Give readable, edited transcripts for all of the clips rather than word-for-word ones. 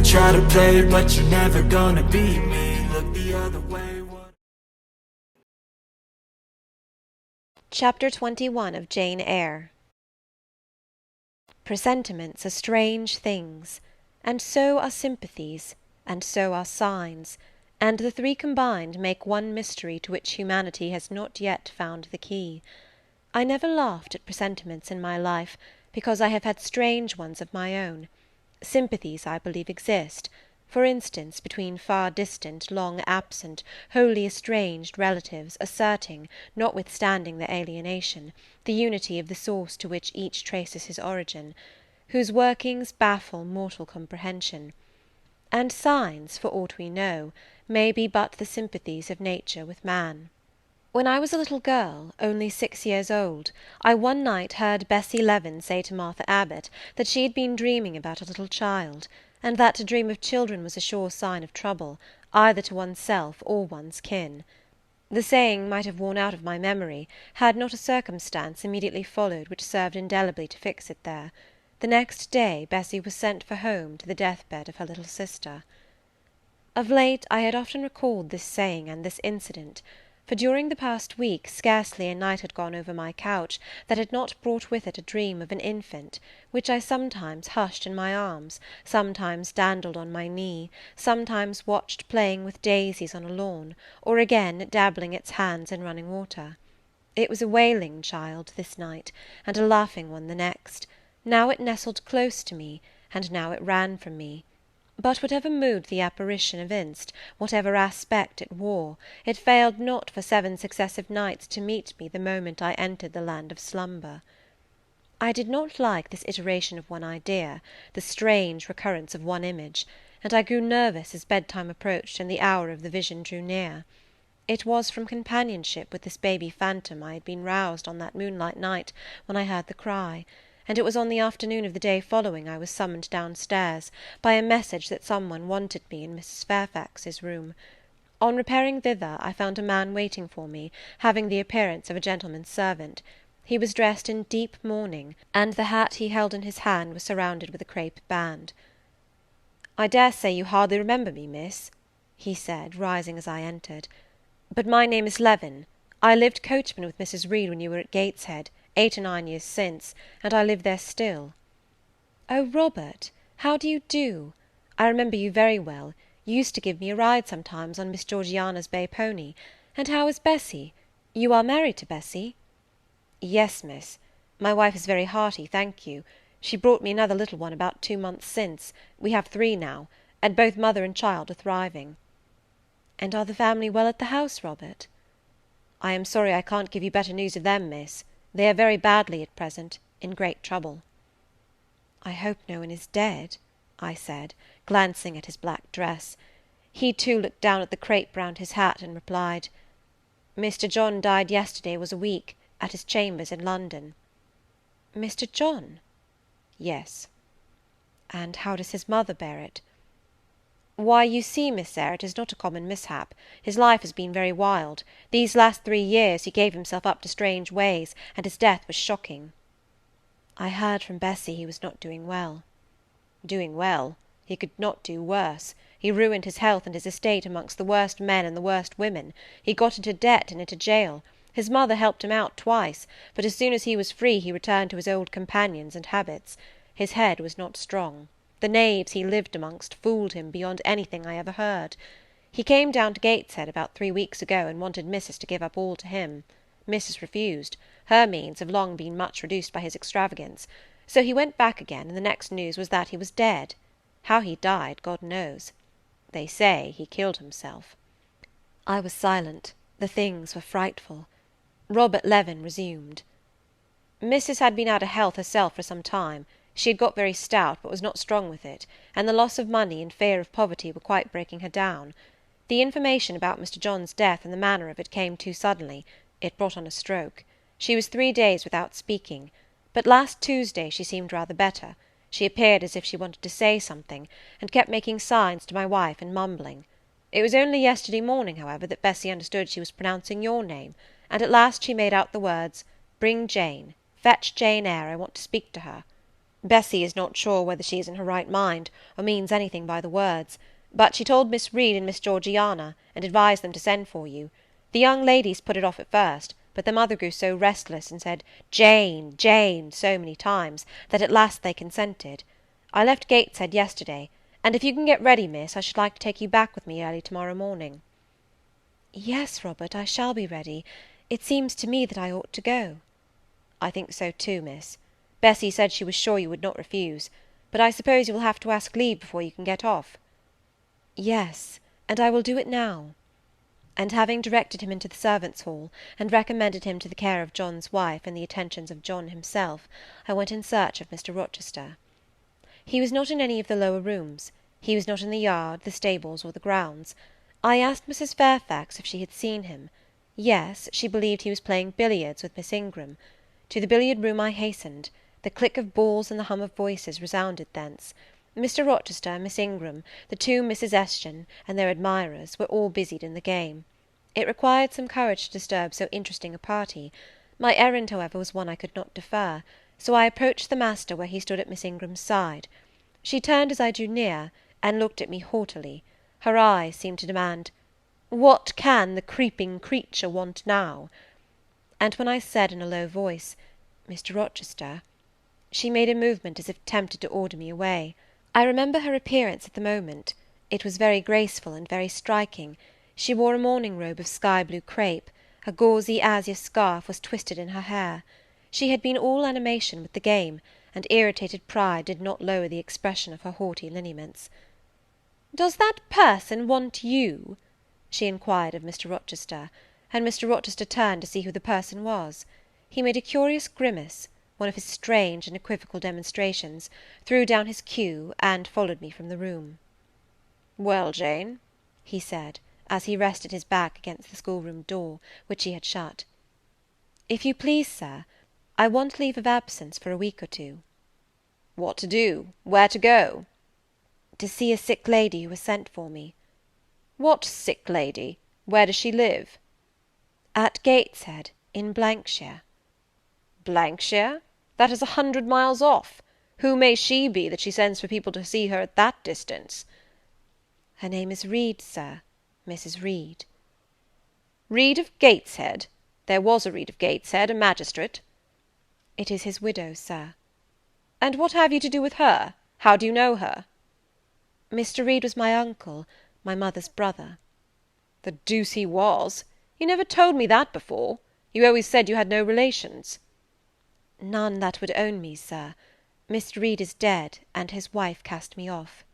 try to play, but you're never gonna beat me. Look the other way. Chapter 21 of Jane Eyre. Presentiments are strange things, and so are sympathies, and so are signs, and the three combined make one mystery to which humanity has not yet found the key. I never laughed at presentiments in my life, because I have had strange ones of my own. Sympathies, I believe, exist, for instance, between far distant, long absent, wholly estranged relatives, asserting, notwithstanding their alienation, the unity of the source to which each traces his origin, whose workings baffle mortal comprehension. And signs, for aught we know, may be but the sympathies of nature with man. When I was a little girl, only 6 years old, I one night heard Bessie Leaven say to Martha Abbott that she had been dreaming about a little child, and that to dream of children was a sure sign of trouble, either to one's self or one's kin. The saying might have worn out of my memory, had not a circumstance immediately followed which served indelibly to fix it there. The next day Bessie was sent for home to the death-bed of her little sister. Of late I had often recalled this saying and this incident, for during the past week scarcely a night had gone over my couch that had not brought with it a dream of an infant, which I sometimes hushed in my arms, sometimes dandled on my knee, sometimes watched playing with daisies on a lawn, or again dabbling its hands in running water. It was a wailing child this night, and a laughing one the next. Now it nestled close to me, and now it ran from me. But whatever mood the apparition evinced, whatever aspect it wore, it failed not for 7 successive nights to meet me the moment I entered the land of slumber. I did not like this iteration of one idea, the strange recurrence of one image, and I grew nervous as bedtime approached and the hour of the vision drew near. It was from companionship with this baby phantom I had been roused on that moonlight night when I heard the cry, and it was on the afternoon of the day following I was summoned downstairs by a message that some one wanted me in Mrs. Fairfax's room. On repairing thither, I found a man waiting for me, having the appearance of a gentleman's servant. He was dressed in deep mourning, and the hat he held in his hand was surrounded with a crape band. "I dare say you hardly remember me, miss," he said, rising as I entered, "but my name is Leaven. I lived coachman with Mrs. Reed when you were at Gateshead, 8 or 9 years since, and I live there still." "Oh, Robert, how do you do? I remember you very well. You used to give me a ride sometimes on Miss Georgiana's bay pony. And how is Bessie? You are married to Bessie?" "Yes, miss. My wife is very hearty, thank you. She brought me another little one about 2 months since. We have 3 now, and both mother and child are thriving." "And are the family well at the house, Robert?" "I am sorry I can't give you better news of them, miss. They are very badly at present, in great trouble." "I hope no one is dead," I said, glancing at his black dress. He too looked down at the crape round his hat, and replied, "Mr. John died yesterday was a week, at his chambers in London." "Mr. John?" "Yes." "And how does his mother bear it?" "Why, you see, Miss Eyre, it is not a common mishap. His life has been very wild. These last 3 years he gave himself up to strange ways, and his death was shocking." "I heard from Bessie he was not doing well." "Doing well? He could not do worse. He ruined his health and his estate amongst the worst men and the worst women. He got into debt and into jail. His mother helped him out twice, but as soon as he was free he returned to his old companions and habits. His head was not strong. The knaves he lived amongst fooled him beyond anything I ever heard. He came down to Gateshead about 3 weeks ago, and wanted Missus to give up all to him. Missus refused. Her means have long been much reduced by his extravagance. So he went back again, and the next news was that he was dead. How he died, God knows. They say he killed himself." I was silent. The things were frightful. Robert Leaven resumed. "Missus had been out of health herself for some time. She had got very stout, but was not strong with it, and the loss of money and fear of poverty were quite breaking her down. The information about Mr. John's death and the manner of it came too suddenly. It brought on a stroke. She was 3 days without speaking, but last Tuesday she seemed rather better. She appeared as if she wanted to say something, and kept making signs to my wife and mumbling. It was only yesterday morning, however, that Bessie understood she was pronouncing your name, and at last she made out the words, 'Bring Jane. Fetch Jane Eyre, I want to speak to her.' Bessie is not sure whether she is in her right mind, or means anything by the words, but she told Miss Reed and Miss Georgiana, and advised them to send for you. The young ladies put it off at first, but their mother grew so restless, and said "Jane, Jane," so many times, that at last they consented. I left Gateshead yesterday, and if you can get ready, miss, I should like to take you back with me early to-morrow morning. Yes, Robert, I shall be ready. It seems to me that I ought to go. I think so too, miss. Bessie said she was sure you would not refuse, but I suppose you will have to ask leave before you can get off. Yes, and I will do it now. And having directed him into the servants' hall, and recommended him to the care of John's wife and the attentions of John himself, I went in search of Mr. Rochester. He was not in any of the lower rooms. He was not in the yard, the stables, or the grounds. I asked Mrs. Fairfax if she had seen him. Yes, she believed he was playing billiards with Miss Ingram. To the billiard-room I hastened. The click of balls and the hum of voices resounded thence. Mr. Rochester, Miss Ingram, the two Misses Eshton, and their admirers, were all busied in the game. It required some courage to disturb so interesting a party. My errand, however, was one I could not defer, so I approached the master where he stood at Miss Ingram's side. She turned as I drew near, and looked at me haughtily. Her eyes seemed to demand, "What can the creeping creature want now?" And when I said in a low voice, "Mr. Rochester," she made a movement as if tempted to order me away. I remember her appearance at the moment. It was very graceful and very striking. She wore a morning robe of sky-blue crape. A gauzy azure scarf was twisted in her hair. She had been all animation with the game, and irritated pride did not lower the expression of her haughty lineaments. "Does that person want you?" she inquired of Mr. Rochester, and Mr. Rochester turned to see who the person was. He made a curious grimace, one of his strange and equivocal demonstrations, threw down his cue, and followed me from the room. "Well, Jane," he said, as he rested his back against the schoolroom door, which he had shut. "If you please, sir, I want leave of absence for a week or two." "What to do? Where to go?" "To see a sick lady who has sent for me." "What sick lady? Where does she live?" "At Gateshead, in Blankshire." "Blankshire? That is 100 miles off. Who may she be, that she sends for people to see her at that distance?" "Her name is Reed, sir, Mrs. Reed." "Reed of Gateshead? There was a Reed of Gateshead, a magistrate." "It is his widow, sir." "And what have you to do with her? How do you know her?" "Mr. Reed was my uncle, my mother's brother." "The deuce he was! You never told me that before. You always said you had no relations." "None that would own me, sir. Mr. Reed is dead, and his wife cast me off."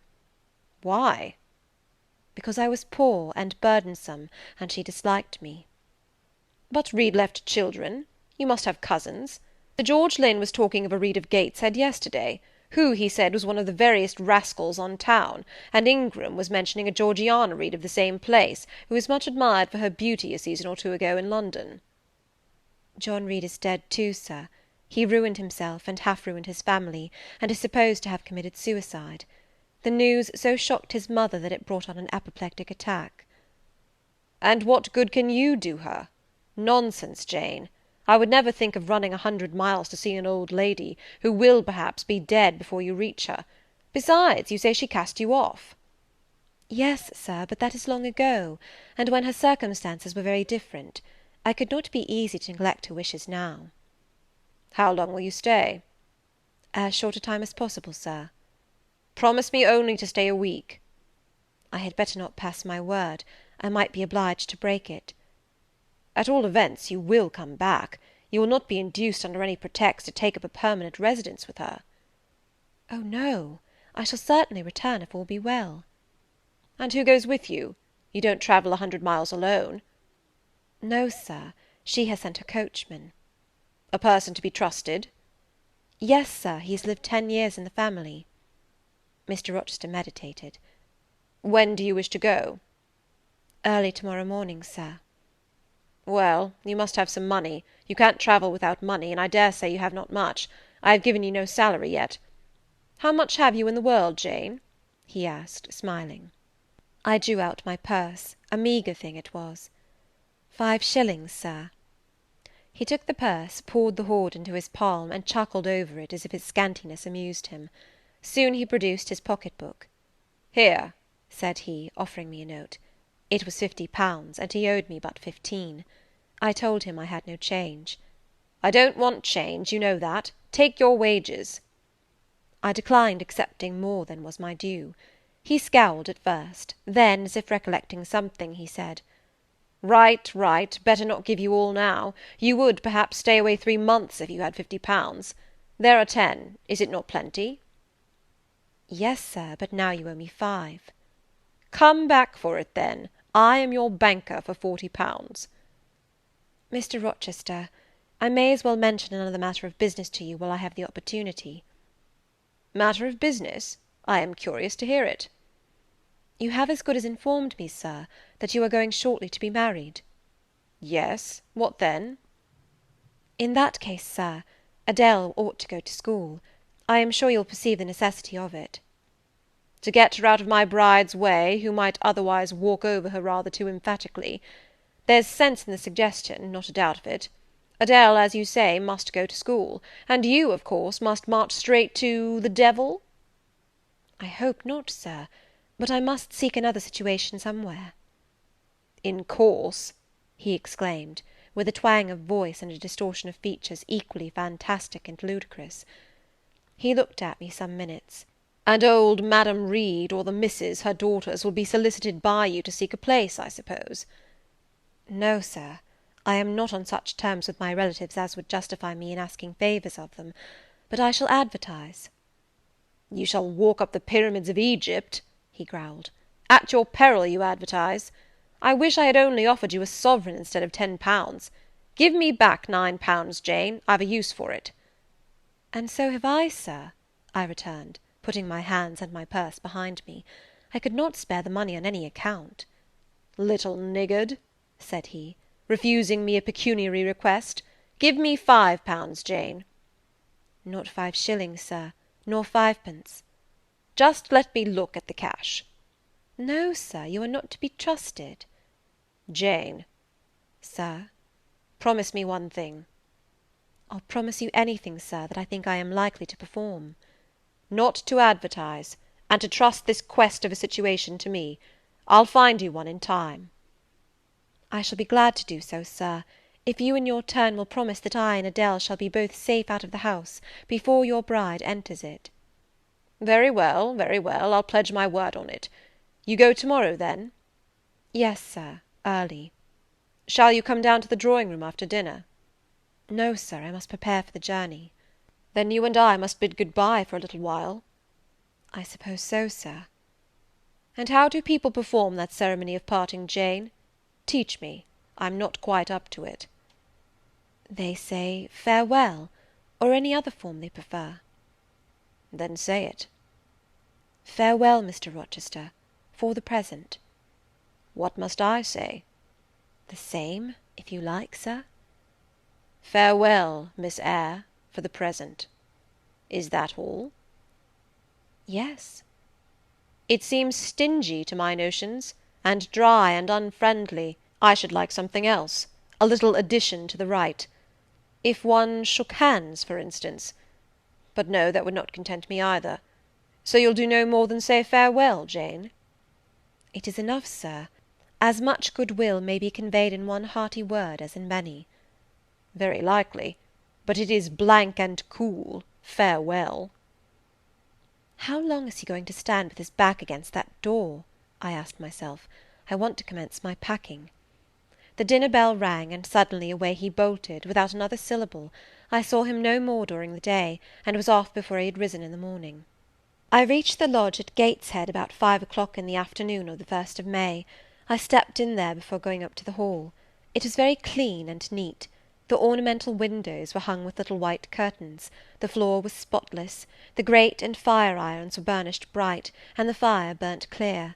"Why?" "Because I was poor and burdensome, and she disliked me." "But Reed left children. You must have cousins. Sir George Lynn was talking of a Reed of Gateshead yesterday, who, he said, was one of the veriest rascals on town, and Ingram was mentioning a Georgiana Reed of the same place, who was much admired for her beauty a season or two ago in London." "John Reed is dead too, sir. He ruined himself, and half ruined his family, and is supposed to have committed suicide. The news so shocked his mother that it brought on an apoplectic attack." "And what good can you do her? Nonsense, Jane. I would never think of running 100 miles to see an old lady, who will, perhaps, be dead before you reach her. Besides, you say she cast you off." "Yes, sir, but that is long ago, and when her circumstances were very different. I could not be easy to neglect her wishes now." "How long will you stay?" "As short a time as possible, sir." "Promise me only to stay a week." "I had better not pass my word. I might be obliged to break it." "At all events, you will come back. You will not be induced under any pretext to take up a permanent residence with her." "Oh, no. I shall certainly return if all be well." "And who goes with you? You don't travel 100 miles alone." "No, sir. She has sent her coachman." "A person to be trusted?" "Yes, sir. He has lived 10 years in the family." Mr. Rochester meditated. "When do you wish to go?" "Early to-morrow morning, sir." "Well, you must have some money. You can't travel without money, and I dare say you have not much. I have given you no salary yet. How much have you in the world, Jane?" he asked, smiling. I drew out my purse. A meagre thing it was. 5 shillings, sir." He took the purse, poured the hoard into his palm, and chuckled over it as if its scantiness amused him. Soon he produced his pocket-book. "Here," said he, offering me a note. It was £50, and he owed me but 15. I told him I had no change. "I don't want change, you know that. Take your wages." I declined accepting more than was my due. He scowled at first; then, as if recollecting something, he said, "Right, right, better not give you all now. You would, perhaps, stay away 3 months if you had £50. There are 10. Is it not plenty?" "Yes, sir, but now you owe me 5. "Come back for it, then. I am your banker for £40. "Mr. Rochester, I may as well mention another matter of business to you while I have the opportunity." "Matter of business? I am curious to hear it." "You have as good as informed me, sir, that you are going shortly to be married." "Yes. What then?" "In that case, sir, Adele ought to go to school. I am sure you'll perceive the necessity of it." "To get her out of my bride's way, who might otherwise walk over her rather too emphatically. There's sense in the suggestion, not a doubt of it. Adele, as you say, must go to school, and you, of course, must march straight to the devil?" "I hope not, sir, but I must seek another situation somewhere." "In course," he exclaimed, with a twang of voice and a distortion of features equally fantastic and ludicrous. He looked at me some minutes. "And old Madam Reed, or the Misses, her daughters, will be solicited by you to seek a place, I suppose?" "No, sir, I am not on such terms with my relatives as would justify me in asking favours of them, but I shall advertise." "You shall walk up the pyramids of Egypt," he growled. "At your peril you advertise. I wish I had only offered you a sovereign instead of £10. Give me back £9, Jane. I've a use for it." "And so have I, sir," I returned, putting my hands and my purse behind me. I could not spare the money on any account. "Little niggard," said he, "refusing me a pecuniary request. Give me £5, Jane." "Not 5 shillings, sir, nor 5 pence." "Just let me look at the cash." "No, sir, you are not to be trusted." "Jane." "Sir?" "Promise me one thing." "I'll promise you anything, sir, that I think I am likely to perform." "Not to advertise, and to trust this quest of a situation to me. I'll find you one in time." "I shall be glad to do so, sir, if you in your turn will promise that I and Adele shall be both safe out of the house before your bride enters it." Very well, I'll pledge my word on it. You go to-morrow, then?" "Yes, sir, early." "Shall you come down to the drawing-room after dinner?" "No, sir, I must prepare for the journey." "Then you and I must bid good-bye for a little while." "I suppose so, sir." "And how do people perform that ceremony of parting, Jane? Teach me. I'm not quite up to it." "They say farewell, or any other form they prefer." "Then say it." "Farewell, Mr. Rochester, for the present." "What must I say?" "The same, if you like, sir." "Farewell, Miss Eyre, for the present. Is that all?" "Yes." "It seems stingy to my notions, and dry and unfriendly. I should like something else, a little addition to the rite. If one shook hands, for instance. But no, that would not content me either. So you'll do no more than say farewell, Jane?" "It is enough, sir. As much goodwill may be conveyed in one hearty word as in many." "Very likely. But it is blank and cool, farewell." "How long is he going to stand with his back against that door?" I asked myself. "I want to commence my packing." The dinner bell rang, and suddenly away he bolted, without another syllable. I saw him no more during the day, and was off before he had risen in the morning. I reached the lodge at Gateshead about 5 o'clock in the afternoon of the 1st of May. I stepped in there before going up to the hall. It was very clean and neat. The ornamental windows were hung with little white curtains, the floor was spotless, the grate and fire-irons were burnished bright, and the fire burnt clear.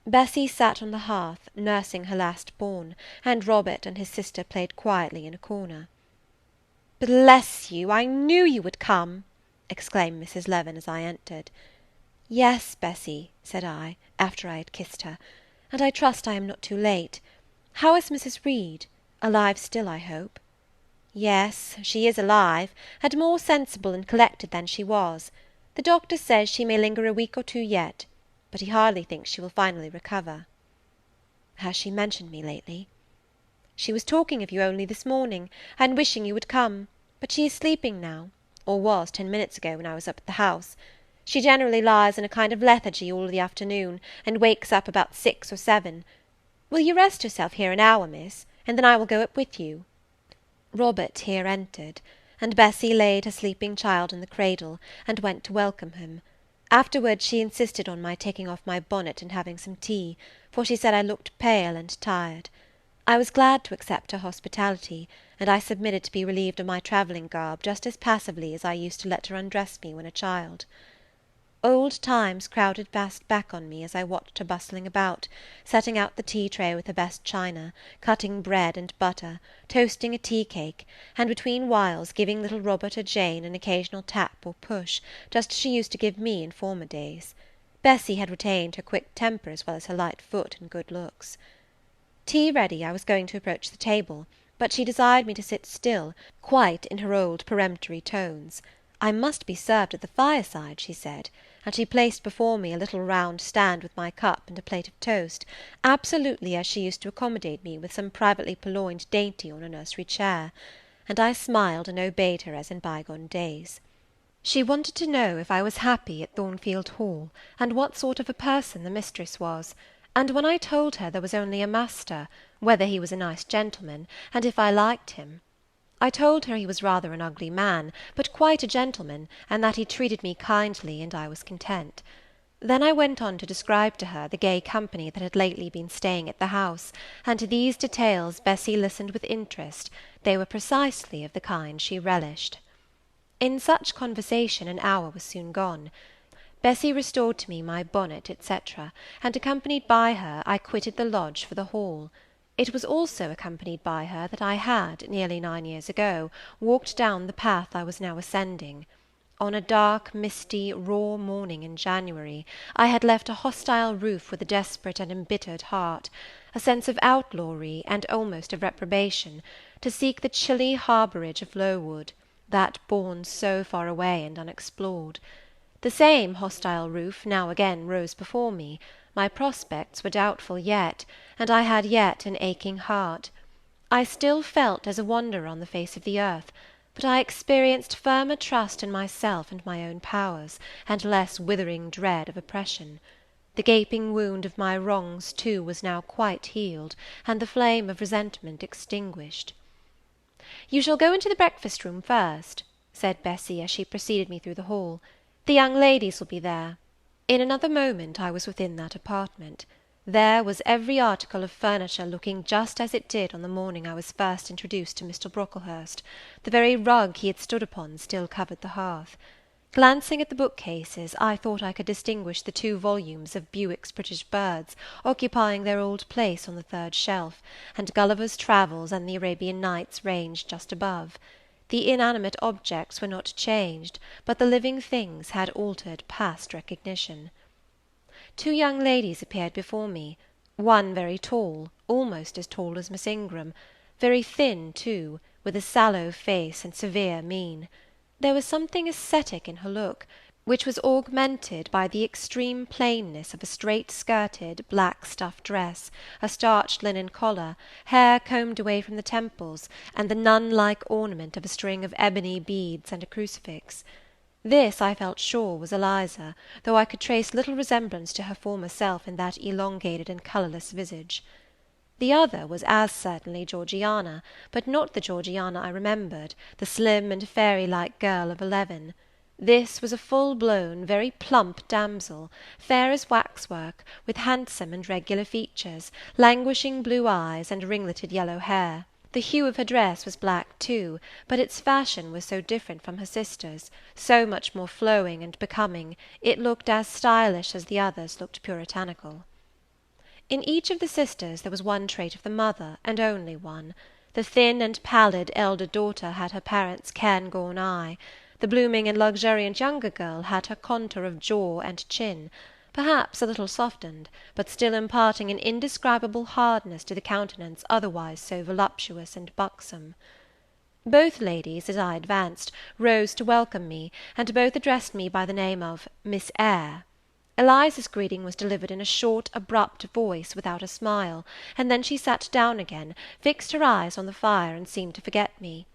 Bessie sat on the hearth, nursing her last-born, and Robert and his sister played quietly in a corner. "Bless you, I knew you would come!" exclaimed Mrs. Leaven as I entered. "Yes, Bessie," said I, after I had kissed her, "and I trust I am not too late. How is Mrs. Reed? Alive still, I hope?" Yes, she is alive, and more sensible and collected than she was. The doctor says she may linger a week or two yet, but he hardly thinks she will finally recover. Has she mentioned me lately? She was talking of you only this morning, and wishing you would come, but she is sleeping now, or was 10 minutes ago when I was up at the house. She generally lies in a kind of lethargy all the afternoon, and wakes up about 6 or 7. Will you rest yourself here an hour, miss, and then I will go up with you? Robert here entered, and Bessie laid her sleeping child in the cradle, and went to welcome him. Afterwards she insisted on my taking off my bonnet and having some tea, for she said I looked pale and tired. I was glad to accept her hospitality, and I submitted to be relieved of my travelling garb just as passively as I used to let her undress me when a child. Old times crowded fast back on me as I watched her bustling about, setting out the tea-tray with her best china, cutting bread and butter, toasting a tea-cake, and between whiles giving little Robert or Jane an occasional tap or push, just as she used to give me in former days. Bessie had retained her quick temper as well as her light foot and good looks. Tea ready, I was going to approach the table, but she desired me to sit still, quite in her old peremptory tones. I must be served at the fireside, she said, and she placed before me a little round stand with my cup and a plate of toast, absolutely as she used to accommodate me with some privately purloined dainty on a nursery chair, and I smiled and obeyed her as in bygone days. She wanted to know if I was happy at Thornfield Hall, and what sort of a person the mistress was, and when I told her there was only a master, whether he was a nice gentleman, and if I liked him. I told her he was rather an ugly man, but quite a gentleman, and that he treated me kindly, and I was content. Then I went on to describe to her the gay company that had lately been staying at the house, and to these details Bessie listened with interest. They were precisely of the kind she relished. In such conversation an hour was soon gone. Bessie restored to me my bonnet, etc., and accompanied by her I quitted the lodge for the Hall. It was also accompanied by her that I had, nearly 9 years ago, walked down the path I was now ascending. On a dark, misty, raw morning in January, I had left a hostile roof with a desperate and embittered heart, a sense of outlawry and almost of reprobation, to seek the chilly harbourage of Lowood, that bourne so far away and unexplored. The same hostile roof now again rose before me. My prospects were doubtful yet, and I had yet an aching heart. I still felt as a wanderer on the face of the earth, but I experienced firmer trust in myself and my own powers, and less withering dread of oppression. The gaping wound of my wrongs, too, was now quite healed, and the flame of resentment extinguished. "You shall go into the breakfast-room first," said Bessie, as she preceded me through the hall. "The young ladies will be there." In another moment I was within that apartment. There was every article of furniture looking just as it did on the morning I was first introduced to Mr. Brocklehurst. The very rug he had stood upon still covered the hearth. Glancing at the bookcases, I thought I could distinguish the 2 volumes of Bewick's British Birds occupying their old place on the 3rd shelf, and Gulliver's Travels and the Arabian Nights ranged just above. The inanimate objects were not changed, but the living things had altered past recognition. 2 young ladies appeared before me, one very tall, almost as tall as Miss Ingram, very thin too, with a sallow face and severe mien. There was something ascetic in her look, which was augmented by the extreme plainness of a straight-skirted, black stuff dress, a starched linen collar, hair combed away from the temples, and the nun-like ornament of a string of ebony beads and a crucifix. This, I felt sure, was Eliza, though I could trace little resemblance to her former self in that elongated and colourless visage. The other was as certainly Georgiana, but not the Georgiana I remembered, the slim and fairy-like girl of 11. This was a full-blown, very plump damsel, fair as waxwork, with handsome and regular features, languishing blue eyes, and ringleted yellow hair. The hue of her dress was black too, but its fashion was so different from her sister's, so much more flowing and becoming, it looked as stylish as the others looked puritanical. In each of the sisters there was one trait of the mother, and only one. The thin and pallid elder daughter had her parents' cairngorm eye. The blooming and luxuriant younger girl had her contour of jaw and chin, perhaps a little softened, but still imparting an indescribable hardness to the countenance otherwise so voluptuous and buxom. Both ladies, as I advanced, rose to welcome me, and both addressed me by the name of Miss Eyre. Eliza's greeting was delivered in a short, abrupt voice, without a smile, and then she sat down again, fixed her eyes on the fire, and seemed to forget me.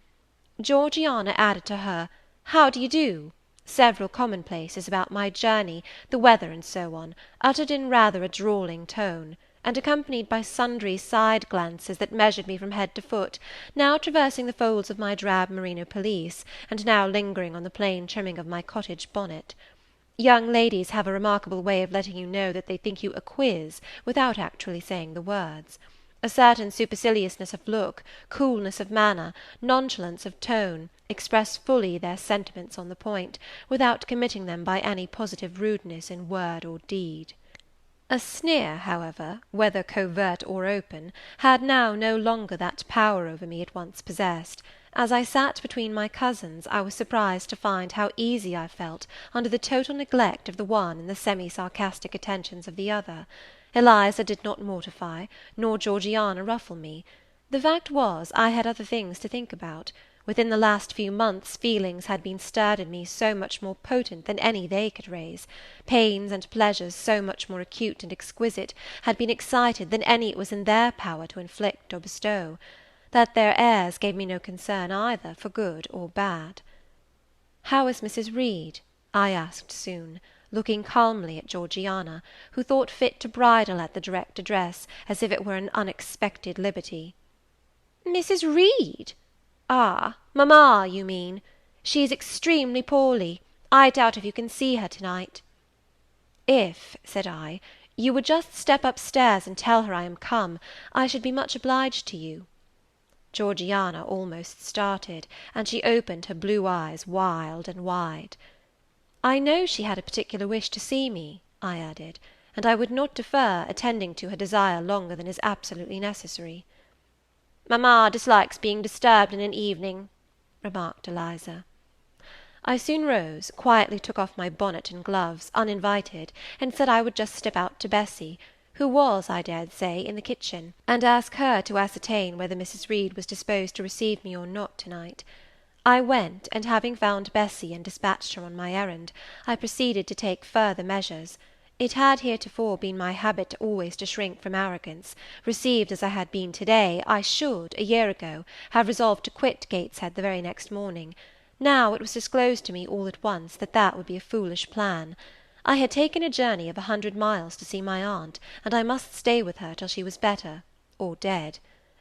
Georgiana added to her "How do you do?" several commonplaces about my journey, the weather, and so on, uttered in rather a drawling tone, and accompanied by sundry side glances that measured me from head to foot, now traversing the folds of my drab merino pelisse, and now lingering on the plain trimming of my cottage bonnet. Young ladies have a remarkable way of letting you know that they think you a quiz, without actually saying the words. A certain superciliousness of look, coolness of manner, nonchalance of tone, express fully their sentiments on the point, without committing them by any positive rudeness in word or deed. A sneer, however, whether covert or open, had now no longer that power over me it once possessed. As I sat between my cousins, I was surprised to find how easy I felt under the total neglect of the one and the semi-sarcastic attentions of the other. Eliza did not mortify, nor Georgiana ruffle me. The fact was, I had other things to think about. Within the last few months feelings had been stirred in me so much more potent than any they could raise, pains and pleasures so much more acute and exquisite had been excited than any it was in their power to inflict or bestow, that their airs gave me no concern either for good or bad. "How is Mrs. Reed?" I asked soon, looking calmly at Georgiana, who thought fit to bridle at the direct address, as if it were an unexpected liberty. "Mrs. Reed? Ah, mamma, you mean. She is extremely poorly. I doubt if you can see her to-night." "If," said I, "you would just step up-stairs and tell her I am come, I should be much obliged to you." Georgiana almost started, and she opened her blue eyes wild and wide. "I know she had a particular wish to see me," I added, "and I would not defer attending to her desire longer than is absolutely necessary." "Mamma dislikes being disturbed in an evening," remarked Eliza. I soon rose, quietly took off my bonnet and gloves, uninvited, and said I would just step out to Bessy, who was, I dared say, in the kitchen, and ask her to ascertain whether Mrs. Reed was disposed to receive me or not to-night. I went, and having found Bessy and dispatched her on my errand, I proceeded to take further measures. It had heretofore been my habit always to shrink from arrogance. Received as I had been to-day, I should, a year ago, have resolved to quit Gateshead the very next morning. Now it was disclosed to me all at once that that would be a foolish plan. I had taken a journey of 100 miles to see my aunt, and I must stay with her till she was better, or dead.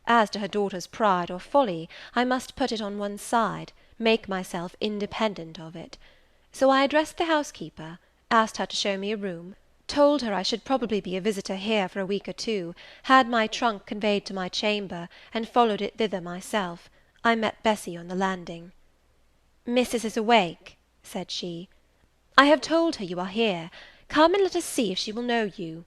As to her daughter's pride or folly, I must put it on one side, make myself independent of it. So I addressed the housekeeper, asked her to show me a room, told her I should probably be a visitor here for a week or two, had my trunk conveyed to my chamber, and followed it thither myself. I met Bessy on the landing. "Missus is awake," said she. "I have told her you are here. Come and let us see if she will know you."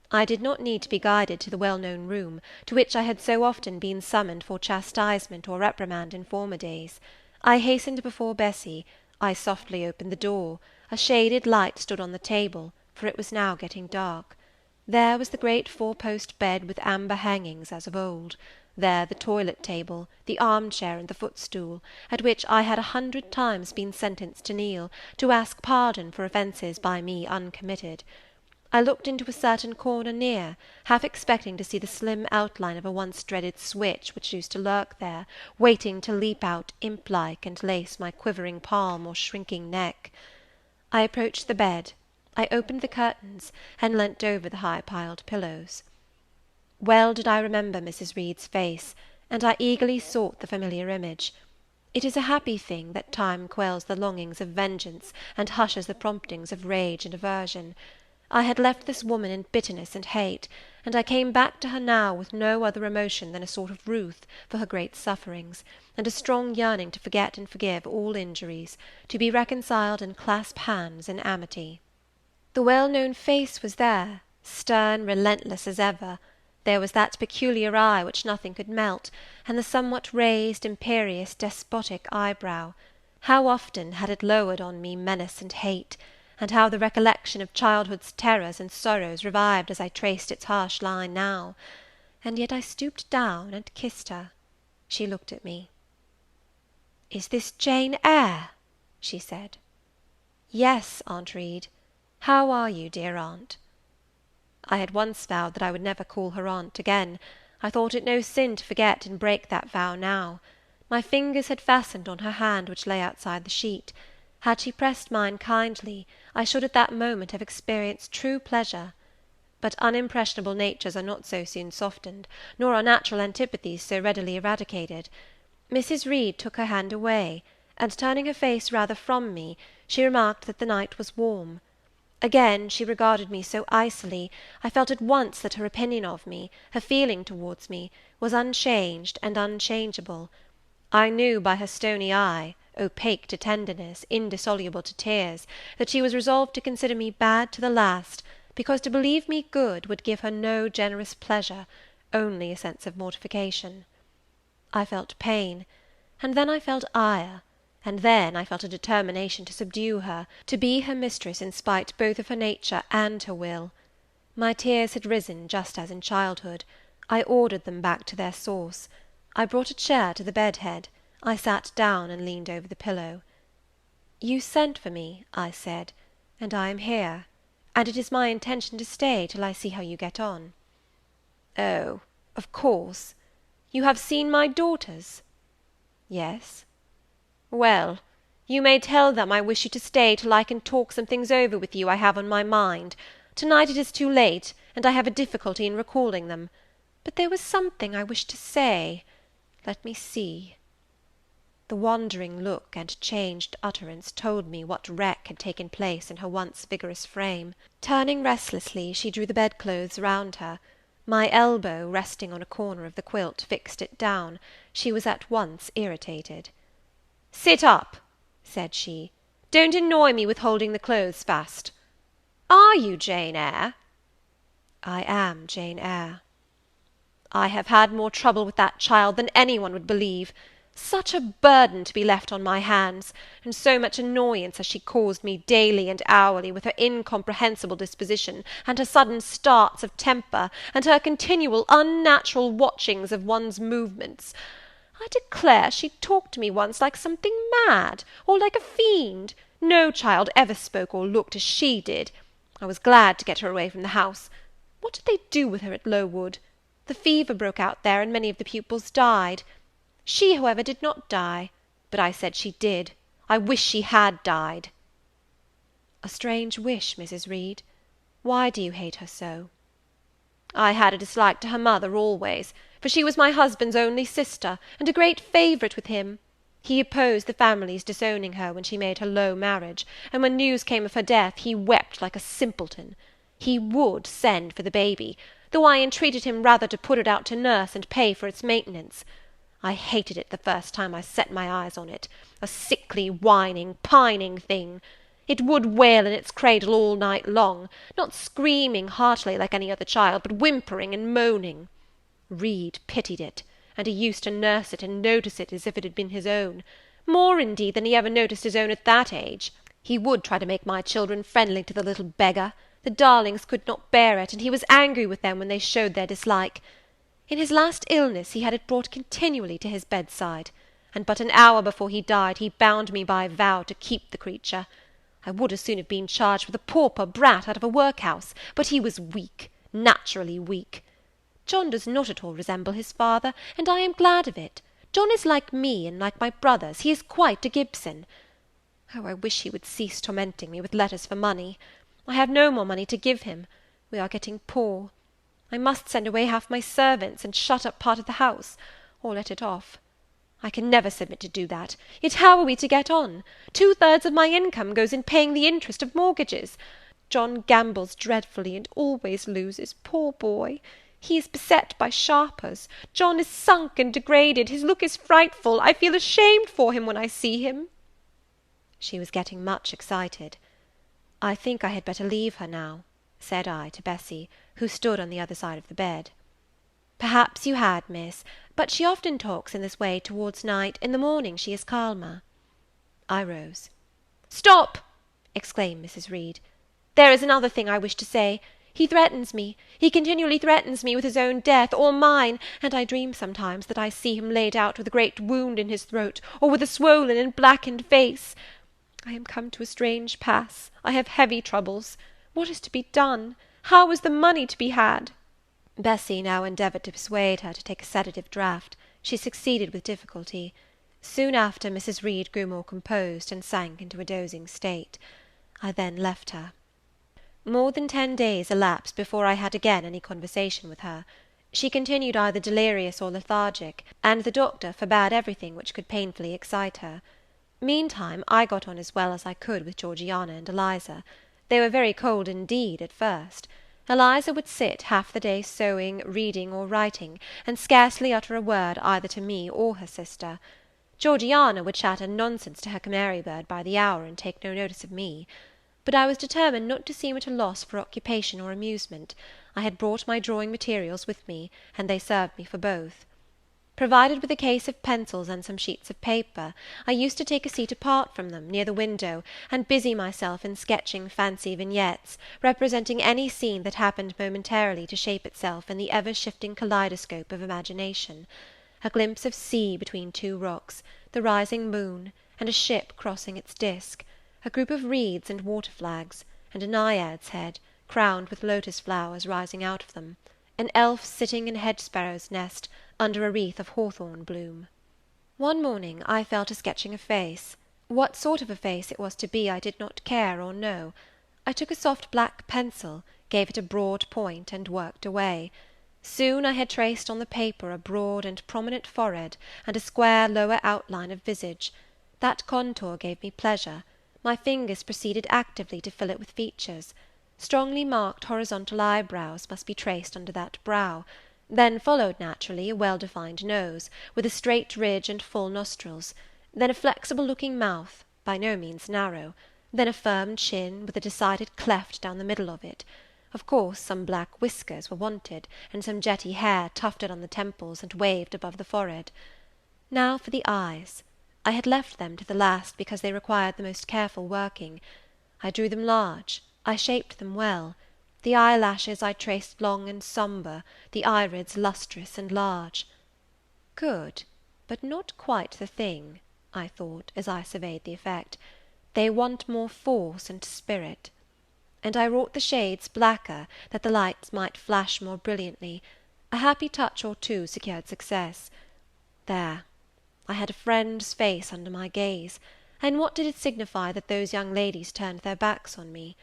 I did not need to be guided to the well-known room, to which I had so often been summoned for chastisement or reprimand in former days. I hastened before Bessy. I softly opened the door. A shaded light stood on the table, for it was now getting dark. There was the great four-post bed with amber hangings as of old. There the toilet table, the arm-chair, and the footstool, at which I had 100 times been sentenced to kneel, to ask pardon for offences by me uncommitted. I looked into a certain corner near, half expecting to see the slim outline of a once-dreaded switch which used to lurk there, waiting to leap out imp-like and lace my quivering palm or shrinking neck. I approached the bed, I opened the curtains, and leant over the high-piled pillows. Well did I remember Mrs. Reed's face, and I eagerly sought the familiar image. It is a happy thing that time quells the longings of vengeance and hushes the promptings of rage and aversion. I had left this woman in bitterness and hate, and I came back to her now with no other emotion than a sort of ruth for her great sufferings, and a strong yearning to forget and forgive all injuries, to be reconciled and clasp hands in amity. The well-known face was there, stern, relentless as ever. There was that peculiar eye which nothing could melt, and the somewhat raised, imperious, despotic eyebrow. How often had it lowered on me menace and hate, and how the recollection of childhood's terrors and sorrows revived as I traced its harsh line now! And yet I stooped down and kissed her. She looked at me. "Is this Jane Eyre?" she said. "Yes, Aunt Reed. How are you, dear aunt?" I had once vowed that I would never call her aunt again. I thought it no sin to forget and break that vow now. My fingers had fastened on her hand which lay outside the sheet. Had she pressed mine kindly, I should at that moment have experienced true pleasure. But unimpressionable natures are not so soon softened, nor are natural antipathies so readily eradicated. Mrs. Reed took her hand away, and turning her face rather from me, she remarked that the night was warm. Again she regarded me so icily, I felt at once that her opinion of me, her feeling towards me, was unchanged and unchangeable. I knew by her stony eye, opaque to tenderness, indissoluble to tears, that she was resolved to consider me bad to the last, because to believe me good would give her no generous pleasure, only a sense of mortification. I felt pain, and then I felt ire, and then I felt a determination to subdue her, to be her mistress in spite both of her nature and her will. My tears had risen, just as in childhood. I ordered them back to their source. I brought a chair to the bed head. I sat down and leaned over the pillow. "You sent for me," I said, "and I am here, and it is my intention to stay till I see how you get on." "Oh, of course. You have seen my daughters?" "Yes." "Well, you may tell them I wish you to stay till I can talk some things over with you I have on my mind. To-night it is too late, and I have a difficulty in recalling them. But there was something I wished to say. Let me see." The wandering look and changed utterance told me what wreck had taken place in her once vigorous frame. Turning restlessly, she drew the bedclothes round her. My elbow, resting on a corner of the quilt, fixed it down. She was at once irritated. "Sit up," said she. "Don't annoy me with holding the clothes fast. Are you Jane Eyre?" "I am Jane Eyre." "I have had more trouble with that child than any one would believe. Such a burden to be left on my hands, and so much annoyance has she caused me daily and hourly with her incomprehensible disposition, and her sudden starts of temper, and her continual unnatural watchings of one's movements. I declare she talked to me once like something mad, or like a fiend. No child ever spoke or looked as she did. I was glad to get her away from the house. What did they do with her at Lowood? The fever broke out there, and many of the pupils died. She, however, did not die, but I said she did. I wish she had died." "A strange wish, Mrs. Reed. Why do you hate her so?" "I had a dislike to her mother always, for she was my husband's only sister, and a great favourite with him. He opposed the family's disowning her when she made her low marriage, and when news came of her death, he wept like a simpleton. He would send for the baby, though I entreated him rather to put it out to nurse and pay for its maintenance. I hated it the first time I set my eyes on it, a sickly, whining, pining thing. It would wail in its cradle all night long, not screaming heartily like any other child, but whimpering and moaning. Reed pitied it, and he used to nurse it and notice it as if it had been his own, more, indeed, than he ever noticed his own at that age. He would try to make my children friendly to the little beggar. The darlings could not bear it, and he was angry with them when they showed their dislike. In his last illness he had it brought continually to his bedside, and but an hour before he died he bound me by vow to keep the creature. I would as soon have been charged with a pauper brat out of a workhouse, but he was weak, naturally weak. John does not at all resemble his father, and I am glad of it. John is like me, and like my brothers, he is quite a Gibson. Oh, I wish he would cease tormenting me with letters for money. I have no more money to give him. We are getting poor. I must send away half my servants, and shut up part of the house, or let it off. I can never submit to do that, yet how are we to get on? 2/3 of my income goes in paying the interest of mortgages. John gambles dreadfully, and always loses, poor boy. He is beset by sharpers. John is sunk and degraded. His look is frightful. I feel ashamed for him when I see him." She was getting much excited. "I think I had better leave her now," said I to Bessy, who stood on the other side of the bed. "Perhaps you had, miss, but she often talks in this way towards night. In the morning she is calmer." I rose. "Stop!" exclaimed Mrs. Reed. "There is another thing I wish to say. He threatens me, he continually threatens me with his own death, or mine, and I dream sometimes that I see him laid out with a great wound in his throat, or with a swollen and blackened face. I am come to a strange pass. I have heavy troubles. What is to be done? How is the money to be had?" Bessy now endeavoured to persuade her to take a sedative draught. She succeeded with difficulty. Soon after, Mrs. Reed grew more composed, and sank into a dozing state. I then left her. More than 10 days elapsed before I had again any conversation with her. She continued either delirious or lethargic, and the doctor forbade everything which could painfully excite her. Meantime, I got on as well as I could with Georgiana and Eliza. They were very cold indeed at first. Eliza would sit half the day sewing, reading, or writing, and scarcely utter a word either to me or her sister. Georgiana would chatter nonsense to her canary bird by the hour, and take no notice of me. But I was determined not to seem at a loss for occupation or amusement. I had brought my drawing materials with me, and they served me for both. Provided with a case of pencils and some sheets of paper, I used to take a seat apart from them, near the window, and busy myself in sketching fancy vignettes, representing any scene that happened momentarily to shape itself in the ever-shifting kaleidoscope of imagination. A glimpse of sea between 2 rocks, the rising moon, and a ship crossing its disk, a group of reeds and water flags, and a naiad's head, crowned with lotus flowers rising out of them, an elf sitting in a hedge-sparrow's nest, under a wreath of hawthorn bloom. One morning I fell to sketching a face. What sort of a face it was to be I did not care or know. I took a soft black pencil, gave it a broad point, and worked away. Soon I had traced on the paper a broad and prominent forehead, and a square lower outline of visage. That contour gave me pleasure. My fingers proceeded actively to fill it with features. Strongly marked horizontal eyebrows must be traced under that brow. Then followed naturally a well-defined nose, with a straight ridge and full nostrils; then a flexible-looking mouth, by no means narrow; then a firm chin, with a decided cleft down the middle of it. Of course some black whiskers were wanted, and some jetty hair tufted on the temples and waved above the forehead. Now for the eyes. I had left them to the last because they required the most careful working. I drew them large, I shaped them well. The eyelashes I traced long and sombre, the irids lustrous and large. Good, but not quite the thing, I thought, as I surveyed the effect. They want more force and spirit. And I wrought the shades blacker, that the lights might flash more brilliantly. A happy touch or two secured success. There, I had a friend's face under my gaze, and what did it signify that those young ladies turned their backs on me?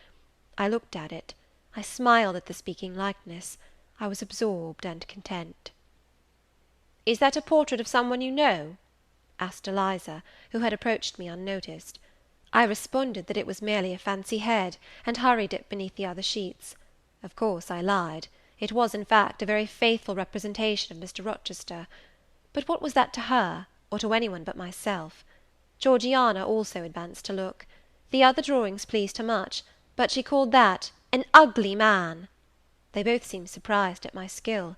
I looked at it. I smiled at the speaking likeness. I was absorbed and content. "Is that a portrait of some one you know?" asked Eliza, who had approached me unnoticed. I responded that it was merely a fancy head, and hurried it beneath the other sheets. Of course I lied. It was, in fact, a very faithful representation of Mr. Rochester. But what was that to her, or to any one but myself? Georgiana also advanced to look. The other drawings pleased her much, but she called that "an ugly man." They both seemed surprised at my skill.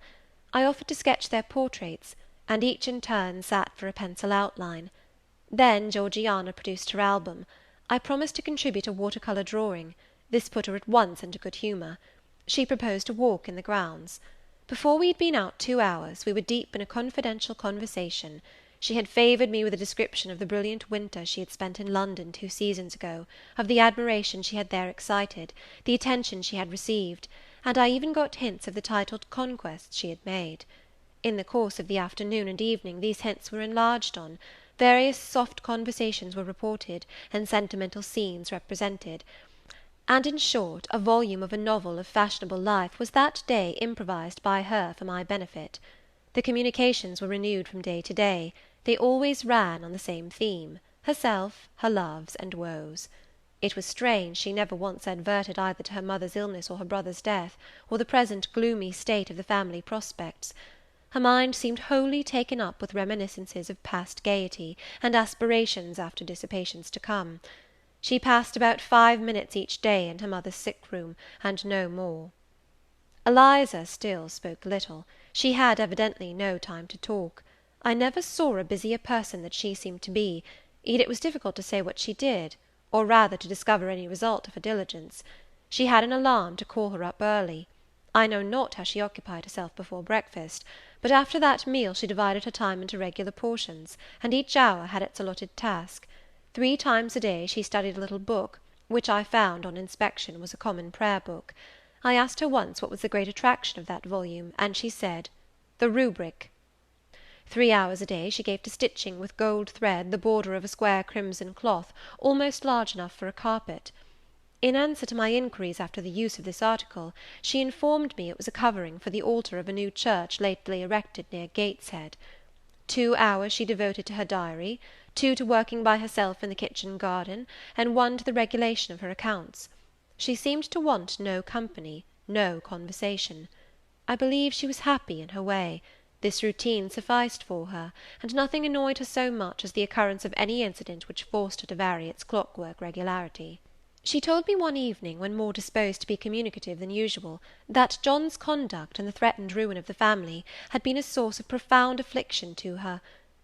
I offered to sketch their portraits, and each in turn sat for a pencil outline. Then Georgiana produced her album. I promised to contribute a water-colour drawing. This put her at once into good humour. She proposed a walk in the grounds. Before we had been out 2 hours, we were deep in a confidential conversation. She had favoured me with a description of the brilliant winter she had spent in London 2 seasons ago, of the admiration she had there excited, the attention she had received, and I even got hints of the titled conquests she had made. In the course of the afternoon and evening these hints were enlarged on; various soft conversations were reported, and sentimental scenes represented; and, in short, a volume of a novel of fashionable life was that day improvised by her for my benefit. The communications were renewed from day to day. They always ran on the same theme, herself, her loves, and woes. It was strange she never once adverted either to her mother's illness or her brother's death, or the present gloomy state of the family prospects. Her mind seemed wholly taken up with reminiscences of past gaiety, and aspirations after dissipations to come. She passed about 5 minutes each day in her mother's sick-room, and no more. Eliza still spoke little. She had evidently no time to talk. I never saw a busier person than she seemed to be, yet it was difficult to say what she did, or rather to discover any result of her diligence. She had an alarm to call her up early. I know not how she occupied herself before breakfast, but after that meal she divided her time into regular portions, and each hour had its allotted task. 3 times a day she studied a little book, which I found, on inspection, was a common prayer book. I asked her once what was the great attraction of that volume, and she said, "The rubric." 3 hours a day she gave to stitching with gold thread the border of a square crimson cloth, almost large enough for a carpet. In answer to my inquiries after the use of this article, she informed me it was a covering for the altar of a new church lately erected near Gateshead. 2 hours she devoted to her diary, 2 to working by herself in the kitchen garden, and 1 to the regulation of her accounts. She seemed to want no company, no conversation. I believe she was happy in her way. This routine sufficed for her, and nothing annoyed her so much as the occurrence of any incident which forced her to vary its clockwork regularity. She told me one evening, when more disposed to be communicative than usual, that John's conduct, and the threatened ruin of the family, had been a source of profound affliction to her;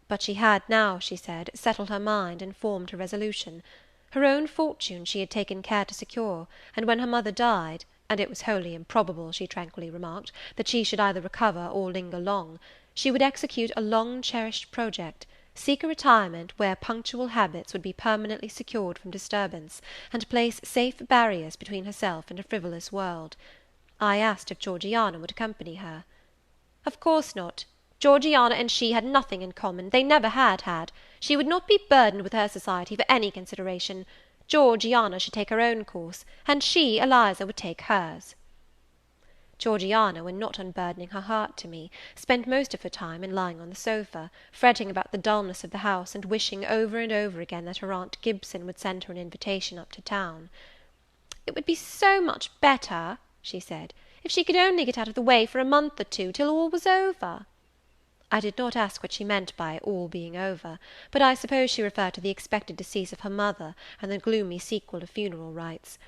but she had now, she said, settled her mind, and formed her resolution. Her own fortune she had taken care to secure, and when her mother died, and it was wholly improbable, she tranquilly remarked, that she should either recover or linger long, she would execute a long-cherished project, seek a retirement where punctual habits would be permanently secured from disturbance, and place safe barriers between herself and a frivolous world. I asked if Georgiana would accompany her. Of course not. Georgiana and she had nothing in common, they never had had. She would not be burdened with her society for any consideration. Georgiana should take her own course, and she, Eliza, would take hers. Georgiana, when not unburdening her heart to me, spent most of her time in lying on the sofa, fretting about the dulness of the house, and wishing over and over again that her aunt Gibson would send her an invitation up to town. "It would be so much better," she said, "if she could only get out of the way for a month or 2, till all was over." I did not ask what she meant by all being over, but I suppose she referred to the expected decease of her mother, and the gloomy sequel of funeral rites.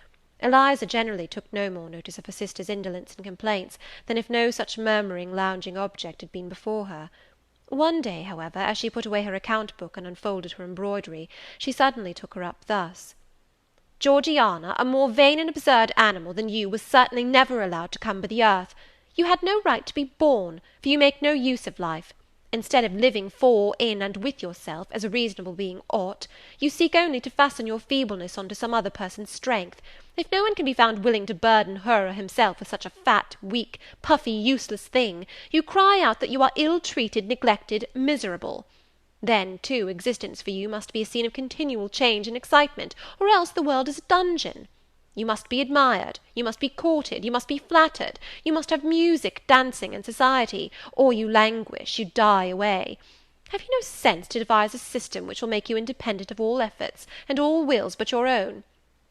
Eliza generally took no more notice of her sister's indolence and complaints than if no such murmuring, lounging object had been before her. One day, however, as she put away her account book and unfolded her embroidery, she suddenly took her up thus: "Georgiana, a more vain and absurd animal than you was certainly never allowed to cumber the earth. You had no right to be born, for you make no use of life. Instead of living for, in, and with yourself, as a reasonable being ought, you seek only to fasten your feebleness on to some other person's strength. If no one can be found willing to burden her or himself with such a fat, weak, puffy, useless thing, you cry out that you are ill-treated, neglected, miserable. Then, too, existence for you must be a scene of continual change and excitement, or else the world is a dungeon. You must be admired, you must be courted, you must be flattered, you must have music, dancing, and society, or you languish, you die away. Have you no sense to devise a system which will make you independent of all efforts, and all wills but your own?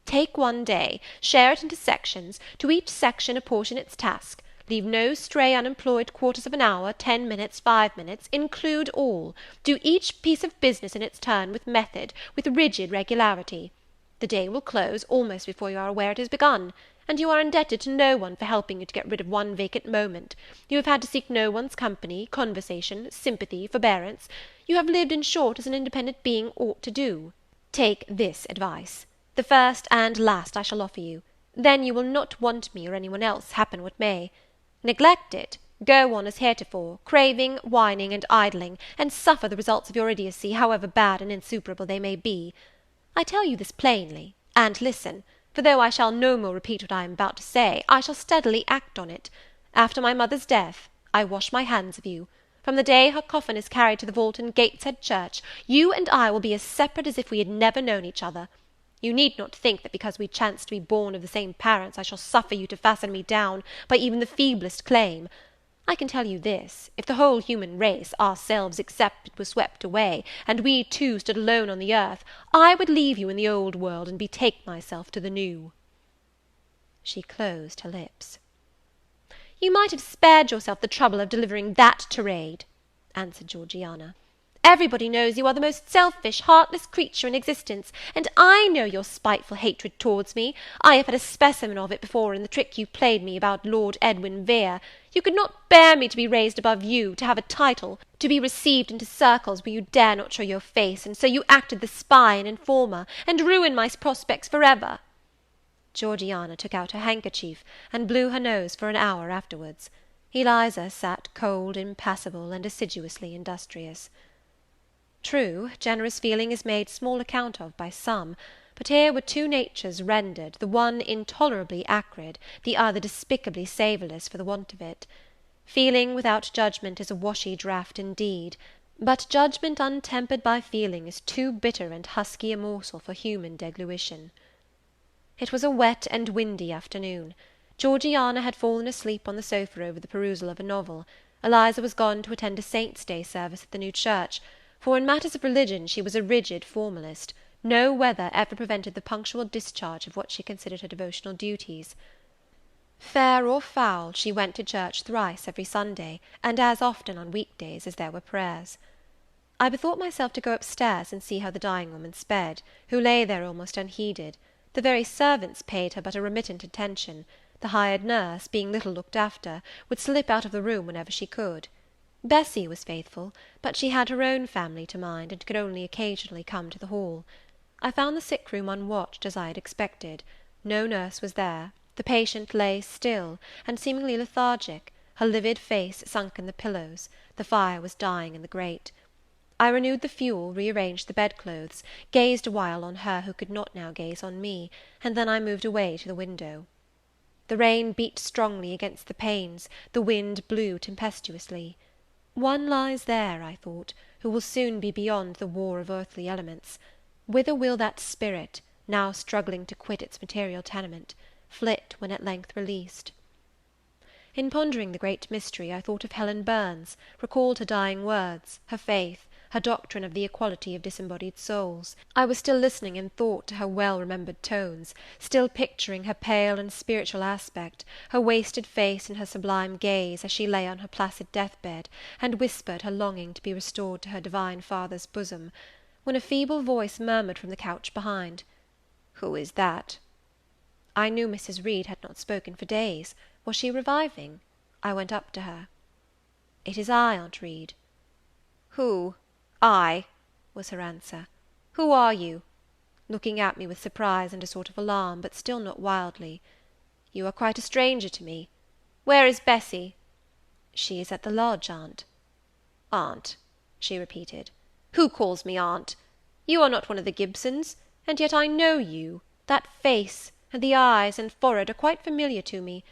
Take one day, share it into sections, to each section apportion its task, leave no stray unemployed quarters of an hour, 10 minutes, 5 minutes, include all, do each piece of business in its turn with method, with rigid regularity. The day will close almost before you are aware it has begun, and you are indebted to no one for helping you to get rid of one vacant moment. You have had to seek no one's company, conversation, sympathy, forbearance. You have lived, in short, as an independent being ought to do. Take this advice, the first and last I shall offer you. Then you will not want me or any one else, happen what may. Neglect it, go on as heretofore, craving, whining, and idling, and suffer the results of your idiocy, however bad and insuperable they may be. I tell you this plainly, and listen, for though I shall no more repeat what I am about to say, I shall steadily act on it. After my mother's death, I wash my hands of you. From the day her coffin is carried to the vault in Gateshead Church, you and I will be as separate as if we had never known each other. You need not think that because we chance to be born of the same parents, I shall suffer you to fasten me down by even the feeblest claim. I can tell you this, if the whole human race, ourselves excepted, were swept away, and we two stood alone on the earth, I would leave you in the old world, and betake myself to the new." She closed her lips. "You might have spared yourself the trouble of delivering that tirade," answered Georgiana. "Everybody knows you are the most selfish, heartless creature in existence, and I know your spiteful hatred towards me. I have had a specimen of it before in the trick you played me about Lord Edwin Vere. You could not bear me to be raised above you, to have a title, to be received into circles where you dare not show your face, and so you acted the spy and informer, and ruined my prospects for ever." Georgiana took out her handkerchief, and blew her nose for an hour afterwards. Eliza sat cold, impassible, and assiduously industrious. True, generous feeling is made small account of by some, but here were two natures rendered, the one intolerably acrid, the other despicably savourless for the want of it. Feeling without judgment is a washy draught indeed, but judgment untempered by feeling is too bitter and husky a morsel for human deglution. It was a wet and windy afternoon. Georgiana had fallen asleep on the sofa over the perusal of a novel. Eliza was gone to attend a Saint's Day service at the new church, for in matters of religion she was a rigid formalist. No weather ever prevented the punctual discharge of what she considered her devotional duties. Fair or foul, she went to church thrice every Sunday, and as often on week-days as there were prayers. I bethought myself to go upstairs and see how the dying woman sped, who lay there almost unheeded. The very servants paid her but a remittent attention. The hired nurse, being little looked after, would slip out of the room whenever she could. Bessie was faithful, but she had her own family to mind, and could only occasionally come to the hall. I found the sick-room unwatched, as I had expected. No nurse was there. The patient lay still, and seemingly lethargic, her livid face sunk in the pillows. The fire was dying in the grate. I renewed the fuel, rearranged the bedclothes, gazed a while on her who could not now gaze on me, and then I moved away to the window. The rain beat strongly against the panes, the wind blew tempestuously. One lies there, I thought, who will soon be beyond the war of earthly elements. Whither will that spirit, now struggling to quit its material tenement, flit when at length released? In pondering the great mystery, I thought of Helen Burns, recalled her dying words, her faith, her doctrine of the equality of disembodied souls. I was still listening in thought to her well-remembered tones, still picturing her pale and spiritual aspect, her wasted face and her sublime gaze, as she lay on her placid death-bed, and whispered her longing to be restored to her divine Father's bosom, when a feeble voice murmured from the couch behind, "Who is that?" I knew Mrs. Reed had not spoken for days. Was she reviving? I went up to her. "It is I, Aunt Reed." "Who? I?" was her answer. "Who are you?" looking at me with surprise and a sort of alarm, but still not wildly. "You are quite a stranger to me. Where is Bessie?" "She is at the lodge, aunt." "Aunt," she repeated. "Who calls me aunt? You are not one of the Gibsons, and yet I know you. That face, and the eyes and forehead are quite familiar to me.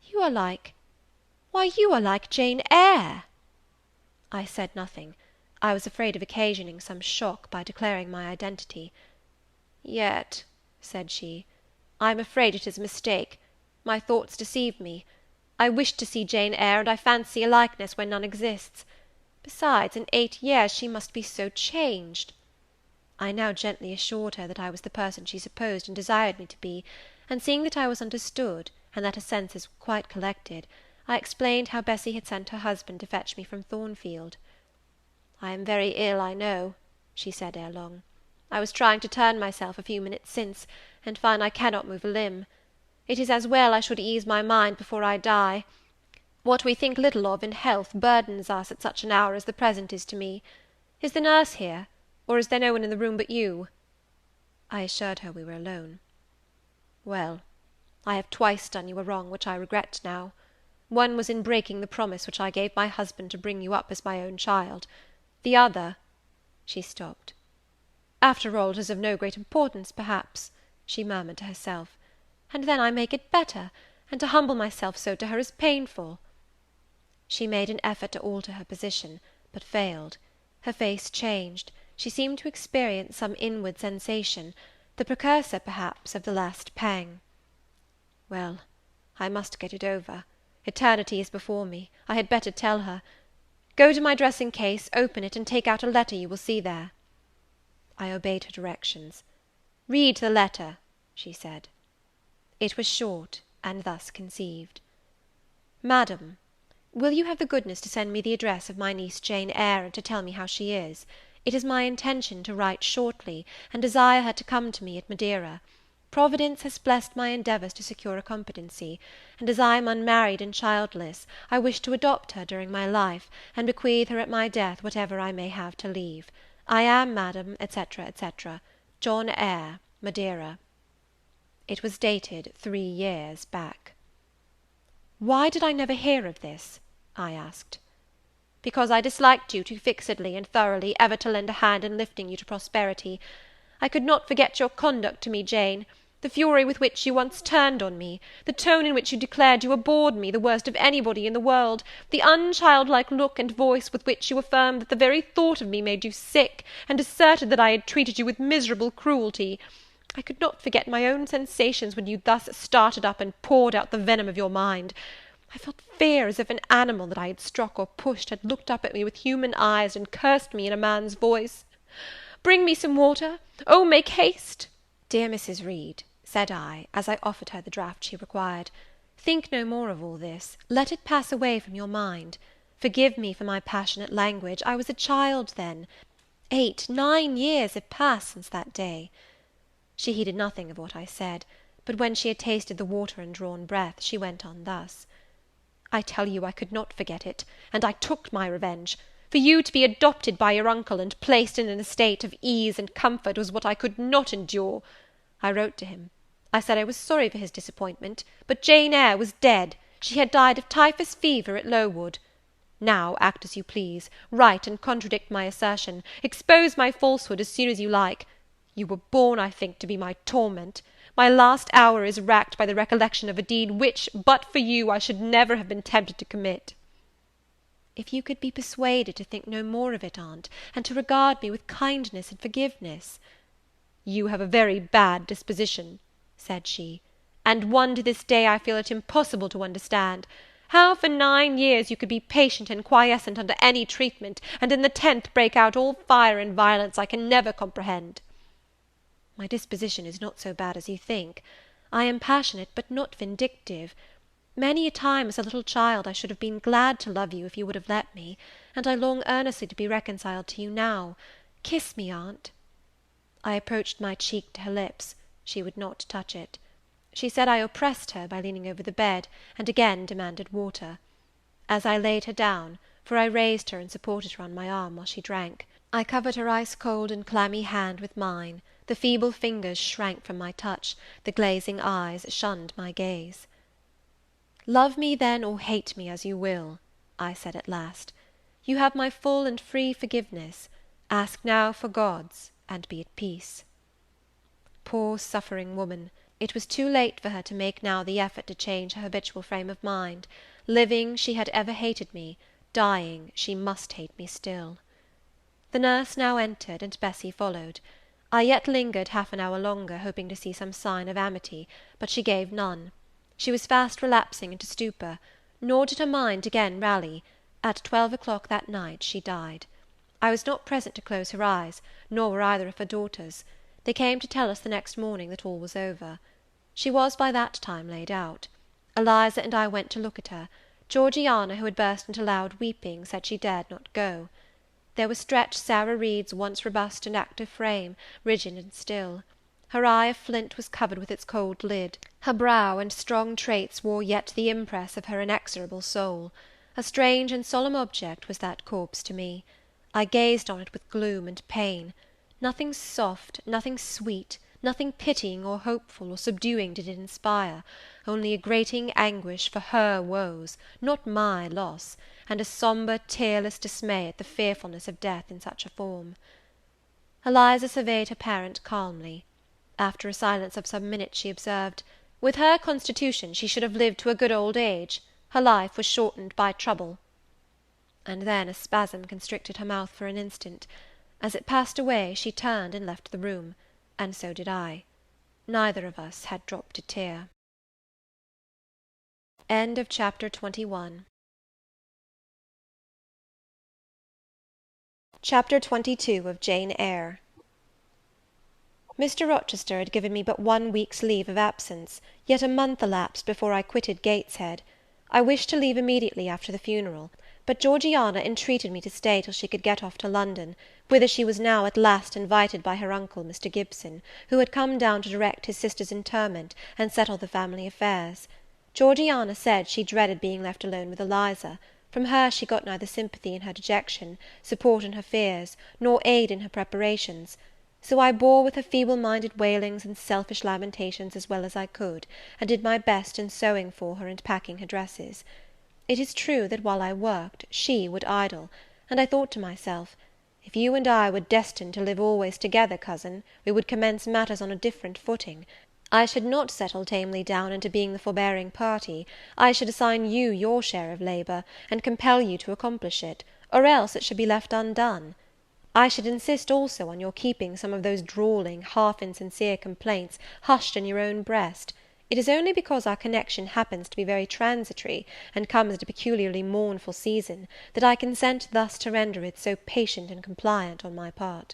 You are like, why, you are like Jane Eyre." I said nothing. I was afraid of occasioning some shock by declaring my identity. "Yet," said she, "I am afraid it is a mistake. My thoughts deceive me. I wished to see Jane Eyre, and I fancy a likeness where none exists. Besides, in 8 years she must be so changed." I now gently assured her that I was the person she supposed and desired me to be, and seeing that I was understood, and that her senses were quite collected, I explained how Bessie had sent her husband to fetch me from Thornfield. "I am very ill, I know," she said ere long. "I was trying to turn myself a few minutes since, and find I cannot move a limb. It is as well I should ease my mind before I die. What we think little of in health burdens us at such an hour as the present is to me. Is the nurse here, or is there no one in the room but you?" I assured her we were alone. "Well, I have twice done you a wrong which I regret now. One was in breaking the promise which I gave my husband to bring you up as my own child. The other—" She stopped. "After all, it is of no great importance, perhaps," she murmured to herself. "And then I make it better, and to humble myself so to her is painful." She made an effort to alter her position, but failed. Her face changed. She seemed to experience some inward sensation, the precursor, perhaps, of the last pang. "Well, I must get it over. Eternity is before me. I had better tell her. Go to my dressing-case, open it, and take out a letter you will see there." I obeyed her directions. "Read the letter," she said. It was short, and thus conceived. "Madam, will you have the goodness to send me the address of my niece Jane Eyre, and to tell me how she is? It is my intention to write shortly, and desire her to come to me at Madeira. Providence has blessed my endeavours to secure a competency, and as I am unmarried and childless, I wish to adopt her during my life, and bequeath her at my death whatever I may have to leave. I am, Madam, etc., etc., John Eyre, Madeira." It was dated 3 years back. "Why did I never hear of this?" I asked. "Because I disliked you too fixedly and thoroughly ever to lend a hand in lifting you to prosperity. I could not forget your conduct to me, Jane, the fury with which you once turned on me, the tone in which you declared you abhorred me, the worst of anybody in the world, the unchildlike look and voice with which you affirmed that the very thought of me made you sick, and asserted that I had treated you with miserable cruelty. I could not forget my own sensations when you thus started up and poured out the venom of your mind. I felt fear as if an animal that I had struck or pushed had looked up at me with human eyes and cursed me in a man's voice. Bring me some water. Oh, make haste!" "Dear Mrs. Reed," said I, as I offered her the draught she required, "think no more of all this. Let it pass away from your mind. Forgive me for my passionate language. I was a child then. 8, 9 years have passed since that day." She heeded nothing of what I said, but when she had tasted the water and drawn breath, she went on thus: "I tell you I could not forget it, and I took my revenge. For you to be adopted by your uncle, and placed in an estate of ease and comfort, was what I could not endure. I wrote to him. I said I was sorry for his disappointment, but Jane Eyre was dead. She had died of typhus fever at Lowood. Now act as you please, write and contradict my assertion, expose my falsehood as soon as you like. You were born, I think, to be my torment. My last hour is racked by the recollection of a deed which, but for you, I should never have been tempted to commit." "If you could be persuaded to think no more of it, aunt, and to regard me with kindness and forgiveness—" "You have a very bad disposition," said she, "and one to this day I feel it impossible to understand. How for 9 years you could be patient and quiescent under any treatment, and in the 10th break out all fire and violence, I can never comprehend." "My disposition is not so bad as you think. I am passionate, but not vindictive. Many a time, as a little child, I should have been glad to love you if you would have let me, and I long earnestly to be reconciled to you now. Kiss me, aunt." I approached my cheek to her lips. She would not touch it. She said I oppressed her by leaning over the bed, and again demanded water. As I laid her down, for I raised her and supported her on my arm while she drank, I covered her ice-cold and clammy hand with mine. The feeble fingers shrank from my touch, the glazing eyes shunned my gaze. "Love me, then, or hate me, as you will," I said at last. "You have my full and free forgiveness. Ask now for God's, and be at peace." Poor suffering woman! It was too late for her to make now the effort to change her habitual frame of mind. Living, she had ever hated me; dying, she must hate me still. The nurse now entered, and Bessie followed. I yet lingered half an hour longer, hoping to see some sign of amity, but she gave none. She was fast relapsing into stupor, nor did her mind again rally. At 12 o'clock that night she died. I was not present to close her eyes, nor were either of her daughters. They came to tell us the next morning that all was over. She was by that time laid out. Eliza and I went to look at her. Georgiana, who had burst into loud weeping, said she dared not go. There was stretched Sarah Reed's once robust and active frame, rigid and still. Her eye of flint was covered with its cold lid. Her brow and strong traits wore yet the impress of her inexorable soul. A strange and solemn object was that corpse to me. I gazed on it with gloom and pain. Nothing soft, nothing sweet, nothing pitying or hopeful or subduing did it inspire, only a grating anguish for her woes, not my loss, and a sombre, tearless dismay at the fearfulness of death in such a form. Eliza surveyed her parent calmly. After a silence of some minutes, she observed, "With her constitution she should have lived to a good old age. Her life was shortened by trouble." And then a spasm constricted her mouth for an instant. As it passed away, she turned and left the room, and so did I. Neither of us had dropped a tear. Chapter 22. Of Jane Eyre. Mr. Rochester had given me but 1 week's leave of absence, yet a month elapsed before I quitted Gateshead. I wished to leave immediately after the funeral, but Georgiana entreated me to stay till she could get off to London, whither she was now at last invited by her uncle, Mr. Gibson, who had come down to direct his sister's interment, and settle the family affairs. Georgiana said she dreaded being left alone with Eliza. From her she got neither sympathy in her dejection, support in her fears, nor aid in her preparations. So I bore with her feeble-minded wailings and selfish lamentations as well as I could, and did my best in sewing for her and packing her dresses. It is true that while I worked, she would idle, and I thought to myself, if you and I were destined to live always together, cousin, we would commence matters on a different footing. I should not settle tamely down into being the forbearing party. I should assign you your share of labour, and compel you to accomplish it, or else it should be left undone. I should insist also on your keeping some of those drawling, half-insincere complaints hushed in your own breast. It is only because our connection happens to be very transitory, and comes at a peculiarly mournful season, that I consent thus to render it so patient and compliant on my part.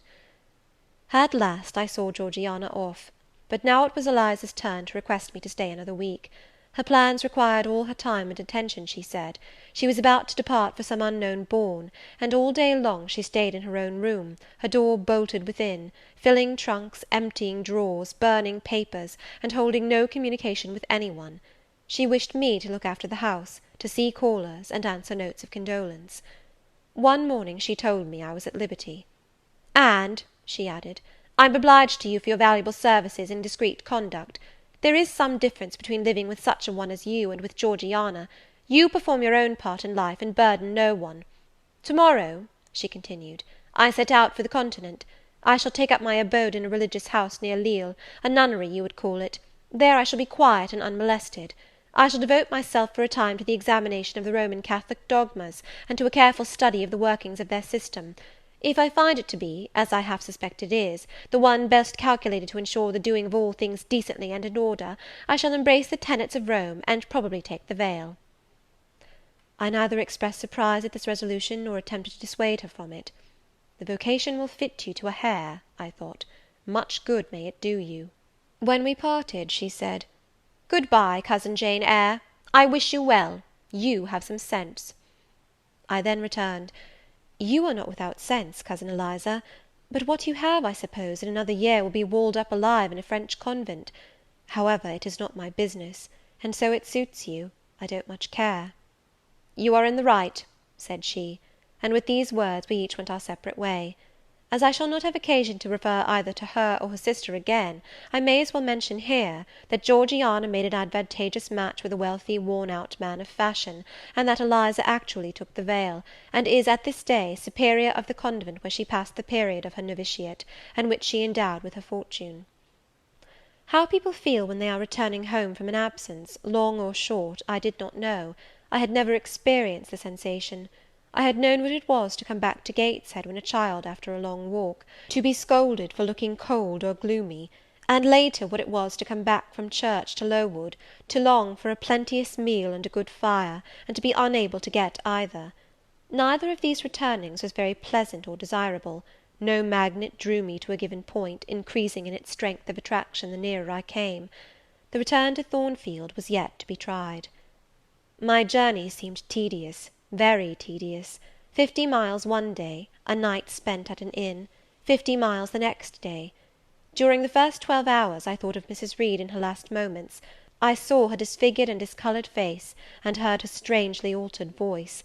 At last I saw Georgiana off, but now it was Eliza's turn to request me to stay another week. Her plans required all her time and attention, she said. She was about to depart for some unknown bourne, and all day long she stayed in her own room, her door bolted within, filling trunks, emptying drawers, burning papers, and holding no communication with any one. She wished me to look after the house, to see callers, and answer notes of condolence. One morning she told me I was at liberty. "And," she added, "I'm obliged to you for your valuable services and discreet conduct. There is some difference between living with such a one as you and with Georgiana. You perform your own part in life, and burden no one. To-morrow," she continued, "I set out for the Continent. I shall take up my abode in a religious house near Lille, a nunnery you would call it. There I shall be quiet and unmolested. I shall devote myself for a time to the examination of the Roman Catholic dogmas, and to a careful study of the workings of their system. If I find it to be, as I half suspect it is, the one best calculated to ensure the doing of all things decently and in order, I shall embrace the tenets of Rome, and probably take the veil." I neither expressed surprise at this resolution, nor attempted to dissuade her from it. The vocation will fit you to a hair, I thought. Much good may it do you. When we parted, she said, "Good-bye, cousin Jane Eyre. I wish you well. You have some sense." I then returned, "You are not without sense, cousin Eliza; but what you have, I suppose, in another year will be walled up alive in a French convent. However, it is not my business, and so it suits you, I don't much care." "You are in the right," said she; and with these words we each went our separate way. As I shall not have occasion to refer either to her or her sister again, I may as well mention here, that Georgiana made an advantageous match with a wealthy worn-out man of fashion, and that Eliza actually took the veil, and is at this day superior of the convent where she passed the period of her novitiate, and which she endowed with her fortune. How people feel when they are returning home from an absence, long or short, I did not know. I had never experienced the sensation. I had known what it was to come back to Gateshead when a child after a long walk, to be scolded for looking cold or gloomy; and later what it was to come back from church to Lowood, to long for a plenteous meal and a good fire, and to be unable to get either. Neither of these returnings was very pleasant or desirable. No magnet drew me to a given point, increasing in its strength of attraction the nearer I came. The return to Thornfield was yet to be tried. My journey seemed tedious, very tedious. 50 miles one day, a night spent at an inn; 50 miles the next day. During the first 12 hours I thought of Mrs. Reed in her last moments. I saw her disfigured and discoloured face, and heard her strangely altered voice.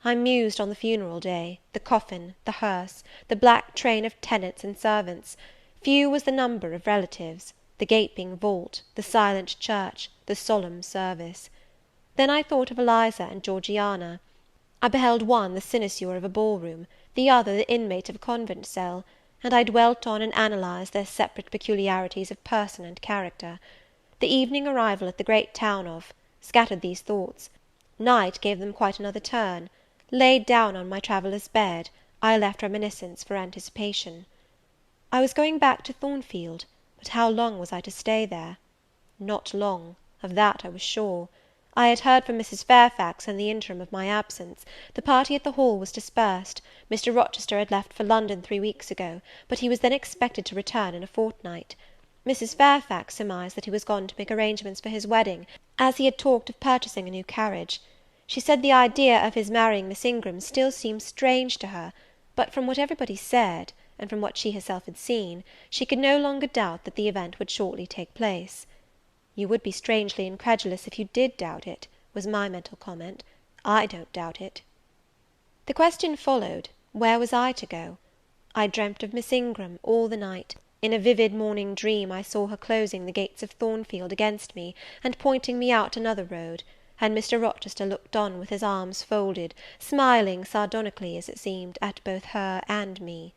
I mused on the funeral day, the coffin, the hearse, the black train of tenants and servants. Few was the number of relatives, the gaping vault, the silent church, the solemn service. Then I thought of Eliza and Georgiana. I beheld one the cynosure of a ball-room, the other the inmate of a convent cell, and I dwelt on and analysed their separate peculiarities of person and character. The evening arrival at the great town scattered these thoughts. Night gave them quite another turn. Laid down on my traveller's bed, I left reminiscence for anticipation. I was going back to Thornfield, but how long was I to stay there? Not long, of that I was sure. I had heard from Mrs. Fairfax in the interim of my absence. The party at the Hall was dispersed. Mr. Rochester had left for London 3 weeks ago, but he was then expected to return in a fortnight. Mrs. Fairfax surmised that he was gone to make arrangements for his wedding, as he had talked of purchasing a new carriage. She said the idea of his marrying Miss Ingram still seemed strange to her, but from what everybody said, and from what she herself had seen, she could no longer doubt that the event would shortly take place. "You would be strangely incredulous if you did doubt it," was my mental comment. "I don't doubt it." The question followed, where was I to go? I dreamt of Miss Ingram all the night. In a vivid morning dream I saw her closing the gates of Thornfield against me, and pointing me out another road; and Mr. Rochester looked on with his arms folded, smiling sardonically, as it seemed, at both her and me.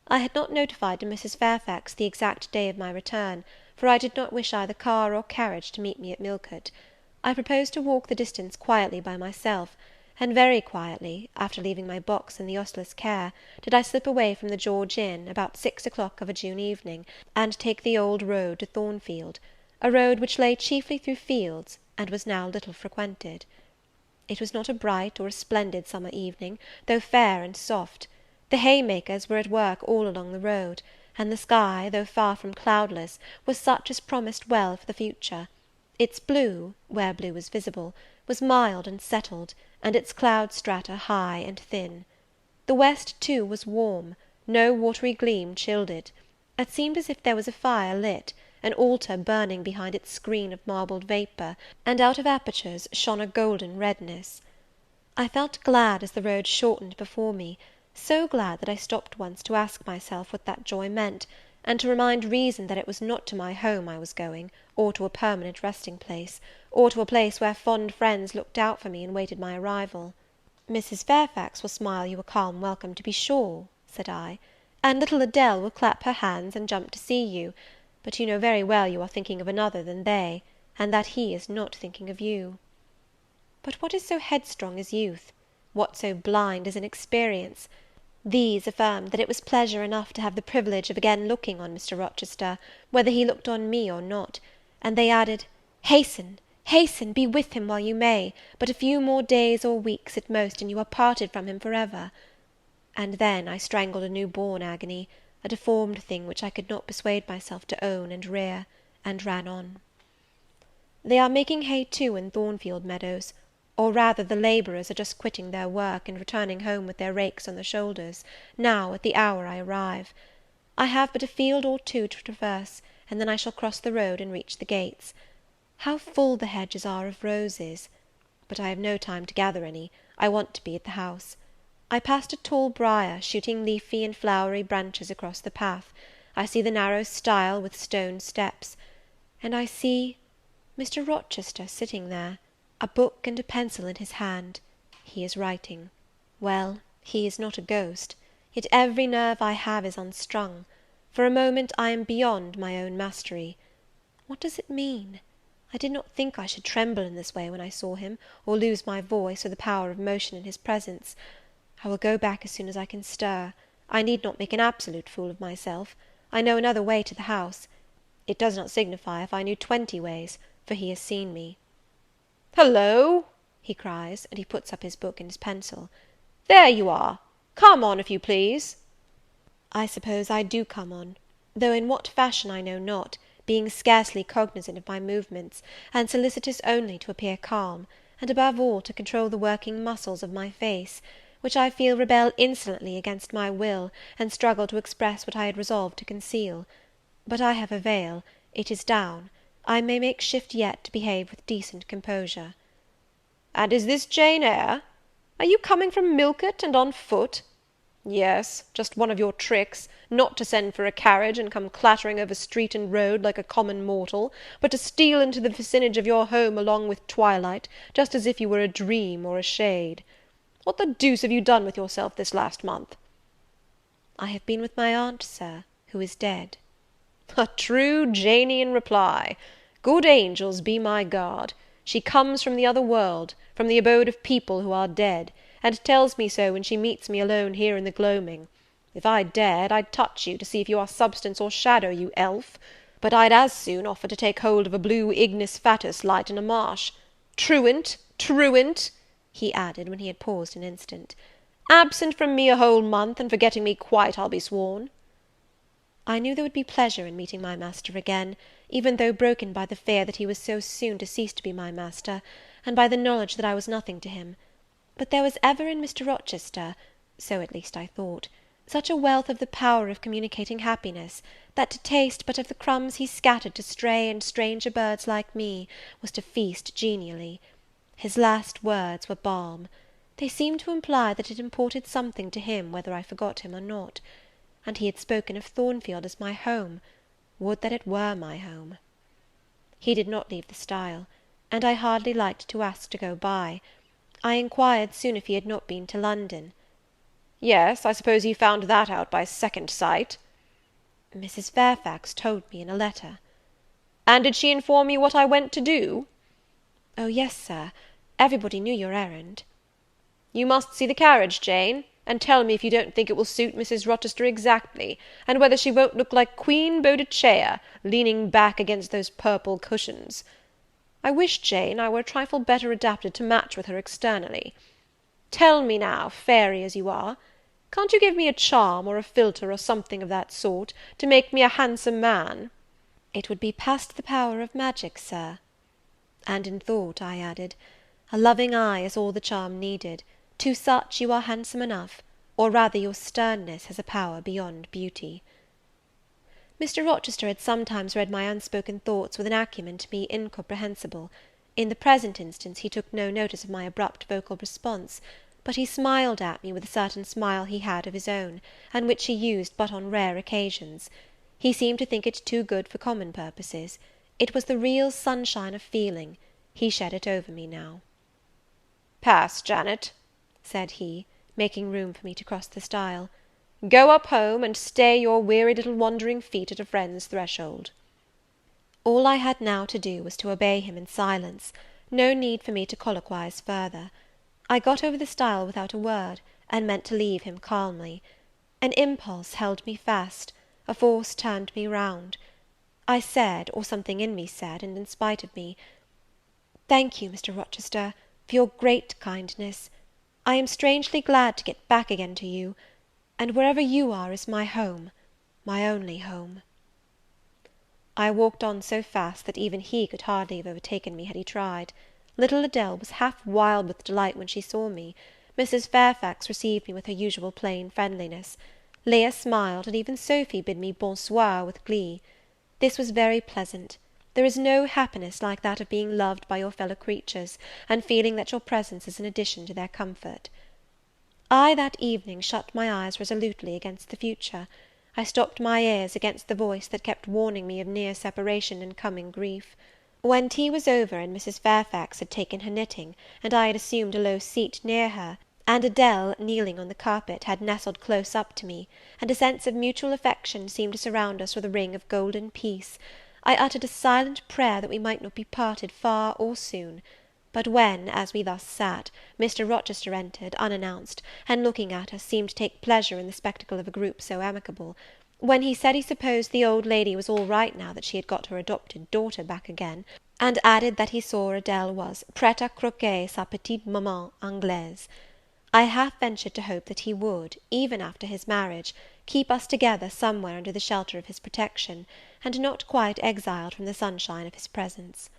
I had not notified to Mrs. Fairfax the exact day of my return, for I did not wish either car or carriage to meet me at Millcote. I proposed to walk the distance quietly by myself, and very quietly, after leaving my box in the ostler's care, did I slip away from the George Inn, about 6 o'clock of a June evening, and take the old road to Thornfield, a road which lay chiefly through fields, and was now little frequented. It was not a bright or a splendid summer evening, though fair and soft. The haymakers were at work all along the road, and the sky, though far from cloudless, was such as promised well for the future. Its blue, where blue was visible, was mild and settled, and its cloud strata high and thin. The west, too, was warm; no watery gleam chilled it. It seemed as if there was a fire lit, an altar burning behind its screen of marbled vapour, and out of apertures shone a golden redness. I felt glad as the road shortened before me, so glad that I stopped once to ask myself what that joy meant, and to remind reason that it was not to my home I was going, or to a permanent resting place, or to a place where fond friends looked out for me and waited my arrival. "Mrs. Fairfax will smile you a calm welcome, to be sure," said I, "and little Adele will clap her hands and jump to see you; but you know very well you are thinking of another than they, and that he is not thinking of you." But what is so headstrong as youth? What so blind as inexperience? These affirmed that it was pleasure enough to have the privilege of again looking on Mr. Rochester, whether he looked on me or not; and they added, "Hasten, hasten, be with him while you may; but a few more days or weeks at most, and you are parted from him for ever." And then I strangled a new-born agony, a deformed thing which I could not persuade myself to own and rear, and ran on. They are making hay too in Thornfield meadows, or rather the labourers are just quitting their work, and returning home with their rakes on their shoulders, now, at the hour I arrive. I have but a field or two to traverse, and then I shall cross the road and reach the gates. How full the hedges are of roses! But I have no time to gather any; I want to be at the house. I passed a tall briar, shooting leafy and flowery branches across the path. I see the narrow stile with stone steps, and I see Mr. Rochester sitting there, a book and a pencil in his hand. He is writing. Well, he is not a ghost, yet every nerve I have is unstrung. For a moment I am beyond my own mastery. What does it mean? I did not think I should tremble in this way when I saw him, or lose my voice, or the power of motion in his presence. I will go back as soon as I can stir. I need not make an absolute fool of myself. I know another way to the house. It does not signify if I knew 20 ways, for he has seen me. "Hullo!" he cries, and he puts up his book and his pencil. "There you are! Come on, if you please." I suppose I do come on, though in what fashion I know not, being scarcely cognizant of my movements, and solicitous only to appear calm, and above all to control the working muscles of my face, which I feel rebel insolently against my will, and struggle to express what I had resolved to conceal. But I have a veil, it is down, I may make shift yet to behave with decent composure. "And is this Jane Eyre? Are you coming from Millcote, and on foot? Yes, just one of your tricks, not to send for a carriage, and come clattering over street and road like a common mortal, but to steal into the vicinage of your home along with twilight, just as if you were a dream or a shade. What the deuce have you done with yourself this last month?" "I have been with my aunt, Sir, who is dead." "A true Janian reply! Good angels be my guard! She comes from the other world, from the abode of people who are dead, and tells me so when she meets me alone here in the gloaming. If I dared, I'd touch you, to see if you are substance or shadow, you elf; but I'd as soon offer to take hold of a blue ignis fatuus light in a marsh. Truant, truant," he added, when he had paused an instant, "absent from me a whole month, and forgetting me quite, I'll be sworn." I knew there would be pleasure in meeting my master again, even though broken by the fear that he was so soon to cease to be my master, and by the knowledge that I was nothing to him. But there was ever in Mr. Rochester, so at least I thought, such a wealth of the power of communicating happiness, that to taste but of the crumbs he scattered to stray and stranger birds like me, was to feast genially. His last words were balm. They seemed to imply that it imported something to him whether I forgot him or not. and he had spoken of Thornfield as my home. Would that it were my home! He did not leave the stile, and I hardly liked to ask to go by. I inquired soon if he had not been to London. Yes, I suppose you found that out by second sight. Mrs. Fairfax told me in a letter. And did she inform you what I went to do? Oh, yes, Sir. Everybody knew your errand. You must see the carriage, Jane, and tell me if you don't think it will suit Mrs. Rochester exactly, and whether she won't look like Queen Boadicea, leaning back against those purple cushions. I wish, Jane, I were a trifle better adapted to match with her externally. Tell me now, fairy as you are, can't you give me a charm or a philtre or something of that sort, to make me a handsome man? It would be past the power of magic, Sir. And in thought I added, a loving eye is all the charm needed. To such you are handsome enough, or rather your sternness has a power beyond beauty. Mr. Rochester had sometimes read my unspoken thoughts with an acumen to me incomprehensible. In the present instance he took no notice of my abrupt vocal response, but he smiled at me with a certain smile he had of his own, and which he used but on rare occasions. He seemed to think it too good for common purposes. It was the real sunshine of feeling. He shed it over me now. "Pass, Janet," said he, making room for me to cross the stile. "Go up home, and stay your weary little wandering feet at a friend's threshold." All I had now to do was to obey him in silence. No need for me to colloquize further. I got over the stile without a word, and meant to leave him calmly. An impulse held me fast, a force turned me round. I said, or something in me said, and in spite of me, "Thank you, Mr. Rochester, for your great kindness. I am strangely glad to get back again to you, and wherever you are is my home, my only home." I walked on so fast that even he could hardly have overtaken me had he tried. Little Adele was half wild with delight when she saw me. Mrs. Fairfax received me with her usual plain friendliness. Leah smiled, and even Sophy bid me bonsoir with glee. This was very pleasant. There is no happiness like that of being loved by your fellow creatures, and feeling that your presence is an addition to their comfort. I that evening shut my eyes resolutely against the future. I stopped my ears against the voice that kept warning me of near separation and coming grief. When tea was over, and Mrs. Fairfax had taken her knitting, and I had assumed a low seat near her, and Adele, kneeling on the carpet, had nestled close up to me, and a sense of mutual affection seemed to surround us with a ring of golden peace, I uttered a silent prayer that we might not be parted far or soon. But when, as we thus sat, Mr. Rochester entered, unannounced, and looking at us, seemed to take pleasure in the spectacle of a group so amicable; when he said he supposed the old lady was all right now that she had got her adopted daughter back again, and added that he saw Adele was prête à croquer sa petite maman anglaise, I half ventured to hope that he would, even after his marriage, keep us together somewhere under the shelter of his protection, and not quite exiled from the sunshine of his presence.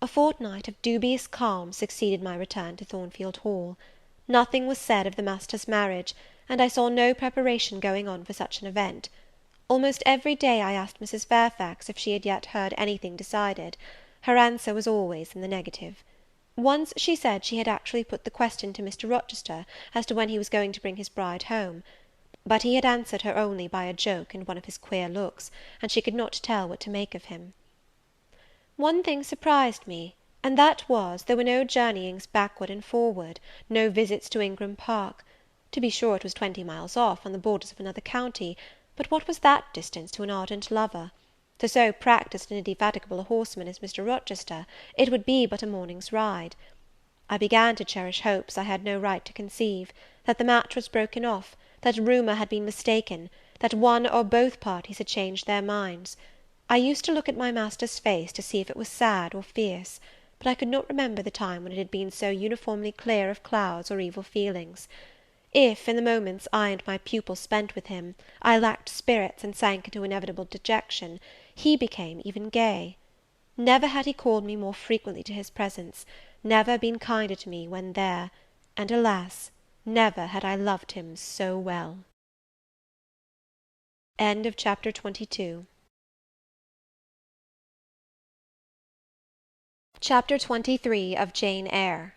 A fortnight of dubious calm succeeded my return to Thornfield Hall. Nothing was said of the master's marriage, and I saw no preparation going on for such an event. Almost every day I asked Mrs. Fairfax if she had yet heard anything decided. Her answer was always in the negative. Once she said she had actually put the question to Mr. Rochester as to when he was going to bring his bride home; but he had answered her only by a joke and one of his queer looks, and she could not tell what to make of him. One thing surprised me, and that was, there were no journeyings backward and forward, no visits to Ingram Park. To be sure, it was 20 miles off, on the borders of another county, but what was that distance to an ardent lover? To so practised and indefatigable a horseman as Mr. Rochester, it would be but a morning's ride. I began to cherish hopes I had no right to conceive, that the match was broken off, that rumour had been mistaken, that one or both parties had changed their minds. I used to look at my master's face to see if it was sad or fierce, but I could not remember the time when it had been so uniformly clear of clouds or evil feelings. If, in the moments I and my pupil spent with him, I lacked spirits and sank into inevitable dejection, he became even gay. Never had he called me more frequently to his presence, never been kinder to me when there, and, alas, never had I loved him so well. End of chapter 22. Chapter 23 of Jane Eyre.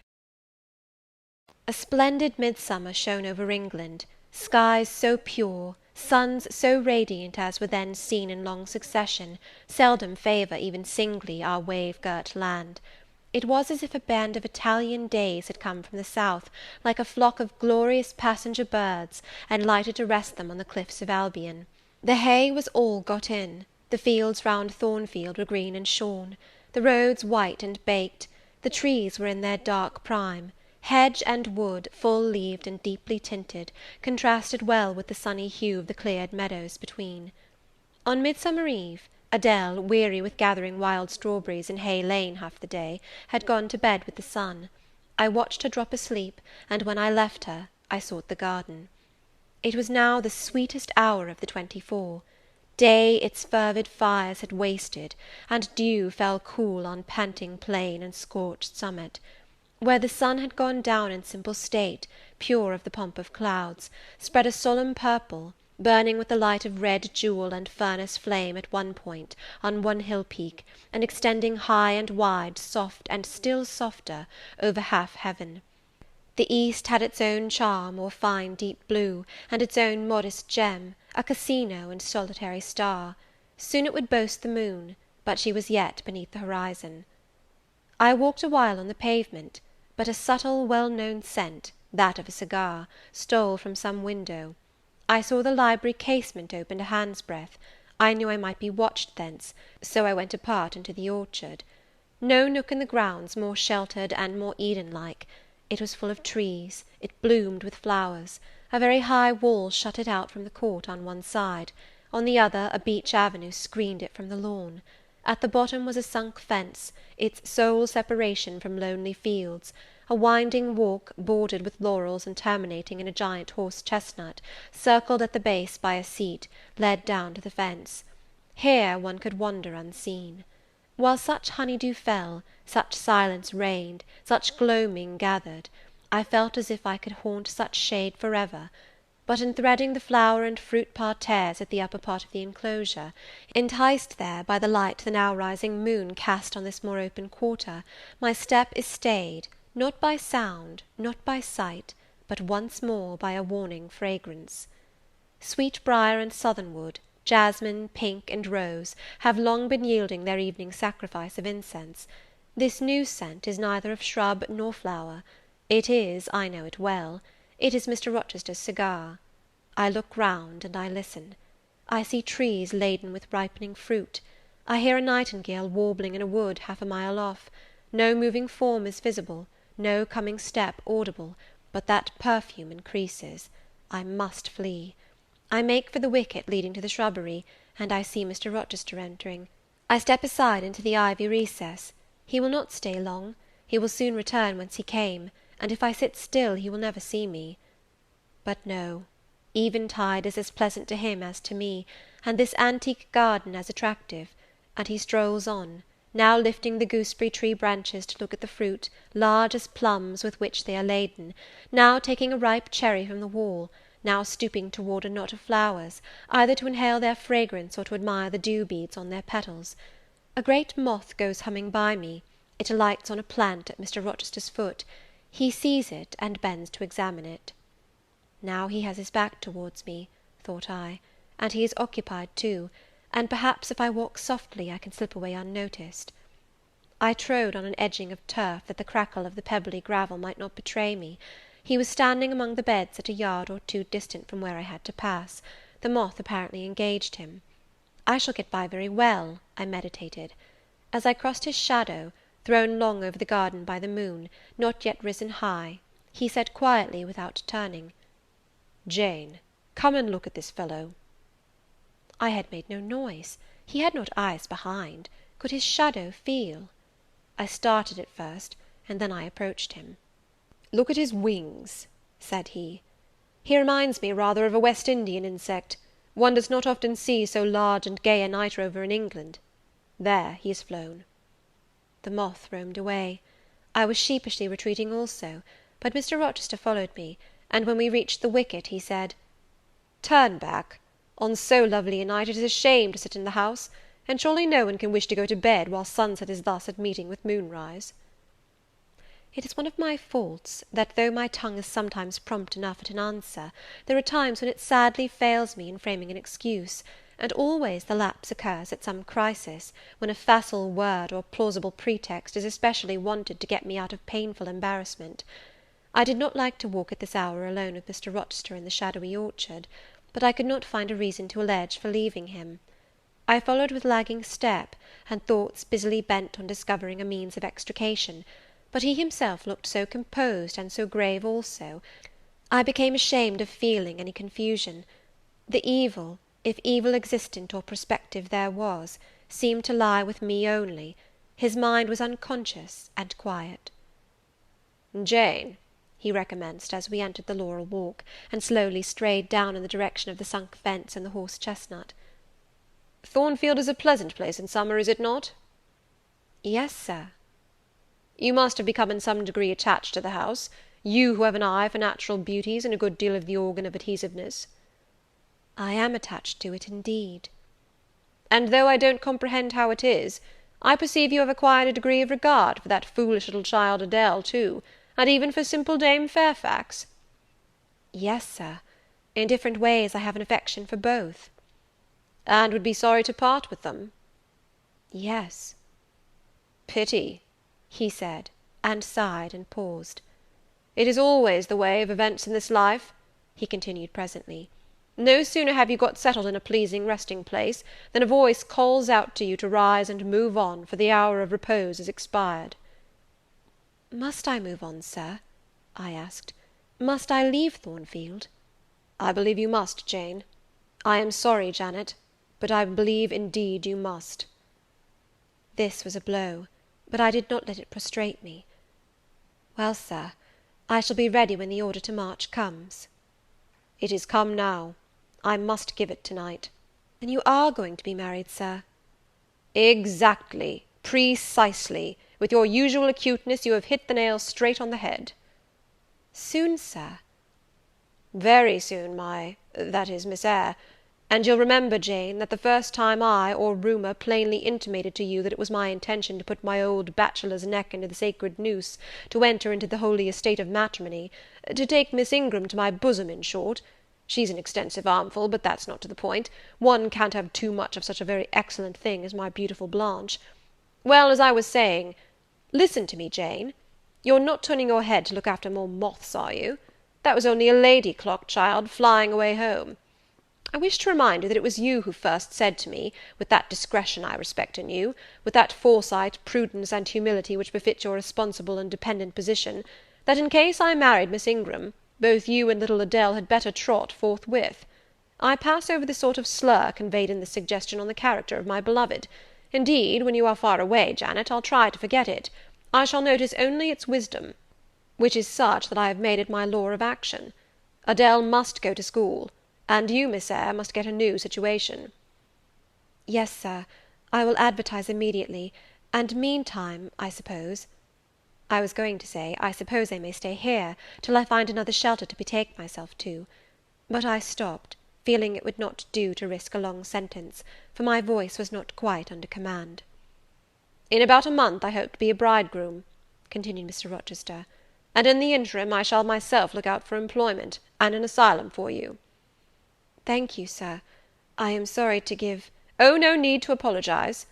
A splendid midsummer shone over England, skies so pure, Suns so radiant as were then seen in long succession seldom favour, even singly, our wave-girt land. It was as if a band of Italian days had come from the south, like a flock of glorious passenger birds, and lighted to rest them on the cliffs of Albion. The hay was all got in, the fields round Thornfield were green and shorn, the roads white and baked, the trees were in their dark prime. Hedge and wood, full-leaved and deeply tinted, contrasted well with the sunny hue of the cleared meadows between. On Midsummer Eve, Adele, weary with gathering wild strawberries in Hay Lane half the day, had gone to bed with the sun. I watched her drop asleep, and when I left her, I sought the garden. It was now the sweetest hour of the 24. Day its fervid fires had wasted, and dew fell cool on panting plain and scorched summit. Where the sun had gone down in simple state, pure of the pomp of clouds, spread a solemn purple, burning with the light of red jewel and furnace flame at one point, on one hill peak, and extending high and wide, soft and still softer, over half heaven. The east had its own charm, or fine deep blue, and its own modest gem, a casino and solitary star. Soon it would boast the moon, but she was yet beneath the horizon. I walked a while on the pavement, but a subtle, well-known scent, that of a cigar, stole from some window. I saw the library casement open a hand's breadth. I knew I might be watched thence, so I went apart into the orchard. No nook in the grounds more sheltered and more Eden-like. It was full of trees, it bloomed with flowers. A very high wall shut it out from the court on one side; on the other, a beech avenue screened it from the lawn. At the bottom was a sunk fence, its sole separation from lonely fields, a winding walk, bordered with laurels and terminating in a giant horse-chestnut, circled at the base by a seat, led down to the fence. Here one could wander unseen. While such honey-dew fell, such silence reigned, such gloaming gathered, I felt as if I could haunt such shade forever. But in threading the flower and fruit parterres at the upper part of the enclosure, enticed there by the light the now rising moon cast on this more open quarter, my step is stayed, not by sound, not by sight, but once more by a warning fragrance. Sweetbriar and southernwood, jasmine, pink, and rose, have long been yielding their evening sacrifice of incense. This new scent is neither of shrub nor flower. It is, I know it well, it is Mr. Rochester's cigar. I look round and I listen. I see trees laden with ripening fruit. I hear a nightingale warbling in a wood half a mile off. No moving form is visible, no coming step audible, but that perfume increases. I must flee. I make for the wicket leading to the shrubbery, and I see Mr. Rochester entering. I step aside into the ivy recess. He will not stay long. He will soon return whence he came, and if I sit still, he will never see me. But no, eventide is as pleasant to him as to me, and this antique garden as attractive, and he strolls on, now lifting the gooseberry tree branches to look at the fruit, large as plums, with which they are laden, now taking a ripe cherry from the wall, now stooping toward a knot of flowers, either to inhale their fragrance or to admire the dew-beads on their petals. A great moth goes humming by me. It alights on a plant at Mr. Rochester's foot. He sees it, and bends to examine it. Now he has his back towards me, thought I, and he is occupied too, and perhaps if I walk softly I can slip away unnoticed. I trode on an edging of turf, that the crackle of the pebbly gravel might not betray me. He was standing among the beds at a yard or two distant from where I had to pass. The moth apparently engaged him. I shall get by very well, I meditated. As I crossed his shadow, thrown long over the garden by the moon, not yet risen high, he said quietly, without turning, "Jane, come and look at this fellow." I had made no noise. He had not eyes behind. Could his shadow feel? I started at first, and then I approached him. "Look at his wings," said he. "He reminds me rather of a West Indian insect. One does not often see so large and gay a night rover in England. There, he has flown." The moth roamed away. I was sheepishly retreating also, but Mr. Rochester followed me, and when we reached the wicket, he said, "Turn back. On so lovely a night it is a shame to sit in the house, and surely no one can wish to go to bed while sunset is thus at meeting with moonrise." It is one of my faults, that though my tongue is sometimes prompt enough at an answer, there are times when it sadly fails me in framing an excuse, and always the lapse occurs at some crisis, when a facile word or plausible pretext is especially wanted to get me out of painful embarrassment. I did not like to walk at this hour alone with Mr. Rochester in the shadowy orchard, but I could not find a reason to allege for leaving him. I followed with lagging step, and thoughts busily bent on discovering a means of extrication, but he himself looked so composed and so grave also, I became ashamed of feeling any confusion. The evil, if evil existent or prospective there was, seemed to lie with me only. His mind was unconscious and quiet. "Jane," he recommenced, as we entered the laurel walk, and slowly strayed down in the direction of the sunk fence and the horse chestnut, "Thornfield is a pleasant place in summer, is it not?" "Yes, Sir." "You must have become in some degree attached to the house, you who have an eye for natural beauties, and a good deal of the organ of adhesiveness." "I am attached to it, indeed." "And though I don't comprehend how it is, I perceive you have acquired a degree of regard for that foolish little child Adele, too, and even for simple Dame Fairfax." "Yes, Sir, in different ways I have an affection for both." "And would be sorry to part with them?" "Yes." "Pity," he said, and sighed and paused. "It is always the way of events in this life," he continued presently. "No sooner have you got settled in a pleasing resting place, than a voice calls out to you to rise and move on, for the hour of repose is expired." "Must I move on, Sir?" I asked. "Must I leave Thornfield?" "I believe you must, Jane. I am sorry, Janet, but I believe indeed you must." This was a blow, but I did not let it prostrate me. "Well, Sir, I shall be ready when the order to march comes." "It is come now. I must give it to-night." "Then you are going to be married, Sir?" "Exactly, precisely. With your usual acuteness, you have hit the nail straight on the head." "Soon, Sir?" "Very soon, that is, Miss Eyre. And you'll remember, Jane, that the first time I, or rumour, plainly intimated to you that it was my intention to put my old bachelor's neck into the sacred noose, to enter into the holy estate of matrimony, to take Miss Ingram to my bosom, in short. She's an extensive armful, but that's not to the point. One can't have too much of such a very excellent thing as my beautiful Blanche. Well, as I was saying, listen to me, Jane. You're not turning your head to look after more moths, are you? That was only a lady clock, child, flying away home. I wish to remind you that it was you who first said to me, with that discretion I respect in you, with that foresight, prudence, and humility which befit your responsible and dependent position, that in case I married Miss Ingram, both you and little Adele had better trot forthwith. I pass over the sort of slur conveyed in this suggestion on the character of my beloved. Indeed, when you are far away, Janet, I'll try to forget it. I shall notice only its wisdom, which is such that I have made it my law of action. Adele must go to school, and you, Miss Eyre, must get a new situation." "Yes, Sir, I will advertise immediately, and meantime, I suppose I was going to say, I suppose I may stay here, till I find another shelter to betake myself to; but I stopped, feeling it would not do to risk a long sentence, for my voice was not quite under command. "In about a month I hope to be a bridegroom," continued Mr. Rochester, "and in the interim I shall myself look out for employment, and an asylum for you." "Thank you, Sir. I am sorry to give—" "Oh, no need to apologize.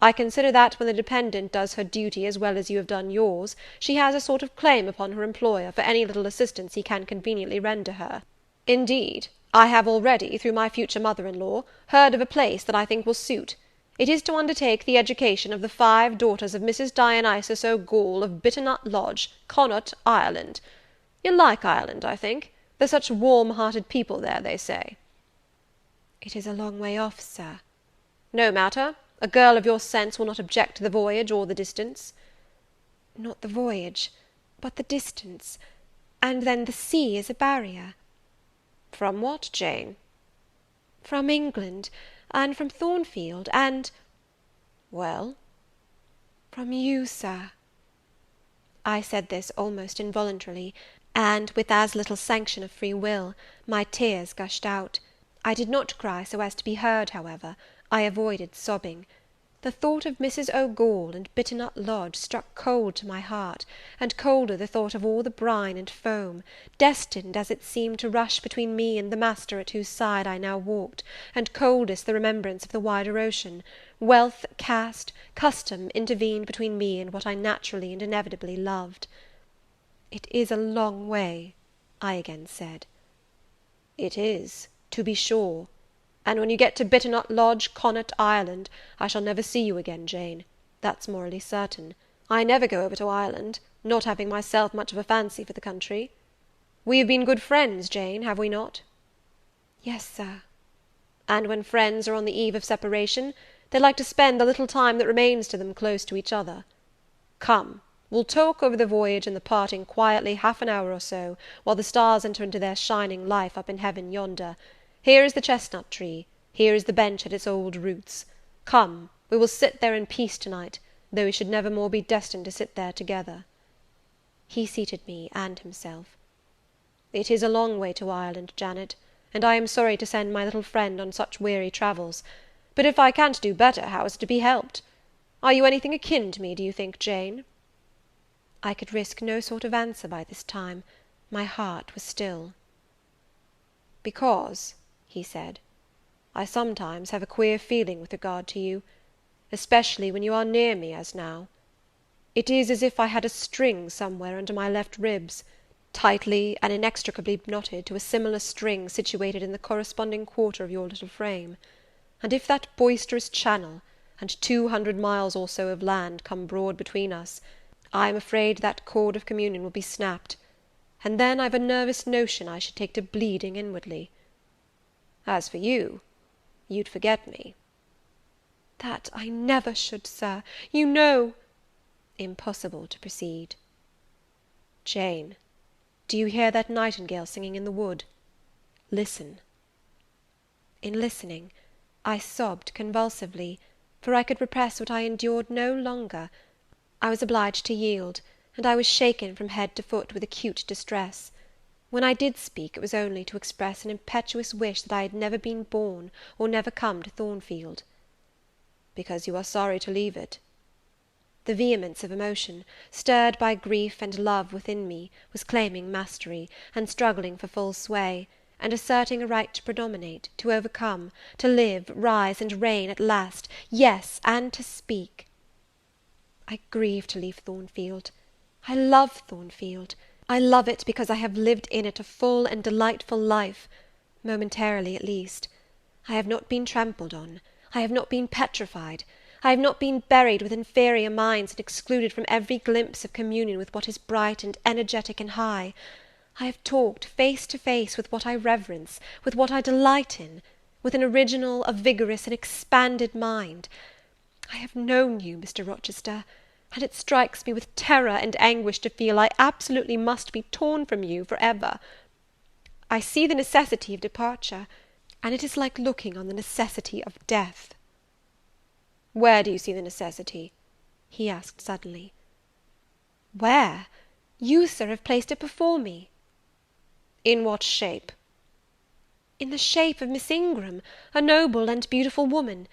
I consider that when the dependent does her duty as well as you have done yours, she has a sort of claim upon her employer for any little assistance he can conveniently render her. Indeed, I have already, through my future mother-in-law, heard of a place that I think will suit. It is to undertake the education of the 5 daughters of Mrs. Dionysus O'Gall of Bitternut Lodge, Connaught, Ireland. You'll like Ireland, I think. There's such warm-hearted people there, they say." "It is a long way off, Sir." "No matter. A girl of your sense will not object to the voyage or the distance." "Not the voyage, but the distance. And then the sea is a barrier." "From what, Jane?" "From England, and from Thornfield, and—" "Well?" "From you, Sir." I said this almost involuntarily, and, with as little sanction of free will, my tears gushed out. I did not cry so as to be heard, however; I avoided sobbing. The thought of Mrs. O'Gaull and Bitternut Lodge struck cold to my heart, and colder the thought of all the brine and foam, destined, as it seemed, to rush between me and the master at whose side I now walked, and coldest the remembrance of the wider ocean. Wealth, caste, custom intervened between me and what I naturally and inevitably loved. "It is a long way," I again said. "It is, to be sure. And when you get to Bitternut Lodge, Connaught, Ireland, I shall never see you again, Jane. That's morally certain. I never go over to Ireland, not having myself much of a fancy for the country. We have been good friends, Jane, have we not?" "Yes, sir." "And when friends are on the eve of separation, they like to spend the little time that remains to them close to each other. Come, we'll talk over the voyage and the parting quietly half an hour or so, while the stars enter into their shining life up in heaven yonder. Here is the chestnut tree, here is the bench at its old roots. Come, we will sit there in peace to-night, though we should never more be destined to sit there together." He seated me and himself. "It is a long way to Ireland, Janet, and I am sorry to send my little friend on such weary travels; but if I can't do better, how is it to be helped? Are you anything akin to me, do you think, Jane?" I could risk no sort of answer by this time. My heart was still. "Because," he said, "I sometimes have a queer feeling with regard to you, especially when you are near me, as now. It is as if I had a string somewhere under my left ribs, tightly and inextricably knotted to a similar string situated in the corresponding quarter of your little frame; and if that boisterous channel, and 200 miles or so of land, come broad between us, I am afraid that cord of communion will be snapped, and then I've a nervous notion I should take to bleeding inwardly. As for you, you'd forget me." "That I never should, sir, you know—" Impossible to proceed. "Jane, do you hear that nightingale singing in the wood? Listen." In listening, I sobbed convulsively, for I could repress what I endured no longer. I was obliged to yield, and I was shaken from head to foot with acute distress. When I did speak, it was only to express an impetuous wish that I had never been born, or never come to Thornfield. "Because you are sorry to leave it?" The vehemence of emotion, stirred by grief and love within me, was claiming mastery, and struggling for full sway, and asserting a right to predominate, to overcome, to live, rise, and reign at last, yes, and to speak. I grieve to leave Thornfield. I love Thornfield. I love it because I have lived in it a full and delightful life, momentarily at least. I have not been trampled on. I have not been petrified. I have not been buried with inferior minds and excluded from every glimpse of communion with what is bright and energetic and high. I have talked face to face with what I reverence, with what I delight in, with an original, a vigorous, and expanded mind. I have known you, Mr. Rochester, and it strikes me with terror and anguish to feel I absolutely must be torn from you for ever. I see the necessity of departure, and it is like looking on the necessity of death." "Where do you see the necessity?" he asked suddenly. "Where? You, sir, have placed it before me." "In what shape?" "In the shape of Miss Ingram, a noble and beautiful woman,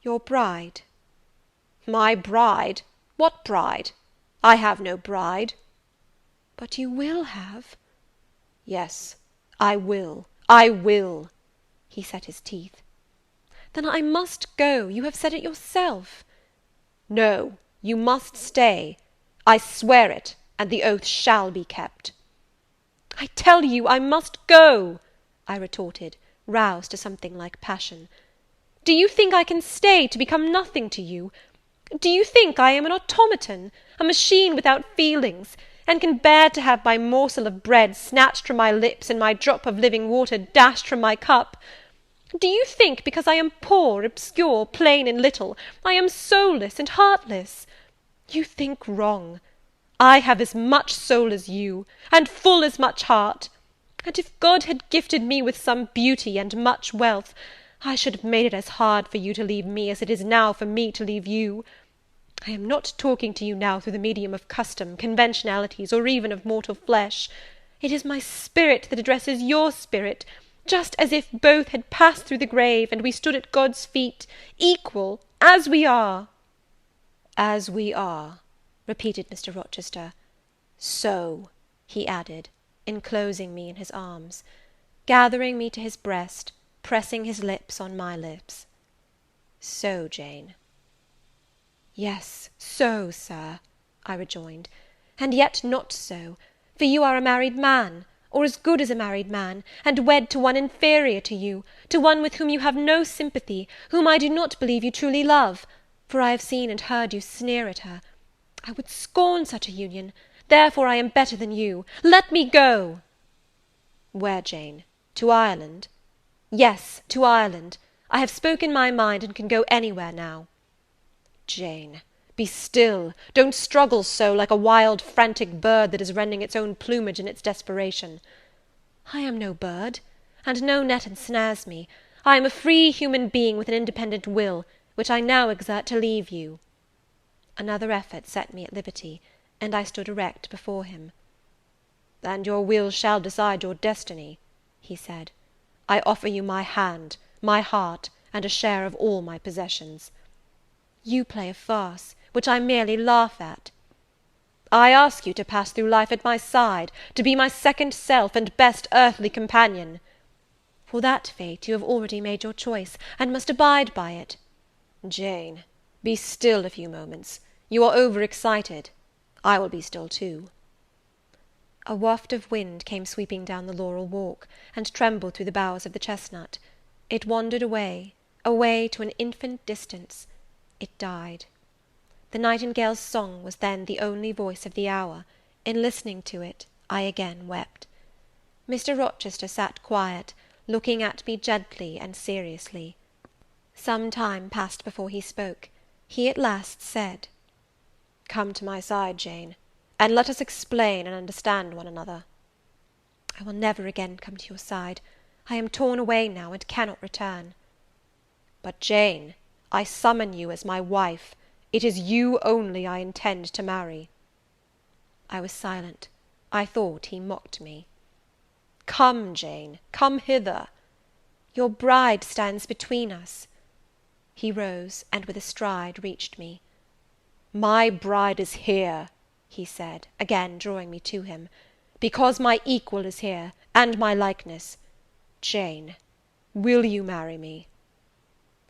your bride." "My bride? What bride? I have no bride." "But you will have." "Yes, I will, I will." He set his teeth. "Then I must go. You have said it yourself." "No, you must stay. I swear it, and the oath shall be kept." "I tell you I must go," I retorted, roused to something like passion. "Do you think I can stay to become nothing to you? Do you think I am an automaton, a machine without feelings, and can bear to have my morsel of bread snatched from my lips and my drop of living water dashed from my cup? Do you think, because I am poor, obscure, plain, and little, I am soulless and heartless? You think wrong. I have as much soul as you, and full as much heart; and if God had gifted me with some beauty and much wealth, I should have made it as hard for you to leave me as it is now for me to leave you. I am not talking to you now through the medium of custom, conventionalities, or even of mortal flesh. It is my spirit that addresses your spirit, just as if both had passed through the grave, and we stood at God's feet, equal, as we are." "As we are," repeated Mr. Rochester. "So," he added, enclosing me in his arms, gathering me to his breast, pressing his lips on my lips. "So, Jane." "Yes, so, Sir," I rejoined, "and yet not so; for you are a married man, or as good as a married man, and wed to one inferior to you, to one with whom you have no sympathy, whom I do not believe you truly love, for I have seen and heard you sneer at her. I would scorn such a union, therefore I am better than you. Let me go." "Where, Jane? To Ireland?" "Yes, to Ireland. I have spoken my mind, and can go anywhere now." "Jane, be still! Don't struggle so, like a wild frantic bird that is rending its own plumage in its desperation." "I am no bird, and no net ensnares me. I am a free human being with an independent will, which I now exert to leave you." Another effort set me at liberty, and I stood erect before him. "And your will shall decide your destiny," he said. "I offer you my hand, my heart, and a share of all my possessions." "You play a farce, which I merely laugh at." "I ask you to pass through life at my side, to be my second self, and best earthly companion." "For that fate you have already made your choice, and must abide by it." "Jane, be still a few moments. You are over excited. I will be still too." A waft of wind came sweeping down the laurel walk, and trembled through the boughs of the chestnut. It wandered away, away to an infinite distance. It died. The nightingale's song was then the only voice of the hour. In listening to it, I again wept. Mr. Rochester sat quiet, looking at me gently and seriously. Some time passed before he spoke. He at last said, "Come to my side, Jane, and let us explain and understand one another." "I will never again come to your side. I am torn away now, and cannot return." "But, Jane, I summon you as my wife. It is you only I intend to marry." I was silent. I thought he mocked me. "Come, Jane, come hither." "Your bride stands between us." He rose, and with a stride reached me. "My bride is here," he said, again drawing me to him, "because my equal is here, and my likeness. Jane, will you marry me?"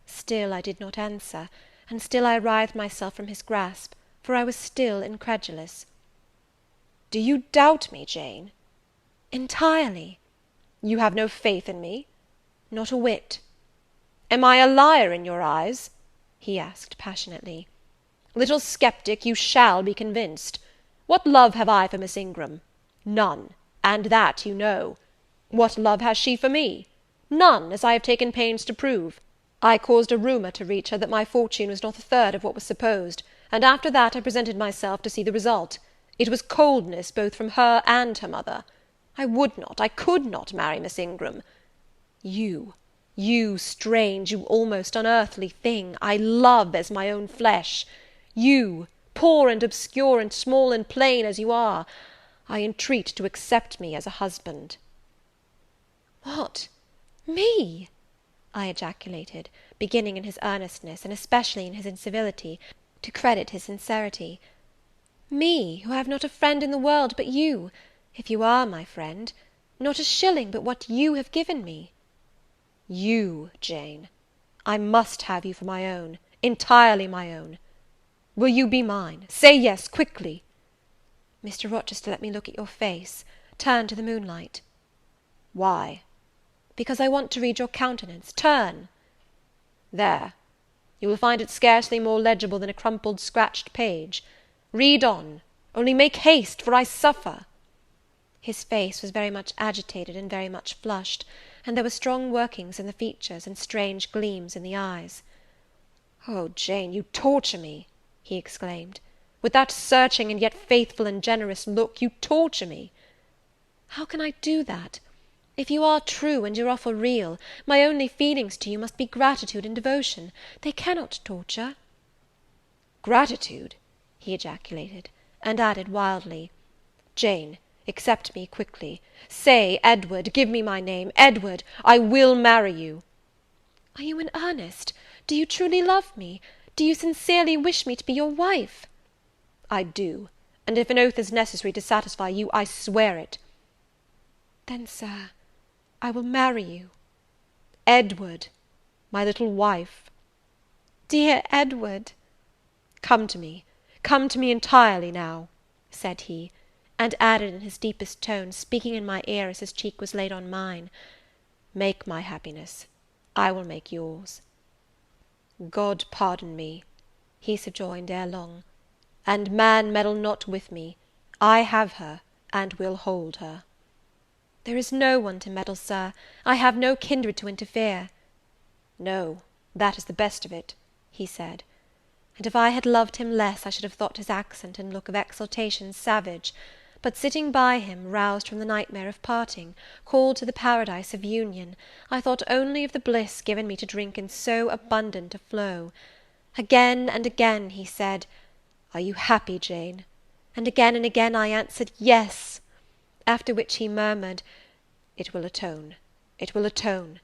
Still I did not answer, and still I writhed myself from his grasp, for I was still incredulous. "Do you doubt me, Jane?" "Entirely." "You have no faith in me?" "Not a whit." "Am I a liar in your eyes?" he asked passionately. "Little sceptic, you shall be convinced. What love have I for Miss Ingram? None, and that you know. What love has she for me? None, as I have taken pains to prove. I caused a rumour to reach her that my fortune was not a third of what was supposed, and after that I presented myself to see the result. It was coldness both from her and her mother. I would not, I could not marry Miss Ingram. You, strange, you almost unearthly thing, I love as my own flesh. You, poor and obscure and small and plain as you are, I entreat to accept me as a husband." "What, me?" I ejaculated, beginning in his earnestness, and especially in his incivility, to credit his sincerity. "Me, who have not a friend in the world but you, if you are my friend, not a shilling but what you have given me." "You, Jane. I must have you for my own, entirely my own. Will you be mine? Say yes, quickly." "Mr. Rochester, let me look at your face. Turn to the moonlight." "Why?" "Because I want to read your countenance. Turn." There. You will find it scarcely more legible than a crumpled, scratched page. Read on, only make haste, for I suffer." His face was very much agitated and very much flushed, and there were strong workings in the features, and strange gleams in the eyes. "Oh, Jane, you torture me!" he exclaimed. "With that searching and yet faithful and generous look, you torture me." "How can I do that? If you are true, and your offer real, my only feelings to you must be gratitude and devotion. They cannot torture." "Gratitude!" he ejaculated, and added wildly, "Jane, accept me quickly. Say, Edward, give me my name, Edward, I will marry you." "Are you in earnest? Do you truly love me? Do you sincerely wish me to be your wife?" "I do, and if an oath is necessary to satisfy you, I swear it." "Then, Sir, I will marry you." "Edward, my little wife." "Dear Edward!" Come to me entirely now," said he, and added in his deepest tone, speaking in my ear as his cheek was laid on mine, "Make my happiness, I will make yours." "God pardon me," he subjoined ere long, "and man meddle not with me, I have her, and will hold her." "There is no one to meddle, Sir, I have no kindred to interfere." "No, that is the best of it," he said; and if I had loved him less, I should have thought his accent and look of exultation savage; but sitting by him, roused from the nightmare of parting, called to the paradise of union, I thought only of the bliss given me to drink in so abundant a flow. Again and again he said, "Are you happy, Jane?" and again I answered, "Yes." After which he murmured, "It will atone, it will atone.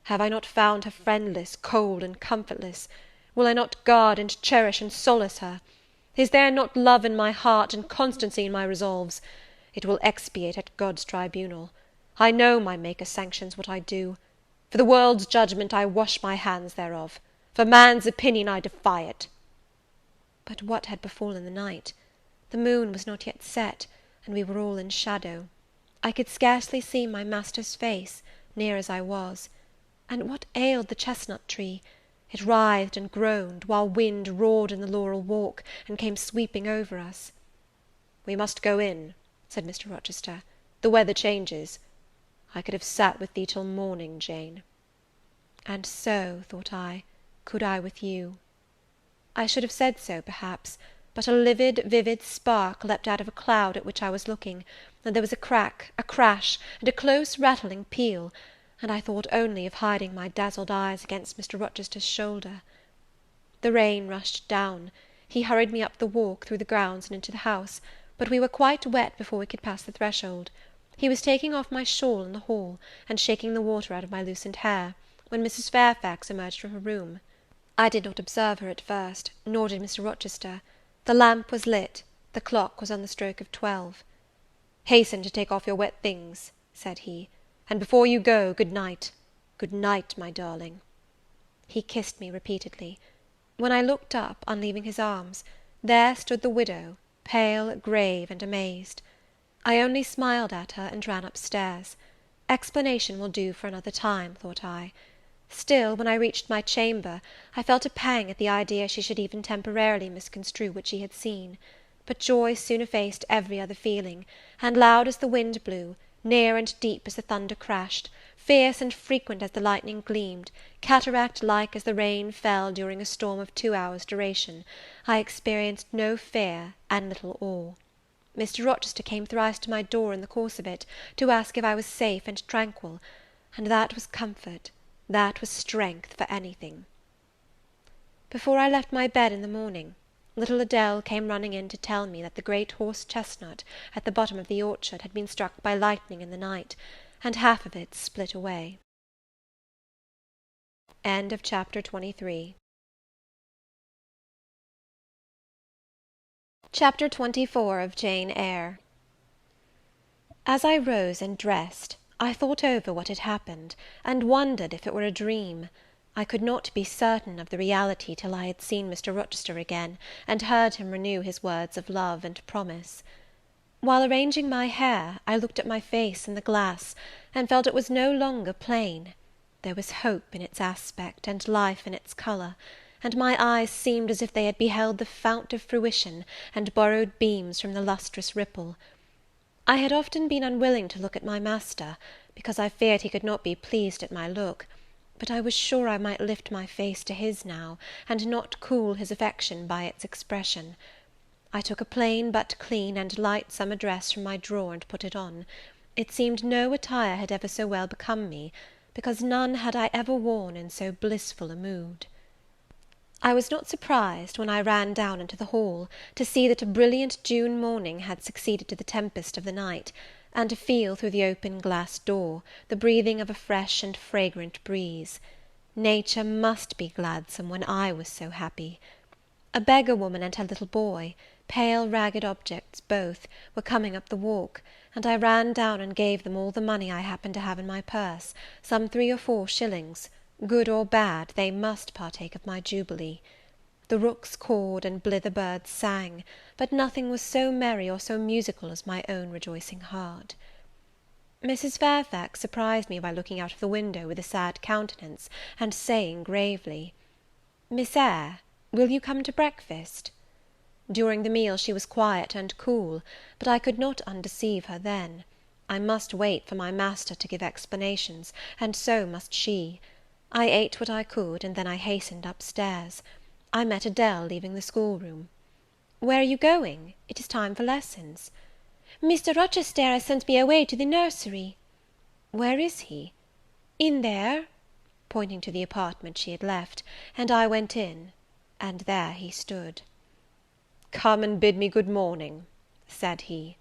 Have I not found her friendless, cold, and comfortless? Will I not guard, and cherish, and solace her? Is there not love in my heart, and constancy in my resolves? It will expiate at God's tribunal. I know my Maker sanctions what I do. For the world's judgment I wash my hands thereof. For man's opinion I defy it." But what had befallen the night? The moon was not yet set, and we were all in shadow. I could scarcely see my master's face, near as I was. And what ailed the chestnut tree? It writhed and groaned, while wind roared in the laurel walk, and came sweeping over us. "We must go in," said Mr. Rochester, "the weather changes. I could have sat with thee till morning, Jane." And so, thought I, could I with you. I should have said so, perhaps, but a livid, vivid spark leapt out of a cloud at which I was looking, and there was a crack, a crash, and a close rattling peal, and I thought only of hiding my dazzled eyes against Mr. Rochester's shoulder. The rain rushed down. He hurried me up the walk, through the grounds, and into the house, but we were quite wet before we could pass the threshold. He was taking off my shawl in the hall, and shaking the water out of my loosened hair, when Mrs. Fairfax emerged from her room. I did not observe her at first, nor did Mr. Rochester. The lamp was lit, the clock was on the stroke of 12. "Hasten to take off your wet things," said he, "and before you go, good night. Good night, my darling." He kissed me repeatedly. When I looked up, on leaving his arms, there stood the widow, pale, grave, and amazed. I only smiled at her, and ran up stairs. Explanation will do for another time, thought I. Still, when I reached my chamber, I felt a pang at the idea she should even temporarily misconstrue what she had seen; but joy soon effaced every other feeling, and loud as the wind blew, near and deep as the thunder crashed, fierce and frequent as the lightning gleamed, cataract-like as the rain fell during a storm of 2 hours' duration, I experienced no fear and little awe. Mr. Rochester came thrice to my door in the course of it, to ask if I was safe and tranquil, and that was comfort, that was strength for anything. Before I left my bed in the morning, little Adele came running in to tell me that the great horse chestnut at the bottom of the orchard had been struck by lightning in the night, and half of it split away. Chapter 24 of Jane Eyre. As I rose and dressed, I thought over what had happened, and wondered if it were a dream. I could not be certain of the reality till I had seen Mr. Rochester again, and heard him renew his words of love and promise. While arranging my hair, I looked at my face in the glass, and felt it was no longer plain. There was hope in its aspect, and life in its colour, and my eyes seemed as if they had beheld the fount of fruition, and borrowed beams from the lustrous ripple. I had often been unwilling to look at my master, because I feared he could not be pleased at my look, but I was sure I might lift my face to his now, and not cool his affection by its expression. I took a plain but clean and light summer dress from my drawer, and put it on. It seemed no attire had ever so well become me, because none had I ever worn in so blissful a mood. I was not surprised, when I ran down into the hall, to see that a brilliant June morning had succeeded to the tempest of the night, and to feel, through the open glass door, the breathing of a fresh and fragrant breeze. Nature must be gladsome when I was so happy. A beggar woman and her little boy, pale ragged objects both, were coming up the walk, and I ran down and gave them all the money I happened to have in my purse, some 3 or 4 shillings. Good or bad, they must partake of my jubilee. The rooks cawed and blither birds sang, but nothing was so merry or so musical as my own rejoicing heart. Mrs. Fairfax surprised me by looking out of the window with a sad countenance, and saying gravely, "Miss Eyre, will you come to breakfast?" During the meal she was quiet and cool, but I could not undeceive her then. I must wait for my master to give explanations, and so must she. I ate what I could, and then I hastened up stairs. I met Adele leaving the schoolroom. "Where are you going? It is time for lessons." "Mr. Rochester has sent me away to the nursery." "Where is he?" "In there," pointing to the apartment she had left, and I went in, and there he stood. "Come and bid me good morning," said he.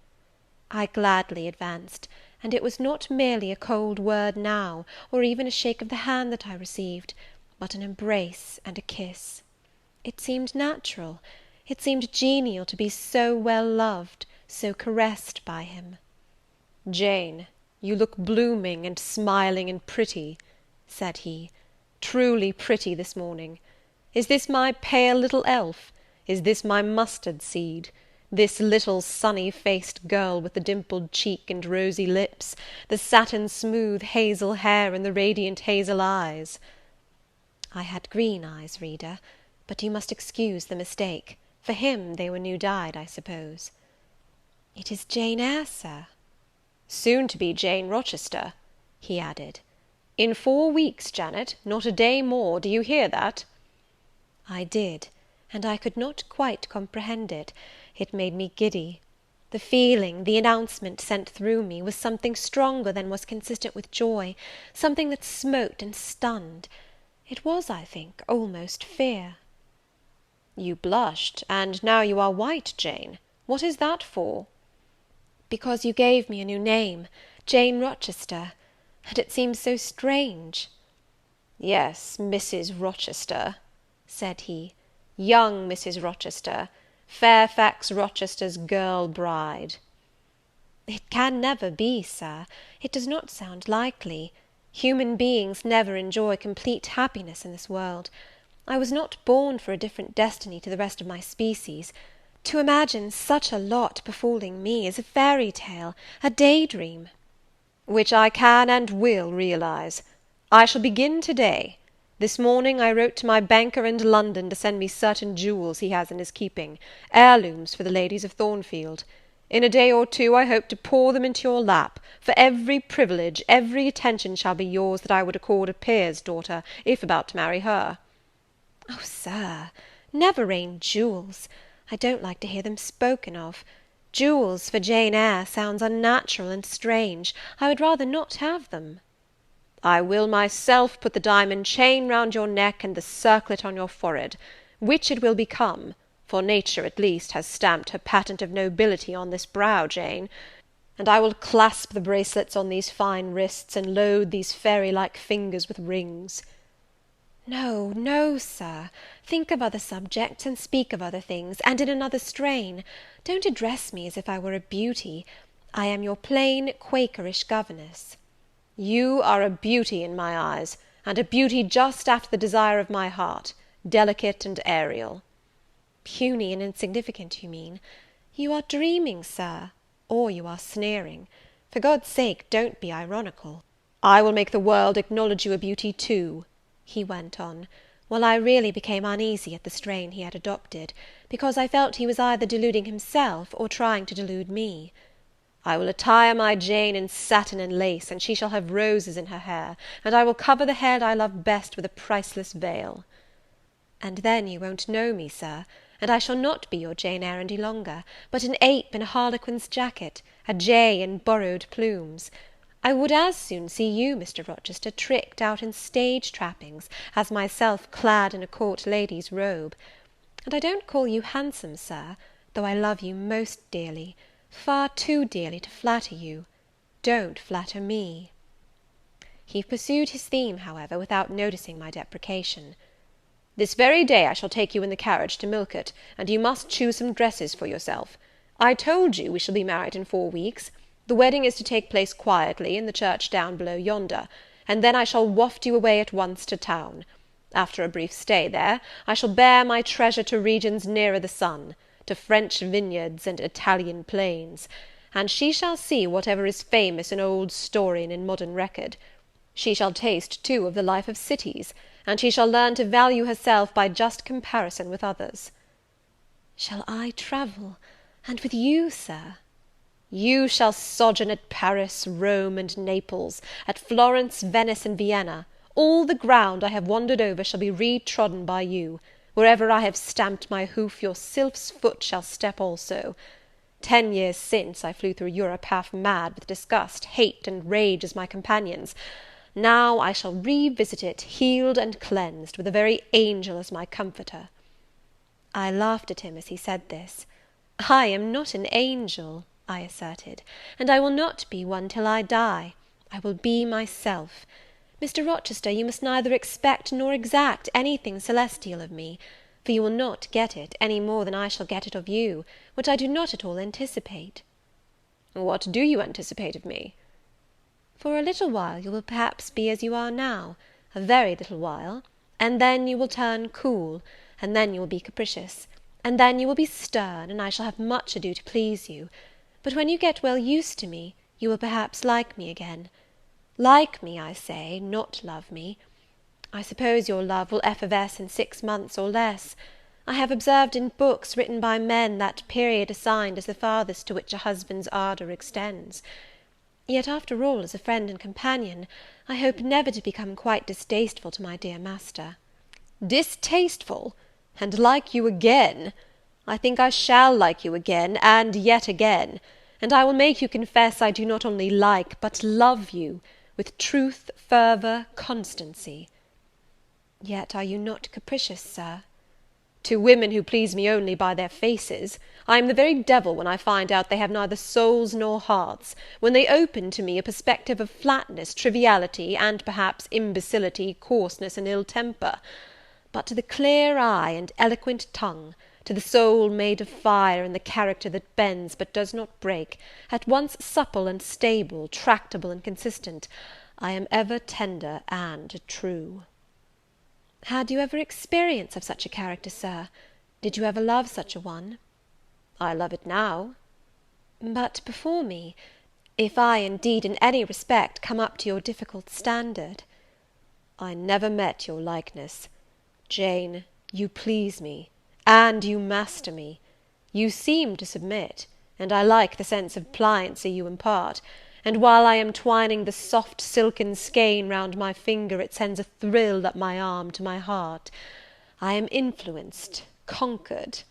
I gladly advanced, and it was not merely a cold word now, or even a shake of the hand that I received, but an embrace and a kiss. It seemed natural, it seemed genial to be so well loved, so caressed by him. "Jane, you look blooming and smiling and pretty," said he, "truly pretty this morning. Is this my pale little elf? Is this my mustard seed? This little sunny-faced girl with the dimpled cheek and rosy lips, the satin-smooth hazel hair and the radiant hazel eyes?" I had green eyes, reader, but you must excuse the mistake. For him they were new-dyed, I suppose. "It is Jane Eyre, Sir." "Soon to be Jane Rochester," he added. "In 4 weeks, Janet, not a day more, do you hear that?" I did, and I could not quite comprehend it. It made me giddy. The feeling, the announcement sent through me, was something stronger than was consistent with joy, something that smote and stunned. It was, I think, almost fear. "You blushed, and now you are white, Jane. What is that for?" "Because you gave me a new name, Jane Rochester, and it seems so strange." "Yes, Mrs. Rochester," said he, "young Mrs. Rochester, Fairfax Rochester's girl bride." "It can never be, Sir. It does not sound likely. Human beings never enjoy complete happiness in this world. I was not born for a different destiny to the rest of my species. To imagine such a lot befalling me is a fairy tale, a daydream." "Which I can and will realize. I shall begin to-day. This morning I wrote to my banker in London to send me certain jewels he has in his keeping, heirlooms for the ladies of Thornfield. In a day or 2 I hope to pour them into your lap, for every privilege, every attention shall be yours that I would accord a peer's daughter, if about to marry her." "Oh, Sir, never rain jewels! I don't like to hear them spoken of. Jewels for Jane Eyre sounds unnatural and strange. I would rather not have them." "I will myself put the diamond chain round your neck and the circlet on your forehead, which it will become, for nature at least has stamped her patent of nobility on this brow, Jane, and I will clasp the bracelets on these fine wrists, and load these fairy-like fingers with rings." "No, no, Sir, think of other subjects, and speak of other things, and in another strain. Don't address me as if I were a beauty. I am your plain Quakerish governess." "You are a beauty in my eyes, and a beauty just after the desire of my heart, delicate and aerial." "Puny and insignificant, you mean. You are dreaming, Sir, or you are sneering. For God's sake, don't be ironical." "I will make the world acknowledge you a beauty too," he went on, while I really became uneasy at the strain he had adopted, because I felt he was either deluding himself, or trying to delude me. "I will attire my Jane in satin and lace, and she shall have roses in her hair, and I will cover the head I love best with a priceless veil." "And then you won't know me, Sir, and I shall not be your Jane Eyre any longer, but an ape in a harlequin's jacket, a jay in borrowed plumes. I would as soon see you, Mr. Rochester, tricked out in stage trappings, as myself clad in a court lady's robe. And I don't call you handsome, Sir, though I love you most dearly, far too dearly to flatter you. Don't flatter me." He pursued his theme, however, without noticing my deprecation. "This very day I shall take you in the carriage to Millcote, and you must choose some dresses for yourself. I told you we shall be married in 4 weeks. The wedding is to take place quietly, in the church down below yonder, and then I shall waft you away at once to town. After a brief stay there, I shall bear my treasure to regions nearer the sun, to French vineyards and Italian plains, and she shall see whatever is famous in old story and in modern record. She shall taste, too, of the life of cities, and she shall learn to value herself by just comparison with others." "Shall I travel, and with you, Sir?" "You shall sojourn at Paris, Rome, and Naples, at Florence, Venice, and Vienna. All the ground I have wandered over shall be re-trodden by you. Wherever I have stamped my hoof, your sylph's foot shall step also. 10 years since, I flew through Europe half mad with disgust, hate, and rage as my companions. Now I shall revisit it, healed and cleansed, with a very angel as my comforter." I laughed at him as he said this. "I am not an angel," I asserted, "and I will not be one till I die. I will be myself. Mr. Rochester, you must neither expect nor exact anything celestial of me, for you will not get it, any more than I shall get it of you, which I do not at all anticipate." "What do you anticipate of me?" "For a little while you will perhaps be as you are now, a very little while, and then you will turn cool, and then you will be capricious, and then you will be stern, and I shall have much ado to please you; but when you get well used to me, you will perhaps like me again. Like me, I say, not love me. I suppose your love will effervesce in 6 months or less. I have observed in books written by men that period assigned as the farthest to which a husband's ardour extends. Yet, after all, as a friend and companion, I hope never to become quite distasteful to my dear master." "Distasteful! And like you again! I think I shall like you again, and yet again; and I will make you confess I do not only like, but love you, with truth, fervour, constancy." "Yet are you not capricious, Sir?" "To women who please me only by their faces. I am the very devil when I find out they have neither souls nor hearts, when they open to me a perspective of flatness, triviality, and perhaps imbecility, coarseness, and ill temper. But to the clear eye and eloquent tongue, to the soul made of fire, and the character that bends but does not break, at once supple and stable, tractable and consistent, I am ever tender and true." "Had you ever experience of such a character, Sir? Did you ever love such a one?" "I love it now." "But before me, if I, indeed, in any respect, come up to your difficult standard?" "I never met your likeness. Jane, you please me, and you master me. You seem to submit, and I like the sense of pliancy you impart, and while I am twining the soft silken skein round my finger, it sends a thrill up my arm to my heart. I am influenced, conquered,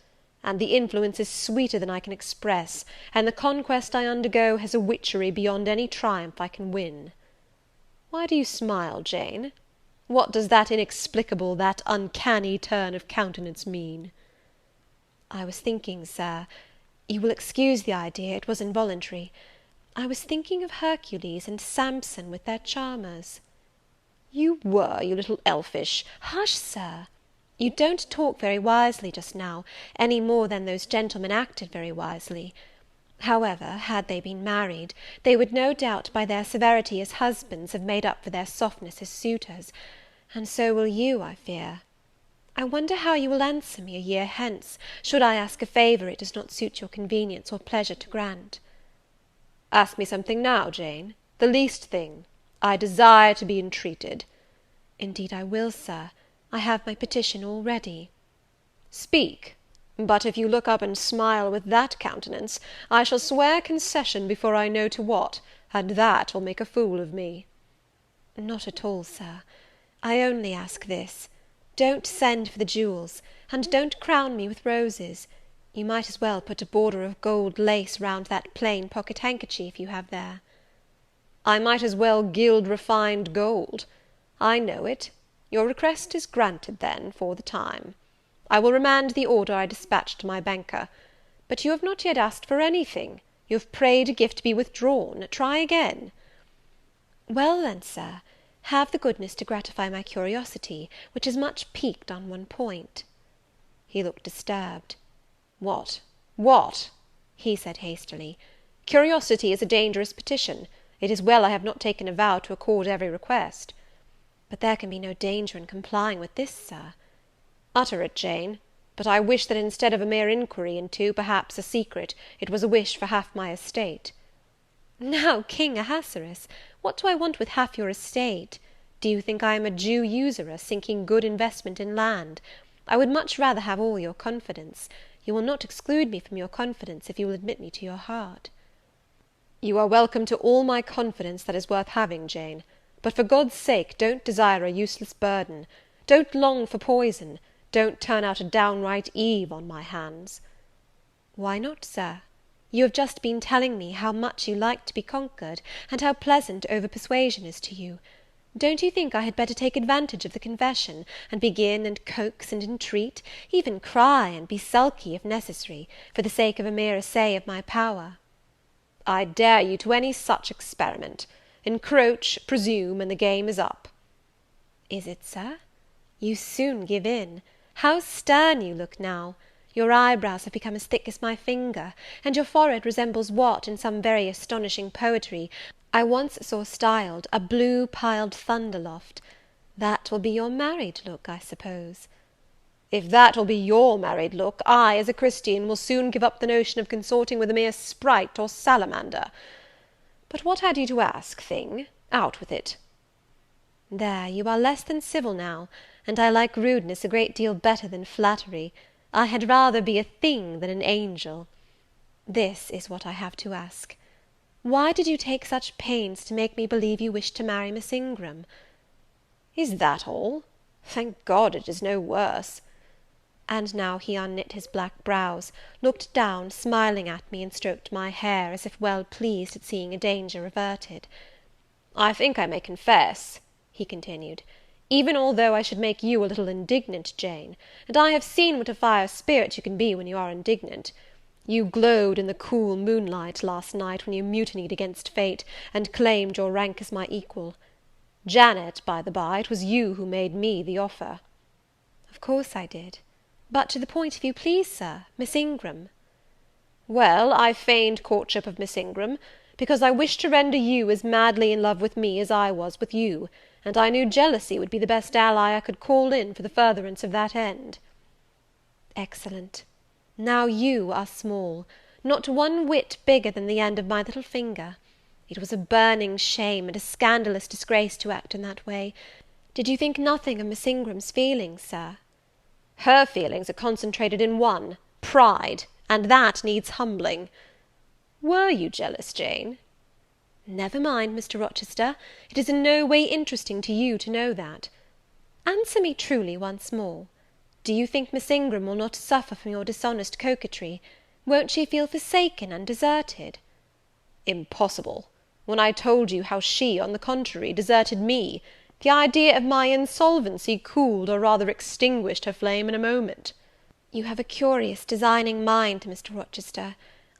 and the influence is sweeter than I can express, and the conquest I undergo has a witchery beyond any triumph I can win. Why do you smile, Jane? What does that inexplicable, that uncanny turn of countenance mean?" "I was thinking, Sir, you will excuse the idea, it was involuntary, I was thinking of Hercules and Samson with their charmers." "You were, you little elfish—" "Hush, Sir! You don't talk very wisely just now, any more than those gentlemen acted very wisely. However, had they been married, they would no doubt by their severity as husbands have made up for their softness as suitors, and so will you, I fear. I wonder how you will answer me a year hence, should I ask a favour it does not suit your convenience or pleasure to grant?" "Ask me something now, Jane, the least thing. I desire to be entreated." "Indeed I will, Sir. I have my petition all ready." "Speak; but if you look up and smile with that countenance, I shall swear concession before I know to what, and that will make a fool of me." "Not at all, Sir. I only ask this: don't send for the jewels, and don't crown me with roses. You might as well put a border of gold lace round that plain pocket handkerchief you have there." "I might as well gild refined gold. I know it. Your request is granted, then, for the time. I will remand the order I dispatched to my banker. But you have not yet asked for anything. You have prayed a gift to be withdrawn. Try again." "Well, then, Sir, Have the goodness to gratify my curiosity, which is much piqued on one point." He looked disturbed. What?" he said hastily. "Curiosity is a dangerous petition. It is well I have not taken a vow to accord every request." "But there can be no danger in complying with this, Sir." "Utter it, Jane; but I wish that instead of a mere inquiry into, perhaps, a secret, it was a wish for half my estate." "Now, King Ahasuerus, what do I want with half your estate? Do you think I am a Jew usurer, sinking good investment in land? I would much rather have all your confidence. You will not exclude me from your confidence, if you will admit me to your heart." "You are welcome to all my confidence that is worth having, Jane; but for God's sake don't desire a useless burden. Don't long for poison. Don't turn out a downright Eve on my hands." "Why not, Sir? You have just been telling me how much you like to be conquered, and how pleasant over persuasion is to you. Don't you think I had better take advantage of the confession, and begin and coax and entreat, even cry and be sulky if necessary, for the sake of a mere essay of my power?" "I dare you to any such experiment. Encroach, presume, and the game is up." "Is it, Sir? You soon give in. How stern you look now! Your eyebrows have become as thick as my finger, and your forehead resembles what, in some very astonishing poetry, I once saw styled a blue piled thunder loft. That will be your married look, I suppose." "If that will be your married look, I, as a Christian, will soon give up the notion of consorting with a mere sprite or salamander. But what had you to ask, thing? Out with it." "There, you are less than civil now, and I like rudeness a great deal better than flattery. I had rather be a thing than an angel. This is what I have to ask. Why did you take such pains to make me believe you wished to marry Miss Ingram?" "Is that all? Thank God it is no worse." And now he unknit his black brows, looked down, smiling at me, and stroked my hair, as if well pleased at seeing a danger averted. "I think I may confess," he continued, "even although I should make you a little indignant, Jane, and I have seen what a fire spirit you can be when you are indignant. You glowed in the cool moonlight last night when you mutinied against fate, and claimed your rank as my equal. Janet, by the by, it was you who made me the offer." "Of course I did. But to the point, if you please, Sir, Miss Ingram." "Well, I feigned courtship of Miss Ingram, because I wished to render you as madly in love with me as I was with you, and I knew jealousy would be the best ally I could call in for the furtherance of that end." "Excellent. Now you are small, not one whit bigger than the end of my little finger. It was a burning shame and a scandalous disgrace to act in that way. Did you think nothing of Miss Ingram's feelings, Sir?" "Her feelings are concentrated in one, pride, and that needs humbling. Were you jealous, Jane?" "Never mind, Mr. Rochester, it is in no way interesting to you to know that. Answer me truly once more. Do you think Miss Ingram will not suffer from your dishonest coquetry? Won't she feel forsaken and deserted?" "Impossible! When I told you how she, on the contrary, deserted me, the idea of my insolvency cooled, or rather extinguished, her flame in a moment." "You have a curious, designing mind, Mr. Rochester.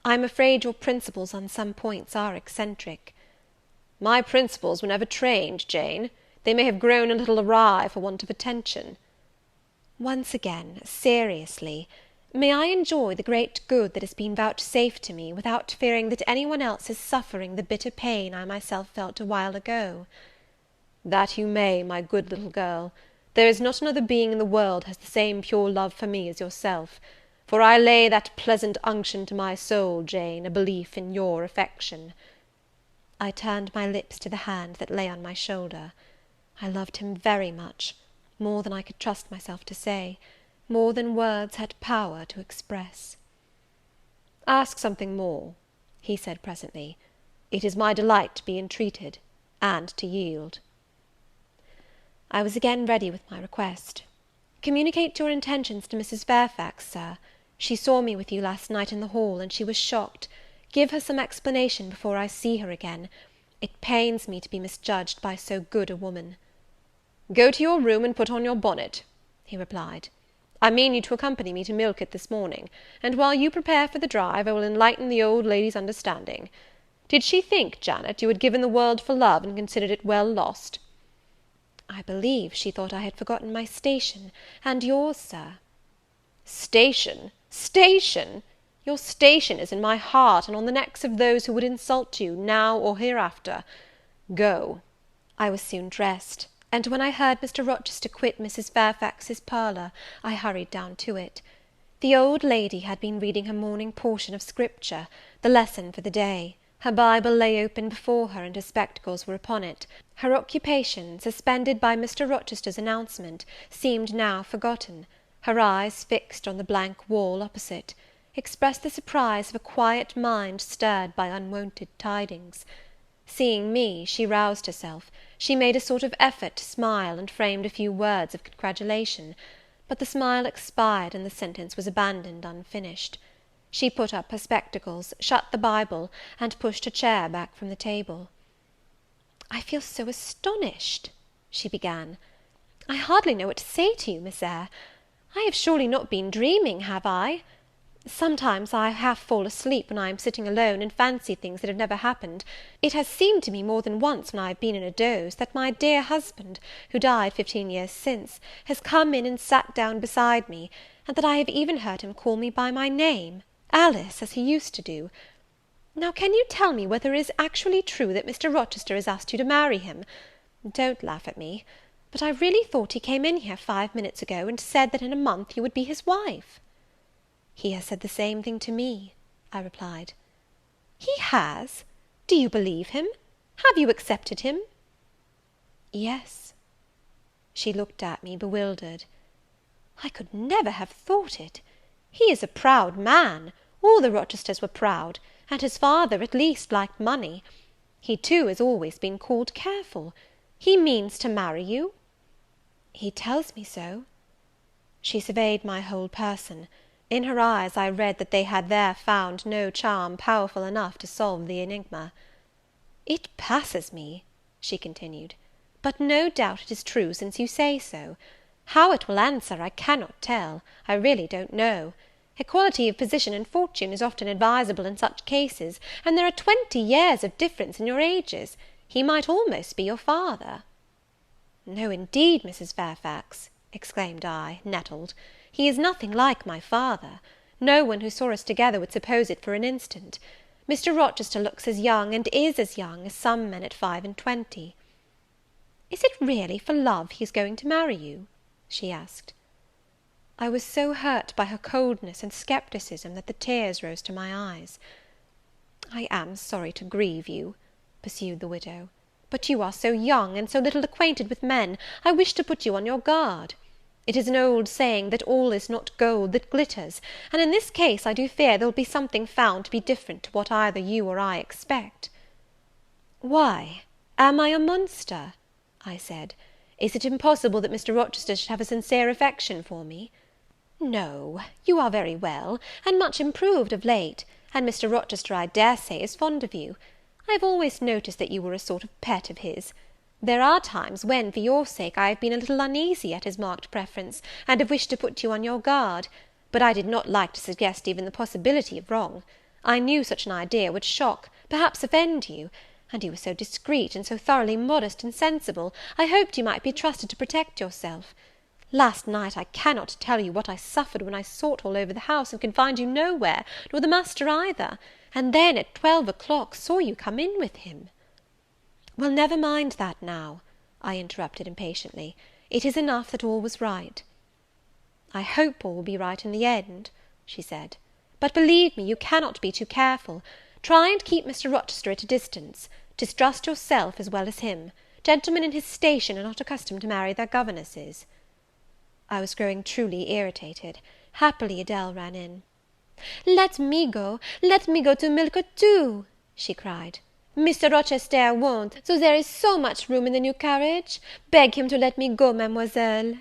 I am afraid your principles on some points are eccentric." "My principles were never trained, Jane. They may have grown a little awry for want of attention." "Once again, seriously, may I enjoy the great good that has been vouchsafed to me, without fearing that any one else is suffering the bitter pain I myself felt a while ago?" "That you may, my good little girl. There is not another being in the world has the same pure love for me as yourself; for I lay that pleasant unction to my soul, Jane, a belief in your affection." I turned my lips to the hand that lay on my shoulder. I loved him very much, more than I could trust myself to say, more than words had power to express. "Ask something more," he said presently. "It is my delight to be entreated, and to yield." I was again ready with my request. "Communicate your intentions to Mrs. Fairfax, Sir. She saw me with you last night in the hall, and she was shocked. Give her some explanation before I see her again. It pains me to be misjudged by so good a woman." "Go to your room and put on your bonnet," he replied. "I mean you to accompany me to Millcote this morning, and while you prepare for the drive, I will enlighten the old lady's understanding. Did she think, Janet, you had given the world for love, and considered it well lost?" I believe she thought I had forgotten my station, and yours, sir. Station! Station! Your station is in my heart, and on the necks of those who would insult you, now or hereafter. Go." I was soon dressed, and when I heard Mr. Rochester quit Mrs. Fairfax's parlour, I hurried down to it. The old lady had been reading her morning portion of Scripture, the lesson for the day. Her Bible lay open before her, and her spectacles were upon it. Her occupation, suspended by Mr. Rochester's announcement, seemed now forgotten. Her eyes, fixed on the blank wall opposite, expressed the surprise of a quiet mind stirred by unwonted tidings. Seeing me, she roused herself; she made a sort of effort to smile, and framed a few words of congratulation; but the smile expired, and the sentence was abandoned unfinished. She put up her spectacles, shut the Bible, and pushed her chair back from the table. "I feel so astonished," she began. "I hardly know what to say to you, Miss Eyre. I have surely not been dreaming, have I? Sometimes I half fall asleep when I am sitting alone, and fancy things that have never happened. It has seemed to me more than once, when I have been in a doze, that my dear husband, who died 15 years since, has come in and sat down beside me, and that I have even heard him call me by my name, Alice, as he used to do. Now, can you tell me whether it is actually true that Mr. Rochester has asked you to marry him? Don't laugh at me, but I really thought he came in here 5 minutes ago, and said that in a month you would be his wife." "He has said the same thing to me," I replied. "He has? Do you believe him? Have you accepted him?" "Yes." She looked at me bewildered. "I could never have thought it. He is a proud man. All the Rochesters were proud, and his father, at least, liked money. He, too, has always been called careful. He means to marry you?" "He tells me so." She surveyed my whole person. In her eyes I read that they had there found no charm powerful enough to solve the enigma. "It passes me," she continued; "but no doubt it is true, since you say so. How it will answer, I cannot tell; I really don't know. Equality of position and fortune is often advisable in such cases, and there are 20 years of difference in your ages. He might almost be your father." "No, indeed, Mrs. Fairfax," exclaimed I, nettled, "he is nothing like my father. No one who saw us together would suppose it for an instant. Mr. Rochester looks as young, and is as young, as some men at 25. "Is it really for love he is going to marry you?" she asked. I was so hurt by her coldness and scepticism that the tears rose to my eyes. "I am sorry to grieve you," pursued the widow, "but you are so young, and so little acquainted with men, I wish to put you on your guard. It is an old saying, that all is not gold that glitters, and in this case I do fear there will be something found to be different to what either you or I expect." "Why, am I a monster?" I said. "Is it impossible that Mr. Rochester should have a sincere affection for me?" "No, you are very well, and much improved of late, and Mr. Rochester, I dare say, is fond of you. I have always noticed that you were a sort of pet of his. There are times when, for your sake, I have been a little uneasy at his marked preference, and have wished to put you on your guard; but I did not like to suggest even the possibility of wrong. I knew such an idea would shock, perhaps offend you, and you were so discreet, and so thoroughly modest and sensible, I hoped you might be trusted to protect yourself. Last night I cannot tell you what I suffered when I sought all over the house, and could find you nowhere, nor the master either, and then at 12 o'clock saw you come in with him." "Well, never mind that now," I interrupted impatiently; "it is enough that all was right." "I hope all will be right in the end," she said; "but believe me, you cannot be too careful. Try and keep Mr. Rochester at a distance. Distrust yourself as well as him. Gentlemen in his station are not accustomed to marry their governesses." I was growing truly irritated. Happily Adele ran in. Let me go to Millcote too," she cried. "Mr. Rochester won't, so there is so much room in the new carriage. Beg him to let me go, Mademoiselle."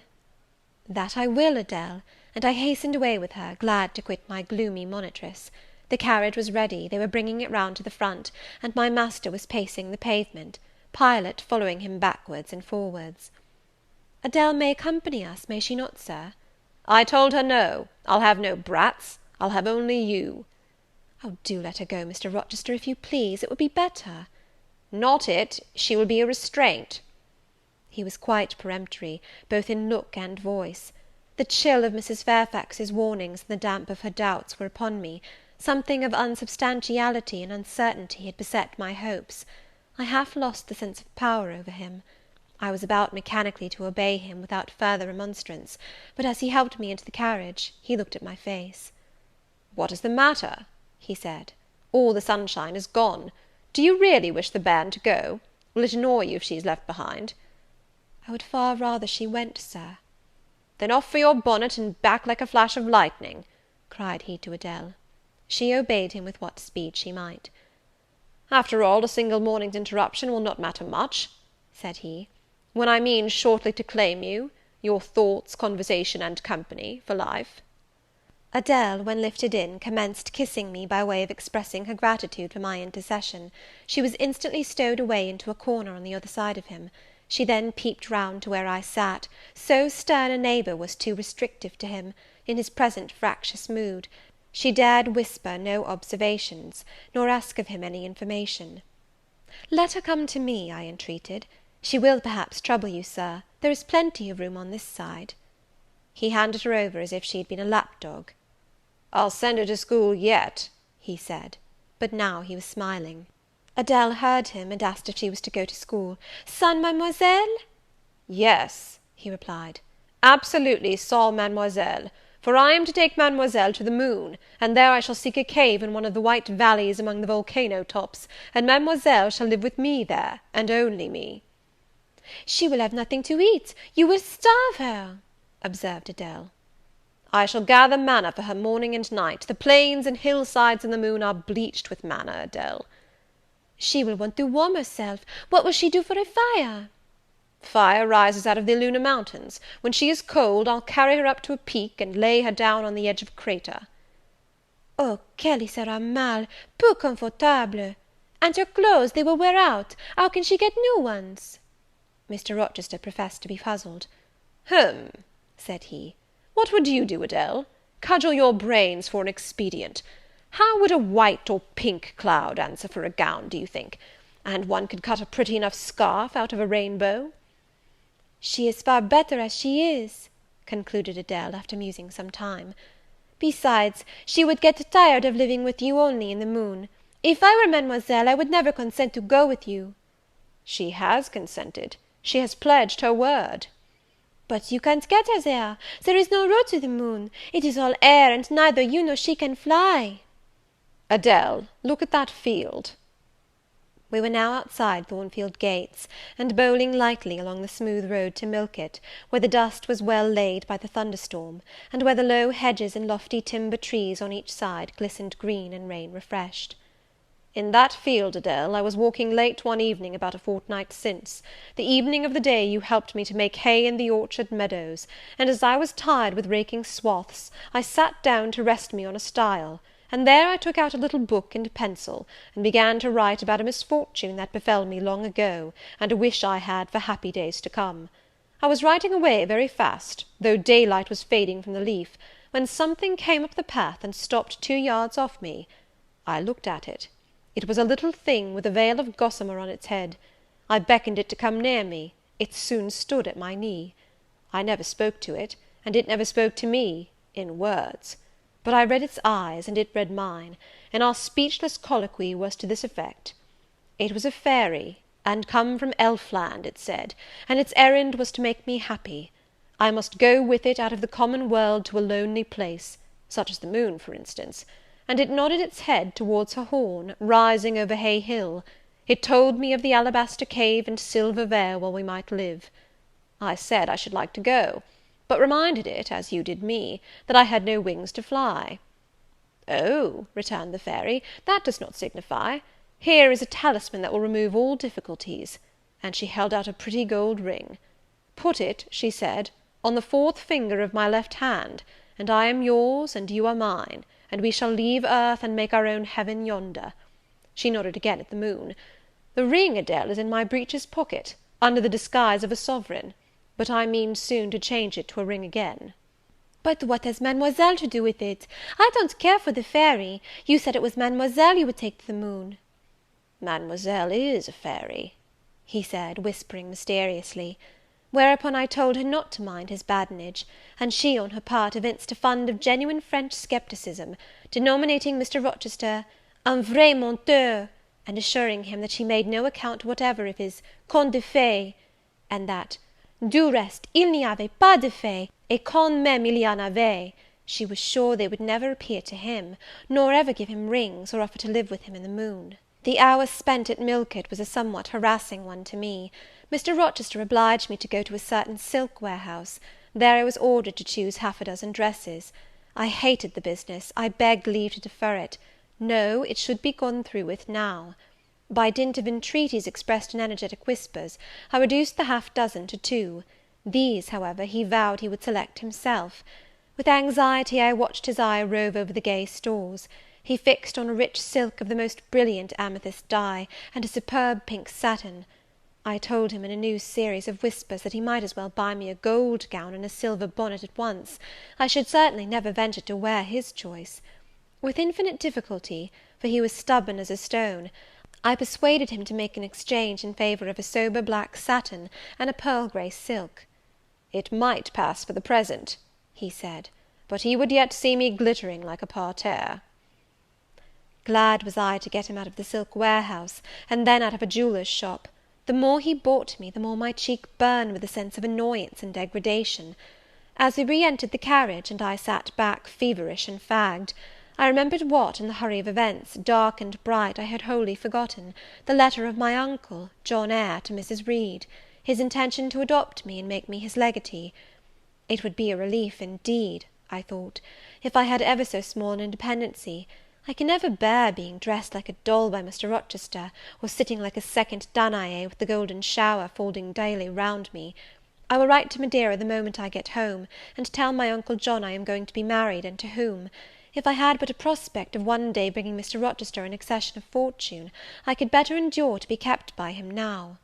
"That I will, Adele," and I hastened away with her, glad to quit my gloomy monitress. The carriage was ready, they were bringing it round to the front, and my master was pacing the pavement, Pilot following him backwards and forwards. "Adele may accompany us, may she not, Sir?" "I told her no. I'll have no brats. I'll have only you." "Oh, do let her go, Mr. Rochester, if you please, it would be better." "Not it. She will be a restraint." He was quite peremptory, both in look and voice. The chill of Mrs. Fairfax's warnings and the damp of her doubts were upon me. Something of unsubstantiality and uncertainty had beset my hopes. I half lost the sense of power over him. I was about mechanically to obey him without further remonstrance, but as he helped me into the carriage, he looked at my face. "What is the matter?" he said. "All the sunshine is gone. Do you really wish the bairn to go? Will it annoy you if she is left behind?" "I would far rather she went, Sir." "Then off for your bonnet, and back like a flash of lightning," cried he to Adele. She obeyed him with what speed she might. "After all, a single morning's interruption will not matter much," said he, "when I mean shortly to claim you, your thoughts, conversation, and company, for life." Adele, when lifted in, commenced kissing me by way of expressing her gratitude for my intercession. She was instantly stowed away into a corner on the other side of him. She then peeped round to where I sat, so stern a neighbour was too restrictive to him, in his present fractious mood. She dared whisper no observations, nor ask of him any information. "Let her come to me," I entreated. "She will perhaps trouble you, Sir. There is plenty of room on this side." He handed her over as if she had been a lap-dog. "I'll send her to school yet," he said; but now he was smiling. Adele heard him, and asked if she was to go to school. "Sans Mademoiselle?" "Yes," he replied, "absolutely sans Mademoiselle, for I am to take Mademoiselle to the moon, and there I shall seek a cave in one of the white valleys among the volcano tops, and Mademoiselle shall live with me there, and only me." "She will have nothing to eat, you will starve her," observed Adele. "I shall gather manna for her morning and night. The plains and hillsides in the moon are bleached with manna, Adele." "She will want to warm herself. What will she do for a fire?" "Fire rises out of the lunar mountains. When she is cold, I'll carry her up to a peak, and lay her down on the edge of a crater." "Oh, qu'elle y sera mal, peu confortable! And her clothes, they will wear out. How can she get new ones?" Mr. Rochester professed to be puzzled. Said he. "What would you do, Adele? Cudgel your brains for an expedient. How would a white or pink cloud answer for a gown, do you think? And one could cut a pretty enough scarf out of a rainbow." "She is far better as she is," concluded Adele, after musing some time. "Besides, she would get tired of living with you only in the moon. If I were Mademoiselle, I would never consent to go with you." "She has consented. She has pledged her word." "But you can't get her there. There is no road to the moon. It is all air, and neither you nor she can fly." "Adele, look at that field." We were now outside Thornfield gates, and bowling lightly along the smooth road to Milket, where the dust was well laid by the thunderstorm, and where the low hedges and lofty timber trees on each side glistened green and rain refreshed. "In that field, Adele, I was walking late one evening about a fortnight since, the evening of the day you helped me to make hay in the orchard meadows, and as I was tired with raking swaths, I sat down to rest me on a stile, and there I took out a little book and pencil, and began to write about a misfortune that befell me long ago, and a wish I had for happy days to come. I was writing away very fast, though daylight was fading from the leaf, when something came up the path and stopped 2 yards off me. I looked at it. It was a little thing with a veil of gossamer on its head. I beckoned it to come near me. It soon stood at my knee. I never spoke to it, and it never spoke to me, in words. But I read its eyes, and it read mine, and our speechless colloquy was to this effect. It was a fairy, and come from Elfland, it said, and its errand was to make me happy. I must go with it out of the common world to a lonely place, such as the moon, for instance, and it nodded its head towards her horn, rising over Hay Hill. It told me of the alabaster cave and silver vale where we might live. I said I should like to go, but reminded it, as you did me, that I had no wings to fly. "Oh," returned the fairy, "that does not signify. Here is a talisman that will remove all difficulties," and she held out a pretty gold ring. "Put it," she said, "on the 4th finger of my left hand, and I am yours, and you are mine, and we shall leave earth and make our own heaven yonder." She nodded again at the moon. "The ring, Adele, is in my breeches pocket, under the disguise of a sovereign, but I mean soon to change it to a ring again." "But what has Mademoiselle to do with it? I don't care for the fairy. You said it was Mademoiselle you would take to the moon." "Mademoiselle is a fairy," he said, whispering mysteriously. Whereupon I told her not to mind his badinage, and she, on her part, evinced a fund of genuine French scepticism, denominating Mr. Rochester un vrai menteur, and assuring him that she made no account whatever of his contes de fées, and that, du reste, il n'y avait pas de fées, et quand même il y en avait, she was sure they would never appear to him, nor ever give him rings, or offer to live with him in the moon. The hour spent at Millcote was a somewhat harassing one to me. Mr. Rochester obliged me to go to a certain silk warehouse. There I was ordered to choose half a dozen dresses. I hated the business. I begged leave to defer it. No, it should be gone through with now. By dint of entreaties expressed in energetic whispers, I reduced the half dozen to 2. These, however, he vowed he would select himself. With anxiety I watched his eye rove over the gay stores. He fixed on a rich silk of the most brilliant amethyst dye, and a superb pink satin. I told him in a new series of whispers that he might as well buy me a gold gown and a silver bonnet at once. I should certainly never venture to wear his choice. With infinite difficulty, for he was stubborn as a stone, I persuaded him to make an exchange in favour of a sober black satin and a pearl grey silk. "It might pass for the present," he said, "but he would yet see me glittering like a parterre." Glad was I to get him out of the silk warehouse, and then out of a jeweller's shop. The more he bought me, the more my cheek burned with a sense of annoyance and degradation. As we re-entered the carriage, and I sat back feverish and fagged, I remembered what, in the hurry of events, dark and bright, I had wholly forgotten, the letter of my uncle, John Eyre, to Mrs. Reed, his intention to adopt me and make me his legatee. It would be a relief, indeed, I thought, if I had ever so small an independency. I can never bear being dressed like a doll by Mr. Rochester, or sitting like a second Danae with the golden shower falling daily round me. I will write to Madeira the moment I get home, and tell my uncle John I am going to be married, and to whom. If I had but a prospect of one day bringing Mr. Rochester an accession of fortune, I could better endure to be kept by him now.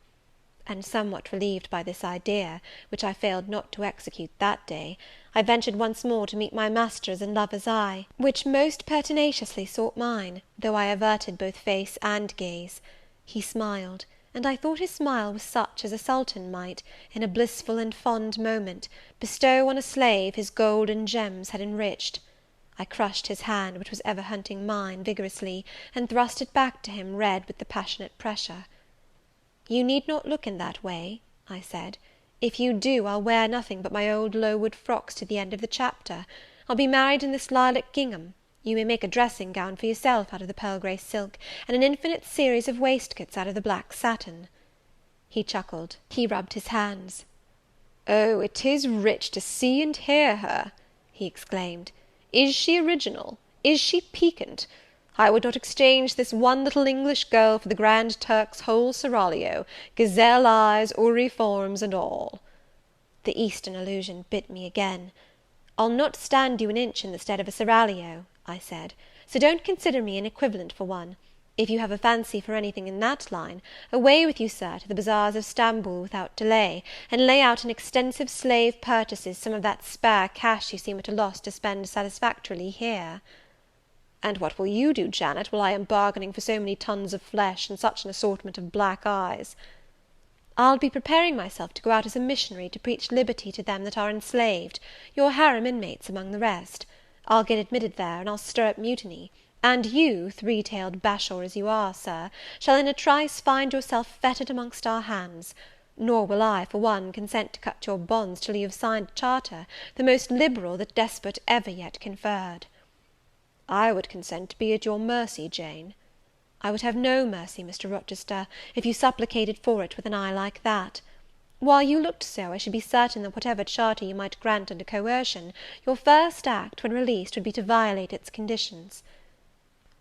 And somewhat relieved by this idea, which I failed not to execute that day, I ventured once more to meet my master's and lover's eye, which most pertinaciously sought mine, though I averted both face and gaze. He smiled, and I thought his smile was such as a sultan might, in a blissful and fond moment, bestow on a slave his gold and gems had enriched. I crushed his hand, which was ever hunting mine, vigorously, and thrust it back to him, red with the passionate pressure. "You need not look in that way," I said. "If you do, I'll wear nothing but my old Lowood frocks to the end of the chapter. I'll be married in this lilac gingham. You may make a dressing gown for yourself out of the pearl grey silk, and an infinite series of waistcoats out of the black satin." He chuckled. He rubbed his hands. "Oh, it is rich to see and hear her!" he exclaimed. "Is she original? Is she piquant? I would not exchange this one little English girl for the Grand Turk's whole seraglio, gazelle eyes, houri forms, and all." The Eastern allusion bit me again. "I'll not stand you an inch in the stead of a seraglio," I said, "so don't consider me an equivalent for one. If you have a fancy for anything in that line, away with you, Sir, to the bazaars of Stamboul without delay, and lay out in extensive slave purchases some of that spare cash you seem at a loss to spend satisfactorily here." "And what will you do, Janet, while I am bargaining for so many tons of flesh, and such an assortment of black eyes?" "I'll be preparing myself to go out as a missionary to preach liberty to them that are enslaved, your harem inmates among the rest. I'll get admitted there, and I'll stir up mutiny; and you, three-tailed bashaw as you are, Sir, shall in a trice find yourself fettered amongst our hands. Nor will I, for one, consent to cut your bonds till you have signed a charter, the most liberal that despot ever yet conferred." "I would consent to be at your mercy, Jane." "I would have no mercy, Mr. Rochester, if you supplicated for it with an eye like that. While you looked so, I should be certain that whatever charter you might grant under coercion, your first act, when released, would be to violate its conditions."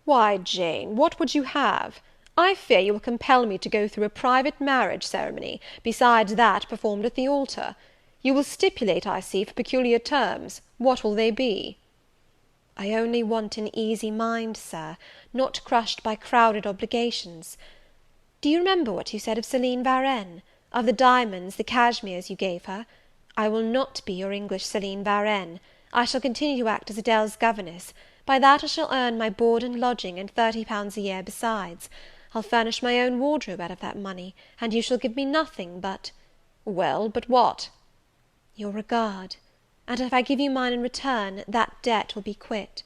"Why, Jane, what would you have? I fear you will compel me to go through a private marriage ceremony, besides that performed at the altar. You will stipulate, I see, for peculiar terms. What will they be?" "I only want an easy mind, Sir, not crushed by crowded obligations. Do you remember what you said of Céline Varenne? Of the diamonds, the cashmeres you gave her? I will not be your English Céline Varenne. I shall continue to act as Adèle's governess. By that I shall earn my board and lodging, and £30 a year besides. I'll furnish my own wardrobe out of that money, and you shall give me nothing but Well, but what? Your regard, and if I give you mine in return, that debt will be quit.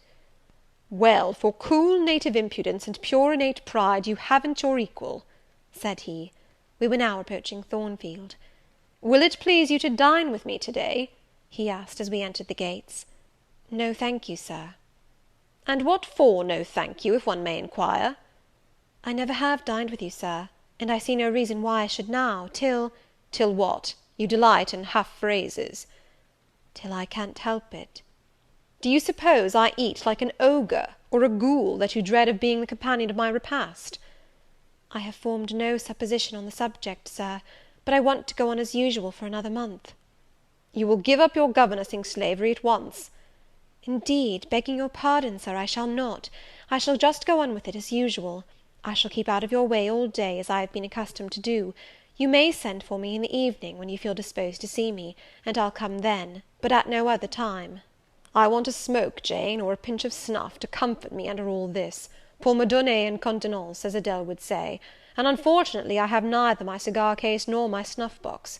Well, for cool native impudence and pure innate pride, you haven't your equal, said he. We were now approaching Thornfield. Will it please you to dine with me to-day? he asked as we entered the gates. No, thank you, Sir. And what for, no thank you, if one may inquire? I never have dined with you, Sir, and I see no reason why I should now, till— Till what? You delight in half-phrases. Till I can't help it. Do you suppose I eat like an ogre, or a ghoul, that you dread of being the companion of my repast? I have formed no supposition on the subject, Sir, but I want to go on as usual for another month. You will give up your governessing slavery at once. Indeed, begging your pardon, Sir, I shall not. I shall just go on with it as usual. I shall keep out of your way all day, as I have been accustomed to do. You may send for me in the evening, when you feel disposed to see me, and I'll come then, but at no other time. I want a smoke, Jane, or a pinch of snuff, to comfort me under all this, pour me donner une contenance, as Adele would say, and unfortunately I have neither my cigar case nor my snuff box.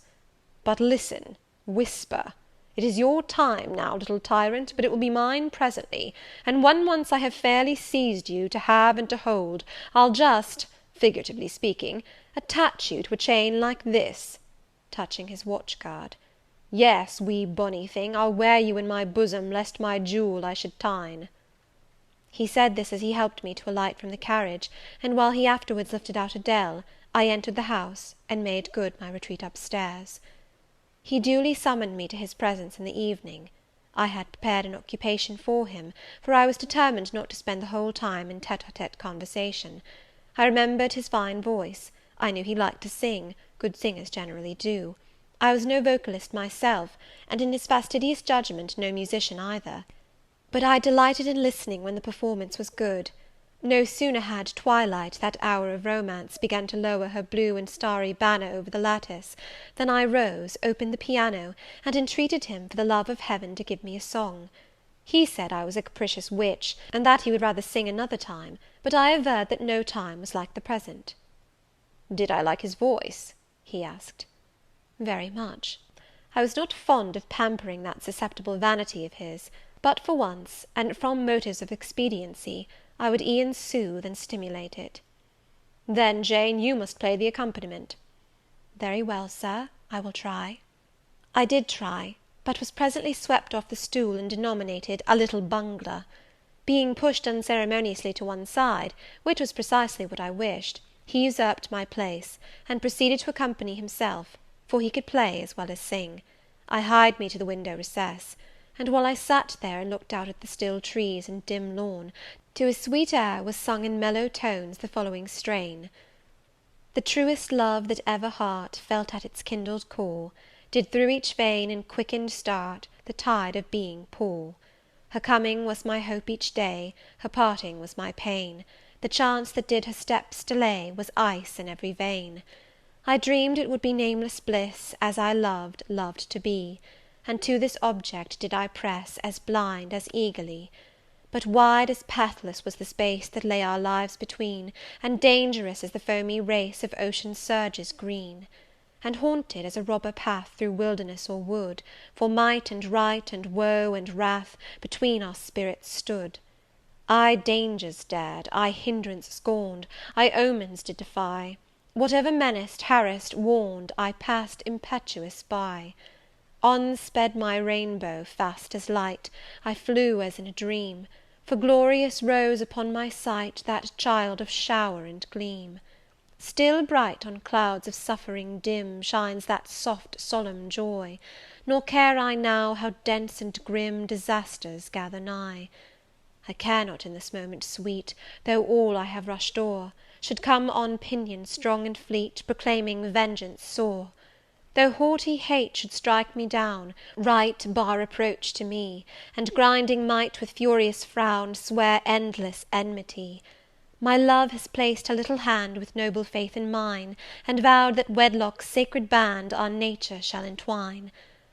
But listen, whisper. It is your time now, little tyrant, but it will be mine presently, and when once I have fairly seized you, to have and to hold, I'll just, figuratively speaking, attach you to a chain like this, touching his watch-guard. Yes, wee bonny thing, I'll wear you in my bosom, lest my jewel I should tine. He said this as he helped me to alight from the carriage, and while he afterwards lifted out Adele, I entered the house, and made good my retreat up stairs. He duly summoned me to his presence in the evening. I had prepared an occupation for him, for I was determined not to spend the whole time in tête-à-tête conversation. I remembered his fine voice. I knew he liked to sing, good singers generally do. I was no vocalist myself, and in his fastidious judgment no musician either. But I delighted in listening when the performance was good. No sooner had twilight, that hour of romance, begun to lower her blue and starry banner over the lattice, than I rose, opened the piano, and entreated him, for the love of heaven, to give me a song. He said I was a capricious witch, and that he would rather sing another time, but I averred that no time was like the present. Did I like his voice? he asked. Very much. I was not fond of pampering that susceptible vanity of his, but for once, and from motives of expediency, I would e'en soothe and stimulate it. Then, Jane, you must play the accompaniment. Very well, Sir, I will try. I did try, but was presently swept off the stool, and denominated a little bungler. Being pushed unceremoniously to one side, which was precisely what I wished, he usurped my place, and proceeded to accompany himself, for he could play as well as sing. I hied me to the window recess, and while I sat there and looked out at the still trees and dim lawn, to a sweet air was sung in mellow tones the following strain: The truest love that ever heart felt at its kindled core, did through each vein in quickened start the tide of being pour. Her coming was my hope each day, her parting was my pain, the chance that did her steps delay was ice in every vein. I dreamed it would be nameless bliss, as I loved, loved to be, and to this object did I press as blind as eagerly. But wide as pathless was the space that lay our lives between, and dangerous as the foamy race of ocean's surges green. And haunted as a robber path through wilderness or wood, for might and right and woe and wrath between our spirits stood. I dangers dared, I hindrance scorned, I omens did defy. Whatever menaced, harassed, warned, I passed impetuous by. On sped my rainbow, fast as light, I flew as in a dream, for glorious rose upon my sight that child of shower and gleam. Still bright on clouds of suffering dim shines that soft solemn joy, nor care I now how dense and grim disasters gather nigh. I care not in this moment sweet, though all I have rushed o'er should come on pinion strong and fleet, proclaiming vengeance sore. Though haughty hate should strike me down, right bar reproach to me, and grinding might with furious frown swear endless enmity. My love has placed her little hand with noble faith in mine, and vowed that wedlock's sacred band our nature shall entwine.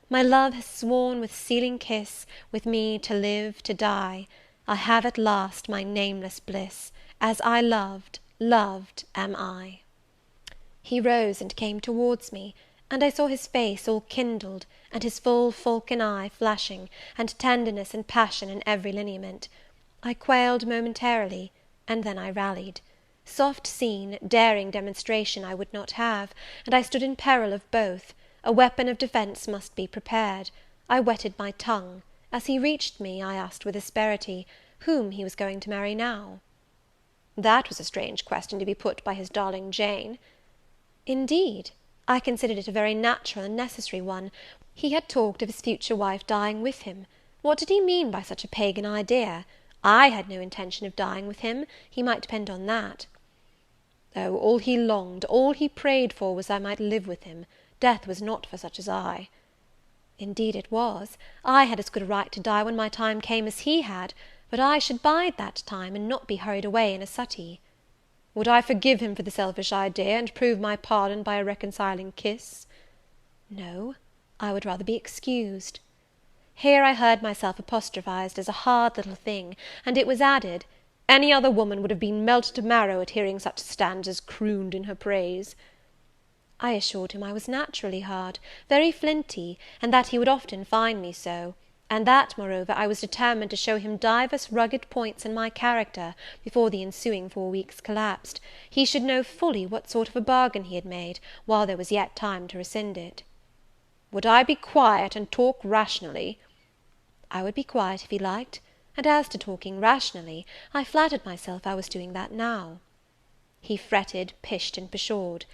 My love has sworn with sealing kiss, with me to live, to die. I have at last my nameless bliss, as I loved, loved am I. He rose and came towards me, and I saw his face all kindled, and his full falcon eye flashing, and tenderness and passion in every lineament. I quailed momentarily, and then I rallied. Soft scene, daring demonstration I would not have, and I stood in peril of both. A weapon of defence must be prepared. I wetted my tongue. As he reached me, I asked with asperity, whom he was going to marry now? That was a strange question to be put by his darling Jane. Indeed? I considered it a very natural and necessary one. He had talked of his future wife dying with him. What did he mean by such a pagan idea? I had no intention of dying with him, he might depend on that. Oh, all he longed, all he prayed for, was I might live with him. Death was not for such as I. Indeed it was. I had as good a right to die when my time came as he had, but I should bide that time, and not be hurried away in a suttee. Would I forgive him for the selfish idea, and prove my pardon by a reconciling kiss? No, I would rather be excused. Here I heard myself apostrophized as a hard little thing, and it was added, any other woman would have been melted to marrow at hearing such stanzas crooned in her praise. I assured him I was naturally hard, very flinty, and that he would often find me so, and that, moreover, I was determined to show him divers rugged points in my character before the ensuing 4 weeks collapsed. He should know fully what sort of a bargain he had made, while there was yet time to rescind it. Would I be quiet and talk rationally? I would be quiet if he liked, and as to talking rationally, I flattered myself I was doing that now. He fretted, pished, and pshawed.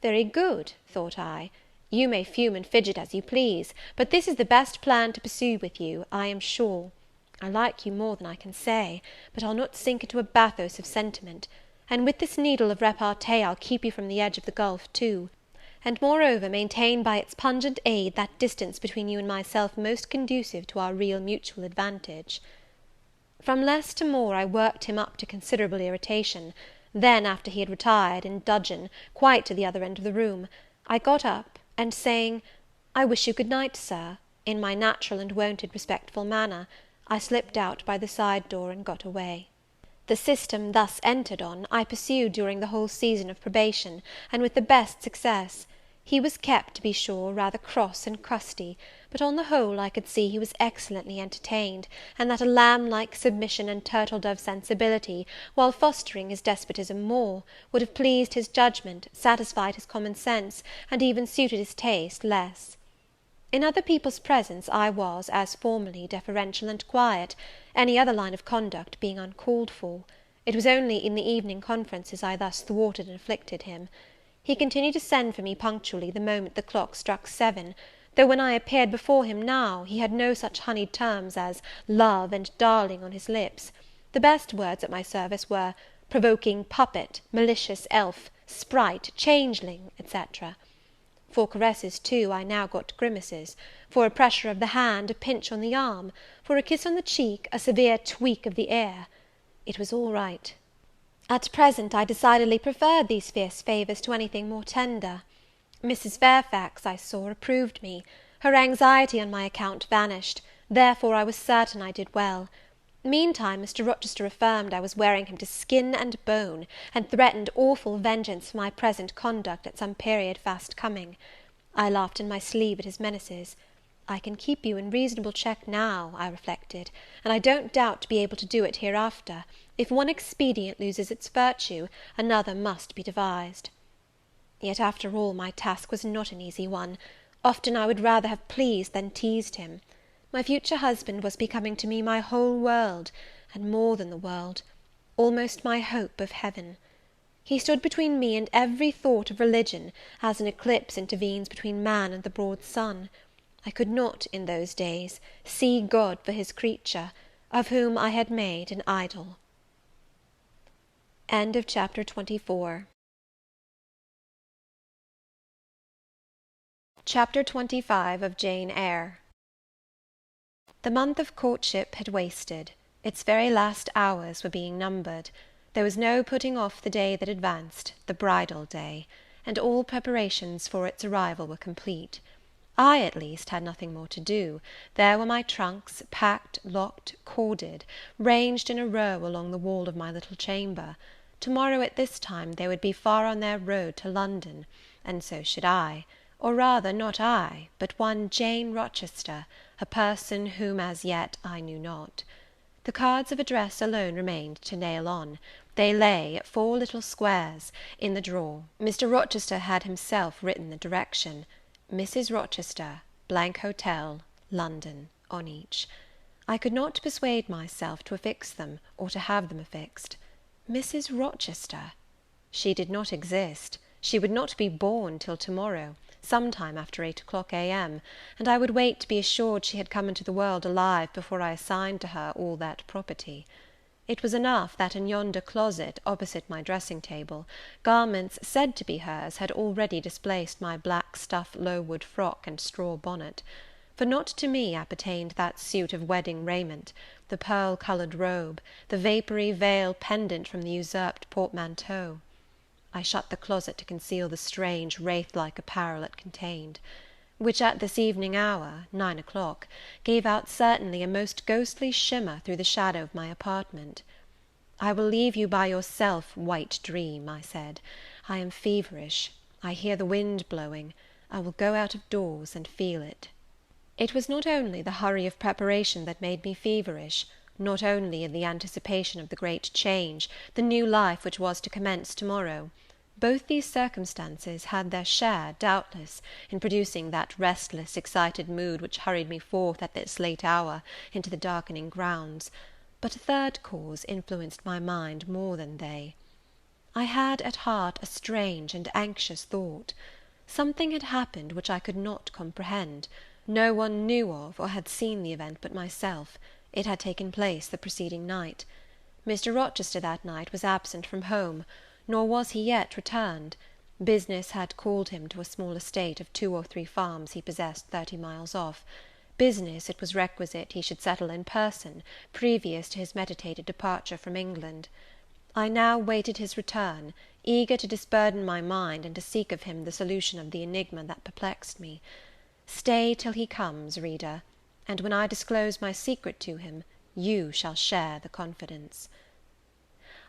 Very good, thought I. You may fume and fidget as you please, but this is the best plan to pursue with you, I am sure. I like you more than I can say, but I'll not sink into a bathos of sentiment; and with this needle of repartee I'll keep you from the edge of the gulf too, and moreover maintain by its pungent aid that distance between you and myself most conducive to our real mutual advantage. From less to more I worked him up to considerable irritation. Then, after he had retired, in dudgeon, quite to the other end of the room, I got up, and saying, "I wish you good night, Sir," in my natural and wonted respectful manner, I slipped out by the side door and got away. The system thus entered on, I pursued during the whole season of probation, and with the best success. He was kept, to be sure, rather cross and crusty, but on the whole I could see he was excellently entertained, and that a lamb-like submission and turtle-dove sensibility, while fostering his despotism more, would have pleased his judgment, satisfied his common sense, and even suited his taste less. In other people's presence I was, as formerly, deferential and quiet, any other line of conduct being uncalled for. It was only in the evening conferences I thus thwarted and afflicted him. He continued to send for me punctually the moment the clock struck 7, though when I appeared before him now, he had no such honeyed terms as love and darling on his lips. The best words at my service were provoking puppet, malicious elf, sprite, changeling, etc. For caresses, too, I now got grimaces; for a pressure of the hand, a pinch on the arm; for a kiss on the cheek, a severe tweak of the ear. It was all right. At present I decidedly preferred these fierce favours to anything more tender. Mrs. Fairfax, I saw, approved me. Her anxiety on my account vanished, therefore I was certain I did well. Meantime Mr. Rochester affirmed I was wearing him to skin and bone, and threatened awful vengeance for my present conduct at some period fast coming. I laughed in my sleeve at his menaces. I can keep you in reasonable check now, I reflected, and I don't doubt to be able to do it hereafter. If one expedient loses its virtue, another must be devised. Yet, after all, my task was not an easy one. Often I would rather have pleased than teased him. My future husband was becoming to me my whole world, and more than the world, almost my hope of heaven. He stood between me and every thought of religion, as an eclipse intervenes between man and the broad sun. I could not, in those days, see God for his creature, of whom I had made an idol. End of chapter 24. Chapter 25 of Jane Eyre. The month of courtship had wasted. Its very last hours were being numbered. There was no putting off the day that advanced, the bridal day, and all preparations for its arrival were complete. I, at least, had nothing more to do. There were my trunks, packed, locked, corded, ranged in a row along the wall of my little chamber. To-morrow at this time they would be far on their road to London, and so should I. or rather not I, but one Jane Rochester, a person whom as yet I knew not. The cards of address alone remained to nail on. They lay, 4 little squares, in the drawer. Mr. Rochester had himself written the direction, Mrs. Rochester, Hotel, London, on each. I could not persuade myself to affix them, or to have them affixed. Mrs. Rochester! She did not exist. She would not be born till to-morrow, some time after 8 o'clock A.M., and I would wait to be assured she had come into the world alive before I assigned to her all that property. It was enough that in yonder closet, opposite my dressing-table, garments said to be hers had already displaced my black stuff Lowood frock and straw bonnet; for not to me appertained that suit of wedding raiment, the pearl-coloured robe, the vapoury veil pendant from the usurped portmanteau. I shut the closet to conceal the strange wraith-like apparel it contained, which at this evening hour, 9 o'clock, gave out certainly a most ghostly shimmer through the shadow of my apartment. "I will leave you by yourself, white dream," I said. "I am feverish. I hear the wind blowing. I will go out of doors and feel it." It was not only the hurry of preparation that made me feverish, not only the anticipation of the great change, the new life which was to commence to-morrow. Both these circumstances had their share, doubtless, in producing that restless, excited mood which hurried me forth at this late hour into the darkening grounds; but a third cause influenced my mind more than they. I had at heart a strange and anxious thought. Something had happened which I could not comprehend. No one knew of or had seen the event but myself. It had taken place the preceding night. Mr. Rochester that night was absent from home, nor was he yet returned. Business had called him to a small estate of 2 or 3 farms he possessed 30 miles off. Business it was requisite he should settle in person, previous to his meditated departure from England. I now waited his return, eager to disburden my mind, and to seek of him the solution of the enigma that perplexed me. Stay till he comes, reader, and when I disclose my secret to him, you shall share the confidence.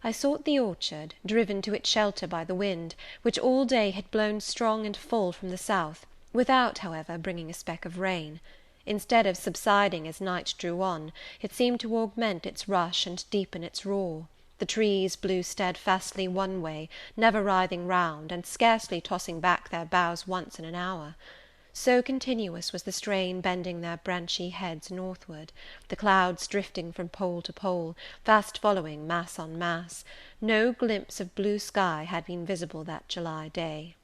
I sought the orchard, driven to its shelter by the wind, which all day had blown strong and full from the south, without, however, bringing a speck of rain. Instead of subsiding as night drew on, it seemed to augment its rush and deepen its roar. The trees blew steadfastly one way, never writhing round, and scarcely tossing back their boughs once in an hour. So continuous was the strain bending their branchy heads northward, the clouds drifting from pole to pole, fast following mass on mass, no glimpse of blue sky had been visible that July day.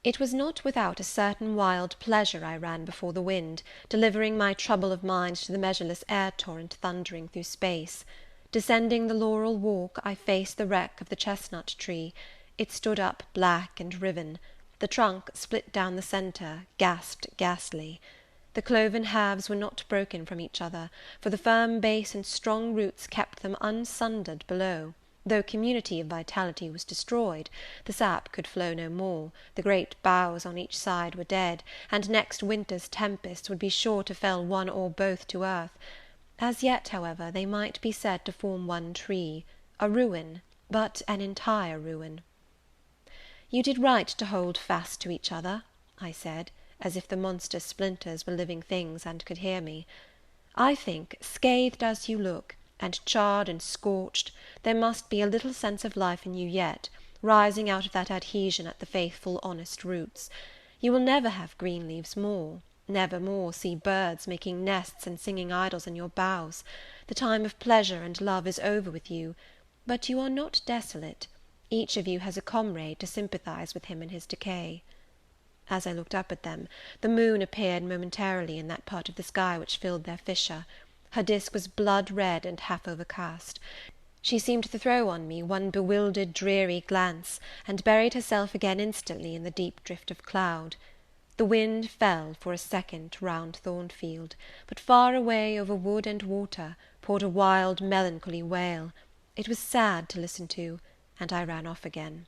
It was not without a certain wild pleasure I ran before the wind, delivering my trouble of mind to the measureless air-torrent thundering through space. Descending the laurel walk, I faced the wreck of the chestnut tree. It stood up black and riven. The trunk, split down the centre, gasped ghastly. The cloven halves were not broken from each other, for the firm base and strong roots kept them unsundered below. Though community of vitality was destroyed, the sap could flow no more, the great boughs on each side were dead, and next winter's tempests would be sure to fell one or both to earth. As yet, however, they might be said to form one tree, a ruin, but an entire ruin. "You did right to hold fast to each other," I said, as if the monster splinters were living things and could hear me. "I think, scathed as you look, and charred and scorched, there must be a little sense of life in you yet, rising out of that adhesion at the faithful honest roots. You will never have green leaves more, never more see birds making nests and singing idyls in your boughs. The time of pleasure and love is over with you, but you are not desolate. Each of you has a comrade to sympathize with him in his decay." As I looked up at them, the moon appeared momentarily in that part of the sky which filled their fissure. Her disk was blood-red and half overcast. She seemed to throw on me one bewildered, dreary glance, and buried herself again instantly in the deep drift of cloud. The wind fell for a second round Thornfield, but far away over wood and water poured a wild melancholy wail. It was sad to listen to, and I ran off again.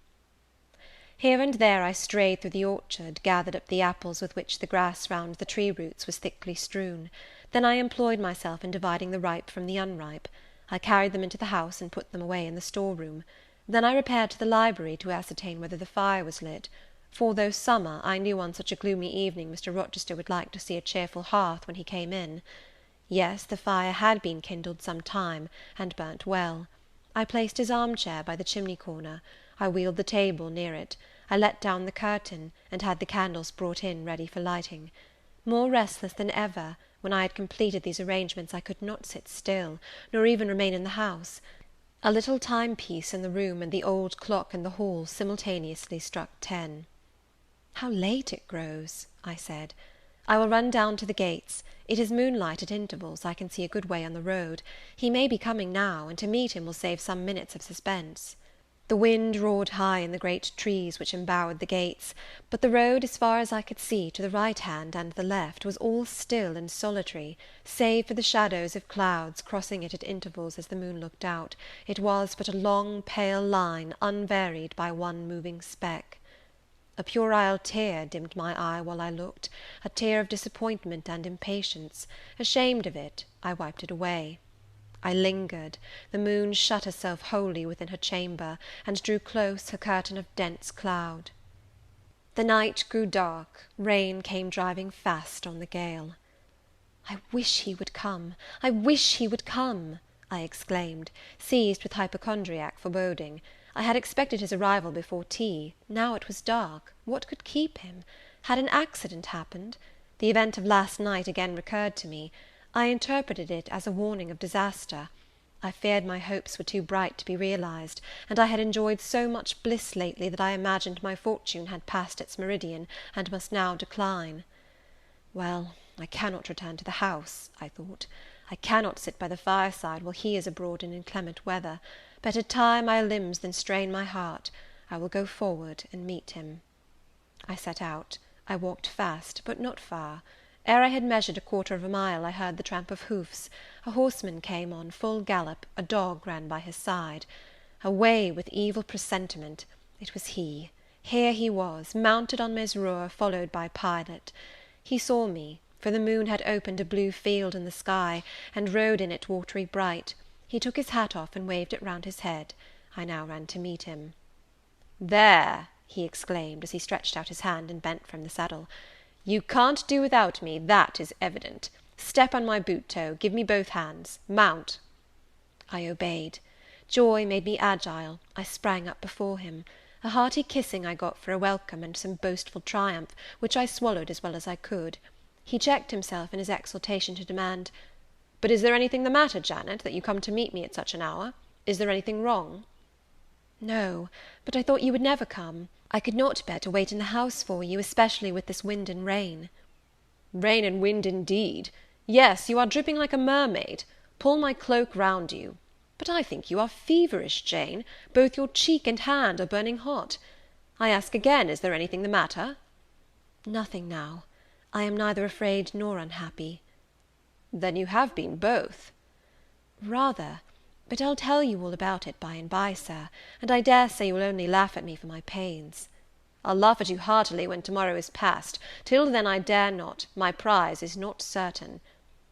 Here and there I strayed through the orchard, gathered up the apples with which the grass round the tree roots was thickly strewn. Then I employed myself in dividing the ripe from the unripe. I carried them into the house and put them away in the store-room. Then I repaired to the library to ascertain whether the fire was lit. for though summer, I knew on such a gloomy evening Mr. Rochester would like to see a cheerful hearth when he came in. Yes, the fire had been kindled some time, and burnt well. I placed his arm-chair by the chimney-corner, I wheeled the table near it, I let down the curtain, and had the candles brought in ready for lighting. More restless than ever, when I had completed these arrangements, I could not sit still, nor even remain in the house. A little timepiece in the room and the old clock in the hall simultaneously struck 10. "How late it grows!" I said. "I will run down to the gates. It is moonlight at intervals, I can see a good way on the road. He may be coming now, and to meet him will save some minutes of suspense." The wind roared high in the great trees which embowered the gates, but the road, as far as I could see, to the right hand and the left, was all still and solitary, save for the shadows of clouds crossing it at intervals as the moon looked out. It was but a long pale line, unvaried by one moving speck. A puerile tear dimmed my eye while I looked, a tear of disappointment and impatience. Ashamed of it, I wiped it away. I lingered. The moon shut herself wholly within her chamber, and drew close her curtain of dense cloud. The night grew dark, rain came driving fast on the gale. "I wish he would come! I wish he would come!" I exclaimed, seized with hypochondriac foreboding. I had expected his arrival before tea; now it was dark. What could keep him? Had an accident happened? The event of last night again recurred to me. I interpreted it as a warning of disaster. I feared my hopes were too bright to be realized, and I had enjoyed so much bliss lately that I imagined my fortune had passed its meridian, and must now decline. Well, I cannot return to the house, I thought. I cannot sit by the fireside while he is abroad in inclement weather. Better tire my limbs than strain my heart. I will go forward and meet him. I set out. I walked fast, but not far. Ere I had measured 1/4 of a mile, I heard the tramp of hoofs. A horseman came on full gallop, a dog ran by his side. Away with evil presentiment! It was he. Here he was, mounted on Mesrour, followed by Pilot. He saw me, for the moon had opened a blue field in the sky, and rode in it watery bright. He took his hat off, and waved it round his head. I now ran to meet him. "There!" he exclaimed, as he stretched out his hand and bent from the saddle. "You can't do without me, that is evident. Step on my boot toe, give me both hands, mount." I obeyed. Joy made me agile. I sprang up before him. A hearty kissing I got for a welcome, and some boastful triumph, which I swallowed as well as I could. He checked himself in his exultation to demand, "But is there anything the matter, Janet, that you come to meet me at such an hour? Is there anything wrong?" "No, but I thought you would never come. I could not bear to wait in the house for you, especially with this wind and rain." "Rain and wind, indeed! Yes, you are dripping like a mermaid. Pull my cloak round you. But I think you are feverish, Jane. Both your cheek and hand are burning hot. I ask again, is there anything the matter?" "Nothing now. I am neither afraid nor unhappy." "Then you have been both." "Rather. But I'll tell you all about it by and by, Sir, and I dare say you will only laugh at me for my pains." "I'll laugh at you heartily when tomorrow is past. Till then I dare not. My prize is not certain.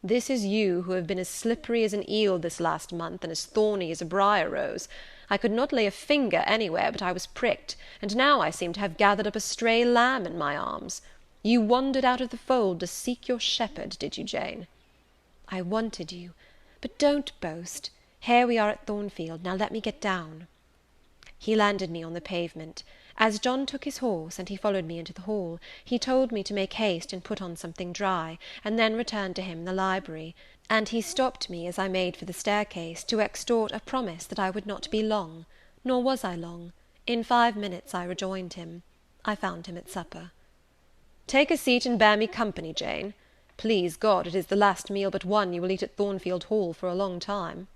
This is you who have been as slippery as an eel this last month, and as thorny as a briar rose. I could not lay a finger anywhere but I was pricked, and now I seem to have gathered up a stray lamb in my arms. You wandered out of the fold to seek your shepherd, did you, Jane?" "I wanted you. But don't boast. Here we are at Thornfield. Now let me get down." He landed me on the pavement. As John took his horse, and he followed me into the hall, he told me to make haste and put on something dry, and then return to him in the library; and he stopped me, as I made for the staircase, to extort a promise that I would not be long. Nor was I long. In 5 minutes I rejoined him. I found him at supper. "Take a seat and bear me company, Jane. Please God, it is the last meal but one you will eat at Thornfield Hall for a long time."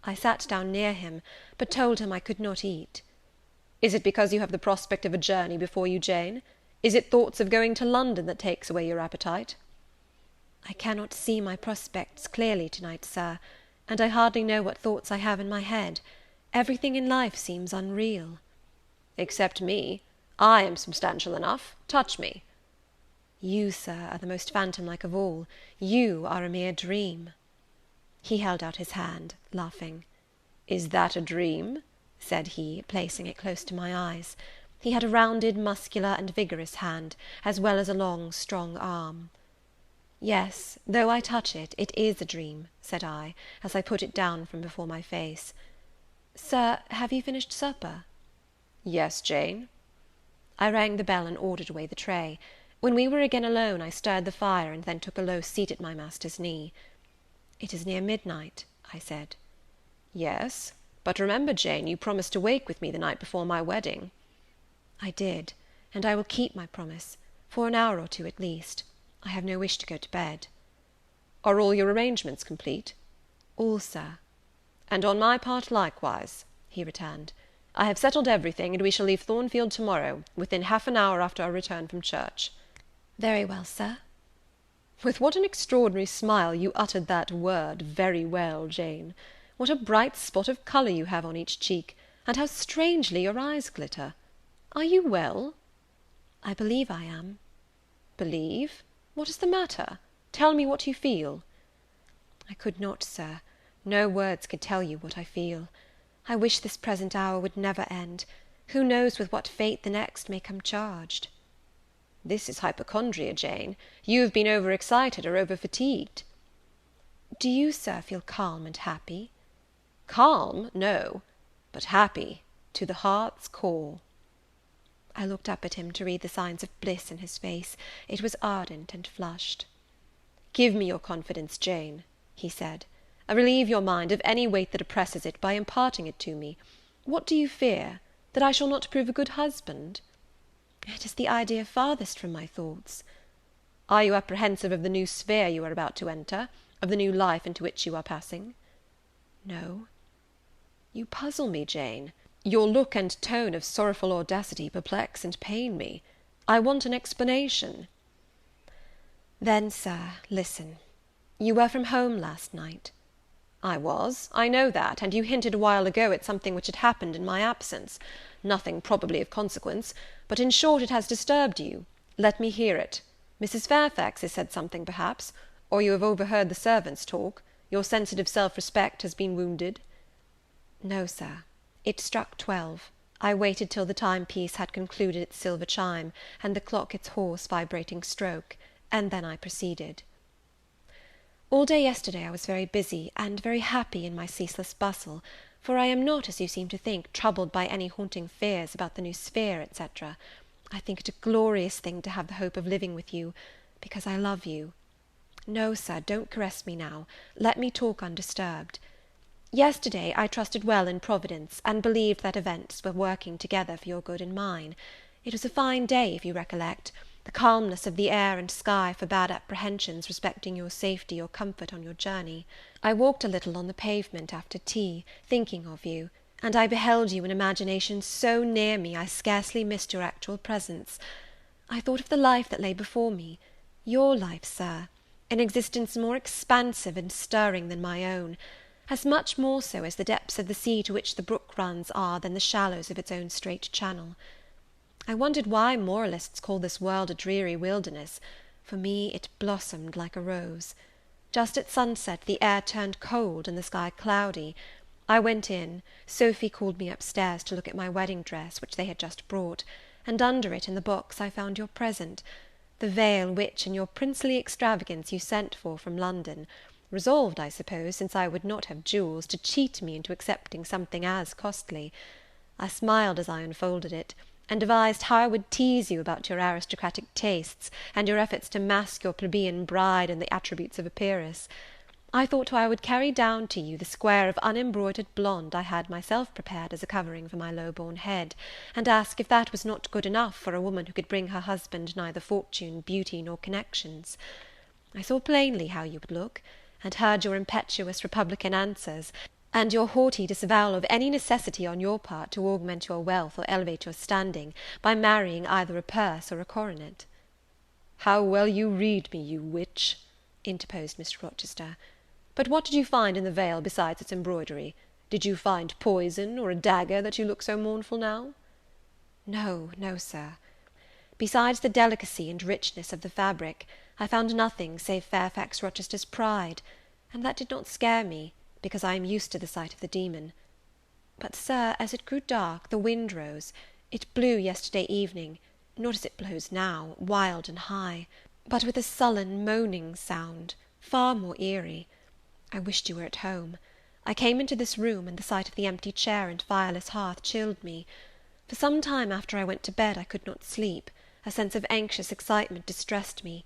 I sat down near him, but told him I could not eat. "Is it because you have the prospect of a journey before you, Jane? Is it thoughts of going to London that takes away your appetite?" "I cannot see my prospects clearly to-night, Sir, and I hardly know what thoughts I have in my head. Everything in life seems unreal." "Except me. I am substantial enough. Touch me." "You, Sir, are the most phantom-like of all. You are a mere dream." He held out his hand, laughing. "Is that a dream?" said he, placing it close to my eyes. He had a rounded, muscular, and vigorous hand, as well as a long, strong arm. "Yes, though I touch it, it is a dream," said I, as I put it down from before my face. "Sir, have you finished supper?" "Yes, Jane." I rang the bell and ordered away the tray. When we were again alone, I stirred the fire, and then took a low seat at my master's knee. "It is near midnight," I said. "Yes, but remember, Jane, you promised to wake with me the night before my wedding." "I did, and I will keep my promise, for an hour or two at least. I have no wish to go to bed." "Are all your arrangements complete?" "All, sir." "And on my part likewise," he returned. "I have settled everything, and we shall leave Thornfield to-morrow, within half an hour after our return from church." "Very well, sir." With what an extraordinary smile you uttered that word, very well, Jane! What a bright spot of colour you have on each cheek, and how strangely your eyes glitter! Are you well?" "I believe I am." "Believe? What is the matter? Tell me what you feel." "I could not, sir. No words could tell you what I feel. I wish this present hour would never end. Who knows with what fate the next may come charged?" "This is hypochondria, Jane. You have been over-excited or over-fatigued." "Do you, sir, feel calm and happy?" "Calm? No. But happy, to the heart's core." I looked up at him to read the signs of bliss in his face. It was ardent and flushed. "Give me your confidence, Jane," he said. "Relieve your mind of any weight that oppresses it, by imparting it to me. What do you fear? That I shall not prove a good husband?" "It is the idea farthest from my thoughts." "Are you apprehensive of the new sphere you are about to enter? Of the new life into which you are passing?" "No." "You puzzle me, Jane. Your look and tone of sorrowful audacity perplex and pain me. I want an explanation." "Then, sir, listen. You were from home last night?" "I was. I know that, and you hinted a while ago at something which had happened in my absence. Nothing probably of consequence, but in short it has disturbed you. Let me hear it. Mrs. Fairfax has said something, perhaps, or you have overheard the servants talk. Your sensitive self-respect has been wounded." "No, sir. It struck 12. I waited till the timepiece had concluded its silver chime, and the clock its hoarse vibrating stroke, and then I proceeded. All day yesterday I was very busy, and very happy in my ceaseless bustle, for I am not, as you seem to think, troubled by any haunting fears about the new sphere, etc. I think it a glorious thing to have the hope of living with you, because I love you. No, sir, don't caress me now. Let me talk undisturbed. Yesterday I trusted well in Providence, and believed that events were working together for your good and mine. It was a fine day, if you recollect. The calmness of the air and sky forbade apprehensions respecting your safety or comfort on your journey. I walked a little on the pavement after tea, thinking of you, and I beheld you in imagination so near me I scarcely missed your actual presence. I thought of the life that lay before me, your life, sir, an existence more expansive and stirring than my own, as much more so as the depths of the sea to which the brook runs are than the shallows of its own straight channel. I wondered why moralists call this world a dreary wilderness. For me it blossomed like a rose. Just at sunset the air turned cold and the sky cloudy. I went in, Sophy called me upstairs to look at my wedding dress, which they had just brought, and under it in the box I found your present, the veil which, in your princely extravagance, you sent for from London, resolved, I suppose, since I would not have jewels, to cheat me into accepting something as costly. I smiled as I unfolded it, and devised how I would tease you about your aristocratic tastes, and your efforts to mask your plebeian bride in the attributes of a peeress. I thought how I would carry down to you the square of unembroidered blonde I had myself prepared as a covering for my low-born head, and ask if that was not good enough for a woman who could bring her husband neither fortune, beauty, nor connections. I saw plainly how you would look, and heard your impetuous republican answers, and your haughty disavowal of any necessity on your part to augment your wealth or elevate your standing, by marrying either a purse or a coronet." "How well you read me, you witch!" interposed Mr. Rochester. "But what did you find in the veil besides its embroidery? Did you find poison, or a dagger, that you look so mournful now?" "No, no, sir. Besides the delicacy and richness of the fabric, I found nothing save Fairfax Rochester's pride, and that did not scare me, because I am used to the sight of the demon. But, sir, as it grew dark, the wind rose. It blew yesterday evening, not as it blows now, wild and high, but with a sullen, moaning sound, far more eerie. I wished you were at home. I came into this room, and the sight of the empty chair and fireless hearth chilled me. For some time after I went to bed I could not sleep. A sense of anxious excitement distressed me.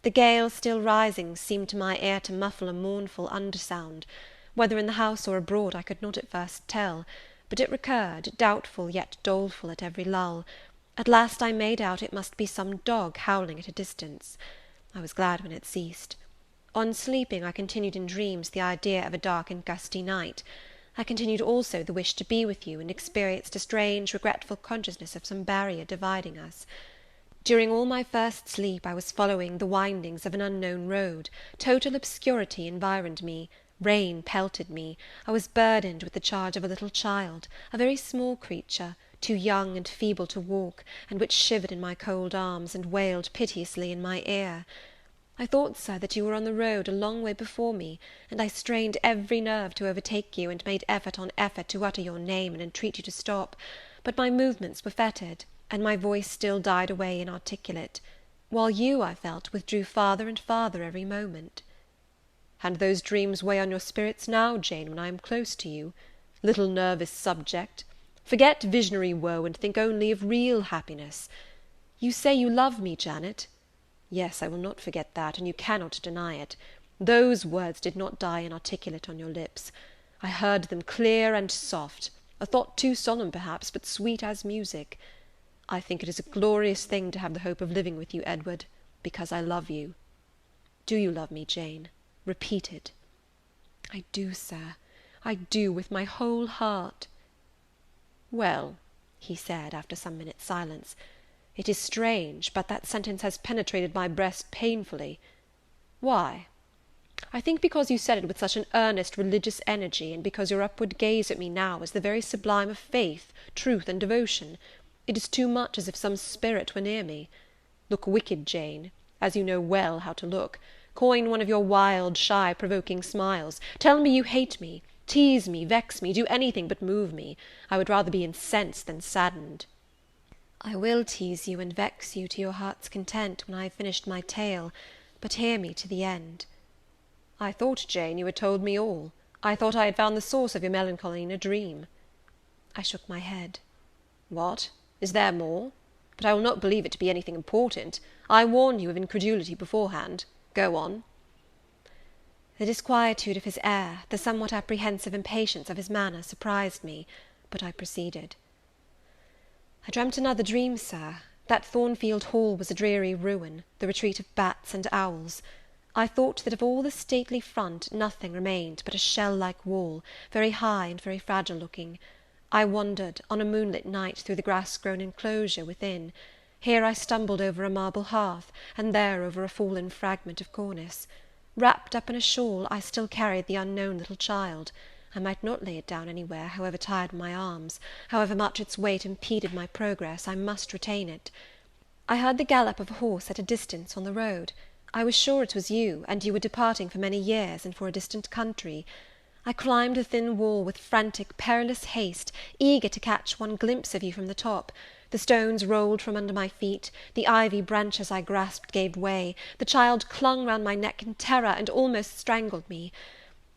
The gale still rising seemed to my ear to muffle a mournful undersound. Whether in the house or abroad I could not at first tell, but it recurred, doubtful yet doleful at every lull. At last I made out it must be some dog howling at a distance. I was glad when it ceased. On sleeping, I continued in dreams the idea of a dark and gusty night. I continued also the wish to be with you, and experienced a strange, regretful consciousness of some barrier dividing us. During all my first sleep I was following the windings of an unknown road. Total obscurity environed me. Rain pelted me. I was burdened with the charge of a little child, a very small creature, too young and feeble to walk, and which shivered in my cold arms, and wailed piteously in my ear. I thought, sir, that you were on the road a long way before me, and I strained every nerve to overtake you, and made effort on effort to utter your name and entreat you to stop; but my movements were fettered, and my voice still died away inarticulate, while you, I felt, withdrew farther and farther every moment. And those dreams weigh on your spirits now, Jane, when I am close to you? Little nervous subject! Forget visionary woe, and think only of real happiness. You say you love me, Janet? Yes, I will not forget that, and you cannot deny it. Those words did not die inarticulate on your lips. I heard them clear and soft, a thought too solemn perhaps, but sweet as music. I think it is a glorious thing to have the hope of living with you, Edward, because I love you. Do you love me, Jane? Repeat it. I do, sir, I do, with my whole heart. Well, he said, after some minutes' silence, it is strange, but that sentence has penetrated my breast painfully. Why? I think because you said it with such an earnest religious energy, and because your upward gaze at me now is the very sublime of faith, truth, and devotion. It is too much as if some spirit were near me. Look wicked, Jane, as you know well how to look. Coin one of your wild, shy, provoking smiles. Tell me you hate me. Tease me, vex me, do anything but move me. I would rather be incensed than saddened. I will tease you and vex you to your heart's content when I have finished my tale, but hear me to the end. I thought, Jane, you had told me all. I thought I had found the source of your melancholy in a dream. I shook my head. What? Is there more? But I will not believe it to be anything important. I warn you of incredulity beforehand. Go on. The disquietude of his air, the somewhat apprehensive impatience of his manner, surprised me, but I proceeded. I dreamt another dream, sir. That Thornfield Hall was a dreary ruin, the retreat of bats and owls. I thought that of all the stately front nothing remained but a shell-like wall, very high and very fragile looking. I wandered, on a moonlit night, through the grass-grown enclosure within. Here I stumbled over a marble hearth, and there over a fallen fragment of cornice. Wrapped up in a shawl, I still carried the unknown little child. I might not lay it down anywhere, however tired my arms, however much its weight impeded my progress, I must retain it. I heard the gallop of a horse at a distance on the road. I was sure it was you, and you were departing for many years, and for a distant country. I climbed the thin wall with frantic, perilous haste, eager to catch one glimpse of you from the top. The stones rolled from under my feet, the ivy branches I grasped gave way, the child clung round my neck in terror, and almost strangled me.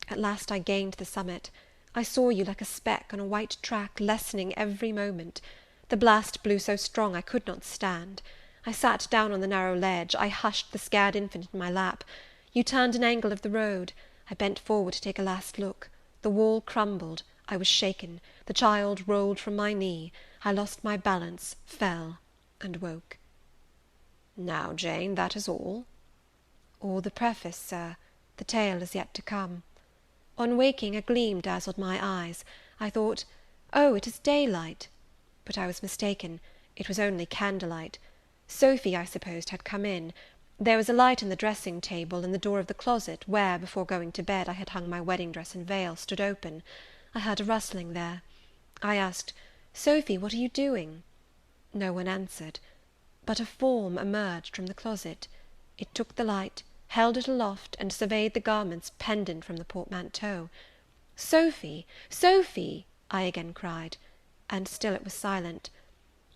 At last I gained the summit. I saw you like a speck on a white track, lessening every moment. The blast blew so strong I could not stand. I sat down on the narrow ledge. I hushed the scared infant in my lap. You turned an angle of the road. I bent forward to take a last look. The wall crumbled. I was shaken. The child rolled from my knee. I lost my balance, fell, and woke. Now, Jane, that is all? All the preface, sir. The tale is yet to come. On waking, a gleam dazzled my eyes. I thought, oh, it is daylight. But I was mistaken. It was only candlelight. Sophy, I supposed, had come in. There was a light in the dressing-table, and the door of the closet, where, before going to bed, I had hung my wedding dress and veil, stood open. I heard a rustling there. I asked, Sophy, what are you doing? No one answered. But a form emerged from the closet. It took the light, held it aloft, and surveyed the garments pendant from the portmanteau. Sophy, Sophy, I again cried, and still it was silent.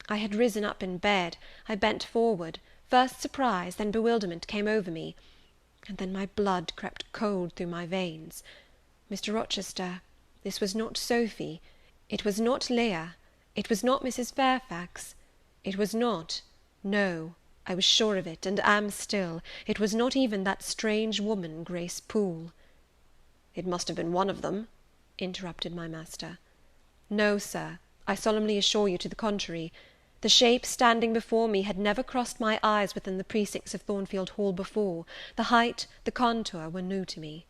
I had risen up in bed, I bent forward, first surprise, then bewilderment came over me, and then my blood crept cold through my veins. Mr. Rochester, this was not Sophy, it was not Leah, it was not Mrs. Fairfax, it was not, no, I was sure of it, and am still, it was not even that strange woman, Grace Poole. It must have been one of them, interrupted my master. No, Sir, I solemnly assure you to the contrary. The shape standing before me had never crossed my eyes within the precincts of Thornfield Hall before. The height, the contour, were new to me.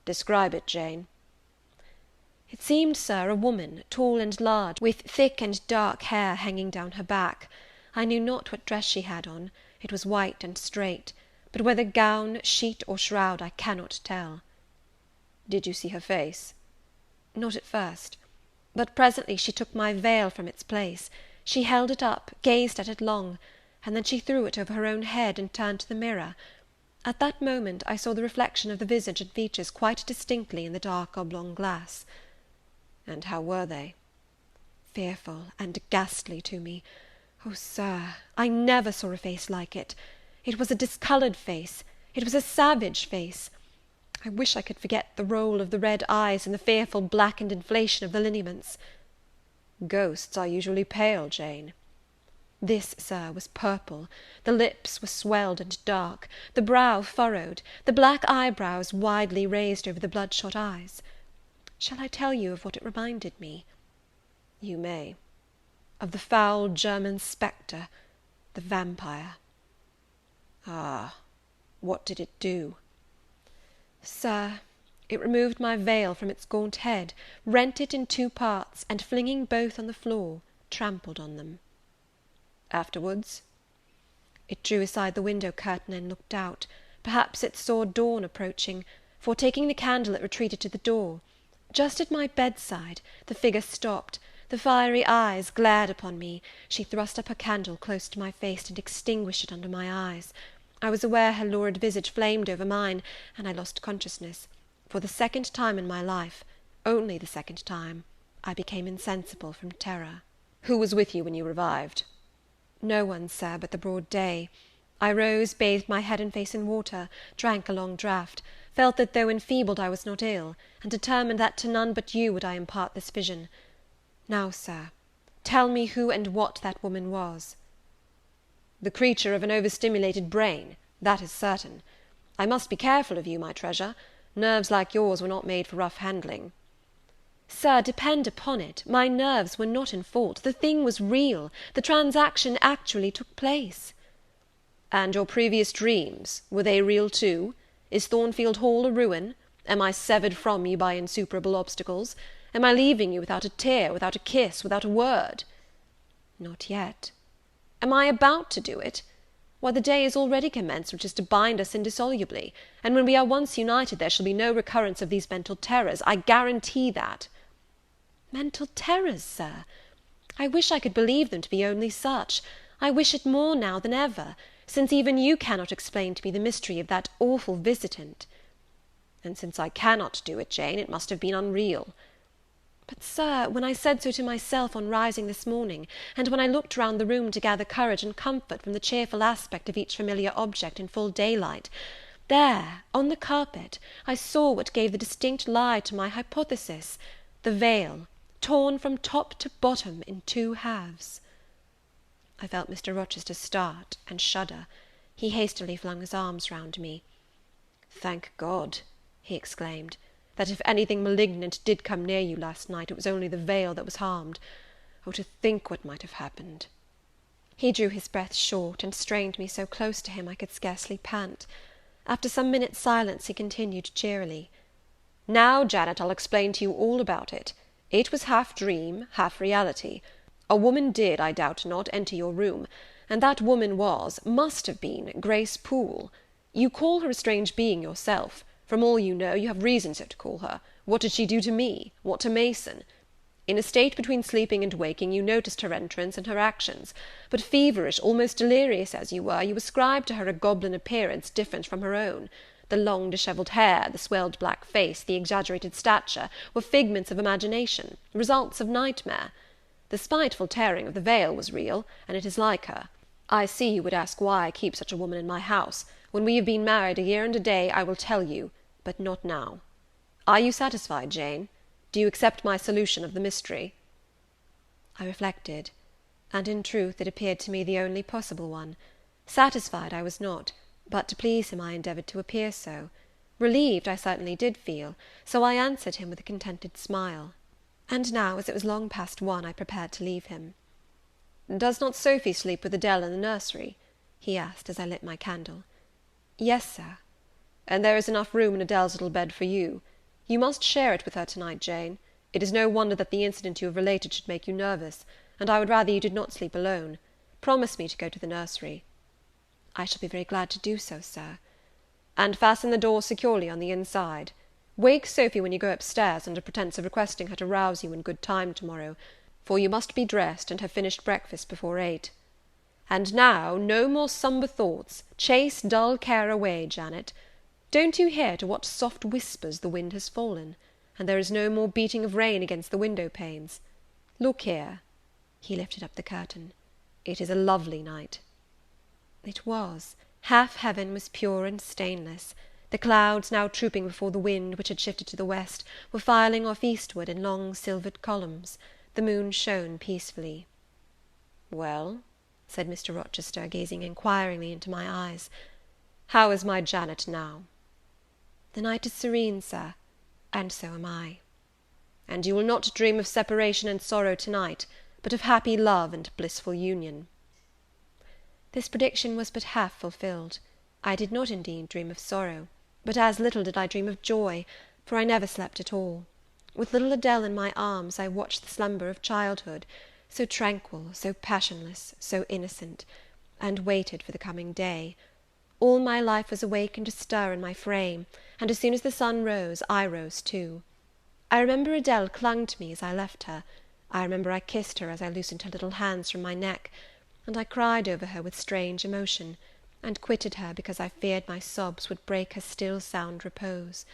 Describe it, Jane. It seemed, Sir, a woman, tall and large, with thick and dark hair hanging down her back. I knew not what dress she had on, it was white and straight, but whether gown, sheet, or shroud, I cannot tell. Did you see her face? Not at first, but presently she took my veil from its place. She held it up, gazed at it long, and then she threw it over her own head and turned to the mirror. At that moment I saw the reflection of the visage and features quite distinctly in the dark oblong glass. And how were they? Fearful and ghastly to me. Oh, Sir, I never saw a face like it. It was a discoloured face. It was a savage face. I wish I could forget the roll of the red eyes and the fearful blackened inflation of the lineaments. Ghosts are usually pale, Jane. This, Sir, was purple. The lips were swelled and dark, the brow furrowed, the black eyebrows widely raised over the bloodshot eyes. Shall I tell you of what it reminded me? You may. Of the foul German spectre, the vampire. Ah, what did it do? Sir, it removed my veil from its gaunt head, rent it in 2 parts, and flinging both on the floor, trampled on them. Afterwards? It drew aside the window curtain and looked out. Perhaps it saw dawn approaching, for, taking the candle, it retreated to the door. Just at my bedside, the figure stopped, the fiery eyes glared upon me. She thrust up her candle close to my face, and extinguished it under my eyes. I was aware her lurid visage flamed over mine, and I lost consciousness. For the second time in my life, only the second time, I became insensible from terror. Who was with you when you revived? No one, Sir, but the broad day. I rose, bathed my head and face in water, drank a long draught, felt that though enfeebled I was not ill, and determined that to none but you would I impart this vision. Now, Sir, tell me who and what that woman was. The creature of an overstimulated brain, that is certain. I must be careful of you, my treasure. Nerves like yours were not made for rough handling. Sir, depend upon it, my nerves were not in fault. The thing was real. The transaction actually took place. And your previous dreams, were they real too? Is Thornfield Hall a ruin? Am I severed from you by insuperable obstacles? Am I leaving you without a tear, without a kiss, without a word? Not yet. Am I about to do it? Why, the day is already commenced which is to bind us indissolubly, and when we are once united there shall be no recurrence of these mental terrors, I guarantee that. Mental terrors, Sir? I wish I could believe them to be only such. I wish it more now than ever, since even you cannot explain to me the mystery of that awful visitant. And since I cannot do it, Jane, it must have been unreal. But, Sir, when I said so to myself on rising this morning, and when I looked round the room to gather courage and comfort from the cheerful aspect of each familiar object in full daylight, there, on the carpet, I saw what gave the distinct lie to my hypothesis, the veil, torn from top to bottom in 2 halves. I felt Mr. Rochester start and shudder. He hastily flung his arms round me. "Thank God," he exclaimed, "that if anything malignant did come near you last night, it was only the veil that was harmed. Oh, to think what might have happened!" He drew his breath short, and strained me so close to him I could scarcely pant. After some minutes' silence, he continued cheerily, "Now, Janet, I'll explain to you all about it. It was half dream, half reality. A woman did, I doubt not, enter your room, and that woman must have been, Grace Poole. You call her a strange being yourself. From all you know, you have reason so to call her. What did she do to me? What to Mason? In a state between sleeping and waking, you noticed her entrance and her actions, but feverish, almost delirious as you were, you ascribed to her a goblin appearance different from her own. The long dishevelled hair, the swelled black face, the exaggerated stature, were figments of imagination, results of nightmare. The spiteful tearing of the veil was real, and it is like her. I see you would ask why I keep such a woman in my house. When we have been married a year and a day, I will tell you, but not now. Are you satisfied, Jane? Do you accept my solution of the mystery?" I reflected, and in truth it appeared to me the only possible one. Satisfied I was not, but to please him I endeavoured to appear so. Relieved I certainly did feel, so I answered him with a contented smile. And now, as it was long past 1, I prepared to leave him. "Does not Sophy sleep with Adele in the nursery?" he asked, as I lit my candle. "Yes, sir." "And there is enough room in Adele's little bed for you. You must share it with her to-night, Jane. It is no wonder that the incident you have related should make you nervous, and I would rather you did not sleep alone. Promise me to go to the nursery." "I shall be very glad to do so, sir." "And fasten the door securely on the inside. Wake Sophy when you go upstairs, under pretence of requesting her to rouse you in good time to-morrow, for you must be dressed, and have finished breakfast before 8. And now, no more sombre thoughts. Chase dull care away, Janet. Don't you hear to what soft whispers the wind has fallen? And there is no more beating of rain against the window-panes. Look here." He lifted up the curtain. "It is a lovely night." It was. Half heaven was pure and stainless. The clouds, now trooping before the wind, which had shifted to the west, were filing off eastward in long silvered columns. The moon shone peacefully. "Well," said Mr. Rochester, gazing inquiringly into my eyes, "how is my Janet now?" "The night is serene, sir, and so am I." "And you will not dream of separation and sorrow to-night, but of happy love and blissful union?" This prediction was but half fulfilled. I did not indeed dream of sorrow, but as little did I dream of joy, for I never slept at all. With little Adele in my arms, I watched the slumber of childhood, so tranquil, so passionless, so innocent, and waited for the coming day. All my life was awake and astir in my frame, and as soon as the sun rose, I rose too. I remember Adele clung to me as I left her. I remember I kissed her as I loosened her little hands from my neck, and I cried over her with strange emotion, and quitted her because I feared my sobs would break her still sound repose.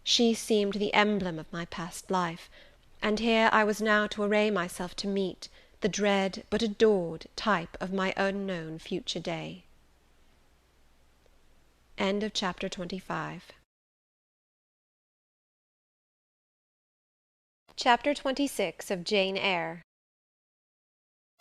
She seemed the emblem of my past life, and here I was now to array myself to meet the dread but adored type of my unknown future day. End of chapter 25. Chapter 26 of Jane Eyre.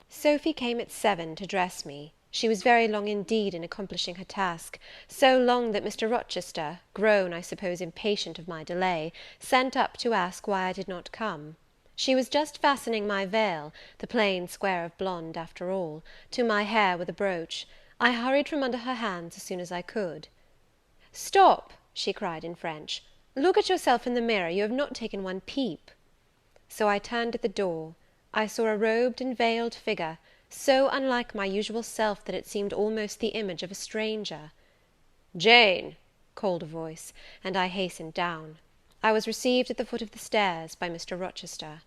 Sophy came at 7 to dress me. She was very long indeed in accomplishing her task, so long that Mr. Rochester, grown, I suppose, impatient of my delay, sent up to ask why I did not come. She was just fastening my veil, the plain square of blonde after all, to my hair with a brooch. I hurried from under her hands as soon as I could. "Stop!" she cried in French. "Look at yourself in the mirror, you have not taken one peep." So I turned at the door. I saw a robed and veiled figure, so unlike my usual self that it seemed almost the image of a stranger. "Jane!" called a voice, and I hastened down. I was received at the foot of the stairs by Mr. Rochester.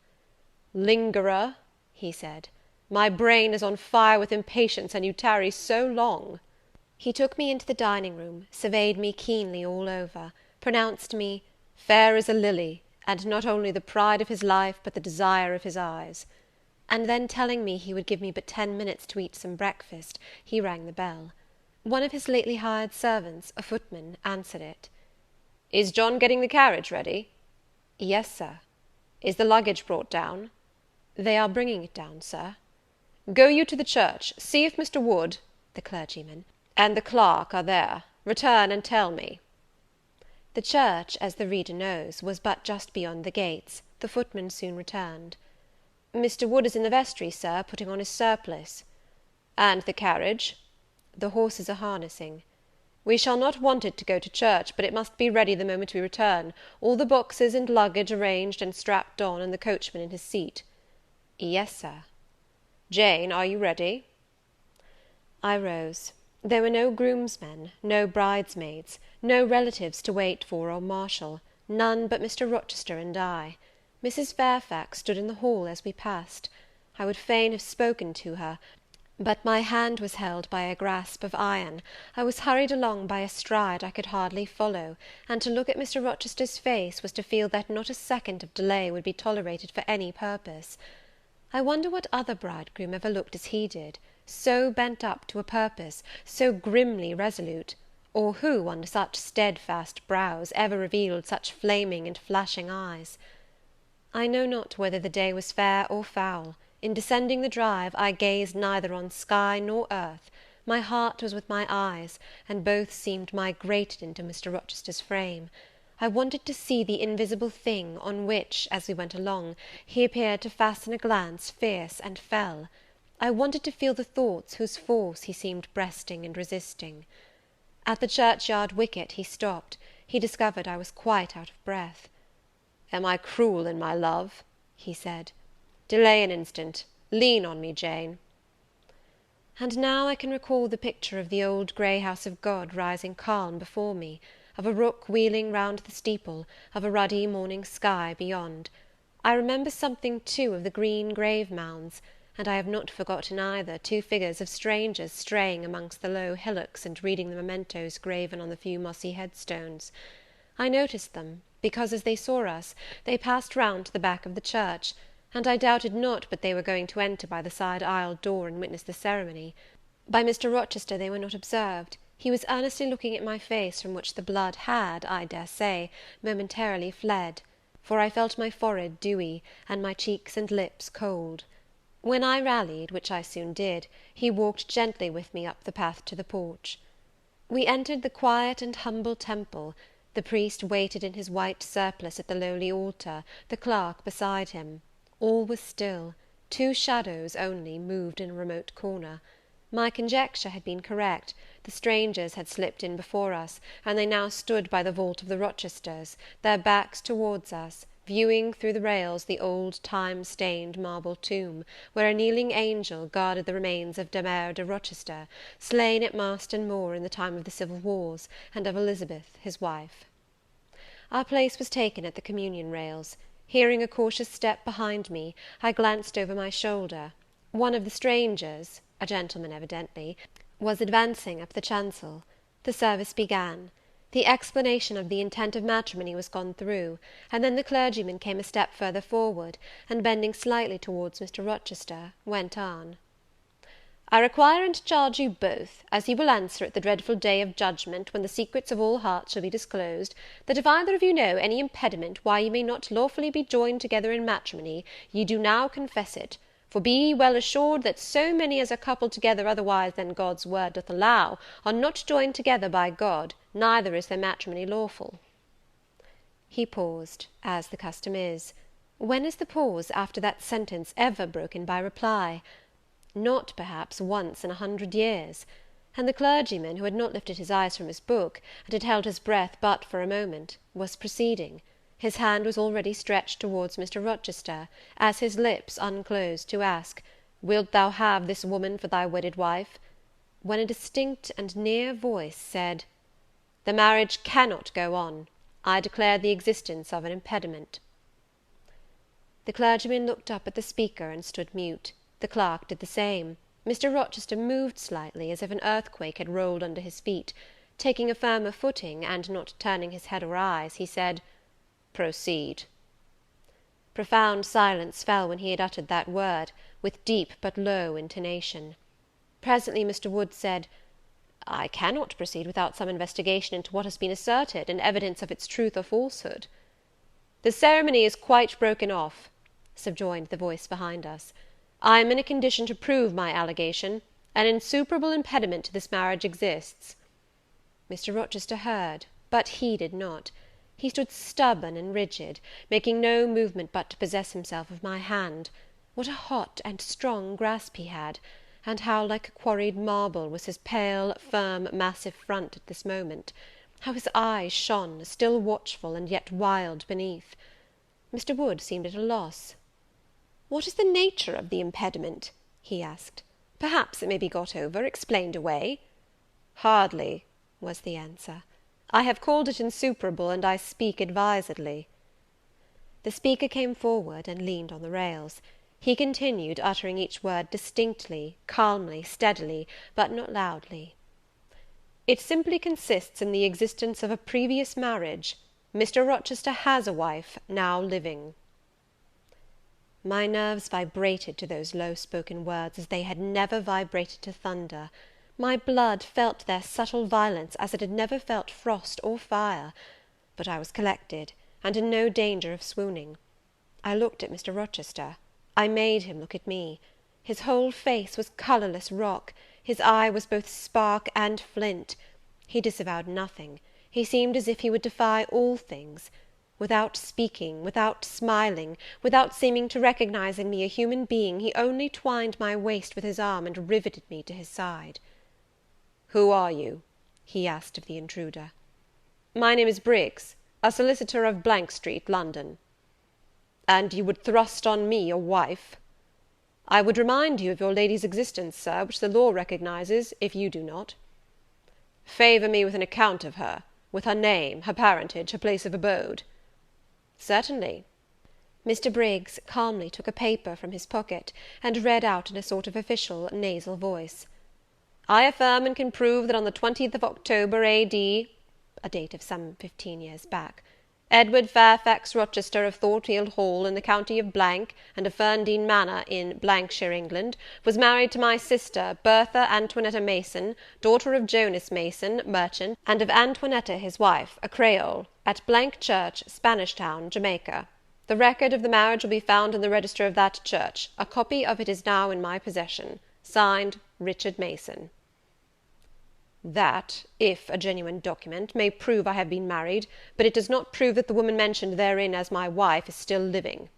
"Lingerer," he said, "my brain is on fire with impatience, and you tarry so long." He took me into the dining-room, surveyed me keenly all over, pronounced me "fair as a lily, and not only the pride of his life, but the desire of his eyes," and then telling me he would give me but 10 minutes to eat some breakfast, he rang the bell. One of his lately hired servants, a footman, answered it. "Is John getting the carriage ready?" "Yes, sir." "Is the luggage brought down?" "They are bringing it down, sir." "Go you to the church, see if Mr. Wood," the clergyman, "and the clerk are there. Return and tell me." The church, as the reader knows, was but just beyond the gates. The footman soon returned. "Mr. Wood is in the vestry, sir, putting on his surplice." "And the carriage?" "The horses are harnessing." "We shall not want it to go to church, but it must be ready the moment we return, all the boxes and luggage arranged and strapped on, and the coachman in his seat." "Yes, sir." "Jane, are you ready?" I rose. There were no groomsmen, no bridesmaids, no relatives to wait for or marshal, none but Mr. Rochester and I. Mrs. Fairfax stood in the hall as we passed. I would fain have spoken to her, but my hand was held by a grasp of iron. I was hurried along by a stride I could hardly follow, and to look at Mr. Rochester's face was to feel that not a second of delay would be tolerated for any purpose. I wonder what other bridegroom ever looked as he did, so bent up to a purpose, so grimly resolute, or who, under such steadfast brows, ever revealed such flaming and flashing eyes. I know not whether the day was fair or foul. In descending the drive, I gazed neither on sky nor earth. My heart was with my eyes, and both seemed migrated into Mr. Rochester's frame. I wanted to see the invisible thing, on which, as we went along, he appeared to fasten a glance fierce and fell. I wanted to feel the thoughts whose force he seemed breasting and resisting. At the churchyard wicket he stopped. He discovered I was quite out of breath. "Am I cruel in my love?" he said. "Delay an instant. Lean on me, Jane." And now I can recall the picture of the old grey house of God rising calm before me, of a rook wheeling round the steeple, of a ruddy morning sky beyond. I remember something, too, of the green grave mounds, and I have not forgotten either two figures of strangers straying amongst the low hillocks and reading the mementos graven on the few mossy headstones. I noticed them, because, as they saw us, they passed round to the back of the church, and I doubted not but they were going to enter by the side aisle door and witness the ceremony. By Mr. Rochester they were not observed. He was earnestly looking at my face, from which the blood had, I dare say, momentarily fled, for I felt my forehead dewy, and my cheeks and lips cold. When I rallied, which I soon did, he walked gently with me up the path to the porch. We entered the quiet and humble temple. The priest waited in his white surplice at the lowly altar, the clerk beside him. All was still. Two shadows only moved in a remote corner. My conjecture had been correct. The strangers had slipped in before us, and they now stood by the vault of the Rochesters, their backs towards us, viewing through the rails the old time-stained marble tomb, where a kneeling angel guarded the remains of Eyre de Rochester, slain at Marston Moor in the time of the civil wars, and of Elizabeth his wife. Our place was taken at the communion rails. Hearing a cautious step behind me, I glanced over my shoulder. One of the strangers, a gentleman evidently, was advancing up the chancel. The service began. The explanation of the intent of matrimony was gone through, and then the clergyman came a step further forward, and bending slightly towards Mr. Rochester, went on. "I require and charge you both, as you will answer at the dreadful day of judgment, when the secrets of all hearts shall be disclosed, that if either of you know any impediment why you may not lawfully be joined together in matrimony, ye do now confess it. For be ye well assured that so many as are coupled together otherwise than God's word doth allow, are not joined together by God, neither is their matrimony lawful." He paused, as the custom is. When is the pause, after that sentence, ever broken by reply? Not, perhaps, once in 100 years. And the clergyman, who had not lifted his eyes from his book, and had held his breath but for a moment, was proceeding. His hand was already stretched towards Mr. Rochester, as his lips unclosed to ask, "Wilt thou have this woman for thy wedded wife?" when a distinct and near voice said, "The marriage cannot go on. I declare the existence of an impediment." The clergyman looked up at the speaker and stood mute. The clerk did the same. Mr. Rochester moved slightly, as if an earthquake had rolled under his feet. Taking a firmer footing, and not turning his head or eyes, he said, "Proceed." Profound silence fell when he had uttered that word, with deep but low intonation. Presently Mr. Wood said, "I cannot proceed without some investigation into what has been asserted, and evidence of its truth or falsehood." "The ceremony is quite broken off," subjoined the voice behind us. "I am in a condition to prove my allegation. An insuperable impediment to this marriage exists." Mr. Rochester heard, but heeded not. He stood stubborn and rigid, making no movement but to possess himself of my hand. What a hot and strong grasp he had! And how like a quarried marble was his pale, firm, massive front at this moment! How his eyes shone, still watchful, and yet wild beneath! Mr. Wood seemed at a loss. "What is the nature of the impediment?" he asked. "Perhaps it may be got over, explained away." "Hardly," was the answer. "I have called it insuperable, and I speak advisedly." The speaker came forward, and leaned on the rails. He continued, uttering each word distinctly, calmly, steadily, but not loudly. "It simply consists in the existence of a previous marriage. Mr. Rochester has a wife, now living." My nerves vibrated to those low-spoken words as they had never vibrated to thunder. My blood felt their subtle violence as it had never felt frost or fire. But I was collected, and in no danger of swooning. I looked at Mr. Rochester. I made him look at me. His whole face was colourless rock. His eye was both spark and flint. He disavowed nothing. He seemed as if he would defy all things. Without speaking, without smiling, without seeming to recognise in me a human being, he only twined my waist with his arm, and riveted me to his side. "Who are you?" he asked of the intruder. "My name is Briggs, a solicitor of Street, London." "And you would thrust on me your wife?" "I would remind you of your lady's existence, sir, which the law recognises, if you do not." "Favour me with an account of her, with her name, her parentage, her place of abode." "Certainly." Mr. Briggs calmly took a paper from his pocket, and read out in a sort of official, nasal voice, "I affirm and can prove that on the 20th of October, A.D. a date of some 15 years back, Edward Fairfax Rochester of Thornfield Hall, in the county of , and of Ferndean Manor, in shire, England, was married to my sister, Bertha Antoinetta Mason, daughter of Jonas Mason, merchant, and of Antoinetta his wife, a Creole, at Church, Spanish Town, Jamaica. The record of the marriage will be found in the register of that church. A copy of it is now in my possession. Signed, Richard Mason." "That, if a genuine document, may prove I have been married, but it does not prove that the woman mentioned therein as my wife is still living."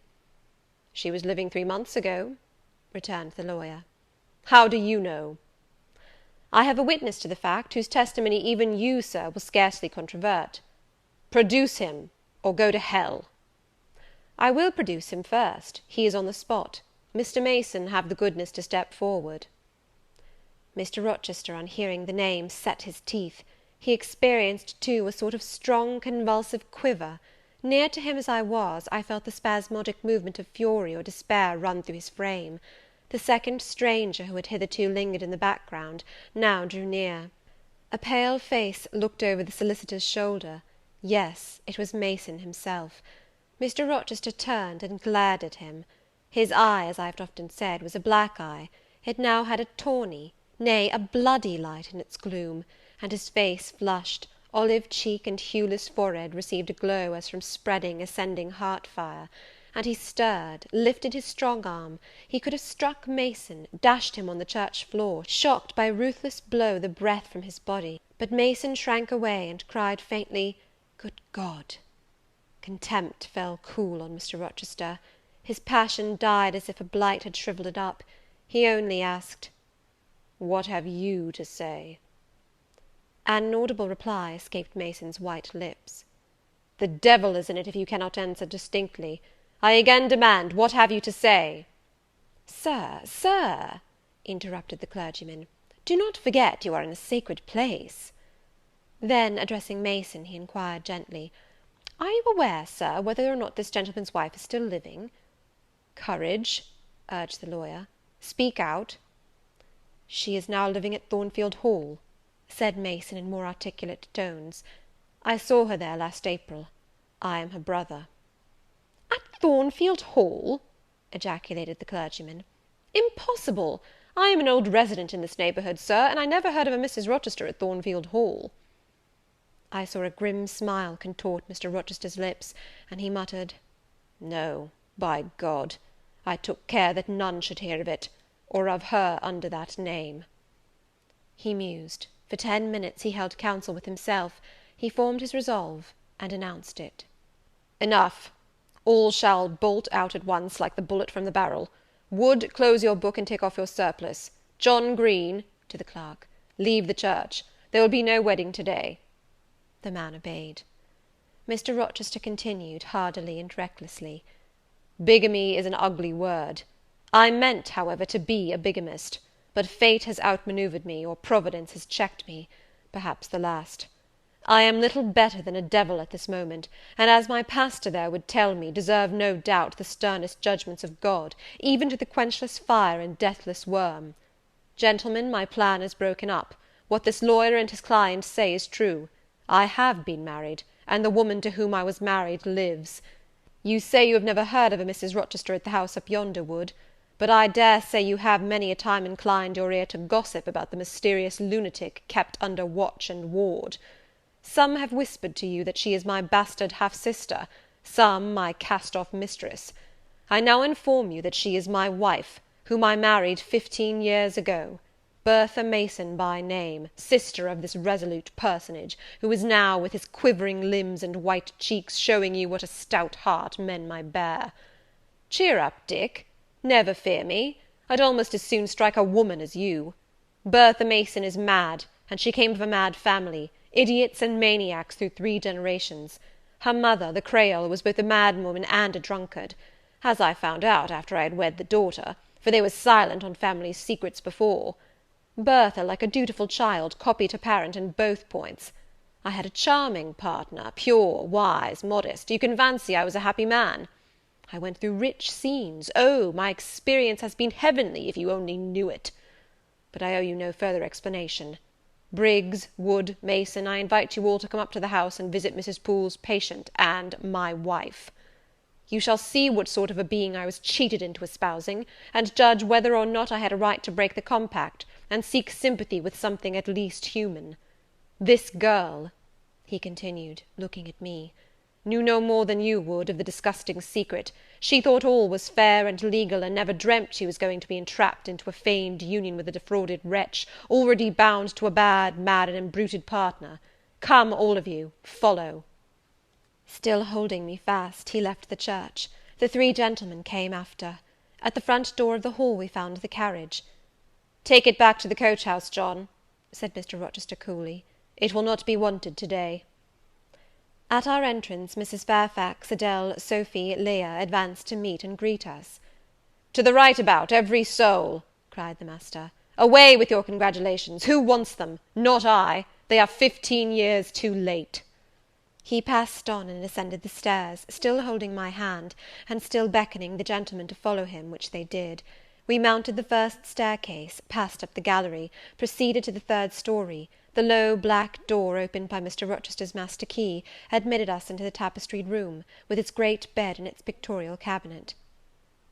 "She was living 3 months ago," returned the lawyer. "How do you know?" "I have a witness to the fact, whose testimony even you, sir, will scarcely controvert." "Produce him, or go to hell." "I will produce him first. He is on the spot. Mr. Mason, have the goodness to step forward." Mr. Rochester, on hearing the name, set his teeth. He experienced, too, a sort of strong convulsive quiver. Near to him as I was, I felt the spasmodic movement of fury or despair run through his frame. The second stranger, who had hitherto lingered in the background, now drew near. A pale face looked over the solicitor's shoulder. Yes, it was Mason himself. Mr. Rochester turned and glared at him. His eye, as I have often said, was a black eye. It now had a tawny, nay, a bloody light in its gloom, and his face flushed, olive cheek and hueless forehead received a glow as from spreading, ascending heart fire, and he stirred, lifted his strong arm. He could have struck Mason, dashed him on the church floor, shocked by a ruthless blow the breath from his body; but Mason shrank away, and cried faintly, "Good God!" Contempt fell cool on Mr. Rochester. His passion died as if a blight had shrivelled it up. He only asked, "What have you to say?" An inaudible reply escaped Mason's white lips. "The devil is in it if you cannot answer distinctly. I again demand, what have you to say?" Sir," interrupted the clergyman, "do not forget you are in a sacred place." Then, addressing Mason, he inquired gently, "Are you aware, sir, whether or not this gentleman's wife is still living?" "Courage," urged the lawyer, "speak out." "She is now living at Thornfield Hall," said Mason in more articulate tones. "I saw her there last April. I am her brother." "At Thornfield Hall!" ejaculated the clergyman. "Impossible! I am an old resident in this neighbourhood, sir, and I never heard of a Mrs. Rochester at Thornfield Hall." I saw a grim smile contort Mr. Rochester's lips, and he muttered, "No, by God! I took care that none should hear of it, or of her under that name." He mused. For 10 minutes he held counsel with himself. He formed his resolve, and announced it. "Enough! All shall bolt out at once, like the bullet from the barrel. Wood, close your book, and take off your surplice. John Green," to the clerk, "leave the church. There will be no wedding to-day." The man obeyed. Mr. Rochester continued, hardily and recklessly, "Bigamy is an ugly word. I meant, however, to be a bigamist, but fate has outmanoeuvred me, or Providence has checked me, perhaps the last. I am little better than a devil at this moment, and, as my pastor there would tell me, deserve no doubt the sternest judgments of God, even to the quenchless fire and deathless worm. Gentlemen, my plan is broken up. What this lawyer and his client say is true. I have been married, and the woman to whom I was married lives. You say you have never heard of a Mrs. Rochester at the house up yonder, Wood, but I dare say you have many a time inclined your ear to gossip about the mysterious lunatic kept under watch and ward. Some have whispered to you that she is my bastard half-sister, some my cast-off mistress. I now inform you that she is my wife, whom I married 15 years ago, Bertha Mason by name, sister of this resolute personage, who is now, with his quivering limbs and white cheeks, showing you what a stout heart men may bear. Cheer up, Dick, never fear me, I'd almost as soon strike a woman as you. Bertha Mason is mad, and she came of a mad family, idiots and maniacs through 3 generations. Her mother, the Creole, was both a mad woman and a drunkard, as I found out after I had wed the daughter, for they were silent on family secrets before. Bertha, like a dutiful child, copied her parent in both points. I had a charming partner, pure, wise, modest. You can fancy I was a happy man. I went through rich scenes. Oh, my experience has been heavenly, if you only knew it. But I owe you no further explanation. Briggs, Wood, Mason, I invite you all to come up to the house and visit Mrs. Poole's patient and my wife. You shall see what sort of a being I was cheated into espousing, and judge whether or not I had a right to break the compact, and seek sympathy with something at least human. This girl," he continued, looking at me, "knew no more than you would of the disgusting secret. She thought all was fair and legal, and never dreamt she was going to be entrapped into a feigned union with a defrauded wretch, already bound to a bad, mad, and embruted partner. Come, all of you, follow." Still holding me fast, he left the church. The 3 gentlemen came after. At the front door of the hall we found the carriage. "Take it back to the coach-house, John," said Mr. Rochester coolly. "It will not be wanted to-day." At our entrance, Mrs. Fairfax, Adele, Sophy, Leah, advanced to meet and greet us. "To the right about, every soul," cried the master. "Away with your congratulations. Who wants them? Not I. They are 15 years too late." He passed on and ascended the stairs, still holding my hand, and still beckoning the gentlemen to follow him, which they did. We mounted the first staircase, passed up the gallery, proceeded to the 3rd story. The low black door, opened by Mr. Rochester's master key, admitted us into the tapestried room, with its great bed and its pictorial cabinet.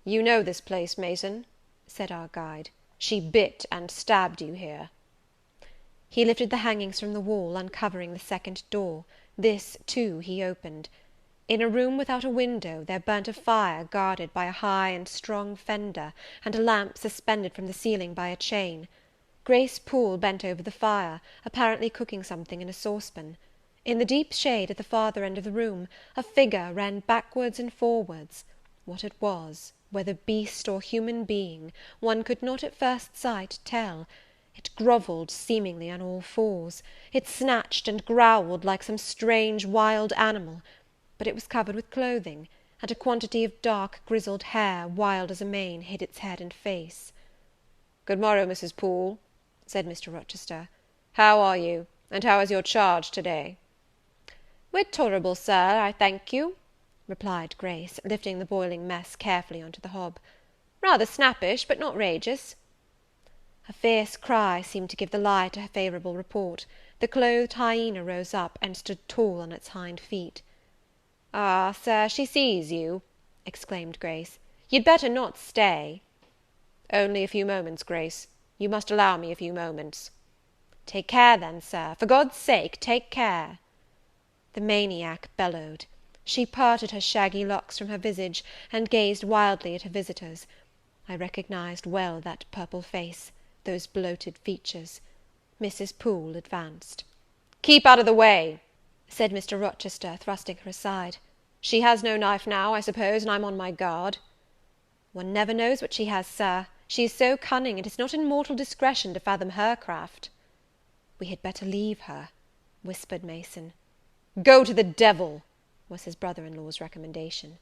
"You know this place, Mason?" said our guide. "She bit and stabbed you here." He lifted the hangings from the wall, uncovering the 2nd door. This, too, he opened. In a room without a window there burnt a fire guarded by a high and strong fender, and a lamp suspended from the ceiling by a chain. Grace Poole bent over the fire, apparently cooking something in a saucepan. In the deep shade at the farther end of the room, a figure ran backwards and forwards. What it was, whether beast or human being, one could not at first sight tell. It grovelled seemingly on all fours. It snatched and growled like some strange wild animal, but it was covered with clothing, and a quantity of dark grizzled hair, wild as a mane, hid its head and face. "Good morrow, Mrs. Poole," said Mr. Rochester. "How are you, and how is your charge to-day?" "We're tolerable, Sir, I thank you," replied Grace, lifting the boiling mess carefully on to the hob. "Rather snappish, but not rageous." A fierce cry seemed to give the lie to her favourable report. The clothed hyena rose up, and stood tall on its hind feet. "Ah, Sir, she sees you," exclaimed Grace. "You'd better not stay." "Only a few moments, Grace. You must allow me a few moments." "Take care, then, Sir. For God's sake, take care." The maniac bellowed. She parted her shaggy locks from her visage, and gazed wildly at her visitors. I recognized well that purple face, those bloated features. Mrs. Poole advanced. "Keep out of the way," said Mr. Rochester, thrusting her aside. "She has no knife now, I suppose, and I'm on my guard." "One never knows what she has, Sir. She is so cunning, it is not in mortal discretion to fathom her craft." "We had better leave her," whispered Mason. "Go to the devil," was his brother-in-law's recommendation.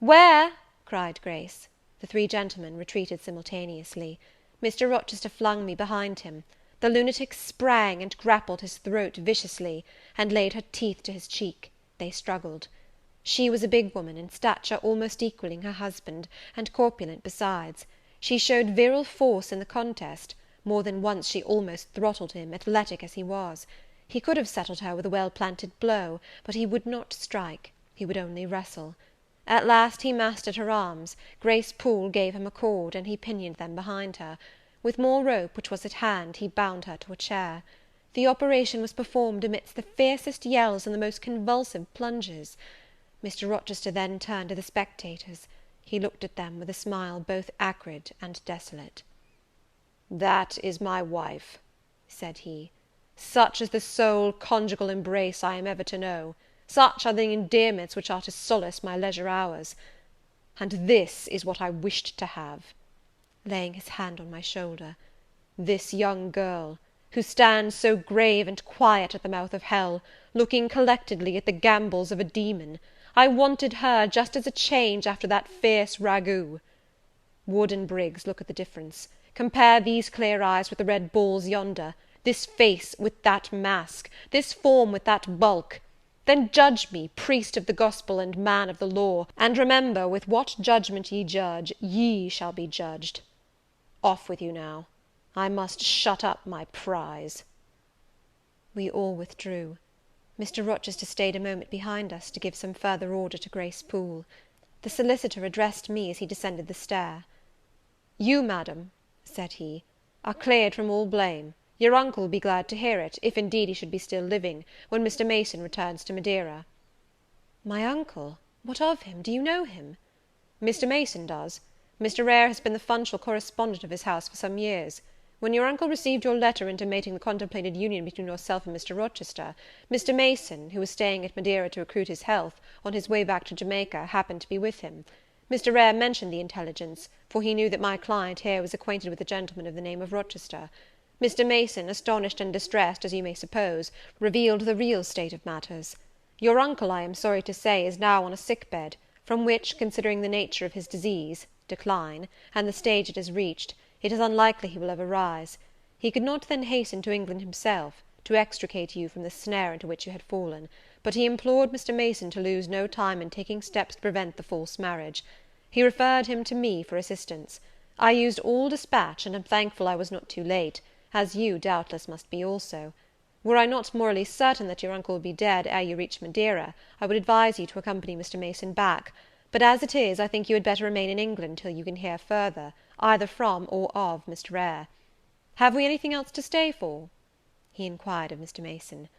"Where?" cried Grace. The 3 gentlemen retreated simultaneously. Mr. Rochester flung me behind him. The lunatic sprang and grappled his throat viciously, and laid her teeth to his cheek. They struggled. She was a big woman, in stature almost equalling her husband, and corpulent besides. She showed virile force in the contest. More than once she almost throttled him, athletic as he was. He could have settled her with a well-planted blow, but he would not strike. He would only wrestle. At last he mastered her arms, Grace Poole gave him a cord, and he pinioned them behind her. With more rope, which was at hand, he bound her to a chair. The operation was performed amidst the fiercest yells and the most convulsive plunges. Mr. Rochester then turned to the spectators. He looked at them with a smile both acrid and desolate. "That is my wife," said he. "Such is the sole conjugal embrace I am ever to know. Such are the endearments which are to solace my leisure hours. And this is what I wished to have," laying his hand on my shoulder, "this young girl, who stands so grave and quiet at the mouth of hell, looking collectedly at the gambols of a demon, I wanted her just as a change after that fierce ragout. Wood and Briggs, look at the difference. Compare these clear eyes with the red balls yonder, this face with that mask, this form with that bulk. Then judge me, priest of the gospel and man of the law, and remember, with what judgment ye judge, ye shall be judged. Off with you now. I must shut up my prize." We all withdrew. Mr. Rochester stayed a moment behind us, to give some further order to Grace Poole. The solicitor addressed me as he descended the stair. "You, madam," said he, "are cleared from all blame. Your uncle will be glad to hear it, if indeed he should be still living, when Mr. Mason returns to Madeira." "My uncle? What of him? Do you know him?" "Mr. Mason does. Mr. Eyre has been the functional correspondent of his house for some years. When your uncle received your letter intimating the contemplated union between yourself and Mr. Rochester, Mr. Mason, who was staying at Madeira to recruit his health, on his way back to Jamaica, happened to be with him. Mr. Eyre mentioned the intelligence, for he knew that my client here was acquainted with a gentleman of the name of Rochester. Mr. Mason, astonished and distressed, as you may suppose, revealed the real state of matters. Your uncle, I am sorry to say, is now on a sick bed, from which, considering the nature of his disease, decline, and the stage it has reached, it is unlikely he will ever rise. He could not then hasten to England himself, to extricate you from the snare into which you had fallen, but he implored Mr. Mason to lose no time in taking steps to prevent the false marriage. He referred him to me for assistance. I used all dispatch, and am thankful I was not too late, as you, doubtless, must be also. Were I not morally certain that your uncle would be dead ere you reach Madeira, I would advise you to accompany Mr. Mason back; but as it is, I think you had better remain in England till you can hear further, either from or of Mr. Eyre. Have we anything else to stay for?" he inquired of Mr. Mason.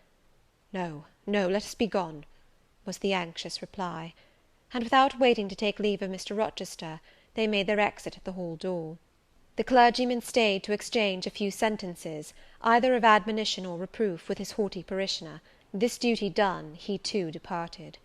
"No, no, let us be gone," was the anxious reply; and, without waiting to take leave of Mr. Rochester, they made their exit at the hall door. The clergyman stayed to exchange a few sentences, either of admonition or reproof, with his haughty parishioner. This duty done, he too departed.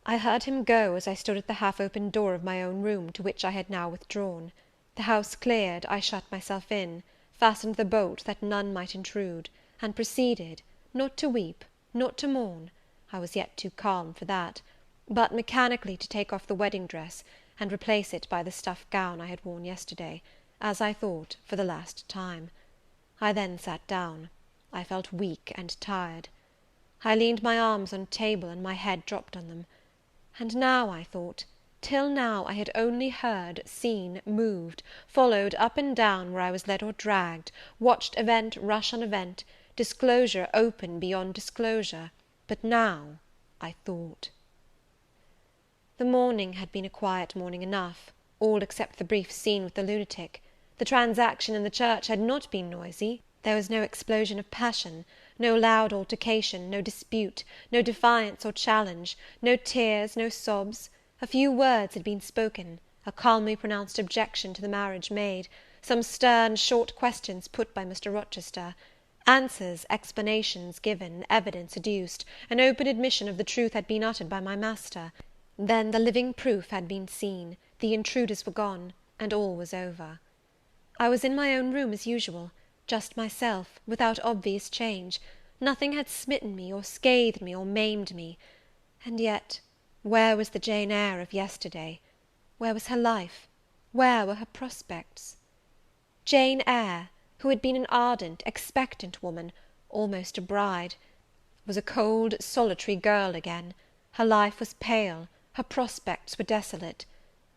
I heard him go as I stood at the half-open door of my own room, to which I had now withdrawn. The house cleared, I shut myself in, fastened the bolt that none might intrude, and proceeded, not to weep, not to mourn, I was yet too calm for that, but mechanically to take off the wedding dress, and replace it by the stuff gown I had worn yesterday, as I thought, for the last time. I then sat down. I felt weak and tired. I leaned my arms on a table, and my head dropped on them. And now, I thought, till now I had only heard, seen, moved, followed up and down where I was led or dragged, watched event rush on event, disclosure open beyond disclosure; but now I thought. The morning had been a quiet morning enough, all except the brief scene with the lunatic. The transaction in the church had not been noisy. There was no explosion of passion, no loud altercation, no dispute, no defiance or challenge, no tears, no sobs. A few words had been spoken, a calmly pronounced objection to the marriage made, some stern, short questions put by Mr. Rochester, answers, explanations given, evidence adduced, an open admission of the truth had been uttered by my master. Then the living proof had been seen, the intruders were gone, and all was over. I was in my own room as usual, just myself, without obvious change. Nothing had smitten me, or scathed me, or maimed me. And yet, where was the Jane Eyre of yesterday? Where was her life? Where were her prospects? Jane Eyre, who had been an ardent, expectant woman, almost a bride, was a cold, solitary girl again. Her life was pale, her prospects were desolate.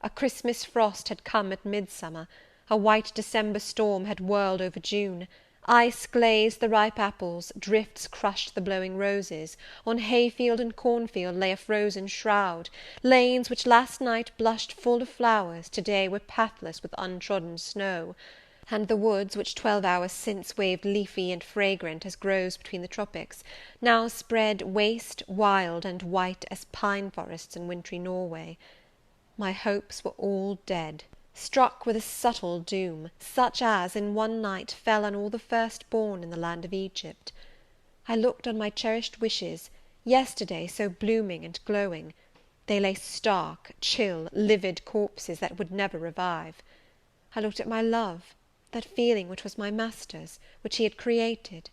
A Christmas frost had come at midsummer, a white December storm had whirled over June, Ice glazed the ripe apples, drifts crushed the blowing roses, on hayfield and cornfield lay a frozen shroud, lanes which last night blushed full of flowers, to-day were pathless with untrodden snow, and the woods, which 12 hours since waved leafy and fragrant as grows between the tropics, now spread waste, wild, and white as pine forests in wintry Norway. My hopes were all dead, struck with a subtle doom, such as, in one night, fell on all the first-born in the land of Egypt. I looked on my cherished wishes, yesterday so blooming and glowing; they lay stark, chill, livid corpses that would never revive. I looked at my love, that feeling which was my master's, which he had created.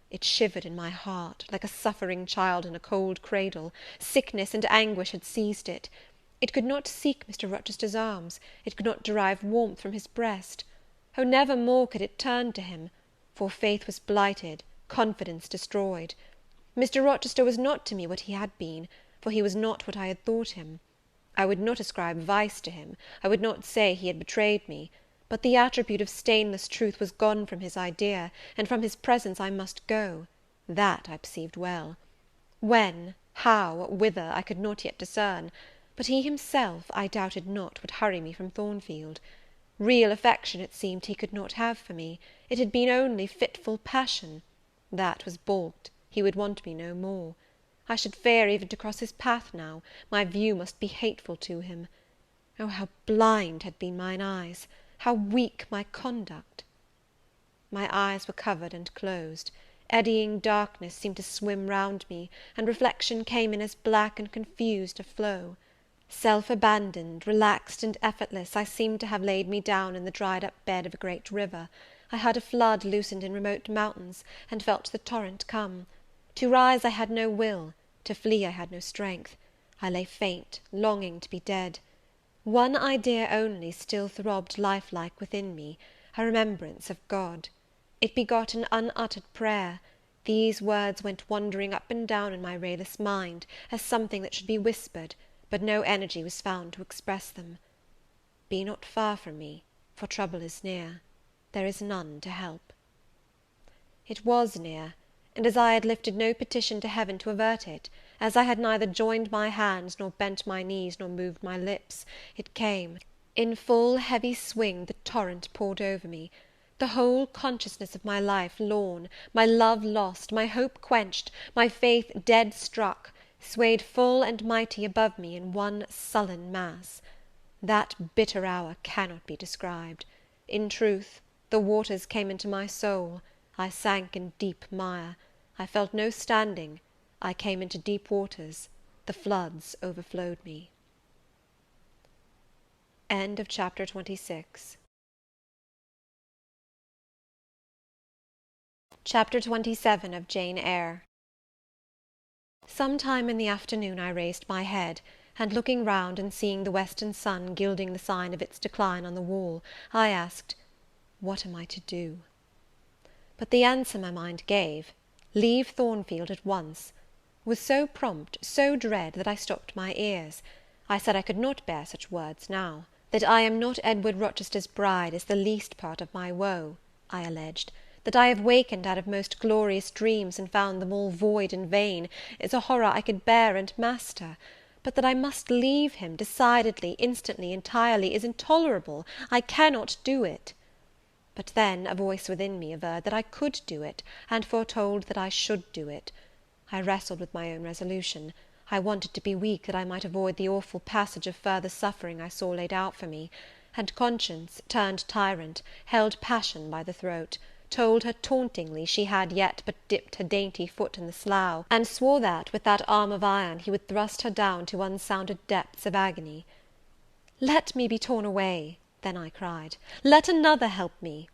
It shivered in my heart, like a suffering child in a cold cradle. Sickness and anguish had seized it. It could not seek Mr. Rochester's arms, it could not derive warmth from his breast. Oh, never more could it turn to him, for faith was blighted, confidence destroyed. Mr. Rochester was not to me what he had been, for he was not what I had thought him. I would not ascribe vice to him, I would not say he had betrayed me, but the attribute of stainless truth was gone from his idea, and from his presence I must go. That I perceived well. When, how, whither, I could not yet discern; but he himself, I doubted not, would hurry me from Thornfield. Real affection, it seemed, he could not have for me; it had been only fitful passion. That was balked; he would want me no more. I should fear even to cross his path now; my view must be hateful to him. Oh, how blind had been mine eyes! How weak my conduct! My eyes were covered and closed. Eddying darkness seemed to swim round me, and reflection came in as black and confused a flow. Self-abandoned, relaxed and effortless, I seemed to have laid me down in the dried-up bed of a great river. I heard a flood loosened in remote mountains, and felt the torrent come. To rise I had no will, to flee I had no strength. I lay faint, longing to be dead. One idea only still throbbed lifelike within me, a remembrance of God. It begot an unuttered prayer. These words went wandering up and down in my rayless mind, as something that should be whispered, but no energy was found to express them. Be not far from me, for trouble is near. There is none to help. It was near, and as I had lifted no petition to Heaven to avert it, as I had neither joined my hands, nor bent my knees, nor moved my lips, it came. In full heavy swing the torrent poured over me. The whole consciousness of my life lorn, my love lost, my hope quenched, my faith dead struck, swayed full and mighty above me in one sullen mass. That bitter hour cannot be described. In truth, the waters came into my soul, I sank in deep mire, I felt no standing, I came into deep waters, the floods overflowed me. End of chapter 26. Chapter 27 of Jane Eyre. Some time in the afternoon I raised my head, and looking round and seeing the western sun gilding the sign of its decline on the wall, I asked, what am I to do? But the answer my mind gave, leave Thornfield at once, was so prompt, so dread, that I stopped my ears. I said I could not bear such words now. That I am not Edward Rochester's bride is the least part of my woe, I alleged. That I have wakened out of most glorious dreams, and found them all void and vain, is a horror I could bear and master; but that I must leave him, decidedly, instantly, entirely, is intolerable. I cannot do it. But then a voice within me averred that I could do it, and foretold that I should do it. I wrestled with my own resolution. I wanted to be weak, that I might avoid the awful passage of further suffering I saw laid out for me; and conscience, turned tyrant, held passion by the throat, told her tauntingly she had yet but dipped her dainty foot in the slough, and swore that, with that arm of iron, he would thrust her down to unsounded depths of agony. "Let me be torn away," then I cried; "let another help me."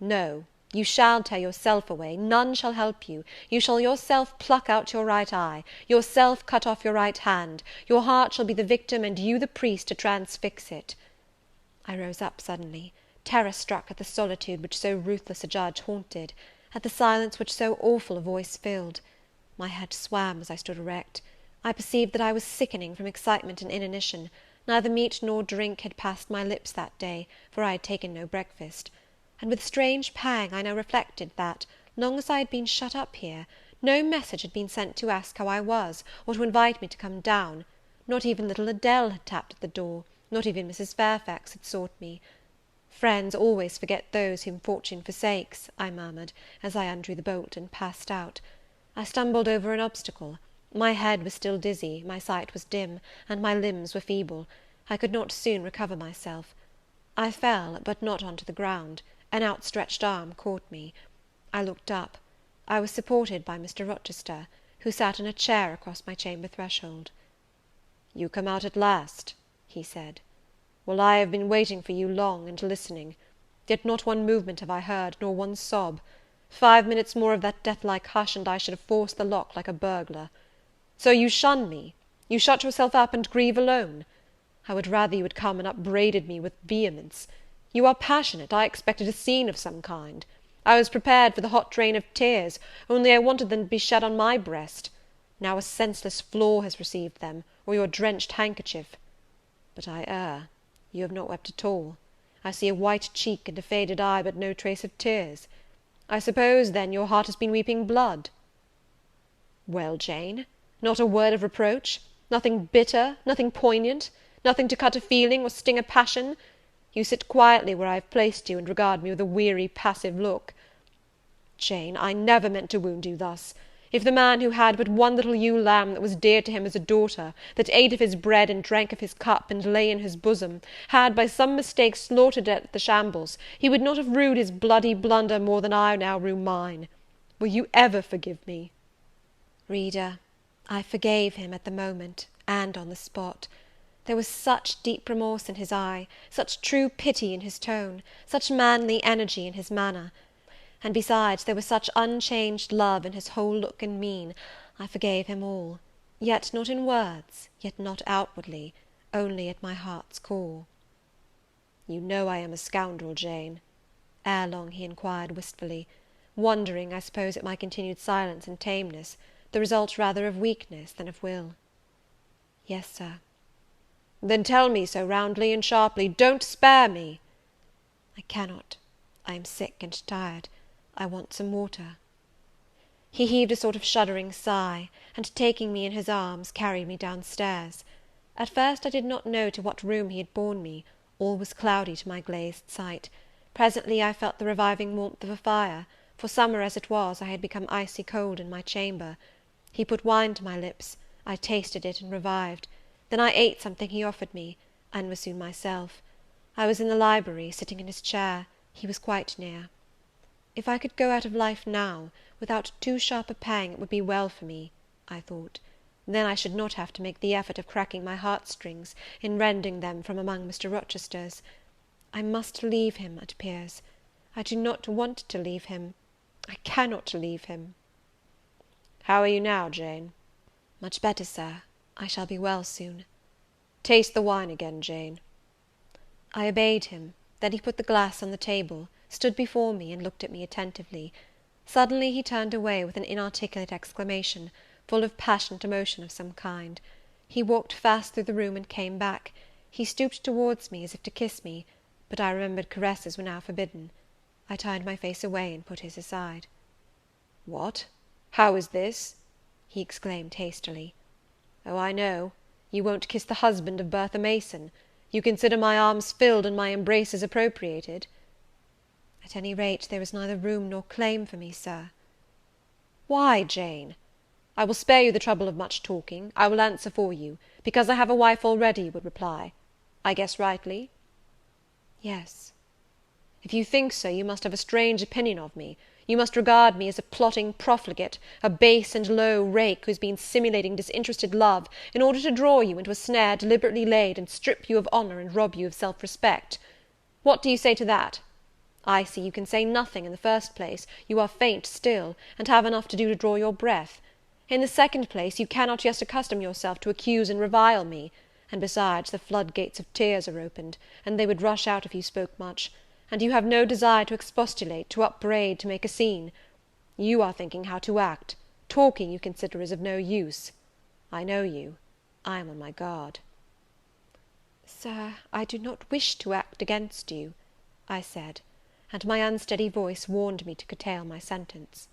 "No, you shall tear yourself away, none shall help you; you shall yourself pluck out your right eye, yourself cut off your right hand, your heart shall be the victim, and you the priest to transfix it." I rose up suddenly, terror struck at the solitude which so ruthless a judge haunted, at the silence which so awful a voice filled. My head swam as I stood erect. I perceived that I was sickening from excitement and inanition. Neither meat nor drink had passed my lips that day, for I had taken no breakfast. and with strange pang I now reflected that, long as I had been shut up here, no message had been sent to ask how I was, or to invite me to come down. Not even little Adele had tapped at the door, not even Mrs. Fairfax had sought me. "Friends always forget those whom fortune forsakes," I murmured, as I undrew the bolt and passed out. I stumbled over an obstacle. My head was still dizzy, my sight was dim, and my limbs were feeble. I could not soon recover myself. I fell, but not on to the ground. An outstretched arm caught me. I looked up. I was supported by Mr. Rochester, who sat in a chair across my chamber threshold. "You come out at last," he said. "Well, I have been waiting for you long, and listening. Yet not one movement have I heard, nor one sob. 5 minutes more of that death-like hush, and I should have forced the lock like a burglar. So you shun me? You shut yourself up and grieve alone? I would rather you had come and upbraided me with vehemence. You are passionate. I expected a scene of some kind. I was prepared for the hot train of tears, only I wanted them to be shed on my breast. Now a senseless floor has received them, or your drenched handkerchief. But I err. You have not wept at all. I see a white cheek and a faded eye, but no trace of tears. I suppose, then, your heart has been weeping blood." "Well, Jane, not a word of reproach? Nothing bitter, nothing poignant? Nothing to cut a feeling, or sting a passion? You sit quietly where I have placed you, and regard me with a weary, passive look. Jane, I never meant to wound you thus. If the man who had but one little ewe lamb that was dear to him as a daughter, that ate of his bread and drank of his cup, and lay in his bosom, had by some mistake slaughtered it at the shambles, he would not have rued his bloody blunder more than I now rue mine. Will you ever forgive me?" Reader, I forgave him at the moment, and on the spot. There was such deep remorse in his eye, such true pity in his tone, such manly energy in his manner, and besides there was such unchanged love in his whole look and mien, I forgave him all, yet not in words, yet not outwardly, only at my heart's core. "You know I am a scoundrel, Jane?" ere long he inquired wistfully, wondering, I suppose, at my continued silence and tameness, the result rather of weakness than of will. "Yes, Sir." "Then tell me so roundly and sharply. Don't spare me." "I cannot. I am sick and tired. I want some water." He heaved a sort of shuddering sigh, and, taking me in his arms, carried me down stairs. At first I did not know to what room he had borne me; all was cloudy to my glazed sight. Presently I felt the reviving warmth of a fire, for, summer as it was, I had become icy cold in my chamber. He put wine to my lips; I tasted it and revived. Then I ate something he offered me, and was soon myself. I was in the library, sitting in his chair; he was quite near. If I could go out of life now, without too sharp a pang, it would be well for me, I thought. Then I should not have to make the effort of cracking my heartstrings, in rending them from among Mr. Rochester's. I must leave him, it appears. I do not want to leave him. I cannot leave him. "How are you now, Jane?" "Much better, Sir. I shall be well soon." "Taste the wine again, Jane." I obeyed him. Then he put the glass on the table, stood before me, and looked at me attentively. Suddenly he turned away with an inarticulate exclamation, full of passionate emotion of some kind. He walked fast through the room and came back. He stooped towards me, as if to kiss me, but I remembered caresses were now forbidden. I turned my face away, and put his aside. "What? How is this?" he exclaimed hastily. "Oh, I know. You won't kiss the husband of Bertha Mason. You consider my arms filled and my embraces appropriated?" "At any rate, there is neither room nor claim for me, Sir." "Why, Jane? I will spare you the trouble of much talking. I will answer for you. Because I have a wife already, you would reply. I guess rightly?" "Yes." "If you think so, you must have a strange opinion of me. You must regard me as a plotting profligate, a base and low rake, who has been simulating disinterested love, in order to draw you into a snare deliberately laid, and strip you of honour, and rob you of self-respect. What do you say to that? I see you can say nothing. In the first place, you are faint still, and have enough to do to draw your breath. In the second place, you cannot yet accustom yourself to accuse and revile me; and besides, the floodgates of tears are opened, and they would rush out if you spoke much, and you have no desire to expostulate, to upbraid, to make a scene. You are thinking how to act. Talking, you consider, is of no use. I know you. I am on my guard." "Sir, I do not wish to act against you," I said, and my unsteady voice warned me to curtail my sentence.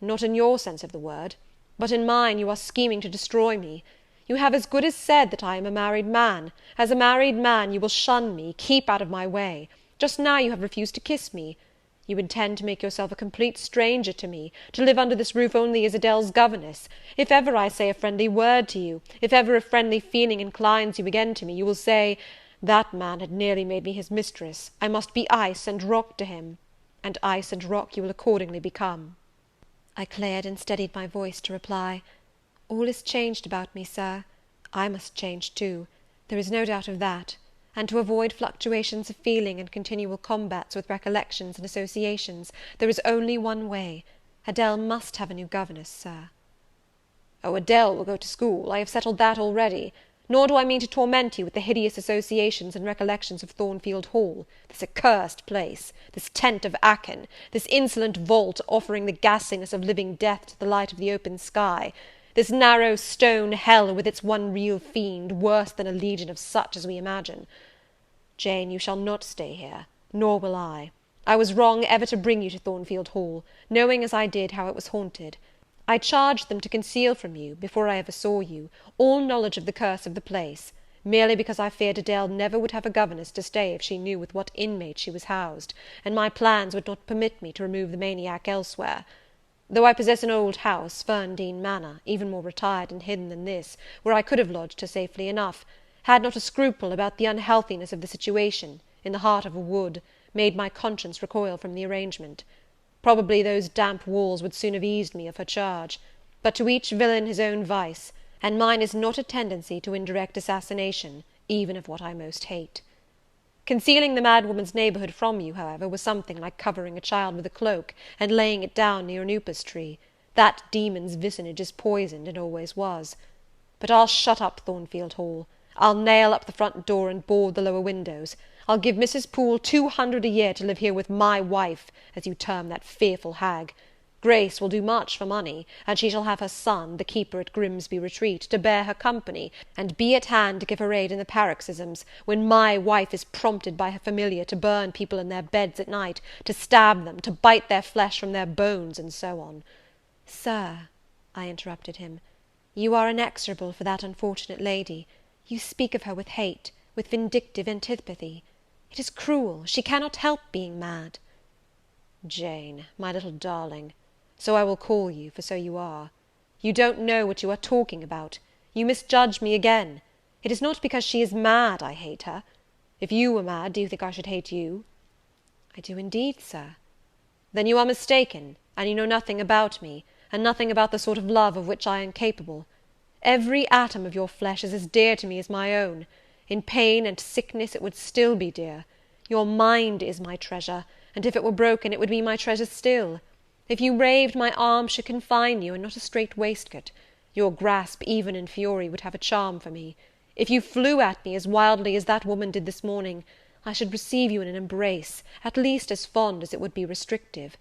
Not in your sense of the word, but in mine you are scheming to destroy me. You have as good as said that I am a married man. As a married man you will shun me, keep out of my way. Just now you have refused to kiss me. You intend to make yourself a complete stranger to me, to live under this roof only as Adele's governess. If ever I say a friendly word to you, if ever a friendly feeling inclines you again to me, you will say, that man had nearly made me his mistress, I must be ice and rock to him, and ice and rock you will accordingly become. I cleared and steadied my voice to reply, all is changed about me, sir. I must change too, there is no doubt of that, and to avoid fluctuations of feeling and continual combats with recollections and associations, there is only one way. Adele must have a new governess, sir. Oh, Adele will go to school, I have settled that already. Nor do I mean to torment you with the hideous associations and recollections of Thornfield Hall, this accursed place, this tent of Acton, this insolent vault offering the ghastliness of living death to the light of the open sky, this narrow stone hell with its one real fiend, worse than a legion of such as we imagine. Jane, you shall not stay here, nor will I. I was wrong ever to bring you to Thornfield Hall, knowing as I did how it was haunted. I charged them to conceal from you, before I ever saw you, all knowledge of the curse of the place, merely because I feared Adele never would have a governess to stay if she knew with what inmate she was housed, and my plans would not permit me to remove the maniac elsewhere. Though I possess an old house, Ferndean Manor, even more retired and hidden than this, where I could have lodged her safely enough, had not a scruple about the unhealthiness of the situation, in the heart of a wood, made my conscience recoil from the arrangement. Probably those damp walls would soon have eased me of her charge; but to each villain his own vice, and mine is not a tendency to indirect assassination, even of what I most hate. Concealing the mad woman's neighbourhood from you, however, was something like covering a child with a cloak, and laying it down near an upas tree. That demon's vicinage is poisoned, and always was. But I'll shut up Thornfield Hall. I'll nail up the front door and board the lower windows. I'll give Mrs. Poole 200 a year to live here with my wife, as you term that fearful hag. Grace will do much for money, and she shall have her son, the keeper at Grimsby Retreat, to bear her company, and be at hand to give her aid in the paroxysms, when my wife is prompted by her familiar to burn people in their beds at night, to stab them, to bite their flesh from their bones, and so on. Sir, I interrupted him, you are inexorable for that unfortunate lady. You speak of her with hate, with vindictive antipathy. It is cruel, she cannot help being mad. Jane, my little darling, so I will call you, for so you are. You don't know what you are talking about. You misjudge me again. It is not because she is mad I hate her. If you were mad, do you think I should hate you? I do indeed, sir. Then you are mistaken, and you know nothing about me, and nothing about the sort of love of which I am capable. Every atom of your flesh is as dear to me as my own. In pain and sickness it would still be dear. Your mind is my treasure, and if it were broken, it would be my treasure still. If you raved, my arms should confine you, and not a strait waistcoat. Your grasp, even in fury, would have a charm for me. If you flew at me as wildly as that woman did this morning, I should receive you in an embrace, at least as fond as it would be restrictive.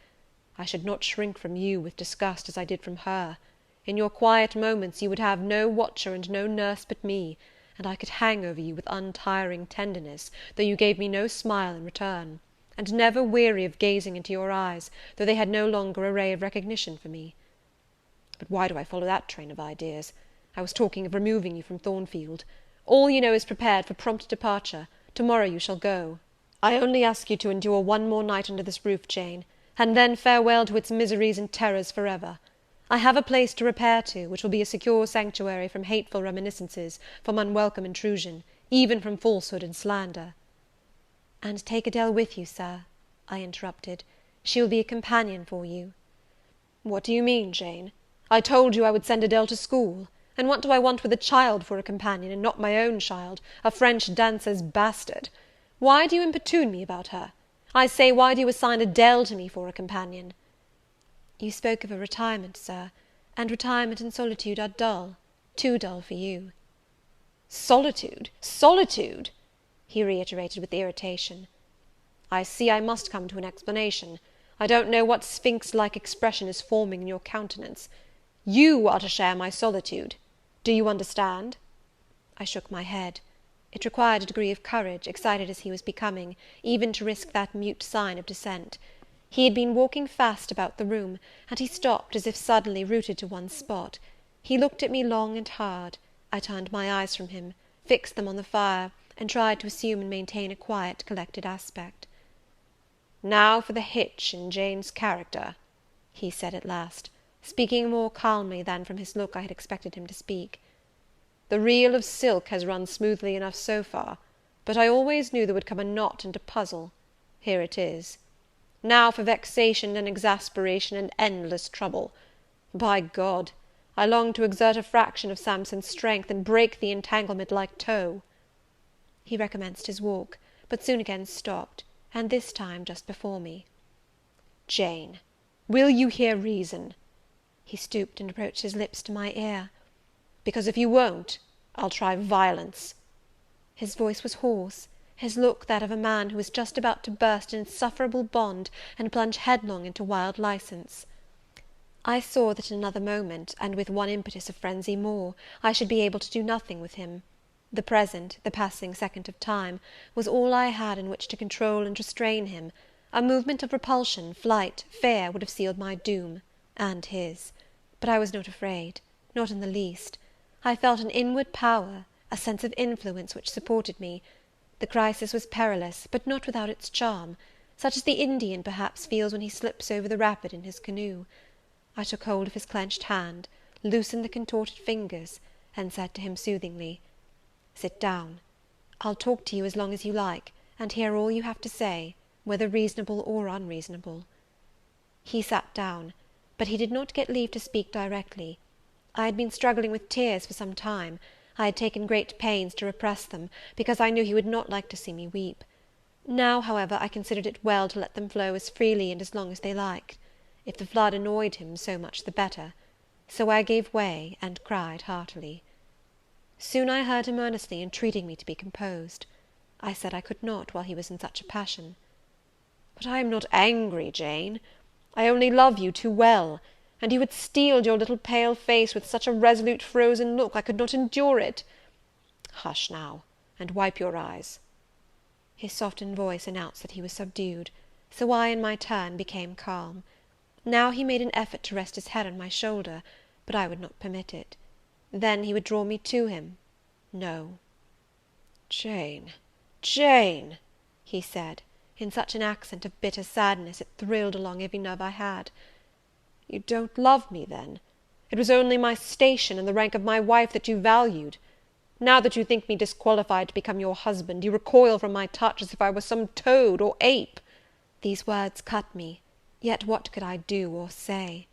I should not shrink from you with disgust as I did from her. In your quiet moments you would have no watcher and no nurse but me, and I could hang over you with untiring tenderness, though you gave me no smile in return, and never weary of gazing into your eyes, though they had no longer a ray of recognition for me. But why do I follow that train of ideas? I was talking of removing you from Thornfield. All you know is prepared for prompt departure. To-morrow you shall go. I only ask you to endure one more night under this roof, Jane, and then farewell to its miseries and terrors for ever. I have a place to repair to, which will be a secure sanctuary from hateful reminiscences, from unwelcome intrusion, even from falsehood and slander. And take Adele with you, sir, I interrupted. She will be a companion for you. What do you mean, Jane? I told you I would send Adele to school, and what do I want with a child for a companion, and not my own child, a French dancer's bastard? Why do you importune me about her? I say, why do you assign Adele to me for a companion? You spoke of a retirement, sir, and retirement and solitude are dull, too dull for you. Solitude! Solitude! He reiterated with irritation. I see I must come to an explanation. I don't know what sphinx-like expression is forming in your countenance. You are to share my solitude. Do you understand? I shook my head. It required a degree of courage, excited as he was becoming, even to risk that mute sign of dissent. He had been walking fast about the room, and he stopped as if suddenly rooted to one spot. He looked at me long and hard. I turned my eyes from him, fixed them on the fire, and tried to assume and maintain a quiet, collected aspect. "Now for the hitch in Jane's character," he said at last, speaking more calmly than from his look I had expected him to speak. "The reel of silk has run smoothly enough so far, but I always knew there would come a knot and a puzzle. Here it is. Now for vexation and exasperation and endless trouble. By God, I long to exert a fraction of Samson's strength, and break the entanglement like tow." He recommenced his walk, but soon again stopped, and this time just before me. "Jane, will you hear reason?" He stooped and approached his lips to my ear. "Because if you won't, I'll try violence." His voice was hoarse, his look that of a man who is just about to burst an insufferable bond, and plunge headlong into wild license. I saw that in another moment, and with one impetus of frenzy more, I should be able to do nothing with him. The present, the passing second of time, was all I had in which to control and restrain him. A movement of repulsion, flight, fear, would have sealed my doom, and his. But I was not afraid, not in the least. I felt an inward power, a sense of influence which supported me. The crisis was perilous, but not without its charm, such as the Indian perhaps feels when he slips over the rapid in his canoe. I took hold of his clenched hand, loosened the contorted fingers, and said to him soothingly, "Sit down. I'll talk to you as long as you like, and hear all you have to say, whether reasonable or unreasonable." He sat down, but he did not get leave to speak directly. I had been struggling with tears for some time. I had taken great pains to repress them, because I knew he would not like to see me weep. Now, however, I considered it well to let them flow as freely and as long as they liked. If the flood annoyed him, so much the better. So I gave way, and cried heartily. Soon I heard him earnestly entreating me to be composed. I said I could not while he was in such a passion. "But I am not angry, Jane. I only love you too well, and you had steeled your little pale face with such a resolute frozen look, I could not endure it. Hush now, and wipe your eyes." His softened voice announced that he was subdued, so I, in my turn, became calm. Now he made an effort to rest his head on my shoulder, but I would not permit it. Then he would draw me to him. No. "Jane, Jane," he said, in such an accent of bitter sadness it thrilled along every nerve I had. "You don't love me, then? It was only my station and the rank of my wife that you valued. Now that you think me disqualified to become your husband, you recoil from my touch as if I were some toad or ape." These words cut me, yet what could I do or say?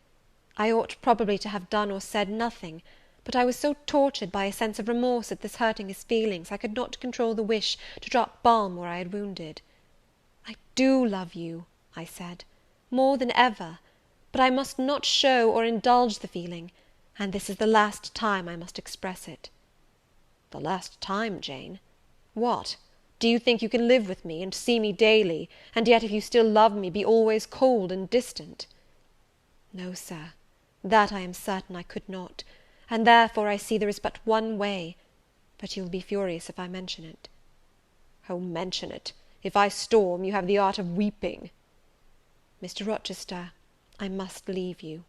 I ought probably to have done or said nothing, but I was so tortured by a sense of remorse at this hurting his feelings, I could not control the wish to drop balm where I had wounded. "I do love you," I said, "more than ever, but I must not show or indulge the feeling, and this is the last time I must express it." "The last time, Jane? What? Do you think you can live with me, and see me daily, and yet, if you still love me, be always cold and distant?" "No, Sir, that I am certain I could not, and therefore I see there is but one way, but you will be furious if I mention it." "Oh, mention it! If I storm, you have the art of weeping." "Mr. Rochester, I must leave you."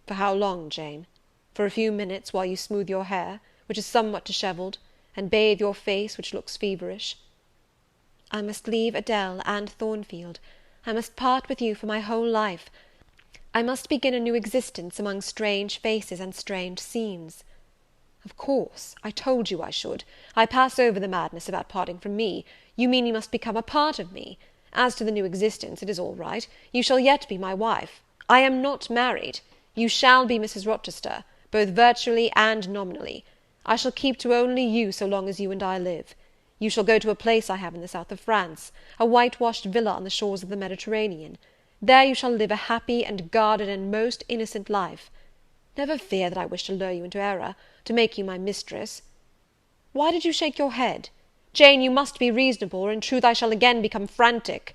"For how long, Jane? For a few minutes, while you smooth your hair, which is somewhat dishevelled, and bathe your face, which looks feverish?" "I must leave Adele and Thornfield. I must part with you for my whole life. I must begin a new existence among strange faces and strange scenes." "Of course, I told you I should. I pass over the madness about parting from me. You mean you must become a part of me. As to the new existence, it is all right. You shall yet be my wife. I am not married. You shall be Mrs. Rochester, both virtually and nominally. I shall keep to only you so long as you and I live. You shall go to a place I have in the south of France, a whitewashed villa on the shores of the Mediterranean. There you shall live a happy and guarded and most innocent life. Never fear that I wish to lure you into error, to make you my mistress. Why did you shake your head? Jane, you must be reasonable, or in truth I shall again become frantic."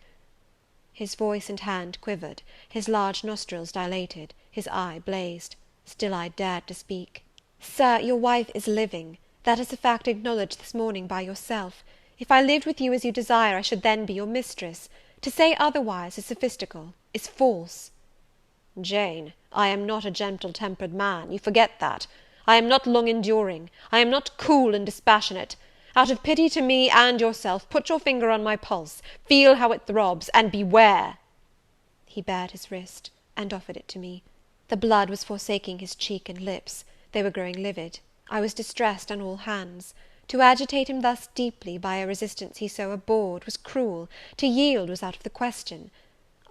His voice and hand quivered, his large nostrils dilated, his eye blazed. Still I dared to speak. "Sir, your wife is living. That is a fact acknowledged this morning by yourself. If I lived with you as you desire, I should then be your mistress. To say otherwise is sophistical, is false." "Jane, I am not a gentle-tempered man, you forget that. I am not long-enduring, I am not cool and dispassionate. Out of pity to me and yourself, put your finger on my pulse, feel how it throbs, and beware." He bared his wrist, and offered it to me. The blood was forsaking his cheek and lips; they were growing livid. I was distressed on all hands. To agitate him thus deeply, by a resistance he so abhorred, was cruel; to yield was out of the question.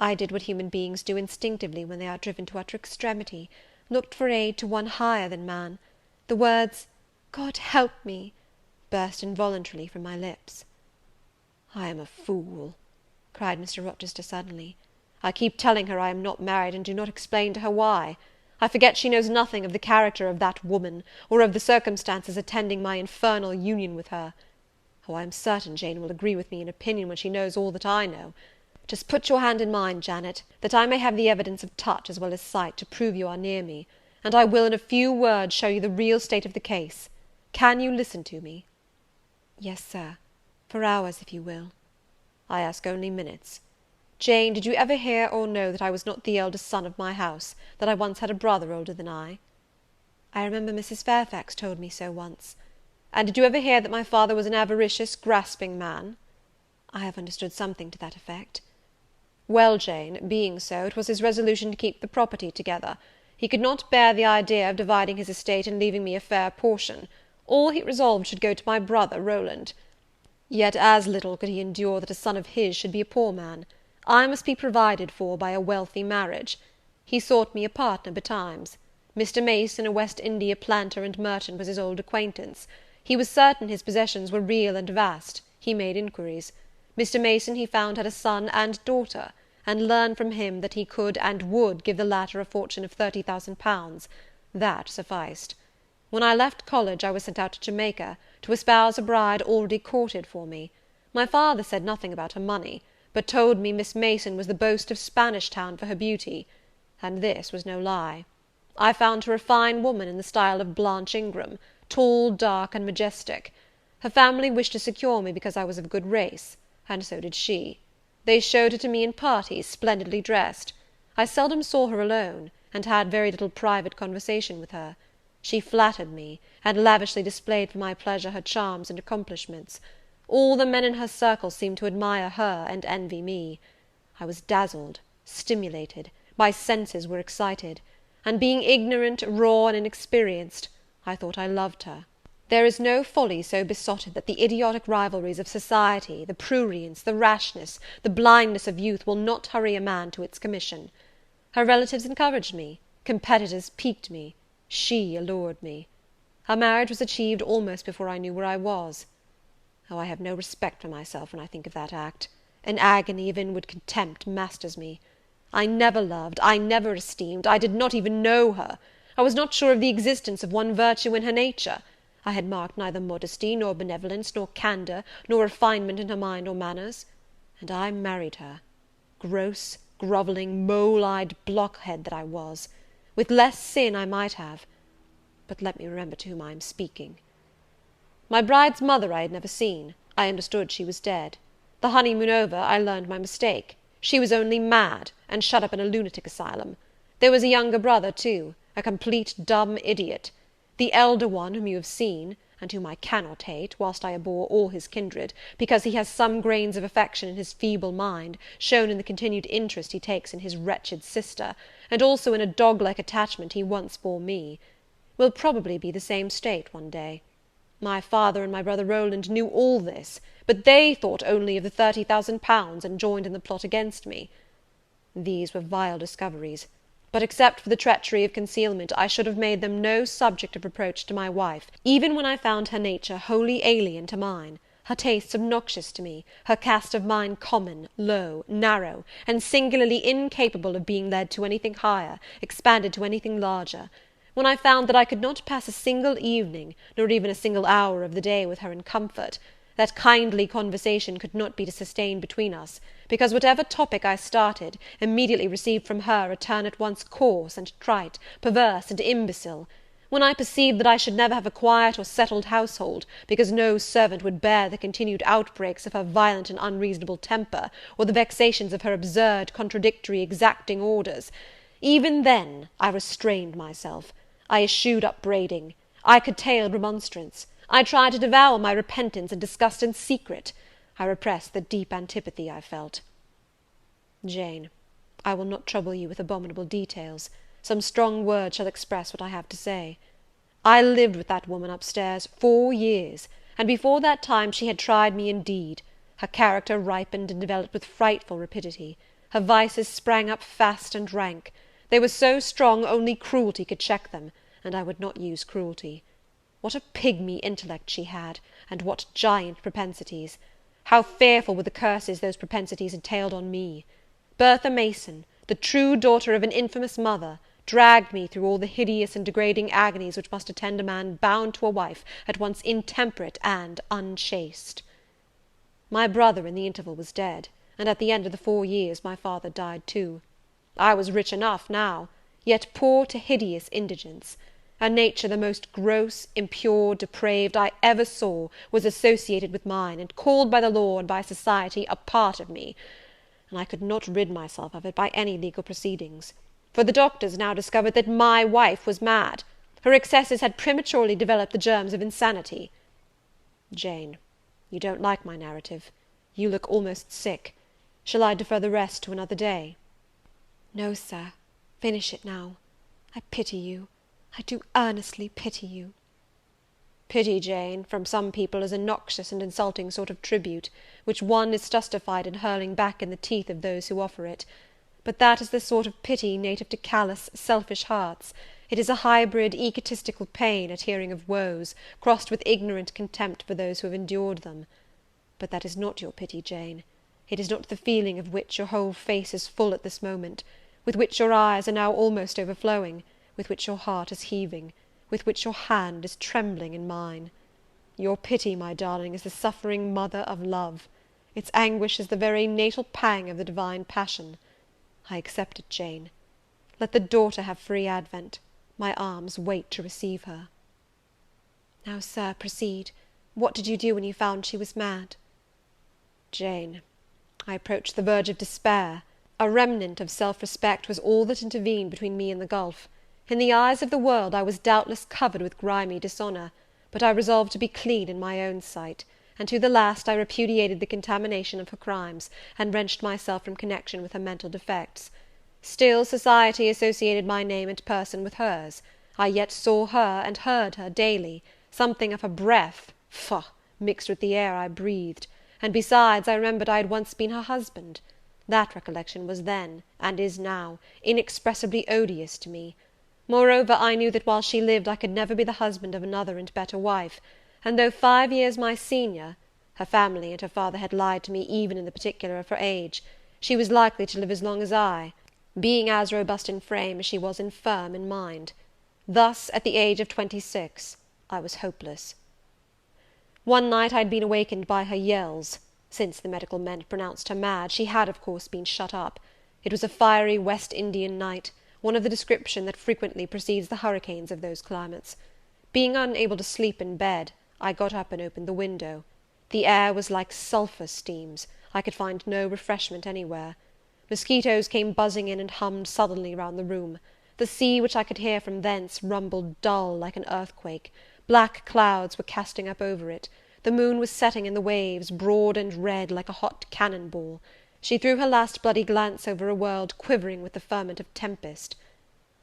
I did what human beings do instinctively when they are driven to utter extremity, looked for aid to one higher than man. The words, "God help me," burst involuntarily from my lips. "I am a fool," cried Mr. Rochester suddenly. "I keep telling her I am not married, and do not explain to her why. I forget she knows nothing of the character of that woman, or of the circumstances attending my infernal union with her. Oh, I am certain Jane will agree with me in opinion when she knows all that I know. Just put your hand in mine, Janet, that I may have the evidence of touch as well as sight to prove you are near me, and I will in a few words show you the real state of the case. Can you listen to me?" "Yes, Sir, for hours, if you will." "I ask only minutes. Jane, did you ever hear or know that I was not the eldest son of my house, that I once had a brother older than I?" "I remember Mrs. Fairfax told me so once." "And did you ever hear that my father was an avaricious, grasping man?" "I have understood something to that effect." "Well, Jane, being so, it was his resolution to keep the property together. He could not bear the idea of dividing his estate and leaving me a fair portion. All he resolved should go to my brother Rowland. Yet as little could he endure that a son of his should be a poor man. I must be provided for by a wealthy marriage. He sought me a partner betimes. Mr. Mason, a West India planter and merchant, was his old acquaintance. He was certain his possessions were real and vast. He made inquiries. Mr. Mason, he found, had a son and daughter, and learned from him that he could and would give the latter a fortune of £30,000. That sufficed. When I left college, I was sent out to Jamaica, to espouse a bride already courted for me. My father said nothing about her money, but told me Miss Mason was the boast of Spanish Town for her beauty, and this was no lie. I found her a fine woman in the style of Blanche Ingram, tall, dark, and majestic. Her family wished to secure me because I was of good race, and so did she. They showed her to me in parties, splendidly dressed. I seldom saw her alone, and had very little private conversation with her. She flattered me, and lavishly displayed for my pleasure her charms and accomplishments. All the men in her circle seemed to admire her and envy me. I was dazzled, stimulated, my senses were excited, and being ignorant, raw, and inexperienced, I thought I loved her. There is no folly so besotted that the idiotic rivalries of society, the prurience, the rashness, the blindness of youth will not hurry a man to its commission. Her relatives encouraged me, competitors piqued me, she allured me. Our marriage was achieved almost before I knew where I was. Oh, I have no respect for myself when I think of that act. An agony of inward contempt masters me. I never loved, I never esteemed, I did not even know her. I was not sure of the existence of one virtue in her nature. I had marked neither modesty, nor benevolence, nor candour, nor refinement in her mind or manners. And I married her. Gross, grovelling, mole-eyed blockhead that I was! With less sin I might have. But let me remember to whom I am speaking. My bride's mother I had never seen. I understood she was dead. The honeymoon over, I learned my mistake. She was only mad, and shut up in a lunatic asylum. There was a younger brother, too, a complete dumb idiot. The elder one, whom you have seen, and whom I cannot hate, whilst I abhor all his kindred, because he has some grains of affection in his feeble mind, shown in the continued interest he takes in his wretched sister, and also in a dog-like attachment he once bore me, will probably be the same state one day. My father and my brother Rowland knew all this, but they thought only of the £30,000, and joined in the plot against me. These were vile discoveries, but except for the treachery of concealment, I should have made them no subject of reproach to my wife, even when I found her nature wholly alien to mine, her tastes obnoxious to me, her cast of mind common, low, narrow, and singularly incapable of being led to anything higher, expanded to anything larger. When I found that I could not pass a single evening, nor even a single hour of the day with her in comfort, that kindly conversation could not be sustained between us, because whatever topic I started, immediately received from her a turn at once coarse and trite, perverse and imbecile. when I perceived that I should never have a quiet or settled household, because no servant would bear the continued outbreaks of her violent and unreasonable temper, or the vexations of her absurd, contradictory, exacting orders, even then I restrained myself. I eschewed upbraiding. I curtailed remonstrance. I tried to devour my repentance and disgust in secret. I repressed the deep antipathy I felt. Jane, I will not trouble you with abominable details. Some strong words shall express what I have to say. I lived with that woman upstairs 4 years, and before that time she had tried me indeed. Her character ripened and developed with frightful rapidity. Her vices sprang up fast and rank. They were so strong only cruelty could check them, and I would not use cruelty. What a pigmy intellect she had, and what giant propensities! How fearful were the curses those propensities entailed on me! Bertha Mason, the true daughter of an infamous mother, dragged me through all the hideous and degrading agonies which must attend a man bound to a wife at once intemperate and unchaste. My brother in the interval was dead, and at the end of the 4 years my father died too. I was rich enough now, yet poor to hideous indigence. A nature the most gross, impure, depraved I ever saw was associated with mine, and called by the law and by society a part of me, and I could not rid myself of it by any legal proceedings; for the doctors now discovered that my wife was mad. Her excesses had prematurely developed the germs of insanity. Jane, you don't like my narrative. You look almost sick. Shall I defer the rest to another day? No, sir, finish it now. I pity you. I do earnestly pity you. Pity, Jane, from some people is a noxious and insulting sort of tribute, which one is justified in hurling back in the teeth of those who offer it. But that is the sort of pity native to callous, selfish hearts. It is a hybrid, egotistical pain at hearing of woes, crossed with ignorant contempt for those who have endured them. But that is not your pity, Jane. It is not the feeling of which your whole face is full at this moment, with which your eyes are now almost overflowing, with which your heart is heaving, with which your hand is trembling in mine. Your pity, my darling, is the suffering mother of love. Its anguish is the very natal pang of the divine passion. I accept it, Jane. Let the daughter have free advent. My arms wait to receive her. Now, sir, proceed. What did you do when you found she was mad? Jane, I approached the verge of despair. A remnant of self-respect was all that intervened between me and the gulf. In the eyes of the world I was doubtless covered with grimy dishonour, but I resolved to be clean in my own sight, and to the last I repudiated the contamination of her crimes, and wrenched myself from connection with her mental defects. Still society associated my name and person with hers. I yet saw her and heard her daily. Something of her breath, faugh, mixed with the air I breathed, and besides I remembered I had once been her husband. That recollection was then, and is now, inexpressibly odious to me. Moreover, I knew that while she lived I could never be the husband of another and better wife, and though 5 years my senior, her family and her father had lied to me even in the particular of her age, she was likely to live as long as I, being as robust in frame as she was infirm in mind. Thus, at the age of 26, I was hopeless. One night I had been awakened by her yells. Since the medical men had pronounced her mad, she had, of course, been shut up. It was a fiery West Indian night, one of the description that frequently precedes the hurricanes of those climates. Being unable to sleep in bed, I got up and opened the window. The air was like sulphur steams. I could find no refreshment anywhere. Mosquitoes came buzzing in and hummed sullenly round the room. The sea, which I could hear from thence, rumbled dull like an earthquake. Black clouds were casting up over it. The moon was setting in the waves, broad and red like a hot cannon ball. She threw her last bloody glance over a world quivering with the ferment of tempest.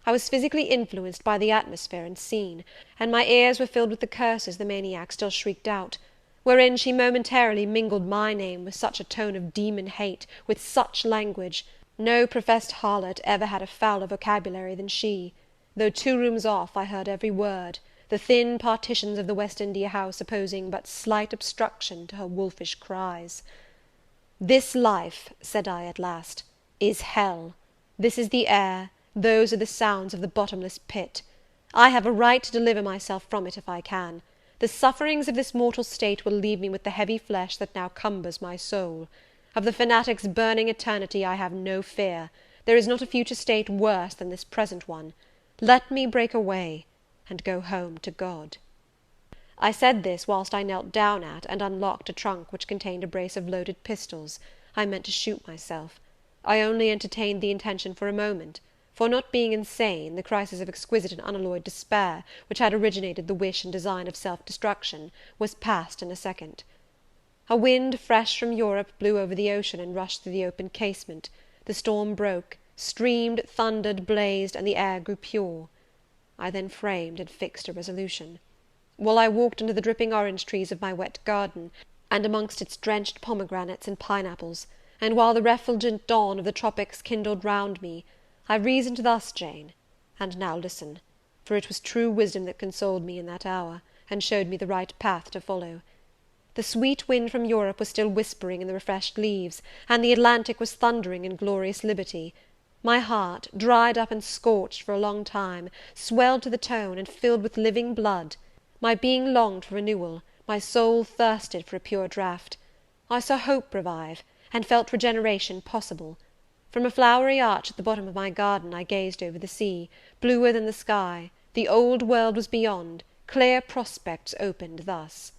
I was physically influenced by the atmosphere and scene, and my ears were filled with the curses the maniac still shrieked out, wherein she momentarily mingled my name with such a tone of demon hate, with such language. No professed harlot ever had a fouler vocabulary than she. Though 2 rooms off, I heard every word, the thin partitions of the West India house opposing but slight obstruction to her wolfish cries. "This life," said I at last, "is hell. This is the air, those are the sounds of the bottomless pit. I have a right to deliver myself from it if I can. The sufferings of this mortal state will leave me with the heavy flesh that now cumbers my soul. Of the fanatic's burning eternity I have no fear. There is not a future state worse than this present one. Let me break away. and go home to God." I said this whilst I knelt down at and unlocked a trunk which contained a brace of loaded pistols. I meant to shoot myself. I only entertained the intention for a moment; for, not being insane, the crisis of exquisite and unalloyed despair, which had originated the wish and design of self-destruction, was past in a second. A wind fresh from Europe blew over the ocean and rushed through the open casement. The storm broke, streamed, thundered, blazed, and the air grew pure. I then framed and fixed a resolution. While I walked under the dripping orange trees of my wet garden, and amongst its drenched pomegranates and pineapples, and while the refulgent dawn of the tropics kindled round me, I reasoned thus, Jane, and now listen, for it was true wisdom that consoled me in that hour, and showed me the right path to follow. The sweet wind from Europe was still whispering in the refreshed leaves, and the Atlantic was thundering in glorious liberty. My heart, dried up and scorched for a long time, swelled to the tone, and filled with living blood. My being longed for renewal, my soul thirsted for a pure draught. I saw hope revive, and felt regeneration possible. From a flowery arch at the bottom of my garden I gazed over the sea, bluer than the sky. The old world was beyond, clear prospects opened thus.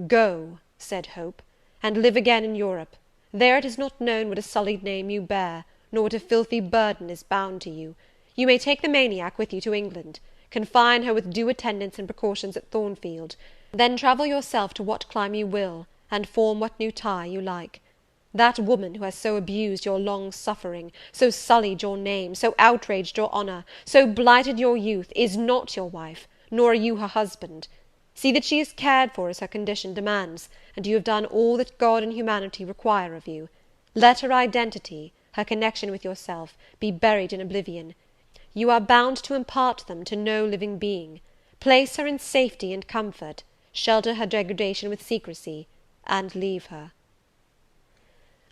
"Go," said Hope, "and live again in Europe. There it is not known what a sullied name you bear, nor what a filthy burden is bound to you. You may take the maniac with you to England. Confine her with due attendance and precautions at Thornfield. Then travel yourself to what clime you will, and form what new tie you like. That woman who has so abused your long suffering, so sullied your name, so outraged your honour, so blighted your youth, is not your wife, nor are you her husband. See that she is cared for as her condition demands, and you have done all that God and humanity require of you. Let her identity, her connection with yourself, be buried in oblivion. You are bound to impart them to no living being. Place her in safety and comfort, shelter her degradation with secrecy, and leave her."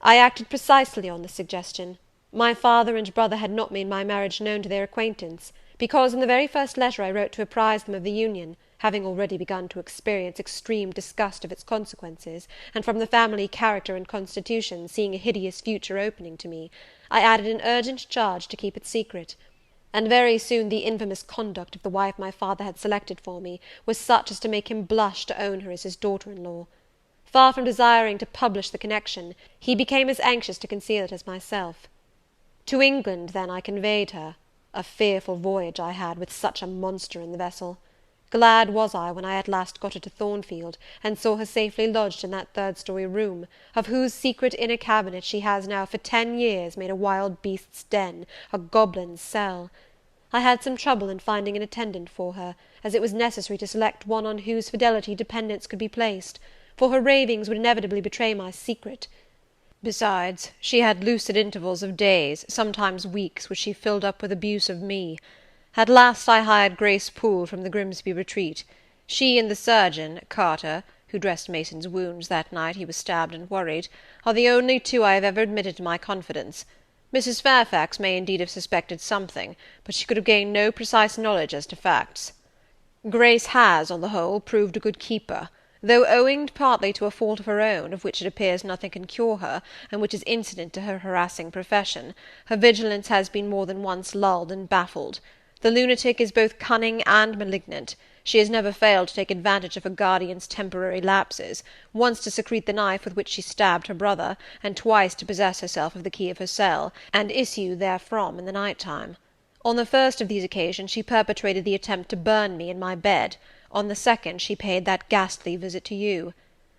I acted precisely on this suggestion. My father and brother had not made my marriage known to their acquaintance, because in the very first letter I wrote to apprise them of the union, having already begun to experience extreme disgust of its consequences, and from the family character and constitution, seeing a hideous future opening to me, I added an urgent charge to keep it secret; and very soon the infamous conduct of the wife my father had selected for me was such as to make him blush to own her as his daughter-in-law. Far from desiring to publish the connection, he became as anxious to conceal it as myself. To England, then, I conveyed her. A fearful voyage I had, with such a monster in the vessel. Glad was I when I at last got her to Thornfield, and saw her safely lodged in that third-story room, of whose secret inner cabinet she has now for 10 years made a wild beast's den, a goblin's cell. I had some trouble in finding an attendant for her, as it was necessary to select one on whose fidelity dependence could be placed, for her ravings would inevitably betray my secret. Besides, she had lucid intervals of days, sometimes weeks, which she filled up with abuse of me. At last I hired Grace Poole from the Grimsby retreat. She and the surgeon, Carter, who dressed Mason's wounds that night he was stabbed and worried, are the only two I have ever admitted to my confidence. Mrs. Fairfax may indeed have suspected something, but she could have gained no precise knowledge as to facts. Grace has, on the whole, proved a good keeper, though owing partly to a fault of her own, of which it appears nothing can cure her, and which is incident to her harassing profession, her vigilance has been more than once lulled and baffled. The lunatic is both cunning and malignant. She has never failed to take advantage of her guardian's temporary lapses, once to secrete the knife with which she stabbed her brother, and twice to possess herself of the key of her cell, and issue therefrom in the night-time. On the first of these occasions she perpetrated the attempt to burn me in my bed; on the second she paid that ghastly visit to you.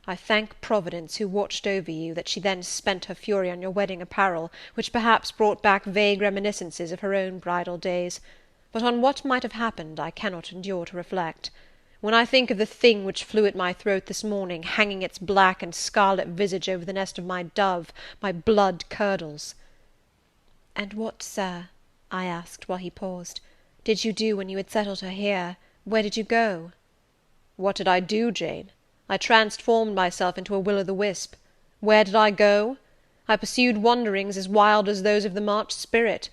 I thank Providence, who watched over you, that she then spent her fury on your wedding apparel, which perhaps brought back vague reminiscences of her own bridal days. But on what might have happened I cannot endure to reflect. When I think of the thing which flew at my throat this morning, hanging its black and scarlet visage over the nest of my dove, my blood curdles." "And what, sir," I asked, while he paused, "did you do when you had settled her here? Where did you go?" "What did I do, Jane? I transformed myself into a will-o'-the-wisp. Where did I go? I pursued wanderings as wild as those of the March spirit.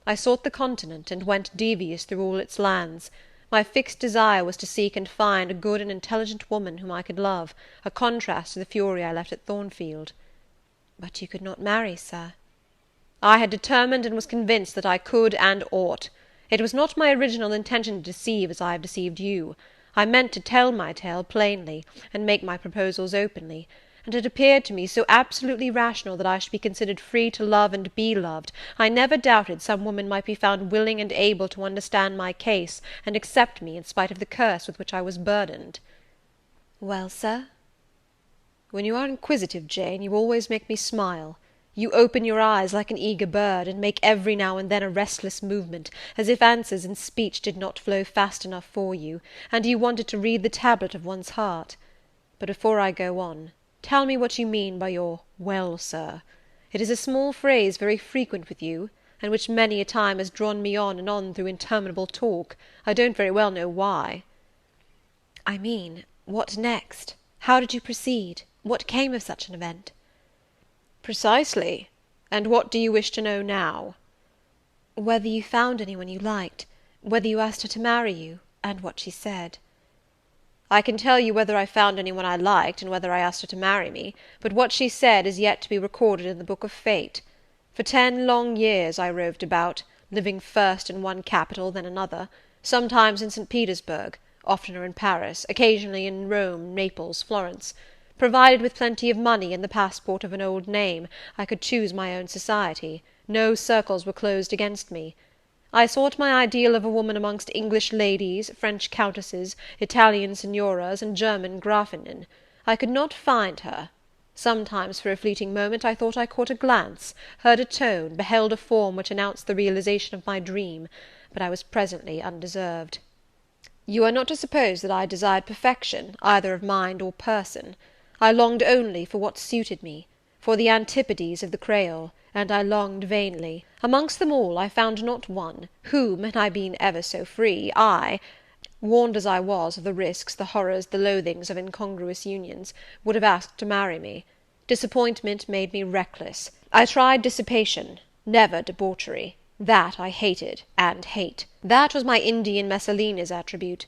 I sought the continent, and went devious through all its lands. My fixed desire was to seek and find a good and intelligent woman whom I could love, a contrast to the fury I left at Thornfield." "But you could not marry, sir?" "I had determined and was convinced that I could and ought. It was not my original intention to deceive as I have deceived you. I meant to tell my tale plainly, and make my proposals openly, and it appeared to me so absolutely rational that I should be considered free to love and be loved, I never doubted some woman might be found willing and able to understand my case, and accept me in spite of the curse with which I was burdened." "Well, sir?" "When you are inquisitive, Jane, you always make me smile. You open your eyes like an eager bird, and make every now and then a restless movement, as if answers in speech did not flow fast enough for you, and you wanted to read the tablet of one's heart. But before I go on, tell me what you mean by your 'well, sir.' It is a small phrase very frequent with you, and which many a time has drawn me on and on through interminable talk. I don't very well know why." "I mean, what next? How did you proceed? What came of such an event?" "Precisely. And what do you wish to know now?" "Whether you found any one you liked, whether you asked her to marry you, and what she said." "I can tell you whether I found any one I liked, and whether I asked her to marry me, but what she said is yet to be recorded in the book of fate. For 10 long years I roved about, living first in one capital, then another, sometimes in St. Petersburg, oftener in Paris, occasionally in Rome, Naples, Florence. Provided with plenty of money and the passport of an old name, I could choose my own society. No circles were closed against me. I sought my ideal of a woman amongst English ladies, French countesses, Italian signoras, and German Grafinnen. I could not find her. Sometimes for a fleeting moment I thought I caught a glance, heard a tone, beheld a form which announced the realization of my dream, but I was presently undeserved. You are not to suppose that I desired perfection, either of mind or person. I longed only for what suited me, for the antipodes of the Creole, and I longed vainly. Amongst them all I found not one, whom, had I been ever so free, I, warned as I was of the risks, the horrors, the loathings of incongruous unions, would have asked to marry me. Disappointment made me reckless. I tried dissipation, never debauchery. That I hated, and hate. That was my Indian Messalina's attribute.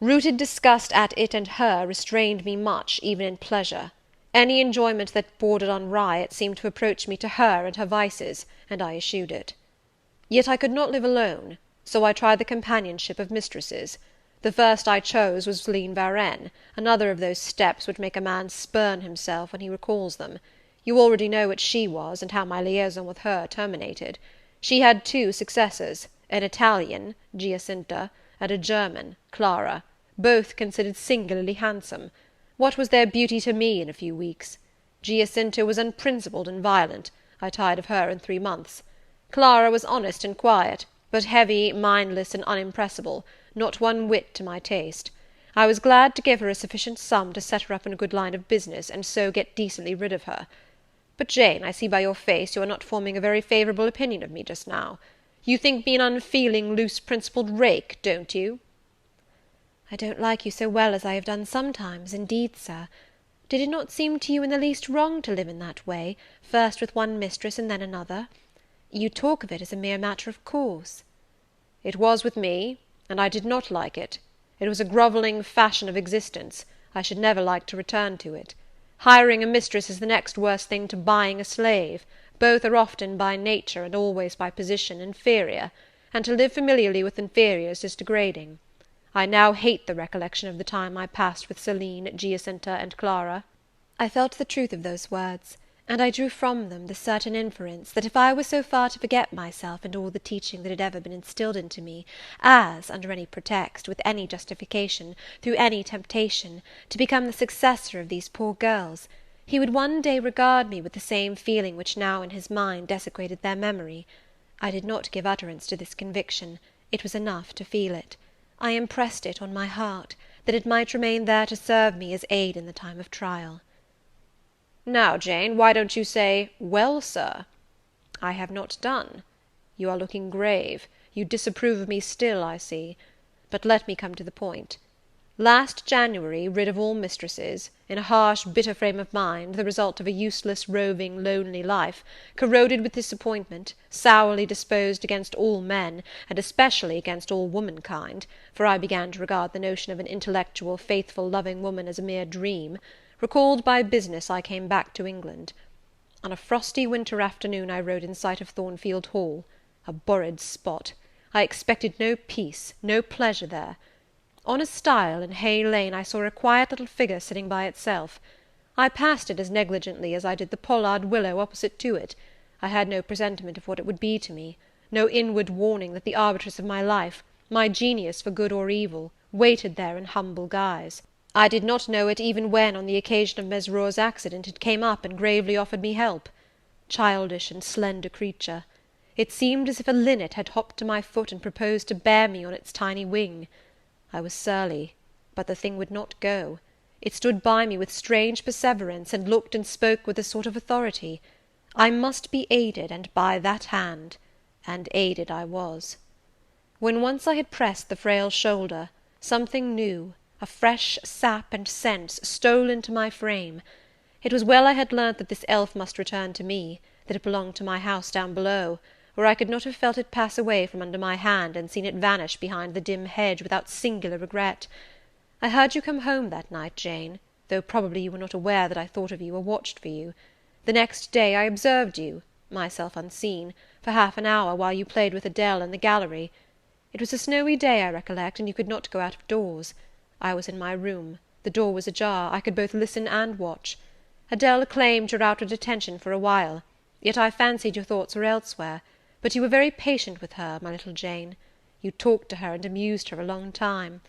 Rooted disgust at it and her restrained me much, even in pleasure. Any enjoyment that bordered on riot seemed to approach me to her and her vices, and I eschewed it. Yet I could not live alone, so I tried the companionship of mistresses. The first I chose was Céline Varenne, another of those steps which make a man spurn himself when he recalls them. You already know what she was, and how my liaison with her terminated. She had 2 successors, an Italian, Giacinta, and a German, Clara, both considered singularly handsome. What was their beauty to me in a few weeks? Giacinta was unprincipled and violent. I tired of her in 3 months. Clara was honest and quiet, but heavy, mindless, and unimpressible, not one whit to my taste. I was glad to give her a sufficient sum to set her up in a good line of business, and so get decently rid of her. But, Jane, I see by your face you are not forming a very favourable opinion of me just now. You think me an unfeeling, loose-principled rake, don't you?" "I don't like you so well as I have done sometimes, indeed, sir. Did it not seem to you in the least wrong to live in that way, first with one mistress and then another? You talk of it as a mere matter of course." "It was with me, and I did not like it. It was a grovelling fashion of existence. I should never like to return to it. Hiring a mistress is the next worst thing to buying a slave. Both are often by nature, and always by position, inferior, and to live familiarly with inferiors is degrading. I now hate the recollection of the time I passed with Céline, Giacinta, and Clara." I felt the truth of those words, and I drew from them the certain inference, that if I were so far to forget myself and all the teaching that had ever been instilled into me, as, under any pretext, with any justification, through any temptation, to become the successor of these poor girls, he would one day regard me with the same feeling which now in his mind desecrated their memory. I did not give utterance to this conviction. It was enough to feel it. I impressed it on my heart, that it might remain there to serve me as aid in the time of trial. "Now, Jane, why don't you say, 'Well, sir?'" "I have not done. You are looking grave. You disapprove of me still, I see. But let me come to the point. Last January, rid of all mistresses, in a harsh, bitter frame of mind, the result of a useless, roving, lonely life, corroded with disappointment, sourly disposed against all men, and especially against all womankind, for I began to regard the notion of an intellectual, faithful, loving woman as a mere dream, recalled by business, I came back to England. On a frosty winter afternoon I rode in sight of Thornfield Hall, a borrid spot. I expected no peace, no pleasure there. On a stile in Hay Lane I saw a quiet little figure sitting by itself. I passed it as negligently as I did the pollard willow opposite to it. I had no presentiment of what it would be to me, no inward warning that the arbitress of my life, my genius for good or evil, waited there in humble guise. I did not know it even when, on the occasion of Mesrour's accident, it came up and gravely offered me help. Childish and slender creature! It seemed as if a linnet had hopped to my foot and proposed to bear me on its tiny wing. I was surly, but the thing would not go. It stood by me with strange perseverance, and looked and spoke with a sort of authority. I must be aided, and by that hand, and aided I was. When once I had pressed the frail shoulder, something new, a fresh sap and sense, stole into my frame. It was well I had learnt that this elf must return to me, that it belonged to my house down below, or I could not have felt it pass away from under my hand, and seen it vanish behind the dim hedge without singular regret. I heard you come home that night, Jane, though probably you were not aware that I thought of you or watched for you. The next day I observed you, myself unseen, for half an hour while you played with Adele in the gallery. It was a snowy day, I recollect, and you could not go out of doors. I was in my room. The door was ajar. I could both listen and watch. Adele claimed your outward attention for a while, yet I fancied your thoughts were elsewhere. But you were very patient with her, my little Jane. You talked to her and amused her a long time.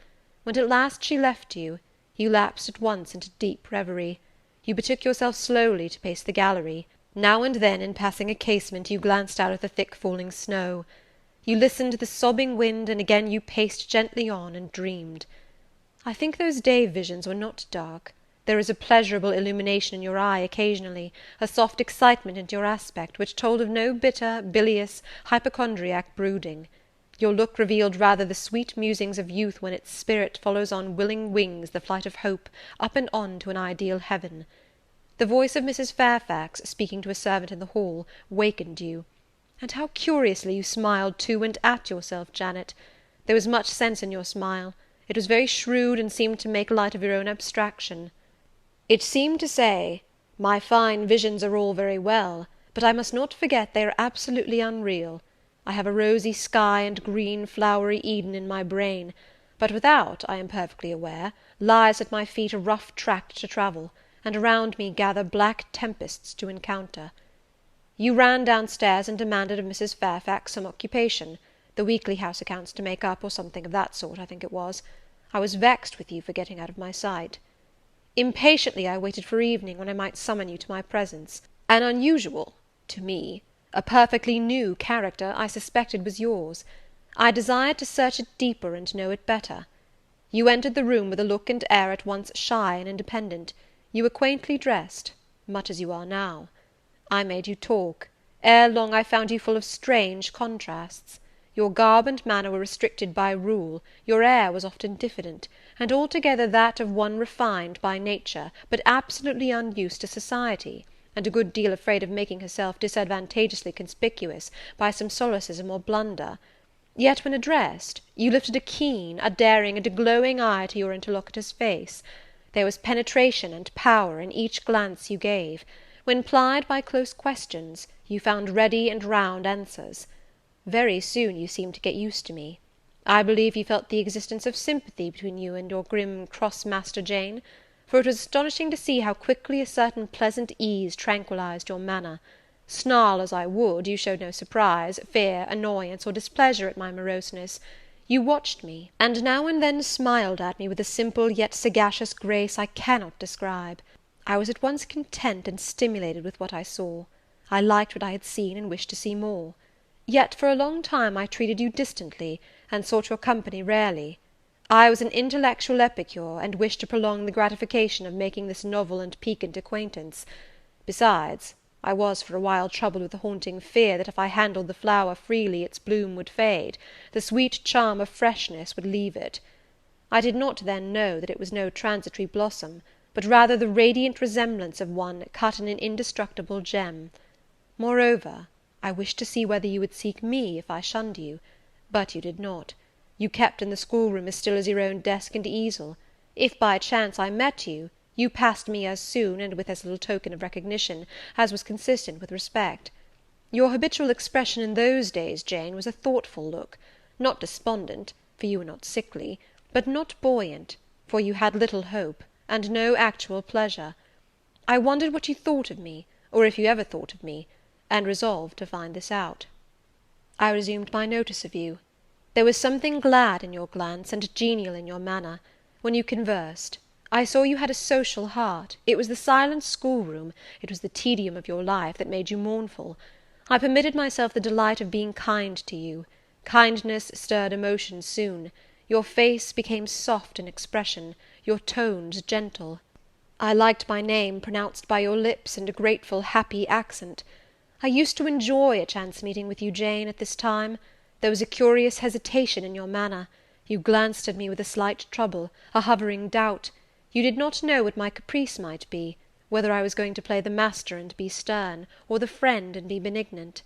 When at last she left you, you lapsed at once into deep reverie. You betook yourself slowly to pace the gallery. Now and then, in passing a casement, you glanced out at the thick falling snow. You listened to the sobbing wind, and again you paced gently on and dreamed. I think those day visions were not dark. There is a pleasurable illumination in your eye occasionally, a soft excitement in your aspect, which told of no bitter, bilious, hypochondriac brooding. Your look revealed rather the sweet musings of youth when its spirit follows on willing wings the flight of hope, up and on to an ideal heaven. The voice of Mrs. Fairfax, speaking to a servant in the hall, wakened you. And how curiously you smiled to and at yourself, Janet! There was much sense in your smile. It was very shrewd, and seemed to make light of your own abstraction. It seemed to say, my fine visions are all very well, but I must not forget they are absolutely unreal. I have a rosy sky and green flowery Eden in my brain, but without, I am perfectly aware, lies at my feet a rough tract to travel, and around me gather black tempests to encounter. You ran downstairs and demanded of Mrs. Fairfax some occupation, the weekly house accounts to make up, or something of that sort, I think it was. I was vexed with you for getting out of my sight. Impatiently I waited for evening, when I might summon you to my presence. An unusual, to me, a perfectly new character, I suspected was yours. I desired to search it deeper and know it better. You entered the room with a look and air at once shy and independent. You were quaintly dressed, much as you are now. I made you talk. Ere long I found you full of strange contrasts. Your garb and manner were restricted by rule, your air was often diffident, and altogether that of one refined by nature, but absolutely unused to society, and a good deal afraid of making herself disadvantageously conspicuous by some solecism or blunder. Yet when addressed, you lifted a keen, a daring, and a glowing eye to your interlocutor's face. There was penetration and power in each glance you gave. When plied by close questions, you found ready and round answers. Very soon you seemed to get used to me. I believe you felt the existence of sympathy between you and your grim cross-master Jane, for it was astonishing to see how quickly a certain pleasant ease tranquillized your manner. Snarl as I would, you showed no surprise, fear, annoyance, or displeasure at my moroseness. You watched me, and now and then smiled at me with a simple yet sagacious grace I cannot describe. I was at once content and stimulated with what I saw. I liked what I had seen, and wished to see more. Yet for a long time I treated you distantly, and sought your company rarely. I was an intellectual epicure, and wished to prolong the gratification of making this novel and piquant acquaintance. Besides, I was for a while troubled with a haunting fear that if I handled the flower freely its bloom would fade, the sweet charm of freshness would leave it. I did not then know that it was no transitory blossom, but rather the radiant resemblance of one cut in an indestructible gem. Moreover, I wished to see whether you would seek me if I shunned you, but you did not. You kept in the schoolroom as still as your own desk and easel. If by chance I met you, you passed me as soon, and with as little token of recognition, as was consistent with respect. Your habitual expression in those days, Jane, was a thoughtful look. not despondent, for you were not sickly, but not buoyant, for you had little hope, and no actual pleasure. I wondered what you thought of me, or if you ever thought of me, and resolved to find this out. I resumed my notice of you. There was something glad in your glance, and genial in your manner, when you conversed. I saw you had a social heart. It was the silent schoolroom, it was the tedium of your life, that made you mournful. I permitted myself the delight of being kind to you. Kindness stirred emotion soon. Your face became soft in expression, your tones gentle. I liked my name pronounced by your lips in a grateful, happy accent. I used to enjoy a chance meeting with you, Jane, at this time. There was a curious hesitation in your manner. You glanced at me with a slight trouble, a hovering doubt. You did not know what my caprice might be, whether I was going to play the master and be stern, or the friend and be benignant.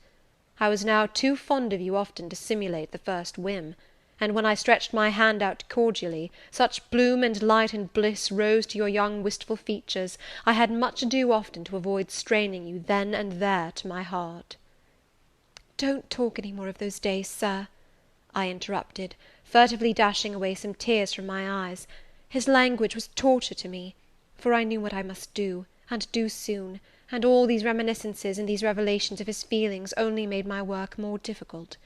I was now too fond of you often to simulate the first whim, and when I stretched my hand out cordially, such bloom and light and bliss rose to your young wistful features, I had much ado often to avoid straining you then and there to my heart. "Don't talk any more of those days, Sir," I interrupted, furtively dashing away some tears from my eyes. His language was torture to me, for I knew what I must do, and do soon, and all these reminiscences and these revelations of his feelings only made my work more difficult.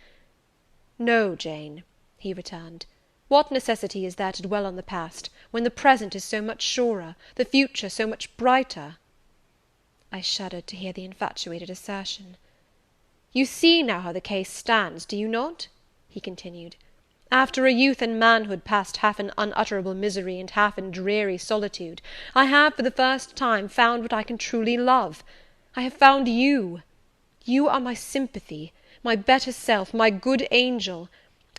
"No, Jane," he returned, "what necessity is there to dwell on the past, when the present is so much surer, the future so much brighter?" I shuddered to hear the infatuated assertion. "You see now how the case stands, do you not?" he continued. "After a youth and manhood passed half in unutterable misery and half in dreary solitude, I have, for the first time, found what I can truly love. I have found you. You are my sympathy, my better self, my good angel.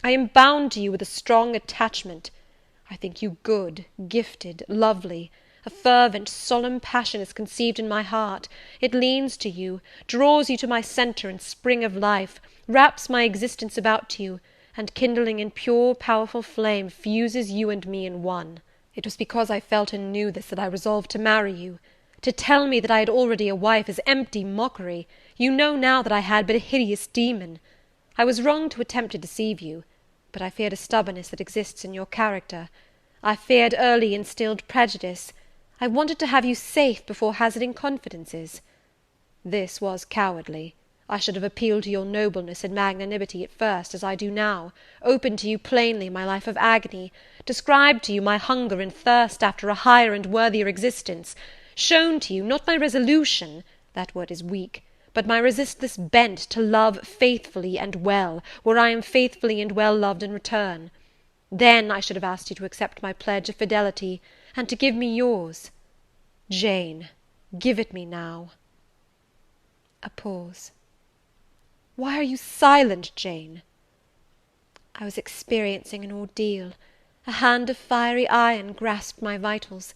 I am bound to you with a strong attachment. I think you good, gifted, lovely. A fervent, solemn passion is conceived in my heart. It leans to you, draws you to my centre and spring of life, wraps my existence about you, and kindling in pure, powerful flame, fuses you and me in one. It was because I felt and knew this that I resolved to marry you. To tell me that I had already a wife is empty mockery. You know now that I had but a hideous demon. I was wrong to attempt to deceive you, but I feared a stubbornness that exists in your character. I feared early instilled prejudice. I wanted to have you safe before hazarding confidences. This was cowardly. I should have appealed to your nobleness and magnanimity at first, as I do now, opened to you plainly my life of agony, described to you my hunger and thirst after a higher and worthier existence, shown to you, not my resolution, that word is weak, but my resistless bent to love faithfully and well, where I am faithfully and well loved in return. Then I should have asked you to accept my pledge of fidelity, and to give me yours. Jane, give it me now." A pause. "Why are you silent, Jane?" I was experiencing an ordeal. A hand of fiery iron grasped my vitals.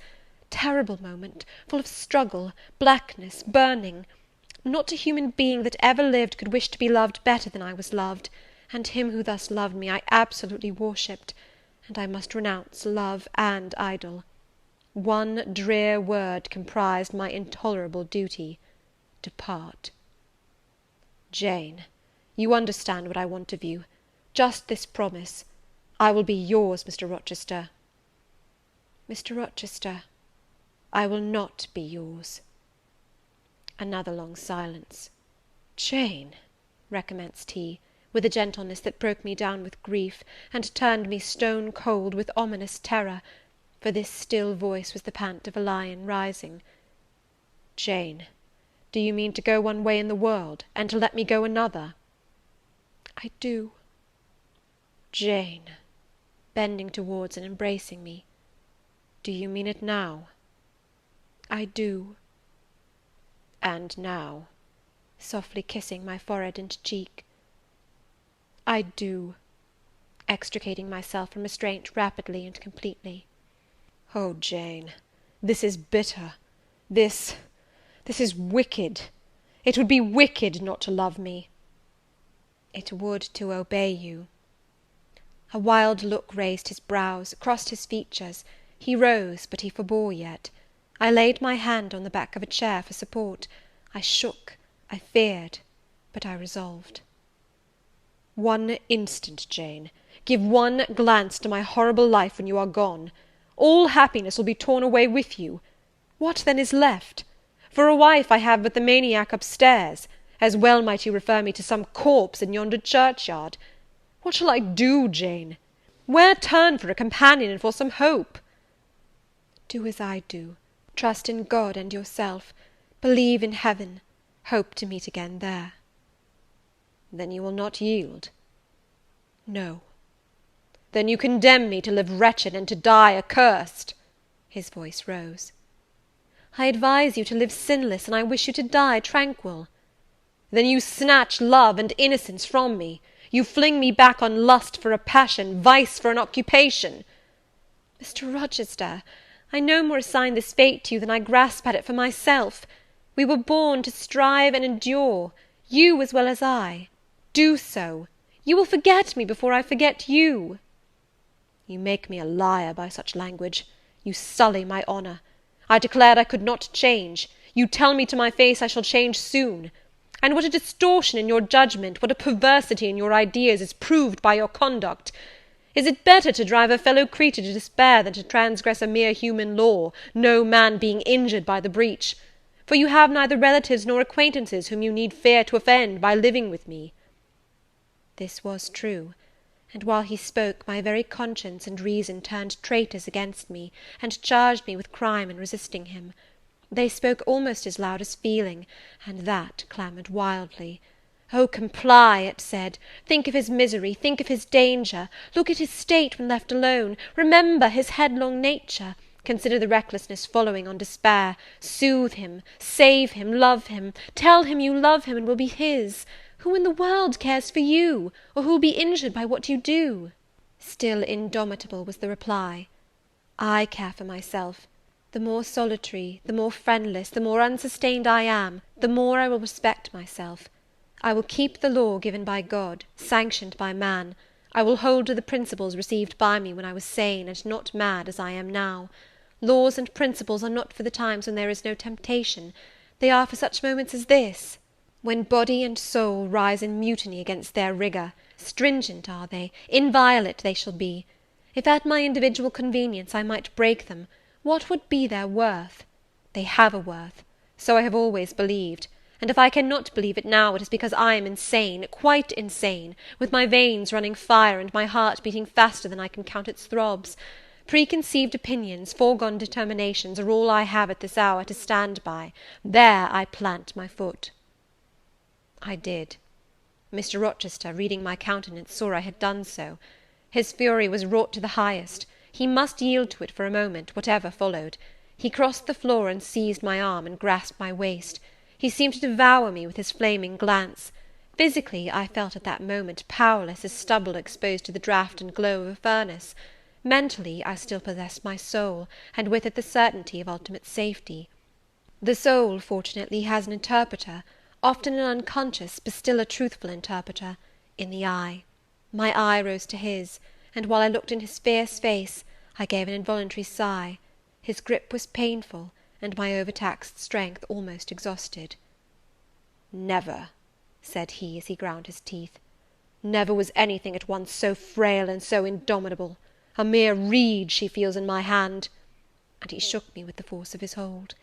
Terrible moment, full of struggle, blackness, burning. Not a human being that ever lived could wish to be loved better than I was loved, and him who thus loved me I absolutely worshipped, and I must renounce love and idol. One drear word comprised my intolerable duty: depart. Jane, you understand what I want of you. Just this promise: I will be yours, Mr. Rochester. Mr. Rochester, I will not be yours. Another long silence. Jane, recommenced he, with a gentleness that broke me down with grief, and turned me stone cold with ominous terror, for this still voice was the pant of a lion rising. Jane, do you mean to go one way in the world, and to let me go another? I do. Jane, bending towards and embracing me, do you mean it now? I do. And now? Softly kissing my forehead and cheek. I do. Extricating myself from restraint rapidly and completely. Oh, Jane, this is bitter. This is wicked. It would be wicked not to love me. It would to obey you. A wild look raised his brows, crossed his features. He rose, but he forbore yet. I laid my hand on the back of a chair for support. I shook, I feared, but I resolved. One instant, Jane. Give one glance to my horrible life when you are gone. All happiness will be torn away with you. What then is left? For a wife I have but the maniac upstairs. As well might you refer me to some corpse in yonder churchyard. What shall I do, Jane? Where turn for a companion and for some hope? Do as I do. Trust in God and yourself. Believe in heaven. Hope to meet again there. Then you will not yield? No. Then you condemn me to live wretched and to die accursed. His voice rose. I advise you to live sinless, and I wish you to die tranquil. Then you snatch love and innocence from me. You fling me back on lust for a passion, vice for an occupation. Mr. Rochester, I no more assign this fate to you than I grasp at it for myself. We were born to strive and endure, you as well as I. Do so. You will forget me before I forget you. You make me a liar by such language. You sully my honour. I declared I could not change. You tell me to my face I shall change soon. And what a distortion in your judgment, what a perversity in your ideas is proved by your conduct! Is it better to drive a fellow creature to despair than to transgress a mere human law, no man being injured by the breach? For you have neither relatives nor acquaintances whom you need fear to offend by living with me. This was true, and while he spoke, my very conscience and reason turned traitors against me, and charged me with crime in resisting him. They spoke almost as loud as feeling, and that clamoured wildly. "Oh, comply," it said, "think of his misery, think of his danger, look at his state when left alone, remember his headlong nature, consider the recklessness following on despair, soothe him, save him, love him, tell him you love him and will be his. Who in the world cares for you, or who will be injured by what you do?" Still indomitable was the reply. I care for myself. The more solitary, the more friendless, the more unsustained I am, the more I will respect myself. I will keep the law given by God, sanctioned by man. I will hold to the principles received by me when I was sane and not mad as I am now. Laws and principles are not for the times when there is no temptation. They are for such moments as this, when body and soul rise in mutiny against their rigour. Stringent are they, inviolate they shall be. If at my individual convenience I might break them, what would be their worth? They have a worth. So I have always believed, and if I cannot believe it now, it is because I am insane, quite insane, with my veins running fire, and my heart beating faster than I can count its throbs. Preconceived opinions, foregone determinations, are all I have at this hour to stand by. There I plant my foot. I did. Mr. Rochester, reading my countenance, saw I had done so. His fury was wrought to the highest. He must yield to it for a moment, whatever followed. He crossed the floor and seized my arm and grasped my waist. He seemed to devour me with his flaming glance. Physically, I felt at that moment powerless as stubble exposed to the draught and glow of a furnace. Mentally, I still possessed my soul, and with it the certainty of ultimate safety. The soul, fortunately, has an interpreter, often an unconscious, but still a truthful interpreter, in the eye. My eye rose to his, and while I looked in his fierce face, I gave an involuntary sigh. His grip was painful, and my overtaxed strength almost exhausted. "Never," said he, as he ground his teeth, "never was anything at once so frail and so indomitable. A mere reed she feels in my hand," and he shook me with the force of his hold.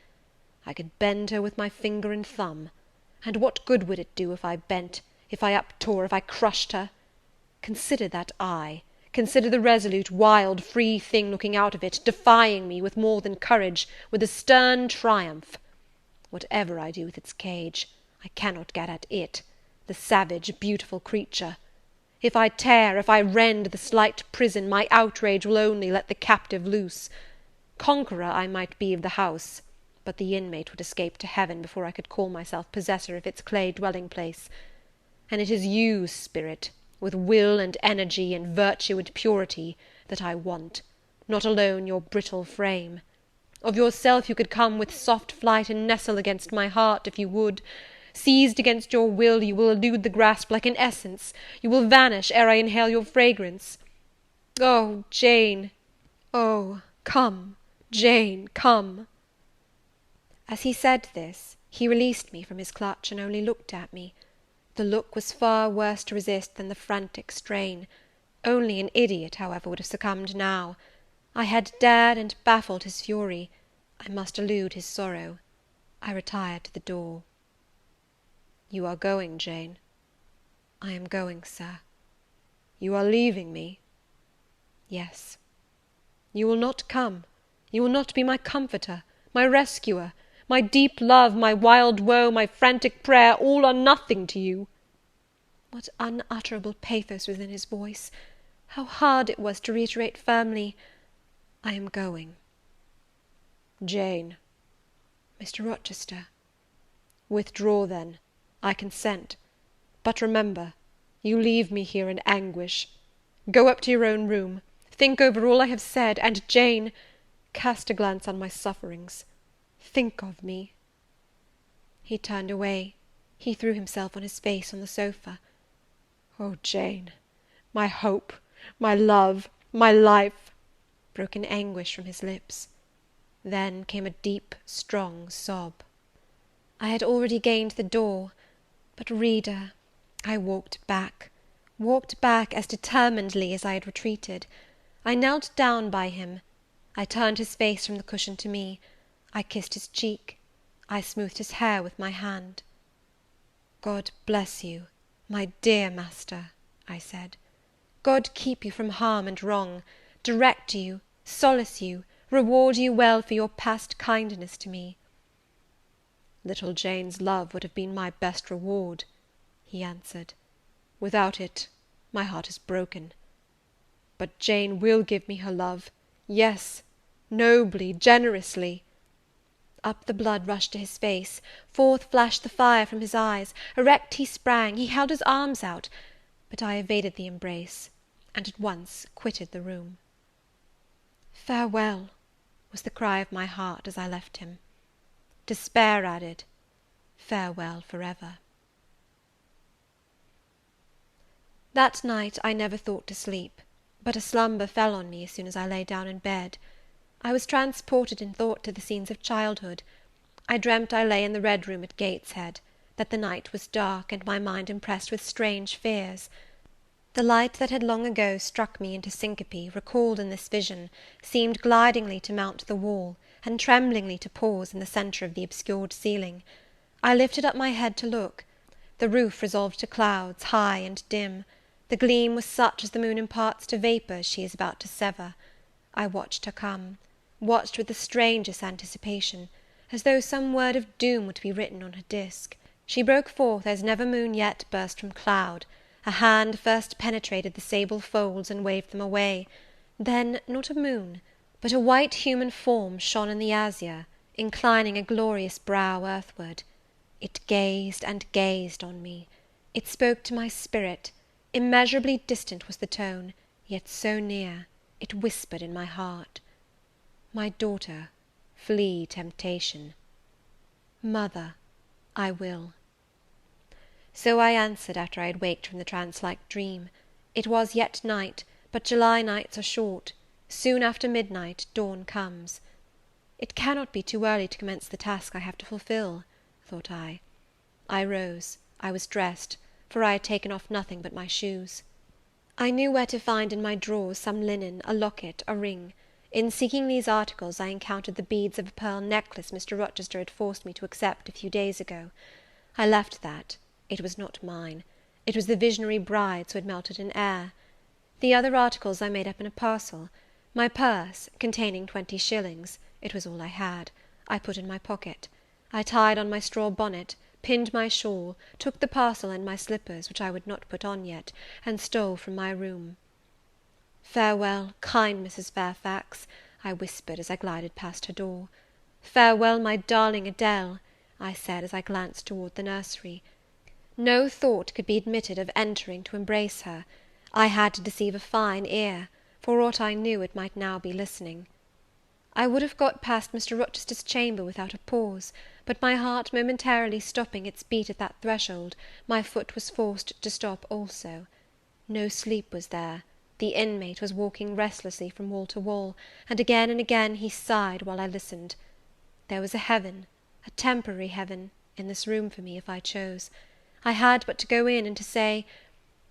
"I could bend her with my finger and thumb. And what good would it do if I bent, if I uptore, if I crushed her? Consider that eye. Consider the resolute, wild, free thing looking out of it, defying me with more than courage, with a stern triumph. Whatever I do with its cage, I cannot get at it, the savage, beautiful creature. If I tear, if I rend the slight prison, my outrage will only let the captive loose. Conqueror I might be of the house, but the inmate would escape to heaven before I could call myself possessor of its clay dwelling-place. And it is you, spirit, with will and energy and virtue and purity, that I want, not alone your brittle frame. Of yourself you could come with soft flight and nestle against my heart, if you would. Seized against your will, you will elude the grasp like an essence. You will vanish ere I inhale your fragrance. Oh, Jane! Oh, come, Jane, come!" As he said this, he released me from his clutch, and only looked at me. The look was far worse to resist than the frantic strain. Only an idiot, however, would have succumbed now. I had dared and baffled his fury. I must elude his sorrow. I retired to the door. "You are going, Jane?" "I am going, Sir." "You are leaving me?" "Yes." "You will not come? You will not be my comforter, my rescuer? My deep love, my wild woe, my frantic prayer, all are nothing to you?" What unutterable pathos was in his voice! How hard it was to reiterate firmly, "I am going." "Jane." "Mr. Rochester." "Withdraw, then. I consent. But remember, you leave me here in anguish. Go up to your own room, think over all I have said, and, Jane, cast a glance on my sufferings. Think of me." He turned away. He threw himself on his face on the sofa. "Oh, Jane, my hope, my love, my life!" broke in anguish from his lips. Then came a deep, strong sob. I had already gained the door, but, reader, I walked back as determinedly as I had retreated. I knelt down by him. I turned his face from the cushion to me. I kissed his cheek. I smoothed his hair with my hand. "God bless you, my dear master," I said. "God keep you from harm and wrong, direct you, solace you, reward you well for your past kindness to me." "Little Jane's love would have been my best reward," he answered. "Without it, my heart is broken. But Jane will give me her love, yes, nobly, generously." Up the blood rushed to his face, forth flashed the fire from his eyes, erect he sprang, he held his arms out, but I evaded the embrace, and at once quitted the room. "Farewell," was the cry of my heart as I left him. Despair added, "Farewell for ever." That night I never thought to sleep, but a slumber fell on me as soon as I lay down in bed. I was transported in thought to the scenes of childhood. I dreamt I lay in the Red Room at Gateshead, that the night was dark, and my mind impressed with strange fears. The light that had long ago struck me into syncope, recalled in this vision, seemed glidingly to mount the wall, and tremblingly to pause in the centre of the obscured ceiling. I lifted up my head to look. The roof resolved to clouds, high and dim. The gleam was such as the moon imparts to vapours she is about to sever. I watched her come, watched with the strangest anticipation, as though some word of doom would be written on her disk. She broke forth as never moon yet burst from cloud. A hand first penetrated the sable folds and waved them away. Then, not a moon, but a white human form shone in the azure, inclining a glorious brow earthward. It gazed and gazed on me. It spoke to my spirit. Immeasurably distant was the tone, yet so near, it whispered in my heart. "My daughter, flee temptation." "Mother, I will." So I answered after I had waked from the trance-like dream. It was yet night, but July nights are short. Soon after midnight dawn comes. It cannot be too early to commence the task I have to fulfil, thought I. I rose. I was dressed, for I had taken off nothing but my shoes. I knew where to find in my drawers some linen, a locket, a ring. In seeking these articles, I encountered the beads of a pearl necklace Mr. Rochester had forced me to accept a few days ago. I left that. It was not mine. It was the visionary bride's who had melted in air. The other articles I made up in a parcel. My purse, containing 20 shillings, it was all I had, I put in my pocket. I tied on my straw bonnet, pinned my shawl, took the parcel and my slippers, which I would not put on yet, and stole from my room. "Farewell, kind Mrs. Fairfax," I whispered as I glided past her door. "Farewell, my darling Adele," I said as I glanced toward the nursery. No thought could be admitted of entering to embrace her. I had to deceive a fine ear; for aught I knew, it might now be listening. I would have got past Mr. Rochester's chamber without a pause, but my heart momentarily stopping its beat at that threshold, my foot was forced to stop also. No sleep was there. The inmate was walking restlessly from wall to wall, and again he sighed while I listened. There was a heaven, a temporary heaven, in this room for me, if I chose. I had but to go in, and to say,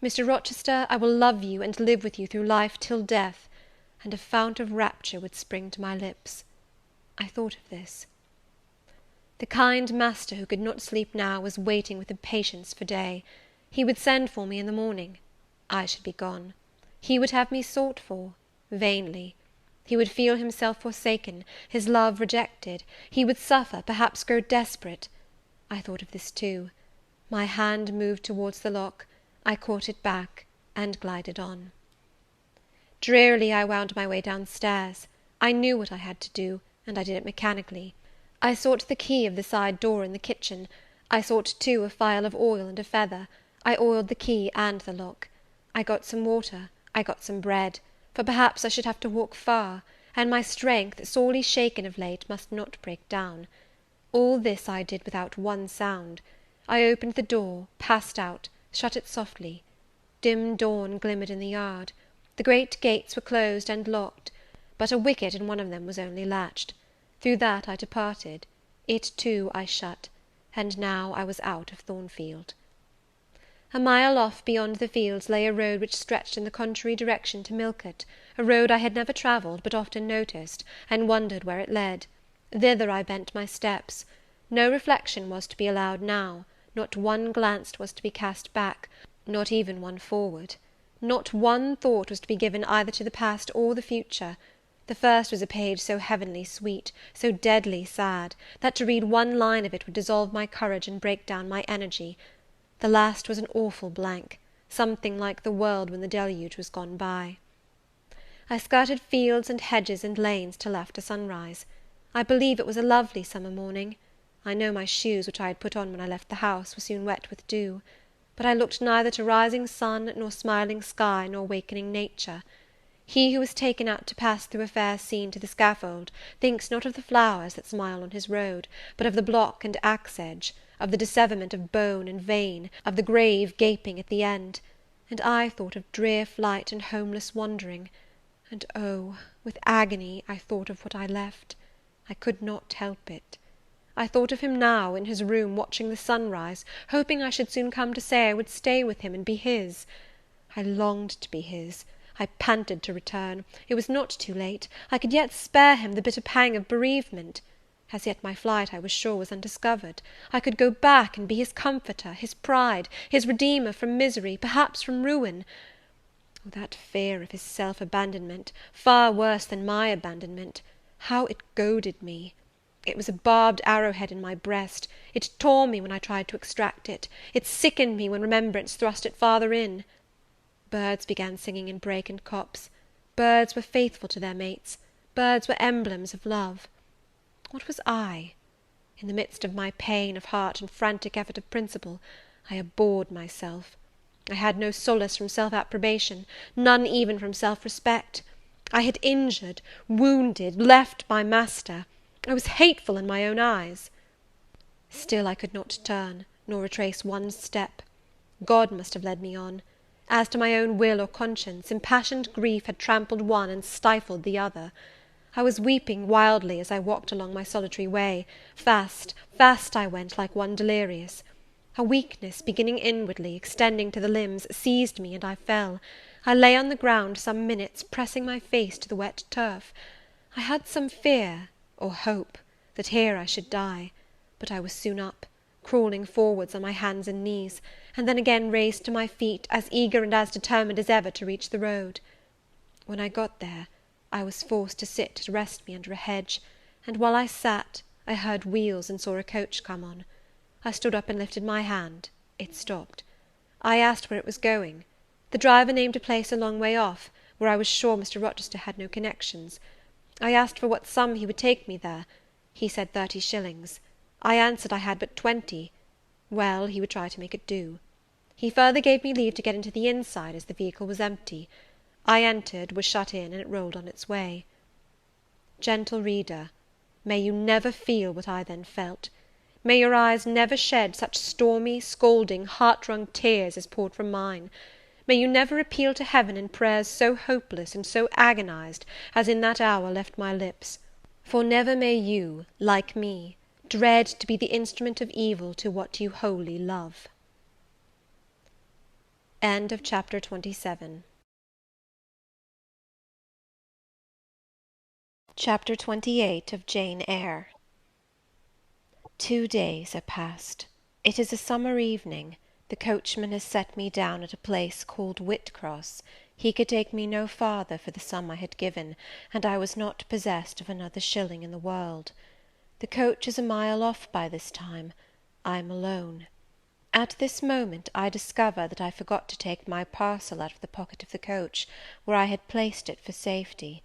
Mr. Rochester, I will love you and live with you through life till death, and a fount of rapture would spring to my lips. I thought of this. The kind master who could not sleep now was waiting with impatience for day. He would send for me in the morning. I should be gone. He would have me sought for, vainly. He would feel himself forsaken, his love rejected. He would suffer, perhaps grow desperate. I thought of this too. My hand moved towards the lock. I caught it back, and glided on. Drearily I wound my way down stairs. I knew what I had to do, and I did it mechanically. I sought the key of the side door in the kitchen. I sought too a phial of oil and a feather. I oiled the key and the lock. I got some water, I got some bread, for perhaps I should have to walk far, and my strength, sorely shaken of late, must not break down. All this I did without one sound. I opened the door, passed out, shut it softly. Dim dawn glimmered in the yard. The great gates were closed and locked, but a wicket in one of them was only latched. Through that I departed. It too I shut, and now I was out of Thornfield. A mile off beyond the fields lay a road which stretched in the contrary direction to Millcote, a road I had never travelled, but often noticed, and wondered where it led. Thither I bent my steps. No reflection was to be allowed now, not one glance was to be cast back, not even one forward. Not one thought was to be given either to the past or the future. The first was a page so heavenly sweet, so deadly sad, that to read one line of it would dissolve my courage and break down my energy. The last was an awful blank, something like the world when the deluge was gone by. I skirted fields and hedges and lanes till after sunrise. I believe it was a lovely summer morning. I know my shoes, which I had put on when I left the house, were soon wet with dew. But I looked neither to rising sun, nor smiling sky, nor wakening nature. He who is taken out to pass through a fair scene to the scaffold thinks not of the flowers that smile on his road, but of the block and axe edge, of the disseverment of bone and vein, of the grave gaping at the end; and I thought of drear flight and homeless wandering, and oh, with agony I thought of what I left. I could not help it. I thought of him now, in his room, watching the sunrise, hoping I should soon come to say I would stay with him and be his. I longed to be his. I panted to return. It was not too late. I could yet spare him the bitter pang of bereavement. As yet my flight, I was sure, was undiscovered. I could go back and be his comforter, his pride, his redeemer from misery, perhaps from ruin. Oh, that fear of his self-abandonment, far worse than my abandonment! How it goaded me! It was a barbed arrowhead in my breast. It tore me when I tried to extract it. It sickened me when remembrance thrust it farther in. Birds began singing in brake and copse. Birds were faithful to their mates. Birds were emblems of love. What was I? In the midst of my pain of heart and frantic effort of principle, I abhorred myself. I had no solace from self-approbation, none even from self-respect. I had injured, wounded, left my master. I was hateful in my own eyes. Still I could not turn, nor retrace one step. God must have led me on. As to my own will or conscience, impassioned grief had trampled one and stifled the other. I was weeping wildly as I walked along my solitary way. Fast, fast I went, like one delirious. A weakness, beginning inwardly, extending to the limbs, seized me, and I fell. I lay on the ground some minutes, pressing my face to the wet turf. I had some fear, or hope, that here I should die; but I was soon up, crawling forwards on my hands and knees, and then again raised to my feet, as eager and as determined as ever to reach the road. When I got there, I was forced to sit to rest me under a hedge, and while I sat, I heard wheels and saw a coach come on. I stood up and lifted my hand. It stopped. I asked where it was going. The driver named a place a long way off, where I was sure Mr. Rochester had no connections. I asked for what sum he would take me there. He said 30 shillings. I answered I had but 20. Well, he would try to make it do. He further gave me leave to get into the inside, as the vehicle was empty. I entered, was shut in, and it rolled on its way. Gentle reader, may you never feel what I then felt. May your eyes never shed such stormy, scalding, heart-wrung tears as poured from mine. May you never appeal to heaven in prayers so hopeless and so agonized as in that hour left my lips; for never may you, like me, dread to be the instrument of evil to what you wholly love. Chapter 27. Chapter 28 of Jane Eyre. 2 days are past. It is a summer evening. The coachman has set me down at a place called Whitcross. He could take me no farther for the sum I had given, and I was not possessed of another shilling in the world. The coach is a mile off by this time. I am alone. At this moment I discover that I forgot to take my parcel out of the pocket of the coach, where I had placed it for safety.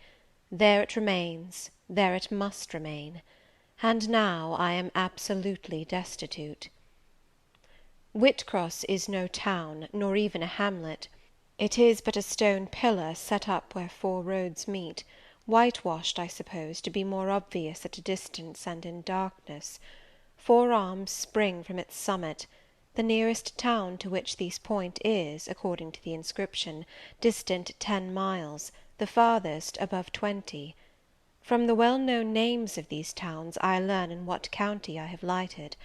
There it remains, there it must remain. And now I am absolutely destitute. Whitcross is no town, nor even a hamlet. It is but a stone pillar set up where 4 roads meet, whitewashed, I suppose, to be more obvious at a distance and in darkness. 4 arms spring from its summit. The nearest town to which these point is, according to the inscription, distant 10 miles, the farthest above 20. From the well-known names of these towns I learn in what county I have lighted: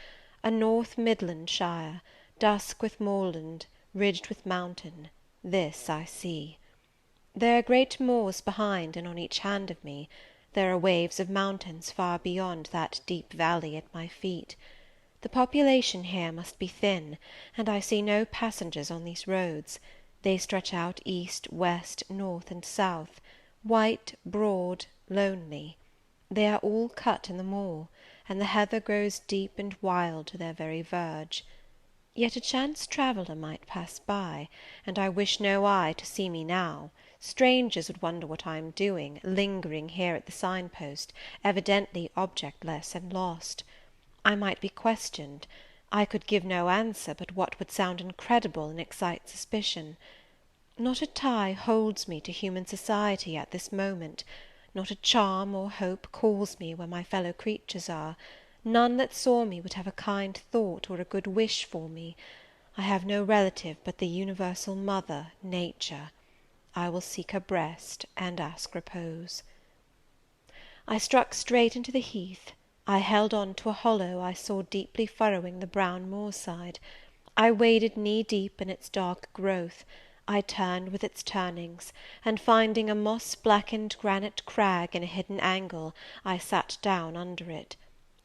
a North Midland shire, dusk with moorland, ridged with mountain. This I see. There are great moors behind and on each hand of me. There are waves of mountains far beyond that deep valley at my feet. The population here must be thin, and I see no passengers on these roads. They stretch out east, west, north, and south, white, broad, lonely. They are all cut in the moor, and the heather grows deep and wild to their very verge. Yet a chance traveller might pass by, and I wish no eye to see me now. Strangers would wonder what I am doing, lingering here at the sign-post, evidently objectless and lost. I might be questioned. I could give no answer but what would sound incredible and excite suspicion. Not a tie holds me to human society at this moment. Not a charm or hope calls me where my fellow creatures are. None that saw me would have a kind thought or a good wish for me. I have no relative but the universal mother, Nature. I will seek her breast, and ask repose. I struck straight into the heath. I held on to a hollow I saw deeply furrowing the brown moor-side. I waded knee-deep in its dark growth. I turned with its turnings, and finding a moss-blackened granite crag in a hidden angle, I sat down under it.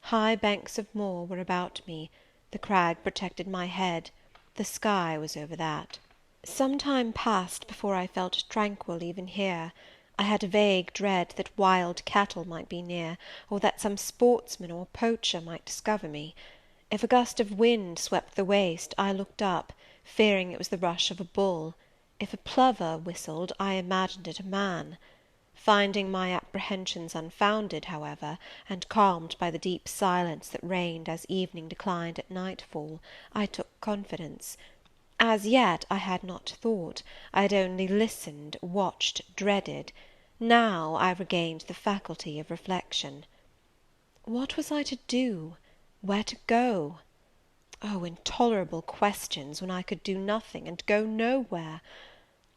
High banks of moor were about me. The crag protected my head. The sky was over that. Some time passed before I felt tranquil even here. I had a vague dread that wild cattle might be near, or that some sportsman or poacher might discover me. If a gust of wind swept the waste, I looked up, fearing it was the rush of a bull. If a plover whistled, I imagined it a man. Finding my apprehensions unfounded, however, and calmed by the deep silence that reigned as evening declined at nightfall, I took confidence. As yet I had not thought, I had only listened, watched, dreaded. Now I regained the faculty of reflection. What was I to do? Where to go? Oh, intolerable questions, when I could do nothing, and go nowhere!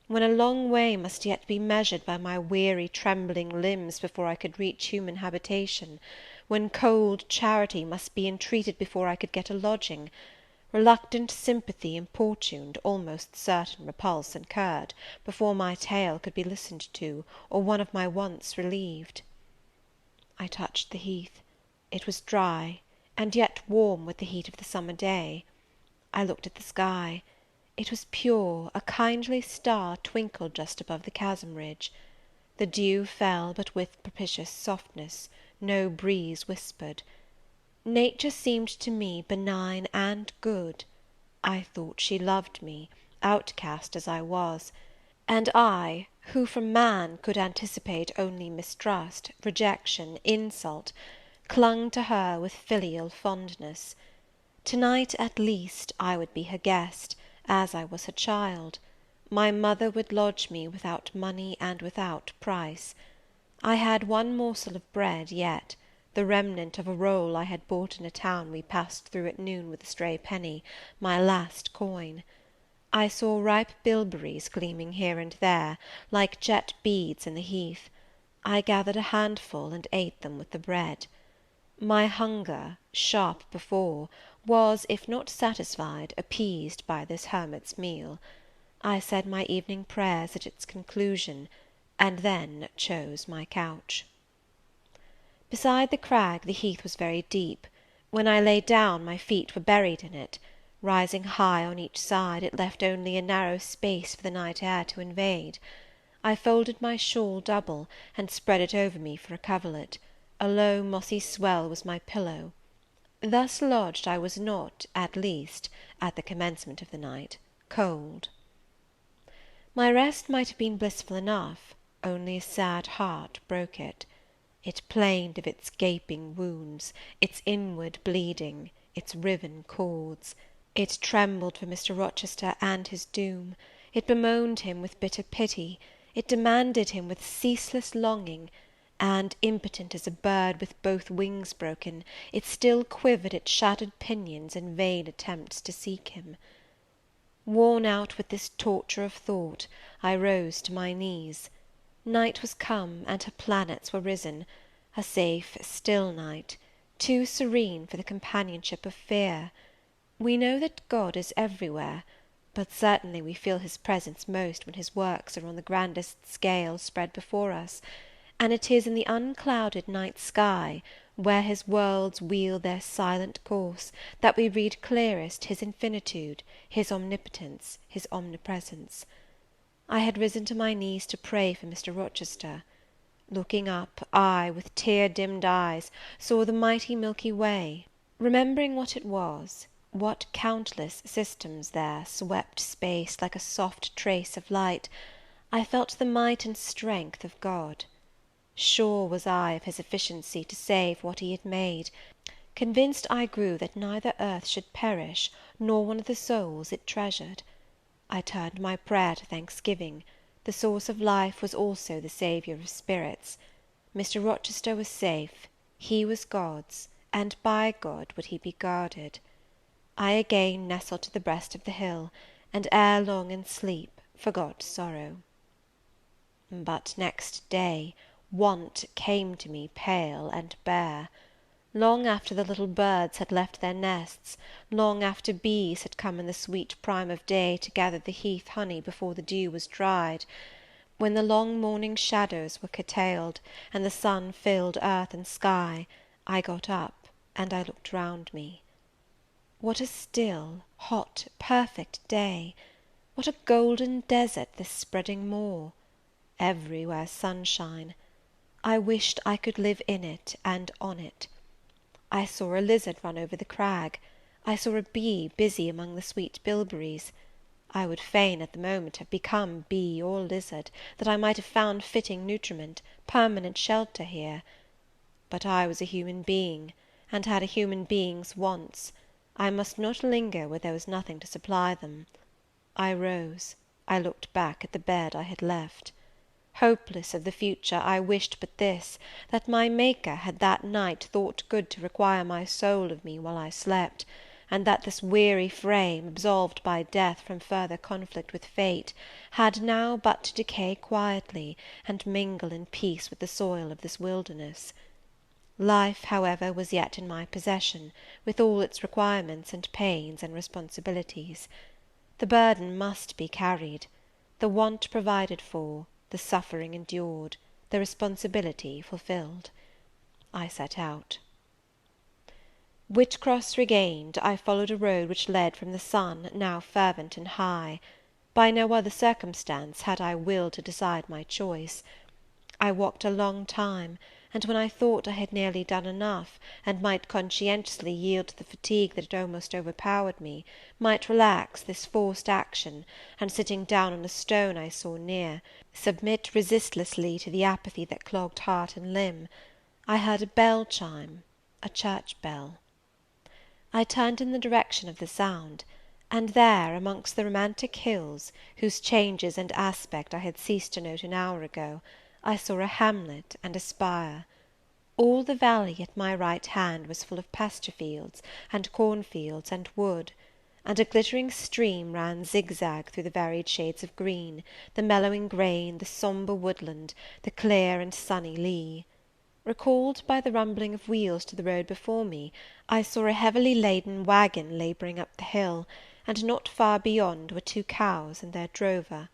When a long way must yet be measured by my weary trembling limbs before I could reach human habitation; when cold charity must be entreated before I could get a lodging; reluctant sympathy importuned, almost certain repulse incurred, before my tale could be listened to, or one of my wants relieved. I touched the heath. It was dry, and yet warm with the heat of the summer day. I looked at the sky. It was pure; a kindly star twinkled just above the chasm ridge. The dew fell, but with propitious softness; no breeze whispered. Nature seemed to me benign and good. I thought she loved me, outcast as I was; and I, who from man could anticipate only mistrust, rejection, insult, clung to her with filial fondness. To-night, at least, I would be her guest, as I was her child. My mother would lodge me without money and without price. I had one morsel of bread yet, the remnant of a roll I had bought in a town we passed through at noon with a stray penny, my last coin. I saw ripe bilberries gleaming here and there, like jet beads in the heath. I gathered a handful, and ate them with the bread. My hunger, sharp before, was, if not satisfied, appeased by this hermit's meal. I said my evening prayers at its conclusion, and then chose my couch. Beside the crag the heath was very deep. When I lay down, my feet were buried in it. Rising high on each side, it left only a narrow space for the night air to invade. I folded my shawl double, and spread it over me for a coverlet. A low mossy swell was my pillow. Thus lodged, I was not, at least, at the commencement of the night, cold. My rest might have been blissful enough, only a sad heart broke it. It plained of its gaping wounds, its inward bleeding, its riven cords. It trembled for Mr. Rochester and his doom. It bemoaned him with bitter pity. It demanded him with ceaseless longing, and, impotent as a bird with both wings broken, it still quivered its shattered pinions in vain attempts to seek him. Worn out with this torture of thought, I rose to my knees. Night was come, and her planets were risen, a safe, still night, too serene for the companionship of fear. We know that God is everywhere, but certainly we feel his presence most when his works are on the grandest scale spread before us, and it is in the unclouded night sky, where his worlds wheel their silent course, that we read clearest his infinitude, his omnipotence, his omnipresence. I had risen to my knees to pray for Mr. Rochester. Looking up, I, with tear-dimmed eyes, saw the mighty Milky Way. Remembering what it was, what countless systems there swept space like a soft trace of light, I felt the might and strength of God. Sure was I of his efficiency to save what he had made. Convinced I grew that neither earth should perish, nor one of the souls it treasured. I turned my prayer to thanksgiving. The source of life was also the Saviour of spirits. Mr. Rochester was safe, he was God's, and by God would he be guarded. I again nestled to the breast of the hill, and ere long in sleep forgot sorrow. But next day want came to me pale and bare. Long after the little birds had left their nests, long after bees had come in the sweet prime of day to gather the heath honey before the dew was dried, when the long morning shadows were curtailed, and the sun filled earth and sky, I got up, and I looked round me. What a still, hot, perfect day! What a golden desert this spreading moor! Everywhere sunshine. I wished I could live in it and on it. I saw a lizard run over the crag. I saw a bee busy among the sweet bilberries. I would fain at the moment have become bee or lizard, that I might have found fitting nutriment, permanent shelter here. But I was a human being, and had a human being's wants. I must not linger where there was nothing to supply them. I rose. I looked back at the bed I had left. Hopeless of the future, I wished but this, that my Maker had that night thought good to require my soul of me while I slept, and that this weary frame, absolved by death from further conflict with fate, had now but to decay quietly, and mingle in peace with the soil of this wilderness. Life, however, was yet in my possession, with all its requirements and pains and responsibilities. The burden must be carried, the want provided for, the suffering endured, the responsibility fulfilled. I set out. Whitcross regained, I followed a road which led from the sun, now fervent and high. By no other circumstance had I will to decide my choice. I walked a long time, and when I thought I had nearly done enough, and might conscientiously yield to the fatigue that had almost overpowered me, might relax this forced action, and sitting down on a stone I saw near, submit resistlessly to the apathy that clogged heart and limb, I heard a bell chime, a church bell. I turned in the direction of the sound, and there, amongst the romantic hills, whose changes and aspect I had ceased to note an hour ago, I saw a hamlet and a spire. All the valley at my right hand was full of pasture fields, and cornfields, and wood, and a glittering stream ran zigzag through the varied shades of green, the mellowing grain, the sombre woodland, the clear and sunny lea. Recalled by the rumbling of wheels to the road before me, I saw a heavily laden waggon labouring up the hill, and not far beyond were 2 cows and their drover.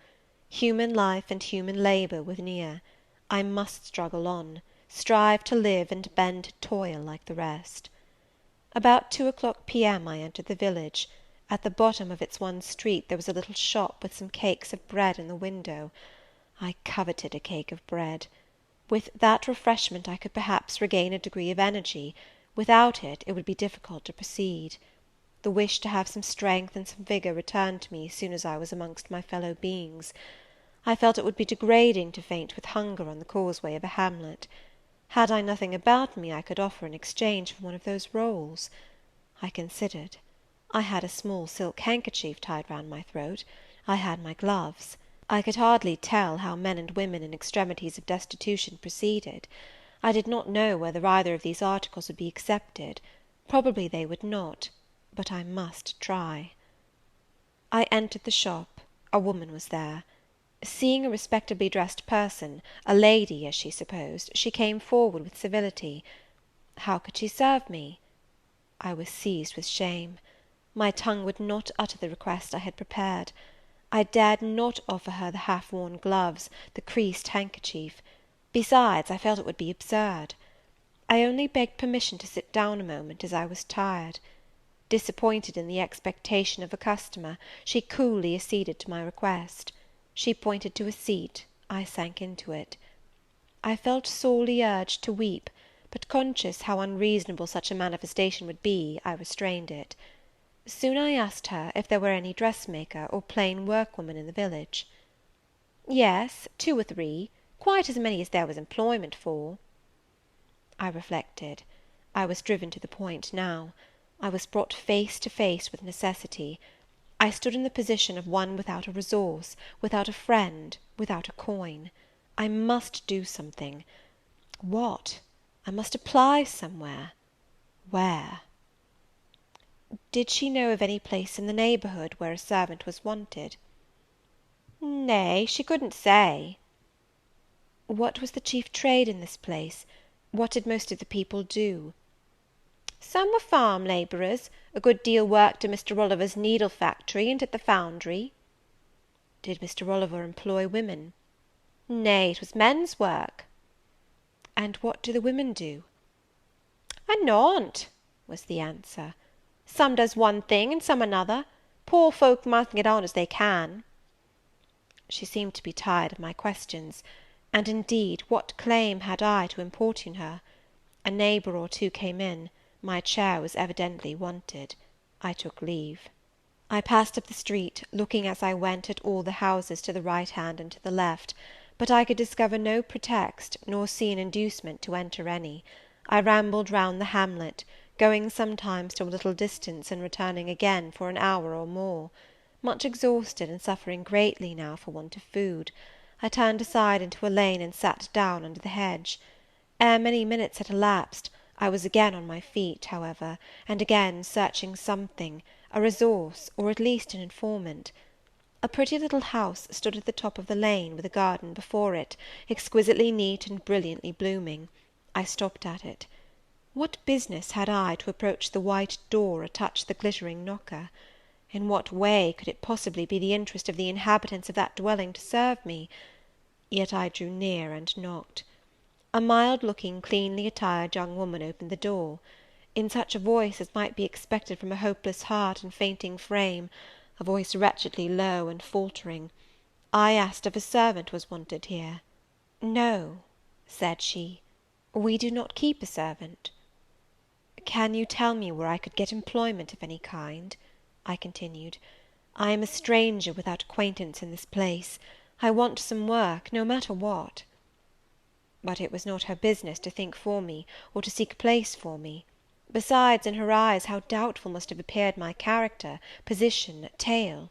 Human life and human labour were near. I must struggle on, strive to live and bend to toil like the rest. About 2 o'clock P.M. I entered the village. At the bottom of its one street there was a little shop with some cakes of bread in the window. I coveted a cake of bread. With that refreshment I could perhaps regain a degree of energy; without it, it would be difficult to proceed. The wish to have some strength and some vigour returned to me as soon as I was amongst my fellow beings. I felt it would be degrading to faint with hunger on the causeway of a hamlet. Had I nothing about me I could offer in exchange for one of those rolls? I considered. I had a small silk handkerchief tied round my throat. I had my gloves. I could hardly tell how men and women in extremities of destitution proceeded. I did not know whether either of these articles would be accepted. Probably they would not, but I must try. I entered the shop. A woman was there. Seeing a respectably dressed person, a lady, as she supposed, she came forward with civility. How could she serve me? I was seized with shame. My tongue would not utter the request I had prepared. I dared not offer her the half-worn gloves, the creased handkerchief. Besides, I felt it would be absurd. I only begged permission to sit down a moment, as I was tired. Disappointed in the expectation of a customer, she coolly acceded to my request. She pointed to a seat. I sank into it. I felt sorely urged to weep, but conscious how unreasonable such a manifestation would be, I restrained it. Soon I asked her if there were any dressmaker or plain workwoman in the village. Yes, 2 or 3, quite as many as there was employment for. I reflected. I was driven to the point now. I was brought face to face with necessity. I stood in the position of one without a resource, without a friend, without a coin. I must do something. What? I must apply somewhere. Where? Did she know of any place in the neighbourhood where a servant was wanted? Nay, she couldn't say. What was the chief trade in this place? What did most of the people do? Some were farm labourers; a good deal worked at Mr. Rolliver's needle factory and at the foundry. Did Mr. Rolliver employ women? Nay, it was men's work. And what do the women do? A naught, was the answer. Some does one thing and some another. Poor folk must get on as they can. She seemed to be tired of my questions, and indeed what claim had I to importune her? A neighbour or 2 came in. My chair was evidently wanted. I took leave. I passed up the street, looking as I went at all the houses to the right hand and to the left, but I could discover no pretext, nor see an inducement to enter any. I rambled round the hamlet, going sometimes to a little distance, and returning again for an hour or more. Much exhausted, and suffering greatly now for want of food, I turned aside into a lane, and sat down under the hedge. Ere many minutes had elapsed, I was again on my feet, however, and again searching something, a resource, or at least an informant. A pretty little house stood at the top of the lane, with a garden before it, exquisitely neat and brilliantly blooming. I stopped at it. What business had I to approach the white door or touch the glittering knocker? In what way could it possibly be the interest of the inhabitants of that dwelling to serve me? Yet I drew near and knocked. A mild-looking, cleanly attired young woman opened the door. In such a voice as might be expected from a hopeless heart and fainting frame, a voice wretchedly low and faltering, I asked if a servant was wanted here. No, said she, we do not keep a servant. Can you tell me where I could get employment of any kind? I continued. I am a stranger without acquaintance in this place. I want some work, no matter what. But it was not her business to think for me, or to seek a place for me. Besides, in her eyes, how doubtful must have appeared my character, position, tale!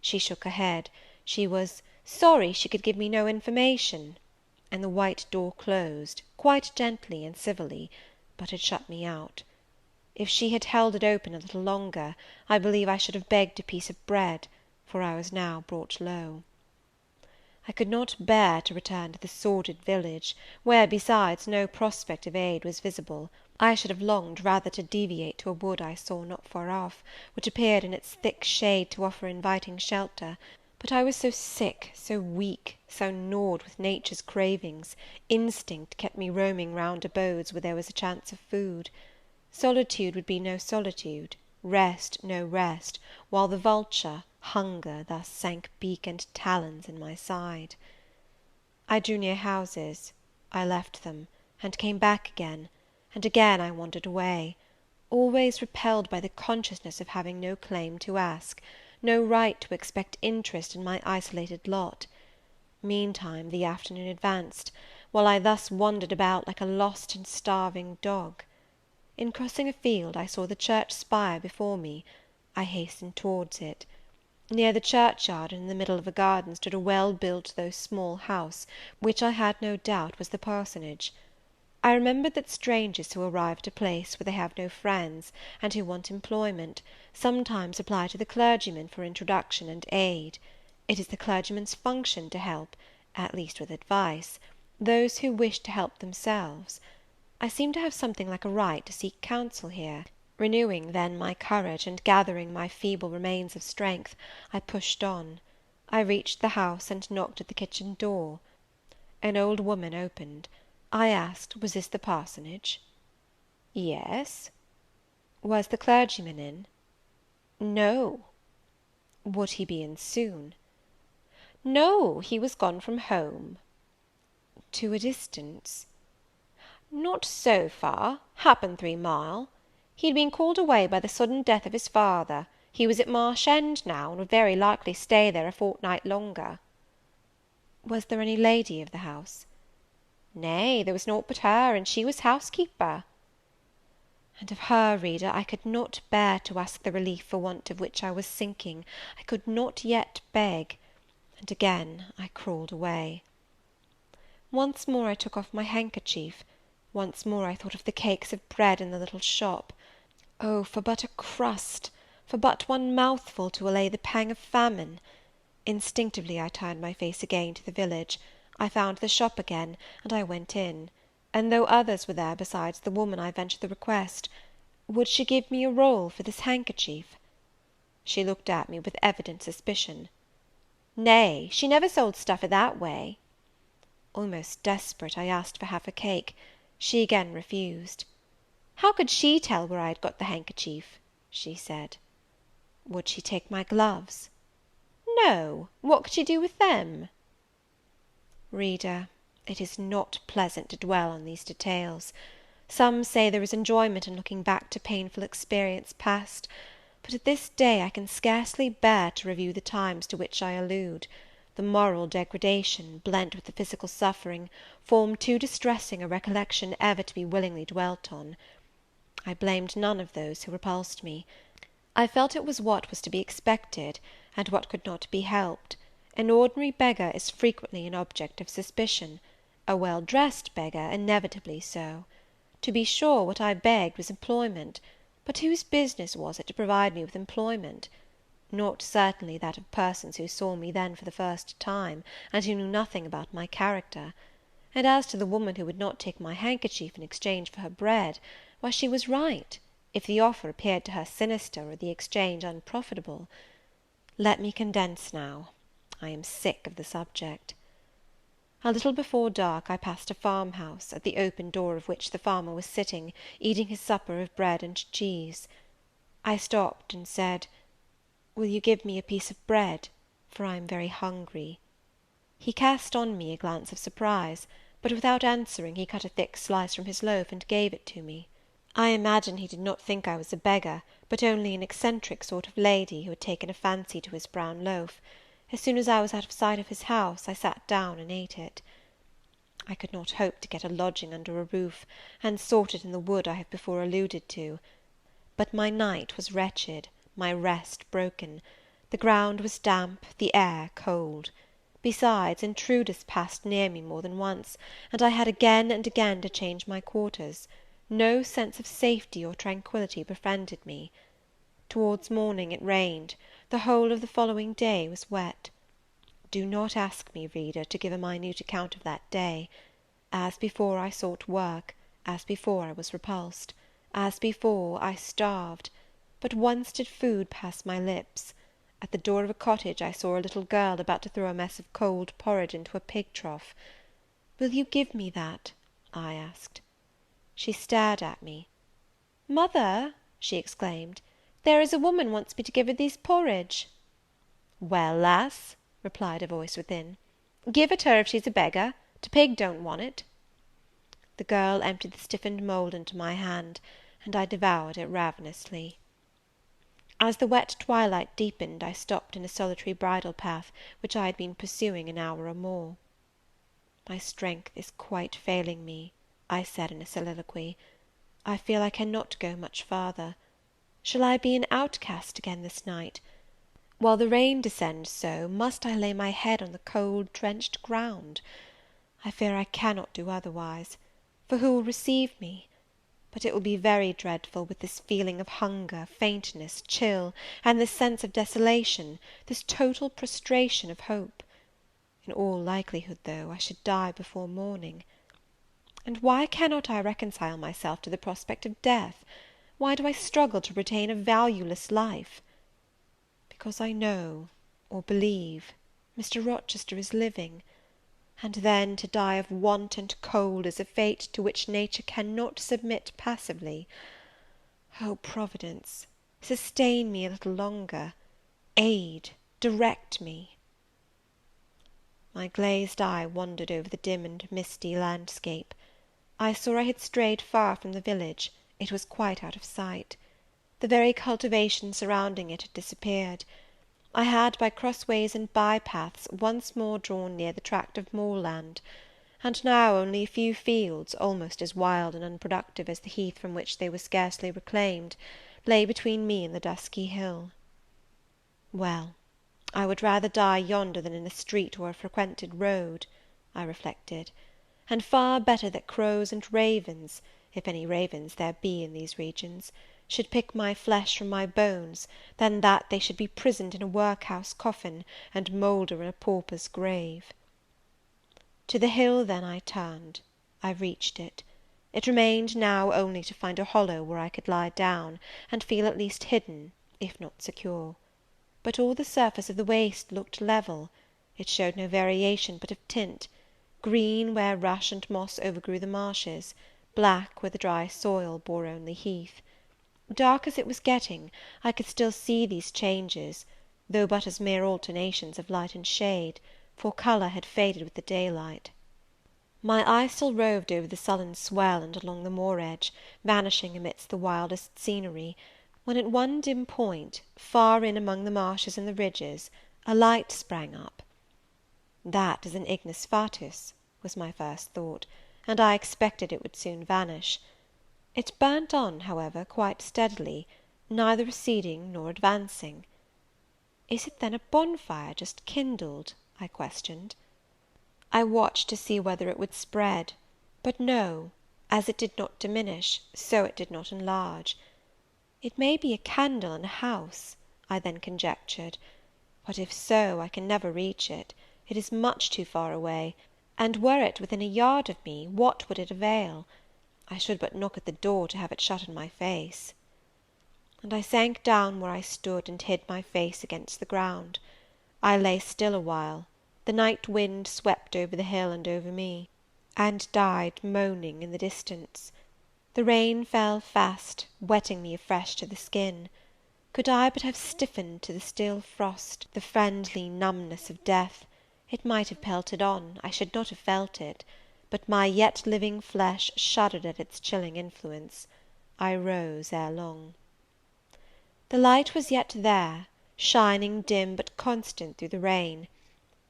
She shook her head. She was sorry she could give me no information, and the white door closed, quite gently and civilly, but had shut me out. If she had held it open a little longer, I believe I should have begged a piece of bread, for I was now brought low. I could not bear to return to the sordid village, where, besides, no prospect of aid was visible. I should have longed rather to deviate to a wood I saw not far off, which appeared in its thick shade to offer inviting shelter; but I was so sick, so weak, so gnawed with nature's cravings, instinct kept me roaming round abodes where there was a chance of food. Solitude would be no solitude, rest no rest, while the vulture, hunger, thus sank beak and talons in my side. I drew near houses, I left them, and came back again, and again I wandered away, always repelled by the consciousness of having no claim to ask, no right to expect interest in my isolated lot. Meantime the afternoon advanced, while I thus wandered about like a lost and starving dog. In crossing a field, I saw the church spire before me. I hastened towards it. Near the churchyard, and in the middle of a garden, stood a well-built though small house, which I had no doubt was the parsonage. I remembered that strangers who arrive at a place where they have no friends, and who want employment, sometimes apply to the clergyman for introduction and aid. It is the clergyman's function to help, at least with advice, those who wish to help themselves. I seemed to have something like a right to seek counsel here. Renewing then my courage, and gathering my feeble remains of strength, I pushed on. I reached the house, and knocked at the kitchen door. An old woman opened. I asked, was this the parsonage? Yes. Was the clergyman in? No. Would he be in soon? No, he was gone from home. To a distance? Not so far, happen 3 mile. He had been called away by the sudden death of his father. He was at Marsh End now, and would very likely stay there a fortnight longer. Was there any lady of the house? Nay, there was naught but her, and she was housekeeper. And of her, reader, I could not bear to ask the relief for want of which I was sinking. I could not yet beg, and again I crawled away. Once more I took off my handkerchief. Once more I thought of the cakes of bread in the little shop. Oh, for but a crust, for but one mouthful to allay the pang of famine! Instinctively I turned my face again to the village. I found the shop again, and I went in; and though others were there besides the woman, I ventured the request, would she give me a roll for this handkerchief? She looked at me with evident suspicion. Nay, she never sold stuff that way. Almost desperate, I asked for half a cake. She again refused. How could she tell where I had got the handkerchief? she said. Would she take my gloves? No, what could she do with them? Reader, it is not pleasant to dwell on these details. Some say there is enjoyment in looking back to painful experience past, but at this day I can scarcely bear to review the times to which I allude. The moral degradation, blent with the physical suffering, form too distressing a recollection ever to be willingly dwelt on. I blamed none of those who repulsed me. I felt it was what was to be expected, and what could not be helped. An ordinary beggar is frequently an object of suspicion; a well-dressed beggar inevitably so. To be sure, what I begged was employment; but whose business was it to provide me with employment? Not certainly that of persons who saw me then for the first time, and who knew nothing about my character. And as to the woman who would not take my handkerchief in exchange for her bread, why, she was right, if the offer appeared to her sinister, or the exchange unprofitable. Let me condense now. I am sick of the subject. A little before dark I passed a farmhouse, at the open door of which the farmer was sitting, eating his supper of bread and cheese. I stopped and said, "Will you give me a piece of bread? For I am very hungry." He cast on me a glance of surprise, but without answering he cut a thick slice from his loaf, and gave it to me. I imagine he did not think I was a beggar, but only an eccentric sort of lady, who had taken a fancy to his brown loaf. As soon as I was out of sight of his house, I sat down and ate it. I could not hope to get a lodging under a roof, and sought it in the wood I have before alluded to. But my night was wretched, my rest broken. The ground was damp, the air cold. Besides, intruders passed near me more than once, and I had again and again to change my quarters. No sense of safety or tranquillity befriended me. Towards morning it rained; the whole of the following day was wet. Do not ask me, reader, to give a minute account of that day. As before I sought work, as before I was repulsed, as before I starved; but once did food pass my lips. At the door of a cottage I saw a little girl about to throw a mess of cold porridge into a pig trough. "Will you give me that?" I asked. She stared at me. "Mother," she exclaimed, "there is a woman wants me to give her this porridge." "Well, lass," replied a voice within, "give it her if she's a beggar. T' pig don't want it." The girl emptied the stiffened mould into my hand, and I devoured it ravenously. As the wet twilight deepened, I stopped in a solitary bridle path, which I had been pursuing an hour or more. "My strength is quite failing me," I said in a soliloquy. "I feel I cannot go much farther. Shall I be an outcast again this night? While the rain descends so, must I lay my head on the cold drenched ground? I fear I cannot do otherwise, for who will receive me? But it will be very dreadful, with this feeling of hunger, faintness, chill, and this sense of desolation, this total prostration of hope. In all likelihood, though, I should die before morning. And why cannot I reconcile myself to the prospect of death? Why do I struggle to retain a valueless life? Because I know, or believe, Mr. Rochester is living; and then to die of want and cold is a fate to which nature cannot submit passively. Oh, Providence, sustain me a little longer! Aid, direct me!" My glazed eye wandered over the dim and misty landscape. I saw I had strayed far from the village; it was quite out of sight. The very cultivation surrounding it had disappeared. I had, by crossways and by paths, once more drawn near the tract of moorland; and now only a few fields, almost as wild and unproductive as the heath from which they were scarcely reclaimed, lay between me and the dusky hill. Well, I would rather die yonder than in a street or a frequented road, I reflected; and far better that crows and ravens, if any ravens there be in these regions, should pick my flesh from my bones, than that they should be prisoned in a workhouse coffin, and moulder in a pauper's grave. To the hill, then, I turned. I reached it. It remained now only to find a hollow where I could lie down, and feel at least hidden, if not secure. But all the surface of the waste looked level; it showed no variation but of tint; green where rush and moss overgrew the marshes, black where the dry soil bore only heath. Dark as it was getting, I could still see these changes, though but as mere alternations of light and shade, for colour had faded with the daylight. My eye still roved over the sullen swell and along the moor edge, vanishing amidst the wildest scenery, when at one dim point, far in among the marshes and the ridges, a light sprang up. "That is an ignis fatuus," was my first thought, and I expected it would soon vanish. It burnt on, however, quite steadily, neither receding nor advancing. "Is it then a bonfire just kindled?" I questioned. I watched to see whether it would spread; but no, as it did not diminish, so it did not enlarge. It may be a candle in a house, I then conjectured; but if so, I can never reach it; it is much too far away, and were it within a yard of me, what would it avail? I should but knock at the door to have it shut in my face. And I sank down where I stood, and hid my face against the ground. I lay still a while; the night wind swept over the hill and over me, and died moaning in the distance. The rain fell fast, wetting me afresh to the skin. Could I but have stiffened to the still frost, the friendly numbness of death, it might have pelted on, I should not have felt it; but my yet living flesh shuddered at its chilling influence. I rose ere long. The light was yet there, shining dim but constant through the rain.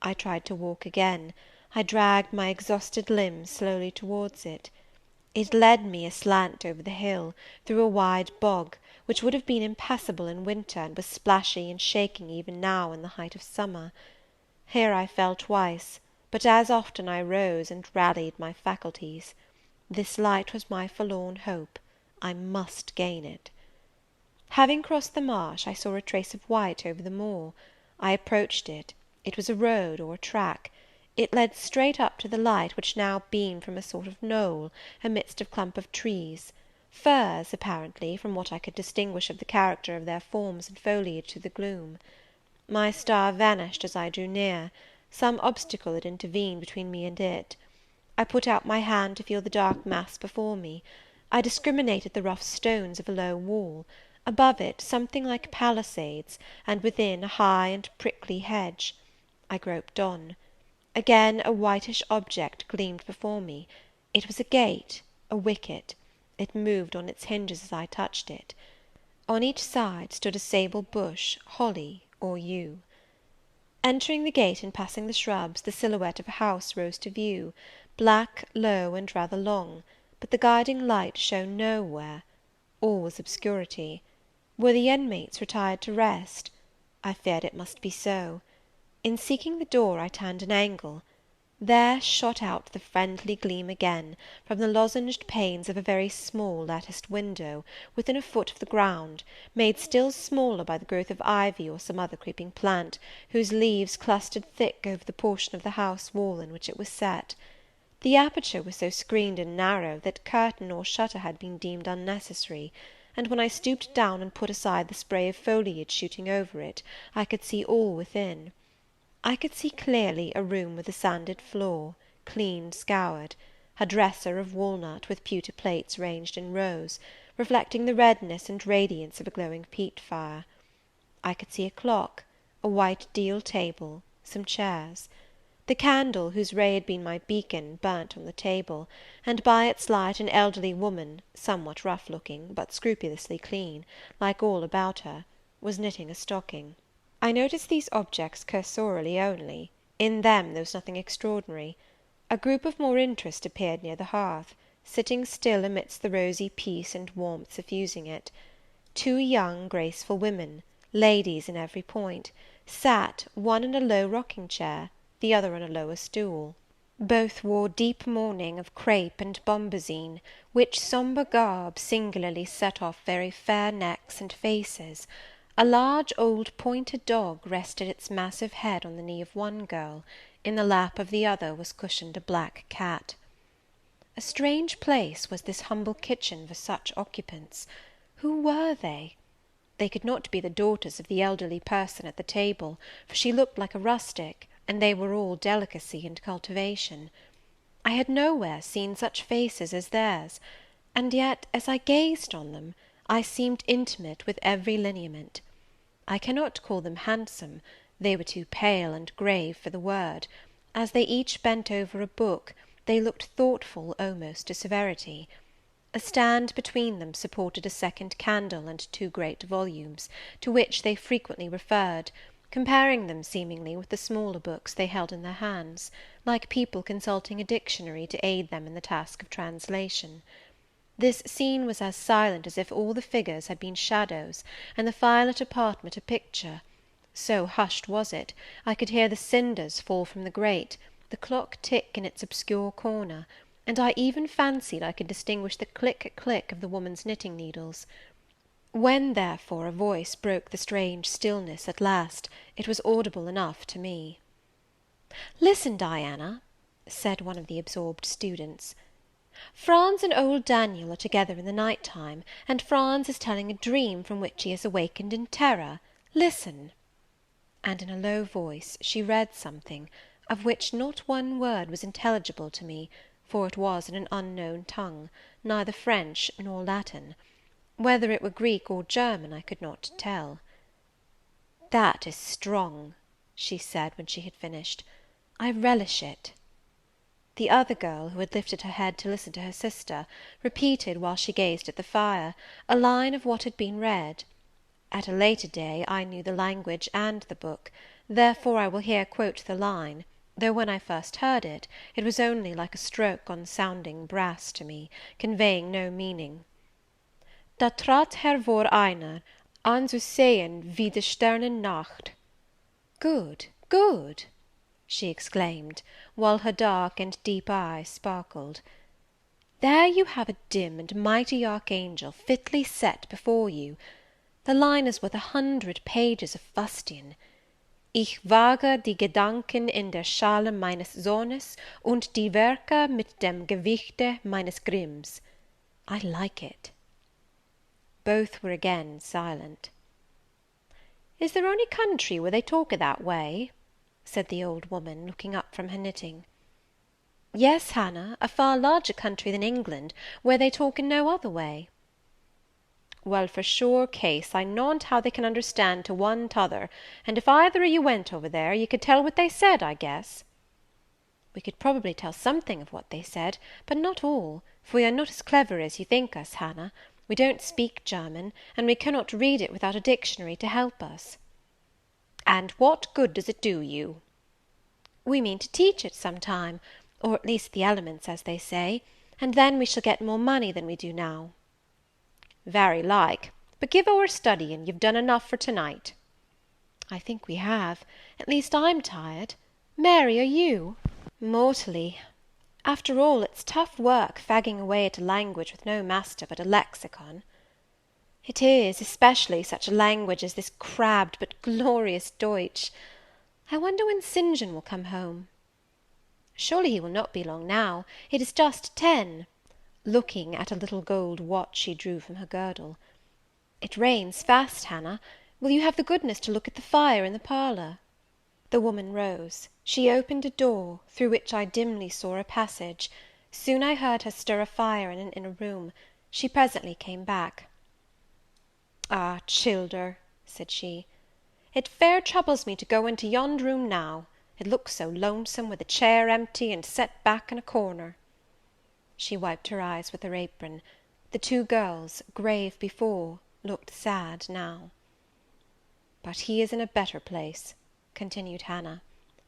I tried to walk again; I dragged my exhausted limbs slowly towards it. It led me aslant over the hill, through a wide bog, which would have been impassable in winter, and was splashy and shaking even now in the height of summer. Here I fell twice, but as often I rose, and rallied my faculties. This light was my forlorn hope; I must gain it. Having crossed the marsh, I saw a trace of white over the moor. I approached it. It was a road or a track. It led straight up to the light, which now beamed from a sort of knoll, amidst a clump of trees, firs, apparently, from what I could distinguish of the character of their forms and foliage through the gloom. My star vanished as I drew near. Some obstacle had intervened between me and it. I put out my hand to feel the dark mass before me. I discriminated the rough stones of a low wall; above it something like palisades, and within a high and prickly hedge. I groped on. Again a whitish object gleamed before me. It was a gate, a wicket. It moved on its hinges as I touched it. On each side stood a sable bush, holly or yew. Entering the gate and passing the shrubs, the silhouette of a house rose to view, black, low, and rather long, but the guiding light shone nowhere. All was obscurity. Were the inmates retired to rest? I feared it must be so. In seeking the door, I turned an angle. There shot out the friendly gleam again, from the lozenged panes of a very small latticed window, within a foot of the ground, made still smaller by the growth of ivy or some other creeping plant, whose leaves clustered thick over the portion of the house wall in which it was set. The aperture was so screened and narrow, that curtain or shutter had been deemed unnecessary, and when I stooped down and put aside the spray of foliage shooting over it, I could see all within. I could see clearly a room with a sanded floor, clean scoured; a dresser of walnut, with pewter plates ranged in rows, reflecting the redness and radiance of a glowing peat fire. I could see a clock, a white deal table, some chairs. The candle, whose ray had been my beacon, burnt on the table, and by its light an elderly woman, somewhat rough-looking, but scrupulously clean, like all about her, was knitting a stocking. I noticed these objects cursorily only. In them there was nothing extraordinary. A group of more interest appeared near the hearth, sitting still amidst the rosy peace and warmth suffusing it. Two young graceful women, ladies in every point, sat, one in a low rocking-chair, the other on a lower stool. Both wore deep mourning of crape and bombazine, which sombre garb singularly set off very fair necks and faces. A large old pointed dog rested its massive head on the knee of one girl; in the lap of the other was cushioned a black cat. A strange place was this humble kitchen for such occupants. Who were they? They could not be the daughters of the elderly person at the table, for she looked like a rustic, and they were all delicacy and cultivation. I had nowhere seen such faces as theirs, and yet, as I gazed on them, I seemed intimate with every lineament. I cannot call them handsome; they were too pale and grave for the word. As they each bent over a book, they looked thoughtful almost to severity. A stand between them supported a second candle and two great volumes, to which they frequently referred, comparing them seemingly with the smaller books they held in their hands, like people consulting a dictionary to aid them in the task of translation. This scene was as silent as if all the figures had been shadows, and the firelit apartment a picture. So hushed was it, I could hear the cinders fall from the grate, the clock tick in its obscure corner, and I even fancied I could distinguish the click-click of the woman's knitting needles. When, therefore, a voice broke the strange stillness at last, it was audible enough to me. "Listen, Diana," said one of the absorbed students. "Franz and old Daniel are together in the night time, and Franz is telling a dream from which he has awakened in terror. Listen." And in a low voice she read something, of which not one word was intelligible to me, for it was in an unknown tongue, neither French nor Latin. Whether it were Greek or German I could not tell. "That is strong," she said, when she had finished. "I relish it." The other girl, who had lifted her head to listen to her sister, repeated, while she gazed at the fire, a line of what had been read. At a later day I knew the language and the book, therefore I will here quote the line, though when I first heard it, it was only like a stroke on sounding brass to me, conveying no meaning. Da trat hervor einer, anzusehen wie die Sterne Nacht. Good, good, she exclaimed, while her dark and deep eyes sparkled. There you have a dim and mighty archangel fitly set before you. The line is worth 100 pages of fustian. Ich wage die Gedanken in der Schale meines Sohnes und die Werke mit dem Gewichte meines Grimms. I like it. Both were again silent. Is there any country where they talk that way? said the old woman, looking up from her knitting. Yes, Hannah, a far larger country than England, where they talk in no other way. Well, for sure case, I knownt how they can understand to one t'other, and if either of you went over there, you could tell what they said, I guess. We could probably tell something of what they said, but not all, for we are not as clever as you think us, Hannah. We don't speak German, and we cannot read it without a dictionary to help us. And what good does it do you? We mean to teach it some time, or at least the elements, as they say, and then we shall get more money than we do now. Very like, but give o'er studying, you've done enough for to-night. I think we have, at least I'm tired. Mary, are you? Mortally. After all, it's tough work fagging away at a language with no master but a lexicon. It is, especially such a language as this crabbed but glorious Deutsch. I wonder when St. John will come home. Surely he will not be long now. It is just 10, looking at a little gold watch she drew from her girdle. It rains fast, Hannah. Will you have the goodness to look at the fire in the parlour? The woman rose. She opened a door, through which I dimly saw a passage. Soon I heard her stir a fire in an inner room. She presently came back. Ah, childer, said she, it fair troubles me to go into yond room now. It looks so lonesome, with a chair empty, and set back in a corner. She wiped her eyes with her apron. The two girls, grave before, looked sad now. But he is in a better place, continued Hannah.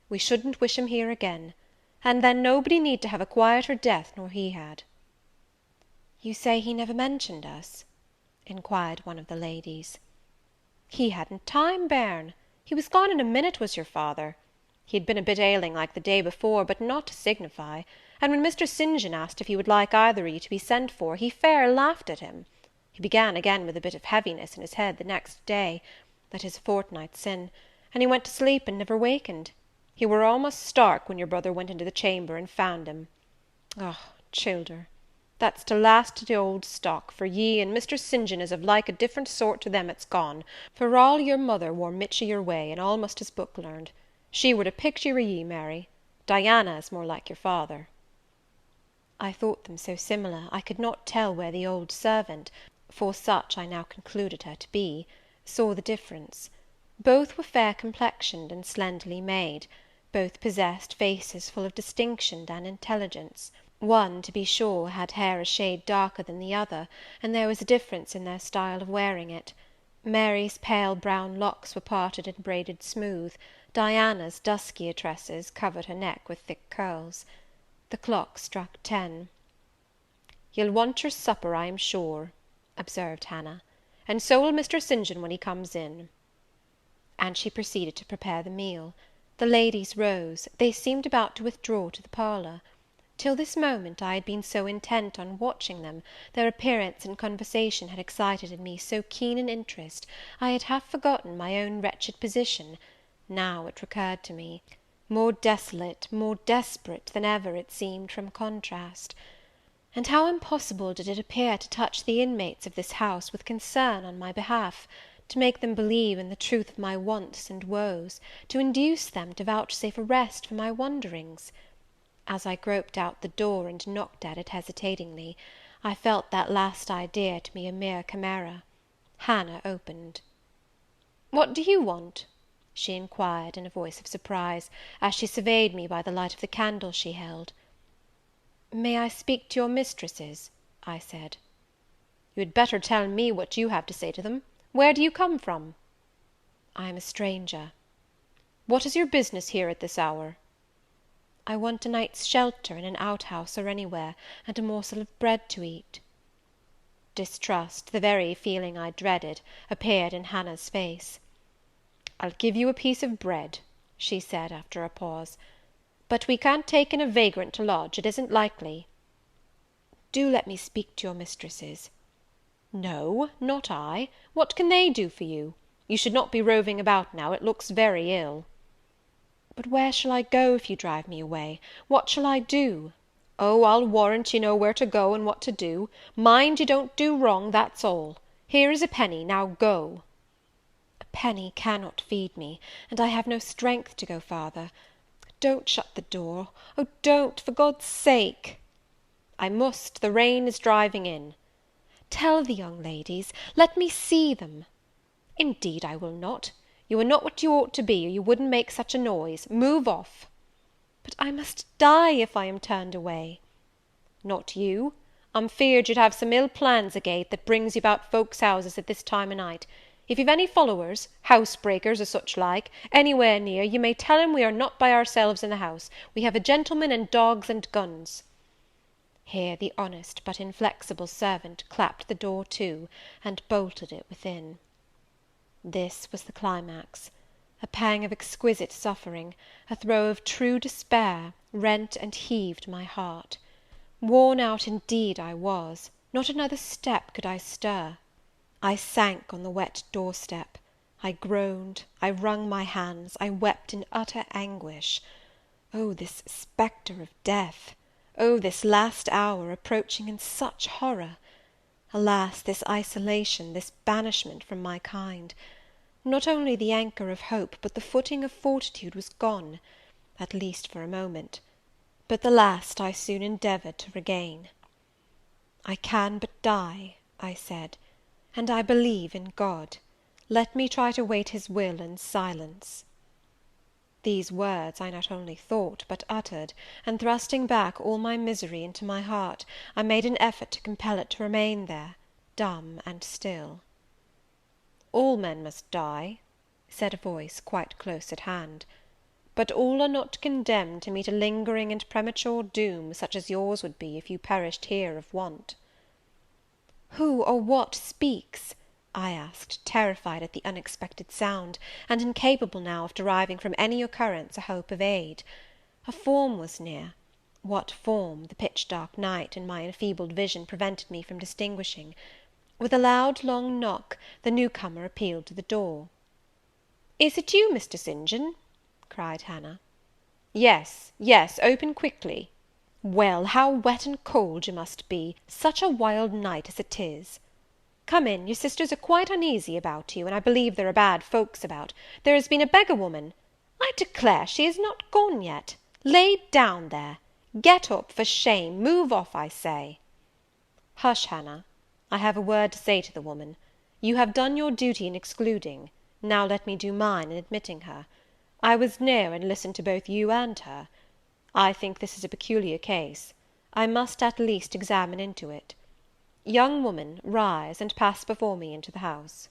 We shouldn't wish him here again, and then nobody need to have a quieter death nor he had. You say he never mentioned us? inquired one of the ladies. He hadn't time, bairn. He was gone in a minute, was your father. He had been a bit ailing like the day before, but not to signify, and when Mr. St. John asked if he would like either of you to be sent for, he fair laughed at him. He began again with a bit of heaviness in his head the next day, that is a fortnight sin, and he went to sleep and never wakened. He were almost stark when your brother went into the chamber and found him. Oh, childer, that's to last to the old stock, for ye and Mr. St. John is of like a different sort to them that's gone, for all your mother wore much o' your way, and almost as book learned. She were the picture o' ye, Mary. Diana is more like your father. I thought them so similar, I could not tell where the old servant, for such I now concluded her to be, saw the difference. Both were fair complexioned and slenderly made, both possessed faces full of distinction and intelligence. One, to be sure, had hair a shade darker than the other, and there was a difference in their style of wearing it. Mary's pale brown locks were parted and braided smooth. Diana's duskier tresses covered her neck with thick curls. The clock struck 10. "You'll want your supper, I am sure," observed Hannah, "and so will Mr. St. John when he comes in." And she proceeded to prepare the meal. The ladies rose. They seemed about to withdraw to the parlour. Till this moment I had been so intent on watching them, their appearance and conversation had excited in me so keen an interest, I had half forgotten my own wretched position. Now it recurred to me, more desolate, more desperate than ever, it seemed, from contrast. And how impossible did it appear to touch the inmates of this house with concern on my behalf, to make them believe in the truth of my wants and woes, to induce them to vouchsafe a rest for my wanderings. As I groped out the door and knocked at it hesitatingly, I felt that last idea to be a mere chimera. Hannah opened. "What do you want?" she inquired, in a voice of surprise, as she surveyed me by the light of the candle she held. "May I speak to your mistresses?" I said. "You had better tell me what you have to say to them. Where do you come from?" "I am a stranger." "What is your business here at this hour?" "I want a night's shelter in an outhouse or anywhere, and a morsel of bread to eat." Distrust, the very feeling I dreaded, appeared in Hannah's face. "I'll give you a piece of bread," she said, after a pause, "but we can't take in a vagrant to lodge, it isn't likely." "Do let me speak to your mistresses." "No, not I. What can they do for you? You should not be roving about now, it looks very ill." But where shall I go if you drive me away? What shall I do?" "Oh, I'll warrant you know where to go and what to do. Mind you don't do wrong, that's all. Here is a penny, now go." "A penny cannot feed me, and I have no strength to go farther. Don't shut the door, oh, don't, for God's sake!" "I must, the rain is driving in." "Tell the young ladies, let me see them." "Indeed I will not. You are not what you ought to be, or you wouldn't make such a noise. Move off." "But I must die if I am turned away." "Not you. I'm feared you'd have some ill plans agate that brings you about folks' houses at this time o' night. If you've any followers, housebreakers, or such like, anywhere near, you may tell 'em we are not by ourselves in the house. We have a gentleman and dogs and guns." Here the honest but inflexible servant clapped the door to, and bolted it within. This was the climax. A pang of exquisite suffering, a throe of true despair, rent and heaved my heart. Worn out indeed I was; not another step could I stir. I sank on the wet door step. I groaned, I wrung my hands, I wept in utter anguish. Oh, this spectre of death! Oh, this last hour approaching in such horror! Alas, this isolation, this banishment from my kind! Not only the anchor of hope, but the footing of fortitude was gone, at least for a moment; but the last I soon endeavoured to regain. "I can but die," I said, "and I believe in God. Let me try to wait His will in silence." These words I not only thought, but uttered; and thrusting back all my misery into my heart, I made an effort to compel it to remain there, dumb and still. "All men must die," said a voice quite close at hand; "but all are not condemned to meet a lingering and premature doom, such as yours would be if you perished here of want." "Who or what speaks?" I asked, terrified at the unexpected sound, and incapable now of deriving from any occurrence a hope of aid. A form was near; what form, the pitch dark night and my enfeebled vision prevented me from distinguishing. With a loud long knock, the new comer appealed to the door. "Is it you, Mr. St. John?" cried Hannah. "Yes, yes, open quickly." "Well, how wet and cold you must be, such a wild night as it is! Come in, your sisters are quite uneasy about you, and I believe there are bad folks about. There has been a beggar woman. I declare she is not gone yet. Lay down there. Get up, for shame. Move off, I say." "Hush, Hannah. I have a word to say to the woman. You have done your duty in excluding, now let me do mine in admitting her. I was near, and listened to both you and her. I think this is a peculiar case. I must at least examine into it. Young woman, rise, and pass before me into the house."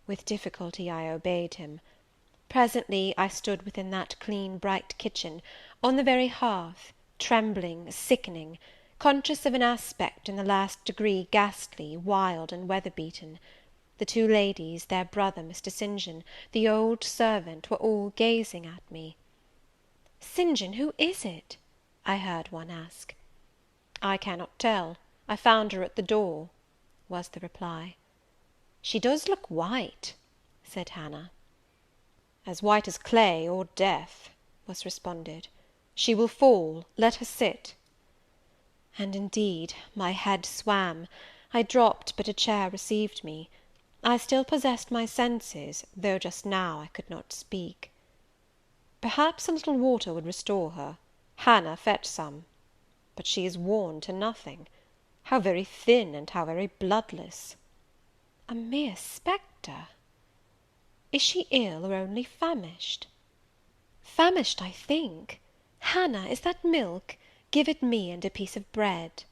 With difficulty I obeyed him. Presently I stood within that clean bright kitchen, on the very hearth, trembling, sickening, conscious of an aspect in the last degree ghastly, wild, and weather-beaten. The two ladies, their brother, Mr. St. John, the old servant, were all gazing at me. "St. John, who is it?" I heard one ask. "I cannot tell. I found her at the door," was the reply. "She does look white," said Hannah. "As white as clay or death," was responded. "She will fall. Let her sit." And indeed my head swam. I dropped, but a chair received me. I still possessed my senses, though just now I could not speak. "Perhaps a little water would restore her. Hannah, fetch some. But she is worn to nothing. How very thin, and how very bloodless!" "A mere spectre." "Is she ill, or only famished?" "Famished, I think. Hannah, is that milk? Give it me, and a piece of bread."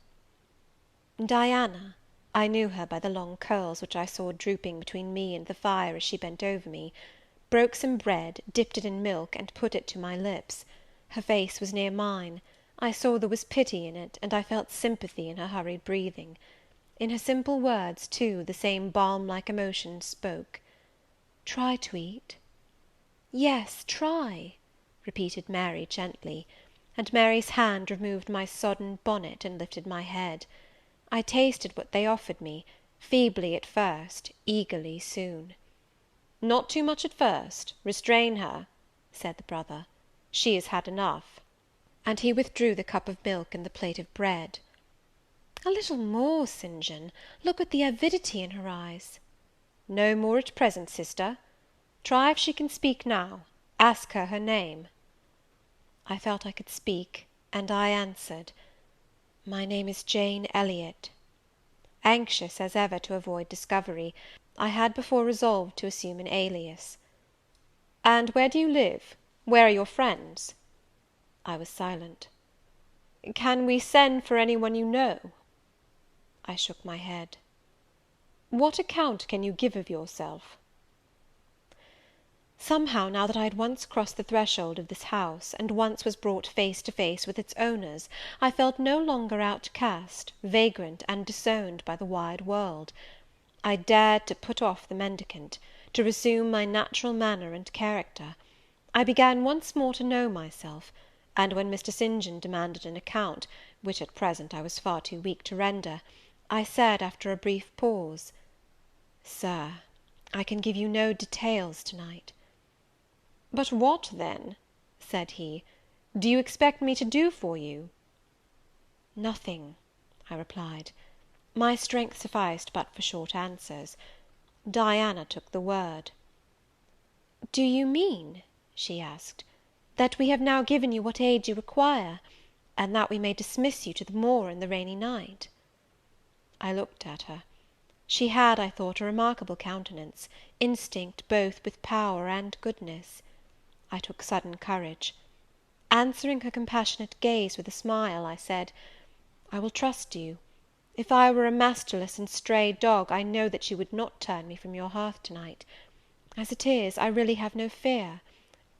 Diana, I knew her by the long curls which I saw drooping between me and the fire as she bent over me, broke some bread, dipped it in milk, and put it to my lips. Her face was near mine. I saw there was pity in it, and I felt sympathy in her hurried breathing. In her simple words, too, the same balm-like emotion spoke. "Try to eat." "Yes, try," repeated Mary gently; and Mary's hand removed my sodden bonnet, and lifted my head. I tasted what they offered me, feebly at first, eagerly soon. "Not too much at first. Restrain her," said the brother. "She has had enough." And he withdrew the cup of milk and the plate of bread. "A little more, St. John; look at the avidity in her eyes." "No more at present, sister. Try if she can speak now. Ask her her name." I felt I could speak, and I answered, "My name is Jane Elliot." Anxious, as ever, to avoid discovery, I had before resolved to assume an alias. "And where do you live? Where are your friends?" I was silent. "Can we send for any one you know?" I shook my head. "What account can you give of yourself?" Somehow, now that I had once crossed the threshold of this house, and once was brought face to face with its owners, I felt no longer outcast, vagrant, and disowned by the wide world. I dared to put off the mendicant, to resume my natural manner and character. I began once more to know myself; and when Mr. St. John demanded an account, which at present I was far too weak to render, I said, after a brief pause, "Sir, I can give you no details to night." "But what, then," said he, "do you expect me to do for you?" "Nothing," I replied. My strength sufficed but for short answers. Diana took the word. "Do you mean," she asked, "that we have now given you what aid you require, and that we may dismiss you to the moor in the rainy night?" I looked at her. She had, I thought, a remarkable countenance, instinct both with power and goodness. I took sudden courage. Answering her compassionate gaze with a smile, I said, "I will trust you. If I were a masterless and stray dog, I know that you would not turn me from your hearth to night. As it is, I really have no fear.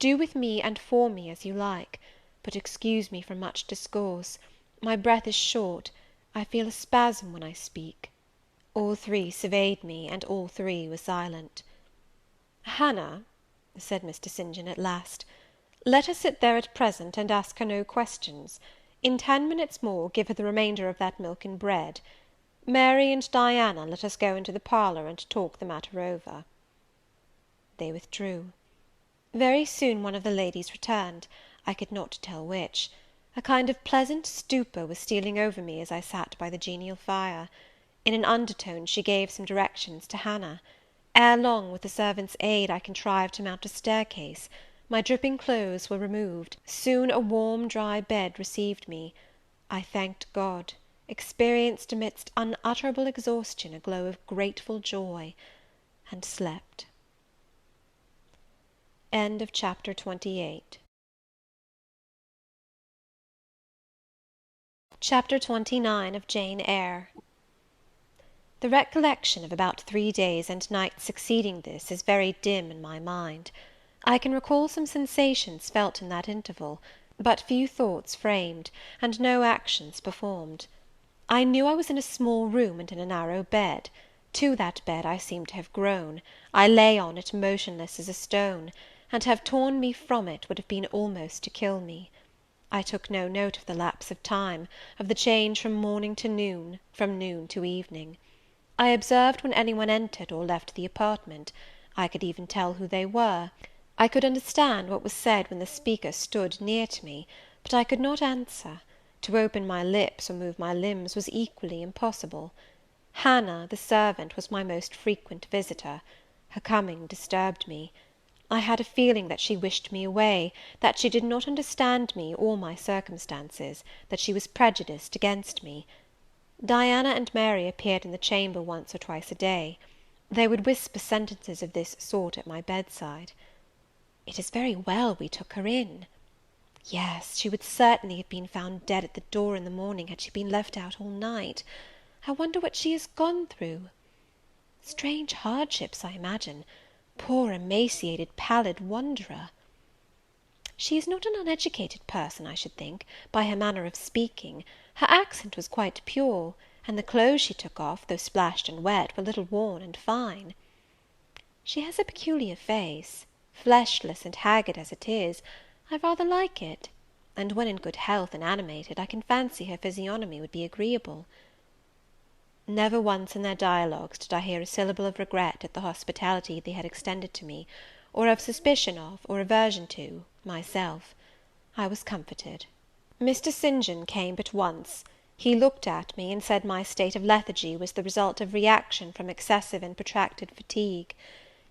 Do with me and for me as you like; but excuse me from much discourse. My breath is short; I feel a spasm when I speak." All three surveyed me, and all three were silent. "Hannah," said Mr. St. John, at last, "let her sit there at present, and ask her no questions. In 10 minutes more, give her the remainder of that milk and bread. Mary and Diana, let us go into the parlour, and talk the matter over." They withdrew. Very soon one of the ladies returned, I could not tell which. A kind of pleasant stupor was stealing over me as I sat by the genial fire. In an undertone she gave some directions to Hannah. Ere long, with the servant's aid, I contrived to mount a staircase. My dripping clothes were removed. Soon a warm, dry bed received me. I thanked God, experienced amidst unutterable exhaustion a glow of grateful joy, and slept. Chapter XXIX. Chapter XXIX. Of Jane Eyre. The recollection of about 3 days and nights succeeding this is very dim in my mind. I can recall some sensations felt in that interval, but few thoughts framed, and no actions performed. I knew I was in a small room, and in a narrow bed. To that bed I seemed to have grown; I lay on it motionless as a stone; and to have torn me from it would have been almost to kill me. I took no note of the lapse of time, of the change from morning to noon, from noon to evening. I observed when any one entered or left the apartment; I could even tell who they were. I could understand what was said when the speaker stood near to me, but I could not answer. To open my lips or move my limbs was equally impossible. Hannah, the servant, was my most frequent visitor. Her coming disturbed me. I had a feeling that she wished me away, that she did not understand me or my circumstances, that she was prejudiced against me. Diana and Mary appeared in the chamber once or twice a day. They would whisper sentences of this sort at my bedside. "It is very well we took her in." "Yes, she would certainly have been found dead at the door in the morning, had she been left out all night. I wonder what she has gone through. Strange hardships, I imagine. Poor emaciated, pallid wanderer! She is not an uneducated person, I should think, by her manner of speaking. Her accent was quite pure, and the clothes she took off, though splashed and wet, were little worn and fine. She has a peculiar face; fleshless and haggard as it is, I rather like it; and when in good health and animated, I can fancy her physiognomy would be agreeable." Never once in their dialogues did I hear a syllable of regret at the hospitality they had extended to me, or of suspicion of, or aversion to, myself. I was comforted. Mr. St. John came but once. He looked at me, and said my state of lethargy was the result of reaction from excessive and protracted fatigue.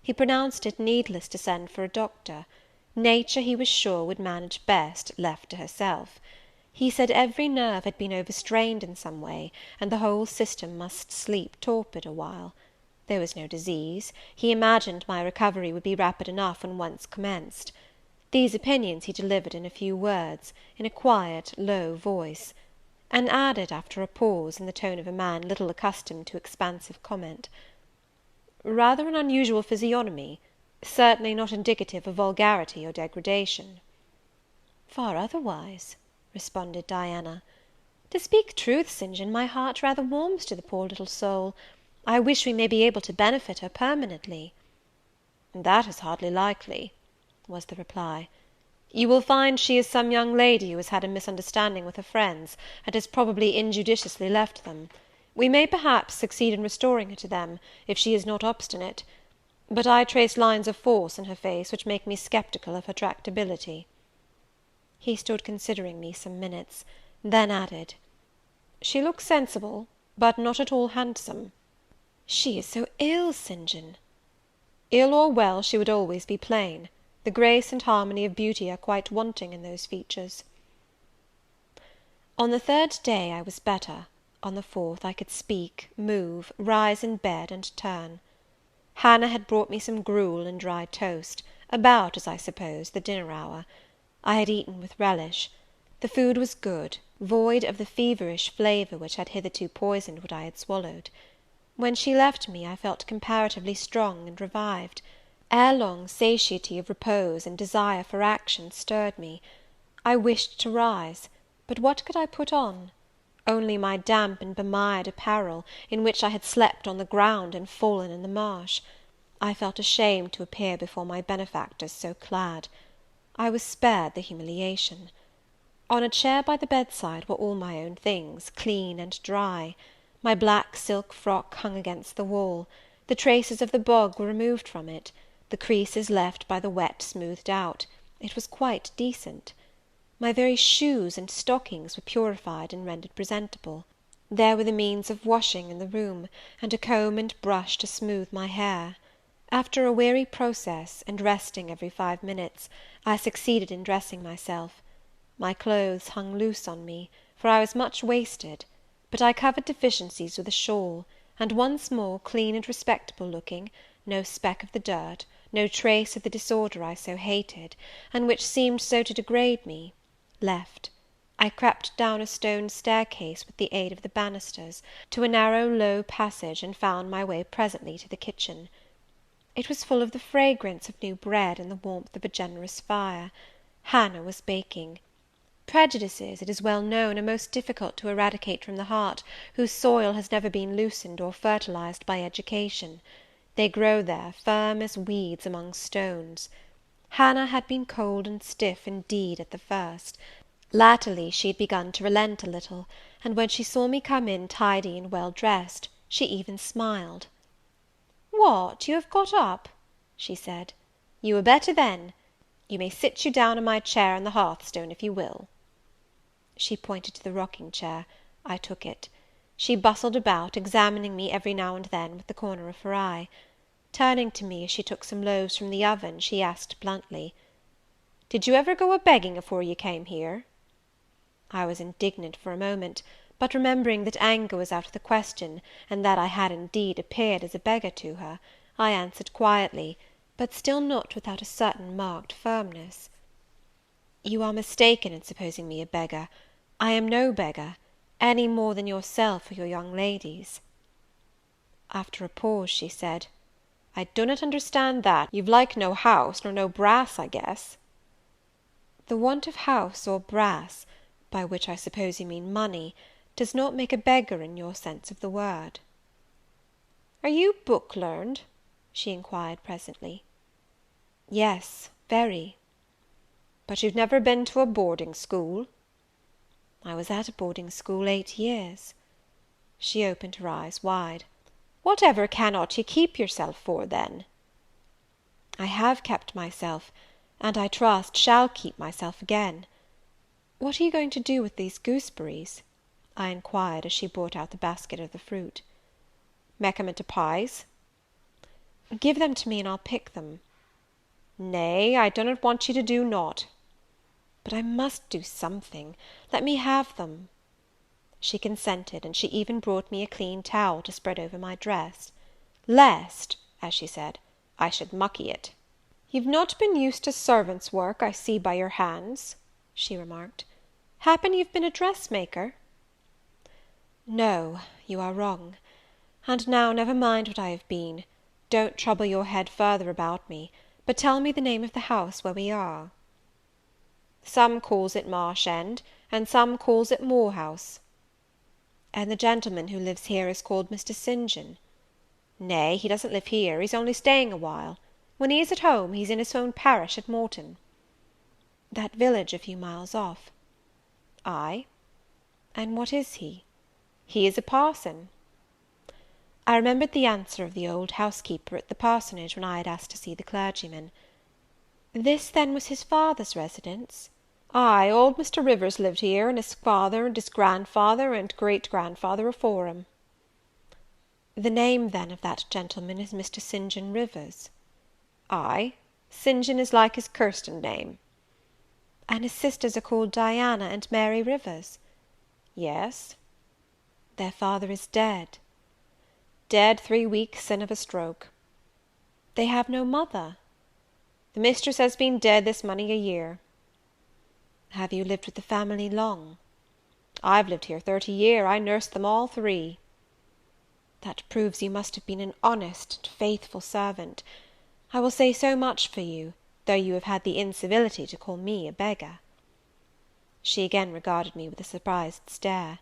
He pronounced it needless to send for a doctor. Nature, he was sure, would manage best, left to herself. He said every nerve had been overstrained in some way, and the whole system must sleep torpid a while. There was no disease; he imagined my recovery would be rapid enough when once commenced. These opinions he delivered in a few words, in a quiet, low voice; and added, after a pause, in the tone of a man little accustomed to expansive comment, "Rather an unusual physiognomy; certainly not indicative of vulgarity or degradation." "Far otherwise," responded Diana. "To speak truth, St. John, my heart rather warms to the poor little soul. I wish we may be able to benefit her permanently." "That is hardly likely," was the reply. "You will find she is some young lady who has had a misunderstanding with her friends, and has probably injudiciously left them. We may, perhaps, succeed in restoring her to them, if she is not obstinate; but I trace lines of force in her face which make me sceptical of her tractability." He stood considering me some minutes, then added, "She looks sensible, but not at all handsome." "She is so ill, St. John." "Ill or well, she would always be plain. The grace and harmony of beauty are quite wanting in those features." On the third day I was better; on the fourth I could speak, move, rise in bed, and turn. Hannah had brought me some gruel and dry toast, about, as I suppose, the dinner hour. I had eaten with relish. The food was good, void of the feverish flavour which had hitherto poisoned what I had swallowed. When she left me, I felt comparatively strong and revived. Ere long, satiety of repose and desire for action stirred me. I wished to rise, but what could I put on? Only my damp and bemired apparel, in which I had slept on the ground and fallen in the marsh. I felt ashamed to appear before my benefactors so clad. I was spared the humiliation. On a chair by the bedside were all my own things, clean and dry. My black silk frock hung against the wall; the traces of the bog were removed from it; the creases left by the wet smoothed out; it was quite decent. My very shoes and stockings were purified and rendered presentable. There were the means of washing in the room, and a comb and brush to smooth my hair. After a weary process, and resting every 5 minutes, I succeeded in dressing myself. My clothes hung loose on me, for I was much wasted; but I covered deficiencies with a shawl, and once more, clean and respectable looking, no speck of the dirt, no trace of the disorder I so hated, and which seemed so to degrade me, left, I crept down a stone staircase, with the aid of the banisters, to a narrow low passage, and found my way presently to the kitchen. It was full of the fragrance of new bread, and the warmth of a generous fire. Hannah was baking. Prejudices, it is well known, are most difficult to eradicate from the heart, whose soil has never been loosened or fertilized by education. They grow there, firm as weeds among stones. Hannah had been cold and stiff indeed at the first. Latterly she had begun to relent a little, and when she saw me come in tidy and well dressed, she even smiled. "What, you have got up?" she said. "You were better then. You may sit you down in my chair on the hearthstone, if you will." She pointed to the rocking chair. I took it. She bustled about, examining me every now and then with the corner of her eye. Turning to me, as she took some loaves from the oven, she asked bluntly, "Did you ever go a begging afore you came here?" I was indignant for a moment, but remembering that anger was out of the question, and that I had indeed appeared as a beggar to her, I answered quietly, but still not without a certain marked firmness, "You are mistaken in supposing me a beggar. I am no beggar, any more than yourself or your young ladies." After a pause, she said, "I do not understand that. You've like no house, nor no brass, I guess." "The want of house or brass, by which I suppose you mean money, does not make a beggar in your sense of the word." "Are you book learned?" she inquired presently. "Yes, very." "But you've never been to a boarding school?" "I was at a boarding school 8 years." She opened her eyes wide. "Whatever cannot you keep yourself for, then?" I have kept myself, and I trust shall keep myself again. What are you going to do with these gooseberries?" I inquired, as she brought out the basket of the fruit. "Mek 'em into pies." "Give them to me, and I'll pick them." "Nay, I dunnot want you to do nought." "But I must do something. Let me have them." She consented, and she even brought me a clean towel to spread over my dress, "lest," as she said, "I should mucky it." "You've not been used to servant's work, I see by your hands," she remarked. "Happen you've been a dressmaker?" "No, you are wrong. And now never mind what I have been. Don't trouble your head further about me, but tell me the name of the house where we are." "Some calls it Marsh End, and some calls it Moor House." "And the gentleman who lives here is called Mr. St. John?" "Nay, he doesn't live here, he's only staying a while. When he is at home, he's in his own parish at Morton." "That village a few miles off?" "Ay." "And what is he?" "He is a parson." I remembered the answer of the old housekeeper at the parsonage when I had asked to see the clergyman. This, then, was his father's residence? Ay, old Mr. Rivers lived here, and his father, and his grandfather, and great-grandfather afore him. The name, then, of that gentleman is Mr. St. John Rivers? Ay, St. John is like his Kirsten name. And his sisters are called Diana and Mary Rivers? Yes. Their father is dead? Dead 3 weeks sin' of a stroke. They have no mother? The mistress has been dead this many a year. Have you lived with the family long? I've lived here 30 year. I nursed them all 3. That proves you must have been an honest and faithful servant. I will say so much for you, though you have had the incivility to call me a beggar. She again regarded me with a surprised stare.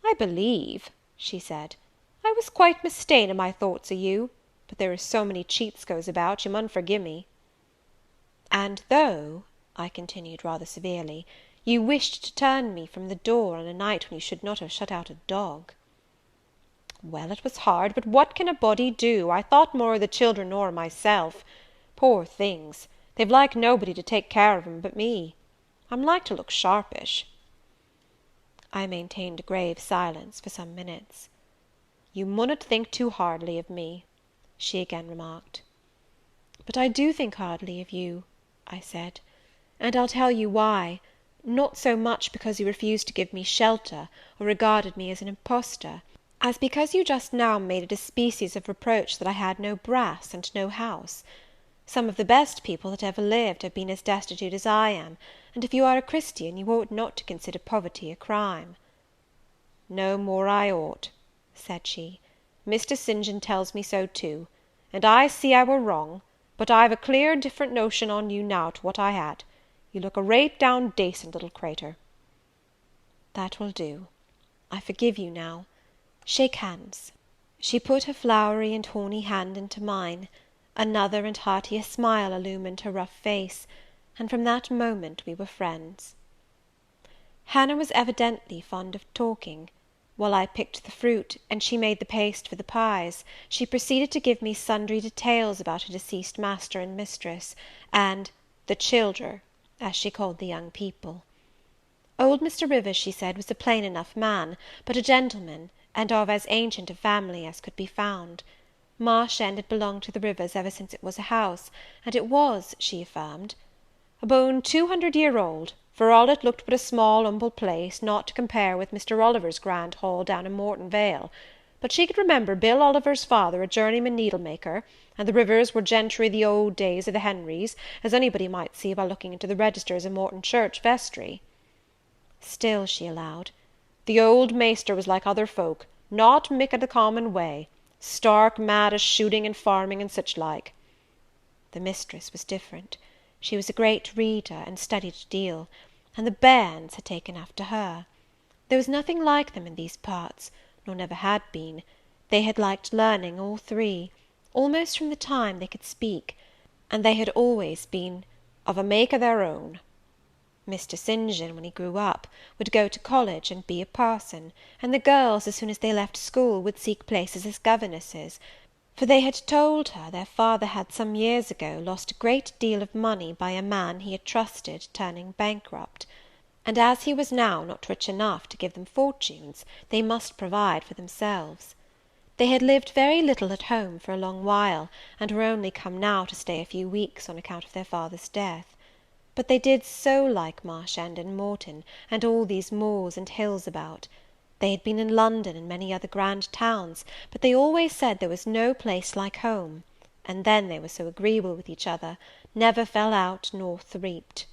I believe, she said, I was quite mista'en in my thoughts o' you, but there is so many cheats goes about, you mun forgive me. And though, I continued rather severely, you wished to turn me from the door on a night when you should not have shut out a dog. Well, it was hard, but what can a body do? I thought more of the children nor of myself. Poor things, they've like nobody to take care of 'em but me. I'm like to look sharpish. I maintained a grave silence for some minutes. You munnot think too hardly of me, she again remarked. But I do think hardly of you, I said, and I'll tell you why. Not so much because you refused to give me shelter, or regarded me as an impostor, as because you just now made it a species of reproach that I had no brass and no house. Some of the best people that ever lived have been as destitute as I am, and if you are a Christian, you ought not to consider poverty a crime. No more I ought, said she. Mr. St. John tells me so too, and I see I were wrong, but I've a clear different notion on you now to what I had. You look a rate down dacent little cratur. That will do. I forgive you now. Shake hands. She put her flowery and horny hand into mine, another and heartier smile illumined her rough face, and from that moment we were friends. Hannah was evidently fond of talking. While I picked the fruit, and she made the paste for the pies, she proceeded to give me sundry details about her deceased master and mistress, and the childer, as she called the young people. Old Mr. Rivers, she said, was a plain enough man, but a gentleman, and of as ancient a family as could be found. Marsh End had belonged to the Rivers ever since it was a house, and it was, she affirmed, aboon 200 year old, for all it looked but a small humble place, not to compare with Mr. Oliver's grand hall down in Morton Vale. But she could remember Bill Oliver's father a journeyman needle-maker, and the Rivers were gentry the old days of the Henrys, as anybody might see by looking into the registers of Morton Church vestry. Still, she allowed, the old maester was like other folk, not mick o' the common way, stark mad o' shooting and farming and such like. The mistress was different. She was a great reader, and studied a deal, and the bairns had taken after her. There was nothing like them in these parts, nor never had been. They had liked learning, all 3, almost from the time they could speak, and they had always been of a make o' their own. Mr. St. John, when he grew up, would go to college and be a parson, and the girls, as soon as they left school, would seek places as governesses, for they had told her their father had some years ago lost a great deal of money by a man he had trusted turning bankrupt; and as he was now not rich enough to give them fortunes, they must provide for themselves. They had lived very little at home for a long while, and were only come now to stay a few weeks on account of their father's death. But they did so like Marsh End and Morton, and all these moors and hills about. They had been in London and many other grand towns, but they always said there was no place like home; and then they were so agreeable with each other, never fell out nor threaped.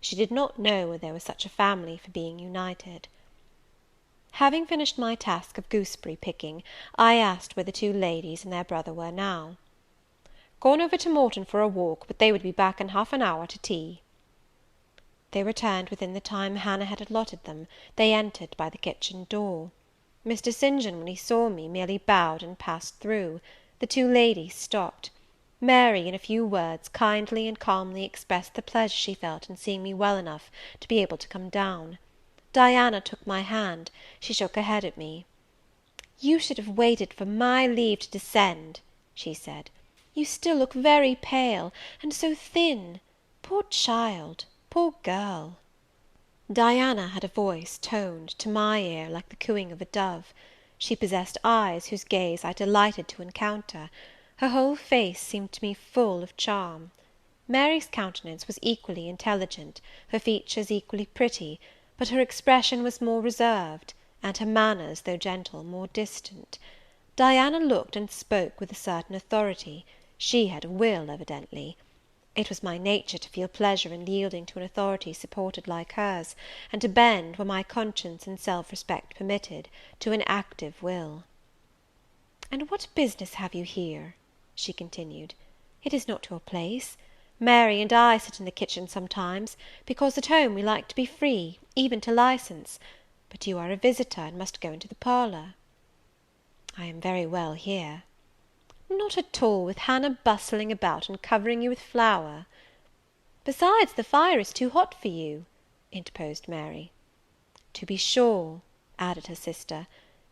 She did not know there was such a family for being united. Having finished my task of gooseberry picking, I asked where the two ladies and their brother were now. "Gone over to Morton for a walk, but they would be back in half an hour to tea." They returned within the time Hannah had allotted them. They entered by the kitchen door. Mr. St. John, when he saw me, merely bowed and passed through. The two ladies stopped. Mary, in a few words, kindly and calmly expressed the pleasure she felt in seeing me well enough to be able to come down. Diana took my hand. She shook her head at me. "You should have waited for my leave to descend," she said. "You still look very pale, and so thin. Poor child! Poor girl!" Diana had a voice toned, to my ear, like the cooing of a dove. She possessed eyes whose gaze I delighted to encounter. Her whole face seemed to me full of charm. Mary's countenance was equally intelligent, her features equally pretty, but her expression was more reserved, and her manners, though gentle, more distant. Diana looked and spoke with a certain authority. She had a will, evidently. It was my nature to feel pleasure in yielding to an authority supported like hers, and to bend, where my conscience and self-respect permitted, to an active will. "And what business have you here?" she continued. "It is not your place. Mary and I sit in the kitchen sometimes, because at home we like to be free, even to license; but you are a visitor, and must go into the parlour." "I am very well here." "Not at all, with Hannah bustling about, and covering you with flour." "Besides, the fire is too hot for you," interposed Mary. "To be sure," added her sister.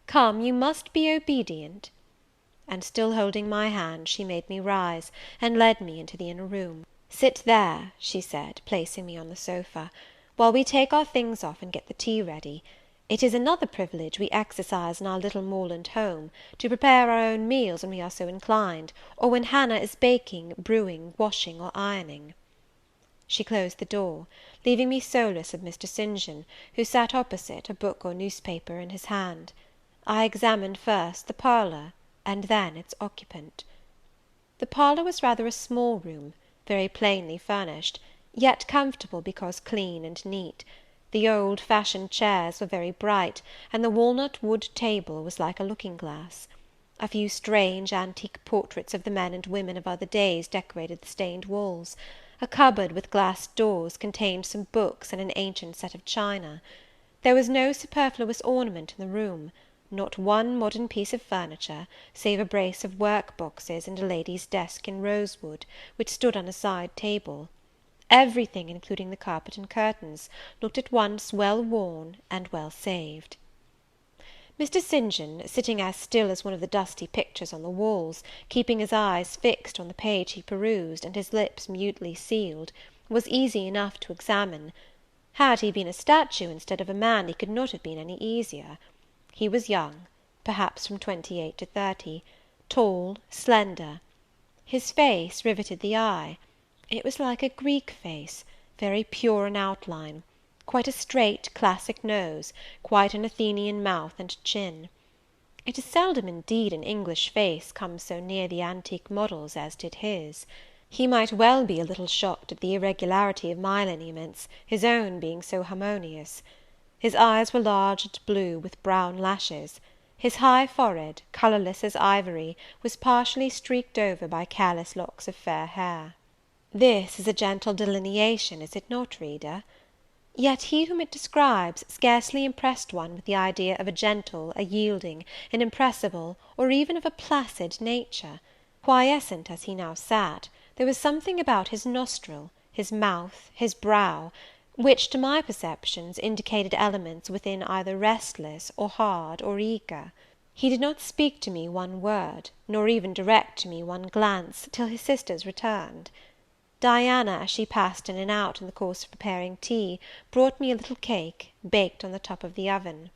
"Come, you must be obedient." And still holding my hand, she made me rise, and led me into the inner room. "Sit there," she said, placing me on the sofa, "while we take our things off and get the tea ready. It is another privilege we exercise in our little moorland home, to prepare our own meals when we are so inclined, or when Hannah is baking, brewing, washing, or ironing." She closed the door, leaving me solus of Mr. St. John, who sat opposite, a book or newspaper in his hand. I examined first the parlour, and then its occupant. The parlour was rather a small room, very plainly furnished, yet comfortable because clean and neat. The old-fashioned chairs were very bright, and the walnut wood table was like a looking-glass. A few strange antique portraits of the men and women of other days decorated the stained walls. A cupboard with glass doors contained some books and an ancient set of china. There was no superfluous ornament in the room, not one modern piece of furniture, save a brace of work-boxes and a lady's desk in rosewood, which stood on a side table. Everything, including the carpet and curtains, looked at once well worn and well saved. Mr. St. John, sitting as still as one of the dusty pictures on the walls, keeping his eyes fixed on the page he perused, and his lips mutely sealed, was easy enough to examine. Had he been a statue instead of a man, he could not have been any easier. He was young, perhaps from 28 to 30, tall, slender. His face riveted the eye. It was like a Greek face, very pure in outline, quite a straight classic nose, quite an Athenian mouth and chin. It is seldom indeed an English face comes so near the antique models as did his. He might well be a little shocked at the irregularity of my lineaments, his own being so harmonious. His eyes were large and blue, with brown lashes. His high forehead, colourless as ivory, was partially streaked over by careless locks of fair hair. This is a gentle delineation, is it not, reader? Yet he whom it describes scarcely impressed one with the idea of a gentle, a yielding, an impressible, or even of a placid nature. Quiescent as he now sat, there was something about his nostril, his mouth, his brow, which, to my perceptions, indicated elements within either restless, or hard, or eager. He did not speak to me one word, nor even direct to me one glance, till his sisters returned. Diana, as she passed in and out in the course of preparing tea, brought me a little cake, baked on the top of the oven.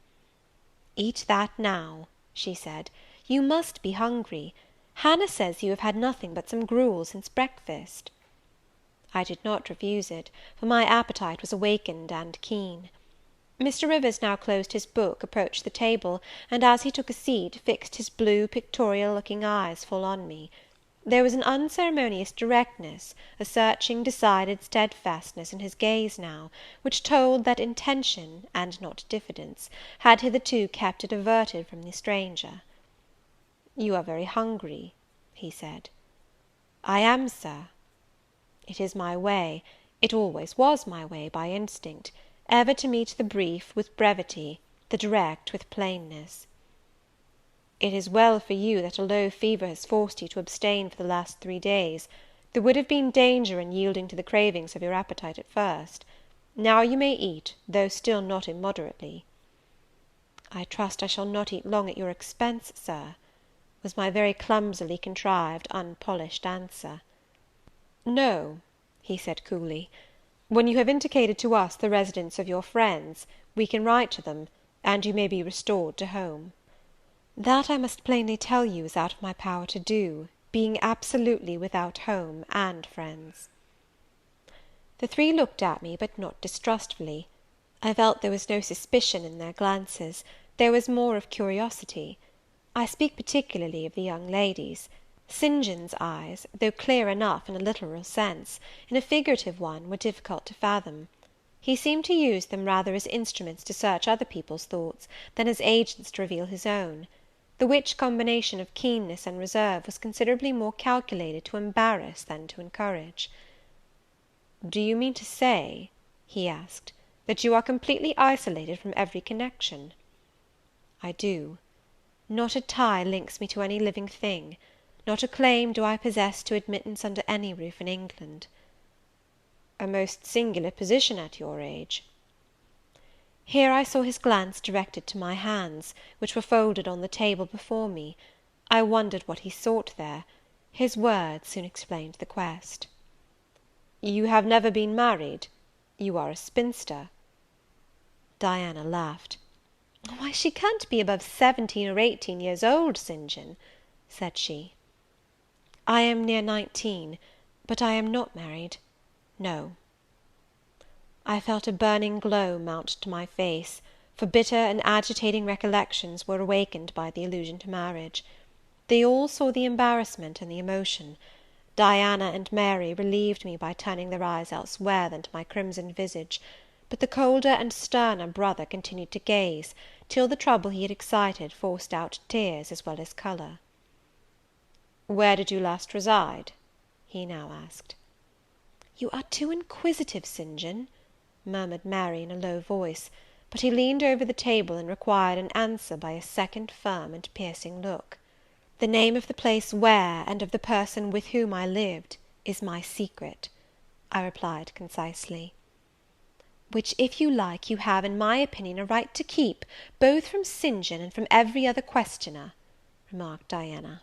"Eat that now," she said, "you must be hungry. Hannah says you have had nothing but some gruel since breakfast." I did not refuse it, for my appetite was awakened and keen. Mr. Rivers now closed his book, approached the table, and, as he took a seat, fixed his blue, pictorial-looking eyes full on me. There was an unceremonious directness, a searching, decided steadfastness in his gaze now, which told that intention, and not diffidence, had hitherto kept it averted from the stranger. "You are very hungry," he said. "I am, Sir." It is my way, it always was my way by instinct, ever to meet the brief with brevity, the direct with plainness. "It is well for you that a low fever has forced you to abstain for the last 3 days. There would have been danger in yielding to the cravings of your appetite at first. Now you may eat, though still not immoderately." "I trust I shall not eat long at your expense, Sir," was my very clumsily contrived, unpolished answer. "No," he said coolly, "when you have indicated to us the residence of your friends, we can write to them, and you may be restored to home." "That, I must plainly tell you, is out of my power to do, being absolutely without home and friends." The three looked at me, but not distrustfully. I felt there was no suspicion in their glances, there was more of curiosity. I speak particularly of the young ladies. St. John's eyes, though clear enough in a literal sense, in a figurative one were difficult to fathom. He seemed to use them rather as instruments to search other people's thoughts, than as agents to reveal his own; the which combination of keenness and reserve was considerably more calculated to embarrass than to encourage. "Do you mean to say," he asked, "that you are completely isolated from every connection?" "I do. Not a tie links me to any living thing, not a claim do I possess to admittance under any roof in England." "A most singular position at your age." Here I saw his glance directed to my hands, which were folded on the table before me. I wondered what he sought there. His words soon explained the quest. "You have never been married? You are a spinster?" Diana laughed. "Why, she can't be above 17 or 18 years old, St. John," said she. "I am near 19, but I am not married, no." I felt a burning glow mount to my face, for bitter and agitating recollections were awakened by the allusion to marriage. They all saw the embarrassment and the emotion. Diana and Mary relieved me by turning their eyes elsewhere than to my crimson visage; but the colder and sterner brother continued to gaze, till the trouble he had excited forced out tears as well as colour. "Where did you last reside?" he now asked. "You are too inquisitive, St. John," murmured Mary in a low voice; but he leaned over the table, and required an answer by a second firm and piercing look. "The name of the place where, and of the person with whom I lived, is my secret," I replied concisely. "Which, if you like, you have, in my opinion, a right to keep, both from St. John and from every other questioner," remarked Diana.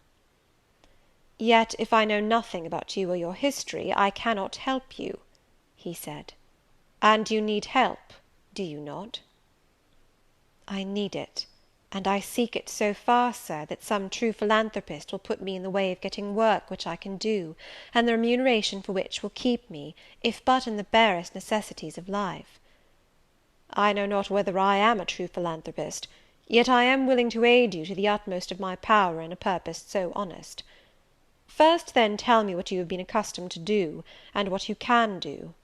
"Yet, if I know nothing about you or your history, I cannot help you," he said. "And you need help, do you not?" "I need it, and I seek it so far, Sir, that some true philanthropist will put me in the way of getting work which I can do, and the remuneration for which will keep me, if but in the barest necessities of life." "I know not whether I am a true philanthropist, yet I am willing to aid you to the utmost of my power in a purpose so honest. First, then, tell me what you have been accustomed to do, and what you can do."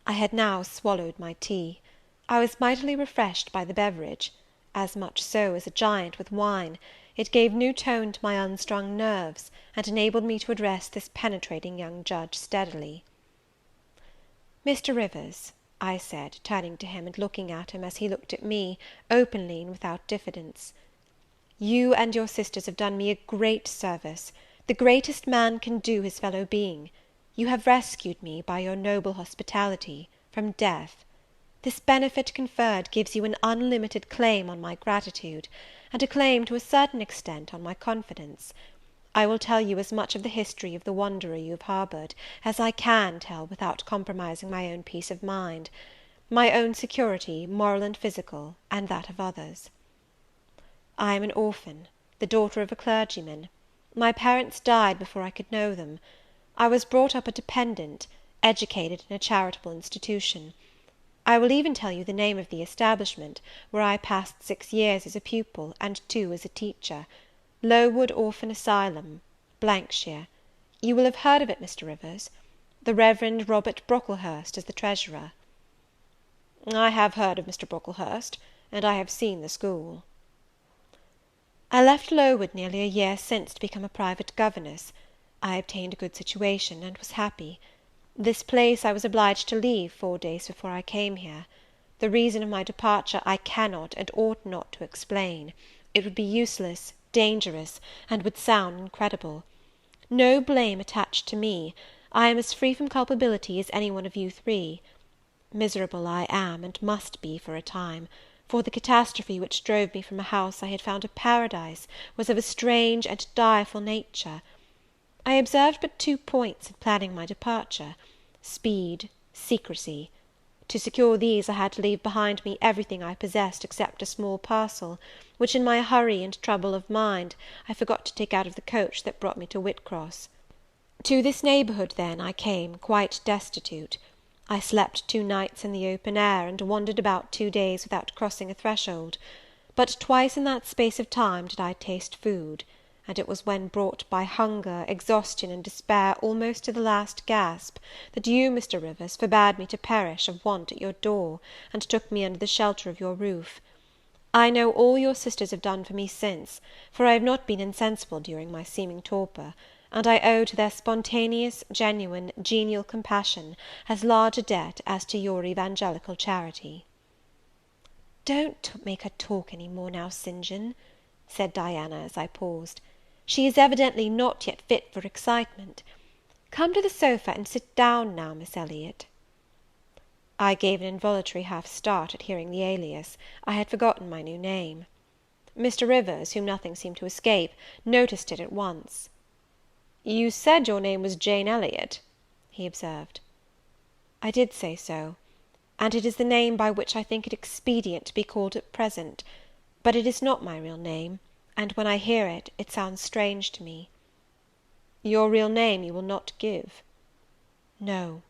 I had now swallowed my tea. I was mightily refreshed by the beverage; as much so as a giant with wine. It gave new tone to my unstrung nerves, and enabled me to address this penetrating young judge steadily. "Mr. Rivers," I said, turning to him, and looking at him as he looked at me, openly and without diffidence, "you and your sisters have done me a great service, the greatest man can do his fellow being. You have rescued me, by your noble hospitality, from death. This benefit conferred gives you an unlimited claim on my gratitude, and a claim, to a certain extent, on my confidence. I will tell you as much of the history of the wanderer you have harboured, as I can tell without compromising my own peace of mind, my own security, moral and physical, and that of others. I am an orphan, the daughter of a clergyman. My parents died before I could know them. I was brought up a dependent, educated in a charitable institution. I will even tell you the name of the establishment, where I passed 6 years as a pupil, and 2 as a teacher. Lowood Orphan Asylum, shire. You will have heard of it, Mr. Rivers. The Reverend Robert Brocklehurst is the treasurer. I have heard of Mr. Brocklehurst, and I have seen the school. I left Lowood nearly a year since to become a private governess. I obtained a good situation, and was happy. This place I was obliged to leave 4 days before I came here. The reason of my departure I cannot and ought not to explain. It would be useless, dangerous, and would sound incredible. No blame attached to me. I am as free from culpability as any one of you 3. Miserable I am, and must be for a time; for the catastrophe which drove me from a house I had found a paradise was of a strange and direful nature. I observed but 2 points in planning my departure: speed, secrecy. To secure these, I had to leave behind me everything I possessed except a small parcel, which, in my hurry and trouble of mind, I forgot to take out of the coach that brought me to Whitcross. To this neighbourhood, then, I came, quite destitute. I slept 2 nights in the open air, and wandered about 2 days without crossing a threshold; but twice in that space of time did I taste food, and it was when brought by hunger, exhaustion, and despair almost to the last gasp, that you, Mr. Rivers, forbade me to perish of want at your door, and took me under the shelter of your roof. I know all your sisters have done for me since, for I have not been insensible during my seeming torpor, and I owe to their spontaneous, genuine, genial compassion as large a debt as to your evangelical charity. "Don't make her talk any more now, St. John," said Diana, as I paused. "She is evidently not yet fit for excitement. Come to the sofa, and sit down now, Miss Elliot." I gave an involuntary half start at hearing the alias. I had forgotten my new name. Mr. Rivers, whom nothing seemed to escape, noticed it at once. "You said your name was Jane Elliot," he observed. "I did say so, and it is the name by which I think it expedient to be called at present; but it is not my real name, and when I hear it, it sounds strange to me." "Your real name you will not give?" "No.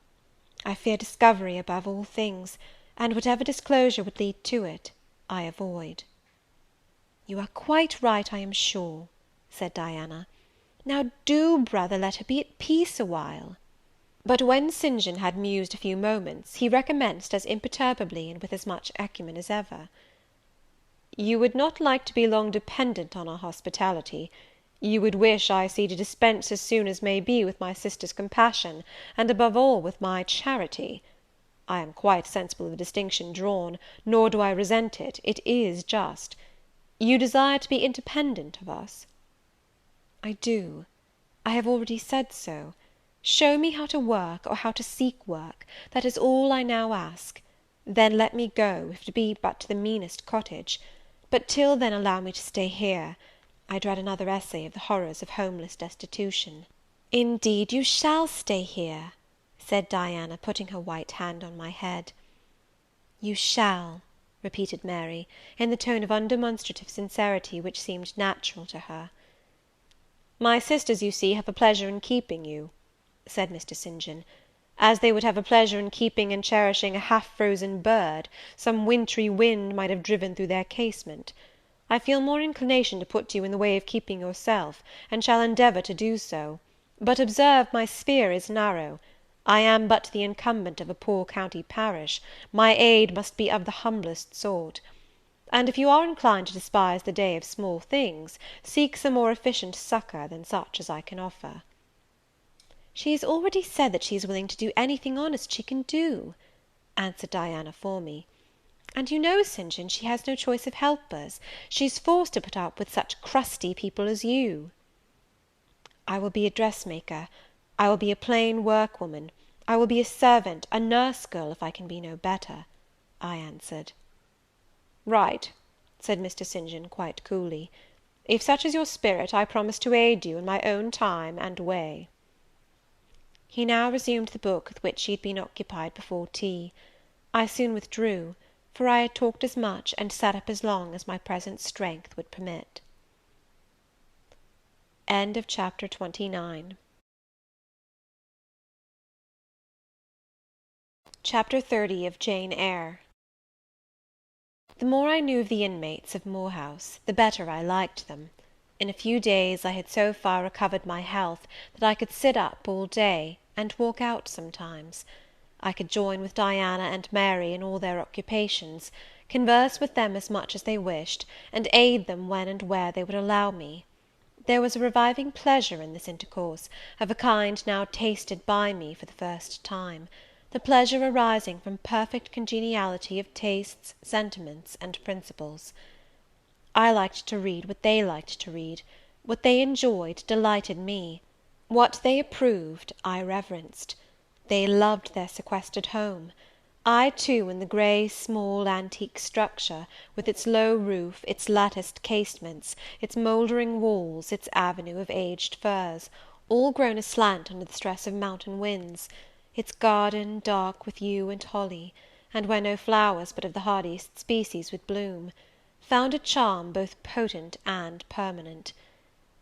I fear discovery above all things, and whatever disclosure would lead to it, I avoid." "You are quite right, I am sure," said Diana. "Now do, brother, let her be at peace a while." But when St. John had mused a few moments, he recommenced as imperturbably and with as much acumen as ever. "You would not like to be long dependent on our hospitality. You would wish, I see, to dispense as soon as may be with my sister's compassion, and above all with my charity. I am quite sensible of the distinction drawn, nor do I resent it; it is just. You desire to be independent of us?" "I do. I have already said so. Show me how to work, or how to seek work; that is all I now ask. Then let me go, if it be but to the meanest cottage; but till then allow me to stay here. I dread another essay of the horrors of homeless destitution." "Indeed you shall stay here," said Diana, putting her white hand on my head. "You shall," repeated Mary, in the tone of undemonstrative sincerity which seemed natural to her. "My sisters, you see, have a pleasure in keeping you," said Mr. St. John, "as they would have a pleasure in keeping and cherishing a half-frozen bird some wintry wind might have driven through their casement. I feel more inclination to put you in the way of keeping yourself, and shall endeavour to do so; but observe, my sphere is narrow. I am but the incumbent of a poor county parish; my aid must be of the humblest sort; and if you are inclined to despise the day of small things, seek some more efficient succour than such as I can offer." "She has already said that she is willing to do anything honest she can do," answered Diana for me; "and you know, St. John, she has no choice of helpers; she is forced to put up with such crusty people as you." "I will be a dressmaker, I will be a plain workwoman, I will be a servant, a nurse girl, if I can be no better," I answered. "Right," said Mr. St. John, quite coolly. "If such is your spirit, I promise to aid you in my own time and way." He now resumed the book with which he had been occupied before tea. I soon withdrew, for I had talked as much and sat up as long as my present strength would permit. CHAPTER XXX. Chapter XXX of Jane Eyre. The more I knew of the inmates of Moor House, the better I liked them. In a few days I had so far recovered my health, that I could sit up all day, and walk out sometimes. I could join with Diana and Mary in all their occupations, converse with them as much as they wished, and aid them when and where they would allow me. There was a reviving pleasure in this intercourse, of a kind now tasted by me for the first time; the pleasure arising from perfect congeniality of tastes, sentiments, and principles. I liked to read what they liked to read; what they enjoyed delighted me; what they approved I reverenced. They loved their sequestered home. I too, in the grey, small, antique structure, with its low roof, its latticed casements, its mouldering walls, its avenue of aged firs, all grown aslant under the stress of mountain winds, its garden, dark with yew and holly, and where no flowers but of the hardiest species would bloom, found a charm both potent and permanent.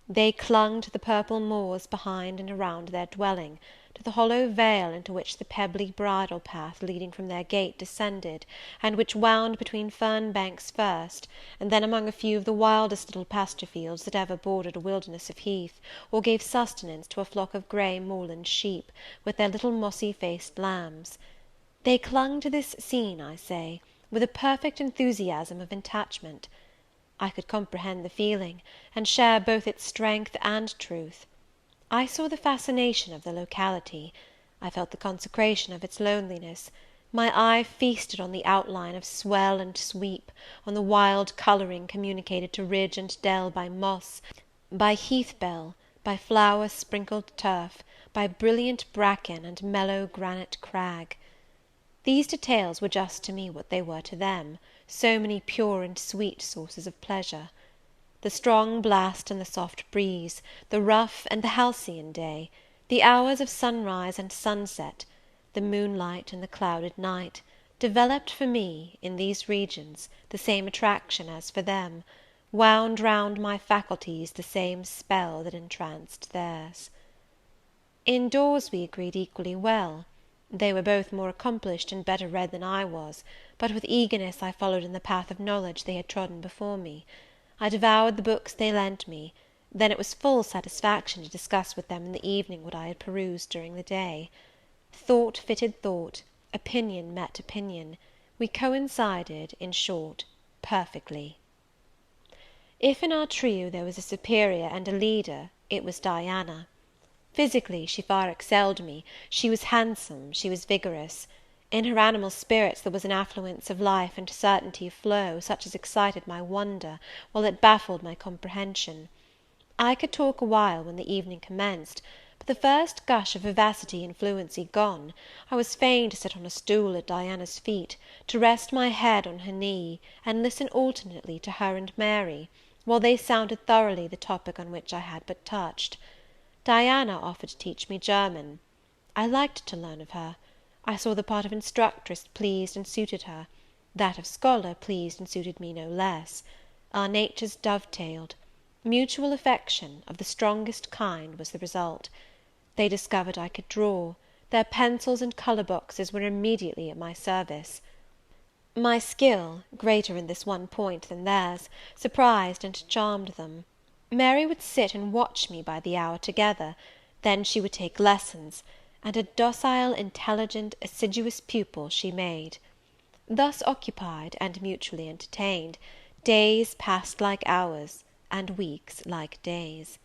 They clung to the purple moors behind and around their dwelling, to the hollow vale into which the pebbly bridle path leading from their gate descended, and which wound between fern banks first, and then among a few of the wildest little pasture fields that ever bordered a wilderness of heath, or gave sustenance to a flock of grey moorland sheep, with their little mossy faced lambs. They clung to this scene, I say, with a perfect enthusiasm of attachment. I could comprehend the feeling, and share both its strength and truth. I saw the fascination of the locality; I felt the consecration of its loneliness; my eye feasted on the outline of swell and sweep, on the wild colouring communicated to ridge and dell by moss, by heath bell, by flower sprinkled turf, by brilliant bracken and mellow granite crag. These details were just to me what they were to them, so many pure and sweet sources of pleasure. The strong blast and the soft breeze, the rough and the halcyon day, the hours of sunrise and sunset, the moonlight and the clouded night, developed for me, in these regions, the same attraction as for them, wound round my faculties the same spell that entranced theirs. Indoors we agreed equally well. They were both more accomplished and better read than I was, but with eagerness I followed in the path of knowledge they had trodden before me. I devoured the books they lent me; then it was full satisfaction to discuss with them in the evening what I had perused during the day. Thought fitted thought, opinion met opinion; we coincided, in short, perfectly. If in our trio there was a superior and a leader, it was Diana. Physically she far excelled me; she was handsome, she was vigorous. In her animal spirits there was an affluence of life and certainty of flow, such as excited my wonder, while it baffled my comprehension. I could talk a while when the evening commenced; but the first gush of vivacity and fluency gone, I was fain to sit on a stool at Diana's feet, to rest my head on her knee, and listen alternately to her and Mary, while they sounded thoroughly the topic on which I had but touched. Diana offered to teach me German. I liked to learn of her. I saw the part of instructress pleased and suited her; that of scholar pleased and suited me no less. Our natures dovetailed. Mutual affection, of the strongest kind, was the result. They discovered I could draw; their pencils and colour boxes were immediately at my service. My skill, greater in this one point than theirs, surprised and charmed them. Mary would sit and watch me by the hour together; then she would take lessons; and a docile, intelligent, assiduous pupil she made. Thus occupied, and mutually entertained, days passed like hours, and weeks like days.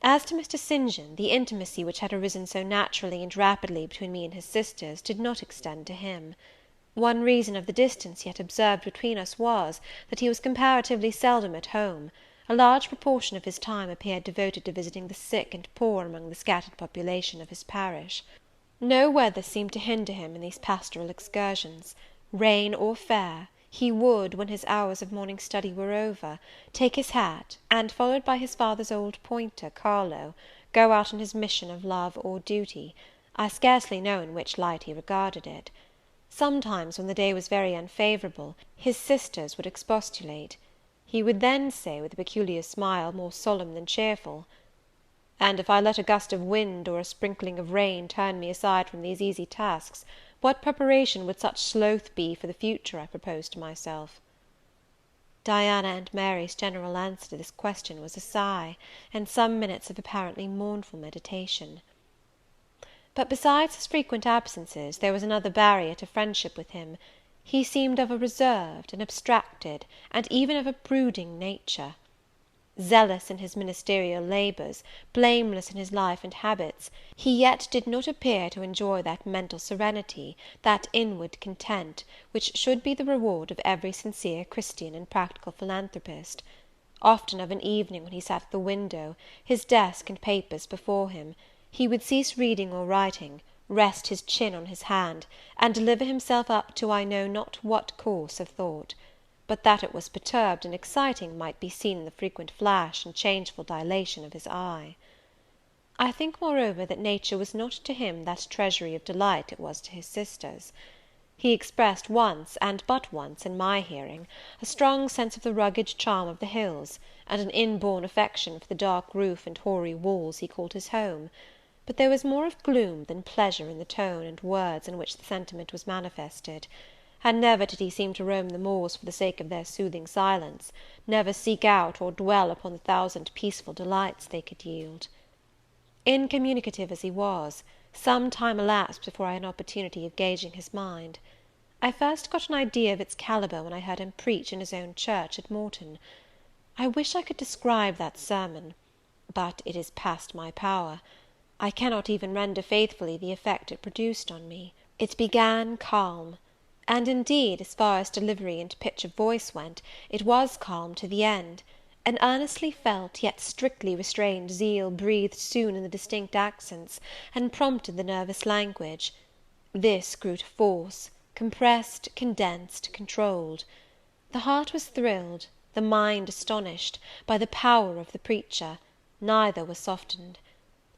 As to Mr. St. John, the intimacy which had arisen so naturally and rapidly between me and his sisters did not extend to him. One reason of the distance yet observed between us was, that he was comparatively seldom at home; a large proportion of his time appeared devoted to visiting the sick and poor among the scattered population of his parish. No weather seemed to hinder him in these pastoral excursions. Rain or fair, he would, when his hours of morning study were over, take his hat, and, followed by his father's old pointer, Carlo, go out on his mission of love or duty, I scarcely know in which light he regarded it. Sometimes, when the day was very unfavourable, his sisters would expostulate. He would then say, with a peculiar smile, more solemn than cheerful, "And if I let a gust of wind or a sprinkling of rain turn me aside from these easy tasks, what preparation would such sloth be for the future I propose to myself?" Diana and Mary's general answer to this question was a sigh, and some minutes of apparently mournful meditation. But besides his frequent absences, there was another barrier to friendship with him. He seemed of a reserved, an abstracted, and even of a brooding nature. Zealous in his ministerial labours, blameless in his life and habits, he yet did not appear to enjoy that mental serenity, that inward content, which should be the reward of every sincere Christian and practical philanthropist. Often of an evening, when he sat at the window, his desk and papers before him, he would cease reading or writing, rest his chin on his hand, and deliver himself up to I know not what course of thought; but that it was perturbed and exciting might be seen in the frequent flash and changeful dilation of his eye. I think, moreover, that nature was not to him that treasury of delight it was to his sisters. He expressed once, and but once, in my hearing, a strong sense of the rugged charm of the hills, and an inborn affection for the dark roof and hoary walls he called his home; but there was more of gloom than pleasure in the tone and words in which the sentiment was manifested; and never did he seem to roam the moors for the sake of their soothing silence, never seek out or dwell upon the thousand peaceful delights they could yield. Incommunicative as he was, some time elapsed before I had an opportunity of gauging his mind. I first got an idea of its calibre when I heard him preach in his own church at Morton. I wish I could describe that sermon, but it is past my power. I cannot even render faithfully the effect it produced on me. It began calm; and indeed, as far as delivery and pitch of voice went, it was calm to the end. An earnestly felt, yet strictly restrained zeal breathed soon in the distinct accents, and prompted the nervous language. This grew to force, compressed, condensed, controlled. The heart was thrilled, the mind astonished, by the power of the preacher; neither was softened.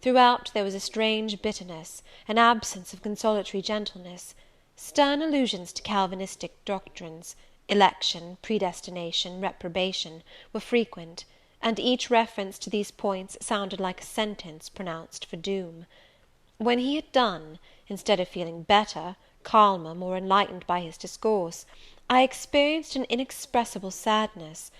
Throughout there was a strange bitterness, an absence of consolatory gentleness. Stern allusions to Calvinistic doctrines, election, predestination, reprobation, were frequent, and each reference to these points sounded like a sentence pronounced for doom. When he had done, instead of feeling better, calmer, more enlightened by his discourse, I experienced an inexpressible sadness;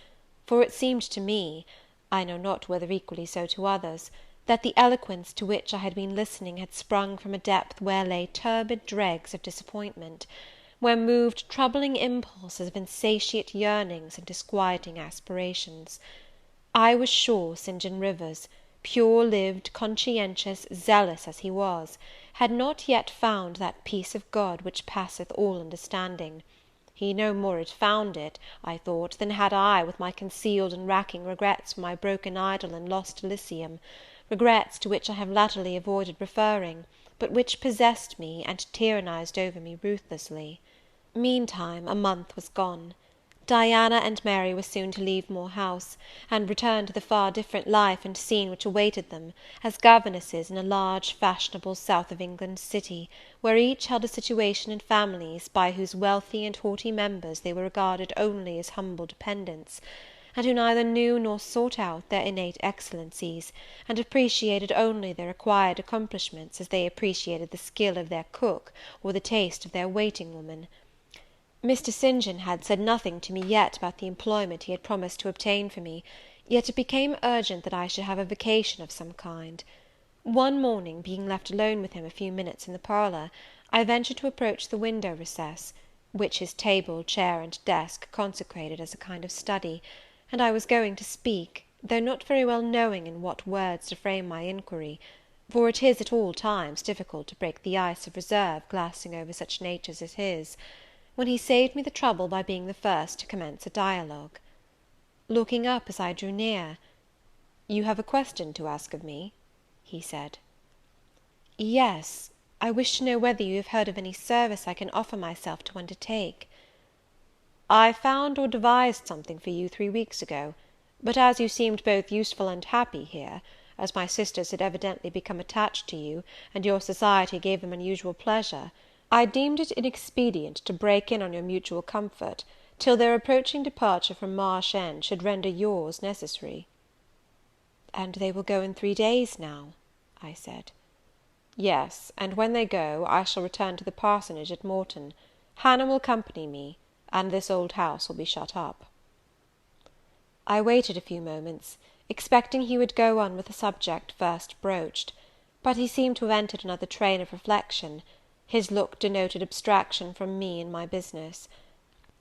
for it seemed to me, I know not whether equally so to others, that the eloquence to which I had been listening had sprung from a depth where lay turbid dregs of disappointment, where moved troubling impulses of insatiate yearnings and disquieting aspirations. I was sure St. John Rivers, pure lived, conscientious, zealous as he was, had not yet found that peace of God which passeth all understanding. He no more had found it, I thought, than had I, with my concealed and racking regrets for my broken idol and lost Elysium; regrets to which I have latterly avoided referring, but which possessed me and tyrannized over me ruthlessly. Meantime a month was gone. Diana and Mary were soon to leave Moor House, and return to the far different life and scene which awaited them, as governesses in a large, fashionable, south of England city, where each held a situation in families by whose wealthy and haughty members they were regarded only as humble dependents, and who neither knew nor sought out their innate excellencies, and appreciated only their acquired accomplishments as they appreciated the skill of their cook or the taste of their waiting woman. Mr. St. John had said nothing to me yet about the employment he had promised to obtain for me, yet it became urgent that I should have a vacation of some kind. One morning, being left alone with him a few minutes in the parlour, I ventured to approach the window recess, which his table, chair, and desk consecrated as a kind of study, and I was going to speak, though not very well knowing in what words to frame my inquiry, for it is at all times difficult to break the ice of reserve glassing over such natures as his, when he saved me the trouble by being the first to commence a dialogue. Looking up as I drew near, "You have a question to ask of me?" he said. "Yes, I wish to know whether you have heard of any service I can offer myself to undertake." "I found or devised something for you 3 weeks ago; but as you seemed both useful and happy here, as my sisters had evidently become attached to you, and your society gave them unusual pleasure, I deemed it inexpedient to break in on your mutual comfort, till their approaching departure from Marsh End should render yours necessary." "And they will go in 3 days now?" I said. "Yes, and when they go, I shall return to the parsonage at Morton. Hannah will accompany me, and this old house will be shut up." I waited a few moments, expecting he would go on with the subject first broached; but he seemed to have entered another train of reflection. His look denoted abstraction from me and my business.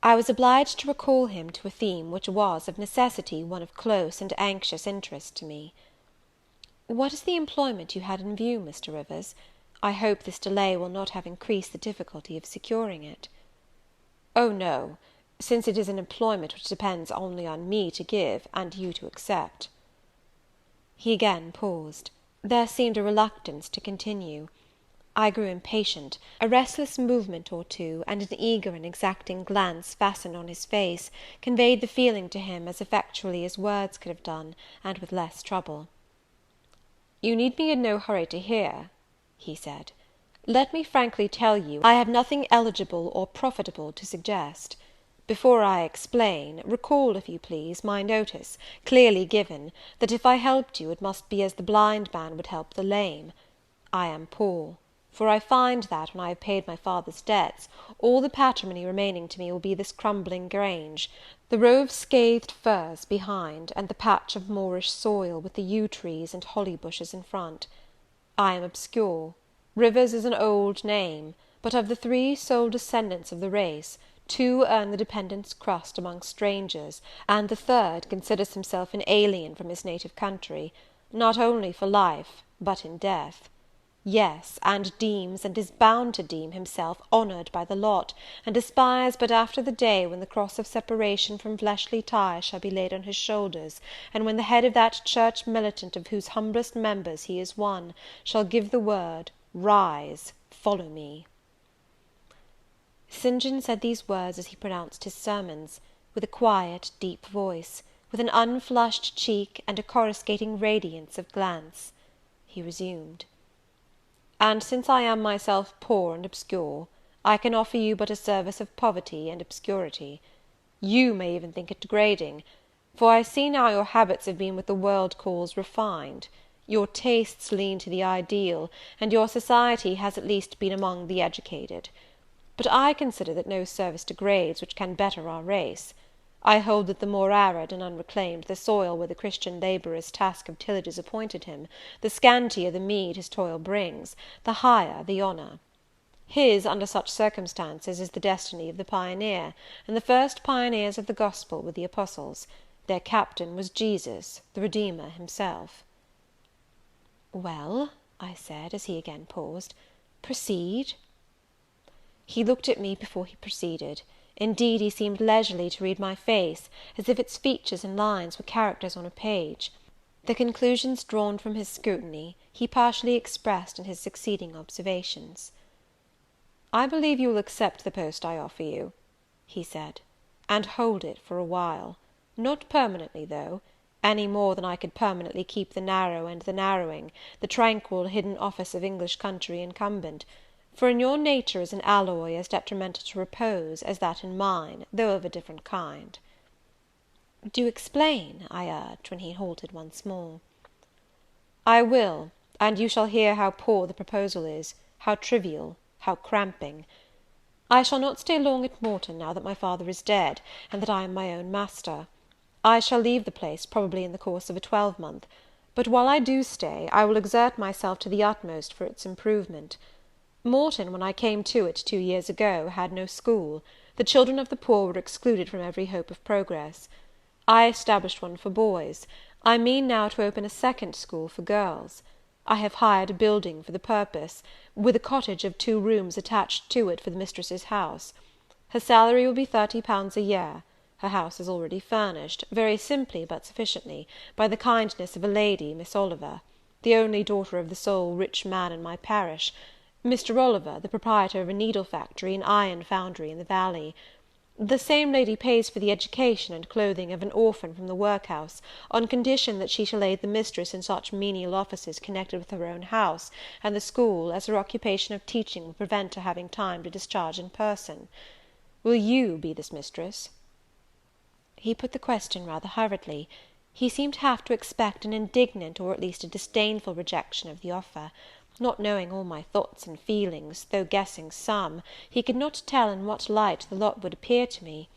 I was obliged to recall him to a theme which was, of necessity, one of close and anxious interest to me. "What is the employment you had in view, Mr. Rivers? I hope this delay will not have increased the difficulty of securing it." "Oh, no, since it is an employment which depends only on me to give, and you to accept." He again paused. There seemed a reluctance to continue. I grew impatient; a restless movement or two, and an eager and exacting glance fastened on his face, conveyed the feeling to him as effectually as words could have done, and with less trouble. "You need be in no hurry to hear," he said. "Let me frankly tell you, I have nothing eligible or profitable to suggest. Before I explain, recall, if you please, my notice, clearly given, that if I helped you, it must be as the blind man would help the lame. I am poor; for I find that, when I have paid my father's debts, all the patrimony remaining to me will be this crumbling Grange, the row of scathed firs behind, and the patch of moorish soil, with the yew trees and holly bushes in front. I am obscure. Rivers is an old name; but of the 3 sole descendants of the race, 2 earn the dependent's crust among strangers, and the 3rd considers himself an alien from his native country, not only for life, but in death. Yes, and deems, and is bound to deem, himself honoured by the lot, and aspires but after the day when the cross of separation from fleshly ties shall be laid on his shoulders, and when the head of that church militant of whose humblest members he is one, shall give the word, "Rise, follow me." St. John said these words as he pronounced his sermons, with a quiet, deep voice, with an unflushed cheek, and a coruscating radiance of glance. He resumed: "And since I am myself poor and obscure, I can offer you but a service of poverty and obscurity. You may even think it degrading; for I see now your habits have been what the world calls refined, your tastes lean to the ideal, and your society has at least been among the educated. But I consider that no service degrades which can better our race. I hold that the more arid and unreclaimed the soil where the Christian labourer's task of tillage is appointed him, the scantier the meed his toil brings, the higher the honour. His, under such circumstances, is the destiny of the pioneer, and the first pioneers of the gospel were the apostles. Their captain was Jesus, the Redeemer himself." "Well," I said, as he again paused, "proceed." He looked at me before he proceeded. Indeed, he seemed leisurely to read my face, as if its features and lines were characters on a page. The conclusions drawn from his scrutiny, he partially expressed in his succeeding observations. "I believe you will accept the post I offer you," he said, "and hold it for a while. Not permanently, though; any more than I could permanently keep the narrow and the narrowing, the tranquil hidden office of English country incumbent; for in your nature is an alloy as detrimental to repose as that in mine, though of a different kind." "Do explain," I urged, when he halted once more. "I will, and you shall hear how poor the proposal is, how trivial, how cramping. I shall not stay long at Morton, now that my father is dead, and that I am my own master. I shall leave the place probably in the course of a 12-month; but while I do stay, I will exert myself to the utmost for its improvement. Morton, when I came to it 2 years ago, had no school; the children of the poor were excluded from every hope of progress. I established one for boys; I mean now to open a second school for girls. I have hired a building for the purpose, with a cottage of 2 rooms attached to it for the mistress's house. Her salary will be £30 a year. Her house is already furnished, very simply but sufficiently, by the kindness of a lady, Miss Oliver, the only daughter of the sole rich man in my parish. Mr. Oliver, the proprietor of a needle factory and iron foundry in the valley. The same lady pays for the education and clothing of an orphan from the workhouse, on condition that she shall aid the mistress in such menial offices connected with her own house and the school as her occupation of teaching will prevent her having time to discharge in person. Will you be this mistress?" He put the question rather hurriedly. He seemed half to expect an indignant, or at least a disdainful rejection of the offer. Not knowing all my thoughts and feelings, though guessing some, he could not tell in what light the lot would appear to me.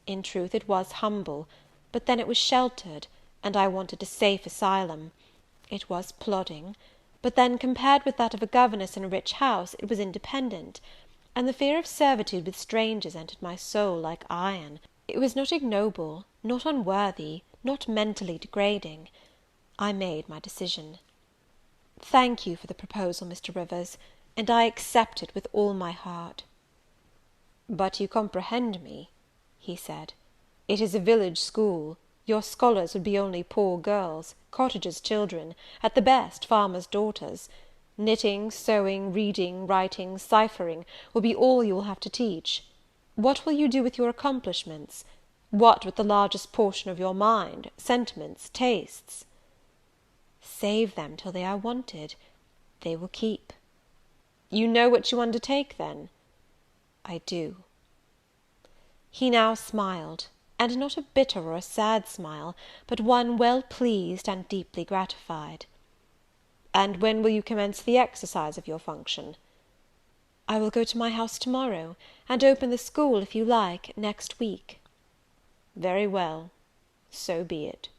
In truth, it was humble, but then it was sheltered, and I wanted a safe asylum. It was plodding, but then, compared with that of a governess in a rich house, it was independent; and the fear of servitude with strangers entered my soul like iron. It was not ignoble, not unworthy, not mentally degrading. I made my decision. "Thank you for the proposal, Mr. Rivers, and I accept it with all my heart." "But you comprehend me," he said. "It is a village school. Your scholars would be only poor girls, cottagers' children, at the best farmers' daughters. Knitting, sewing, reading, writing, ciphering, will be all you will have to teach. What will you do with your accomplishments? What with the largest portion of your mind, sentiments, tastes?" "Save them till they are wanted. They will keep." "You know what you undertake, then?" "I do." He now smiled, and not a bitter or a sad smile, but one well pleased and deeply gratified. "And when will you commence the exercise of your function?" "I will go to my house to-morrow, and open the school, if you like, next week." "Very well, so be it."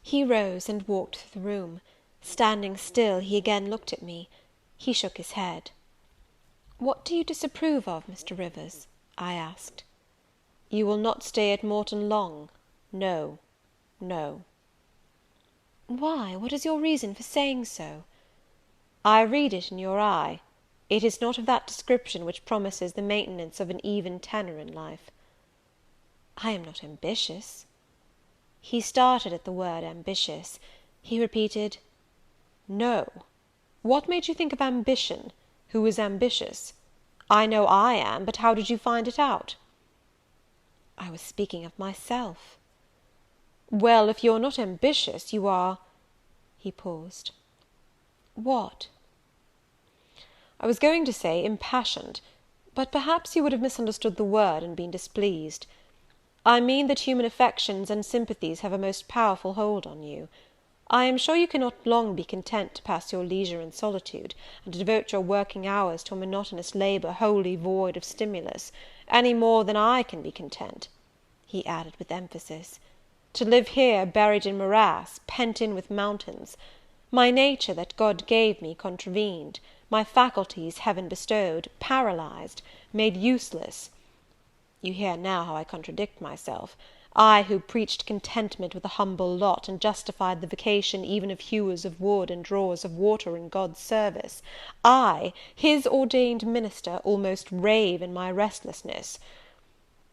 He rose and walked through the room. Standing still, he again looked at me. He shook his head. "What do you disapprove of, Mr. Rivers?" I asked. "You will not stay at Morton long. No, no." "Why, what is your reason for saying so?" "I read it in your eye. It is not of that description which promises the maintenance of an even tenor in life." "I am not ambitious." He started at the word ambitious. He repeated, "No. What made you think of ambition? Who is ambitious? I know I am, but how did you find it out?" "I was speaking of myself." "Well, if you are not ambitious, you are—" He paused. "What?" "I was going to say impassioned, but perhaps you would have misunderstood the word, and been displeased. I mean that human affections and sympathies have a most powerful hold on you. I am sure you cannot long be content to pass your leisure in solitude, and to devote your working hours to a monotonous labour wholly void of stimulus, any more than I can be content," he added with emphasis, "to live here buried in morass, pent in with mountains. My nature that God gave me contravened, my faculties heaven bestowed, paralyzed, made useless. You hear now how I contradict myself. I, who preached contentment with a humble lot, and justified the vocation even of hewers of wood and drawers of water in God's service, I, his ordained minister, almost rave in my restlessness.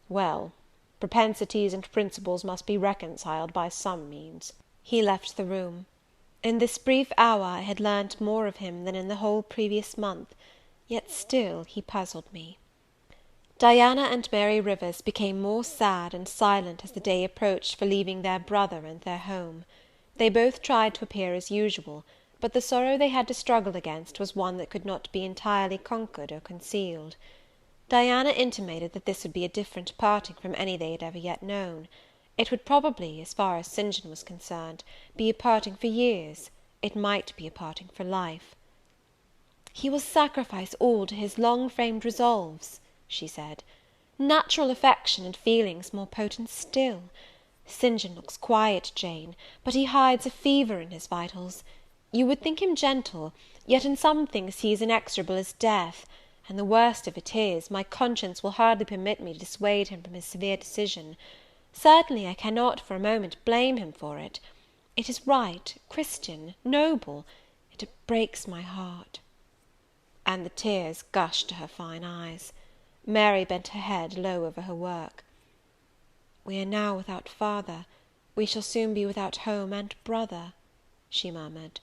Well, propensities and principles must be reconciled by some means." He left the room. In this brief hour I had learnt more of him than in the whole previous month, yet still he puzzled me. Diana and Mary Rivers became more sad and silent as the day approached for leaving their brother and their home. They both tried to appear as usual, but the sorrow they had to struggle against was one that could not be entirely conquered or concealed. Diana intimated that this would be a different parting from any they had ever yet known. It would probably, as far as St. John was concerned, be a parting for years; it might be a parting for life. "He will sacrifice all to his long-framed resolves," she said. "Natural affection and feelings more potent still. St. John looks quiet, Jane, but he hides a fever in his vitals. You would think him gentle, yet in some things he is inexorable as death; and the worst of it is, my conscience will hardly permit me to dissuade him from his severe decision. Certainly I cannot for a moment blame him for it. It is right, Christian, noble, yet it breaks my heart." And the tears gushed to her fine eyes. Mary bent her head low over her work. "We are now without father, we shall soon be without home and brother," she murmured.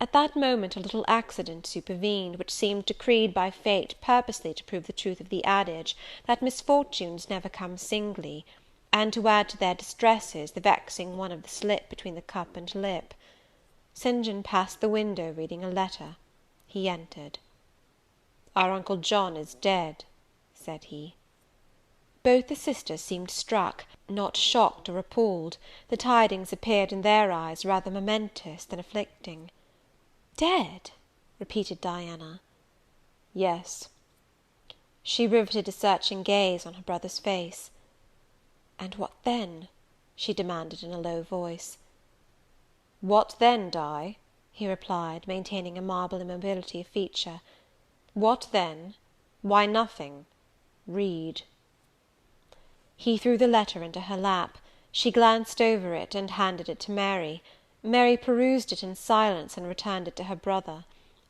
At that moment a little accident supervened, which seemed decreed by fate purposely to prove the truth of the adage, that misfortunes never come singly, and to add to their distresses the vexing one of the slip between the cup and lip. St. John passed the window, reading a letter. He entered. "Our uncle John is dead," said he. Both the sisters seemed struck, not shocked or appalled. The tidings appeared in their eyes rather momentous than afflicting. "Dead?" repeated Diana. "Yes." She riveted a searching gaze on her brother's face. "And what then?" she demanded in a low voice. "What then, Di?" he replied, maintaining a marble immobility of feature. "What then? Why, nothing. Read." He threw the letter into her lap. She glanced over it, and handed it to Mary. Mary perused it in silence, and returned it to her brother.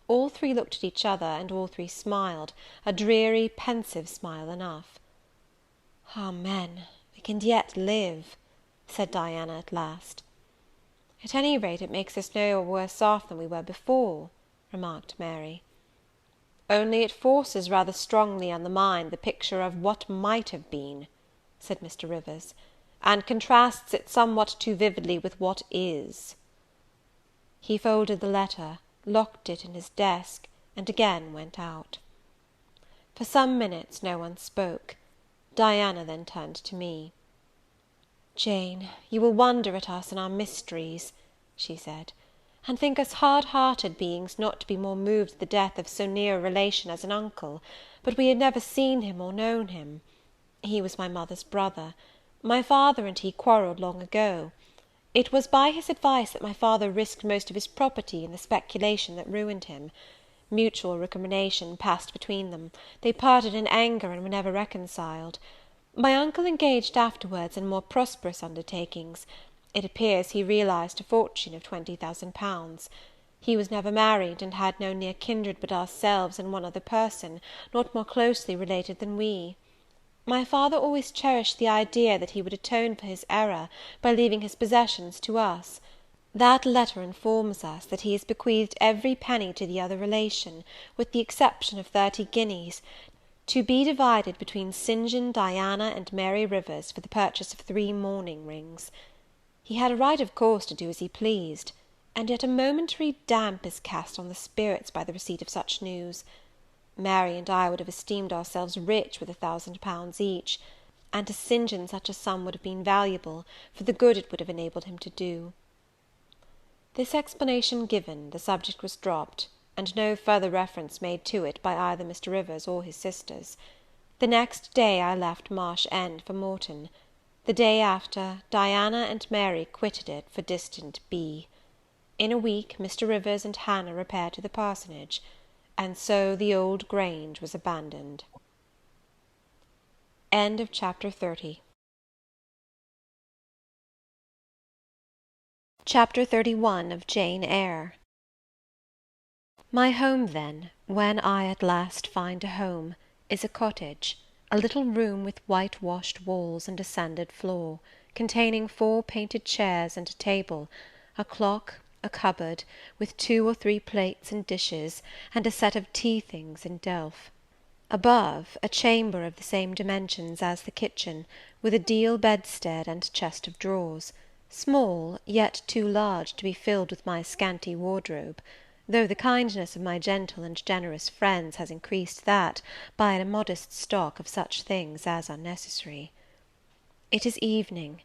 All three looked at each other, and all three smiled, a dreary, pensive smile enough. "Amen! We can yet live," said Diana at last. "At any rate, it makes us no worse off than we were before," remarked Mary. "Only it forces rather strongly on the mind the picture of what might have been," said Mr. Rivers, "and contrasts it somewhat too vividly with what is." He folded the letter, locked it in his desk, and again went out. For some minutes no one spoke. Diana then turned to me. "Jane, you will wonder at us and our mysteries," she said, "and think us hard-hearted beings not to be more moved at the death of so near a relation as an uncle; but we had never seen him or known him. He was my mother's brother. My father and he quarrelled long ago. It was by his advice that my father risked most of his property in the speculation that ruined him. Mutual recrimination passed between them. They parted in anger, and were never reconciled. My uncle engaged afterwards in more prosperous undertakings. It appears he realised a fortune of £20,000. He was never married, and had no near kindred but ourselves and one other person, not more closely related than we. My father always cherished the idea that he would atone for his error by leaving his possessions to us. That letter informs us that he has bequeathed every penny to the other relation, with the exception of 30 guineas, to be divided between St. John, Diana, and Mary Rivers, for the purchase of 3 mourning rings. He had a right, of course, to do as he pleased, and yet a momentary damp is cast on the spirits by the receipt of such news. Mary and I would have esteemed ourselves rich with £1,000 each, and to St. John such a sum would have been valuable, for the good it would have enabled him to do. This explanation given, the subject was dropped, and no further reference made to it by either Mr. Rivers or his sisters. The next day I left Marsh End for Morton. The day after, Diana and Mary quitted it for distant B. In a week Mr. Rivers and Hannah repaired to the parsonage, and so the old Grange was abandoned. End of Chapter 30. Chapter 31 of Jane Eyre. My home, then, when I at last find a home, is a cottage, a little room with whitewashed walls and a sanded floor, containing 4 painted chairs and a table, a clock, a cupboard, with 2 or 3 plates and dishes, and a set of tea-things in delf. Above, a chamber of the same dimensions as the kitchen, with a deal bedstead and chest of drawers, small, yet too large to be filled with my scanty wardrobe, though the kindness of my gentle and generous friends has increased that by a modest stock of such things as are necessary. It is evening.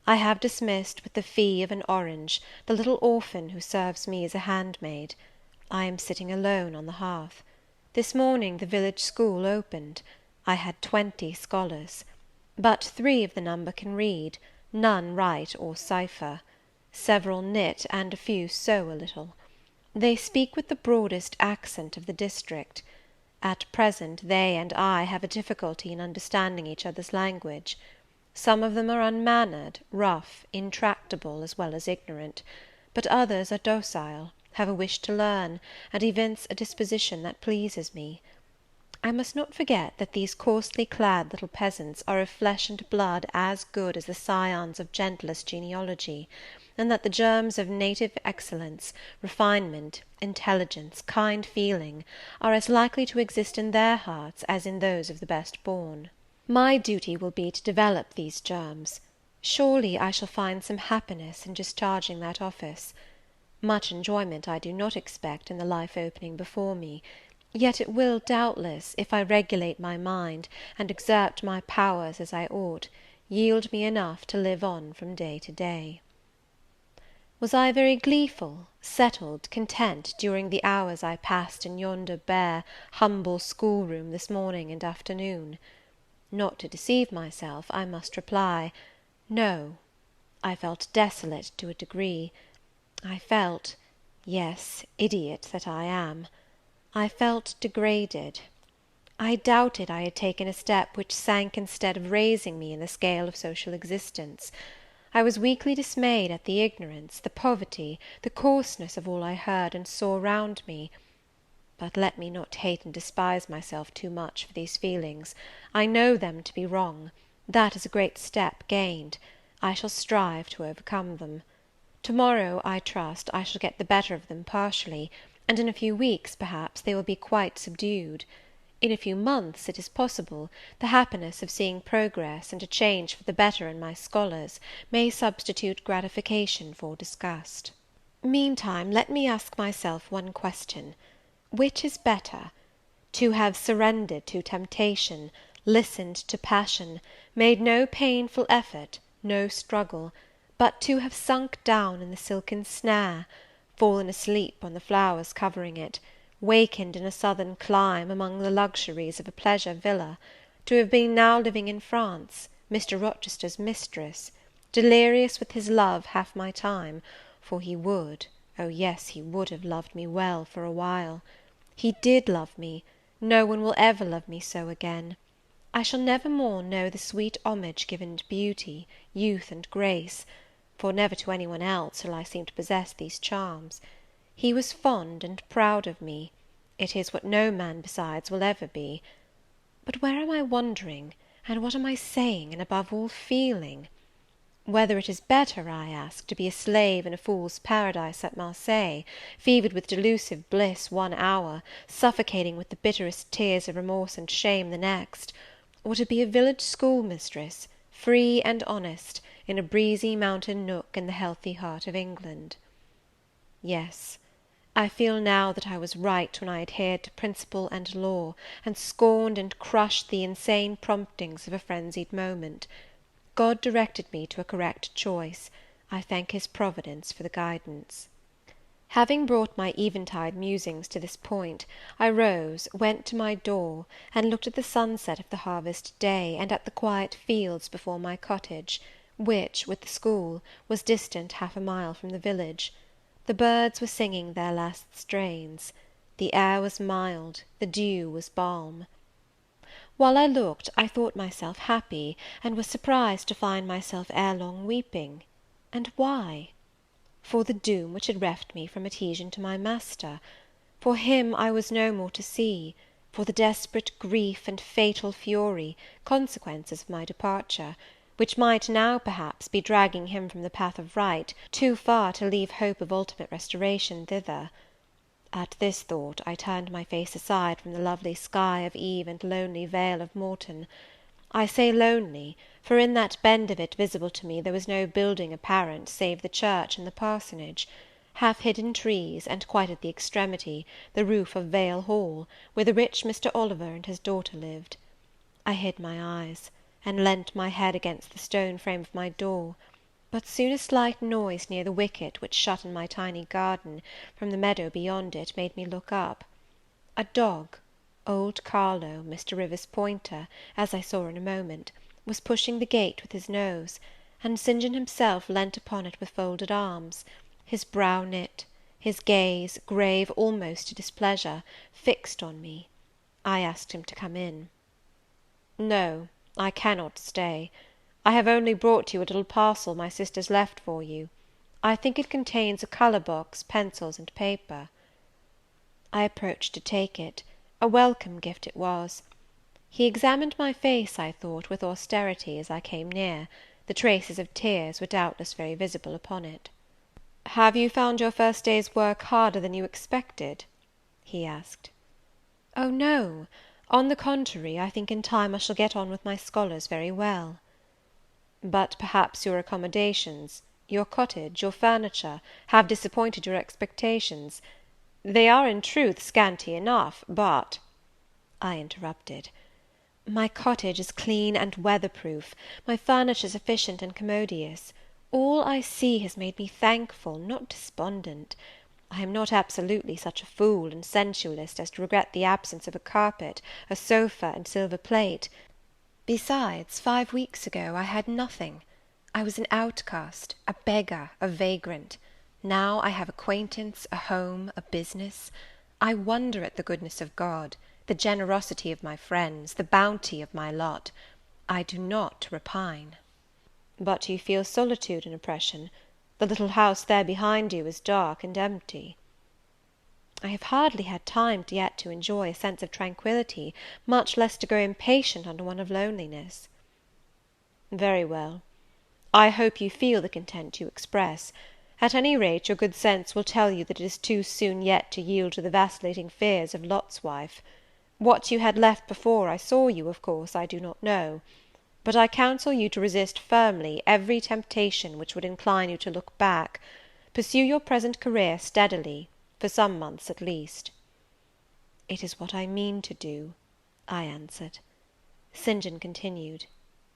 I have dismissed, with the fee of an orange, the little orphan who serves me as a handmaid. I am sitting alone on the hearth. This morning the village school opened. I had 20 scholars. But 3 of the number can read, none write or cipher. Several knit, and a few sew a little. They speak with the broadest accent of the district. At present they and I have a difficulty in understanding each other's language. Some of them are unmannered, rough, intractable, as well as ignorant; but others are docile, have a wish to learn, and evince a disposition that pleases me. I must not forget that these coarsely clad little peasants are of flesh and blood as good as the scions of gentlest genealogy, and that the germs of native excellence, refinement, intelligence, kind feeling, are as likely to exist in their hearts as in those of the best born. My duty will be to develop these germs. Surely I shall find some happiness in discharging that office. Much enjoyment I do not expect in the life opening before me, yet it will, doubtless, if I regulate my mind, and exert my powers as I ought, yield me enough to live on from day to day. Was I very gleeful, settled, content, during the hours I passed in yonder bare, humble schoolroom this morning and afternoon? Not to deceive myself, I must reply, no. I felt desolate to a degree. I felt, yes, idiot that I am, I felt degraded. I doubted I had taken a step which sank instead of raising me in the scale of social existence. I was weakly dismayed at the ignorance, the poverty, the coarseness of all I heard and saw around me. But let me not hate and despise myself too much for these feelings. I know them to be wrong. That is a great step gained. I shall strive to overcome them. To-morrow, I trust, I shall get the better of them partially, and in a few weeks, perhaps, they will be quite subdued. In a few months, it is possible, the happiness of seeing progress, and a change for the better in my scholars, may substitute gratification for disgust. Meantime, let me ask myself one question. Which is better? To have surrendered to temptation, listened to passion, made no painful effort, no struggle, but to have sunk down in the silken snare, fallen asleep on the flowers covering it, wakened in a southern clime, among the luxuries of a pleasure villa, to have been now living in France, Mr. Rochester's mistress, delirious with his love half my time, for he would, oh yes, he would have loved me well for a while. He did love me. No one will ever love me so again. I shall never more know the sweet homage given to beauty, youth, and grace, for never to any one else shall I seem to possess these charms. He was fond and proud of me. It is what no man besides will ever be. But where am I wandering, and what am I saying, and above all feeling? Whether it is better, I ask, to be a slave in a fool's paradise at Marseilles, fevered with delusive bliss one hour, suffocating with the bitterest tears of remorse and shame the next, or to be a village schoolmistress, free and honest, in a breezy mountain nook in the healthy heart of England? Yes, I feel now that I was right when I adhered to principle and law, and scorned and crushed the insane promptings of a frenzied moment. God directed me to a correct choice. I thank His providence for the guidance. Having brought my eventide musings to this point, I rose, went to my door, and looked at the sunset of the harvest day, and at the quiet fields before my cottage, which, with the school, was distant half a mile from the village. The birds were singing their last strains. The air was mild, the dew was balm. While I looked, I thought myself happy, and was surprised to find myself ere long weeping. And why? For the doom which had reft me from adhesion to my master. For him I was no more to see. For the desperate grief and fatal fury, consequences of my departure, which might now, perhaps, be dragging him from the path of right, too far to leave hope of ultimate restoration thither. At this thought, I turned my face aside from the lovely sky of Eve and lonely vale of Morton. I say lonely, for in that bend of it visible to me there was no building apparent save the church and the parsonage, half-hidden trees, and quite at the extremity, the roof of Vale Hall, where the rich Mr. Oliver and his daughter lived. I hid my eyes, and leant my head against the stone frame of my door, but soon a slight noise near the wicket which shut in my tiny garden from the meadow beyond it made me look up. A dog, old Carlo, Mr. Rivers' pointer, as I saw in a moment, was pushing the gate with his nose, and St. John himself leant upon it with folded arms, his brow knit, his gaze, grave almost to displeasure, fixed on me. I asked him to come in. "No, I cannot stay. I have only brought you a little parcel my sisters left for you. I think it contains a colour box, pencils, and paper." I approached to take it. A welcome gift it was. He examined my face, I thought, with austerity, as I came near. The traces of tears were doubtless very visible upon it. "Have you found your first day's work harder than you expected?" he asked. "Oh, no! On the contrary, I think in time I shall get on with my scholars very well." "But perhaps your accommodations, your cottage, your furniture, have disappointed your expectations. They are, in truth, scanty enough, but—" I interrupted. "My cottage is clean and weatherproof, my furniture sufficient and commodious. All I see has made me thankful, not despondent. I am not absolutely such a fool and sensualist as to regret the absence of a carpet, a sofa, and silver plate. Besides, 5 weeks ago I had nothing. I was an outcast, a beggar, a vagrant. Now I have acquaintance, a home, a business. I wonder at the goodness of God, the generosity of my friends, the bounty of my lot. I do not repine." "But you feel solitude and oppression. The little house there behind you is dark and empty." "I have hardly had time yet to enjoy a sense of tranquillity, much less to grow impatient under one of loneliness." "Very well. I hope you feel the content you express. At any rate, your good sense will tell you that it is too soon yet to yield to the vacillating fears of Lot's wife. What you had left before I saw you, of course, I do not know; but I counsel you to resist firmly every temptation which would incline you to look back. Pursue your present career steadily, for some months at least." "It is what I mean to do," I answered. St. John continued,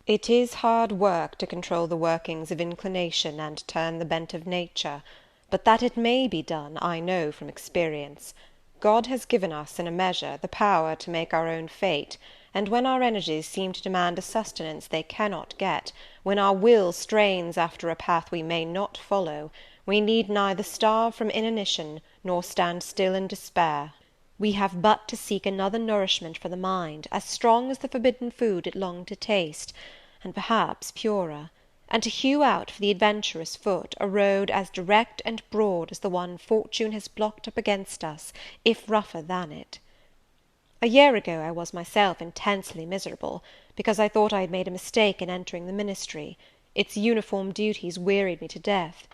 "It is hard work to control the workings of inclination and turn the bent of nature, but that it may be done, I know from experience. God has given us, in a measure, the power to make our own fate, and when our energies seem to demand a sustenance they cannot get, when our will strains after a path we may not follow, we need neither starve from inanition, nor stand still in despair. We have but to seek another nourishment for the mind, as strong as the forbidden food it longed to taste, and perhaps purer, and to hew out for the adventurous foot a road as direct and broad as the one fortune has blocked up against us, if rougher than it. A year ago I was myself intensely miserable, because I thought I had made a mistake in entering the ministry. Its uniform duties wearied me to death.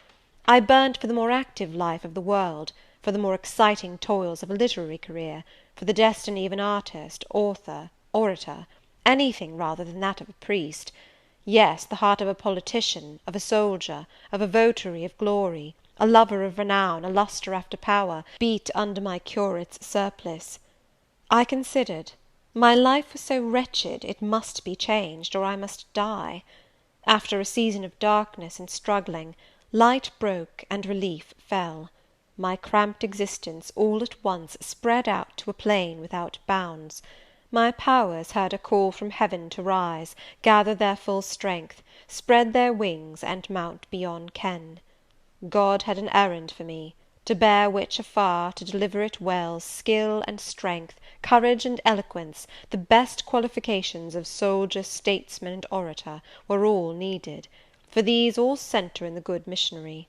I burnt for the more active life of the world, for the more exciting toils of a literary career, for the destiny of an artist, author, orator, anything rather than that of a priest. Yes, the heart of a politician, of a soldier, of a votary of glory, a lover of renown, a lustre after power, beat under my curate's surplice. I considered. My life was so wretched, it must be changed, or I must die. After a season of darkness and struggling, light broke and relief fell. My cramped existence all at once spread out to a plain without bounds. My powers heard a call from heaven to rise, gather their full strength, spread their wings, and mount beyond ken. God had an errand for me, to bear which afar, to deliver it well, skill and strength, courage and eloquence, the best qualifications of soldier, statesman, and orator, were all needed; for these all centre in the good missionary.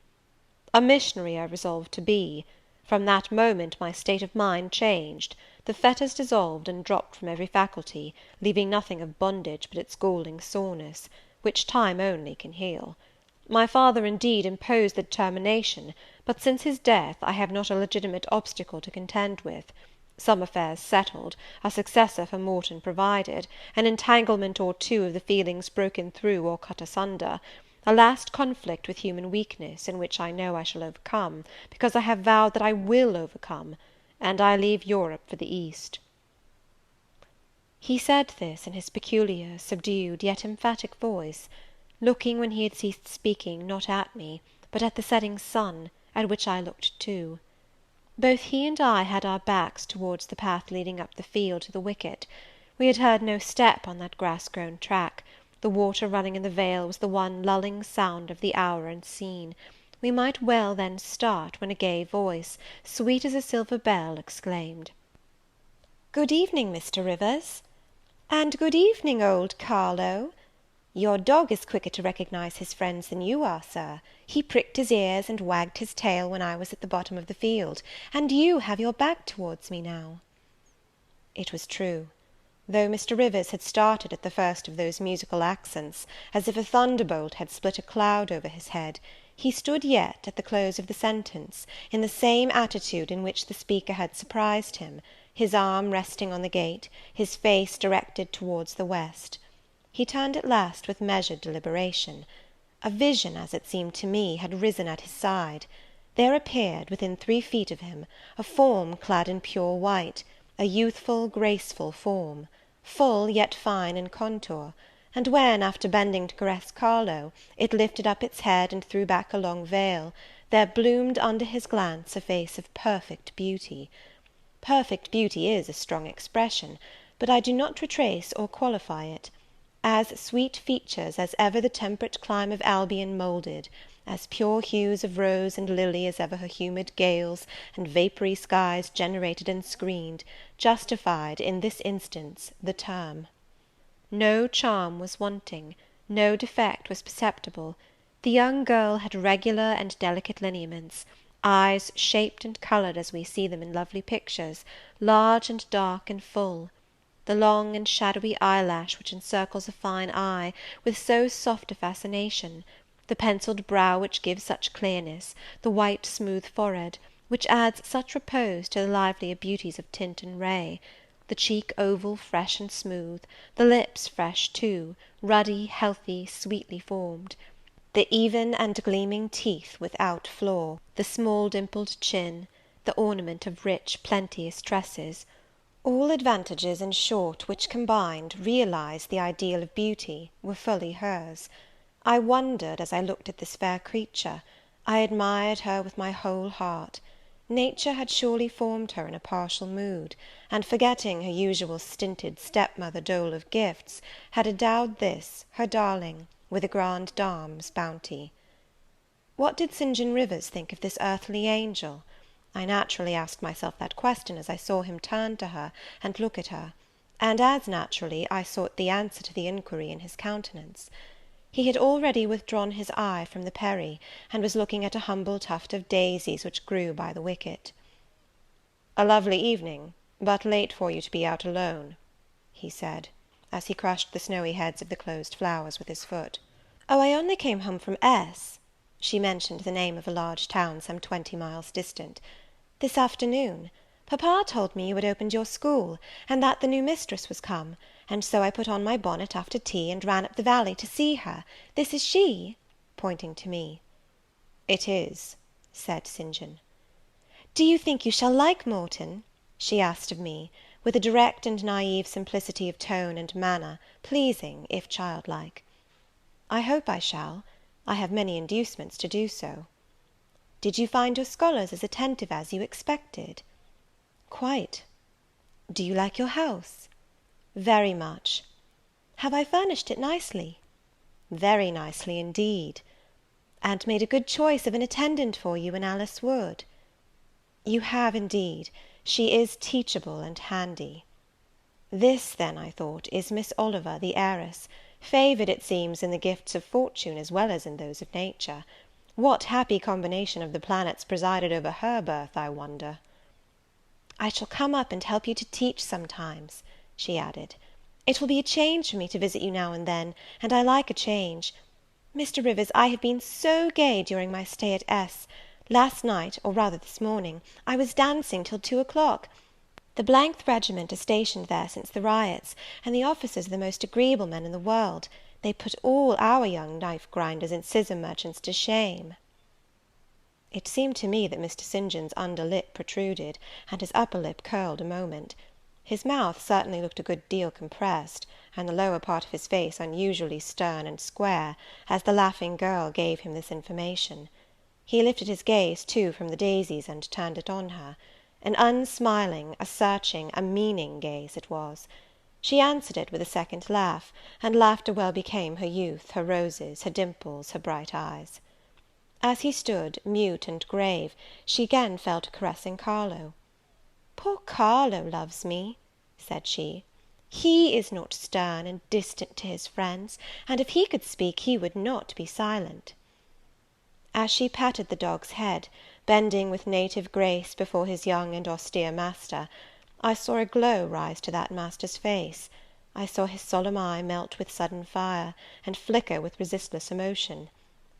A missionary I resolved to be. From that moment my state of mind changed; the fetters dissolved and dropped from every faculty, leaving nothing of bondage but its galling soreness, which time only can heal. My father, indeed, imposed the determination, but since his death I have not a legitimate obstacle to contend with. Some affairs settled, a successor for Morton provided, an entanglement or two of the feelings broken through or cut asunder, a last conflict with human weakness, in which I know I shall overcome, because I have vowed that I will overcome, and I leave Europe for the East." He said this in his peculiar, subdued, yet emphatic voice, looking, when he had ceased speaking, not at me, but at the setting sun, at which I looked too. Both he and I had our backs towards the path leading up the field to the wicket. We had heard no step on that grass-grown track; the water running in the vale was the one lulling sound of the hour and scene. We might well then start, when a gay voice, sweet as a silver bell, exclaimed, "Good evening, Mr. Rivers." "And good evening, old Carlo. Your dog is quicker to recognise his friends than you are, sir. He pricked his ears and wagged his tail when I was at the bottom of the field, and you have your back towards me now." It was true. Though Mr. Rivers had started at the first of those musical accents, as if a thunderbolt had split a cloud over his head, He stood yet, at the close of the sentence, in the same attitude in which the speaker had surprised him, his arm resting on the gate, his face directed towards the west. He turned at last with measured deliberation. A vision, as it seemed to me, had risen at his side. There appeared, within 3 feet of him, a form clad in pure white, a youthful, graceful form, full, yet fine in contour, and when, after bending to caress Carlo, it lifted up its head and threw back a long veil, there bloomed under his glance a face of perfect beauty. Perfect beauty is a strong expression, but I do not retrace or qualify it. As sweet features as ever the temperate clime of Albion moulded, as pure hues of rose and lily as ever her humid gales and vapoury skies generated and screened, justified, in this instance, the term. No charm was wanting, no defect was perceptible. The young girl had regular and delicate lineaments, eyes shaped and coloured as we see them in lovely pictures, large and dark and full. The long and shadowy eyelash which encircles a fine eye with so soft a fascination, the pencilled brow which gives such clearness, the white smooth forehead, which adds such repose to the livelier beauties of tint and ray, the cheek oval, fresh and smooth, the lips fresh too, ruddy, healthy, sweetly formed, the even and gleaming teeth without flaw, the small dimpled chin, the ornament of rich plenteous tresses, all advantages, in short, which combined, realised the ideal of beauty, were fully hers. I wondered, as I looked at this fair creature, I admired her with my whole heart. Nature had surely formed her in a partial mood, and forgetting her usual stinted stepmother dole of gifts, had endowed this, her darling, with a grande dame's bounty. What did St. John Rivers think of this earthly angel? I naturally asked myself that question as I saw him turn to her and look at her, and as naturally I sought the answer to the inquiry in his countenance. He had already withdrawn his eye from the Perry, and was looking at a humble tuft of daisies which grew by the wicket. "A lovely evening, but late for you to be out alone," he said, as he crushed the snowy heads of the closed flowers with his foot. "Oh, I only came home from S." She mentioned the name of a large town some 20 miles distant. "This afternoon. Papa told me you had opened your school, and that the new mistress was come, and so I put on my bonnet after tea, and ran up the valley to see her. This is she?" pointing to me. "It is," said St. John. "Do you think you shall like Morton?" she asked of me, with a direct and naive simplicity of tone and manner, pleasing, if childlike. "I hope I shall. I have many inducements to do so." "Did you find your scholars as attentive as you expected?" "Quite." "Do you like your house?" "Very much." "Have I furnished it nicely?" "Very nicely indeed." "And made a good choice of an attendant for you in Alice Wood?" "You have indeed. She is teachable and handy." This, then, I thought, is Miss Oliver, the heiress, favoured, it seems, in the gifts of fortune as well as in those of nature. What happy combination of the planets presided over her birth, I wonder? "I shall come up and help you to teach sometimes," she added. "It will be a change for me to visit you now and then, and I like a change. Mr. Rivers, I have been so gay during my stay at S. Last night, or rather this morning, I was dancing till 2 o'clock. The th regiment are stationed there since the riots, and the officers are the most agreeable men in the world. They put all our young knife grinders and scissor merchants to shame." It seemed to me that Mr. St. John's under lip protruded, and his upper lip curled a moment. His mouth certainly looked a good deal compressed, and the lower part of his face unusually stern and square, as the laughing girl gave him this information. He lifted his gaze, too, from the daisies, and turned it on her. An unsmiling, a searching, a meaning gaze it was. She answered it with a second laugh, and laughter well became her youth, her roses, her dimples, her bright eyes. As he stood, mute and grave, she again fell to caressing Carlo. "Poor Carlo loves me," said she. "He is not stern and distant to his friends, and if he could speak, he would not be silent." As she patted the dog's head, bending with native grace before his young and austere master, I saw a glow rise to that master's face. I saw his solemn eye melt with sudden fire, and flicker with resistless emotion.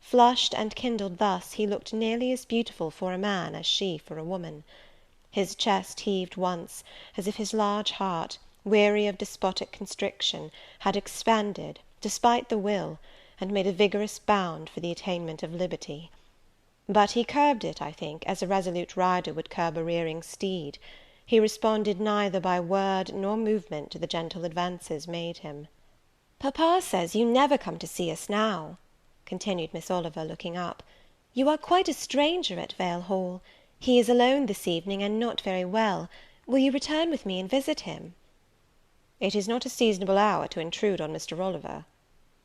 Flushed and kindled thus, he looked nearly as beautiful for a man as she for a woman. His chest heaved once, as if his large heart, weary of despotic constriction, had expanded, despite the will, and made a vigorous bound for the attainment of liberty. But he curbed it, I think, as a resolute rider would curb a rearing steed. He responded neither by word nor movement to the gentle advances made him. "Papa says you never come to see us now," continued Miss Oliver, looking up. "You are quite a stranger at Vale Hall. He is alone this evening, and not very well. Will you return with me and visit him?" "It is not a seasonable hour to intrude on Mr. Oliver,"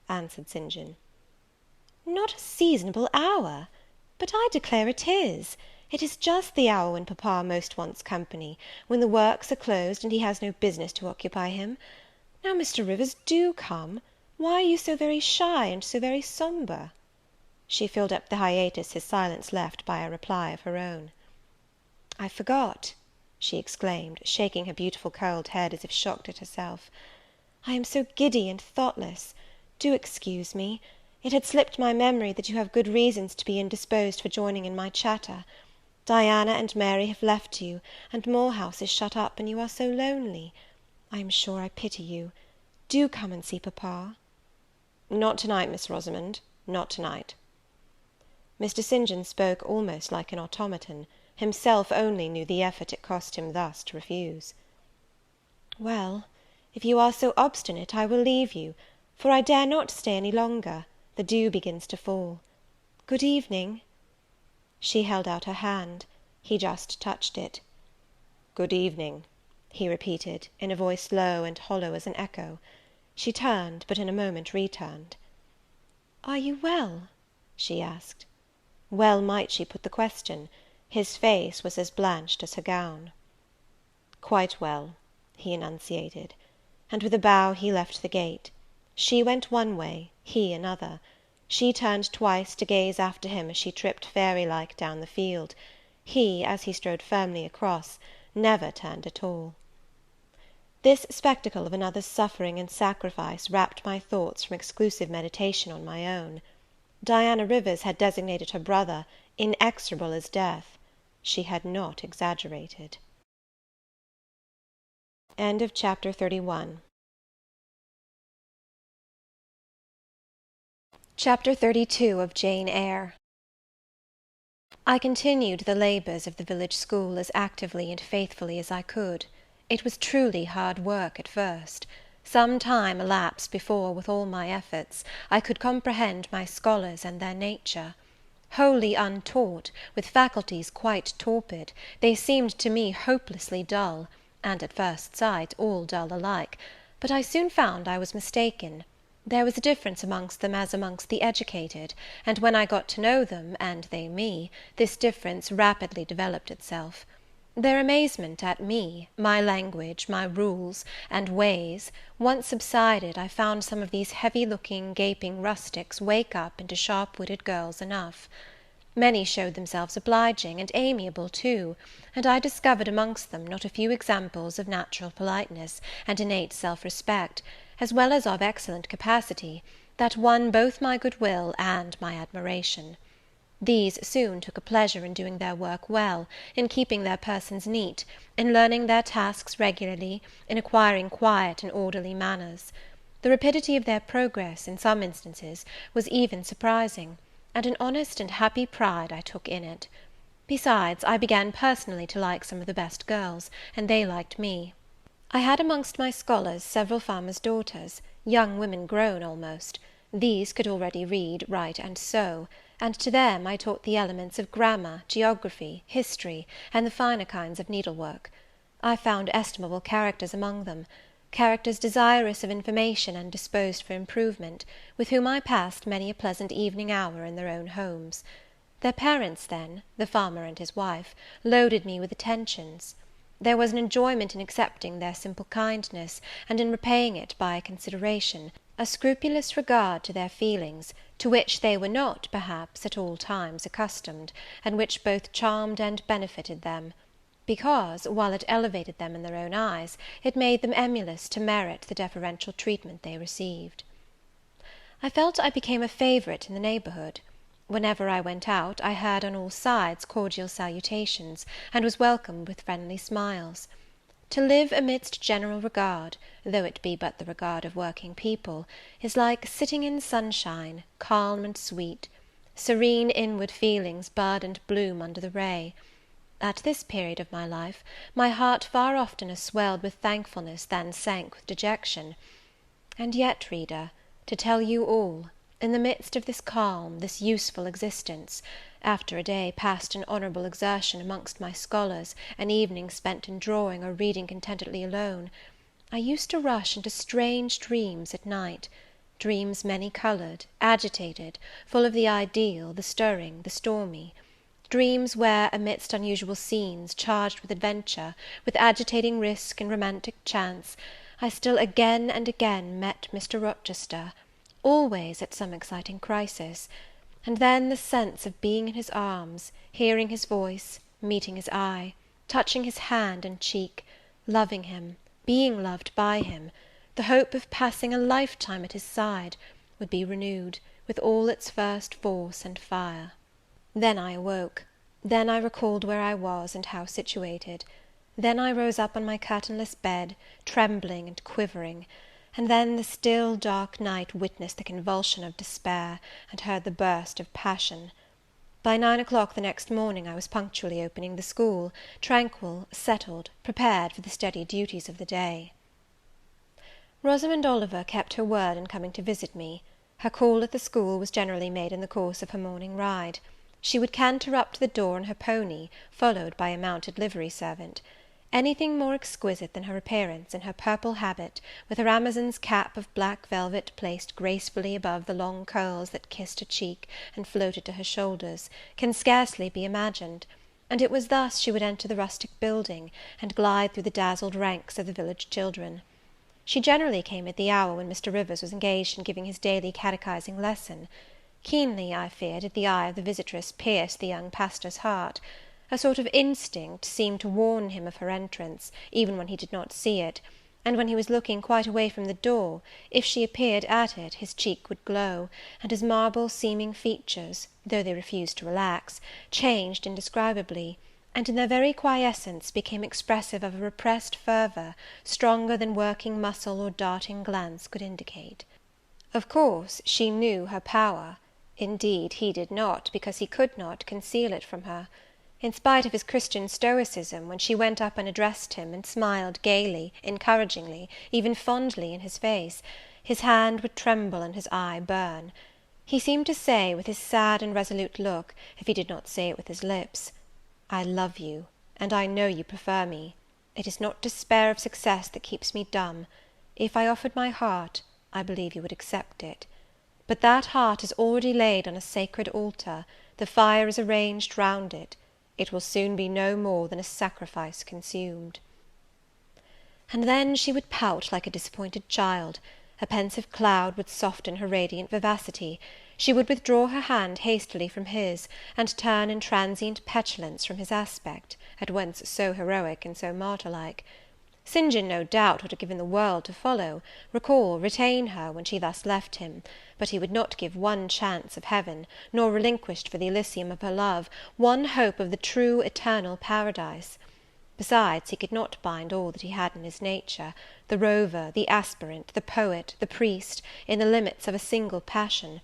answered St. John. "Not a seasonable hour! But I declare it is. It is just the hour when papa most wants company, when the works are closed, and he has no business to occupy him. Now, Mr. Rivers, do come. Why are you so very shy, and so very sombre?" She filled up the hiatus his silence left by a reply of her own. "I forgot," she exclaimed, shaking her beautiful curled head as if shocked at herself. "I am so giddy and thoughtless. Do excuse me. It had slipped my memory that you have good reasons to be indisposed for joining in my chatter. Diana and Mary have left you, and Moor House is shut up, and you are so lonely. I am sure I pity you. Do come and see papa." "Not to-night, Miss Rosamond, not to-night." Mr. St. John spoke almost like an automaton. Himself only knew the effort it cost him thus to refuse. "Well, if you are so obstinate, I will leave you, for I dare not stay any longer. The dew begins to fall. Good evening." She held out her hand. He just touched it. "Good evening," he repeated, in a voice low and hollow as an echo. She turned, but in a moment returned. "Are you well?" she asked. Well might she put the question. His face was as blanched as her gown. "Quite well," he enunciated; and with a bow he left the gate. She went one way, he another. She turned twice to gaze after him as she tripped fairy-like down the field. He, as he strode firmly across, never turned at all. This spectacle of another's suffering and sacrifice rapt my thoughts from exclusive meditation on my own. Diana Rivers had designated her brother inexorable as death. She had not exaggerated. Chapter 32 of Jane Eyre. I continued the labours of the village school as actively and faithfully as I could. It was truly hard work at first. Some time elapsed before, with all my efforts, I could comprehend my scholars and their nature. Wholly untaught, with faculties quite torpid, they seemed to me hopelessly dull, and at first sight all dull alike; but I soon found I was mistaken. There was a difference amongst them as amongst the educated, and when I got to know them, and they me, this difference rapidly developed itself. Their amazement at me, my language, my rules, and ways, once subsided, I found some of these heavy-looking, gaping rustics wake up into sharp-witted girls enough. Many showed themselves obliging, and amiable too, and I discovered amongst them not a few examples of natural politeness, and innate self-respect, as well as of excellent capacity, that won both my good-will and my admiration. These soon took a pleasure in doing their work well, in keeping their persons neat, in learning their tasks regularly, in acquiring quiet and orderly manners. The rapidity of their progress, in some instances, was even surprising, and an honest and happy pride I took in it. Besides, I began personally to like some of the best girls, and they liked me. I had amongst my scholars several farmers' daughters, young women grown almost. These could already read, write, and sew, and to them I taught the elements of grammar, geography, history, and the finer kinds of needlework. I found estimable characters among them, characters desirous of information and disposed for improvement, with whom I passed many a pleasant evening hour in their own homes. Their parents then, the farmer and his wife, loaded me with attentions. There was an enjoyment in accepting their simple kindness, and in repaying it by a consideration, a scrupulous regard to their feelings, to which they were not, perhaps, at all times accustomed, and which both charmed and benefited them; because, while it elevated them in their own eyes, it made them emulous to merit the deferential treatment they received. I felt I became a favourite in the neighbourhood. Whenever I went out, I heard on all sides cordial salutations, and was welcomed with friendly smiles. To live amidst general regard, though it be but the regard of working people, is like sitting in sunshine, calm and sweet. Serene inward feelings bud and bloom under the ray. At this period of my life, my heart far oftener swelled with thankfulness than sank with dejection. And yet, reader, to tell you all, in the midst of this calm, this useful existence, after a day passed in honourable exertion amongst my scholars, an evening spent in drawing or reading contentedly alone, I used to rush into strange dreams at night, dreams many coloured, agitated, full of the ideal, the stirring, the stormy; dreams where, amidst unusual scenes, charged with adventure, with agitating risk and romantic chance, I still again and again met Mr. Rochester, always at some exciting crisis; and then the sense of being in his arms, hearing his voice, meeting his eye, touching his hand and cheek, loving him, being loved by him, the hope of passing a lifetime at his side, would be renewed, with all its first force and fire. Then I awoke; then I recalled where I was, and how situated; then I rose up on my curtainless bed, trembling and quivering; and then the still dark night witnessed the convulsion of despair, and heard the burst of passion. By 9 o'clock the next morning I was punctually opening the school, tranquil, settled, prepared for the steady duties of the day. Rosamond Oliver kept her word in coming to visit me. Her call at the school was generally made in the course of her morning ride. She would canter up to the door on her pony, followed by a mounted livery servant. Anything more exquisite than her appearance, in her purple habit, with her Amazon's cap of black velvet placed gracefully above the long curls that kissed her cheek and floated to her shoulders, can scarcely be imagined; and it was thus she would enter the rustic building, and glide through the dazzled ranks of the village children. She generally came at the hour when Mr. Rivers was engaged in giving his daily catechizing lesson. Keenly, I fear, did the eye of the visitress pierce the young pastor's heart. A sort of instinct seemed to warn him of her entrance, even when he did not see it; and when he was looking quite away from the door, if she appeared at it, his cheek would glow, and his marble seeming features, though they refused to relax, changed indescribably, and in their very quiescence became expressive of a repressed fervour, stronger than working muscle or darting glance could indicate. Of course she knew her power; indeed he did not, because he could not, conceal it from her. In spite of his Christian stoicism, when she went up and addressed him, and smiled gaily, encouragingly, even fondly in his face, his hand would tremble and his eye burn. He seemed to say, with his sad and resolute look, if he did not say it with his lips, "I love you, and I know you prefer me. It is not despair of success that keeps me dumb. If I offered my heart, I believe you would accept it. But that heart is already laid on a sacred altar, the fire is arranged round it. It will soon be no more than a sacrifice consumed." And then she would pout like a disappointed child; a pensive cloud would soften her radiant vivacity; she would withdraw her hand hastily from his, and turn in transient petulance from his aspect, at once so heroic and so martyr-like. St. John, no doubt, would have given the world to follow, recall, retain her, when she thus left him; but he would not give one chance of heaven, nor relinquished for the Elysium of her love one hope of the true eternal paradise. Besides, he could not bind all that he had in his nature, the rover, the aspirant, the poet, the priest, in the limits of a single passion.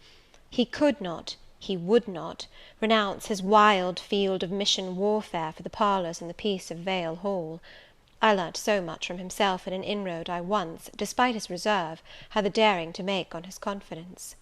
He could not, he would not, renounce his wild field of mission warfare for the parlours and the peace of Vale Hall. I learnt so much from himself in an inroad I once, despite his reserve, had the daring to make on his confidence.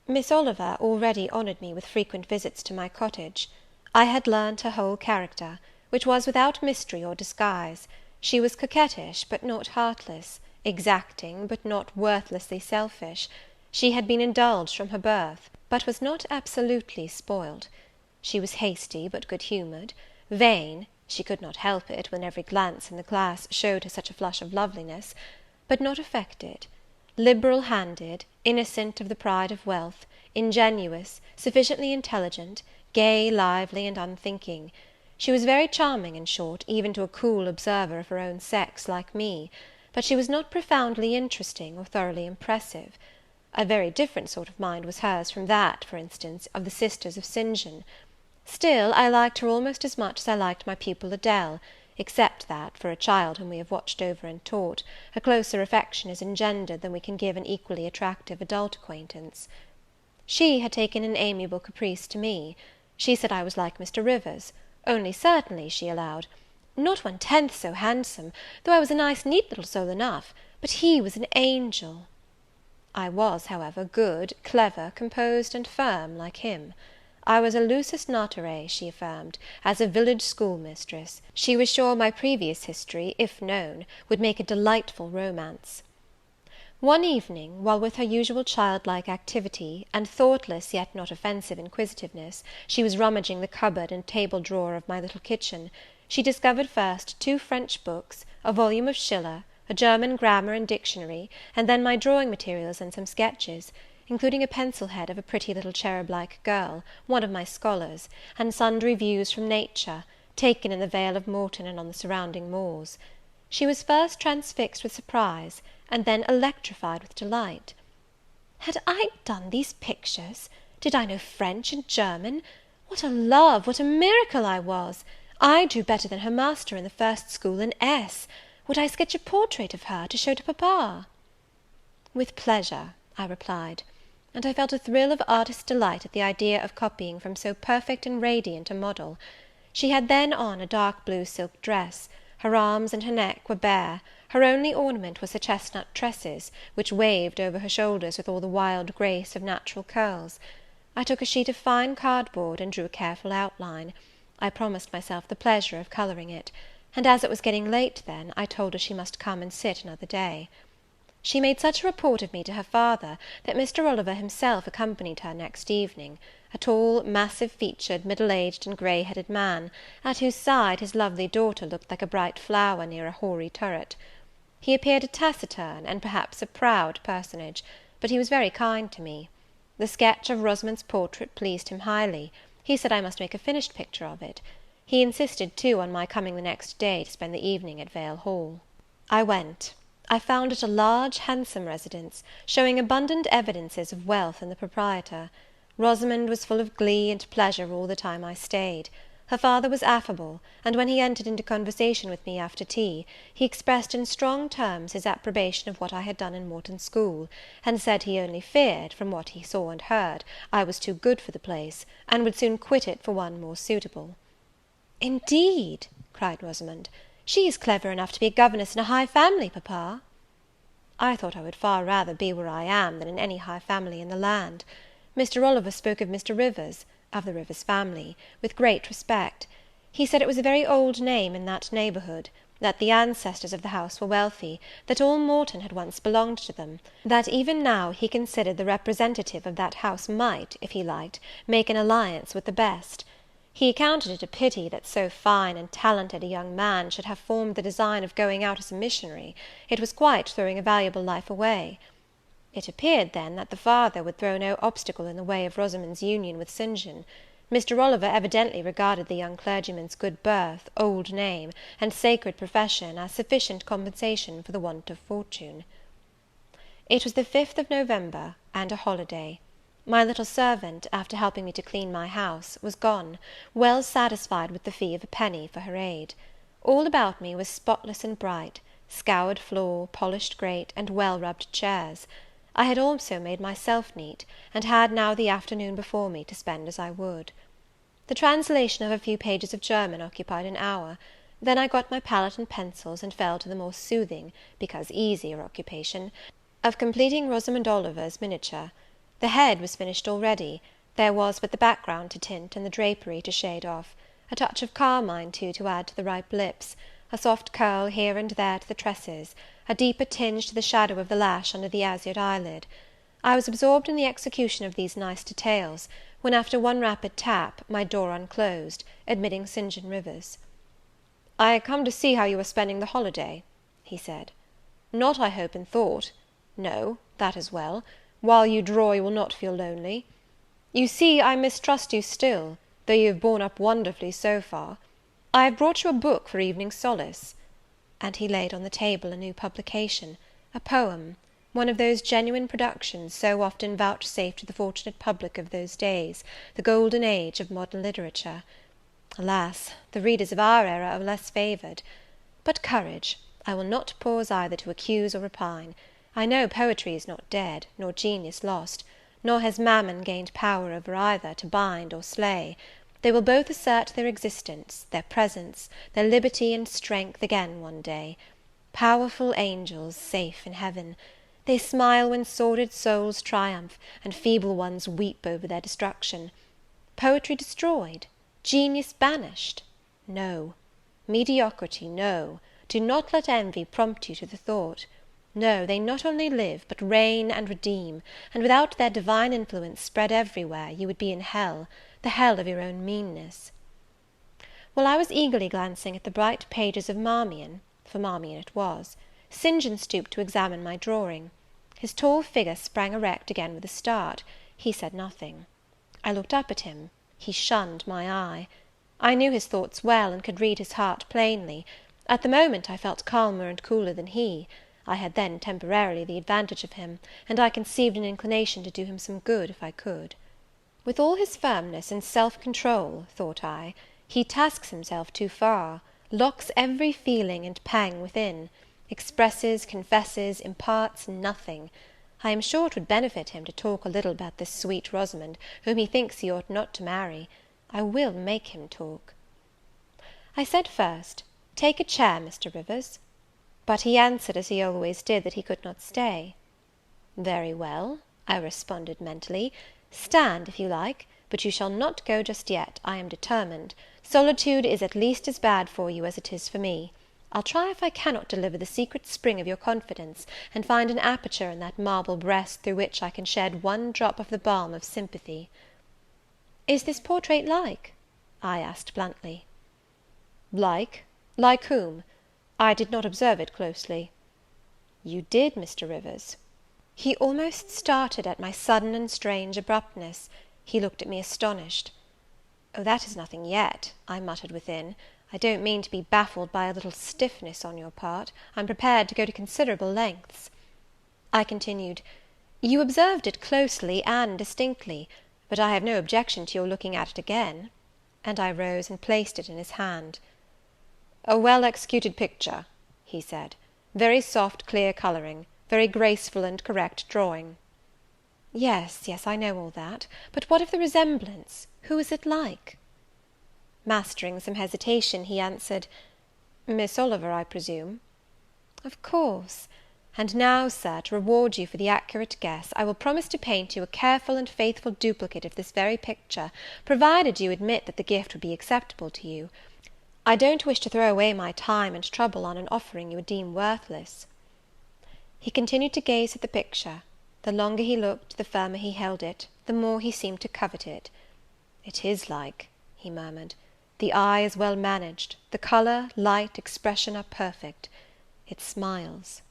Miss Oliver already honoured me with frequent visits to my cottage. I had learnt her whole character, which was without mystery or disguise. She was coquettish, but not heartless; exacting, but not worthlessly selfish. She had been indulged from her birth, but was not absolutely spoiled. She was hasty, but good humoured; vain, she could not help it, when every glance in the class showed her such a flush of loveliness, but not affected; liberal-handed, innocent of the pride of wealth, ingenuous, sufficiently intelligent, gay, lively, and unthinking. She was very charming, in short, even to a cool observer of her own sex like me; but she was not profoundly interesting or thoroughly impressive. A very different sort of mind was hers from that, for instance, of the sisters of St. John. Still, I liked her almost as much as I liked my pupil Adele, except that, for a child whom we have watched over and taught, a closer affection is engendered than we can give an equally attractive adult acquaintance. She had taken an amiable caprice to me. She said I was like Mr. Rivers, only certainly, she allowed, not 1/10 so handsome, though I was a nice neat little soul enough, but he was an angel. I was, however, good, clever, composed, and firm, like him. I was a lusus naturae, she affirmed, as a village schoolmistress. She was sure my previous history, if known, would make a delightful romance. One evening, while with her usual childlike activity, and thoughtless yet not offensive inquisitiveness, she was rummaging the cupboard and table drawer of my little kitchen, she discovered first 2 French books, a volume of Schiller, a German grammar and dictionary, and then my drawing materials and some sketches, including a pencil head of a pretty little cherub-like girl, one of my scholars, and sundry views from nature, taken in the Vale of Morton and on the surrounding moors. She was first transfixed with surprise, and then electrified with delight. Had I done these pictures? Did I know French and German? What a love, what a miracle I was! I drew better than her master in the first school in S. Would I sketch a portrait of her, to show to papa? With pleasure, I replied, and I felt a thrill of artist delight at the idea of copying from so perfect and radiant a model. She had then on a dark blue silk dress, her arms and her neck were bare, her only ornament was her chestnut tresses, which waved over her shoulders with all the wild grace of natural curls. I took a sheet of fine cardboard, and drew a careful outline. I promised myself the pleasure of colouring it, and as it was getting late then, I told her she must come and sit another day. She made such a report of me to her father, that Mr. Oliver himself accompanied her next evening, a tall, massive-featured, middle-aged and grey-headed man, at whose side his lovely daughter looked like a bright flower near a hoary turret. He appeared a taciturn, and perhaps a proud personage, but he was very kind to me. The sketch of Rosamond's portrait pleased him highly. He said I must make a finished picture of it. He insisted, too, on my coming the next day to spend the evening at Vale Hall. I went. I found it a large, handsome residence, showing abundant evidences of wealth in the proprietor. Rosamond was full of glee and pleasure all the time I stayed. Her father was affable, and when he entered into conversation with me after tea, he expressed in strong terms his approbation of what I had done in Morton School, and said he only feared, from what he saw and heard, I was too good for the place, and would soon quit it for one more suitable. "Indeed," cried Rosamond, "she is clever enough to be a governess in a high family, papa." I thought I would far rather be where I am than in any high family in the land. Mr. Oliver spoke of Mr. Rivers, of the Rivers family, with great respect. He said it was a very old name in that neighbourhood, that the ancestors of the house were wealthy, that all Morton had once belonged to them, that even now he considered the representative of that house might, if he liked, make an alliance with the best. He accounted it a pity that so fine and talented a young man should have formed the design of going out as a missionary; it was quite throwing a valuable life away. It appeared, then, that the father would throw no obstacle in the way of Rosamond's union with St. John. Mr. Oliver evidently regarded the young clergyman's good birth, old name, and sacred profession as sufficient compensation for the want of fortune. It was the 5th of November, and a holiday. My little servant, after helping me to clean my house, was gone, well satisfied with the fee of a penny for her aid. All about me was spotless and bright, scoured floor, polished grate, and well-rubbed chairs. I had also made myself neat, and had now the afternoon before me to spend as I would. The translation of a few pages of German occupied an hour. Then I got my palette and pencils, and fell to the more soothing, because easier occupation, of completing Rosamond Oliver's miniature. The head was finished already; there was but the background to tint, and the drapery to shade off; a touch of carmine, too, to add to the ripe lips; a soft curl here and there to the tresses; a deeper tinge to the shadow of the lash under the azured eyelid. I was absorbed in the execution of these nice details, when, after one rapid tap, my door unclosed, admitting St. John Rivers. "I come to see how you are spending the holiday," he said. "Not, I hope, in thought. No, that is well. While you draw, you will not feel lonely. You see, I mistrust you still, though you have borne up wonderfully so far. I have brought you a book for evening solace." And he laid on the table a new publication, a poem, one of those genuine productions so often vouchsafed to the fortunate public of those days, the golden age of modern literature. Alas, the readers of our era are less favoured. But courage! I will not pause either to accuse or repine. I know poetry is not dead, nor genius lost, nor has Mammon gained power over either, to bind or slay. They will both assert their existence, their presence, their liberty and strength again one day. Powerful angels, safe in heaven! They smile when sordid souls triumph, and feeble ones weep over their destruction. Poetry destroyed? Genius banished? No. Mediocrity, no. Do not let envy prompt you to the thought. No, they not only live, but reign and redeem, and without their divine influence spread everywhere, you would be in hell, the hell of your own meanness. While I was eagerly glancing at the bright pages of Marmion, for Marmion it was, St. John stooped to examine my drawing. His tall figure sprang erect again with a start. He said nothing. I looked up at him. He shunned my eye. I knew his thoughts well, and could read his heart plainly. At the moment I felt calmer and cooler than he. I had then temporarily the advantage of him, and I conceived an inclination to do him some good if I could. With all his firmness and self-control, thought I, he tasks himself too far, locks every feeling and pang within, expresses, confesses, imparts nothing. I am sure it would benefit him to talk a little about this sweet Rosamond, whom he thinks he ought not to marry. I will make him talk. I said first, "Take a chair, Mr. Rivers." But he answered, as he always did, that he could not stay. "Very well," I responded mentally, "stand, if you like, but you shall not go just yet, I am determined. Solitude is at least as bad for you as it is for me. I'll try if I cannot deliver the secret spring of your confidence, and find an aperture in that marble breast through which I can shed one drop of the balm of sympathy." "Is this portrait like?" I asked bluntly. "Like? Like whom? I did not observe it closely." "You did, Mr. Rivers." He almost started at my sudden and strange abruptness. He looked at me astonished. "Oh, that is nothing yet," I muttered within. "I don't mean to be baffled by a little stiffness on your part. I'm prepared to go to considerable lengths." I continued, "You observed it closely and distinctly, but I have no objection to your looking at it again." And I rose and placed it in his hand. "A well-executed picture," he said; "very soft, clear colouring, very graceful and correct drawing." "Yes, yes, I know all that; but what of the resemblance? Who is it like?" Mastering some hesitation, he answered, "Miss Oliver, I presume?" "Of course. And now, Sir, to reward you for the accurate guess, I will promise to paint you a careful and faithful duplicate of this very picture, provided you admit that the gift would be acceptable to you. I don't wish to throw away my time and trouble on an offering you would deem worthless." He continued to gaze at the picture. The longer he looked, the firmer he held it, the more he seemed to covet it. "It is like," he murmured. "The eye is well managed, the colour, light, expression are perfect. It smiles."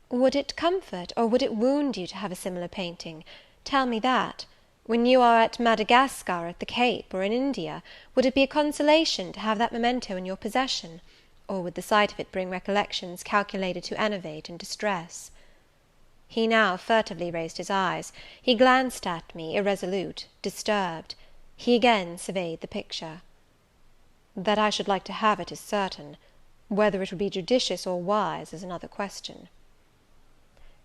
"Would it comfort, or would it wound you to have a similar painting? Tell me that. When you are at Madagascar, at the Cape, or in India, would it be a consolation to have that memento in your possession? Or would the sight of it bring recollections calculated to enervate and distress?" He now furtively raised his eyes. He glanced at me, irresolute, disturbed. He again surveyed the picture. "That I should like to have it is certain. Whether it would be judicious or wise is another question."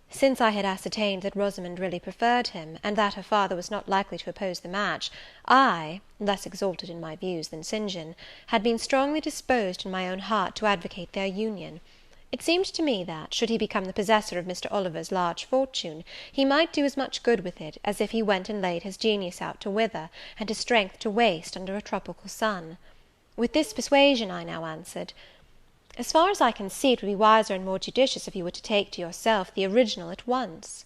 Since I had ascertained that Rosamond really preferred him, and that her father was not likely to oppose the match, I, less exalted in my views than St. John, had been strongly disposed in my own heart to advocate their union. It seemed to me that, should he become the possessor of Mr. Oliver's large fortune, he might do as much good with it as if he went and laid his genius out to wither, and his strength to waste under a tropical sun. With this persuasion I now answered, "As far as I can see, it would be wiser and more judicious if you were to take to yourself the original at once."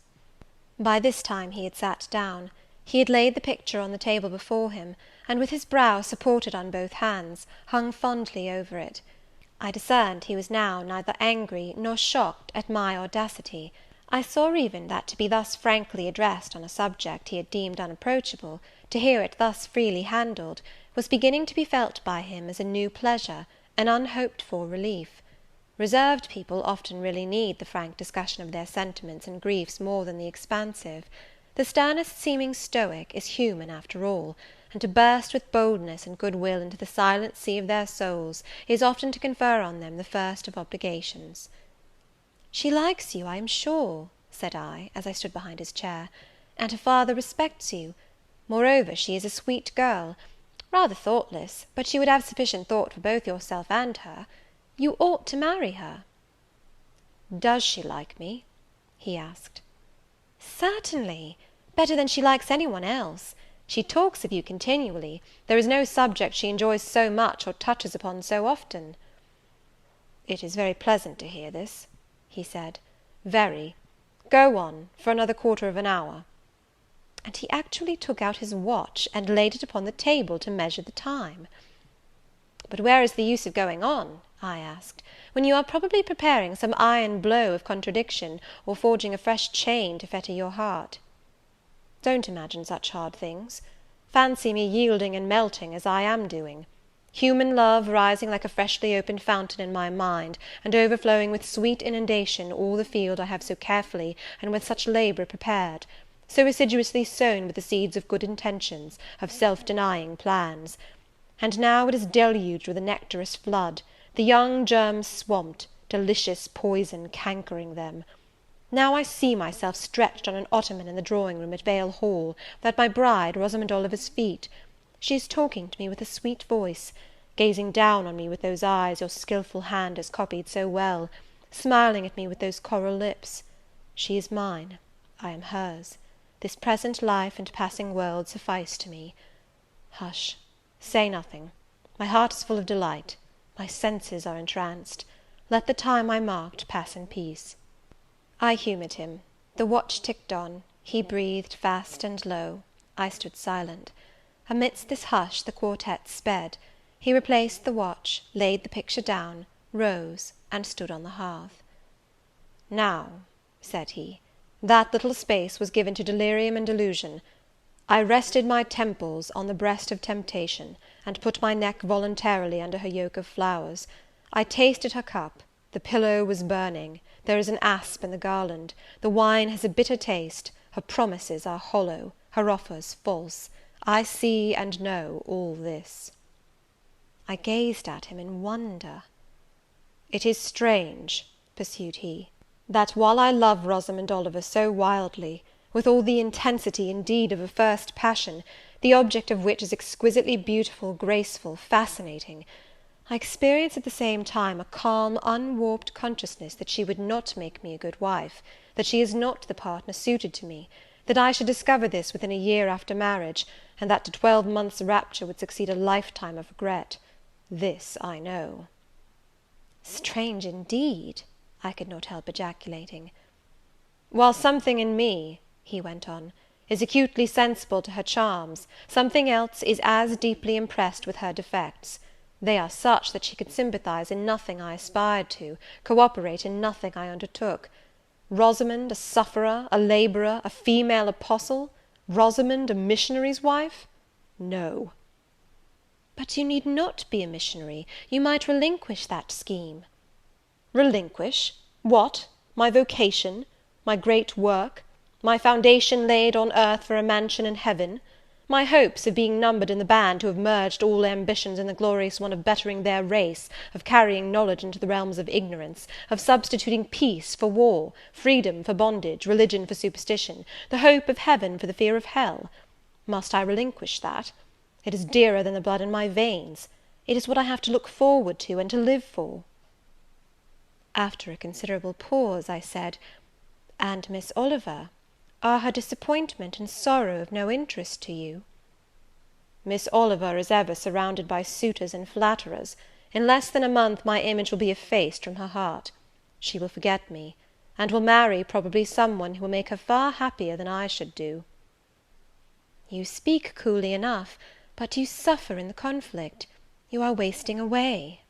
By this time he had sat down. He had laid the picture on the table before him, and with his brow supported on both hands, hung fondly over it. I discerned he was now neither angry nor shocked at my audacity. I saw even that to be thus frankly addressed on a subject he had deemed unapproachable, to hear it thus freely handled, was beginning to be felt by him as a new pleasure, an unhoped for relief. Reserved people often really need the frank discussion of their sentiments and griefs more than the expansive. The sternest seeming stoic is human after all, and to burst with boldness and good will into the silent sea of their souls is often to confer on them the first of obligations. "She likes you, I am sure," said I, as I stood behind his chair, "and her father respects you. Moreover, she is a sweet girl, rather thoughtless, but she would have sufficient thought for both yourself and her. You ought to marry her." "Does she like me?" he asked. "Certainly, better than she likes any one else. She talks of you continually. There is no subject she enjoys so much or touches upon so often." "It is very pleasant to hear this," he said, "very. Go on, for another quarter of an hour." And he actually took out his watch, and laid it upon the table to measure the time. "But where is the use of going on," I asked, "when you are probably preparing some iron blow of contradiction, or forging a fresh chain to fetter your heart?" "Don't imagine such hard things. Fancy me yielding and melting as I am doing. Human love rising like a freshly opened fountain in my mind, and overflowing with sweet inundation all the field I have so carefully and with such labour prepared, so assiduously sown with the seeds of good intentions, of self-denying plans. And now it is deluged with a nectarous flood, the young germs swamped, delicious poison cankering them. Now I see myself stretched on an ottoman in the drawing-room at Vale Hall, without my bride, Rosamond Oliver's feet. She is talking to me with a sweet voice, gazing down on me with those eyes your skilful hand has copied so well, smiling at me with those coral lips. She is mine, I am hers. This present life and passing world suffice to me. Hush, say nothing. My heart is full of delight. My senses are entranced. Let the time I marked pass in peace." I humoured him. The watch ticked on. He breathed fast and low. I stood silent. Amidst this hush the quartet sped. He replaced the watch, laid the picture down, rose, and stood on the hearth. "Now," said he, "that little space was given to delirium and delusion. I rested my temples on the breast of temptation, and put my neck voluntarily under her yoke of flowers. I tasted her cup. The pillow was burning. There is an asp in the garland. The wine has a bitter taste. Her promises are hollow. Her offers false. I see and know all this." I gazed at him in wonder. "It is strange," pursued he, "that while I love Rosamond Oliver so wildly, with all the intensity indeed of a first passion, the object of which is exquisitely beautiful, graceful, fascinating, I experience at the same time a calm, unwarped consciousness that she would not make me a good wife, that she is not the partner suited to me, that I should discover this within a year after marriage, and that to 12 months' rapture would succeed a lifetime of regret. This I know." "Strange indeed!" I could not help ejaculating. "While something in me," he went on, "is acutely sensible to her charms, something else is as deeply impressed with her defects. They are such that she could sympathize in nothing I aspired to, co-operate in nothing I undertook. Rosamond, a sufferer, a labourer, a female apostle? Rosamond, a missionary's wife? No." "But you need not be a missionary. You might relinquish that scheme." "Relinquish? What? My vocation? My great work? My foundation laid on earth for a mansion in heaven? My hopes of being numbered in the band who have merged all ambitions in the glorious one of bettering their race, of carrying knowledge into the realms of ignorance, of substituting peace for war, freedom for bondage, religion for superstition, the hope of heaven for the fear of hell? Must I relinquish that? It is dearer than the blood in my veins. It is what I have to look forward to, and to live for." After a considerable pause, I said, "And Miss Oliver? Are her disappointment and sorrow of no interest to you?" "Miss Oliver is ever surrounded by suitors and flatterers. In less than a month my image will be effaced from her heart. She will forget me, and will marry probably some one who will make her far happier than I should do." "You speak coolly enough, but you suffer in the conflict. You are wasting away."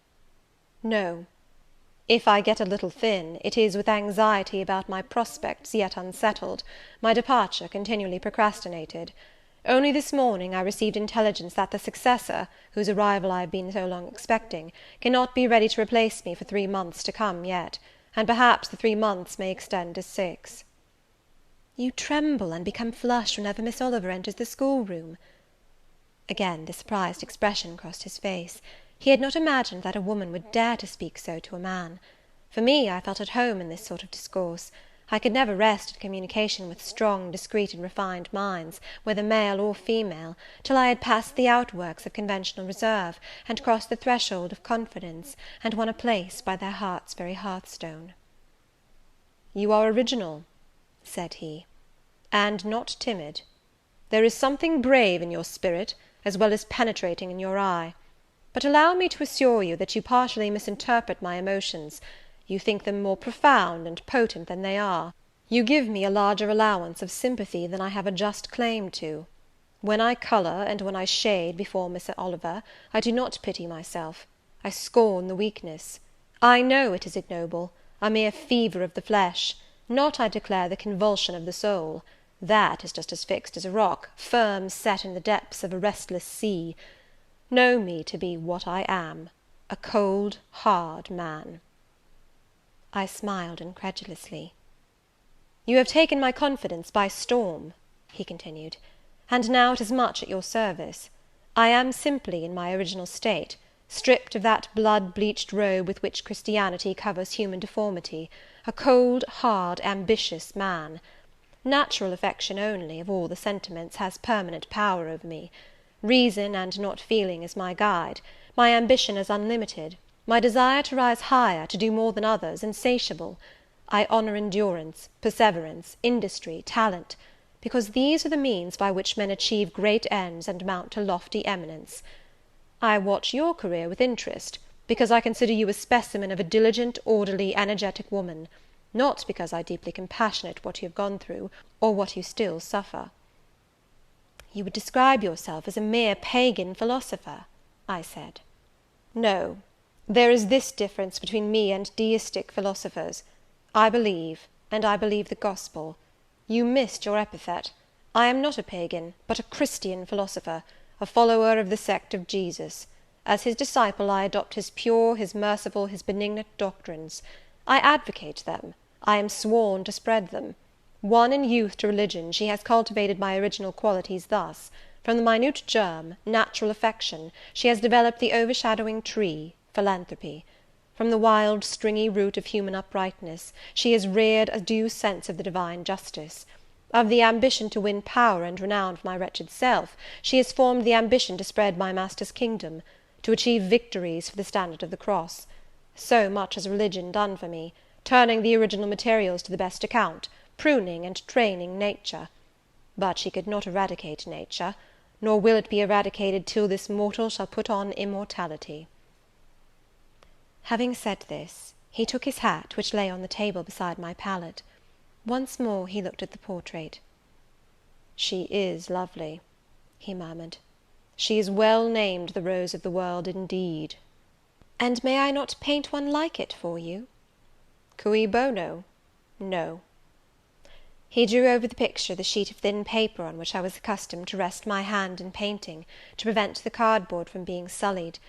"No. If I get a little thin, it is with anxiety about my prospects yet unsettled, my departure continually procrastinated. Only this morning I received intelligence that the successor, whose arrival I have been so long expecting, cannot be ready to replace me for 3 months to come yet, and perhaps the 3 months may extend to 6. You tremble and become flushed whenever Miss Oliver enters the schoolroom. Again the surprised expression crossed his face. He had not imagined that a woman would dare to speak so to a man. For me, I felt at home in this sort of discourse. I could never rest in communication with strong, discreet, and refined minds, whether male or female, till I had passed the outworks of conventional reserve, and crossed the threshold of confidence, and won a place by their heart's very hearthstone. "You are original," said he, "and not timid. There is something brave in your spirit, as well as penetrating in your eye. But allow me to assure you that you partially misinterpret my emotions. You think them more profound and potent than they are. You give me a larger allowance of sympathy than I have a just claim to. When I colour, and when I shade before Miss Oliver, I do not pity myself. I scorn the weakness. I know it is ignoble, a mere fever of the flesh, not, I declare, the convulsion of the soul. That is just as fixed as a rock, firm set in the depths of a restless sea. Know me to be what I am, a cold, hard man." I smiled incredulously. "You have taken my confidence by storm," he continued, "and now it is much at your service. I am simply in my original state, stripped of that blood-bleached robe with which Christianity covers human deformity, a cold, hard, ambitious man. Natural affection only, of all the sentiments, has permanent power over me. Reason, and not feeling, is my guide. My ambition is unlimited. My desire to rise higher, to do more than others, insatiable. I honour endurance, perseverance, industry, talent, because these are the means by which men achieve great ends and mount to lofty eminence. I watch your career with interest, because I consider you a specimen of a diligent, orderly, energetic woman, not because I deeply compassionate what you have gone through, or what you still suffer." "You would describe yourself as a mere pagan philosopher," I said. "No. There is this difference between me and deistic philosophers. I believe, and I believe the gospel. You missed your epithet. I am not a pagan, but a Christian philosopher, a follower of the sect of Jesus. As his disciple, I adopt his pure, his merciful, his benignant doctrines. I advocate them. I am sworn to spread them. Won in youth to religion, she has cultivated my original qualities thus: from the minute germ, natural affection, she has developed the overshadowing tree, philanthropy. From the wild, stringy root of human uprightness, she has reared a due sense of the divine justice. Of the ambition to win power and renown for my wretched self, she has formed the ambition to spread my Master's kingdom, to achieve victories for the standard of the cross. So much has religion done for me, turning the original materials to the best account, pruning and training nature. But she could not eradicate nature, nor will it be eradicated till this mortal shall put on immortality." Having said this, he took his hat, which lay on the table beside my pallet. Once more he looked at the portrait. "She is lovely," he murmured. "She is well named the rose of the world, indeed." "And may I not paint one like it for you?" "Cui bono? No." He drew over the picture the sheet of thin paper on which I was accustomed to rest my hand in painting, to prevent the cardboard from being sullied.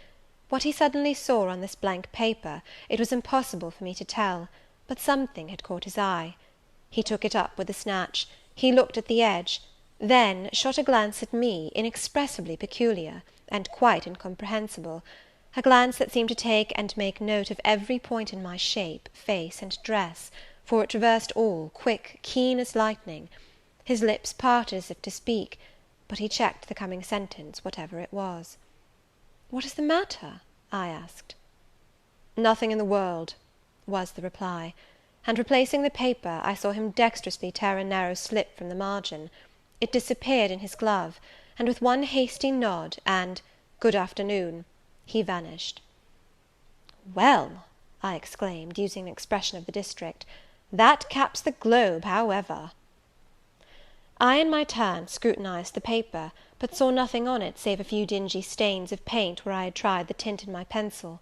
What he suddenly saw on this blank paper, it was impossible for me to tell, but something had caught his eye. He took it up with a snatch, he looked at the edge, then shot a glance at me, inexpressibly peculiar, and quite incomprehensible, a glance that seemed to take and make note of every point in my shape, face, and dress, for it traversed all, quick, keen as lightning. His lips parted as if to speak, but he checked the coming sentence, whatever it was. "What is the matter?" I asked. "Nothing in the world," was the reply; and, replacing the paper, I saw him dexterously tear a narrow slip from the margin. It disappeared in his glove, and with one hasty nod, and "Good afternoon," he vanished. "Well," I exclaimed, using an expression of the district, "that caps the globe, however." I, in my turn, scrutinized the paper, but saw nothing on it save a few dingy stains of paint where I had tried the tint in my pencil.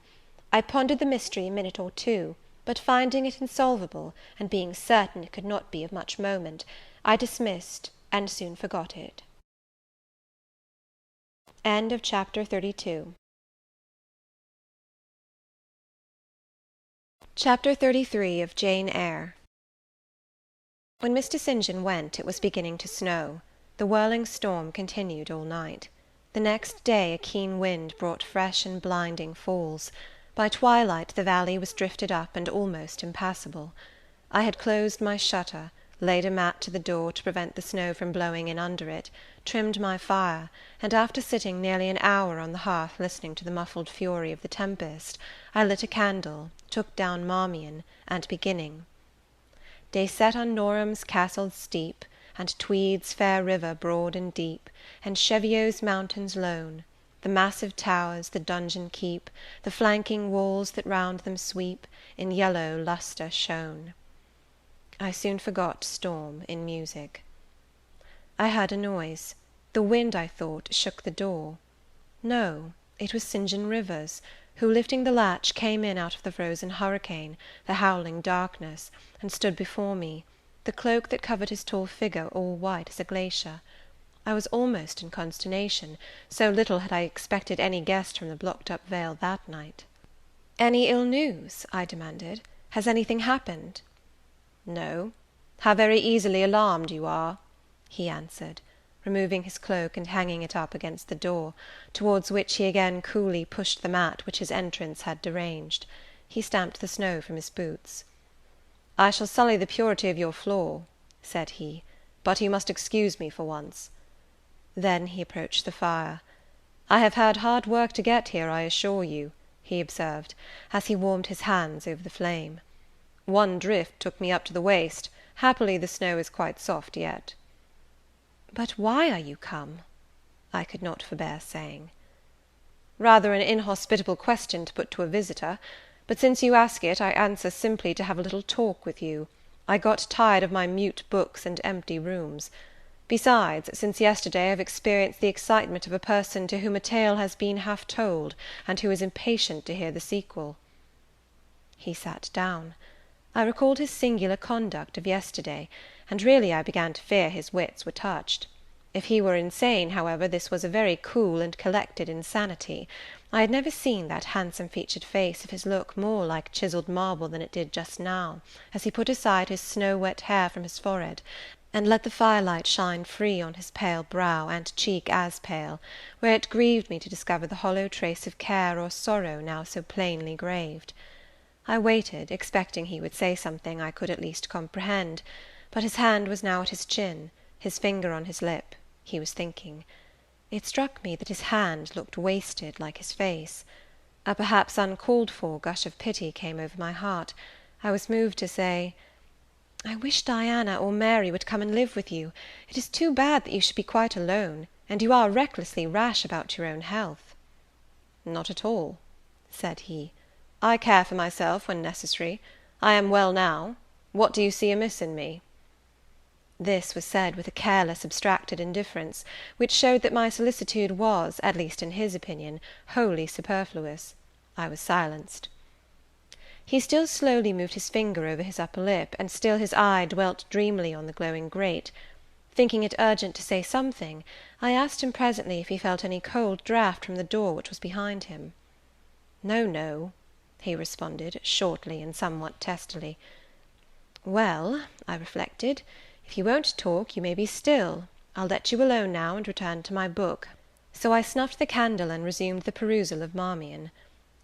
I pondered the mystery a minute or two, but finding it insolvable, and being certain it could not be of much moment, I dismissed, and soon forgot it. Chapter 33 of Jane Eyre. When Mr. St. John went, it was beginning to snow. The whirling storm continued all night. The next day a keen wind brought fresh and blinding falls. By twilight the valley was drifted up and almost impassable. I had closed my shutter, laid a mat to the door to prevent the snow from blowing in under it, trimmed my fire, and after sitting nearly an hour on the hearth listening to the muffled fury of the tempest, I lit a candle, took down Marmion, and beginning They set on Norham's castle steep, And Tweed's fair river broad and deep, And Cheviot's mountains lone, The massive towers the donjon keep, The flanking walls that round them sweep, In yellow lustre shone. I soon forgot storm in music. I heard a noise. The wind, I thought, shook the door. No, it was St. John Rivers, who, lifting the latch, came in out of the frozen hurricane, the howling darkness, and stood before me, the cloak that covered his tall figure all white as a glacier. I was almost in consternation, so little had I expected any guest from the blocked-up vale that night. "Any ill news?" I demanded. "Has anything happened?" "No. How very easily alarmed you are," he answered, removing his cloak and hanging it up against the door, towards which he again coolly pushed the mat which his entrance had deranged. He stamped the snow from his boots. "I shall sully the purity of your floor," said he, "but you must excuse me for once." Then he approached the fire. "I have had hard work to get here, I assure you," he observed, as he warmed his hands over the flame. "One drift took me up to the waist. Happily the snow is quite soft yet." "But why are you come?" I could not forbear saying. "Rather an inhospitable question to put to a visitor; but since you ask it, I answer simply to have a little talk with you. I got tired of my mute books and empty rooms. Besides, since yesterday I have experienced the excitement of a person to whom a tale has been half told, and who is impatient to hear the sequel." He sat down. I recalled his singular conduct of yesterday, and really I began to fear his wits were touched. If he were insane, however, this was a very cool and collected insanity. I had never seen that handsome-featured face of his look more like chiselled marble than it did just now, as he put aside his snow-wet hair from his forehead, and let the firelight shine free on his pale brow, and cheek as pale, where it grieved me to discover the hollow trace of care or sorrow now so plainly graved. I waited, expecting he would say something I could at least comprehend, but his hand was now at his chin, his finger on his lip. He was thinking. It struck me that his hand looked wasted like his face. A perhaps uncalled-for gush of pity came over my heart. I was moved to say, "I wish Diana or Mary would come and live with you. It is too bad that you should be quite alone, and you are recklessly rash about your own health." "Not at all," said he. "I care for myself when necessary. I am well now. What do you see amiss in me?" This was said with a careless, abstracted indifference, which showed that my solicitude was, at least in his opinion, wholly superfluous. I was silenced. He still slowly moved his finger over his upper lip, and still his eye dwelt dreamily on the glowing grate. Thinking it urgent to say something, I asked him presently if he felt any cold draught from the door which was behind him. "No, no," he responded, shortly and somewhat testily. "Well," I reflected, "if you won't talk, you may be still. I'll let you alone now, and return to my book." So I snuffed the candle, and resumed the perusal of Marmion.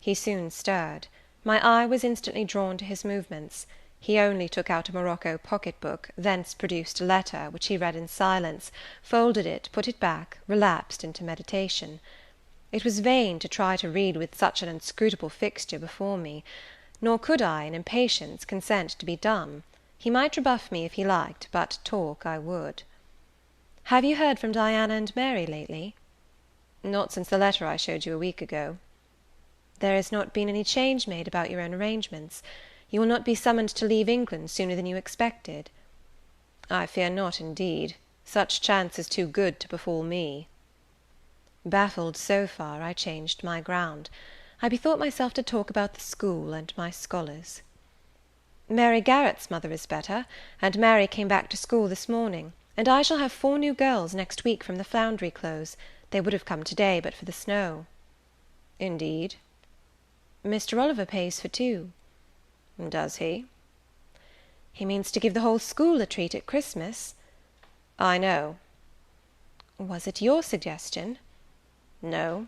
He soon stirred. My eye was instantly drawn to his movements. He only took out a morocco pocket-book, thence produced a letter, which he read in silence, folded it, put it back, relapsed into meditation. It was vain to try to read with such an inscrutable fixture before me, nor could I, in impatience, consent to be dumb. He might rebuff me if he liked, but talk I would. "Have you heard from Diana and Mary lately?" "Not since the letter I showed you a week ago." "There has not been any change made about your own arrangements? You will not be summoned to leave England sooner than you expected?" "I fear not, indeed. Such chance is too good to befall me." Baffled so far, I changed my ground. I bethought myself to talk about the school and my scholars. "Mary Garrett's mother is better, and Mary came back to school this morning, and I shall have 4 new girls next week from the Foundry Close. They would have come to-day but for the snow." "Indeed?" "Mr. Oliver pays for two." "Does he?" "He means to give the whole school a treat at Christmas." "I know." "Was it your suggestion?" "No."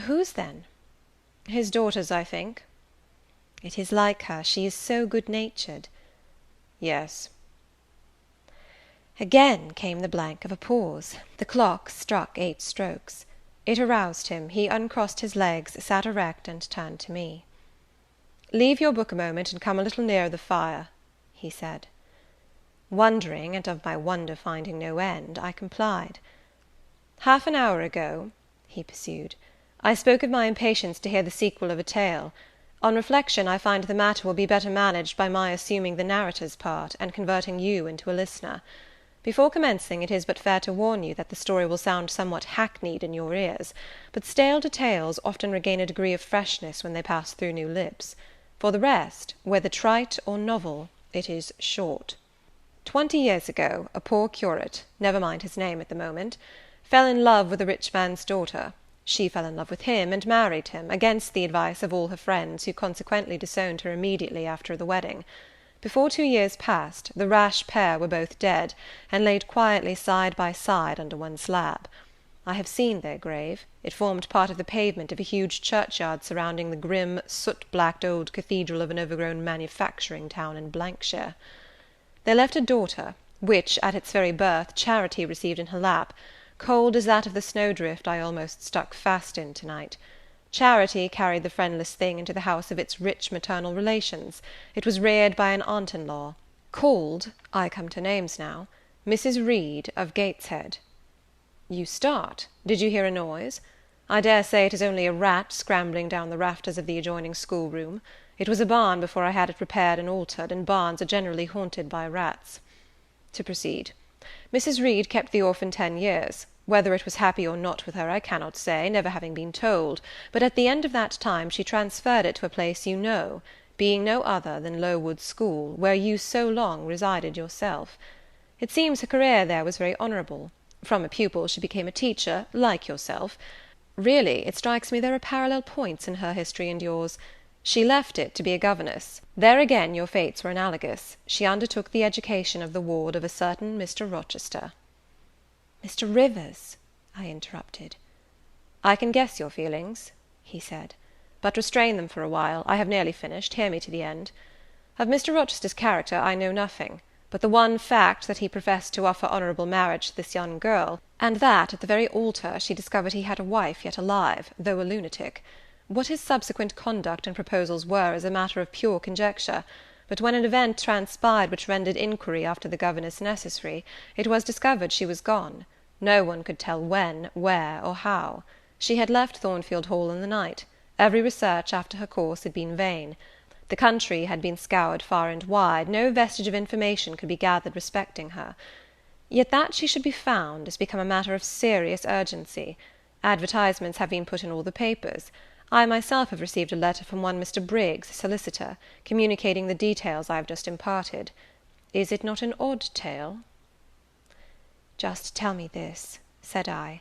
"Whose, then?" "His daughter's, I think." "It is like her, she is so good-natured." "Yes." Again came the blank of a pause. The clock struck 8 strokes. It aroused him. He uncrossed his legs, sat erect, and turned to me. "Leave your book a moment, and come a little nearer the fire," he said. Wondering, and of my wonder finding no end, I complied. "Half an hour ago," he pursued, "I spoke of my impatience to hear the sequel of a tale. On reflection, I find the matter will be better managed by my assuming the narrator's part, and converting you into a listener. Before commencing, it is but fair to warn you that the story will sound somewhat hackneyed in your ears, but stale details often regain a degree of freshness when they pass through new lips. For the rest, whether trite or novel, it is short. 20 years ago, a poor curate, never mind his name at the moment, fell in love with a rich man's daughter. She fell in love with him, and married him, against the advice of all her friends, who consequently disowned her immediately after the wedding. Before 2 years passed, the rash pair were both dead, and laid quietly side by side under one slab. I have seen their grave. It formed part of the pavement of a huge churchyard surrounding the grim, soot-blacked old cathedral of an overgrown manufacturing town in shire. They left a daughter, which, at its very birth, Charity received in her lap, cold as that of the snowdrift I almost stuck fast in to-night. Charity carried the friendless thing into the house of its rich maternal relations. It was reared by an aunt-in-law, called, I come to names now, Mrs. Reed of Gateshead. You start. Did you hear a noise? I dare say it is only a rat scrambling down the rafters of the adjoining schoolroom. It was a barn before I had it repaired and altered, and barns are generally haunted by rats. To proceed. Mrs. Reed kept the orphan 10 years. Whether it was happy or not with her I cannot say, never having been told, but at the end of that time she transferred it to a place you know, being no other than Lowood School, where you so long resided yourself. It seems her career there was very honourable. From a pupil she became a teacher, like yourself. Really, it strikes me there are parallel points in her history and yours. She left it to be a governess. There again your fates were analogous. She undertook the education of the ward of a certain Mr. Rochester." "Mr. Rivers," I interrupted. "I can guess your feelings," he said, "but restrain them for a while. I have nearly finished. Hear me to the end. Of Mr. Rochester's character I know nothing, but the one fact that he professed to offer honourable marriage to this young girl, and that, at the very altar, she discovered he had a wife yet alive, though a lunatic. What his subsequent conduct and proposals were is a matter of pure conjecture, but when an event transpired which rendered inquiry after the governess necessary, it was discovered she was gone. No one could tell when, where, or how. She had left Thornfield Hall in the night. Every research after her course had been vain. The country had been scoured far and wide. No vestige of information could be gathered respecting her. Yet that she should be found has become a matter of serious urgency. Advertisements have been put in all the papers. I myself have received a letter from one Mr. Briggs, solicitor, communicating the details I have just imparted. Is it not an odd tale?" "Just tell me this," said I,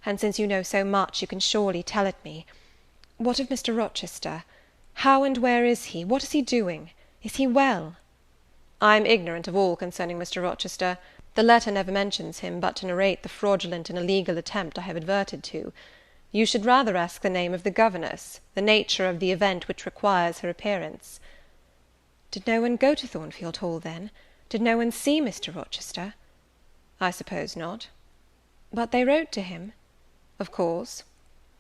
"and since you know so much, you can surely tell it me. What of Mr. Rochester? How and where is he? What is he doing? Is he well?" "I am ignorant of all concerning Mr. Rochester. The letter never mentions him, but to narrate the fraudulent and illegal attempt I have adverted to. You should rather ask the name of the governess, the nature of the event which requires her appearance." "Did no one go to Thornfield Hall, then? Did no one see Mr. Rochester?" "I suppose not." "But they wrote to him?" "Of course."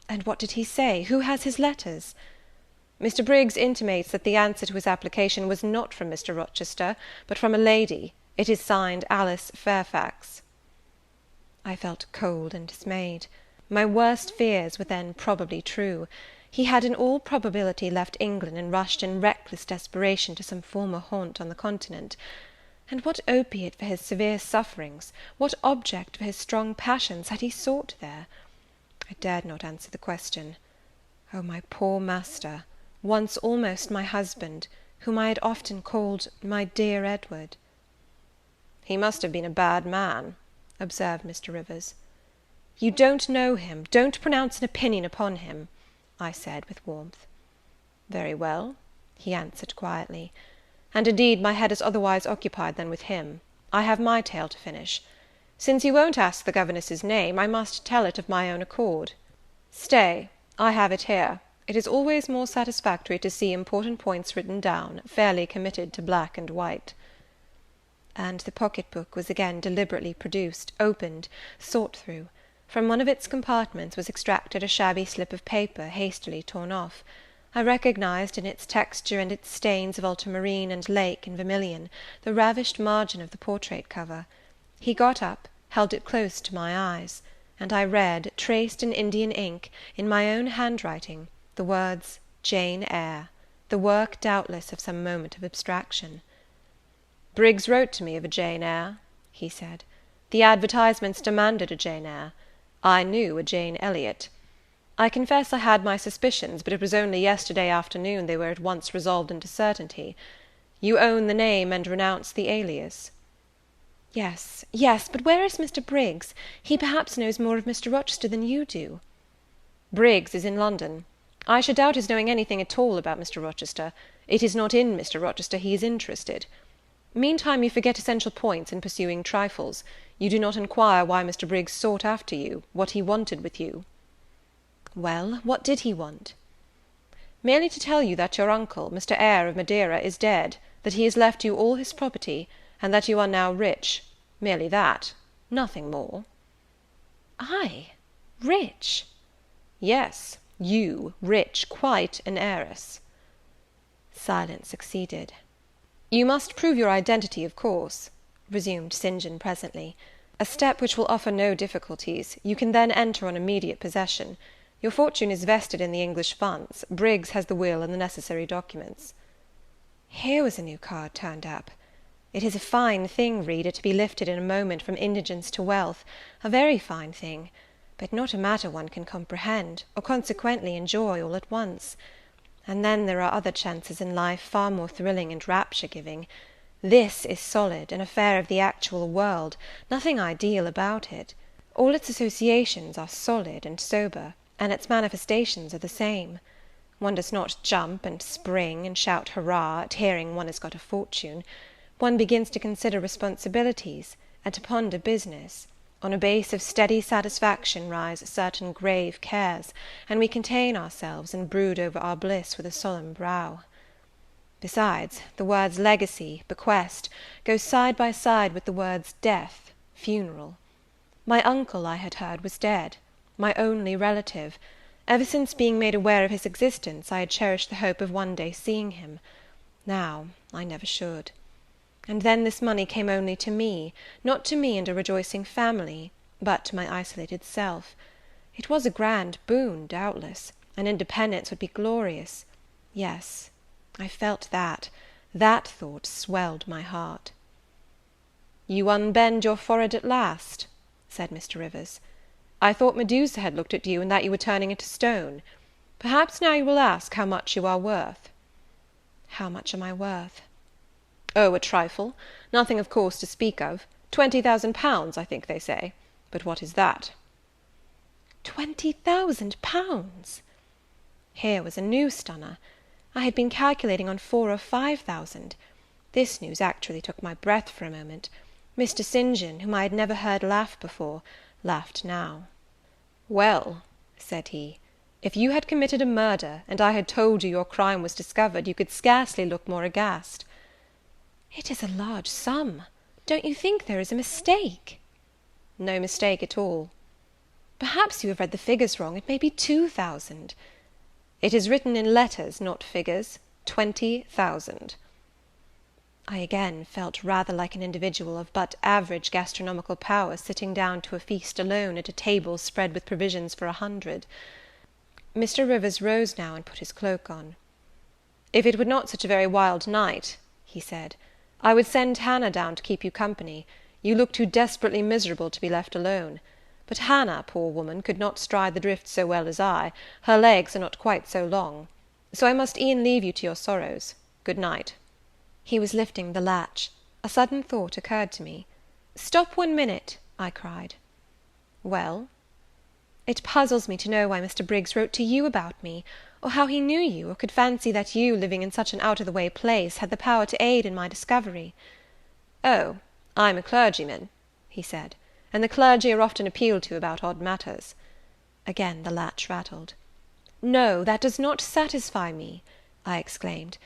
"And what did he say? Who has his letters?" "Mr. Briggs intimates that the answer to his application was not from Mr. Rochester, but from a lady. It is signed Alice Fairfax." I felt cold and dismayed. My worst fears were then probably true. He had in all probability left England, and rushed in reckless desperation to some former haunt on the continent. And what opiate for his severe sufferings, what object for his strong passions, had he sought there? I dared not answer the question. Oh, my poor master, once almost my husband, whom I had often called my dear Edward. "He must have been a bad man," observed Mr. Rivers. You don't know him, don't pronounce an opinion upon him," I said with warmth. "Very well," he answered quietly; "and indeed my head is otherwise occupied than with him. I have my tale to finish. Since you won't ask the governess's name, I must tell it of my own accord. Stay, I have it here. It is always more satisfactory to see important points written down, fairly committed to black and white." And the pocket-book was again deliberately produced, opened, sought through. From one of its compartments was extracted a shabby slip of paper, hastily torn off. I recognized in its texture and its stains of ultramarine and lake and vermilion the ravished margin of the portrait cover. He got up, held it close to my eyes, and I read, traced in Indian ink, in my own handwriting, the words Jane Eyre, the work, doubtless, of some moment of abstraction. "Briggs wrote to me of a Jane Eyre," he said. "The advertisements demanded a Jane Eyre. I knew a Jane Elliot. I confess I had my suspicions, but it was only yesterday afternoon they were at once resolved into certainty. You own the name and renounce the alias?" "Yes, yes, but where is Mr. Briggs? He perhaps knows more of Mr. Rochester than you do." "Briggs is in London. I should doubt his knowing anything at all about Mr. Rochester. It is not in Mr. Rochester he is interested. Meantime, you forget essential points in pursuing trifles. You do not inquire why Mr. Briggs sought after you, what he wanted with you." "Well, what did he want?" "Merely to tell you that your uncle, Mr. Eyre of Madeira, is dead, that he has left you all his property, and that you are now rich. Merely that. Nothing more." "I? Rich?" "Yes, you, rich, quite an heiress." Silence succeeded. "You must prove your identity, of course," resumed St. John presently; "a step which will offer no difficulties. You can then enter on immediate possession. Your fortune is vested in the English funds. Briggs has the will and the necessary documents." Here was a new card turned up. It is a fine thing, reader, to be lifted in a moment from indigence to wealth, a very fine thing, but not a matter one can comprehend, or consequently enjoy all at once. And then there are other chances in life far more thrilling and rapture-giving. This is solid, an affair of the actual world, nothing ideal about it. All its associations are solid and sober, and its manifestations are the same. One does not jump and spring and shout hurrah at hearing one has got a fortune. One begins to consider responsibilities, and to ponder business. On a base of steady satisfaction rise certain grave cares, and we contain ourselves and brood over our bliss with a solemn brow. Besides, the words legacy, bequest, go side by side with the words death, funeral. My uncle, I had heard, was dead, my only relative. Ever since being made aware of his existence, I had cherished the hope of one day seeing him. Now I never should. And then this money came only to me, not to me and a rejoicing family, but to my isolated self. It was a grand boon, doubtless, and independence would be glorious. Yes, I felt that. That thought swelled my heart. "You unbend your forehead at last," said Mr. Rivers. "I thought Medusa had looked at you, and that you were turning into stone. Perhaps now you will ask how much you are worth." "How much am I worth?" "Oh, a trifle. Nothing, of course, to speak of. 20,000 pounds, I think they say. But what is that?" 20,000 pounds! Here was a new stunner. I had been calculating on 4 or 5,000. This news actually took my breath for a moment. Mr. St. John, whom I had never heard laugh before, laughed now. "Well," said he, "if you had committed a murder, and I had told you your crime was discovered, you could scarcely look more aghast." "It is a large sum. Don't you think there is a mistake?" "No mistake at all." "Perhaps you have read the figures wrong. It may be 2,000. "It is written in letters, not figures. 20,000. I again felt rather like an individual of but average gastronomical powers sitting down to a feast alone at a table spread with provisions for 100. Mr. Rivers rose now and put his cloak on. "If it were not such a very wild night," he said, "I would send Hannah down to keep you company. You look too desperately miserable to be left alone. But Hannah, poor woman, could not stride the drift so well as I. Her legs are not quite so long. So I must e'en leave you to your sorrows. Good night." He was lifting the latch. A sudden thought occurred to me. "Stop 1 minute," I cried. "Well?" It puzzles me to know why Mr. Briggs wrote to you about me, or how he knew you, or could fancy that you, living in such an out-of-the-way place, had the power to aid in my discovery." "Oh, I'm a clergyman," he said, "and the clergy are often appealed to about odd matters." Again the latch rattled. "No, that does not satisfy me," I exclaimed;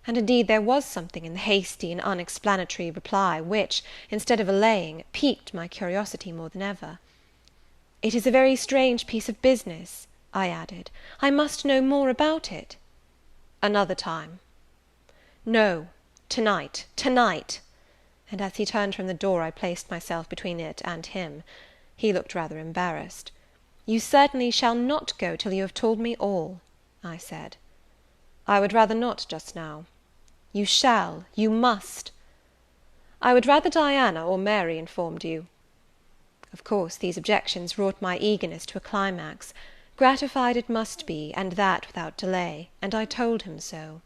and indeed there was something in the hasty and unexplanatory reply which, instead of allaying, piqued my curiosity more than ever. "It is a very strange piece of business," I added. "I must know more about it." "Another time." "No, to-night, to-night!" And as he turned from the door, I placed myself between it and him. He looked rather embarrassed. "You certainly shall not go till you have told me all," I said. "I would rather not just now." "You shall, you must." "I would rather Diana or Mary informed you." Of course these objections wrought my eagerness to a climax. Gratified it must be, and that without delay, and I told him so.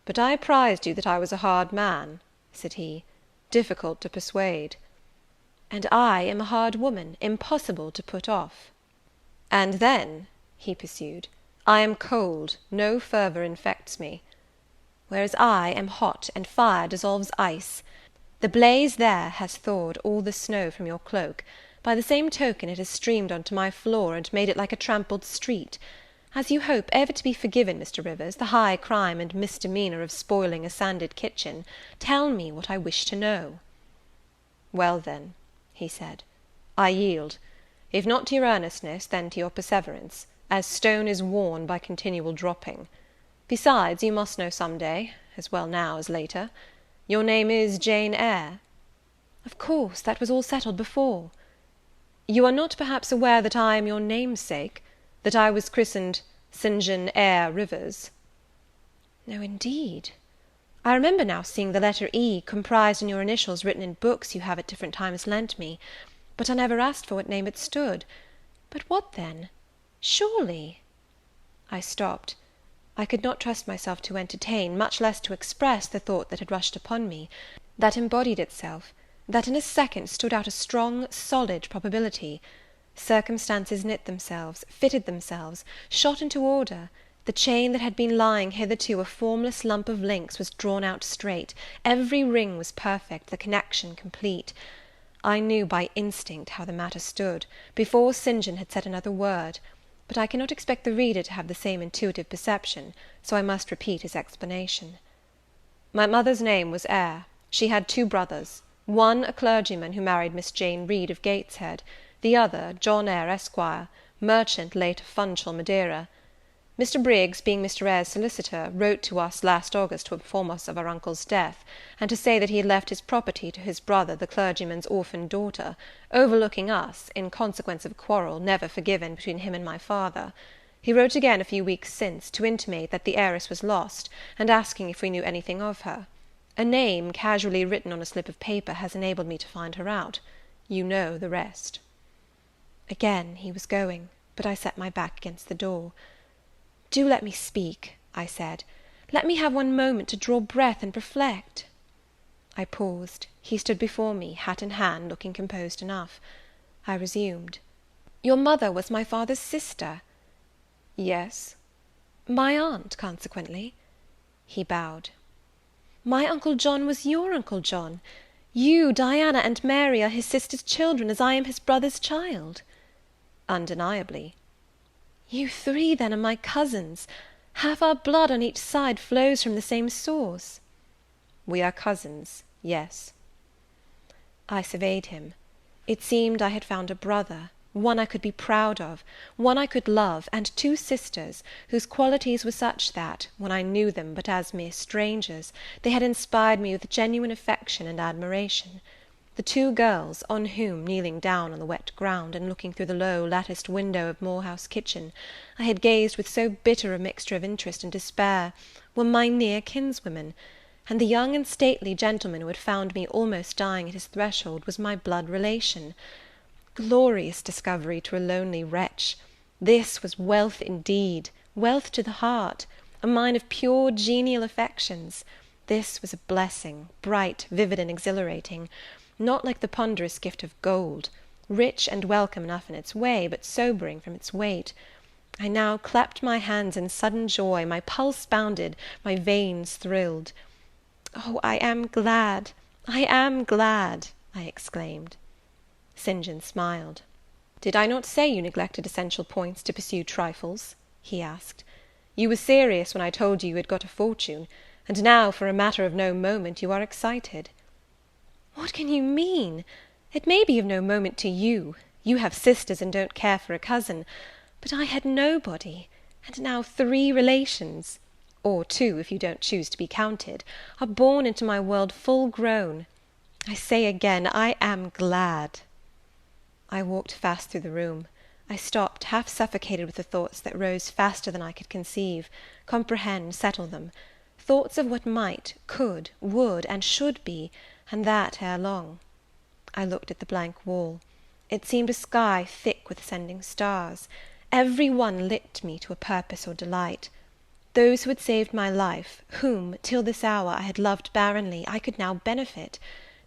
"But I apprized you that I was a hard man," said he, "difficult to persuade." "And I am a hard woman, impossible to put off." "And then," he pursued, "I am cold, no fervour infects me." "Whereas I am hot, and fire dissolves ice. The blaze there has thawed all the snow from your cloak; by the same token it has streamed on to my floor, and made it like a trampled street. As you hope ever to be forgiven, Mr. Rivers, the high crime and misdemeanour of spoiling a sanded kitchen, tell me what I wish to know." "Well, then," he said, "I yield; if not to your earnestness, then to your perseverance, as stone is worn by continual dropping. Besides, you must know some day, as well now as later. Your name is Jane Eyre?" "Of course, that was all settled before." "You are not perhaps aware that I am your namesake, that I was christened St. John Eyre Rivers?" "No, indeed. I remember now seeing the letter E comprised in your initials written in books you have at different times lent me, but I never asked for what name it stood. But what then? Surely—" I stopped. I could not trust myself to entertain, much less to express, the thought that had rushed upon me, that embodied itself, that in a second stood out a strong, solid probability. Circumstances knit themselves, fitted themselves, shot into order; the chain that had been lying hitherto a formless lump of links was drawn out straight, every ring was perfect, the connection complete. I knew by instinct how the matter stood, before St. John had said another word; but I cannot expect the reader to have the same intuitive perception, so I must repeat his explanation. My mother's name was Eyre. She had 2 brothers, one a clergyman who married Miss Jane Reed of Gateshead, the other John Eyre, Esquire, merchant late of Funchal, Madeira. Mr. Briggs, being Mr. Eyre's solicitor, wrote to us last August to inform us of our uncle's death, and to say that he had left his property to his brother, the clergyman's orphan daughter, overlooking us, in consequence of a quarrel, never forgiven, between him and my father. He wrote again a few weeks since, to intimate that the heiress was lost, and asking if we knew anything of her. A name, casually written on a slip of paper, has enabled me to find her out. You know the rest." Again he was going, but I set my back against the door. "Do let me speak," I said. "Let me have one moment to draw breath and reflect." I paused. He stood before me, hat in hand, looking composed enough. I resumed. "Your mother was my father's sister?" "Yes." "My aunt, consequently?" He bowed. "My Uncle John was your Uncle John? You, Diana, and Mary are his sister's children, as I am his brother's child?" "Undeniably." "You 3, then, are my cousins? Half our blood on each side flows from the same source?" "We are cousins, yes." I surveyed him. It seemed I had found a brother, one I could be proud of, one I could love, and 2 sisters, whose qualities were such that, when I knew them but as mere strangers, they had inspired me with genuine affection and admiration. The 2 girls, on whom, kneeling down on the wet ground, and looking through the low latticed window of Moor House kitchen, I had gazed with so bitter a mixture of interest and despair, were my near kinswomen; and the young and stately gentleman who had found me almost dying at his threshold was my blood relation. Glorious discovery to a lonely wretch! This was wealth indeed, wealth to the heart, a mine of pure genial affections. This was a blessing, bright, vivid, and exhilarating, not like the ponderous gift of gold. rich and welcome enough in its way, but sobering from its weight. I now clapped my hands in sudden joy, my pulse bounded, my veins thrilled. "Oh, I am glad, I am glad!" I exclaimed. St. John smiled. "Did I not say you neglected essential points to pursue trifles?" he asked. "You were serious when I told you you had got a fortune, and now, for a matter of no moment, you are excited." "What can you mean? It may be of no moment to you. You have sisters and don't care for a cousin. But I had nobody, and now 3 relations, or 2 if you don't choose to be counted, are born into my world full grown. I say again, I am glad." I walked fast through the room. I stopped, half suffocated with the thoughts that rose faster than I could conceive, comprehend, settle them. Thoughts of what might, could, would, and should be, and that ere long. I looked at the blank wall. It seemed a sky thick with ascending stars. Every one lit me to a purpose or delight. Those who had saved my life, whom, till this hour, I had loved barrenly, I could now benefit.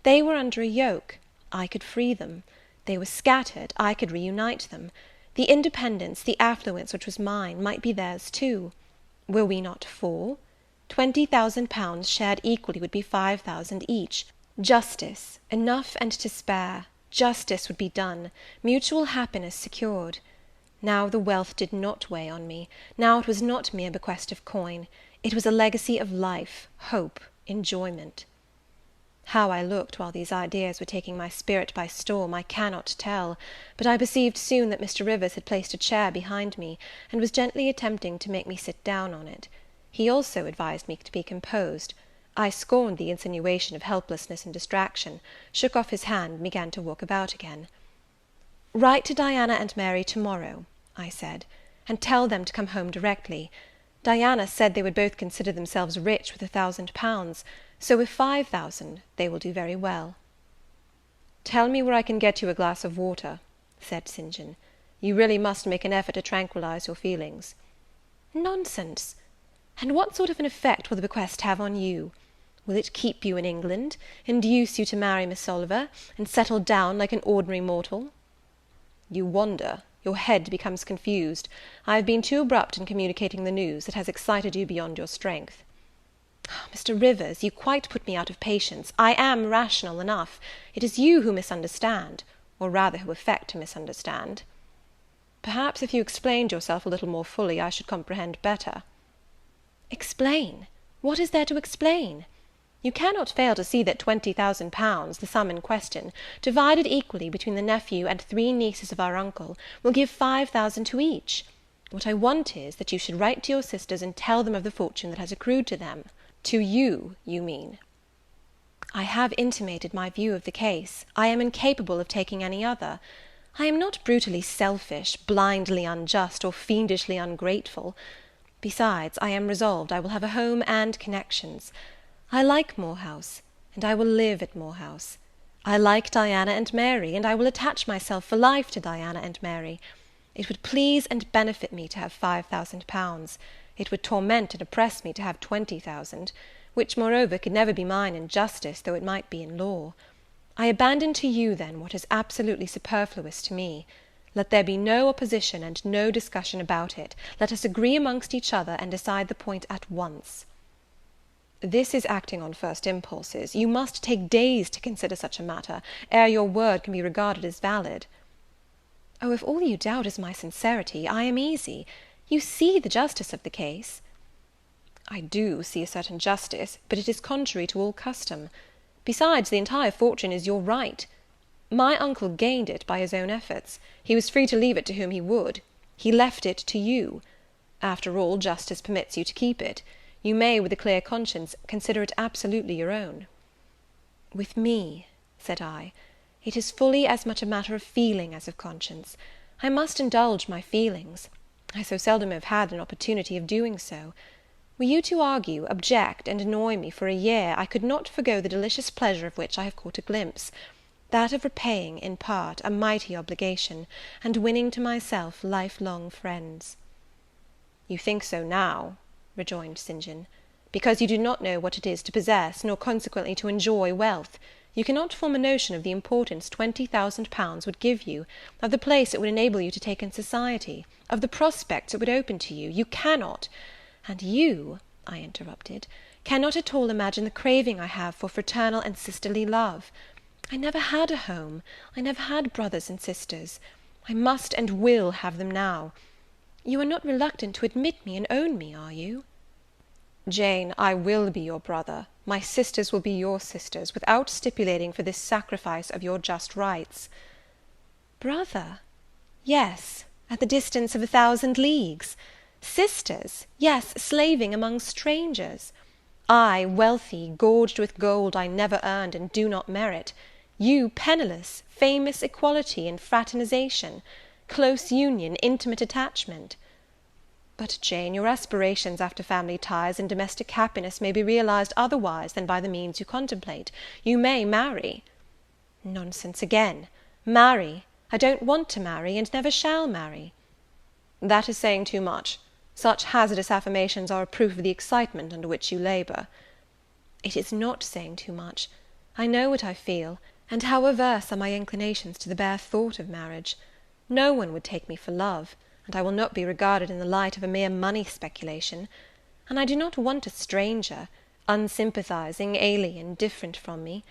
They were under a yoke, I could free them. They were scattered, I could reunite them. The independence, the affluence which was mine, might be theirs too. Were we not 4? £20,000 shared equally would be 5,000 each. Justice, enough and to spare, justice would be done, mutual happiness secured. Now the wealth did not weigh on me. Now it was not mere bequest of coin. It was a legacy of life, hope, enjoyment. How I looked while these ideas were taking my spirit by storm, I cannot tell; but I perceived soon that Mr. Rivers had placed a chair behind me, and was gently attempting to make me sit down on it. He also advised me to be composed. I scorned the insinuation of helplessness and distraction, shook off his hand, and began to walk about again. "Write to Diana and Mary to-morrow," I said, "and tell them to come home directly. Diana said they would both consider themselves rich with £1,000, so with 5,000 they will do very well." "Tell me where I can get you a glass of water," said St. John. "You really must make an effort to tranquillize your feelings." "Nonsense! And what sort of an effect will the bequest have on you? Will it keep you in England, induce you to marry Miss Oliver, and settle down like an ordinary mortal?" "You wander, your head becomes confused. I have been too abrupt in communicating the news; it has excited you beyond your strength." "Mr. Rivers, you quite put me out of patience. I am rational enough. It is you who misunderstand, or rather who affect to misunderstand." "Perhaps if you explained yourself a little more fully, I should comprehend better." "Explain? What is there to explain? You cannot fail to see that £20,000, the sum in question, divided equally between the nephew and 3 nieces of our uncle, will give 5,000 to each. What I want is, that you should write to your sisters and tell them of the fortune that has accrued to them. To you, you mean?" "I have intimated my view of the case. I am incapable of taking any other. I am not brutally selfish, blindly unjust, or fiendishly ungrateful. Besides, I am resolved I will have a home and connections. I like Moor House, and I will live at Moor House. I like Diana and Mary, and I will attach myself for life to Diana and Mary. It would please and benefit me to have £5,000. It would torment and oppress me to have 20,000, which, moreover, could never be mine in justice, though it might be in law. I abandon to you, then, what is absolutely superfluous to me. Let there be no opposition and no discussion about it. Let us agree amongst each other, and decide the point at once." "This is acting on first impulses. You must take days to consider such a matter, ere your word can be regarded as valid." "Oh, if all you doubt is my sincerity, I am easy. You see the justice of the case." "I do see a certain justice, but it is contrary to all custom. Besides, the entire fortune is your right. My uncle gained it by his own efforts. He was free to leave it to whom he would. He left it to you. After all, justice permits you to keep it. You may, with a clear conscience, consider it absolutely your own." "With me," said I, "it is fully as much a matter of feeling as of conscience. I must indulge my feelings. I so seldom have had an opportunity of doing so. Were you to argue, object, and annoy me for a year, I could not forego the delicious pleasure of which I have caught a glimpse, that of repaying, in part, a mighty obligation, and winning to myself life-long friends." "You think so now," rejoined St. John, "because you do not know what it is to possess, nor consequently to enjoy wealth. You cannot form a notion of the importance 20,000 pounds would give you, of the place it would enable you to take in society, of the prospects it would open to you. You cannot, and you, I interrupted, cannot at all imagine the craving I have for fraternal and sisterly love. I never had a home. I never had brothers and sisters. I must and will have them now. You are not reluctant to admit me and own me, are you?" "Jane, I will be your brother. My sisters will be your sisters, without stipulating for this sacrifice of your just rights." "Brother? Yes, at the distance of 1,000 leagues. Sisters? Yes, slaving among strangers. I, wealthy, gorged with gold I never earned and do not merit. You, penniless, famous equality and fraternization, close union, intimate attachment. But, Jane, your aspirations after family ties and domestic happiness may be realized otherwise than by the means you contemplate. You may marry." "Nonsense again. Marry! I don't want to marry, and never shall marry." "That is saying too much. Such hazardous affirmations are a proof of the excitement under which you labour." "It is not saying too much. I know what I feel, and how averse are my inclinations to the bare thought of marriage. No one would take me for love, and I will not be regarded in the light of a mere money speculation. And I do not want a stranger, unsympathizing, alien, different from me.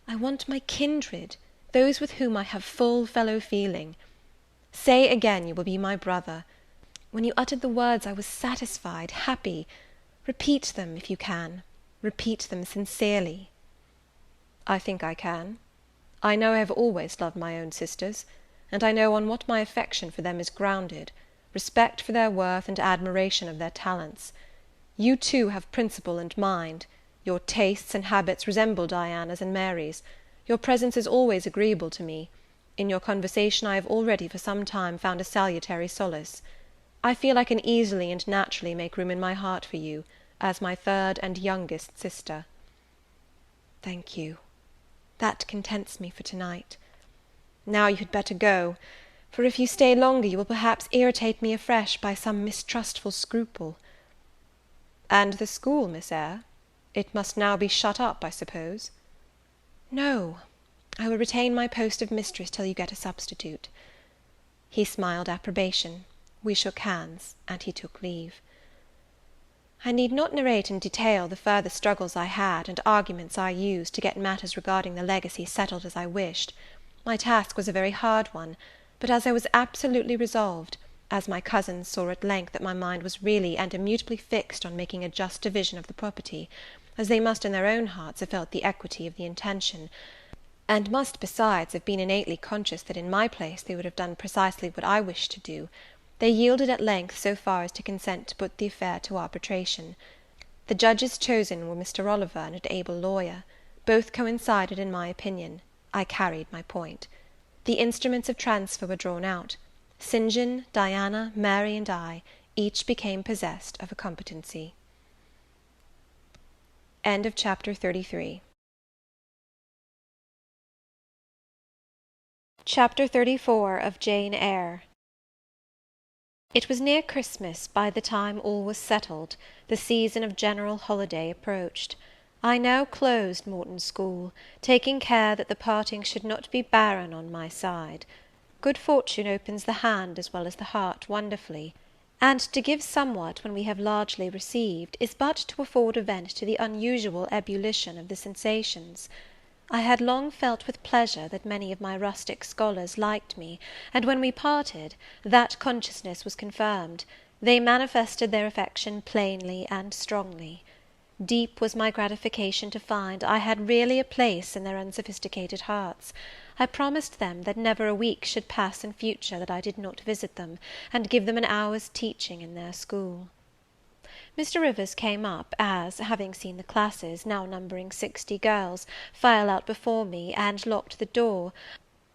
I want my kindred, those with whom I have full fellow feeling. Say again you will be my brother. When you uttered the words I was satisfied, happy. Repeat them, if you can. Repeat them sincerely." "I think I can. I know I have always loved my own sisters, and I know on what my affection for them is grounded, respect for their worth and admiration of their talents. You, too, have principle and mind. Your tastes and habits resemble Diana's and Mary's. Your presence is always agreeable to me. In your conversation I have already for some time found a salutary solace. I feel I can easily and naturally make room in my heart for you, as my third and youngest sister." "Thank you. That contents me for tonight. Now you had better go, for if you stay longer you will perhaps irritate me afresh by some mistrustful scruple." "And the school, Miss Eyre? It must now be shut up, I suppose?" "No, I will retain my post of mistress till you get a substitute." He smiled approbation. We shook hands, and he took leave. I need not narrate in detail the further struggles I had, and arguments I used, to get matters regarding the legacy settled as I wished. My task was a very hard one, but as I was absolutely resolved, as my cousins saw at length that my mind was really and immutably fixed on making a just division of the property, as they must in their own hearts have felt the equity of the intention, and must besides have been innately conscious that in my place they would have done precisely what I wished to do, they yielded at length so far as to consent to put the affair to arbitration. The judges chosen were Mr. Oliver and an able lawyer. Both coincided in my opinion. I carried my point. The instruments of transfer were drawn out. St. John, Diana, Mary, and I, each became possessed of a competency. End of chapter 33. Chapter 34 of Jane Eyre. It was near Christmas by the time all was settled. The season of general holiday approached. I now closed Morton School, taking care that the parting should not be barren on my side. Good fortune opens the hand as well as the heart wonderfully, and to give somewhat when we have largely received is but to afford a vent to the unusual ebullition of the sensations. I had long felt with pleasure that many of my rustic scholars liked me, and when we parted, that consciousness was confirmed. They manifested their affection plainly and strongly. Deep was my gratification to find I had really a place in their unsophisticated hearts. I promised them that never a week should pass in future that I did not visit them, and give them an hour's teaching in their school. Mr. Rivers came up, as, having seen the classes, now numbering 60 girls, file out before me, and locked the door,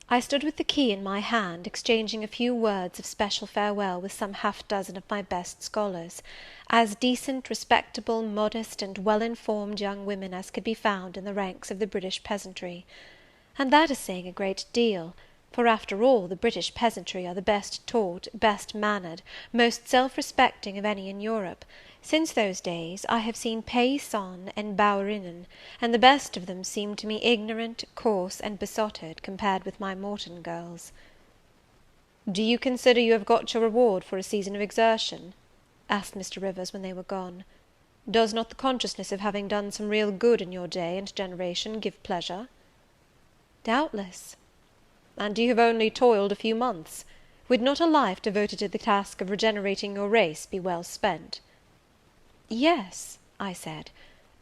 I stood with the key in my hand, exchanging a few words of special farewell with some half-dozen of my best scholars, as decent, respectable, modest, and well-informed young women as could be found in the ranks of the British peasantry. And that is saying a great deal, for after all the British peasantry are the best taught, best mannered, most self-respecting of any in Europe, Since those days I have seen paysans and bouwerinnen, and the best of them seemed to me ignorant, coarse, and besotted, compared with my Morton girls. "Do you consider you have got your reward for a season of exertion?" asked Mr. Rivers when they were gone. "Does not the consciousness of having done some real good in your day and generation give pleasure?" "Doubtless." "And you have only toiled a few months. Would not a life devoted to the task of regenerating your race be well spent?" "Yes," I said,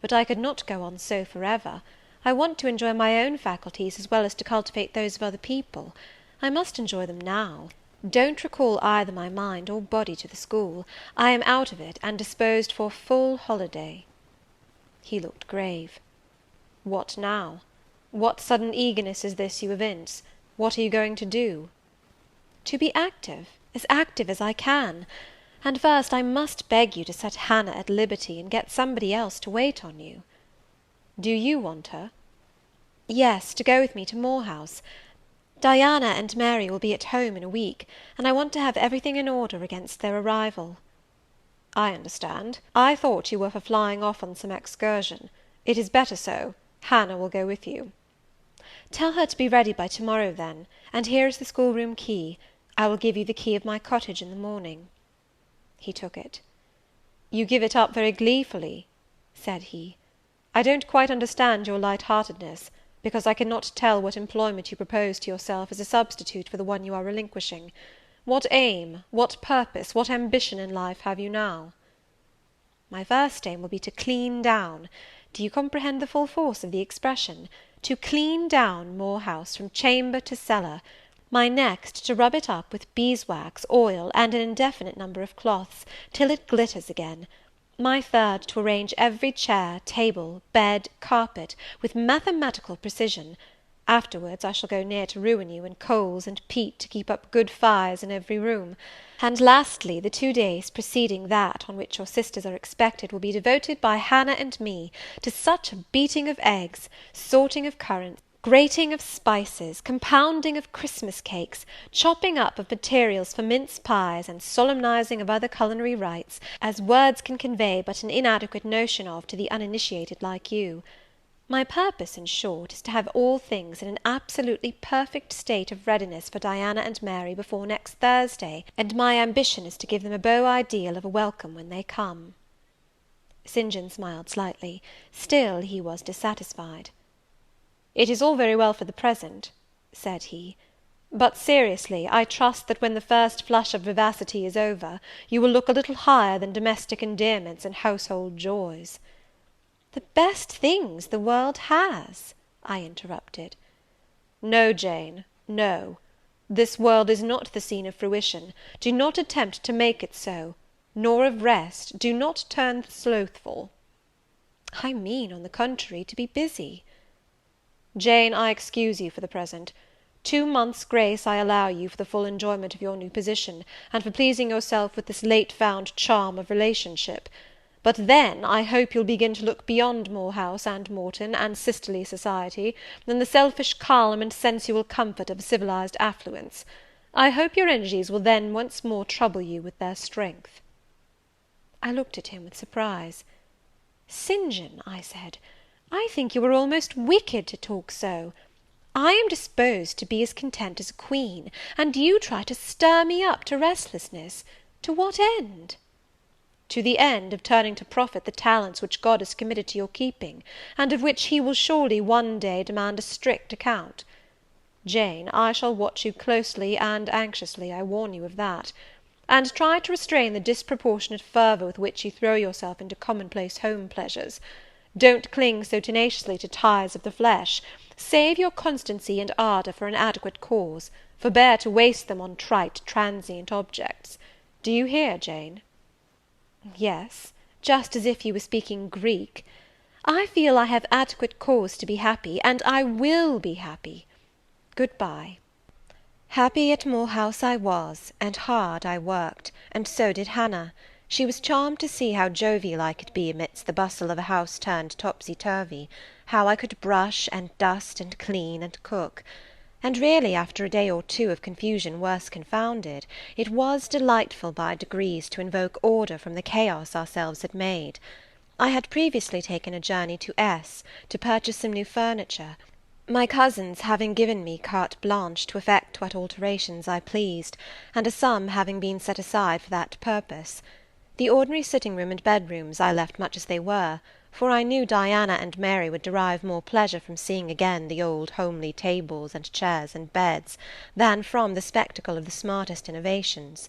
"but I could not go on so for ever. I want to enjoy my own faculties as well as to cultivate those of other people. I must enjoy them now. Don't recall either my mind or body to the school. I am out of it, and disposed for a full holiday." He looked grave. "What now? What sudden eagerness is this you evince? What are you going to do?" "To be active as I can. And first I must beg you to set Hannah at liberty, and get somebody else to wait on you." "Do you want her?" "Yes, to go with me to Moor House. Diana and Mary will be at home in a week, and I want to have everything in order against their arrival." "I understand. I thought you were for flying off on some excursion. It is better so. Hannah will go with you." "Tell her to be ready by to-morrow, then, and here is the schoolroom key. I will give you the key of my cottage in the morning." He took it. "You give it up very gleefully," said he. "I don't quite understand your light-heartedness, because I cannot tell what employment you propose to yourself as a substitute for the one you are relinquishing. What aim, what purpose, what ambition in life have you now?" "My first aim will be to clean down. Do you comprehend the full force of the expression? To clean down Moor House from chamber to cellar. My next, to rub it up with beeswax, oil, and an indefinite number of cloths, till it glitters again. My third, to arrange every chair, table, bed, carpet, with mathematical precision. Afterwards I shall go near to ruin you in coals and peat to keep up good fires in every room. And lastly, the 2 days preceding that on which your sisters are expected will be devoted by Hannah and me to such a beating of eggs, sorting of currants, grating of spices, compounding of Christmas cakes, chopping up of materials for mince pies, and solemnizing of other culinary rites, as words can convey but an inadequate notion of to the uninitiated like you. My purpose, in short, is to have all things in an absolutely perfect state of readiness for Diana and Mary before next Thursday, and my ambition is to give them a beau ideal of a welcome when they come." St. John smiled slightly; still he was dissatisfied. "It is all very well for the present," said he; "but seriously, I trust that when the first flush of vivacity is over, you will look a little higher than domestic endearments and household joys." "The best things the world has," I interrupted. "No, Jane, no. This world is not the scene of fruition. Do not attempt to make it so; nor of rest. Do not turn slothful." "I mean, on the contrary, to be busy." "Jane, I excuse you for the present. 2 months' grace I allow you for the full enjoyment of your new position, and for pleasing yourself with this late-found charm of relationship. But then, I hope you'll begin to look beyond Moor House and Morton, and sisterly society, than the selfish calm and sensual comfort of civilized affluence. I hope your energies will then once more trouble you with their strength." I looked at him with surprise. "St. John," I said, "I think you are almost wicked to talk so. I am disposed to be as content as a queen, and you try to stir me up to restlessness. To what end?" "To the end of turning to profit the talents which God has committed to your keeping, and of which he will surely one day demand a strict account. Jane, I shall watch you closely and anxiously, I warn you of that. And try to restrain the disproportionate fervour with which you throw yourself into commonplace home pleasures. Don't cling so tenaciously to ties of the flesh. Save your constancy and ardour for an adequate cause; forbear to waste them on trite, transient objects. Do you hear, Jane?" "Yes, just as if you were speaking Greek. I feel I have adequate cause to be happy, and I will be happy. Good-bye." Happy at Moor House I was, and hard I worked, and so did Hannah. She was charmed to see how jovial I could be amidst the bustle of a house turned topsy-turvy, how I could brush, and dust, and clean, and cook. and really after a day or two of confusion worse confounded, it was delightful by degrees to invoke order from the chaos ourselves had made. I had previously taken a journey to S to purchase some new furniture, my cousins having given me carte blanche to effect what alterations I pleased, and a sum having been set aside for that purpose. The ordinary sitting-room and bedrooms I left much as they were, for I knew Diana and Mary would derive more pleasure from seeing again the old homely tables and chairs and beds, than from the spectacle of the smartest innovations.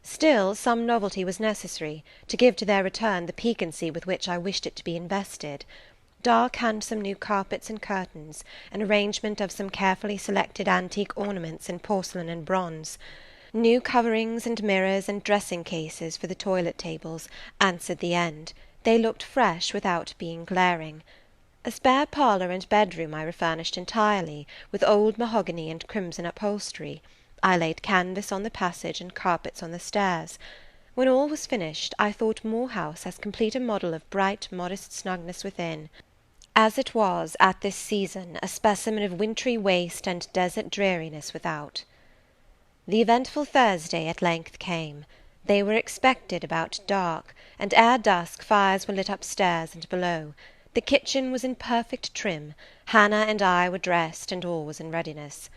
Still, some novelty was necessary, to give to their return the piquancy with which I wished it to be invested. Dark handsome new carpets and curtains, an arrangement of some carefully selected antique ornaments in porcelain and bronze, new coverings and mirrors and dressing-cases for the toilet tables, answered the end. They looked fresh without being glaring. A spare parlour and bedroom I refurnished entirely, with old mahogany and crimson upholstery. I laid canvas on the passage and carpets on the stairs. When all was finished, I thought Moor House as complete a model of bright, modest snugness within, as it was, at this season, a specimen of wintry waste and desert dreariness without. The eventful Thursday at length came. They were expected about dark, and ere dusk fires were lit upstairs and below. The kitchen was in perfect trim, Hannah and I were dressed, and all was in readiness.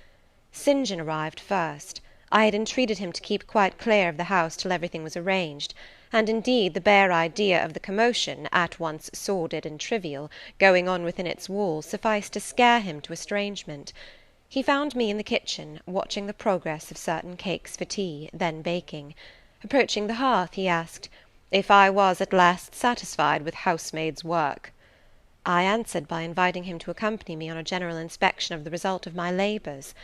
St. John arrived first. I had entreated him to keep quite clear of the house till everything was arranged, and indeed the bare idea of the commotion, at once sordid and trivial, going on within its walls sufficed to scare him to estrangement. He found me in the kitchen, watching the progress of certain cakes for tea, then baking. Approaching the hearth, he asked, "If I was at last satisfied with housemaid's work?" I answered by inviting him to accompany me on a general inspection of the result of my labours.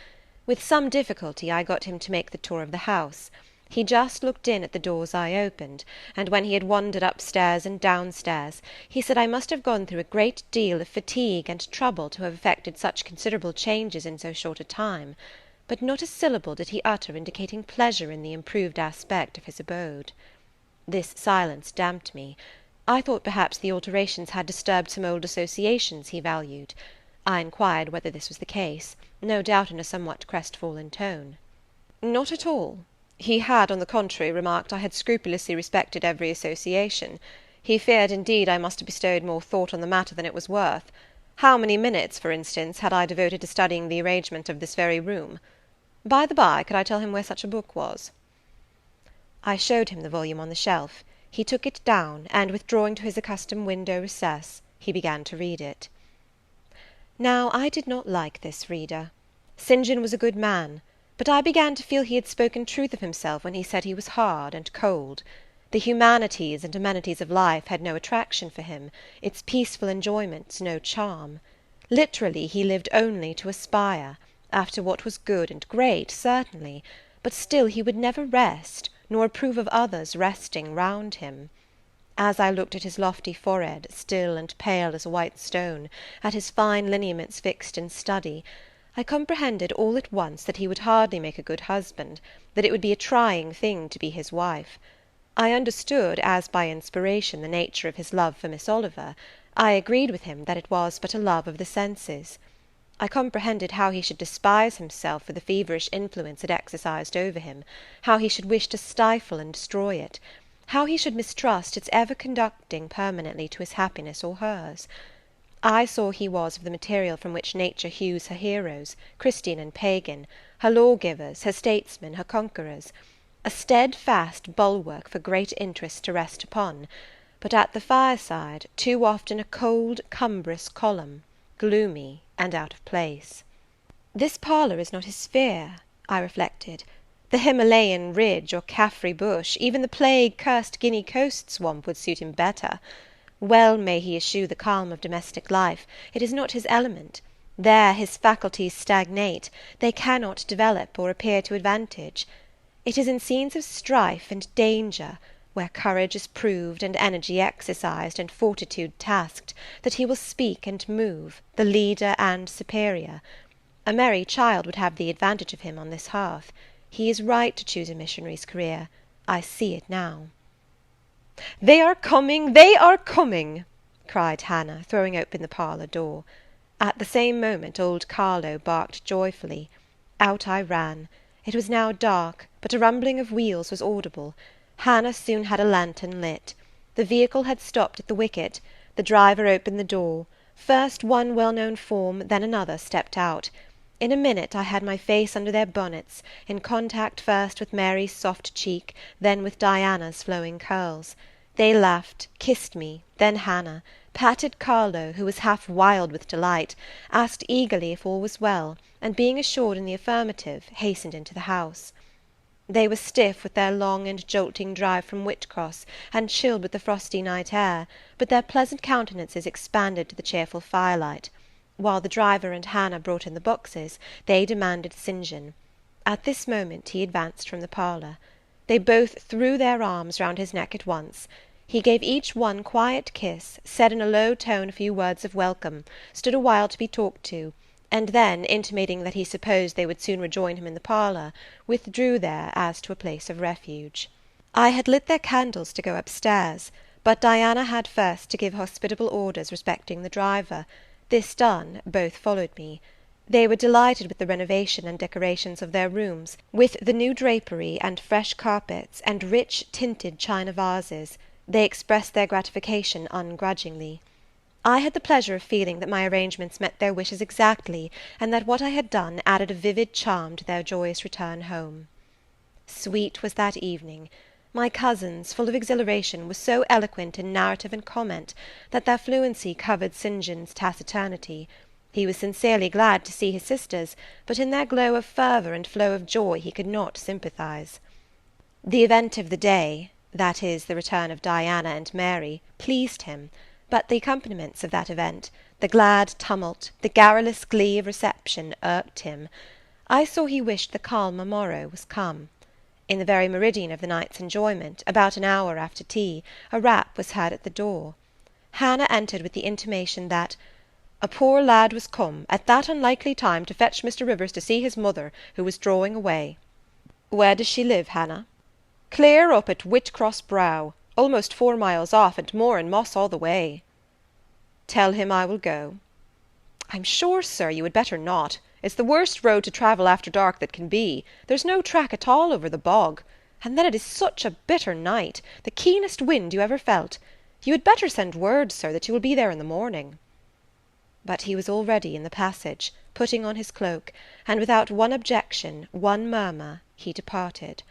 With some difficulty I got him to make the tour of the house. He just looked in at the doors I opened, and when he had wandered upstairs and downstairs, he said I must have gone through a great deal of fatigue and trouble to have effected such considerable changes in so short a time; but not a syllable did he utter indicating pleasure in the improved aspect of his abode. This silence damped me. I thought perhaps the alterations had disturbed some old associations he valued. I inquired whether this was the case, no doubt in a somewhat crestfallen tone. Not at all. He had, on the contrary, remarked I had scrupulously respected every association. He feared, indeed, I must have bestowed more thought on the matter than it was worth. How many minutes, for instance, had I devoted to studying the arrangement of this very room? By the by, could I tell him where such a book was? I showed him the volume on the shelf. He took it down, and withdrawing to his accustomed window recess, he began to read it. Now I did not like this reader. St. John was a good man, but I began to feel he had spoken truth of himself when he said he was hard and cold. The humanities and amenities of life had no attraction for him, its peaceful enjoyments no charm. Literally he lived only to aspire, after what was good and great, certainly, but still he would never rest, nor approve of others resting round him. As I looked at his lofty forehead, still and pale as a white stone, at his fine lineaments fixed in study, I comprehended all at once that he would hardly make a good husband, that it would be a trying thing to be his wife. I understood, as by inspiration, the nature of his love for Miss Oliver. I agreed with him that it was but a love of the senses. I comprehended how he should despise himself for the feverish influence it exercised over him, how he should wish to stifle and destroy it, how he should mistrust its ever conducting permanently to his happiness or hers. I saw he was of the material from which nature hews her heroes, Christian and pagan, her lawgivers, her statesmen, her conquerors, a steadfast bulwark for great interests to rest upon, but at the fireside too often a cold, cumbrous column, gloomy and out of place. This parlour is not his sphere, I reflected. The Himalayan ridge or Caffrey bush, even the plague-cursed Guinea coast swamp would suit him better. Well may he eschew the calm of domestic life, it is not his element. There his faculties stagnate, they cannot develop or appear to advantage. It is in scenes of strife and danger, where courage is proved, and energy exercised, and fortitude tasked, that he will speak and move, the leader and superior. A merry child would have the advantage of him on this hearth. He is right to choose a missionary's career. I see it now. "They are coming! They are coming!" cried Hannah, throwing open the parlour door. At the same moment old Carlo barked joyfully. Out I ran. It was now dark, but a rumbling of wheels was audible. Hannah soon had a lantern lit. The vehicle had stopped at the wicket. The driver opened the door. First one well-known form, then another stepped out. In a minute I had my face under their bonnets, in contact first with Mary's soft cheek, then with Diana's flowing curls. They laughed, kissed me, then Hannah, patted Carlo, who was half wild with delight, asked eagerly if all was well, and being assured in the affirmative, hastened into the house. They were stiff with their long and jolting drive from Whitcross, and chilled with the frosty night air, but their pleasant countenances expanded to the cheerful firelight. While the driver and Hannah brought in the boxes, they demanded St. John. At this moment he advanced from the parlour. They both threw their arms round his neck at once. He gave each one quiet kiss, said in a low tone a few words of welcome, stood a while to be talked to, and then, intimating that he supposed they would soon rejoin him in the parlour, withdrew there as to a place of refuge. I had lit their candles to go upstairs, but Diana had first to give hospitable orders respecting the driver. This done, both followed me. They were delighted with the renovation and decorations of their rooms, with the new drapery and fresh carpets and rich tinted china vases. They expressed their gratification ungrudgingly. I had the pleasure of feeling that my arrangements met their wishes exactly, and that what I had done added a vivid charm to their joyous return home. Sweet was that evening. My cousins, full of exhilaration, were so eloquent in narrative and comment, that their fluency covered St. John's taciturnity. He was sincerely glad to see his sisters, but in their glow of fervour and flow of joy he could not sympathize. The event of the day, that is, the return of Diana and Mary, pleased him, but the accompaniments of that event, the glad tumult, the garrulous glee of reception, irked him. I saw he wished the calmer morrow was come. In the very meridian of the night's enjoyment, about an hour after tea, a rap was heard at the door. Hannah entered with the intimation that "a poor lad was come, at that unlikely time, to fetch Mr. Rivers to see his mother, who was drawing away." "Where does she live, Hannah?" "Clear up at Whitcross Brow, almost 4 miles off, and more in moss all the way." "Tell him I will go." "I'm sure, sir, you had better not. It's the worst road to travel after dark that can be. There's no track at all over the bog. And then it is such a bitter night, the keenest wind you ever felt. You had better send word, sir, that you will be there in the morning." But he was already in the passage, putting on his cloak, and without one objection, one murmur, he departed.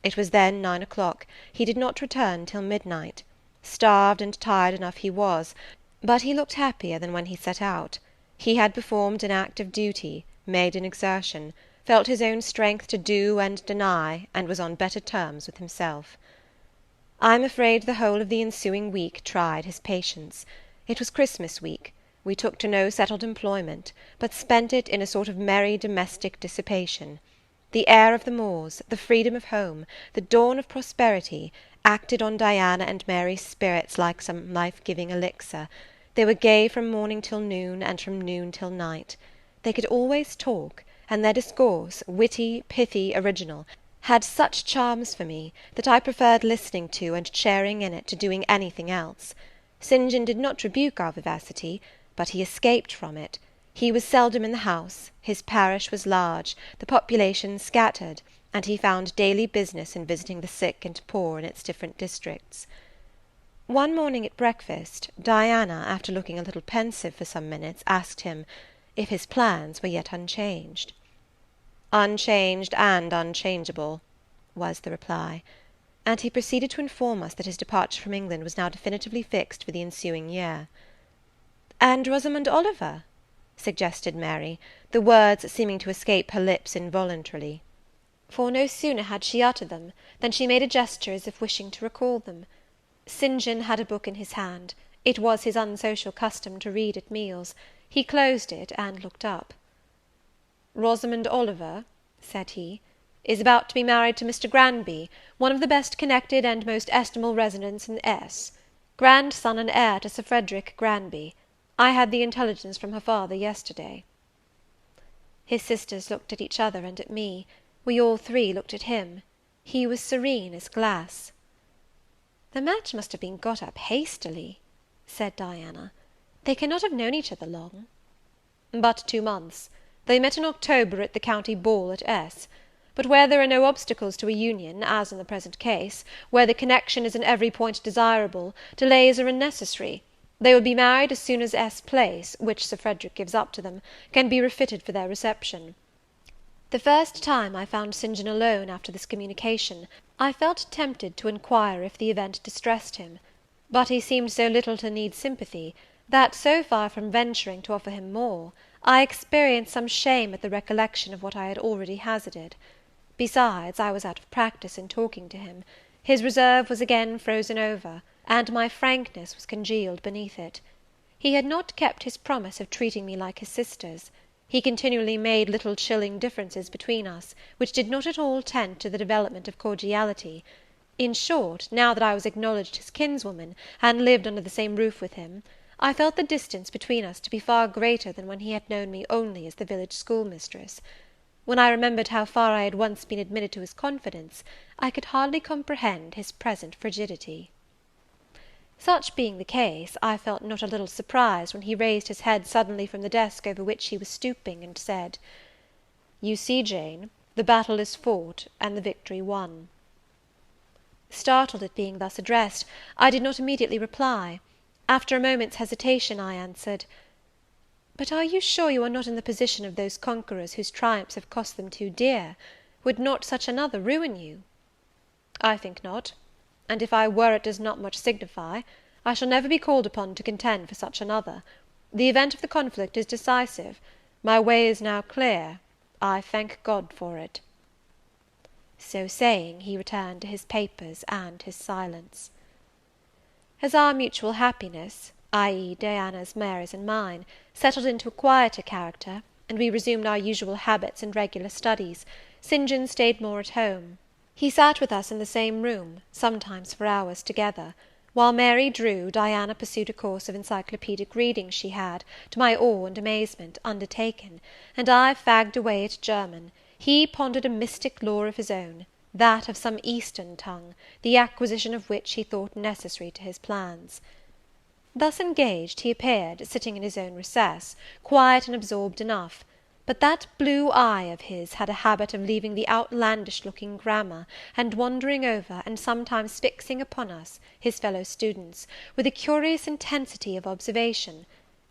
It was then 9 o'clock. He did not return till midnight. Starved and tired enough he was, but he looked happier than when he set out. He had performed an act of duty, made an exertion, felt his own strength to do and deny, and was on better terms with himself. I am afraid the whole of the ensuing week tried his patience. It was Christmas week. We took to no settled employment, but spent it in a sort of merry domestic dissipation. The air of the moors, the freedom of home, the dawn of prosperity, acted on Diana and Mary's spirits like some life-giving elixir. They were gay from morning till noon, and from noon till night. They could always talk, and their discourse, witty, pithy, original, had such charms for me, that I preferred listening to and sharing in it to doing anything else. St. John did not rebuke our vivacity, but he escaped from it. He was seldom in the house, his parish was large, the population scattered, and he found daily business in visiting the sick and poor in its different districts. One morning at breakfast, Diana, after looking a little pensive for some minutes, asked him, if his plans were yet unchanged. "Unchanged and unchangeable," was the reply, and he proceeded to inform us that his departure from England was now definitively fixed for the ensuing year. "And Rosamond Oliver?" suggested Mary, the words seeming to escape her lips involuntarily. For no sooner had she uttered them, than she made a gesture as if wishing to recall them. St. John had a book in his hand. It was his unsocial custom to read at meals. He closed it, and looked up. "Rosamond Oliver," said he, "is about to be married to Mr. Granby, one of the best connected and most estimable residents in S., grandson and heir to Sir Frederick Granby. I had the intelligence from her father yesterday." His sisters looked at each other and at me. We all three looked at him. He was serene as glass. "The match must have been got up hastily," said Diana. "They cannot have known each other long." "But 2 months. They met in October at the county ball at S. But where there are no obstacles to a union, as in the present case, where the connection is in every point desirable, delays are unnecessary. They will be married as soon as S. Place, which Sir Frederick gives up to them, can be refitted for their reception. The first time I found St. John alone after this communication, I felt tempted to inquire if the event distressed him; but he seemed so little to need sympathy, that, so far from venturing to offer him more, I experienced some shame at the recollection of what I had already hazarded. Besides, I was out of practice in talking to him; his reserve was again frozen over, and my frankness was congealed beneath it. He had not kept his promise of treating me like his sisters. He continually made little chilling differences between us, which did not at all tend to the development of cordiality. In short, now that I was acknowledged his kinswoman, and lived under the same roof with him, I felt the distance between us to be far greater than when he had known me only as the village schoolmistress. When I remembered how far I had once been admitted to his confidence, I could hardly comprehend his present frigidity. Such being the case, I felt not a little surprised when he raised his head suddenly from the desk over which he was stooping, and said, "You see, Jane, the battle is fought, and the victory won." Startled at being thus addressed, I did not immediately reply. After a moment's hesitation, I answered, "But are you sure you are not in the position of those conquerors whose triumphs have cost them too dear? Would not such another ruin you?" "I think not; and if I were, it does not much signify. I shall never be called upon to contend for such another. The event of the conflict is decisive. My way is now clear. I thank God for it." So saying, he returned to his papers and his silence. As our mutual happiness, i.e. Diana's, Mary's, and mine, settled into a quieter character, and we resumed our usual habits and regular studies, St. John stayed more at home. He sat with us in the same room, sometimes for hours together. While Mary drew, Diana pursued a course of encyclopedic reading she had, to my awe and amazement, undertaken, and I fagged away at German. He pondered a mystic lore of his own, that of some Eastern tongue, the acquisition of which he thought necessary to his plans. Thus engaged, he appeared, sitting in his own recess, quiet and absorbed enough; but that blue eye of his had a habit of leaving the outlandish-looking grammar, and wandering over, and sometimes fixing upon us, his fellow-students, with a curious intensity of observation.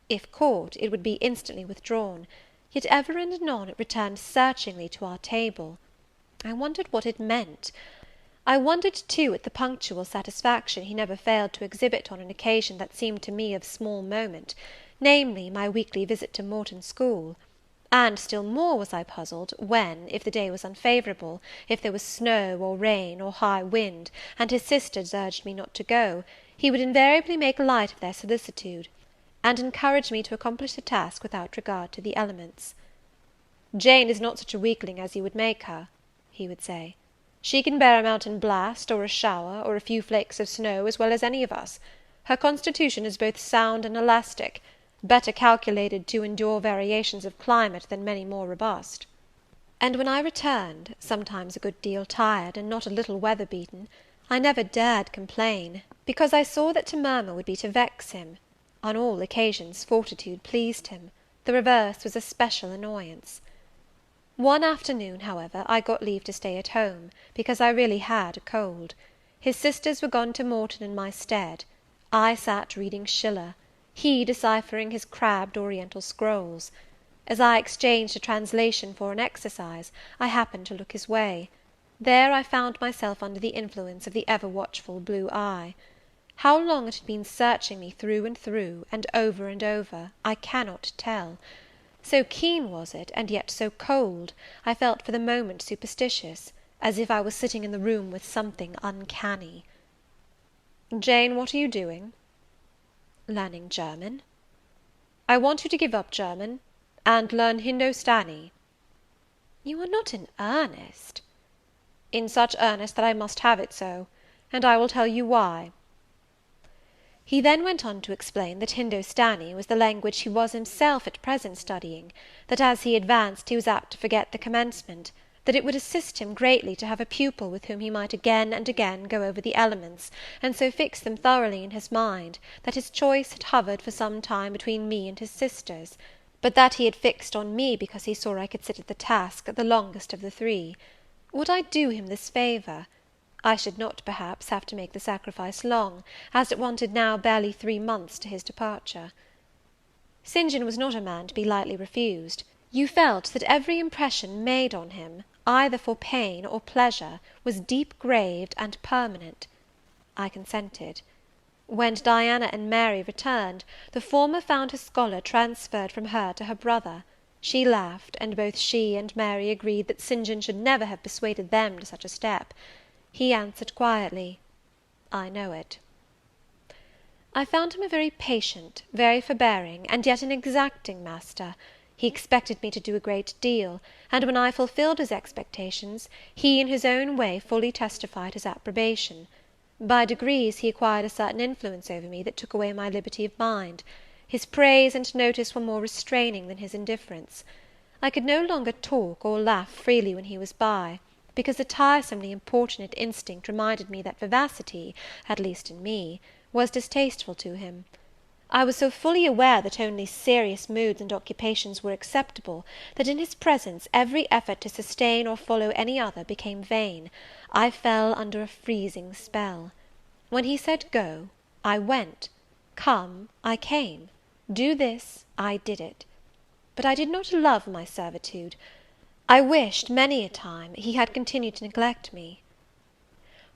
If caught, it would be instantly withdrawn, yet ever and anon it returned searchingly to our table. I wondered what it meant. I wondered, too, at the punctual satisfaction he never failed to exhibit on an occasion that seemed to me of small moment, namely, my weekly visit to Morton School; and still more was I puzzled, when, if the day was unfavourable, if there was snow, or rain, or high wind, and his sisters urged me not to go, he would invariably make light of their solicitude, and encourage me to accomplish the task without regard to the elements. "Jane is not such a weakling as you would make her," he would say. "She can bear a mountain blast, or a shower, or a few flakes of snow, as well as any of us. Her constitution is both sound and elastic, better calculated to endure variations of climate than many more robust." And when I returned, sometimes a good deal tired, and not a little weather-beaten, I never dared complain, because I saw that to murmur would be to vex him. On all occasions fortitude pleased him; the reverse was a special annoyance. One afternoon, however, I got leave to stay at home, because I really had a cold. His sisters were gone to Morton in my stead. I sat reading Schiller, he deciphering his crabbed oriental scrolls. As I exchanged a translation for an exercise, I happened to look his way. There I found myself under the influence of the ever-watchful blue eye. How long it had been searching me through and over, I cannot tell. So keen was it, and yet so cold, I felt for the moment superstitious, as if I was sitting in the room with something uncanny. "Jane, what are you doing?" "Learning German." "I want you to give up German, and learn Hindostani." "You are not in earnest?" "In such earnest that I must have it so, and I will tell you why." He then went on to explain that Hindostani was the language he was himself at present studying; that as he advanced he was apt to forget the commencement; that it would assist him greatly to have a pupil with whom he might again and again go over the elements, and so fix them thoroughly in his mind, that his choice had hovered for some time between me and his sisters; but that he had fixed on me because he saw I could sit at the task the longest of the three. Would I do him this favour? I should not, perhaps, have to make the sacrifice long, as it wanted now barely 3 months to his departure. St. John was not a man to be lightly refused. You felt that every impression made on him, either for pain or pleasure, was deep-graved and permanent. I consented. When Diana and Mary returned, the former found her scholar transferred from her to her brother. She laughed, and both she and Mary agreed that St. John should never have persuaded them to such a step. He answered quietly, "I know it." I found him a very patient, very forbearing, and yet an exacting master. He expected me to do a great deal, and when I fulfilled his expectations, he in his own way fully testified his approbation. By degrees he acquired a certain influence over me that took away my liberty of mind. His praise and notice were more restraining than his indifference. I could no longer talk or laugh freely when he was by, because the tiresomely importunate instinct reminded me that vivacity, at least in me, was distasteful to him. I was so fully aware that only serious moods and occupations were acceptable, that in his presence every effort to sustain or follow any other became vain. I fell under a freezing spell. When he said go, I went; come, I came; do this, I did it. But I did not love my servitude. I wished, many a time, he had continued to neglect me.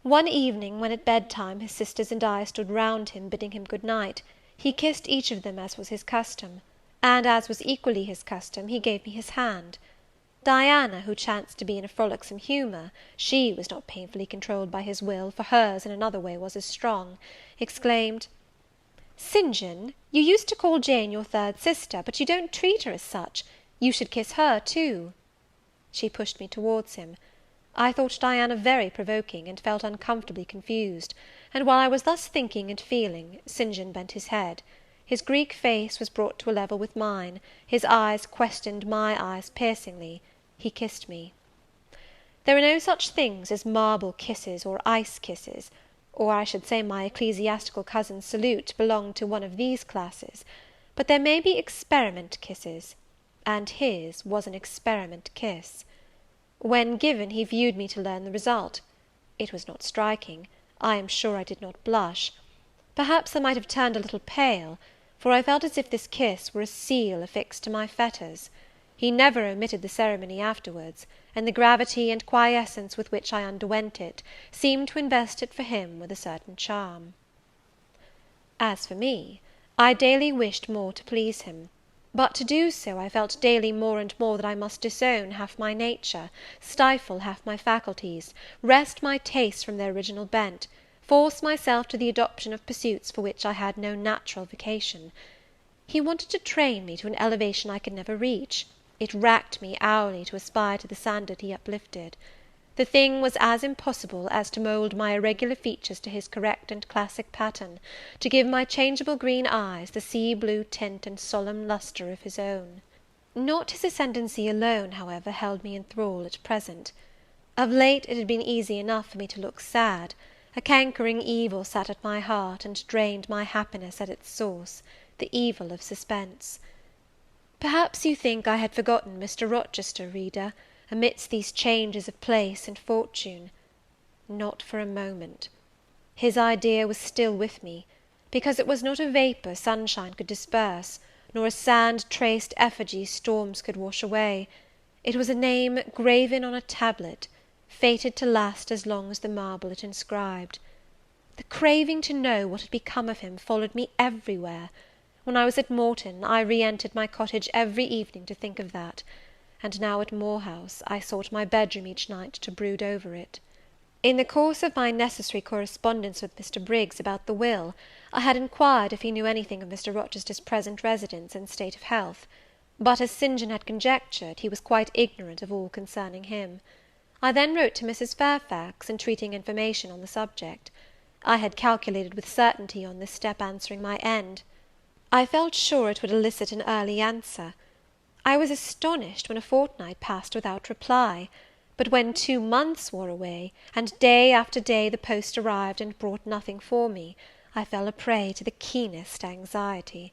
One evening, when at bedtime his sisters and I stood round him, bidding him good night, he kissed each of them as was his custom, and, as was equally his custom, he gave me his hand. Diana, who chanced to be in a frolicsome humour, she was not painfully controlled by his will, for hers in another way was as strong, exclaimed, "St. John, you used to call Jane your third sister, but you don't treat her as such. You should kiss her too." She pushed me towards him. I thought Diana very provoking, and felt uncomfortably confused; and while I was thus thinking and feeling, St. John bent his head. His Greek face was brought to a level with mine, his eyes questioned my eyes piercingly. He kissed me. There are no such things as marble kisses or ice kisses, or I should say my ecclesiastical cousin's salute belonged to one of these classes; but there may be experiment kisses, and his was an experiment kiss. When given, he viewed me to learn the result. It was not striking. I am sure I did not blush. Perhaps I might have turned a little pale, for I felt as if this kiss were a seal affixed to my fetters. He never omitted the ceremony afterwards, and the gravity and quiescence with which I underwent it seemed to invest it for him with a certain charm. As for me, I daily wished more to please him; but to do so, I felt daily more and more that I must disown half my nature, stifle half my faculties, wrest my tastes from their original bent, force myself to the adoption of pursuits for which I had no natural vocation. He wanted to train me to an elevation I could never reach. It racked me hourly to aspire to the standard he uplifted. The thing was as impossible as to mould my irregular features to his correct and classic pattern, to give my changeable green eyes the sea-blue tint and solemn lustre of his own. Not his ascendancy alone, however, held me in thrall at present. Of late it had been easy enough for me to look sad. A cankering evil sat at my heart, and drained my happiness at its source, the evil of suspense. Perhaps you think I had forgotten Mr. Rochester, reader, amidst these changes of place and fortune. Not for a moment. His idea was still with me, because it was not a vapour sunshine could disperse, nor a sand-traced effigy storms could wash away. It was a name graven on a tablet, fated to last as long as the marble it inscribed. The craving to know what had become of him followed me everywhere. When I was at Morton, I re-entered my cottage every evening to think of that; and now at Moor House, I sought my bedroom each night to brood over it. In the course of my necessary correspondence with Mr. Briggs about the will, I had inquired if he knew anything of Mr. Rochester's present residence and state of health; but, as St. John had conjectured, he was quite ignorant of all concerning him. I then wrote to Mrs. Fairfax, entreating information on the subject. I had calculated with certainty on this step answering my end. I felt sure it would elicit an early answer. I was astonished when a fortnight passed without reply; but when 2 months wore away, and day after day the post arrived and brought nothing for me, I fell a prey to the keenest anxiety.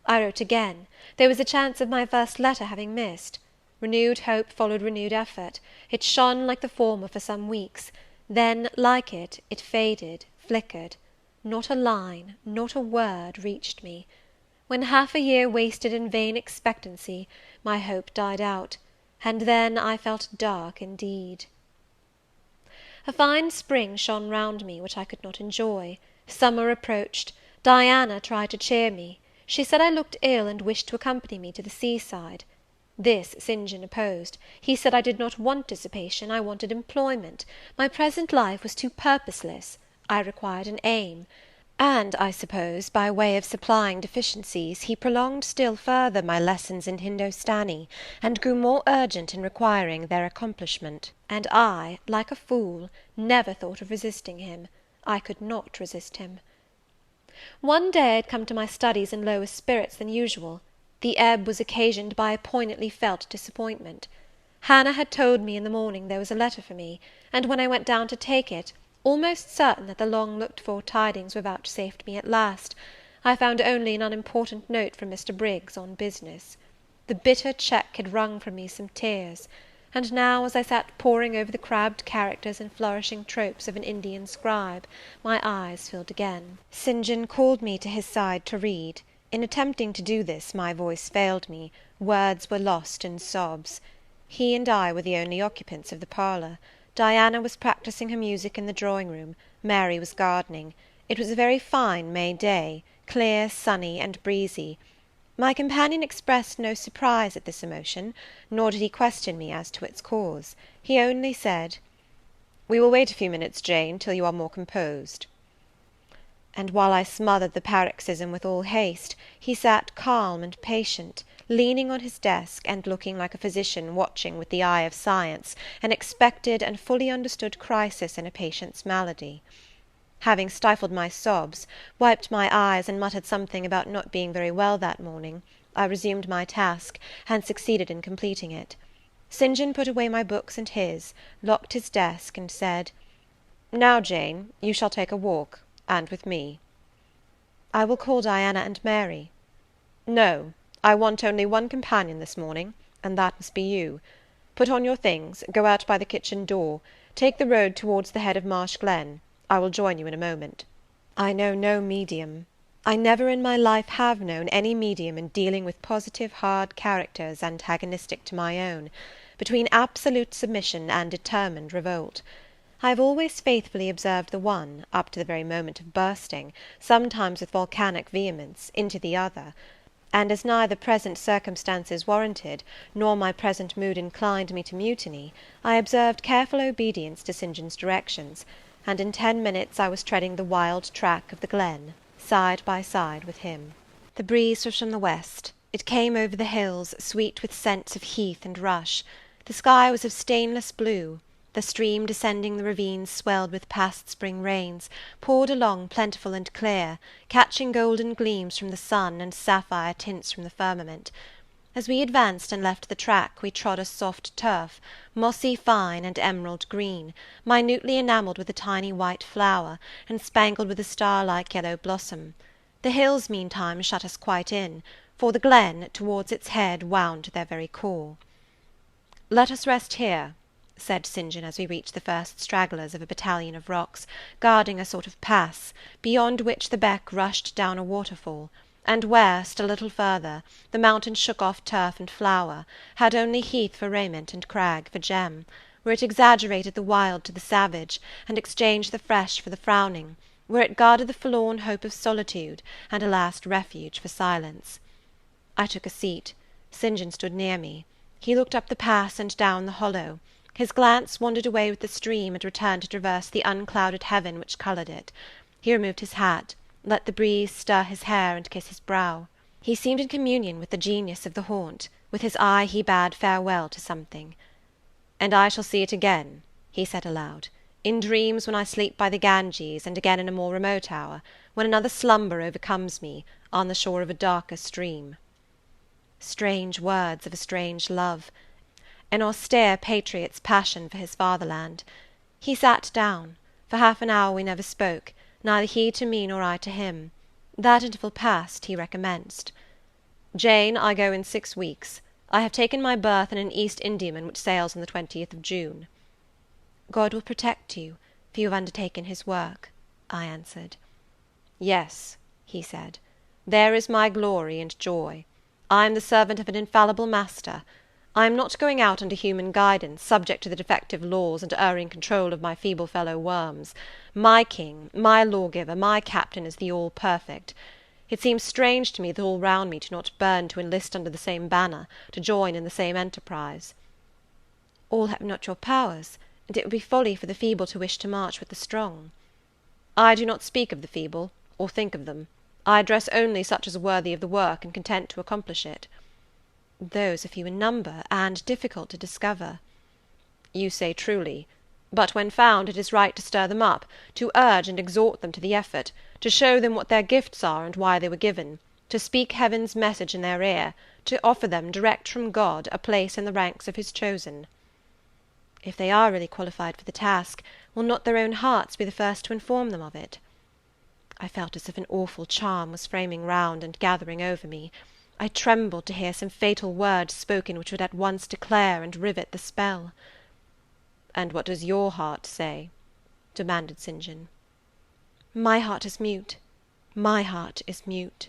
I wrote again. There was a chance of my first letter having missed. Renewed hope followed renewed effort. It shone like the former for some weeks; then, like it, it faded, flickered. Not a line, not a word reached me. When half a year wasted in vain expectancy, my hope died out, and then I felt dark indeed. A fine spring shone round me, which I could not enjoy. Summer approached. Diana tried to cheer me. She said I looked ill, and wished to accompany me to the sea-side. This St. John opposed. He said I did not want dissipation, I wanted employment. My present life was too purposeless. I required an aim. And, I suppose, by way of supplying deficiencies, he prolonged still further my lessons in Hindostani, and grew more urgent in requiring their accomplishment. And I, like a fool, never thought of resisting him. I could not resist him. One day I had come to my studies in lower spirits than usual. The ebb was occasioned by a poignantly felt disappointment. Hannah had told me in the morning there was a letter for me, and when I went down to take it, almost certain that the long-looked-for tidings were vouchsafed me at last, I found only an unimportant note from Mr. Briggs on business. The bitter check had wrung from me some tears, and now, as I sat poring over the crabbed characters and flourishing tropes of an Indian scribe, my eyes filled again. St. John called me to his side to read. In attempting to do this, my voice failed me, words were lost in sobs. He and I were the only occupants of the parlour. Diana was practising her music in the drawing-room, Mary was gardening. It was a very fine May day, clear, sunny, and breezy. My companion expressed no surprise at this emotion, nor did he question me as to its cause. He only said, "We will wait a few minutes, Jane, till you are more composed." And while I smothered the paroxysm with all haste, he sat calm and patient, leaning on his desk, and looking like a physician watching with the eye of science an expected and fully understood crisis in a patient's malady. Having stifled my sobs, wiped my eyes, and muttered something about not being very well that morning, I resumed my task, and succeeded in completing it. St. John put away my books and his, locked his desk, and said, "Now, Jane, you shall take a walk, and with me." "I will call Diana and Mary." "No, I want only one companion this morning, and that must be you. Put on your things, go out by the kitchen door, take the road towards the head of Marsh Glen. I will join you in a moment." I know no medium. I never in my life have known any medium in dealing with positive hard characters antagonistic to my own, between absolute submission and determined revolt. I have always faithfully observed the one, up to the very moment of bursting, sometimes with volcanic vehemence, into the other; and as neither present circumstances warranted, nor my present mood inclined me to mutiny, I observed careful obedience to St. John's directions, and in 10 minutes I was treading the wild track of the glen, side by side with him. The breeze was from the west. It came over the hills, sweet with scents of heath and rush. The sky was of stainless blue. The stream descending the ravines swelled with past spring rains, poured along plentiful and clear, catching golden gleams from the sun and sapphire tints from the firmament. As we advanced and left the track, we trod a soft turf, mossy fine and emerald green, minutely enamelled with a tiny white flower, and spangled with a star-like yellow blossom. The hills, meantime, shut us quite in, for the glen, towards its head, wound to their very core. "Let us rest here," said St. John, as we reached the first stragglers of a battalion of rocks, guarding a sort of pass, beyond which the beck rushed down a waterfall, and where, still a little further, the mountain shook off turf and flower, had only heath for raiment and crag for gem, where it exaggerated the wild to the savage, and exchanged the fresh for the frowning, where it guarded the forlorn hope of solitude, and a last refuge for silence. I took a seat. St. John stood near me. He looked up the pass and down the hollow. His glance wandered away with the stream, and returned to traverse the unclouded heaven which coloured it. He removed his hat, let the breeze stir his hair and kiss his brow. He seemed in communion with the genius of the haunt; with his eye he bade farewell to something. "And I shall see it again," he said aloud, "in dreams when I sleep by the Ganges, and again in a more remote hour, when another slumber overcomes me, on the shore of a darker stream." Strange words of a strange love! An austere patriot's passion for his fatherland. He sat down. For half an hour we never spoke, neither he to me nor I to him. That interval past, he recommenced. Jane, I go in 6 weeks. I have taken my berth in an East Indiaman which sails on the 20th of June. God will protect you, for you have undertaken his work, I answered. Yes, he said, there is my glory and joy. I am the servant of an infallible master. I am not going out under human guidance, subject to the defective laws and erring control of my feeble fellow worms. My king, my lawgiver, my captain is the all-perfect. It seems strange to me that all round me do not burn to enlist under the same banner, to join in the same enterprise. All have not your powers, and it would be folly for the feeble to wish to march with the strong. I do not speak of the feeble, or think of them. I address only such as are worthy of the work, and content to accomplish it. Those are few in number, and difficult to discover. You say truly. But when found, it is right to stir them up, to urge and exhort them to the effort, to show them what their gifts are and why they were given, to speak heaven's message in their ear, to offer them, direct from God, a place in the ranks of his chosen. If they are really qualified for the task, will not their own hearts be the first to inform them of it? I felt as if an awful charm was framing round and gathering over me. I trembled to hear some fatal words spoken which would at once declare and rivet the spell. "And what does your heart say?" demanded St. John. "My heart is mute, my heart is mute,"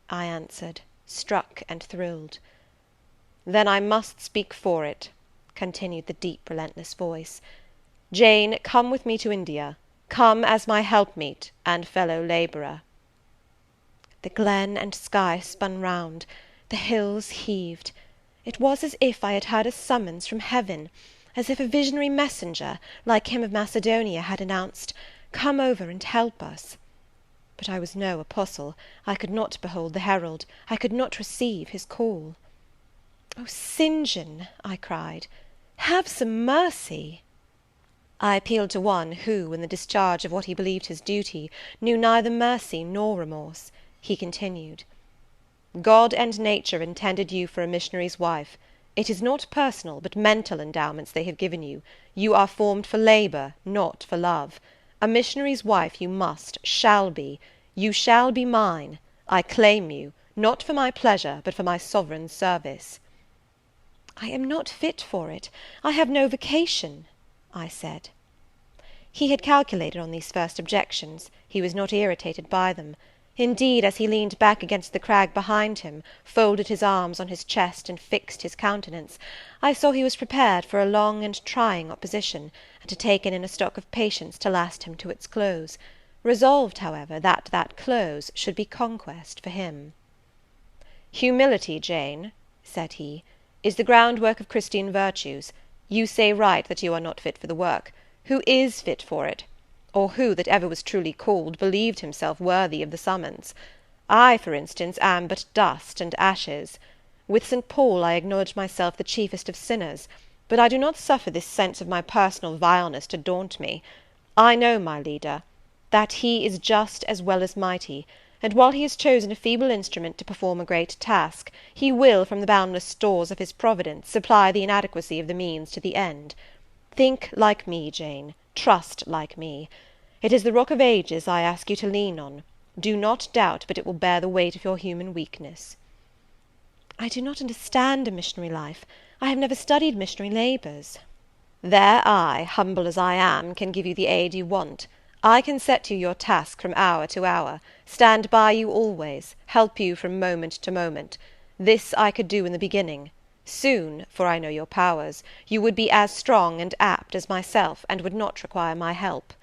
I answered, struck and thrilled. "Then I must speak for it," continued the deep relentless voice. "Jane, come with me to India. Come as my helpmeet and fellow labourer." The glen and sky spun round, the hills heaved. It was as if I had heard a summons from heaven, as if a visionary messenger, like him of Macedonia, had announced, "Come over and help us." But I was no apostle, I could not behold the herald, I could not receive his call. "Oh, St. John," I cried, "have some mercy!" I appealed to one who, in the discharge of what he believed his duty, knew neither mercy nor remorse. He continued, "God and nature intended you for a missionary's wife. It is not personal, but mental endowments they have given you. You are formed for labour, not for love. A missionary's wife you must, shall be. You shall be mine. I claim you, not for my pleasure, but for my sovereign's service." "I am not fit for it. I have no vocation," I said. He had calculated on these first objections. He was not irritated by them. Indeed, as he leaned back against the crag behind him, folded his arms on his chest, and fixed his countenance, I saw he was prepared for a long and trying opposition, and had taken in a stock of patience to last him to its close, resolved, however, that that close should be conquest for him. "Humility, Jane," said he, "is the groundwork of Christian virtues. You say right that you are not fit for the work. Who is fit for it? Or who, that ever was truly called, believed himself worthy of the summons? I, for instance, am but dust and ashes. With St. Paul I acknowledge myself the chiefest of sinners, but I do not suffer this sense of my personal vileness to daunt me. I know my leader, that he is just as well as mighty, and while he has chosen a feeble instrument to perform a great task, he will, from the boundless stores of his providence, supply the inadequacy of the means to the end. Think like me, Jane, trust like me. It is the rock of ages I ask you to lean on. Do not doubt but it will bear the weight of your human weakness." "I do not understand a missionary life. I have never studied missionary labours." "There I, humble as I am, can give you the aid you want. I can set you your task from hour to hour, stand by you always, help you from moment to moment. This I could do in the beginning. Soon, for I know your powers, you would be as strong and apt as myself, and would not require my help."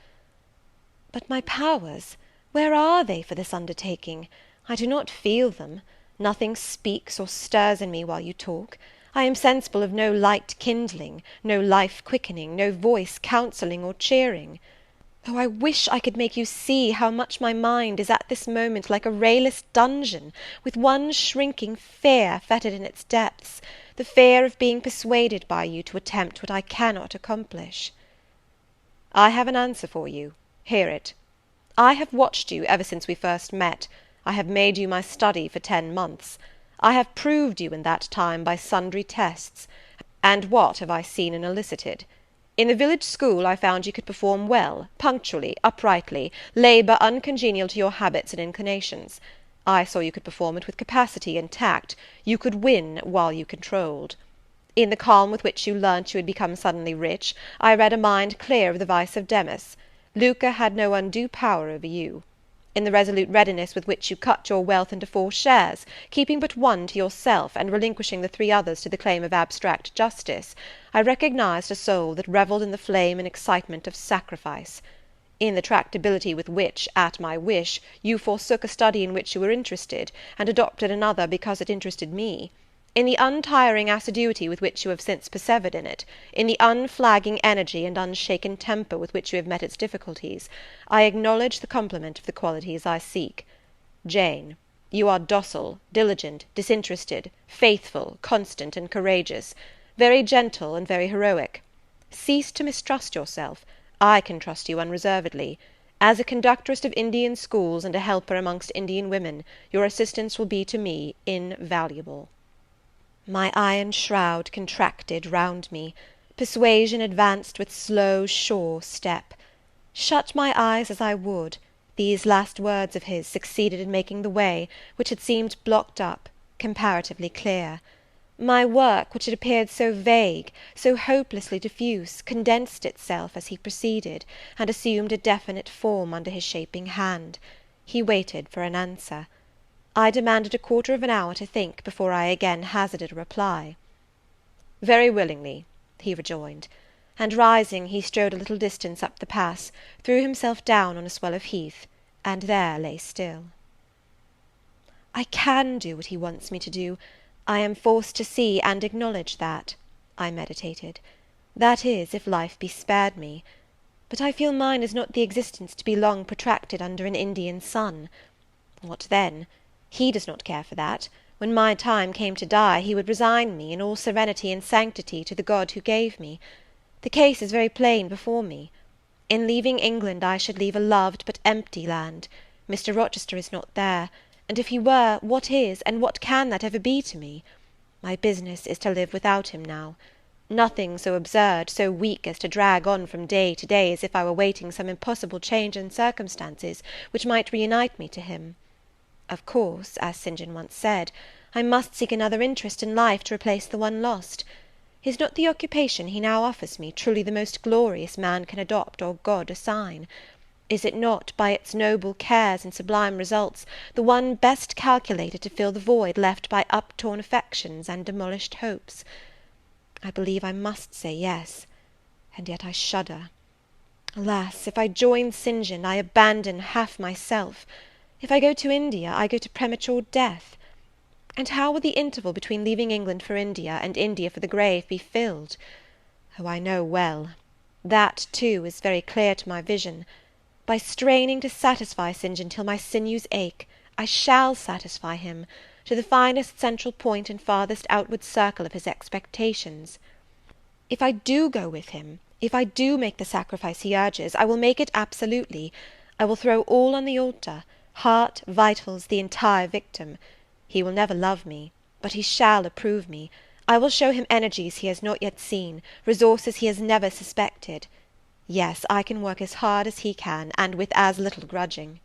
"But my powers, where are they for this undertaking? I do not feel them. Nothing speaks or stirs in me while you talk. I am sensible of no light kindling, no life quickening, no voice counselling or cheering. Oh, I wish I could make you see how much my mind is at this moment like a rayless dungeon, with one shrinking fear fettered in its depths, the fear of being persuaded by you to attempt what I cannot accomplish." "I have an answer for you. Hear it. I have watched you ever since we first met. I have made you my study for 10 months. I have proved you in that time by sundry tests. And what have I seen and elicited? In the village school I found you could perform well, punctually, uprightly, labour uncongenial to your habits and inclinations. I saw you could perform it with capacity and tact. You could win while you controlled. In the calm with which you learnt you had become suddenly rich, I read a mind clear of the vice of Demas. Lucre had no undue power over you. In the resolute readiness with which you cut your wealth into 4 shares, keeping but one to yourself, and relinquishing the 3 others to the claim of abstract justice, I recognized a soul that revelled in the flame and excitement of sacrifice. In the tractability with which, at my wish, you forsook a study in which you were interested, and adopted another because it interested me, in the untiring assiduity with which you have since persevered in it, in the unflagging energy and unshaken temper with which you have met its difficulties, I acknowledge the complement of the qualities I seek. Jane, you are docile, diligent, disinterested, faithful, constant, and courageous, very gentle and very heroic. Cease to mistrust yourself. I can trust you unreservedly. As a conductress of Indian schools and a helper amongst Indian women, your assistance will be to me invaluable. My iron shroud contracted round me. Persuasion advanced with slow, sure step. Shut my eyes as I would, these last words of his succeeded in making the way, which had seemed blocked up, comparatively clear. My work, which had appeared so vague, so hopelessly diffuse, condensed itself as he proceeded, and assumed a definite form under his shaping hand. He waited for an answer. I demanded a quarter of an hour to think before I again hazarded a reply. "Very willingly," he rejoined; and rising, he strode a little distance up the pass, threw himself down on a swell of heath, and there lay still. I can do what he wants me to do. I am forced to see and acknowledge that, I meditated. That is, if life be spared me. But I feel mine is not the existence to be long protracted under an Indian sun. What then? He does not care for that. When my time came to die, he would resign me, in all serenity and sanctity, to the God who gave me. The case is very plain before me. In leaving England, I should leave a loved but empty land. Mr. Rochester is not there, and if he were, what is, and what can that ever be to me? My business is to live without him now. Nothing so absurd, so weak as to drag on from day to day as if I were waiting some impossible change in circumstances which might reunite me to him. Of course, as St. John once said, I must seek another interest in life to replace the one lost. Is not the occupation he now offers me truly the most glorious man can adopt or God assign? Is it not, by its noble cares and sublime results, the one best calculated to fill the void left by uptorn affections and demolished hopes? I believe I must say yes, and yet I shudder. Alas, if I join St. John, I abandon half myself. If I go to India, I go to premature death. And how will the interval between leaving England for India, and India for the grave, be filled? Oh, I know well. That, too, is very clear to my vision. By straining to satisfy St. John till my sinews ache, I shall satisfy him, to the finest central point and farthest outward circle of his expectations. If I do go with him, if I do make the sacrifice he urges, I will make it absolutely. I will throw all on the altar, heart, vitals, the entire victim. He will never love me, but he shall approve me. I will show him energies he has not yet seen, resources he has never suspected. Yes, I can work as hard as he can, and with as little grudging.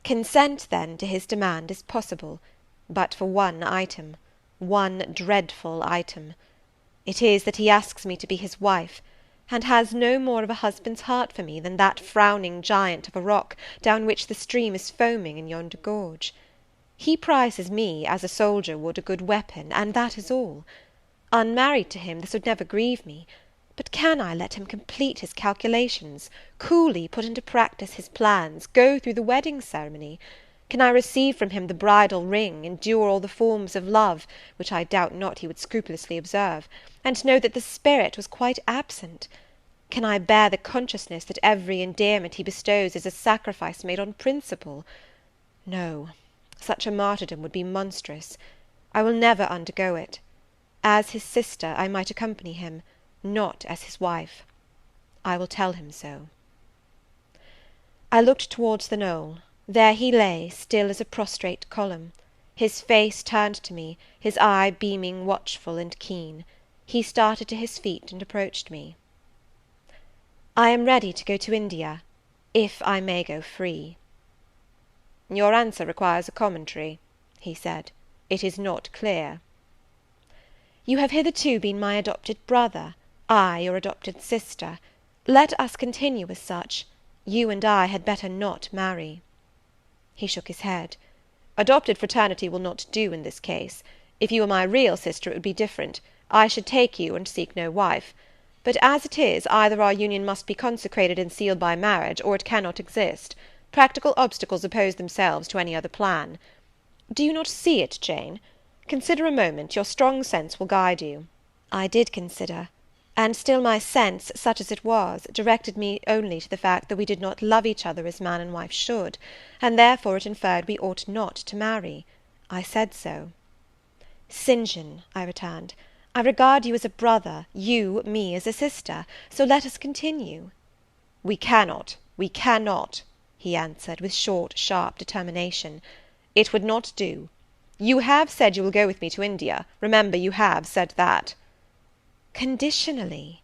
Consent, then, to his demand is possible, but for one item, one dreadful item. It is that he asks me to be his wife, and has no more of a husband's heart for me than that frowning giant of a rock down which the stream is foaming in yonder gorge. He prizes me, as a soldier would a good weapon, and that is all. Unmarried to him, this would never grieve me. But can I let him complete his calculations, coolly put into practice his plans, go through the wedding ceremony? Can I receive from him the bridal ring, endure all the forms of love, which I doubt not he would scrupulously observe, and know that the spirit was quite absent? Can I bear the consciousness that every endearment he bestows is a sacrifice made on principle? No, such a martyrdom would be monstrous. I will never undergo it. As his sister, I might accompany him, not as his wife. I will tell him so. I looked towards the knoll. There he lay, still as a prostrate column. His face turned to me, his eye beaming watchful and keen. He started to his feet and approached me. I am ready to go to India, if I may go free. "Your answer requires a commentary," he said. "It is not clear." "You have hitherto been my adopted brother, I your adopted sister. Let us continue as such. You and I had better not marry." He shook his head. "Adopted fraternity will not do in this case. If you were my real sister, it would be different. I should take you, and seek no wife. But as it is, either our union must be consecrated and sealed by marriage, or it cannot exist. Practical obstacles oppose themselves to any other plan. Do you not see it, Jane? Consider a moment, your strong sense will guide you." I did consider, and still my sense, such as it was, directed me only to the fact that we did not love each other as man and wife should, and therefore it inferred we ought not to marry. I said so. "St. John," I returned, "I regard you as a brother, you me as a sister, so let us continue." "We cannot, he answered, with short, sharp determination. "It would not do. You have said you will go with me to India. Remember, you have said that." "Conditionally."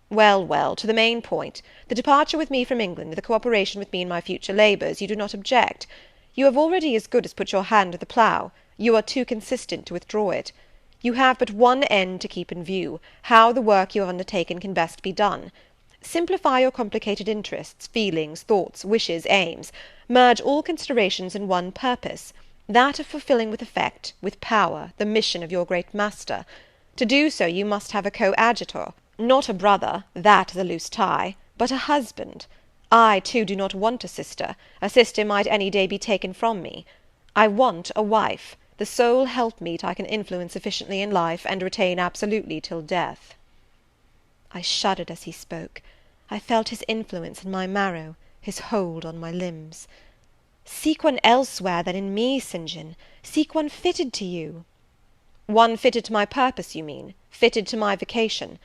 Well, to the main point. The departure with me from England, the cooperation with me in my future labours, you do not object. You have already as good as put your hand to the plough. You are too consistent to withdraw it. You have but one end to keep in view, how the work you have undertaken can best be done. Simplify your complicated interests, feelings, thoughts, wishes, aims. Merge all considerations in one purpose, that of fulfilling with effect, with power, the mission of your great master. To do so, you must have a coadjutor, not a brother, that is a loose tie, but a husband. I, too, do not want a sister. A sister might any day be taken from me. I want a wife, the sole helpmeet I can influence sufficiently in life, and retain absolutely till death." I shuddered as he spoke. I felt his influence in my marrow, his hold on my limbs. "Seek one elsewhere than in me, St. John. Seek one fitted to you." "One fitted to my purpose, you mean? Fitted to my vocation?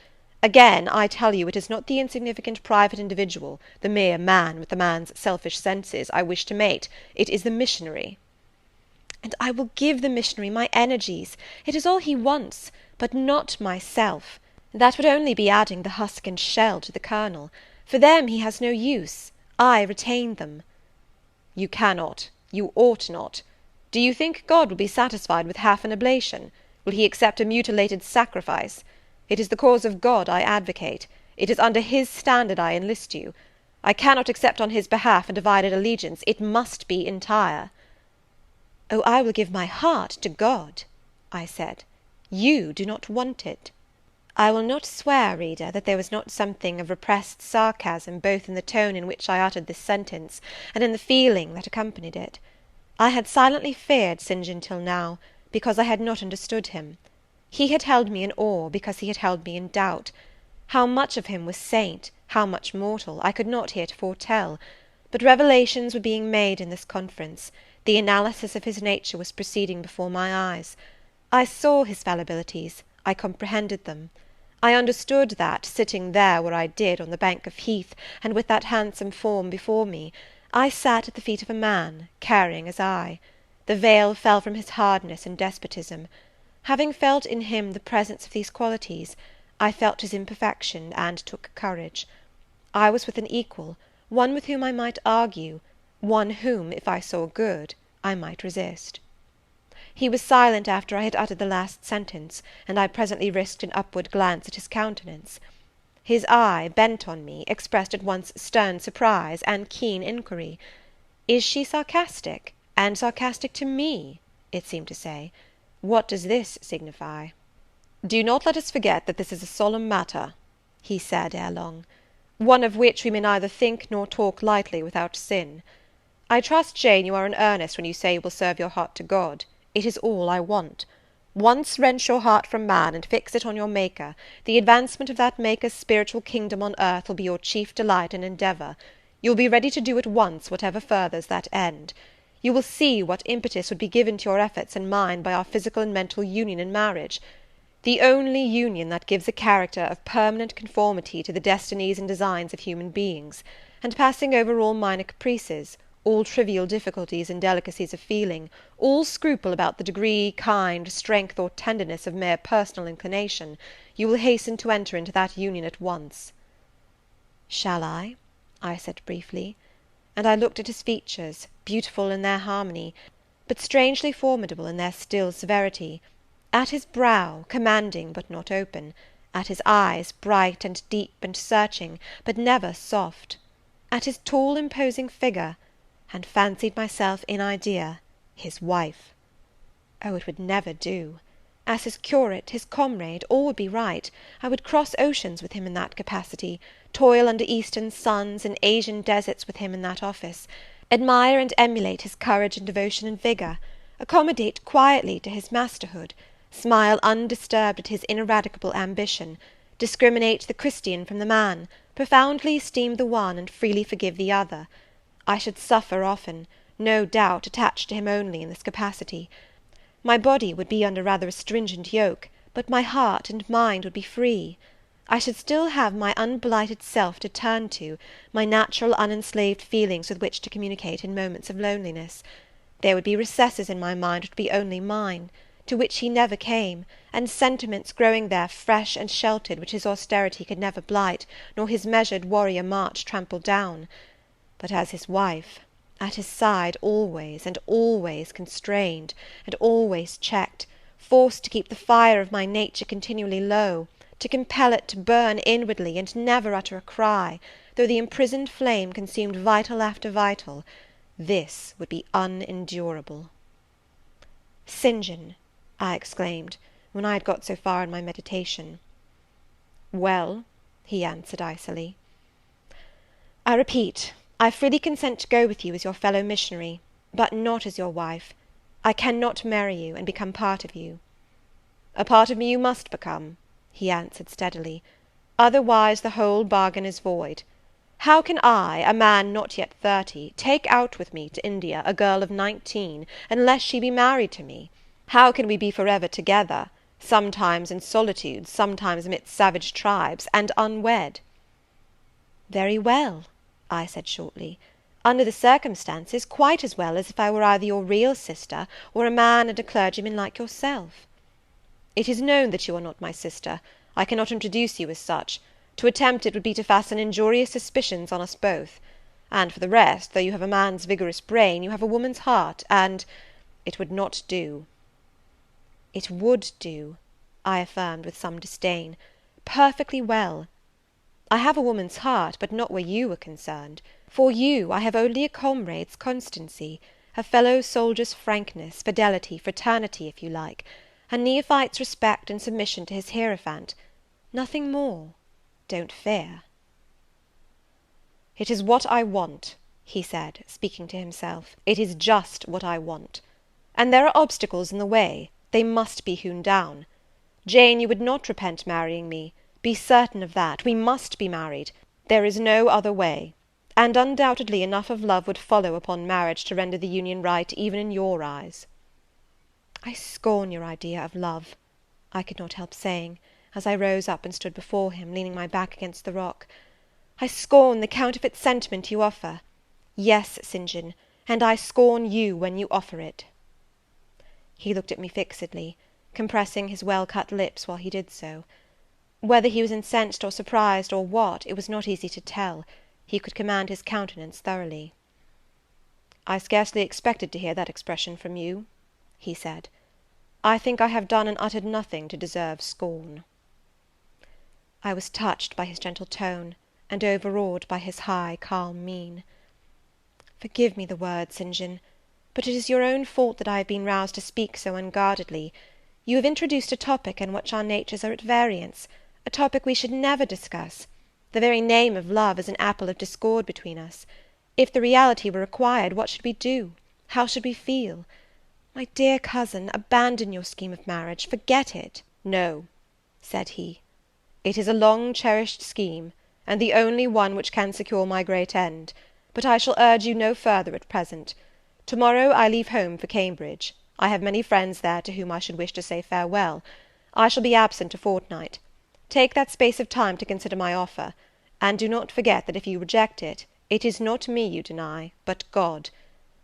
Again, I tell you, it is not the insignificant private individual, the mere man with the man's selfish senses, I wish to mate. It is the missionary." "And I will give the missionary my energies. It is all he wants, but not myself. That would only be adding the husk and shell to the kernel. For them he has no use. I retain them." "You cannot. You ought not. Do you think God will be satisfied with half an oblation? Will he accept a mutilated sacrifice? It is the cause of God I advocate. It is under his standard I enlist you. I cannot accept on his behalf a divided allegiance. It must be entire." "Oh, I will give my heart to God," I said. "You do not want it." I will not swear, reader, that there was not something of repressed sarcasm both in the tone in which I uttered this sentence, and in the feeling that accompanied it. I had silently feared St. John till now, because I had not understood him. He had held me in awe, because he had held me in doubt. How much of him was saint, how much mortal, I could not heretofore tell; but revelations were being made in this conference, the analysis of his nature was proceeding before my eyes. I saw his fallibilities, I comprehended them. I understood that, sitting there where I did, on the bank of heath, and with that handsome form before me, I sat at the feet of a man, caring as I. The veil fell from his hardness and despotism. Having felt in him the presence of these qualities, I felt his imperfection, and took courage. I was with an equal, one with whom I might argue, one whom, if I saw good, I might resist. He was silent after I had uttered the last sentence, and I presently risked an upward glance at his countenance. His eye, bent on me, expressed at once stern surprise and keen inquiry. "Is she sarcastic, and sarcastic to me?" it seemed to say. "What does this signify?" "Do not let us forget that this is a solemn matter," he said ere long, "one of which we may neither think nor talk lightly without sin. I trust, Jane, you are in earnest when you say you will serve your heart to God. It is all I want. Once wrench your heart from man, and fix it on your Maker. The advancement of that Maker's spiritual kingdom on earth will be your chief delight and endeavour. You will be ready to do at once whatever furthers that end. You will see what impetus would be given to your efforts and mine by our physical and mental union in marriage. The only union that gives a character of permanent conformity to the destinies and designs of human beings, and passing over all minor caprices, all trivial difficulties and delicacies of feeling, all scruple about the degree, kind, strength, or tenderness of mere personal inclination, you will hasten to enter into that union at once." "Shall I?" I said briefly. and I looked at his features, beautiful in their harmony, but strangely formidable in their still severity; at his brow, commanding but not open; at his eyes, bright and deep and searching, but never soft; at his tall imposing figure, and fancied myself in idea his wife. Oh, it would never do! As his curate, his comrade, all would be right. I would cross oceans with him in that capacity, toil under eastern suns, in Asian deserts with him in that office, admire and emulate his courage and devotion and vigour, accommodate quietly to his masterhood, smile undisturbed at his ineradicable ambition, discriminate the Christian from the man, profoundly esteem the one, and freely forgive the other. I should suffer often, no doubt, attached to him only in this capacity. My body would be under rather a stringent yoke, but my heart and mind would be free. I should still have my unblighted self to turn to, my natural unenslaved feelings with which to communicate in moments of loneliness. There would be recesses in my mind which would be only mine, to which he never came, and sentiments growing there fresh and sheltered, which his austerity could never blight, nor his measured warrior march trample down. But as his wife, at his side always, and always constrained, and always checked, forced to keep the fire of my nature continually low, to compel it to burn inwardly, and never utter a cry, though the imprisoned flame consumed vital after vital, this would be unendurable. "St. John," I exclaimed, when I had got so far in my meditation. "Well," he answered icily. "I repeat, I freely consent to go with you as your fellow missionary, but not as your wife. I cannot marry you, and become part of you." "A part of me you must become," he answered steadily, "otherwise the whole bargain is void. How can I, a man not yet 30, take out with me to India a girl of 19, unless she be married to me? How can we be for ever together, sometimes in solitude, sometimes amidst savage tribes, and unwed?" "Very well," I said shortly, "under the circumstances, quite as well as if I were either your real sister, or a man and a clergyman like yourself." "It is known that you are not my sister. I cannot introduce you as such. To attempt it would be to fasten injurious suspicions on us both. And for the rest, though you have a man's vigorous brain, you have a woman's heart, and it would not do." "It would do," I affirmed with some disdain, "perfectly well. I have a woman's heart, but not where you are concerned. For you, I have only a comrade's constancy, a fellow soldier's frankness, fidelity, fraternity, if you like, a neophyte's respect and submission to his hierophant. Nothing more, don't fear." "It is what I want," he said, speaking to himself; "it is just what I want. And there are obstacles in the way, they must be hewn down. Jane, you would not repent marrying me. Be certain of that. We must be married. There is no other way. And undoubtedly enough of love would follow upon marriage to render the union right even in your eyes." "I scorn your idea of love," I could not help saying, as I rose up and stood before him, leaning my back against the rock. "I scorn the counterfeit sentiment you offer. Yes, St. John, and I scorn you when you offer it." He looked at me fixedly, compressing his well-cut lips while he did so. Whether he was incensed or surprised, or what, it was not easy to tell. He could command his countenance thoroughly. "I scarcely expected to hear that expression from you," he said. "I think I have done and uttered nothing to deserve scorn." I was touched by his gentle tone, and overawed by his high, calm mien. "Forgive me the words, St. John, but it is your own fault that I have been roused to speak so unguardedly. You have introduced a topic in which our natures are at variance, a topic we should never discuss. The very name of love is an apple of discord between us. If the reality were required, what should we do? How should we feel? My dear cousin, abandon your scheme of marriage, forget it." "No," said he, "it is a long-cherished scheme, and the only one which can secure my great end, but I shall urge you no further at present. To-morrow I leave home for Cambridge. I have many friends there to whom I should wish to say farewell. I shall be absent a fortnight. Take that space of time to consider my offer, and do not forget that if you reject it, it is not me you deny, but God.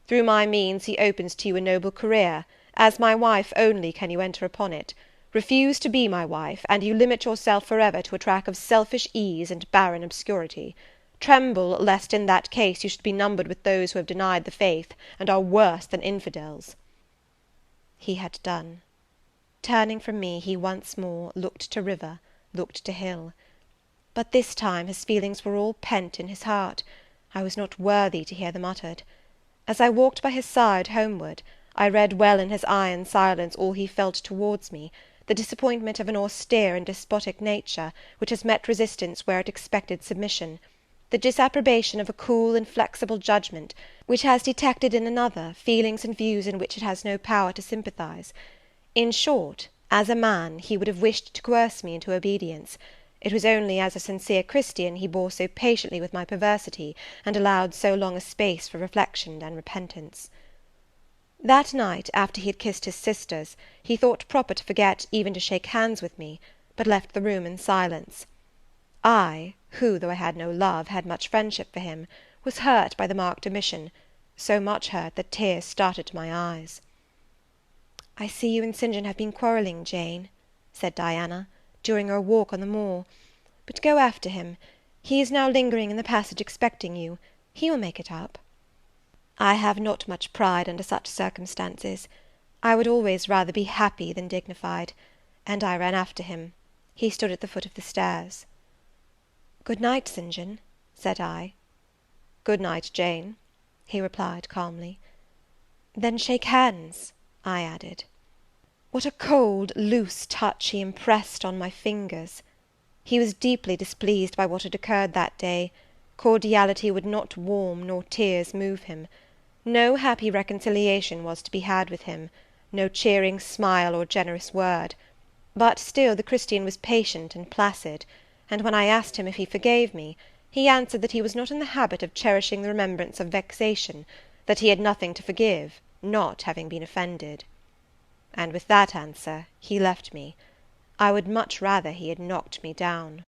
Through my means he opens to you a noble career; as my wife only can you enter upon it. Refuse to be my wife, and you limit yourself for ever to a track of selfish ease and barren obscurity. Tremble lest in that case you should be numbered with those who have denied the faith, and are worse than infidels." He had done. Turning from me, he once more looked to river, looked to hill. But this time his feelings were all pent in his heart. I was not worthy to hear them uttered. As I walked by his side homeward, I read well in his iron silence all he felt towards me, the disappointment of an austere and despotic nature, which has met resistance where it expected submission, the disapprobation of a cool, inflexible judgment, which has detected in another feelings and views in which it has no power to sympathize. In short, as a man, he would have wished to coerce me into obedience. It was only as a sincere Christian he bore so patiently with my perversity, and allowed so long a space for reflection and repentance. That night, after he had kissed his sisters, he thought proper to forget even to shake hands with me, but left the room in silence. I, who, though I had no love, had much friendship for him, was hurt by the marked omission, so much hurt that tears started to my eyes. "I see you and St. John have been quarrelling, Jane," said Diana, during our walk on the moor, "but go after him. He is now lingering in the passage expecting you. He will make it up." I have not much pride under such circumstances. I would always rather be happy than dignified, and I ran after him. He stood at the foot of the stairs. "Good night, St. John," said I. "Good night, Jane," he replied calmly. "Then shake hands," I added. What a cold, loose touch he impressed on my fingers! He was deeply displeased by what had occurred that day. Cordiality would not warm, nor tears move him. No happy reconciliation was to be had with him, no cheering smile or generous word; but still the Christian was patient and placid, and when I asked him if he forgave me, he answered that he was not in the habit of cherishing the remembrance of vexation, that he had nothing to forgive, not having been offended. And with that answer he left me. I would much rather he had knocked me down.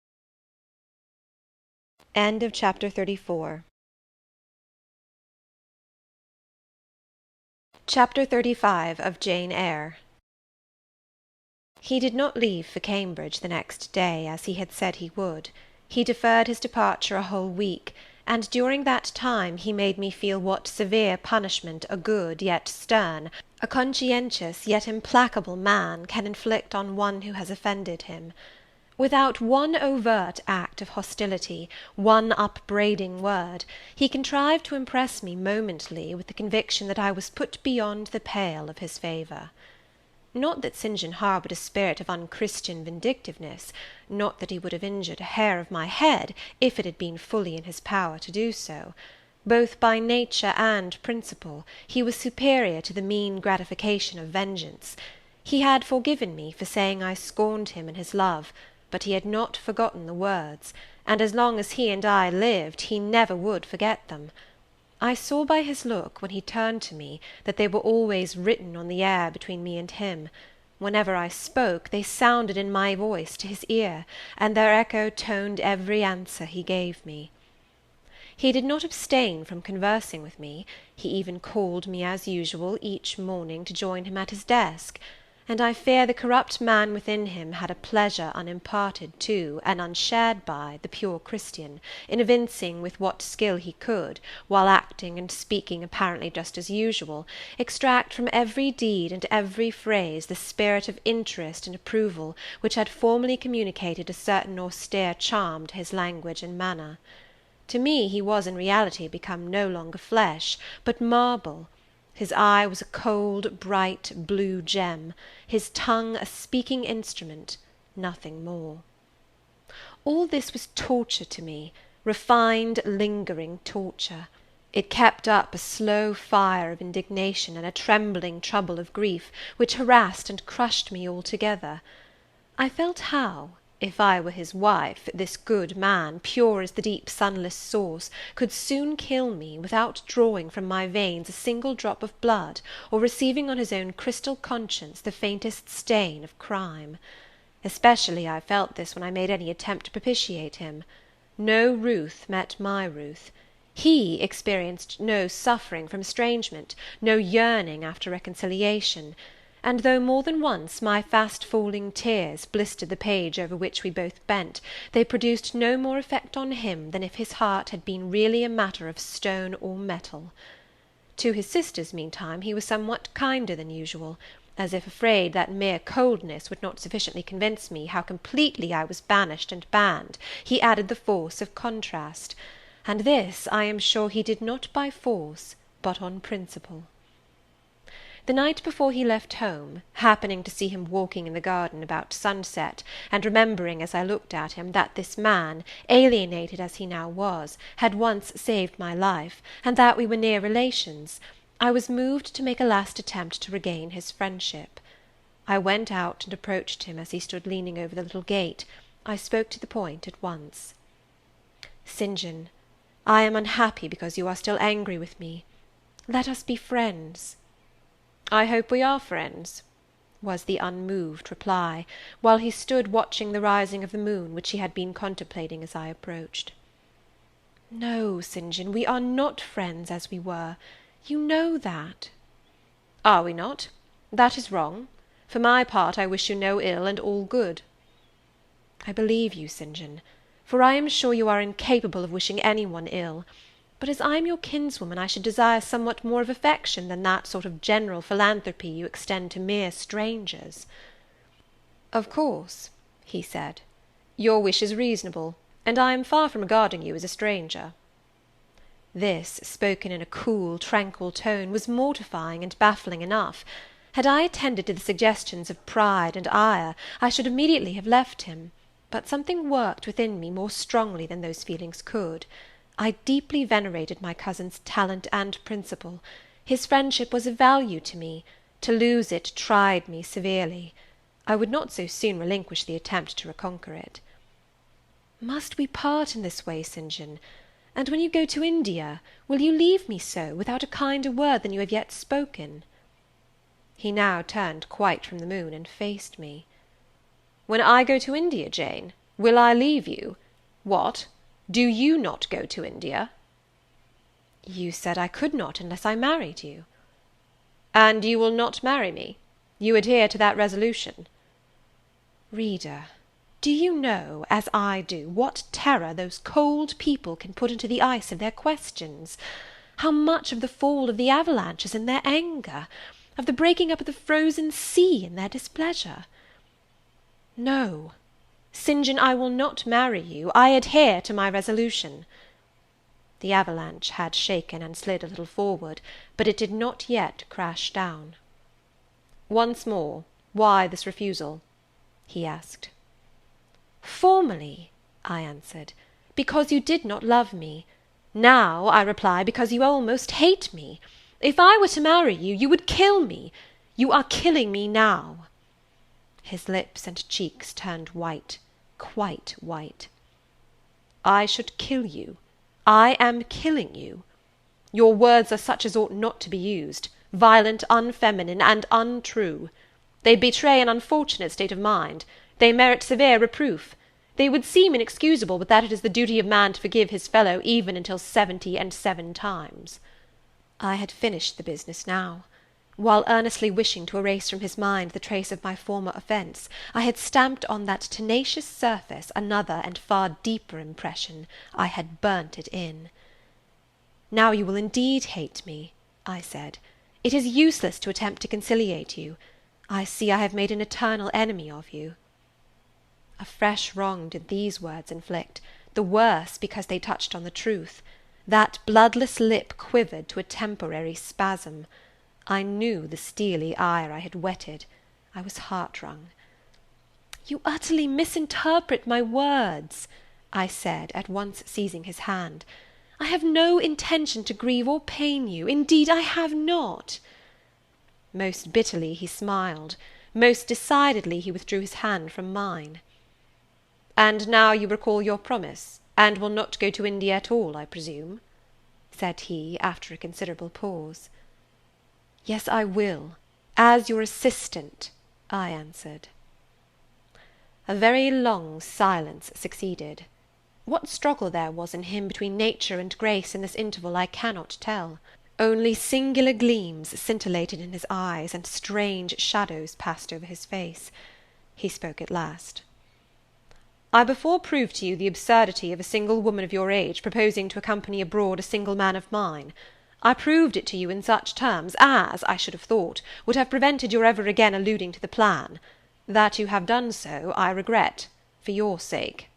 Chapter 35 of Jane Eyre. He did not leave for Cambridge the next day, as he had said he would. He deferred his departure a whole week, and during that time he made me feel what severe punishment a good yet stern, a conscientious yet implacable man can inflict on one who has offended him. Without one overt act of hostility, one upbraiding word, he contrived to impress me momently with the conviction that I was put beyond the pale of his favour. Not that St. John harboured a spirit of unchristian vindictiveness, not that he would have injured a hair of my head, if it had been fully in his power to do so. Both by nature and principle, he was superior to the mean gratification of vengeance. He had forgiven me for saying I scorned him in his love, but he had not forgotten the words, and as long as he and I lived, he never would forget them. I saw by his look, when he turned to me, that they were always written on the air between me and him. Whenever I spoke, they sounded in my voice to his ear, and their echo toned every answer he gave me. He did not abstain from conversing with me. He even called me as usual each morning to join him at his desk, and I fear the corrupt man within him had a pleasure unimparted to, and unshared by, the pure Christian, in evincing with what skill he could, while acting and speaking apparently just as usual, extract from every deed and every phrase the spirit of interest and approval which had formerly communicated a certain austere charm to his language and manner. To me he was in reality become no longer flesh, but marble. His eye was a cold, bright, blue gem, his tongue a speaking instrument, nothing more. All this was torture to me, refined, lingering torture. It kept up a slow fire of indignation and a trembling trouble of grief, which harassed and crushed me altogether. I felt how, if I were his wife, this good man, pure as the deep sunless source, could soon kill me, without drawing from my veins a single drop of blood, or receiving on his own crystal conscience the faintest stain of crime. Especially I felt this when I made any attempt to propitiate him. No ruth met my ruth. He experienced no suffering from estrangement, no yearning after reconciliation. and though more than once my fast-falling tears blistered the page over which we both bent, they produced no more effect on him than if his heart had been really a matter of stone or metal. To his sisters, meantime, he was somewhat kinder than usual, as if afraid that mere coldness would not sufficiently convince me how completely I was banished and banned, he added the force of contrast; and this, I am sure, he did not by force, but on principle. The night before he left home, happening to see him walking in the garden about sunset, and remembering as I looked at him that this man, alienated as he now was, had once saved my life, and that we were near relations, I was moved to make a last attempt to regain his friendship. I went out and approached him as he stood leaning over the little gate. I spoke to the point at once. "St. John, I am unhappy because you are still angry with me. Let us be friends." "I hope we are friends," was the unmoved reply, while he stood watching the rising of the moon, which he had been contemplating as I approached. "No, St. John, we are not friends as we were. You know that." "Are we not? That is wrong. For my part, I wish you no ill, and all good." "I believe you, St. John, for I am sure you are incapable of wishing any one ill. But as I am your kinswoman, I should desire somewhat more of affection than that sort of general philanthropy you extend to mere strangers." "Of course," he said, "your wish is reasonable, and I am far from regarding you as a stranger." This, spoken in a cool, tranquil tone, was mortifying and baffling enough. Had I attended to the suggestions of pride and ire, I should immediately have left him; but something worked within me more strongly than those feelings could. I deeply venerated my cousin's talent and principle. His friendship was of value to me. To lose it tried me severely. I would not so soon relinquish the attempt to reconquer it. "Must we part in this way, St. John? And when you go to India, will you leave me so, without a kinder word than you have yet spoken?" He now turned quite from the moon, and faced me. "When I go to India, Jane, will I leave you? What? Do you not go to India?" "You said I could not unless I married you." "And you will not marry me? You adhere to that resolution?" Reader, do you know, as I do, what terror those cold people can put into the ice of their questions? How much of the fall of the avalanche is in their anger, of the breaking up of the frozen sea in their displeasure? No, St. John, I will not marry you. I adhere to my resolution. The avalanche had shaken and slid a little forward, but it did not yet crash down. "Once more, why this refusal?" he asked. "Formerly," I answered, "because you did not love me. Now, I reply, because you almost hate me. If I were to marry you, you would kill me. You are killing me now." His lips and cheeks turned white, quite white. "I should kill you. I am killing you. Your words are such as ought not to be used, violent, unfeminine, and untrue. They betray an unfortunate state of mind. They merit severe reproof. They would seem inexcusable, but that it is the duty of man to forgive his fellow even until 77 times. I had finished the business now. While earnestly wishing to erase from his mind the trace of my former offence, I had stamped on that tenacious surface another and far deeper impression. I had burnt it in. "Now you will indeed hate me," I said. "It is useless to attempt to conciliate you. I see I have made an eternal enemy of you." A fresh wrong did these words inflict, the worse because they touched on the truth. That bloodless lip quivered to a temporary spasm. I knew the steely ire I had whetted. I was heart-wrung. "You utterly misinterpret my words," I said, at once seizing his hand. "I have no intention to grieve or pain you. Indeed, I have not." Most bitterly he smiled. Most decidedly he withdrew his hand from mine. "And now you recall your promise, and will not go to India at all, I presume?" said he, after a considerable pause. "Yes, I will, as your assistant," I answered. A very long silence succeeded. What struggle there was in him between nature and grace in this interval I cannot tell. Only singular gleams scintillated in his eyes, and strange shadows passed over his face. He spoke at last. "I before proved to you the absurdity of a single woman of your age proposing to accompany abroad a single man of mine. I proved it to you in such terms as, I should have thought, would have prevented your ever again alluding to the plan. That you have done so, I regret, for your sake."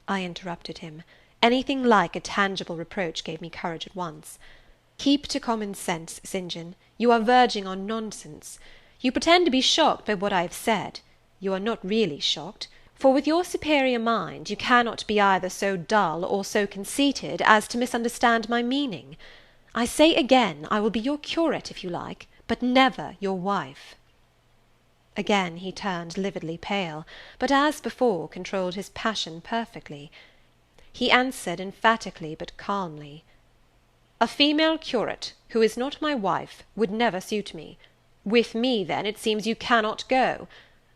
I interrupted him. Anything like a tangible reproach gave me courage at once. "Keep to common sense, St. John. You are verging on nonsense. You pretend to be shocked by what I have said. You are not really shocked, for with your superior mind you cannot be either so dull or so conceited as to misunderstand my meaning. I say again, I will be your curate if you like, but never your wife." Again he turned lividly pale, but as before controlled his passion perfectly. He answered emphatically but calmly, "A female curate, who is not my wife, would never suit me. With me, then, it seems you cannot go.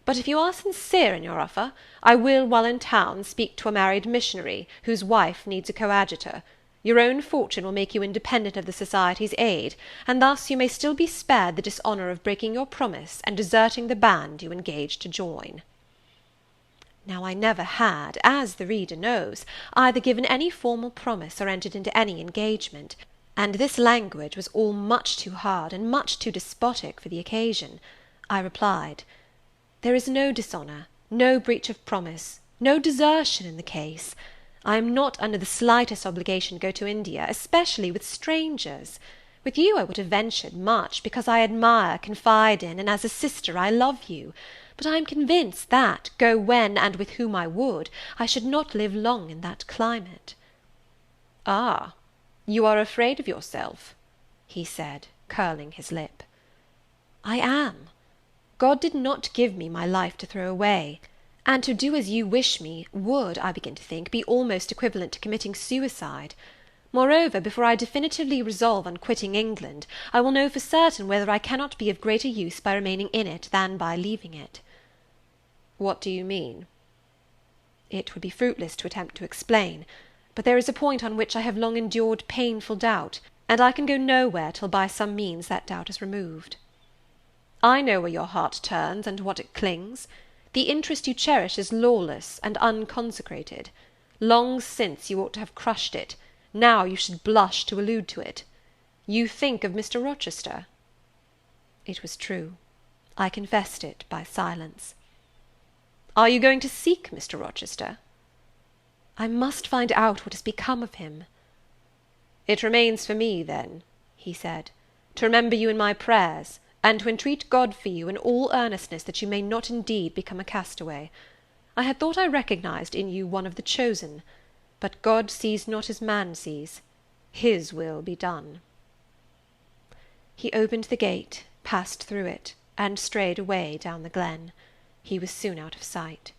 But if you are sincere in your offer, I will, while in town, speak to a married missionary, whose wife needs a coadjutor. Your own fortune will make you independent of the Society's aid, and thus you may still be spared the dishonour of breaking your promise and deserting the band you engaged to join." Now I never had, as the reader knows, either given any formal promise or entered into any engagement, and this language was all much too hard and much too despotic for the occasion. I replied, "There is no dishonour, no breach of promise, no desertion in the case. I am not under the slightest obligation to go to India, especially with strangers. With you I would have ventured much, because I admire, confide in, and as a sister I love you. But I am convinced that, go when and with whom I would, I should not live long in that climate." "Ah, you are afraid of yourself," he said, curling his lip. "I am. God did not give me my life to throw away, and to do as you wish me would, I begin to think, be almost equivalent to committing suicide. Moreover, before I definitively resolve on quitting England, I will know for certain whether I cannot be of greater use by remaining in it than by leaving it." "What do you mean?" It would be fruitless to attempt to explain, but there is a point on which I have long endured painful doubt, and I can go nowhere till by some means that doubt is removed. I know where your heart turns and to what it clings. The interest you cherish is lawless and unconsecrated. Long since you ought to have crushed it. Now you should blush to allude to it. You think of Mr. Rochester?" It was true. I confessed it by silence. "Are you going to seek Mr. Rochester?" "I must find out what has become of him." "It remains for me, then," he said, "to remember you in my prayers, and to entreat God for you in all earnestness that you may not indeed become a castaway. I had thought I recognized in you one of the chosen, but God sees not as man sees. His will be done." He opened the gate, passed through it, and strayed away down the glen. He was soon out of sight.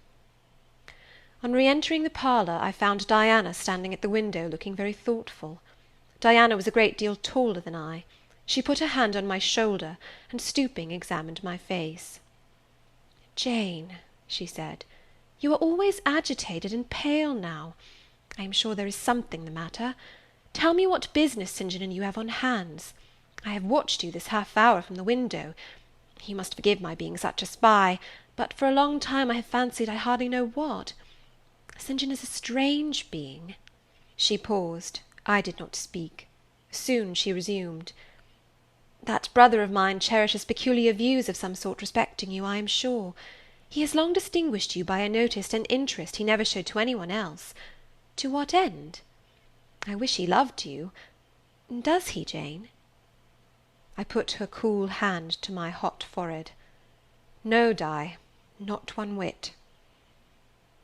On re-entering the parlour, I found Diana standing at the window, looking very thoughtful. Diana was a great deal taller than I. She put her hand on my shoulder, and stooping, examined my face. "Jane," she said, "you are always agitated and pale now. I am sure there is something the matter. Tell me what business St. John and you have on hands. I have watched you this half hour from the window. You must forgive my being such a spy, but for a long time I have fancied I hardly know what. St. John is a strange being." She paused. I did not speak. Soon she resumed. "That brother of mine cherishes peculiar views of some sort respecting you, I am sure. He has long distinguished you by a notice and interest he never showed to any one else. To what end? I wish he loved you. Does he, Jane?" I put her cool hand to my hot forehead. "No, Di, not one whit."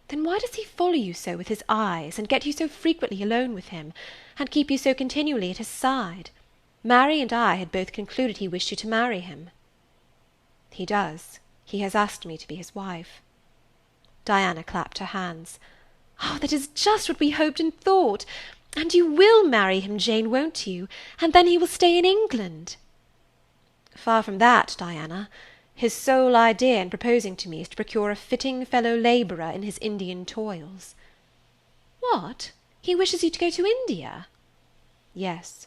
"Then why does he follow you so with his eyes, and get you so frequently alone with him, and keep you so continually at his side? Mary and I had both concluded he wished you to marry him." "He does. He has asked me to be his wife." Diana clapped her hands. "Oh, that is just what we hoped and thought! And you will marry him, Jane, won't you? And then he will stay in England." "Far from that, Diana. His sole idea in proposing to me is to procure a fitting fellow labourer in his Indian toils." "What? He wishes you to go to India?" "Yes."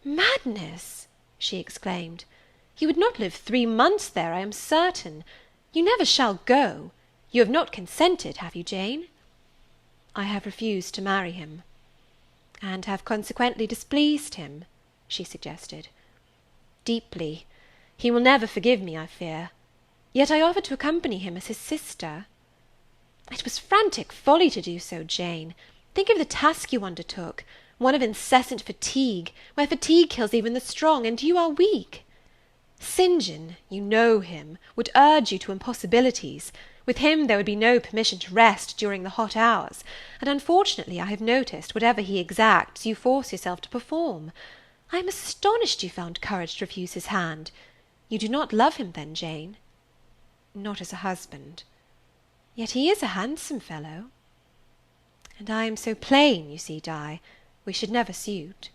"Madness!" she exclaimed. "You would not live 3 months there, I am certain. You never shall go. You have not consented, have you, Jane?" "I have refused to marry him." "And have consequently displeased him?" she suggested. "Deeply. He will never forgive me, I fear. Yet I offered to accompany him as his sister." "It was frantic folly to do so, Jane. Think of the task you undertook, one of incessant fatigue, where fatigue kills even the strong, and you are weak. St. John, you know him, would urge you to impossibilities. With him there would be no permission to rest during the hot hours, and unfortunately I have noticed, whatever he exacts, you force yourself to perform. I am astonished you found courage to refuse his hand. You do not love him then, Jane?" "Not as a husband." "Yet he is a handsome fellow." "And I am so plain, you see, Di. We should never suit."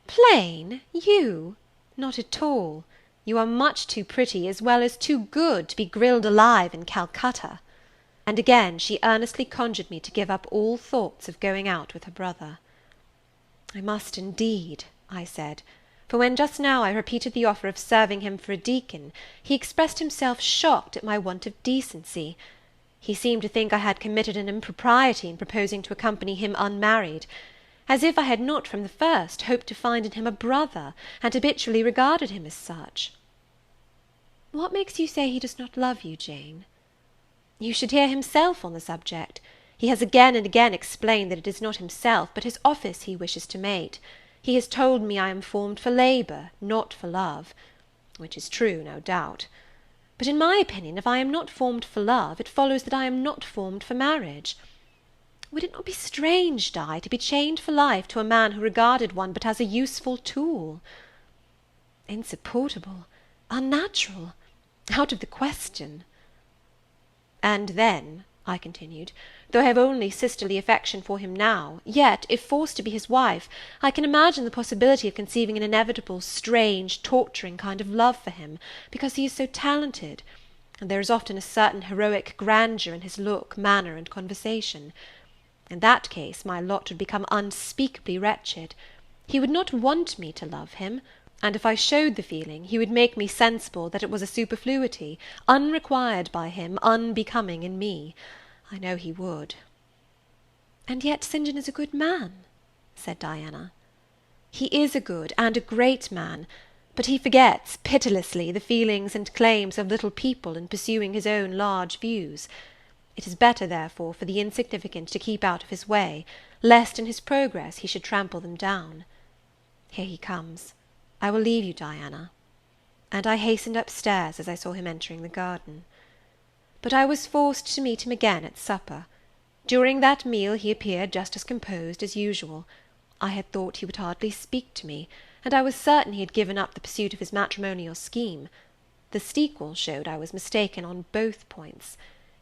"Plain? You? Not at all. You are much too pretty, as well as too good, to be grilled alive in Calcutta." And again she earnestly conjured me to give up all thoughts of going out with her brother. "I must indeed," I said, for when just now I repeated the offer of serving him for a deacon, he expressed himself shocked at my want of decency. He seemed to think I had committed an impropriety in proposing to accompany him unmarried, as if I had not from the first hoped to find in him a brother, and habitually regarded him as such. "What makes you say he does not love you, Jane?" "You should hear himself on the subject. He has again and again explained that it is not himself, but his office he wishes to mate. He has told me I am formed for labour, not for love, which is true, no doubt. But in my opinion, if I am not formed for love, it follows that I am not formed for marriage. Would it not be strange, Di, to be chained for life to a man who regarded one but as a useful tool?" "Insupportable, unnatural, out of the question." "And then," I continued, "though I have only sisterly affection for him now, yet, if forced to be his wife, I can imagine the possibility of conceiving an inevitable, strange, torturing kind of love for him, because he is so talented, and there is often a certain heroic grandeur in his look, manner, and conversation. In that case my lot would become unspeakably wretched. He would not want me to love him, and if I showed the feeling, he would make me sensible that it was a superfluity, unrequired by him, unbecoming in me. I know he would." "And yet St. John is a good man," said Diana. "He is a good and a great man, but he forgets, pitilessly, the feelings and claims of little people in pursuing his own large views. It is better, therefore, for the insignificant to keep out of his way, lest in his progress he should trample them down. Here he comes. I will leave you, Diana." And I hastened upstairs as I saw him entering the garden. But I was forced to meet him again at supper. During that meal he appeared just as composed as usual. I had thought he would hardly speak to me, and I was certain he had given up the pursuit of his matrimonial scheme. The sequel showed I was mistaken on both points.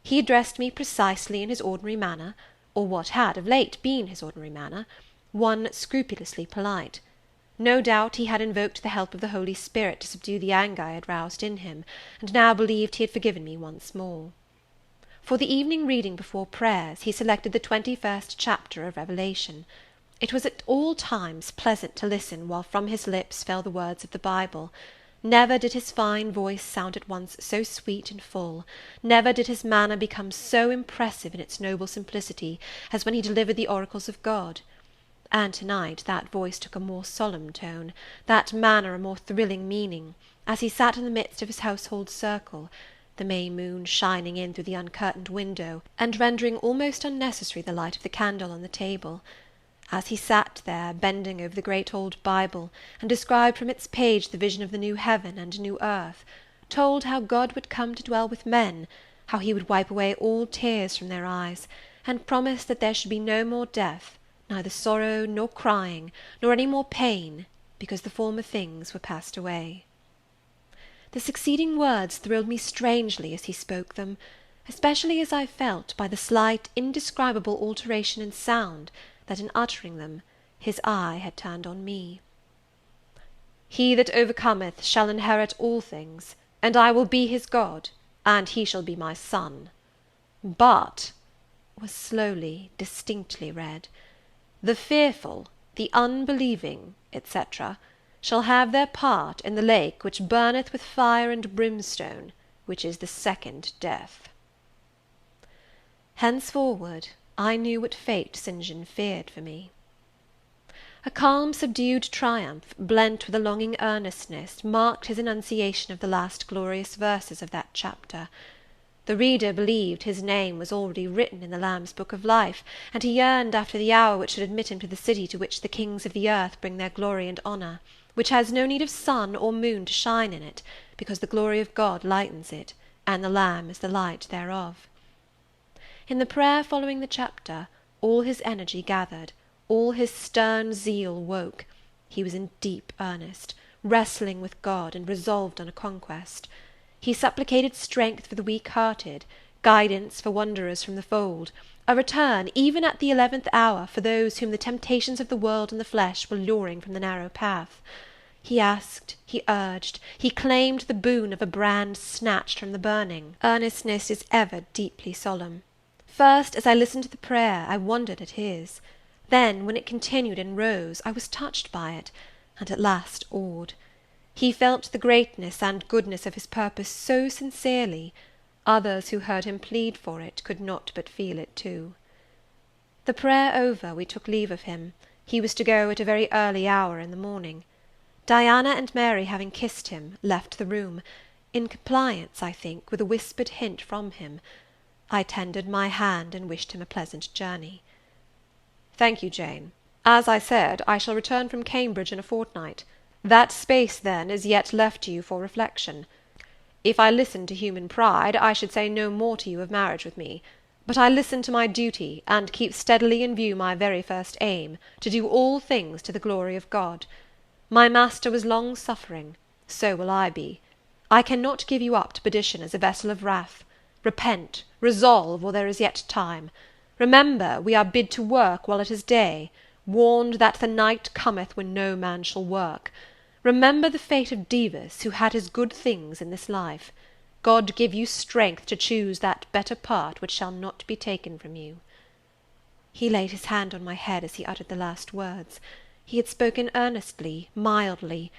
He addressed me precisely in his ordinary manner, or what had of late been his ordinary manner, one scrupulously polite. No doubt he had invoked the help of the Holy Spirit to subdue the anger I had roused in him, and now believed he had forgiven me once more. For the evening reading before prayers, he selected the 21st chapter of Revelation. It was at all times pleasant to listen while from his lips fell the words of the Bible. Never did his fine voice sound at once so sweet and full, never did his manner become so impressive in its noble simplicity, as when he delivered the oracles of God. And to-night that voice took a more solemn tone, that manner a more thrilling meaning, as he sat in the midst of his household circle, the May moon shining in through the uncurtained window, and rendering almost unnecessary the light of the candle on the table. As he sat there, bending over the great old Bible, and described from its page the vision of the new heaven and new earth, told how God would come to dwell with men, how he would wipe away all tears from their eyes, and promise that there should be no more death, neither sorrow nor crying, nor any more pain, because the former things were passed away. The succeeding words thrilled me strangely as he spoke them, especially as I felt, by the slight, indescribable alteration in sound, that in uttering them his eye had turned on me. "He that overcometh shall inherit all things, and I will be his God, and he shall be my son. But," was slowly, distinctly read, "the fearful, the unbelieving, etc., shall have their part in the lake which burneth with fire and brimstone, which is the second death." Henceforward I knew what fate St. John feared for me. A calm subdued triumph, blent with a longing earnestness, marked his enunciation of the last glorious verses of that chapter. The reader believed his name was already written in the Lamb's book of life, and he yearned after the hour which should admit him to the city to which the kings of the earth bring their glory and honour, which has no need of sun or moon to shine in it, because the glory of God lightens it, and the Lamb is the light thereof. In the prayer following the chapter, all his energy gathered, all his stern zeal woke. He was in deep earnest, wrestling with God, and resolved on a conquest. He supplicated strength for the weak-hearted, guidance for wanderers from the fold, a return, even at the 11th hour, for those whom the temptations of the world and the flesh were luring from the narrow path. He asked, he urged, he claimed the boon of a brand snatched from the burning. Earnestness is ever deeply solemn. First, as I listened to the prayer, I wondered at his. Then, when it continued and rose, I was touched by it, and at last awed. He felt the greatness and goodness of his purpose so sincerely, others who heard him plead for it could not but feel it too. The prayer over, we took leave of him. He was to go at a very early hour in the morning. Diana and Mary, having kissed him, left the room, in compliance, I think, with a whispered hint from him. I tendered my hand, and wished him a pleasant journey. "Thank you, Jane. As I said, I shall return from Cambridge in a fortnight. That space, then, is yet left to you for reflection. If I listened to human pride, I should say no more to you of marriage with me. But I listen to my duty, and keep steadily in view my very first aim, to do all things to the glory of God. My Master was long-suffering, so will I be. I cannot give you up to perdition as a vessel of wrath. Repent, resolve, while there is yet time. Remember, we are bid to work while it is day, warned that the night cometh when no man shall work. Remember the fate of Dives, who had his good things in this life. God give you strength to choose that better part which shall not be taken from you." He laid his hand on my head as he uttered the last words. He had spoken earnestly, mildly.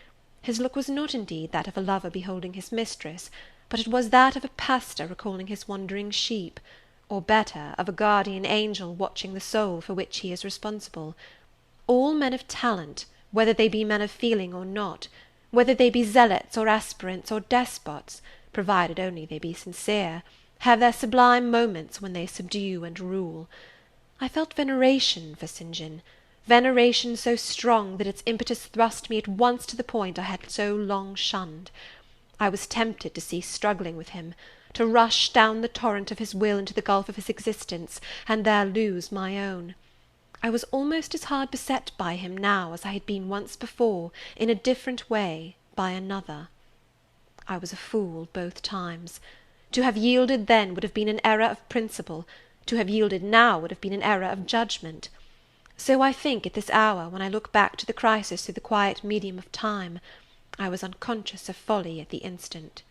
His look was not indeed that of a lover beholding his mistress, but it was that of a pastor recalling his wandering sheep, or better, of a guardian angel watching the soul for which he is responsible. All men of talent, whether they be men of feeling or not, whether they be zealots or aspirants or despots, provided only they be sincere, have their sublime moments when they subdue and rule. I felt veneration for St. John, veneration so strong that its impetus thrust me at once to the point I had so long shunned. I was tempted to cease struggling with him, to rush down the torrent of his will into the gulf of his existence, and there lose my own. I was almost as hard beset by him now as I had been once before, in a different way, by another. I was a fool both times. To have yielded then would have been an error of principle, to have yielded now would have been an error of judgment. So I think at this hour, when I look back to the crisis through the quiet medium of time, I was unconscious of folly at the instant.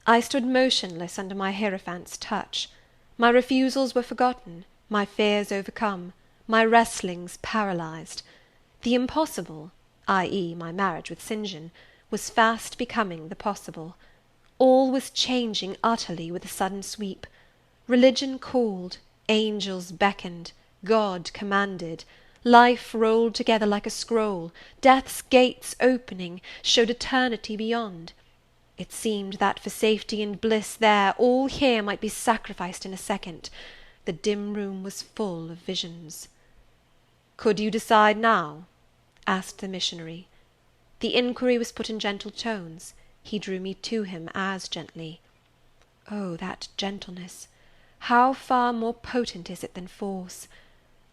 I stood motionless under my hierophant's touch. My refusals were forgotten, my fears overcome, my wrestlings paralysed. The impossible, i.e. my marriage with St. John, was fast becoming the possible. All was changing utterly with a sudden sweep. Religion called, angels beckoned, God commanded, life rolled together like a scroll, death's gates opening, showed eternity beyond. It seemed that for safety and bliss there, all here might be sacrificed in a second. The dim room was full of visions. "Could you decide now?" asked the missionary. The inquiry was put in gentle tones. He drew me to him as gently. Oh, that gentleness! How far more potent is it than force!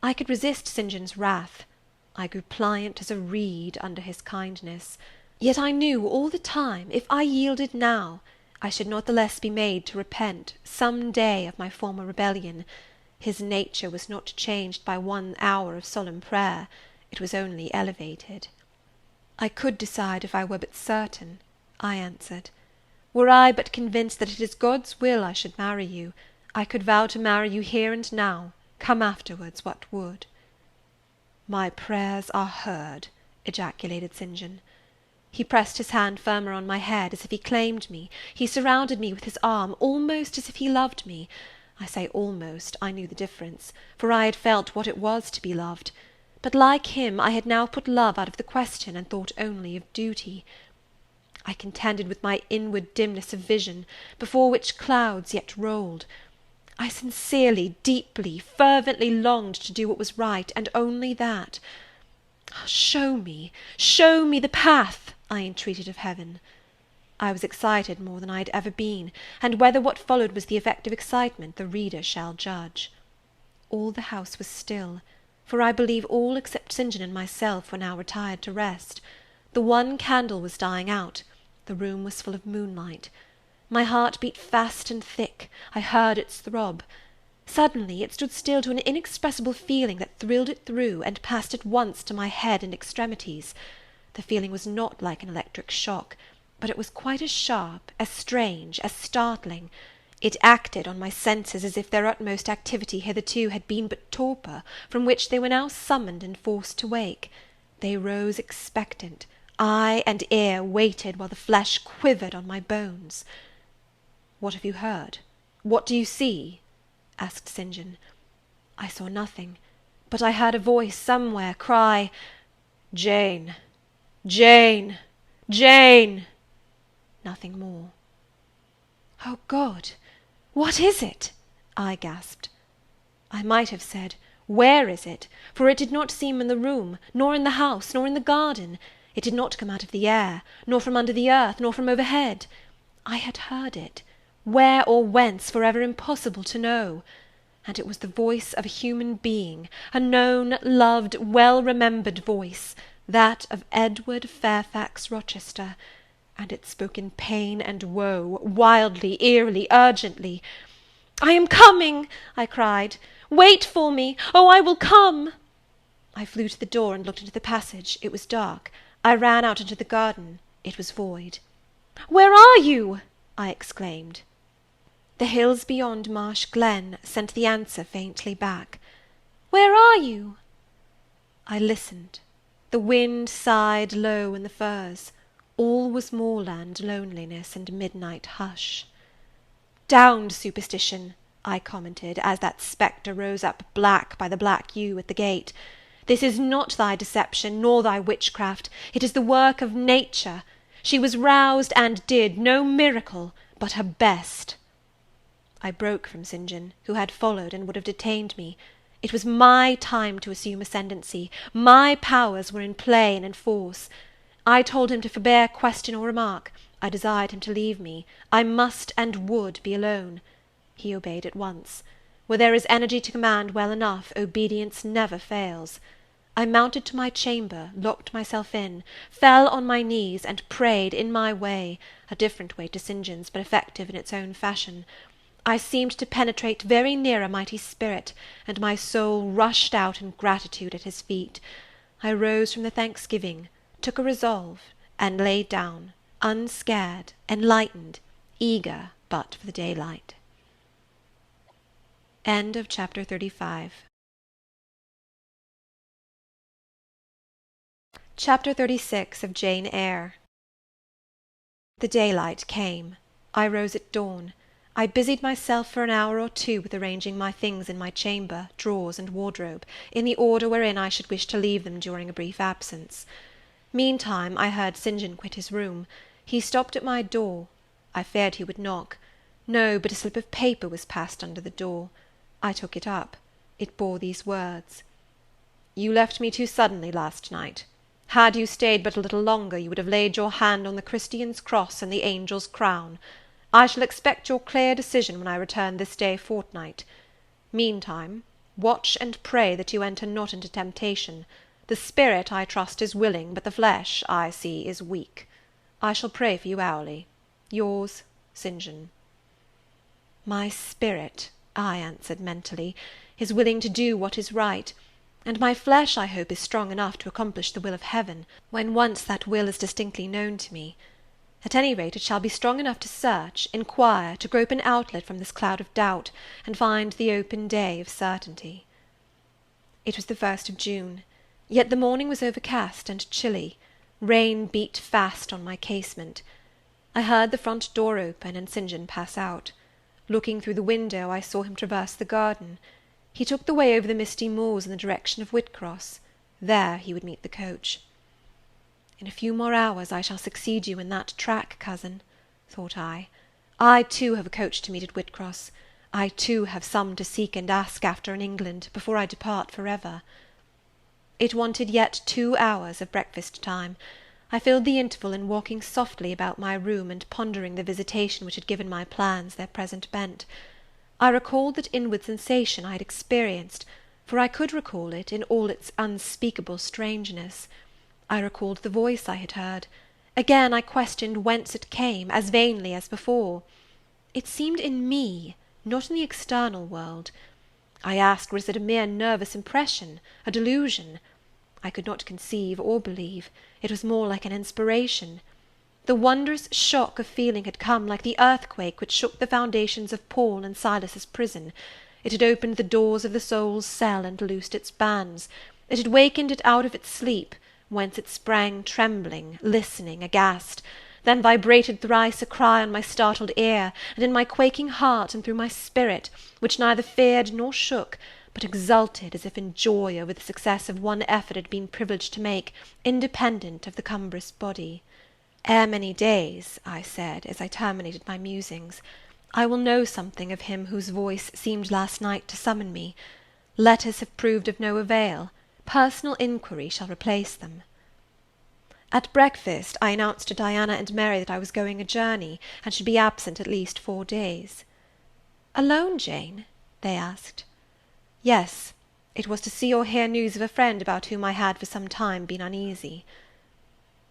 I could resist St. John's wrath. I grew pliant as a reed under his kindness. Yet I knew all the time, if I yielded now, I should not the less be made to repent, some day, of my former rebellion. His nature was not changed by 1 hour of solemn prayer, it was only elevated. "I could decide if I were but certain," I answered. "Were I but convinced that it is God's will I should marry you, I could vow to marry you here and now, come afterwards what would." "My prayers are heard," ejaculated St. John. He pressed his hand firmer on my head, as if he claimed me. He surrounded me with his arm, almost as if he loved me. I say almost, I knew the difference, for I had felt what it was to be loved. But like him, I had now put love out of the question, and thought only of duty. I contended with my inward dimness of vision, before which clouds yet rolled. I sincerely, deeply, fervently longed to do what was right, and only that. Show me the path, I entreated of heaven. I was excited more than I had ever been, and whether what followed was the effect of excitement the reader shall judge. All the house was still, for I believe all except St. John and myself were now retired to rest. The one candle was dying out. The room was full of moonlight. My heart beat fast and thick. I heard its throb. Suddenly it stood still to an inexpressible feeling that thrilled it through, and passed at once to my head and extremities. The feeling was not like an electric shock, but it was quite as sharp, as strange, as startling. It acted on my senses as if their utmost activity hitherto had been but torpor, from which they were now summoned and forced to wake. They rose expectant. Eye and ear waited while the flesh quivered on my bones. "What have you heard? What do you see?" asked St. John. I saw nothing, but I heard a voice somewhere cry, "Jane! Jane! Jane!" Nothing more. "Oh, God! What is it?" I gasped. I might have said, "Where is it?" for it did not seem in the room, nor in the house, nor in the garden. It did not come out of the air, nor from under the earth, nor from overhead. I had heard it. Where or whence, for ever impossible to know. And it was the voice of a human being, a known, loved, well-remembered voice, that of Edward Fairfax Rochester, and it spoke in pain and woe, wildly, eerily, urgently. "I am coming!" I cried. "Wait for me! Oh, I will come!" I flew to the door and looked into the passage. It was dark. I ran out into the garden. It was void. "Where are you?" I exclaimed. The hills beyond Marsh Glen sent the answer faintly back. "Where are you?" I listened. The wind sighed low in the firs. All was moorland loneliness and midnight hush. "Down, superstition!" I commented, as that spectre rose up black by the black yew at the gate. "This is not thy deception, nor thy witchcraft. It is the work of nature. She was roused, and did no miracle, but her best." I broke from St. John, who had followed, and would have detained me. It was my time to assume ascendancy. My powers were in play and in force. I told him to forbear question or remark. I desired him to leave me. I must and would be alone. He obeyed at once. Where there is energy to command well enough, obedience never fails. I mounted to my chamber, locked myself in, fell on my knees, and prayed in my way, a different way to St. John's, but effective in its own fashion. I seemed to penetrate very near a mighty spirit, and my soul rushed out in gratitude at his feet. I rose from the thanksgiving, took a resolve, and lay down, unscared, enlightened, eager but for the daylight. End of chapter 35. Chapter 36 of Jane Eyre. The daylight came. I rose at dawn. I busied myself for an hour or two with arranging my things in my chamber, drawers, and wardrobe, in the order wherein I should wish to leave them during a brief absence. Meantime I heard St. John quit his room. He stopped at my door. I feared he would knock. No, but a slip of paper was passed under the door. I took it up. It bore these words: "You left me too suddenly last night. Had you stayed but a little longer, you would have laid your hand on the Christian's cross and the angel's crown. I shall expect your clear decision when I return this day fortnight. Meantime, watch and pray that you enter not into temptation. The spirit, I trust, is willing, but the flesh, I see, is weak. I shall pray for you hourly. Yours, St. John." My spirit, I answered mentally, is willing to do what is right, and my flesh, I hope, is strong enough to accomplish the will of heaven, when once that will is distinctly known to me. At any rate, it shall be strong enough to search, inquire, to grope an outlet from this cloud of doubt, and find the open day of certainty. It was the 1st of June, yet the morning was overcast and chilly. Rain beat fast on my casement. I heard the front door open and St. John pass out. Looking through the window, I saw him traverse the garden. He took the way over the misty moors in the direction of Whitcross. There he would meet the coach. In a few more hours I shall succeed you in that track, cousin, thought I. I too have a coach to meet at Whitcross. I too have some to seek and ask after in England, before I depart for ever. It wanted yet 2 hours of breakfast time. I filled the interval in walking softly about my room, and pondering the visitation which had given my plans their present bent. I recalled that inward sensation I had experienced, for I could recall it in all its unspeakable strangeness. I recalled the voice I had heard. Again I questioned whence it came, as vainly as before. It seemed in me, not in the external world. I asked, was it a mere nervous impression, a delusion? I could not conceive or believe. It was more like an inspiration. The wondrous shock of feeling had come like the earthquake which shook the foundations of Paul and Silas's prison. It had opened the doors of the soul's cell and loosed its bands. It had wakened it out of its sleep, whence it sprang trembling, listening, aghast, then vibrated thrice a cry on my startled ear, and in my quaking heart, and through my spirit, which neither feared nor shook, but exulted as if in joy over the success of one effort it had been privileged to make, independent of the cumbrous body. Ere many days, I said, as I terminated my musings, I will know something of him whose voice seemed last night to summon me. Letters have proved of no avail. Personal inquiry shall replace them. At breakfast I announced to Diana and Mary that I was going a journey, and should be absent at least 4 days. "Alone, Jane?" they asked. Yes, it was to see or hear news of a friend about whom I had for some time been uneasy.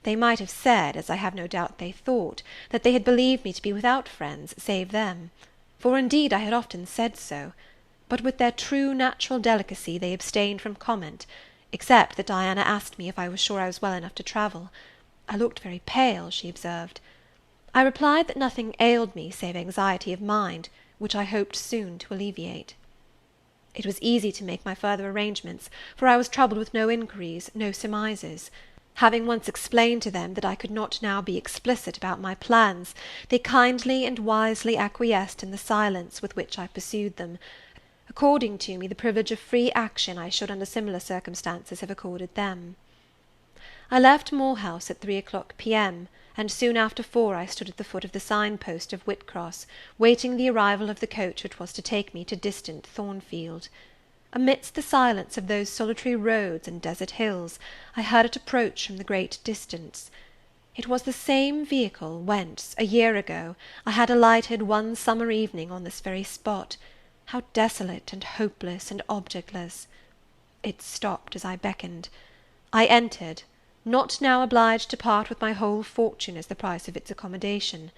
They might have said, as I have no doubt they thought, that they had believed me to be without friends, save them; for indeed I had often said so; but with their true natural delicacy they abstained from comment, except that Diana asked me if I was sure I was well enough to travel. I looked very pale, she observed. I replied that nothing ailed me save anxiety of mind, which I hoped soon to alleviate. It was easy to make my further arrangements, for I was troubled with no inquiries, no surmises. Having once explained to them that I could not now be explicit about my plans, they kindly and wisely acquiesced in the silence with which I pursued them, according to me the privilege of free action I should under similar circumstances have accorded them. I left Moor House at 3 o'clock P.M., and soon after 4 I stood at the foot of the sign-post of Whitcross, waiting the arrival of the coach which was to take me to distant Thornfield. Amidst the silence of those solitary roads and desert hills, I heard it approach from the great distance. It was the same vehicle whence, a year ago, I had alighted one summer evening on this very spot. How desolate and hopeless and objectless! It stopped as I beckoned. I entered, not now obliged to part with my whole fortune as the price of its accommodation.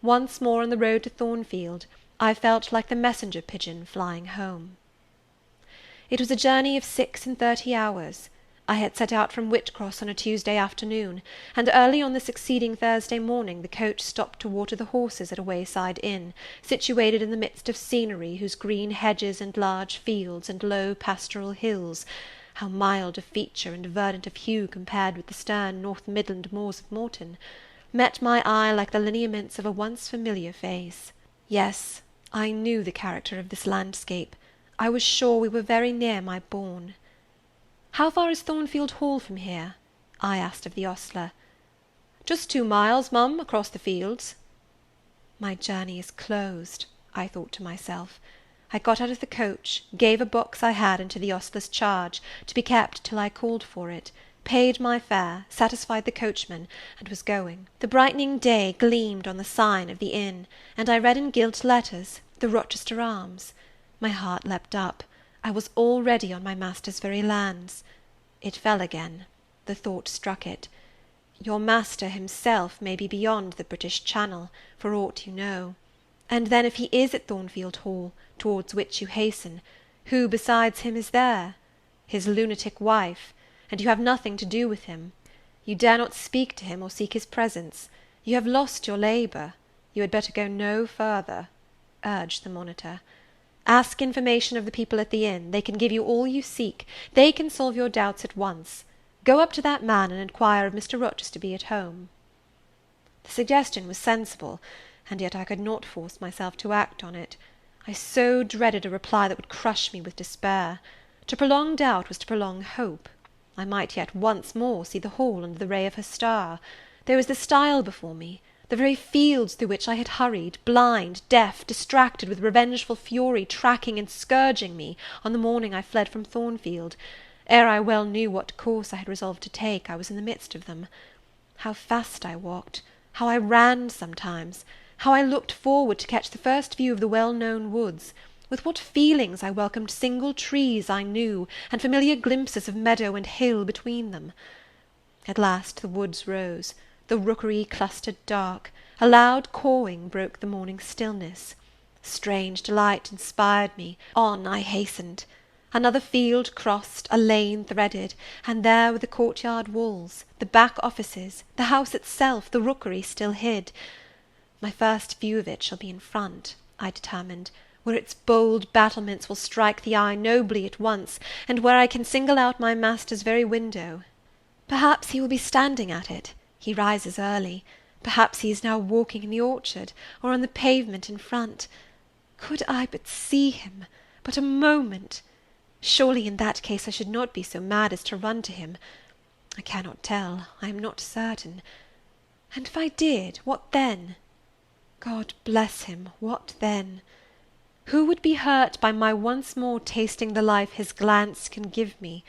Once more on the road to Thornfield, I felt like the messenger pigeon flying home. It was a journey of 36 hours. I had set out from Whitcross on a Tuesday afternoon, and early on the succeeding Thursday morning the coach stopped to water the horses at a wayside inn, situated in the midst of scenery whose green hedges and large fields and low pastoral hills, how mild of feature and verdant of hue compared with the stern North Midland moors of Morton, met my eye like the lineaments of a once familiar face. Yes, I knew the character of this landscape. I was sure we were very near my bourne. "How far is Thornfield Hall from here?" I asked of the ostler. "Just 2 miles, mum, across the fields." My journey is closed, I thought to myself. I got out of the coach, gave a box I had into the ostler's charge, to be kept till I called for it, paid my fare, satisfied the coachman, and was going. The brightening day gleamed on the sign of the inn, and I read in gilt letters, "The Rochester Arms." My heart leapt up. I was already on my master's very lands. It fell again. The thought struck it. Your master himself may be beyond the British Channel, for aught you know. And then if he is at Thornfield Hall, towards which you hasten, who besides him is there? His lunatic wife, and you have nothing to do with him. You dare not speak to him or seek his presence. You have lost your labour. You had better go no further, urged the monitor. Ask information of the people at the inn. They can give you all you seek. They can solve your doubts at once. Go up to that man and inquire if Mr. Rochester be at home." The suggestion was sensible, and yet I could not force myself to act on it. I so dreaded a reply that would crush me with despair. To prolong doubt was to prolong hope. I might yet once more see the Hall under the ray of her star. There was the stile before me, the very fields through which I had hurried, blind, deaf, distracted with revengeful fury, tracking and scourging me on the morning I fled from Thornfield. Ere I well knew what course I had resolved to take, I was in the midst of them. How fast I walked! How I ran sometimes! How I looked forward to catch the first view of the well-known woods! With what feelings I welcomed single trees I knew, and familiar glimpses of meadow and hill between them! At last the woods rose, the rookery clustered dark, a loud cawing broke the morning stillness. Strange delight inspired me, on I hastened. Another field crossed, a lane threaded, and there were the courtyard walls, the back offices, the house itself, the rookery still hid. My first view of it shall be in front, I determined, where its bold battlements will strike the eye nobly at once, and where I can single out my master's very window. Perhaps he will be standing at it, he rises early. Perhaps he is now walking in the orchard, or on the pavement in front. Could I but see him, but a moment! Surely in that case I should not be so mad as to run to him. I cannot tell, I am not certain. And if I did, what then? God bless him, what then? Who would be hurt by my once more tasting the life his glance can give me?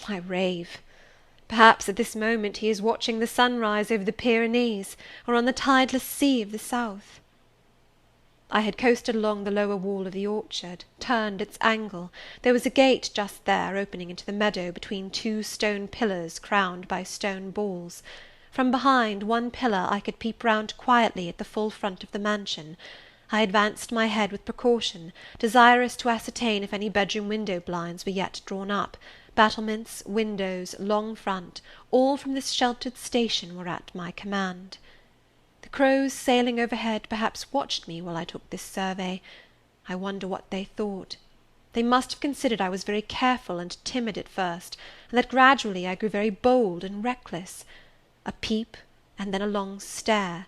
I rave. Perhaps at this moment he is watching the sunrise over the Pyrenees, or on the tideless sea of the south. I had coasted along the lower wall of the orchard, turned its angle. There was a gate just there, opening into the meadow between two stone pillars crowned by stone balls. From behind one pillar I could peep round quietly at the full front of the mansion. I advanced my head with precaution, desirous to ascertain if any bedroom window blinds were yet drawn up. Battlements, windows, long front, all from this sheltered station were at my command. The crows sailing overhead perhaps watched me while I took this survey. I wonder what they thought. They must have considered I was very careful and timid at first, and that gradually I grew very bold and reckless. A peep, and then a long stare,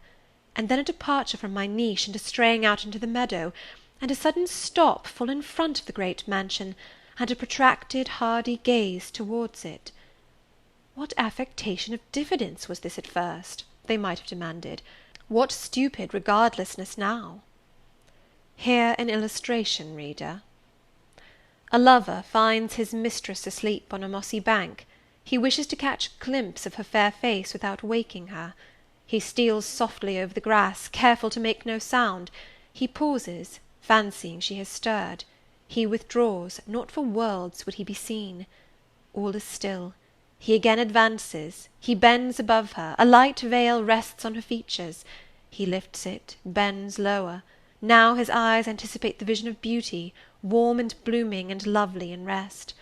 and then a departure from my niche, and a straying out into the meadow, and a sudden stop full in front of the great mansion, and a protracted hardy gaze towards it. What affectation of diffidence was this at first? They might have demanded. What stupid regardlessness now? Here an illustration, reader. A lover finds his mistress asleep on a mossy bank. He wishes to catch a glimpse of her fair face without waking her. He steals softly over the grass, careful to make no sound. He pauses, fancying she has stirred. He withdraws, not for worlds would he be seen. All is still. He again advances, he bends above her, a light veil rests on her features. He lifts it, bends lower. Now his eyes anticipate the vision of beauty, warm and blooming and lovely in rest.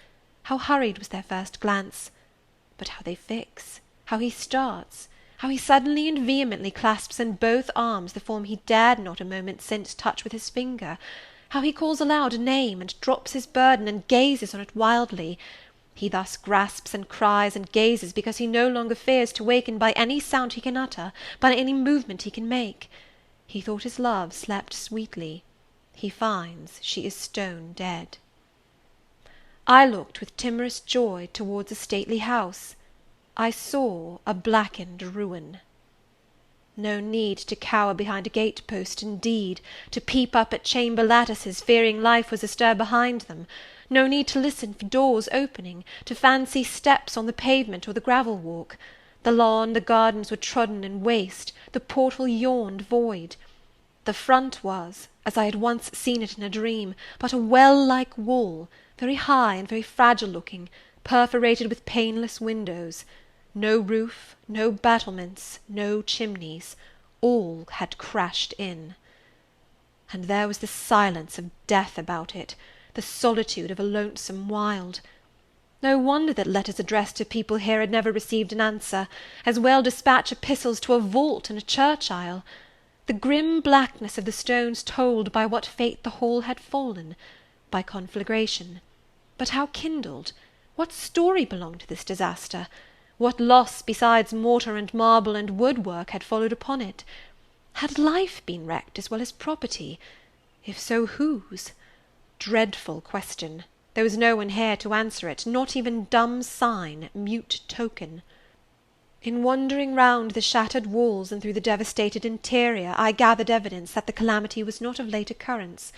How hurried was their first glance! But how they fix! How he starts! How he suddenly and vehemently clasps in both arms the form he dared not a moment since touch with his finger! How he calls aloud a name, and drops his burden, and gazes on it wildly! He thus grasps and cries and gazes because he no longer fears to waken by any sound he can utter, by any movement he can make. He thought his love slept sweetly. He finds she is stone dead. I looked with timorous joy towards a stately house. I saw a blackened ruin. No need to cower behind a gate-post, indeed, to peep up at chamber lattices, fearing life was astir behind them. No need to listen for doors opening, to fancy steps on the pavement or the gravel-walk. The lawn, the gardens were trodden and waste, the portal yawned void. The front was, as I had once seen it in a dream, but a well-like wall, very high and very fragile-looking, perforated with paneless windows. No roof, no battlements, no chimneys, all had crashed in. And there was the silence of death about it, the solitude of a lonesome wild. No wonder that letters addressed to people here had never received an answer, as well dispatch epistles to a vault in a church aisle. The grim blackness of the stones told by what fate the Hall had fallen, by conflagration. But how kindled? What story belonged to this disaster? What loss besides mortar and marble and woodwork had followed upon it? Had life been wrecked as well as property? If so, whose? Dreadful question! There was no one here to answer it, not even dumb sign, mute token. In wandering round the shattered walls and through the devastated interior, I gathered evidence that the calamity was not of late occurrence.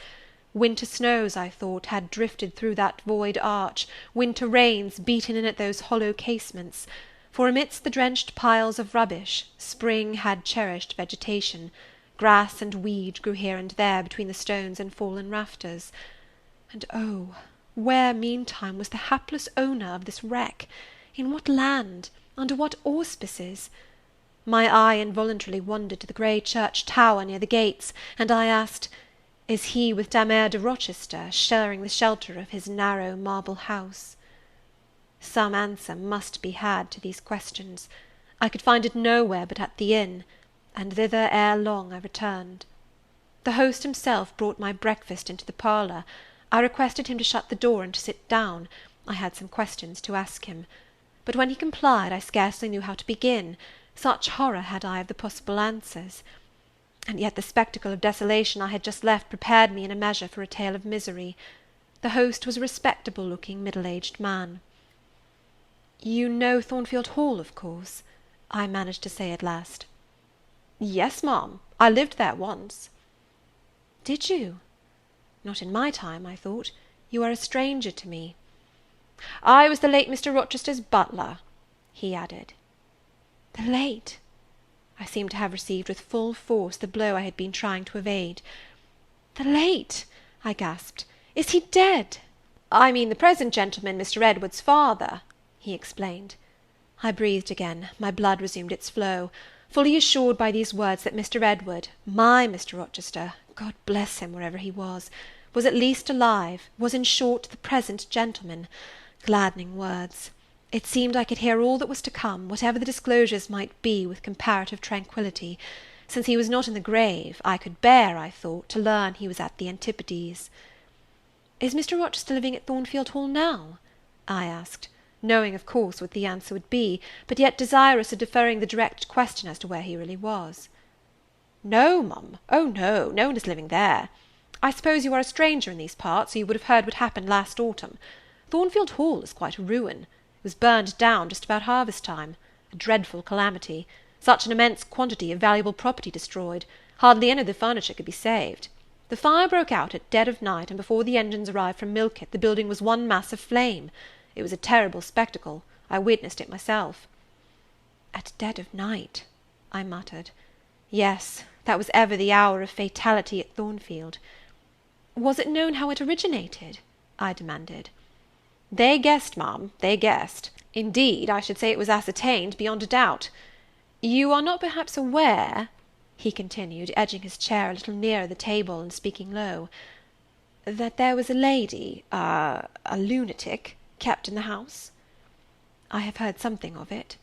Winter snows, I thought, had drifted through that void arch, winter rains beaten in at those hollow casements; for amidst the drenched piles of rubbish, spring had cherished vegetation; grass and weed grew here and there between the stones and fallen rafters. And oh, where, meantime, was the hapless owner of this wreck? In what land? Under what auspices? My eye involuntarily wandered to the grey church tower near the gates, and I asked, is he with Dame Eyre de Rochester sharing the shelter of his narrow marble house? Some answer must be had to these questions. I could find it nowhere but at the inn, and thither ere long I returned. The host himself brought my breakfast into the parlour. I requested him to shut the door and to sit down. I had some questions to ask him. But when he complied, I scarcely knew how to begin, such horror had I of the possible answers. And yet the spectacle of desolation I had just left prepared me in a measure for a tale of misery. The host was a respectable-looking, middle-aged man. "You know Thornfield Hall, of course?" I managed to say at last. "Yes, ma'am, I lived there once." "Did you? Not in my time, I thought. You are a stranger to me." "I was the late Mr. Rochester's butler," he added. The late! I seemed to have received with full force the blow I had been trying to evade. "The late!" I gasped. "Is he dead?" "I mean the present gentleman, Mr. Edward's father," he explained. I breathed again, my blood resumed its flow, fully assured by these words that Mr. Edward, my Mr. Rochester, God bless him wherever he was at least alive, was in short the present gentleman. Gladdening words! It seemed I could hear all that was to come, whatever the disclosures might be, with comparative tranquillity. Since he was not in the grave, I could bear, I thought, to learn he was at the antipodes. "Is Mr. Rochester living at Thornfield Hall now?" I asked, knowing, of course, what the answer would be, but yet desirous of deferring the direct question as to where he really was. "No, mum, oh no, no one is living there. I suppose you are a stranger in these parts, or you would have heard what happened last autumn. Thornfield Hall is quite a ruin. It was burned down just about harvest time. A dreadful calamity. Such an immense quantity of valuable property destroyed. Hardly any of the furniture could be saved. The fire broke out at dead of night, and before the engines arrived from Millcote, the building was one mass of flame. It was a terrible spectacle. I witnessed it myself." "At dead of night," I muttered. Yes, that was ever the hour of fatality at Thornfield. "Was it known how it originated?" I demanded. "They guessed, ma'am, they guessed. Indeed, I should say it was ascertained beyond a doubt. You are not perhaps aware," he continued, edging his chair a little nearer the table and speaking low, "that there was a lady, a lunatic, kept in the house?" "I have heard something of it."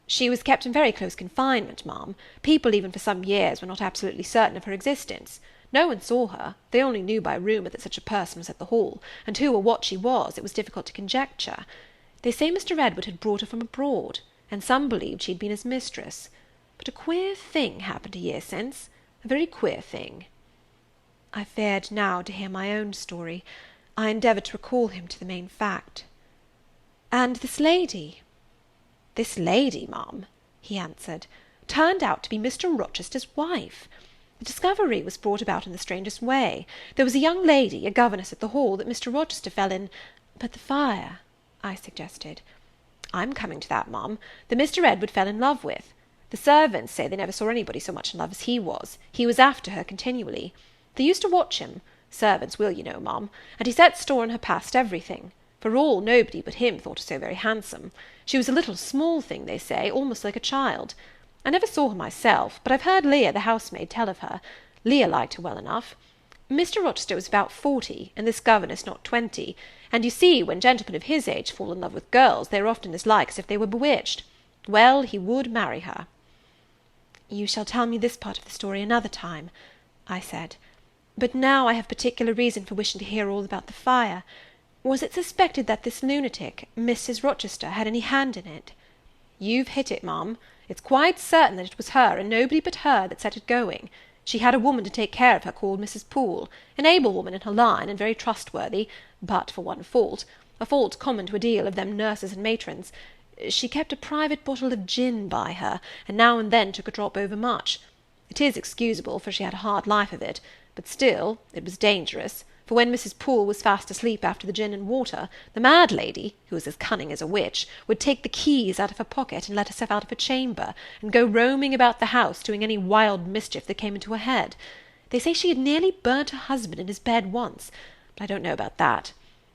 "She was kept in very close confinement, ma'am. People even for some years were not absolutely certain of her existence. No one saw her; they only knew by rumour that such a person was at the Hall, and who or what she was it was difficult to conjecture. They say Mr. Edward had brought her from abroad, and some believed she had been his mistress. But a queer thing happened a year since, a very queer thing." I feared now to hear my own story. I endeavoured to recall him to the main fact. "And this lady?" "This lady, ma'am," he answered, "turned out to be Mr. Rochester's wife. The discovery was brought about in the strangest way. There was a young lady, a governess at the Hall, that Mr. Rochester fell in—" "But the fire," I suggested. "I'm coming to that, ma'am. The Mr. Edward fell in love with. The servants say they never saw anybody so much in love as he was. He was after her continually. They used to watch him. Servants will, you know, ma'am. And he set store on her past everything. For all, nobody but him thought her so very handsome. She was a little small thing, they say, almost like a child. I never saw her myself, but I've heard Leah, the housemaid, tell of her. Leah liked her well enough. Mr. Rochester was about 40, and this governess not 20, and you see, when gentlemen of his age fall in love with girls, they are often as like as if they were bewitched. Well, he would marry her." "You shall tell me this part of the story another time," I said. "But now I have particular reason for wishing to hear all about the fire. Was it suspected that this lunatic, Mrs. Rochester, had any hand in it? You've hit it, ma'am. It's quite certain that it was her, and nobody but her, that set it going. She had a woman to take care of her called Mrs. Poole, an able woman in her line, and very trustworthy, but for one fault, a fault common to a deal of them nurses and matrons. She kept a private bottle of gin by her, and now and then took a drop overmuch. It is excusable, for she had a hard life of it, but still it was dangerous, for when Mrs. Poole was fast asleep after the gin and water, the mad lady, who was as cunning as a witch, would take the keys out of her pocket and let herself out of her chamber, and go roaming about the house, doing any wild mischief that came into her head. They say she had nearly burnt her husband in his bed once, but I don't know about that.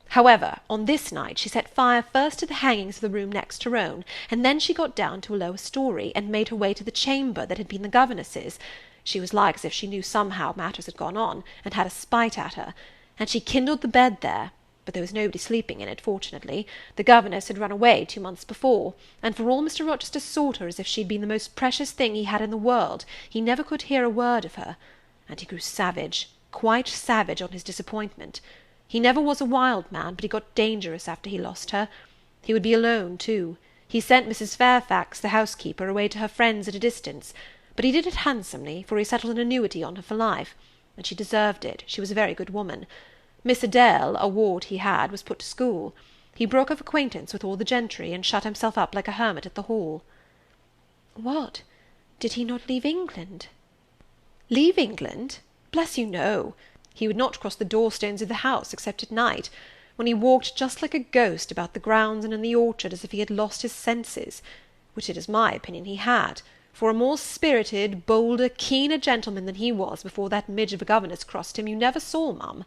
However, on this night she set fire first to the hangings of the room next her own, and then she got down to a lower story, and made her way to the chamber that had been the governess's. She was like as if she knew somehow matters had gone on, and had a spite at her, and she kindled the bed there, but there was nobody sleeping in it, fortunately. The governess had run away 2 months before, and for all Mr. Rochester sought her as if she'd been the most precious thing he had in the world, he never could hear a word of her, and he grew savage, quite savage on his disappointment. He never was a wild man, but he got dangerous after he lost her. He would be alone, too. He sent Mrs. Fairfax, the housekeeper, away to her friends at a distance, but he did it handsomely, for he settled an annuity on her for life, and she deserved it. She was a very good woman. Miss Adele, a ward he had, was put to school. He broke off acquaintance with all the gentry, and shut himself up like a hermit at the Hall. What? Did he not leave England? Leave England? Bless you, no. He would not cross the door-stones of the house, except at night, when he walked just like a ghost about the grounds and in the orchard, as if he had lost his senses, which it is my opinion he had, for a more spirited, bolder, keener gentleman than he was before that midge of a governess crossed him, you never saw, mum.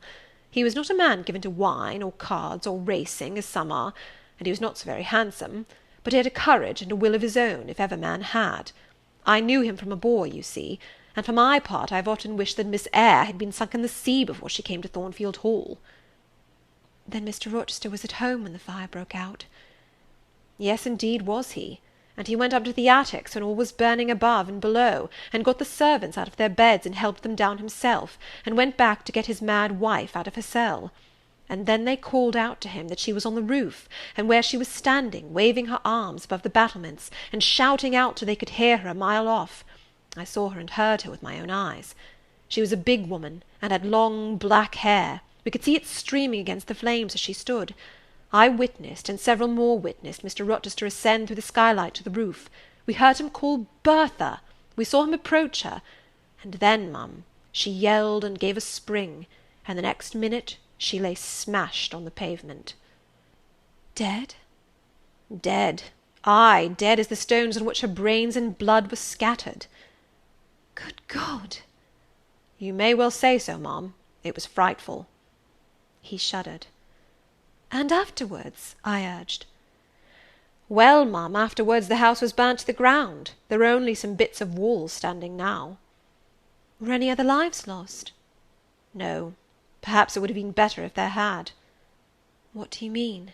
He was not a man given to wine, or cards, or racing, as some are, and he was not so very handsome, but he had a courage and a will of his own, if ever man had. I knew him from a boy, you see, and for my part I have often wished that Miss Eyre had been sunk in the sea before she came to Thornfield Hall. Then Mr. Rochester was at home when the fire broke out? Yes, indeed was he, and he went up to the attics when all was burning above and below, and got the servants out of their beds, and helped them down himself, and went back to get his mad wife out of her cell. And then they called out to him that she was on the roof, and where she was standing, waving her arms above the battlements, and shouting out till they could hear her a mile off. I saw her and heard her with my own eyes. She was a big woman, and had long black hair. We could see it streaming against the flames as she stood. I witnessed, and several more witnessed, Mr. Rochester ascend through the skylight to the roof. We heard him call Bertha. We saw him approach her. And then, mum, she yelled and gave a spring, and the next minute she lay smashed on the pavement. Dead? Dead. Ay, dead as the stones on which her brains and blood were scattered. Good God! You may well say so, ma'am. It was frightful. He shuddered. And afterwards? I urged. Well, ma'am, afterwards the house was burnt to the ground. There are only some bits of walls standing now. Were any other lives lost? No. Perhaps it would have been better if there had. What do you mean?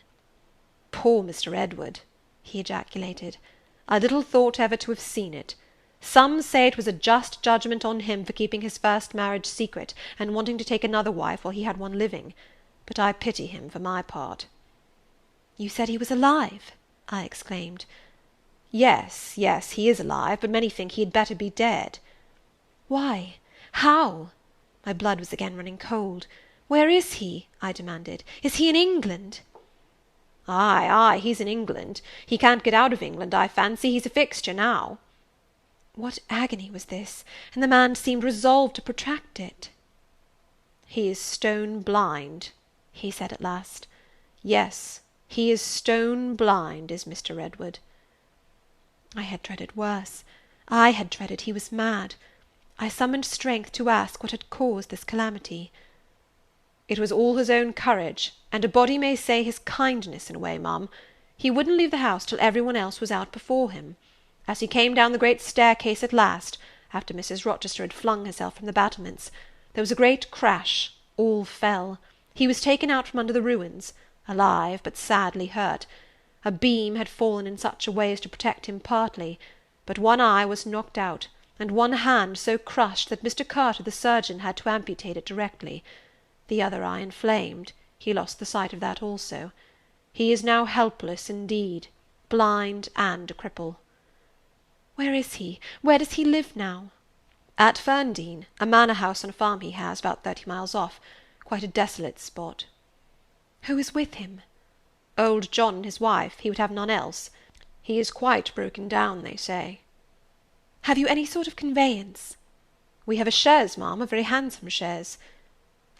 Poor Mr. Edward, he ejaculated. I little thought ever to have seen it. Some say it was a just judgment on him for keeping his first marriage secret, and wanting to take another wife while he had one living. But I pity him for my part. You said he was alive? I exclaimed. Yes, yes, he is alive, but many think he had better be dead. Why? How? My blood was again running cold. Where is he? I demanded. Is he in England? Ay, ay, he's in England. He can't get out of England, I fancy. He's a fixture now. What agony was this? And the man seemed resolved to protract it. He is stone blind, he said at last. Yes, he is stone blind, is Mr. Edward. I had dreaded worse. I had dreaded he was mad. I summoned strength to ask what had caused this calamity. It was all his own courage, and a body may say his kindness in a way, ma'am. He wouldn't leave the house till every one else was out before him. As he came down the great staircase at last, after Mrs. Rochester had flung herself from the battlements, there was a great crash. All fell. He was taken out from under the ruins, alive, but sadly hurt. A beam had fallen in such a way as to protect him partly, but one eye was knocked out, and one hand so crushed that Mr. Carter, the surgeon, had to amputate it directly. The other eye inflamed, He lost the sight of that also. He is now helpless indeed, blind and a cripple." "Where is he? Where does he live now?" "At Ferndean, a manor house on a farm he has, about 30 miles off. Quite a desolate spot." "Who is with him?" "Old John and his wife. He would have none else. He is quite broken down, they say." "Have you any sort of conveyance?" "We have a chaise, ma'am, a very handsome chaise."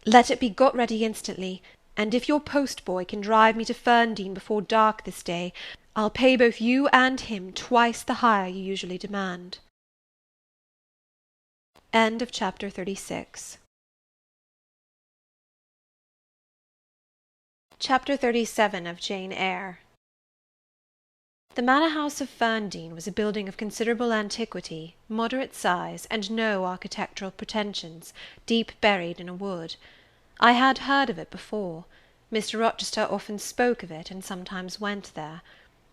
"Let it be got ready instantly, and if your post-boy can drive me to Ferndean before dark this day, I'll pay both you and him twice the hire you usually demand." Chapter 37 of Jane Eyre. The manor house of Ferndean was a building of considerable antiquity, moderate size, and no architectural pretensions, deep buried in a wood. I had heard of it before. Mr. Rochester often spoke of it, and sometimes went there.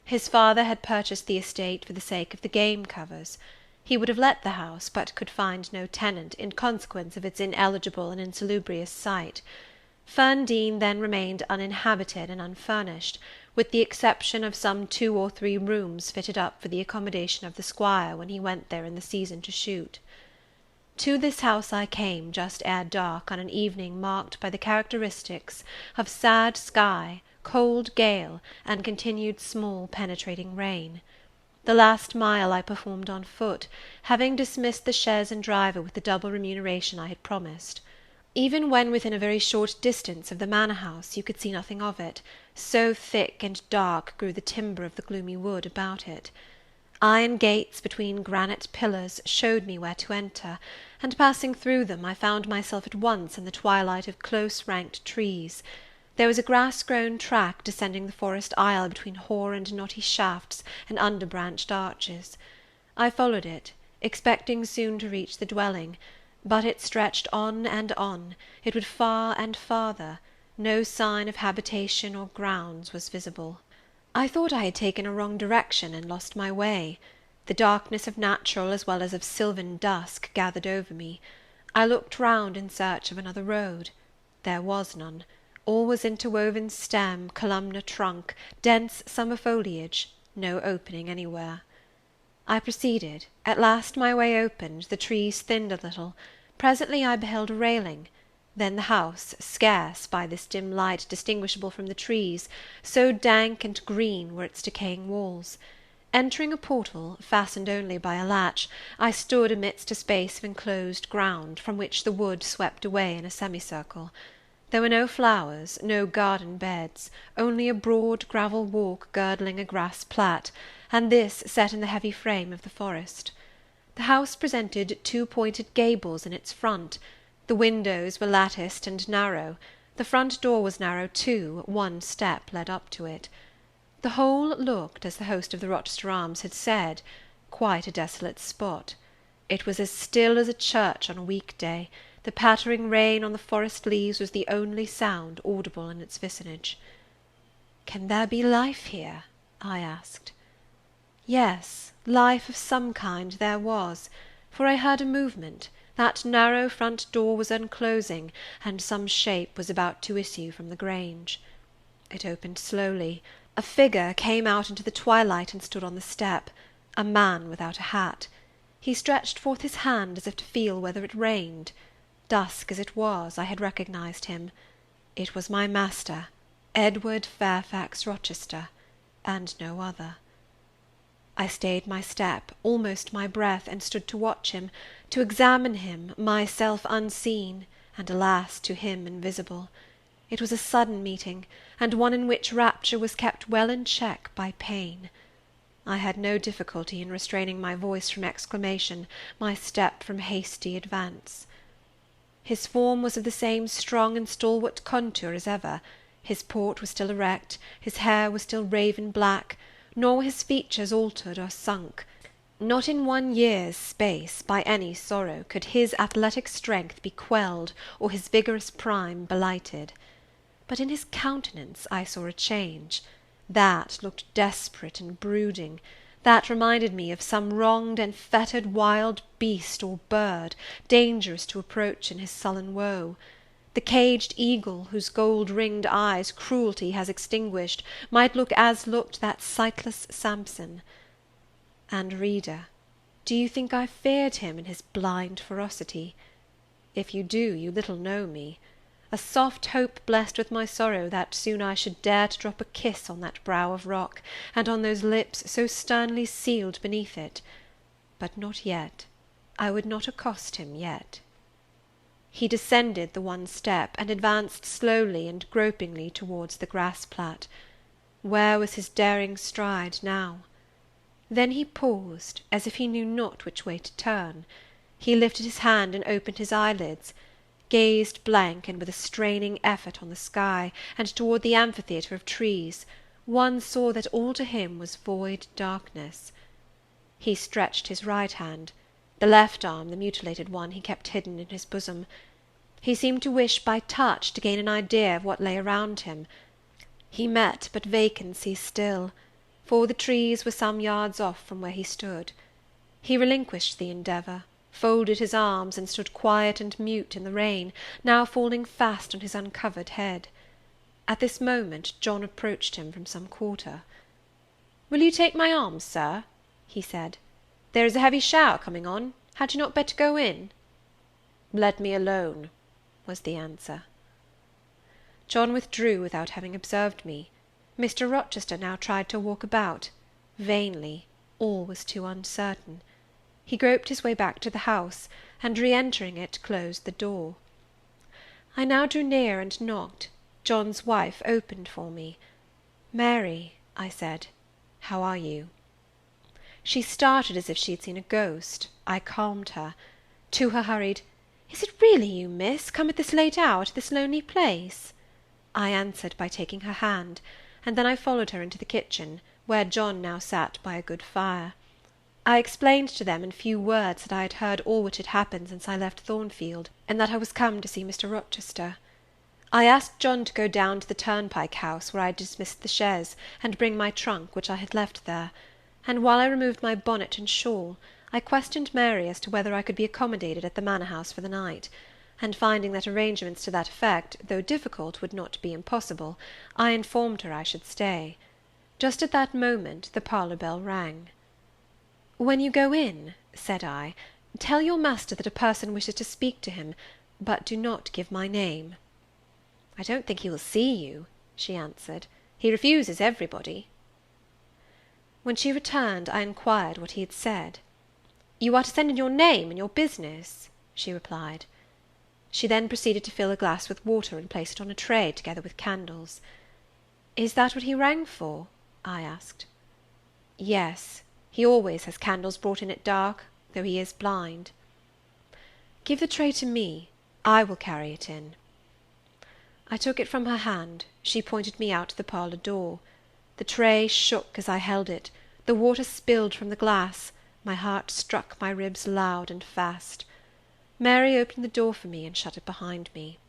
His father had purchased the estate for the sake of the game covers. He would have let the house, but could find no tenant, in consequence of its ineligible and insalubrious site. Ferndean then remained uninhabited and unfurnished, with the exception of some 2 or 3 rooms fitted up for the accommodation of the squire when he went there in the season to shoot. To this house I came just ere dark on an evening marked by the characteristics of sad sky, cold gale, and continued small penetrating rain. The last mile I performed on foot, having dismissed the chaise and driver with the double remuneration I had promised. Even when within a very short distance of the manor house, you could see nothing of it, so thick and dark grew the timber of the gloomy wood about it. Iron gates between granite pillars showed me where to enter, and passing through them, I found myself at once in the twilight of close-ranked trees. There was a grass-grown track descending the forest aisle between hoar and knotty shafts and under-branched arches. I followed it, expecting soon to reach the dwelling, but it stretched on and on, it would far and farther, no sign of habitation or grounds was visible. I thought I had taken a wrong direction, and lost my way. The darkness of natural as well as of sylvan dusk gathered over me. I looked round in search of another road. There was none. All was interwoven stem, columnar trunk, dense summer foliage, no opening anywhere. I proceeded. At last my way opened, the trees thinned a little. Presently I beheld a railing. Then the house, scarce, by this dim light, distinguishable from the trees, so dank and green were its decaying walls. Entering a portal, fastened only by a latch, I stood amidst a space of enclosed ground, from which the wood swept away in a semicircle. There were no flowers, no garden beds, only a broad gravel walk girdling a grass plat, and this set in the heavy frame of the forest. The house presented 2 pointed gables in its front. The windows were latticed and narrow. The front door was narrow too, 1 step led up to it. The whole looked, as the host of the Rochester Arms had said, quite a desolate spot. It was as still as a church on a week-day. The pattering rain on the forest leaves was the only sound audible in its vicinage. "Can there be life here?" I asked. Yes, life of some kind there was, for I heard a movement, that narrow front door was unclosing, and some shape was about to issue from the grange. It opened slowly. A figure came out into the twilight and stood on the step, a man without a hat. He stretched forth his hand as if to feel whether it rained. Dusk as it was, I had recognized him. It was my master, Edward Fairfax Rochester, and no other. I stayed my step, almost my breath, and stood to watch him, to examine him, myself unseen, and, alas, to him invisible. It was a sudden meeting, and one in which rapture was kept well in check by pain. I had no difficulty in restraining my voice from exclamation, my step from hasty advance. His form was of the same strong and stalwart contour as ever. His port was still erect, his hair was still raven black, nor were his features altered or sunk. Not in 1 year's space, by any sorrow, could his athletic strength be quelled, or his vigorous prime blighted. But in his countenance I saw a change. That looked desperate and brooding. That reminded me of some wronged and fettered wild beast or bird, dangerous to approach in his sullen woe. The caged eagle, whose gold-ringed eyes cruelty has extinguished, might look as looked that sightless Samson. And, reader, do you think I feared him in his blind ferocity? If you do, you little know me. A soft hope blessed with my sorrow that soon I should dare to drop a kiss on that brow of rock, and on those lips so sternly sealed beneath it. But not yet. I would not accost him yet. He descended the one step, and advanced slowly and gropingly towards the grass-plat. Where was his daring stride now? Then he paused, as if he knew not which way to turn. He lifted his hand and opened his eyelids, gazed blank and with a straining effort on the sky, and toward the amphitheatre of trees. One saw that all to him was void darkness. He stretched his right hand. The left arm, the mutilated one, he kept hidden in his bosom. He seemed to wish by touch to gain an idea of what lay around him. He met but vacancy still, for the trees were some yards off from where he stood. He relinquished the endeavour, folded his arms, and stood quiet and mute in the rain, now falling fast on his uncovered head. At this moment John approached him from some quarter. "Will you take my arms, sir?" he said. "There is a heavy shower coming on. Had you not better go in?" "Let me alone," was the answer. John withdrew without having observed me. Mr. Rochester now tried to walk about. Vainly. All was too uncertain. He groped his way back to the house, and re-entering it, closed the door. I now drew near and knocked. John's wife opened for me. "Mary," I said, "how are you?" She started as if she had seen a ghost. I calmed her. To her hurried, "Is it really you, miss, come at this late hour to this lonely place?" I answered by taking her hand, and then I followed her into the kitchen, where John now sat by a good fire. I explained to them in few words that I had heard all which had happened since I left Thornfield, and that I was come to see Mr. Rochester. I asked John to go down to the turnpike house, where I had dismissed the chaise, and bring my trunk, which I had left there; and while I removed my bonnet and shawl, I questioned Mary as to whether I could be accommodated at the manor house for the night; and finding that arrangements to that effect, though difficult, would not be impossible, I informed her I should stay. Just at that moment the parlour bell rang. "When you go in," said I, "tell your master that a person wishes to speak to him, but do not give my name." "I don't think he will see you," she answered. "He refuses everybody." When she returned, I inquired what he had said. "You are to send in your name and your business," she replied. She then proceeded to fill a glass with water, and place it on a tray, together with candles. "Is that what he rang for?" I asked. "Yes. He always has candles brought in at dark, though he is blind." "Give the tray to me. I will carry it in." I took it from her hand. She pointed me out to the parlour door. The tray shook as I held it. The water spilled from the glass. My heart struck my ribs loud and fast. Mary opened the door for me, and shut it behind me.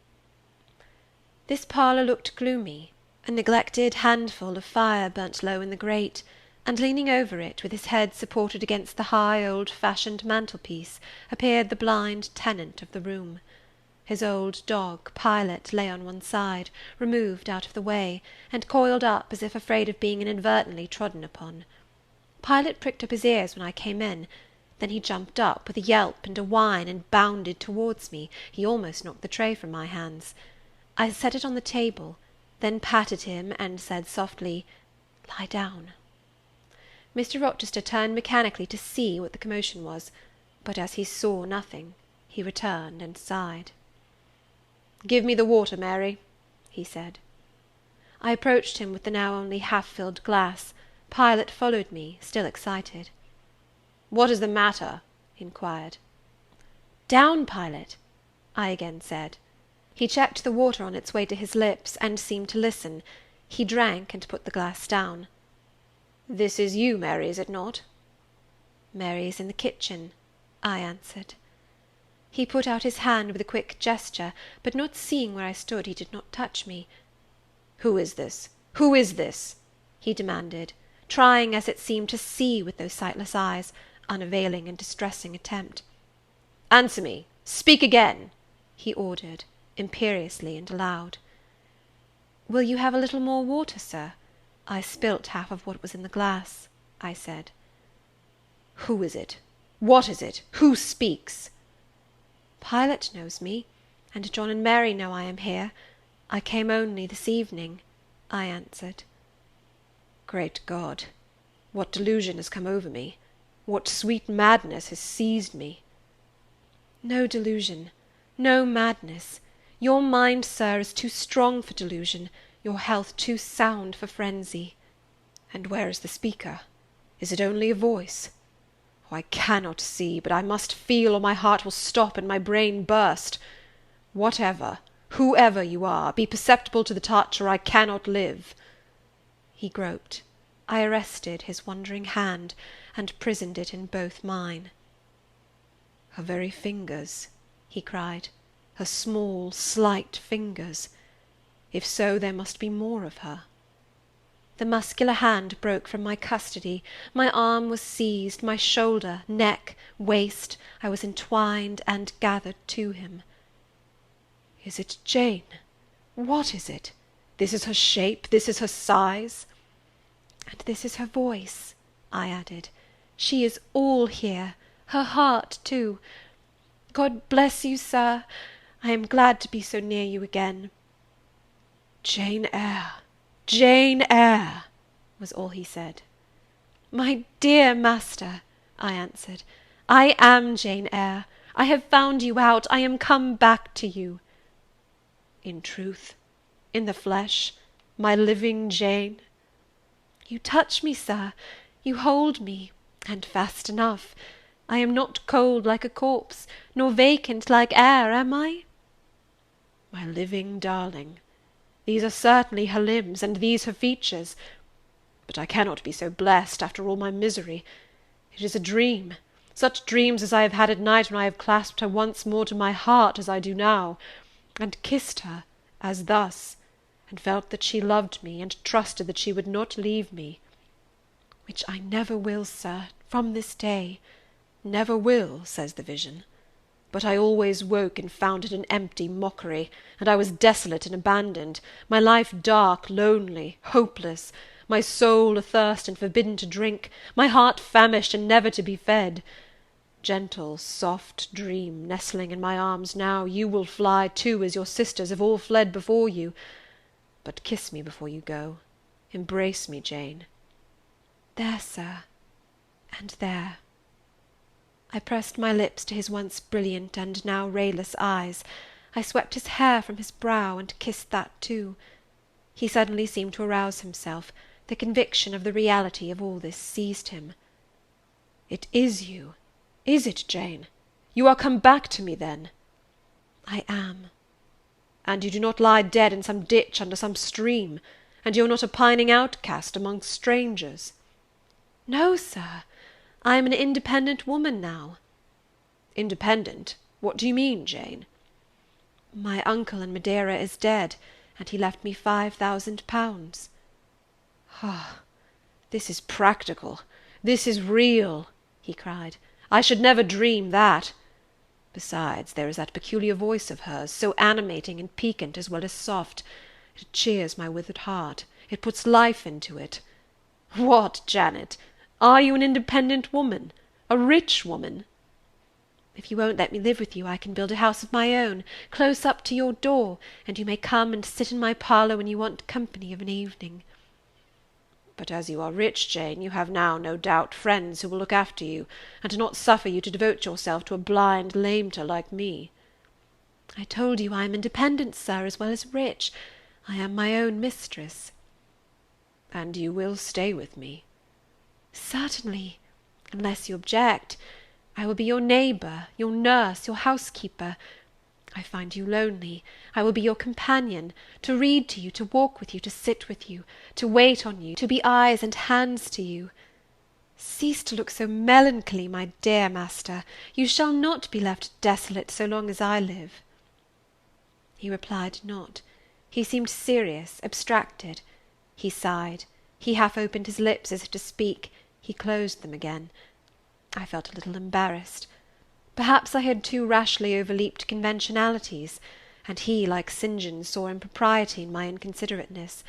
This parlour looked gloomy. A neglected handful of fire burnt low in the grate, and leaning over it, with his head supported against the high old-fashioned mantelpiece, appeared the blind tenant of the room. His old dog, Pilot, lay on one side, removed out of the way, and coiled up as if afraid of being inadvertently trodden upon. Pilot pricked up his ears when I came in. Then he jumped up, with a yelp and a whine, and bounded towards me. He almost knocked the tray from my hands. I set it on the table, then patted him, and said softly, "Lie down." Mr. Rochester turned mechanically to see what the commotion was, but as he saw nothing, he returned and sighed. "Give me the water, Mary," he said. I approached him with the now only half-filled glass. Pilot followed me, still excited. "What is the matter?" he inquired. "Down, Pilot," I again said. He checked the water on its way to his lips, and seemed to listen. He drank, and put the glass down. "This is you, Mary, is it not?" "Mary is in the kitchen," I answered. He put out his hand with a quick gesture, but not seeing where I stood, he did not touch me. "Who is this? Who is this?" he demanded, trying, as it seemed, to see with those sightless eyes, unavailing and distressing attempt. "Answer me! Speak again!" he ordered, imperiously and aloud. "Will you have a little more water, sir? I spilt half of what was in the glass," I said. "Who is it? What is it? Who speaks?" "Pilot knows me, and John and Mary know I am here. I came only this evening," I answered. Great God! What delusion has come over me? What sweet madness has seized me? No delusion, no madness. Your mind, sir, is too strong for delusion, your health too sound for frenzy. And where is the speaker? Is it only a voice? Oh, I cannot see, but I must feel, or my heart will stop and my brain burst. Whatever, whoever you are, be perceptible to the touch, or I cannot live." He groped. I arrested his wandering hand, and prisoned it in both mine. "Her very fingers," he cried, "her small, slight fingers. If so, there must be more of her." The muscular hand broke from my custody, my arm was seized, my shoulder, neck, waist, I was entwined and gathered to him. "Is it Jane? What is it? This is her shape, this is her size?" "And this is her voice," I added. "She is all here, her heart too. God bless you, sir. I am glad to be so near you again." "Jane Eyre! Jane Eyre!" was all he said. "My dear master," I answered, "I am Jane Eyre. I have found you out. I am come back to you." "In truth? In the flesh? My living Jane?" "You touch me, sir. You hold me, and fast enough. I am not cold like a corpse, nor vacant like air, am I?" "My living darling! These are certainly her limbs, and these her features. But I cannot be so blessed, after all my misery. It is a dream, such dreams as I have had at night when I have clasped her once more to my heart, as I do now, and kissed her, as thus, and felt that she loved me, and trusted that she would not leave me." "Which I never will, sir, from this day." "Never will," says the vision. But I always woke and found it an empty mockery, and I was desolate and abandoned, my life dark, lonely, hopeless, my soul athirst and forbidden to drink, my heart famished and never to be fed. Gentle, soft dream, nestling in my arms now, you will fly too, as your sisters have all fled before you. But kiss me before you go. Embrace me, Jane." "There, sir, and there." I pressed my lips to his once brilliant and now rayless eyes. I swept his hair from his brow, and kissed that too. He suddenly seemed to arouse himself. The conviction of the reality of all this seized him. "It is you, is it, Jane? You are come back to me, then?" "I am." "And you do not lie dead in some ditch under some stream? And you are not a pining outcast among strangers?" "No, sir. I am an independent woman now." "Independent? What do you mean, Jane?" "My uncle in Madeira is dead, and he left me £5,000. "Ah, this is practical, this is real," he cried. "I should never dream that. Besides, there is that peculiar voice of hers, so animating and piquant as well as soft. It cheers my withered heart. It puts life into it. What, Janet? Are you an independent woman? A rich woman?" "If you won't let me live with you, I can build a house of my own, close up to your door, and you may come and sit in my parlour when you want company of an evening." "But as you are rich, Jane, you have now, no doubt, friends who will look after you, and do not suffer you to devote yourself to a blind lamenter like me." "I told you I am independent, sir, as well as rich. I am my own mistress." "And you will stay with me?" "Certainly, unless you object. I will be your neighbour, your nurse, your housekeeper. I find you lonely. I will be your companion, to read to you, to walk with you, to sit with you, to wait on you, to be eyes and hands to you. Cease to look so melancholy, my dear master. You shall not be left desolate so long as I live." He replied not. He seemed serious, abstracted. He sighed. He half opened his lips as if to speak. He closed them again. I felt a little embarrassed. Perhaps I had too rashly overleaped conventionalities. and he, like St. John, saw impropriety in my inconsiderateness.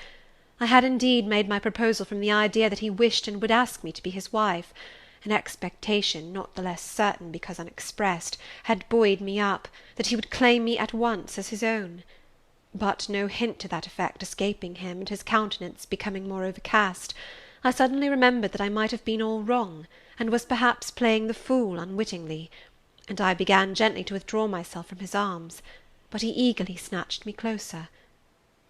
I had indeed made my proposal from the idea that he wished and would ask me to be his wife. An expectation, not the less certain because unexpressed, had buoyed me up, that he would claim me at once as his own. But no hint to that effect escaping him, and his countenance becoming more overcast, I suddenly remembered that I might have been all wrong, and was perhaps playing the fool unwittingly, and I began gently to withdraw myself from his arms, but he eagerly snatched me closer.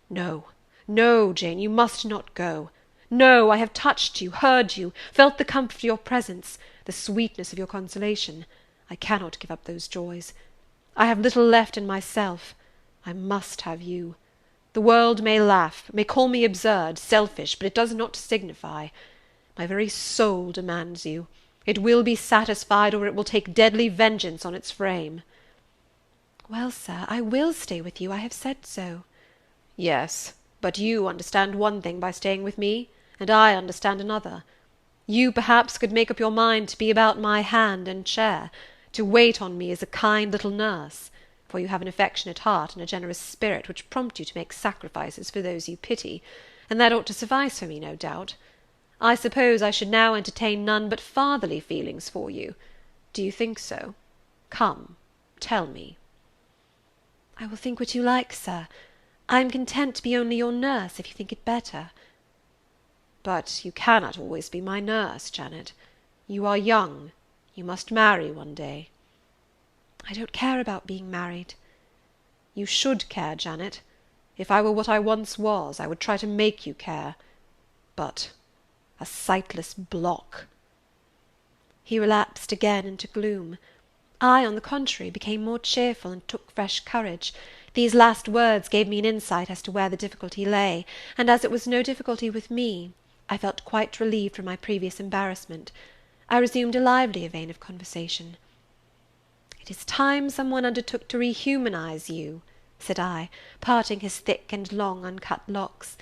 "No, no, Jane, you must not go. No, I have touched you, heard you, felt the comfort of your presence, the sweetness of your consolation. I cannot give up those joys. I have little left in myself. I must have you. The world may laugh, may call me absurd, selfish, but it does not signify. My very soul demands you. It will be satisfied, or it will take deadly vengeance on its frame." "Well, sir, I will stay with you. I have said so." "Yes, but you understand one thing by staying with me, and I understand another. You, perhaps, could make up your mind to be about my hand and chair, to wait on me as a kind little nurse, for you have an affectionate heart and a generous spirit which prompt you to make sacrifices for those you pity, and that ought to suffice for me, no doubt. I suppose I should now entertain none but fatherly feelings for you. Do you think so? Come, tell me." "I will think what you like, sir. I am content to be only your nurse, if you think it better." "But you cannot always be my nurse, Janet. You are young. You must marry one day." "I don't care about being married." "You should care, Janet. If I were what I once was, I would try to make you care. But a sightless block." He relapsed again into gloom. I, on the contrary, became more cheerful, and took fresh courage. These last words gave me an insight as to where the difficulty lay, and as it was no difficulty with me, I felt quite relieved from my previous embarrassment. I resumed a livelier vein of conversation. "It is time some one undertook to rehumanize you," said I, parting his thick and long uncut locks,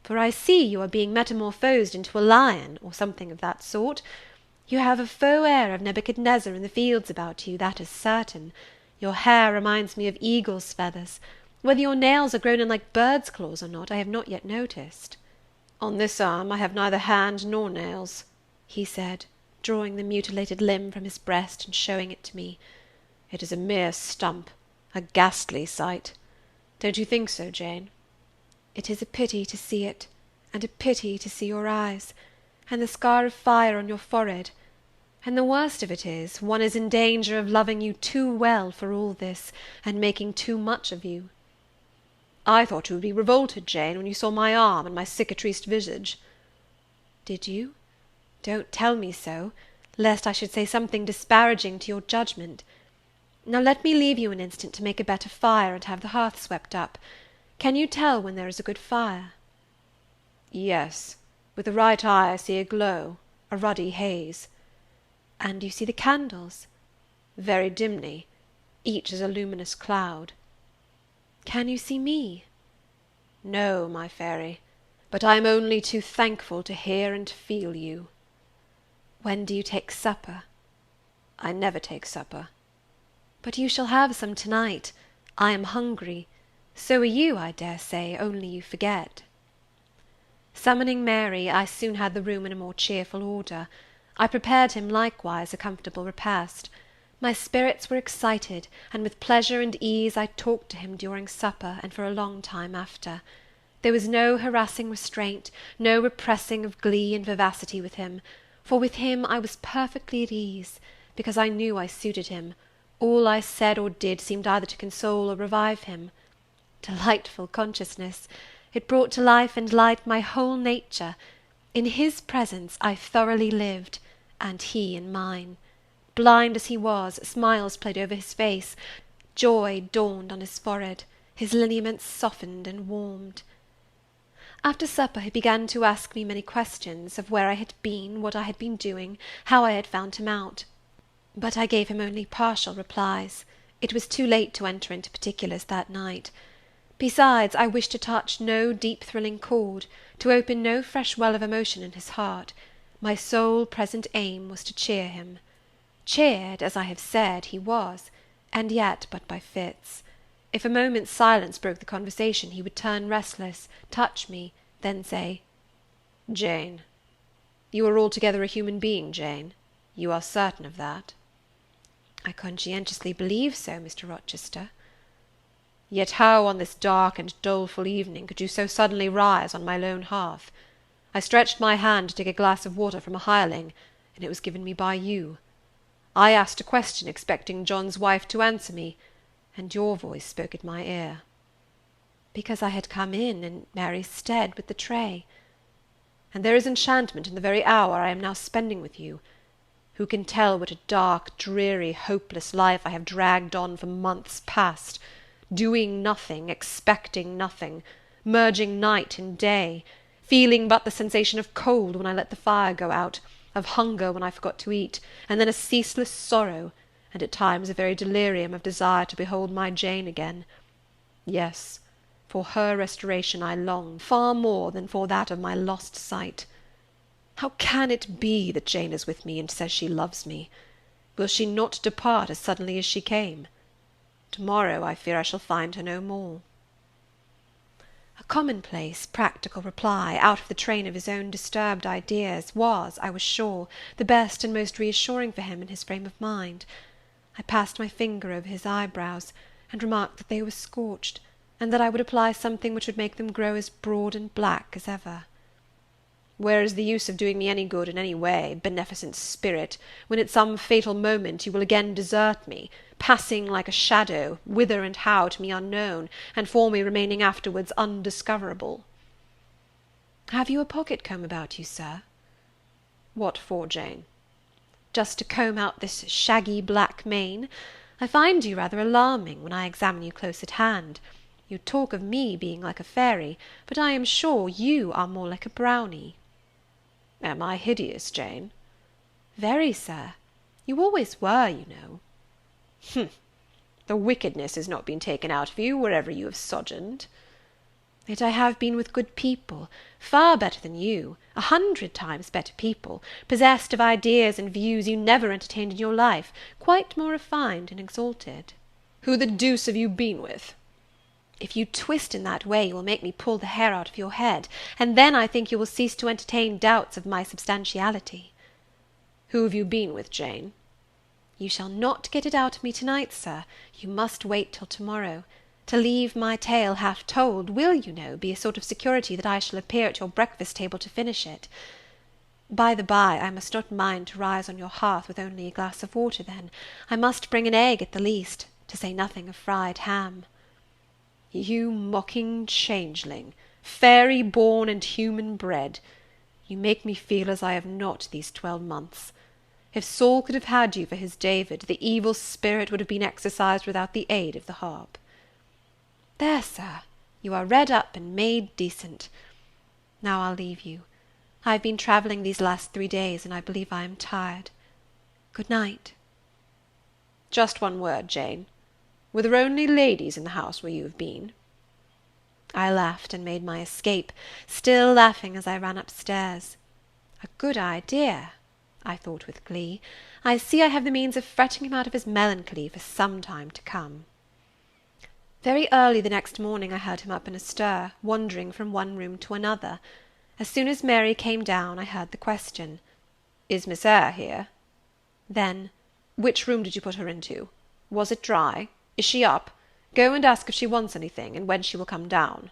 "for I see you are being metamorphosed into a lion, or something of that sort. You have a faux air of Nebuchadnezzar in the fields about you, that is certain. Your hair reminds me of eagle's feathers. Whether your nails are grown in like bird's claws or not, I have not yet noticed." "On this arm I have neither hand nor nails," he said, drawing the mutilated limb from his breast and showing it to me. "It is a mere stump, a ghastly sight. Don't you think so, Jane?" "It is a pity to see it, and a pity to see your eyes, and the scar of fire on your forehead, and the worst of it is, one is in danger of loving you too well for all this, and making too much of you." "I thought you would be revolted, Jane, when you saw my arm and my cicatriced visage." "Did you? Don't tell me so, lest I should say something disparaging to your judgment. Now let me leave you an instant to make a better fire, and have the hearth swept up. Can you tell when there is a good fire?" "Yes. With the right eye I see a glow, a ruddy haze." "And you see the candles?" "Very dimly. Each is a luminous cloud." "Can you see me?" "No, my fairy, but I am only too thankful to hear and feel you." "When do you take supper?" "I never take supper." "But you shall have some to-night. I am hungry. So are you, I dare say, only you forget." Summoning Mary, I soon had the room in a more cheerful order. I prepared him likewise a comfortable repast. My spirits were excited, and with pleasure and ease I talked to him during supper, and for a long time after. There was no harassing restraint, no repressing of glee and vivacity with him, for with him I was perfectly at ease, because I knew I suited him. All I said or did seemed either to console or revive him. Delightful consciousness! It brought to life and light my whole nature. In his presence I thoroughly lived, and he in mine. Blind as he was, smiles played over his face, joy dawned on his forehead, his lineaments softened and warmed. After supper he began to ask me many questions, of where I had been, what I had been doing, how I had found him out. But I gave him only partial replies. It was too late to enter into particulars that night. Besides, I wished to touch no deep thrilling chord, to open no fresh well of emotion in his heart. My sole present aim was to cheer him. Cheered, as I have said, he was, and yet but by fits. If a moment's silence broke the conversation, he would turn restless, touch me, then say, "Jane, you are altogether a human being, Jane? You are certain of that?" "I conscientiously believe so, Mr. Rochester." "Yet how, on this dark and doleful evening, could you so suddenly rise on my lone hearth? I stretched my hand to take a glass of water from a hireling, and it was given me by you. I asked a question, expecting John's wife to answer me, and your voice spoke at my ear." "Because I had come in Mary's stead with the tray." "And there is enchantment in the very hour I am now spending with you. Who can tell what a dark, dreary, hopeless life I have dragged on for months past, doing nothing, expecting nothing, merging night in day, feeling but the sensation of cold when I let the fire go out, of hunger when I forgot to eat, and then a ceaseless sorrow, and at times a very delirium of desire to behold my Jane again. Yes, for her restoration I long, far more than for that of my lost sight. How can it be that Jane is with me and says she loves me? Will she not depart as suddenly as she came? To-morrow I fear I shall find her no more." A commonplace, practical reply, out of the train of his own disturbed ideas, was, I was sure, the best and most reassuring for him in his frame of mind. I passed my finger over his eyebrows, and remarked that they were scorched, and that I would apply something which would make them grow as broad and black as ever. "Where is the use of doing me any good in any way, beneficent spirit, when at some fatal moment you will again desert me, passing like a shadow, whither and how to me unknown, and for me remaining afterwards undiscoverable?" "Have you a pocket comb about you, sir?" "What for, Jane?" "Just to comb out this shaggy black mane. I find you rather alarming, when I examine you close at hand. You talk of me being like a fairy, but I am sure you are more like a brownie." "Am I hideous, Jane?" "Very, sir. You always were, you know." "Humph! The wickedness has not been taken out of you, wherever you have sojourned." "Yet I have been with good people, far better than you, 100 times better people, possessed of ideas and views you never entertained in your life, quite more refined and exalted." "Who the deuce have you been with?" "If you twist in that way, you will make me pull the hair out of your head, and then I think you will cease to entertain doubts of my substantiality." "Who have you been with, Jane?" "You shall not get it out of me to-night, sir. You must wait till to-morrow. To leave my tale half told will, you know, be a sort of security that I shall appear at your breakfast-table to finish it. By the by, I must not mind to rise on your hearth with only a glass of water then. I must bring an egg at the least, to say nothing of fried ham." "You mocking changeling, fairy born and human bred! You make me feel as I have not these 12 months. If Saul could have had you for his David, the evil spirit would have been exorcised without the aid of the harp." "There, sir, you are redd up and made decent. Now I'll leave you. I have been travelling these last 3 days, and I believe I am tired. Good night." "Just one word, Jane. Were there only ladies in the house where you have been?" I laughed and made my escape, still laughing as I ran upstairs. A good idea, I thought with glee. I see I have the means of fretting him out of his melancholy for some time to come. Very early the next morning I heard him up in a stir, wandering from one room to another. As soon as Mary came down, I heard the question, "Is Miss Eyre here?" Then, "Which room did you put her into? Was it dry? Is she up? Go and ask if she wants anything, and when she will come down."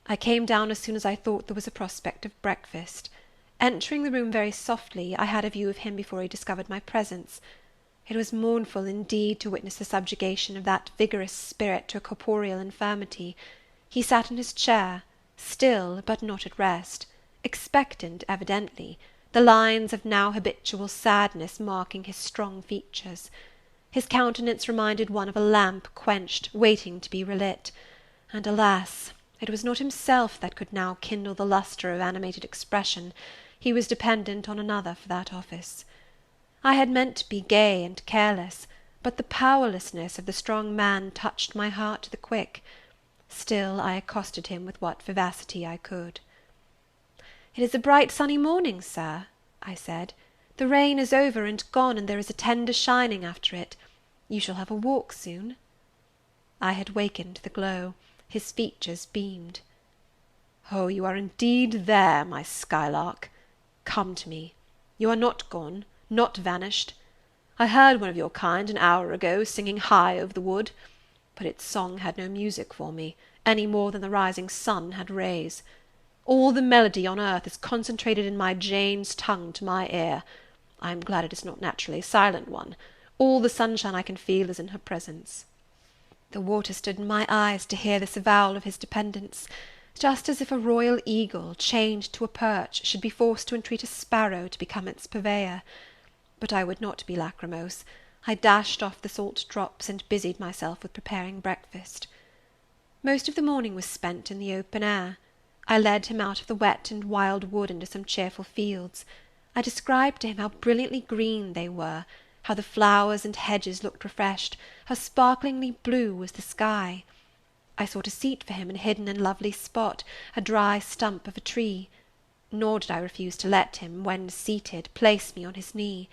I came down as soon as I thought there was a prospect of breakfast. Entering the room very softly, I had a view of him before he discovered my presence. It was mournful indeed to witness the subjugation of that vigorous spirit to a corporeal infirmity. He sat in his chair, still, but not at rest, expectant evidently, the lines of now habitual sadness marking his strong features. His countenance reminded one of a lamp quenched, waiting to be relit; and, alas! it was not himself that could now kindle the lustre of animated expression. He was dependent on another for that office. I had meant to be gay and careless, but the powerlessness of the strong man touched my heart to the quick. Still I accosted him with what vivacity I could. "It is a bright sunny morning, sir," I said. "The rain is over and gone, and there is a tender shining after it. You shall have a walk soon." I had wakened the glow. His features beamed. "Oh, you are indeed there, my skylark! Come to me. You are not gone, not vanished. I heard one of your kind an hour ago singing high over the wood, but its song had no music for me, any more than the rising sun had rays. All the melody on earth is concentrated in my Jane's tongue to my ear. I am glad it is not naturally a silent one. All the sunshine I can feel is in her presence." The water stood in my eyes to hear this avowal of his dependence, just as if a royal eagle, chained to a perch, should be forced to entreat a sparrow to become its purveyor. But I would not be lachrymose. I dashed off the salt drops, and busied myself with preparing breakfast. Most of the morning was spent in the open air. I led him out of the wet and wild wood into some cheerful fields. I described to him how brilliantly green they were, how the flowers and hedges looked refreshed, how sparklingly blue was the sky. I sought a seat for him in a hidden and lovely spot, a dry stump of a tree. Nor did I refuse to let him, when seated, place me on his knee.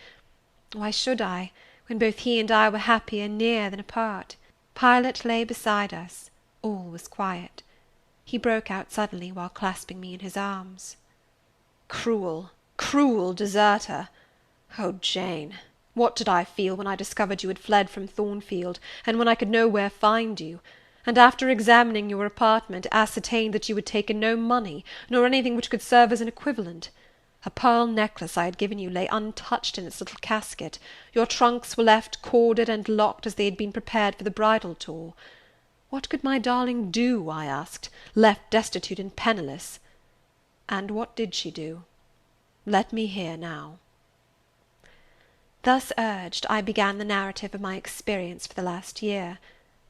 Why should I, when both he and I were happier near than apart? Pilot lay beside us. All was quiet. He broke out suddenly while clasping me in his arms. "Cruel, cruel deserter! Oh, Jane, what did I feel when I discovered you had fled from Thornfield, and when I could nowhere find you, and after examining your apartment, ascertained that you had taken no money, nor anything which could serve as an equivalent? A pearl necklace I had given you lay untouched in its little casket. Your trunks were left corded and locked as they had been prepared for the bridal tour. What could my darling do, I asked, left destitute and penniless? And what did she do? Let me hear now." Thus urged, I began the narrative of my experience for the last year.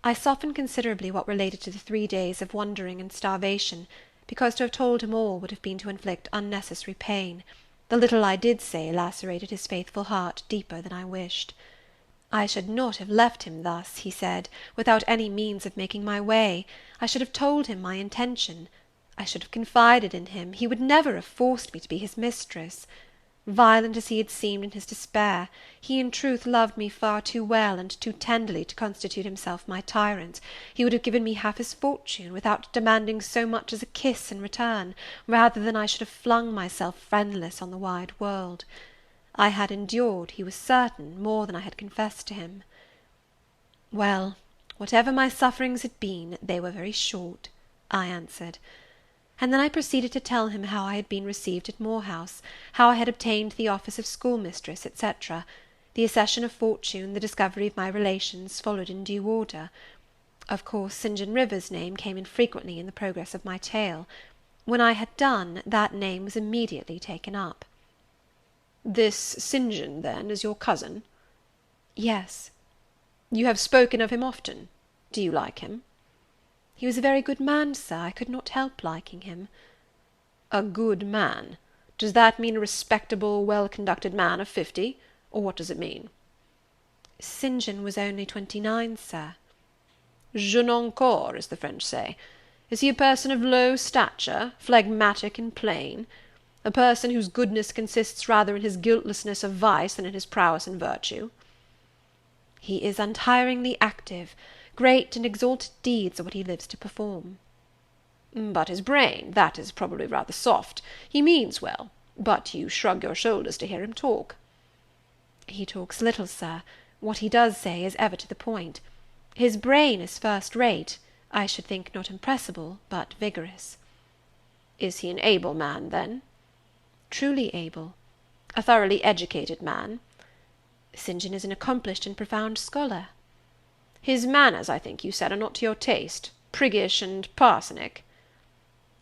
I softened considerably what related to the 3 days of wandering and starvation, because to have told him all would have been to inflict unnecessary pain. The little I did say lacerated his faithful heart deeper than I wished. I should not have left him thus, he said, without any means of making my way. I should have told him my intention. I should have confided in him. He would never have forced me to be his mistress. Violent as he had seemed in his despair, he in truth loved me far too well and too tenderly to constitute himself my tyrant. He would have given me half his fortune, without demanding so much as a kiss in return, rather than I should have flung myself friendless on the wide world. I had endured, he was certain, more than I had confessed to him. Well, whatever my sufferings had been, they were very short, I answered. And then I proceeded to tell him how I had been received at Moor House, how I had obtained the office of schoolmistress, etc. The accession of fortune, the discovery of my relations, followed in due order. Of course, St. John Rivers' name came in frequently in the progress of my tale. When I had done, that name was immediately taken up. "This St. John, then, is your cousin?" "Yes." "You have spoken of him often. Do you like him?" "He was a very good man, sir. I could not help liking him." "A good man? Does that mean a respectable, well-conducted man of 50, or what does it mean?" "St. John was only 29, sir." "Jeune encore, as the French say. Is he a person of low stature, phlegmatic and plain? A person whose goodness consists rather in his guiltlessness of vice than in his prowess in virtue?" "He is untiringly active. Great and exalted deeds are what he lives to perform." "But his brain, that is probably rather soft. He means well, but you shrug your shoulders to hear him talk." "He talks little, sir. What he does say is ever to the point. His brain is first rate. I should think not impressible, but vigorous." "Is he an able man, then?" "Truly able." "A thoroughly educated man?" "St. John is an accomplished and profound scholar." "His manners, I think you said, are not to your taste, priggish and parsonic?"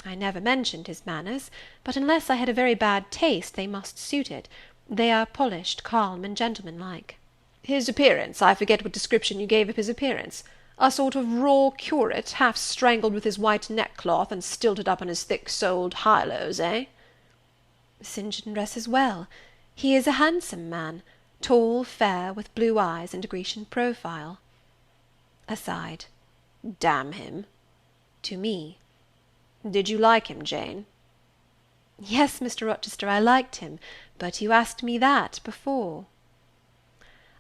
"I never mentioned his manners, but unless I had a very bad taste, they must suit it. They are polished, calm, and gentlemanlike." "His appearance, I forget what description you gave of his appearance. A sort of raw curate, half strangled with his white neckcloth, and stilted up on his thick-soled high-lows, eh?" "St. John dresses well. He is a handsome man, tall, fair, with blue eyes and a Grecian profile." Aside. "Damn him." To me. "Did you like him, Jane?" "Yes, Mr. Rochester, I liked him, but you asked me that before."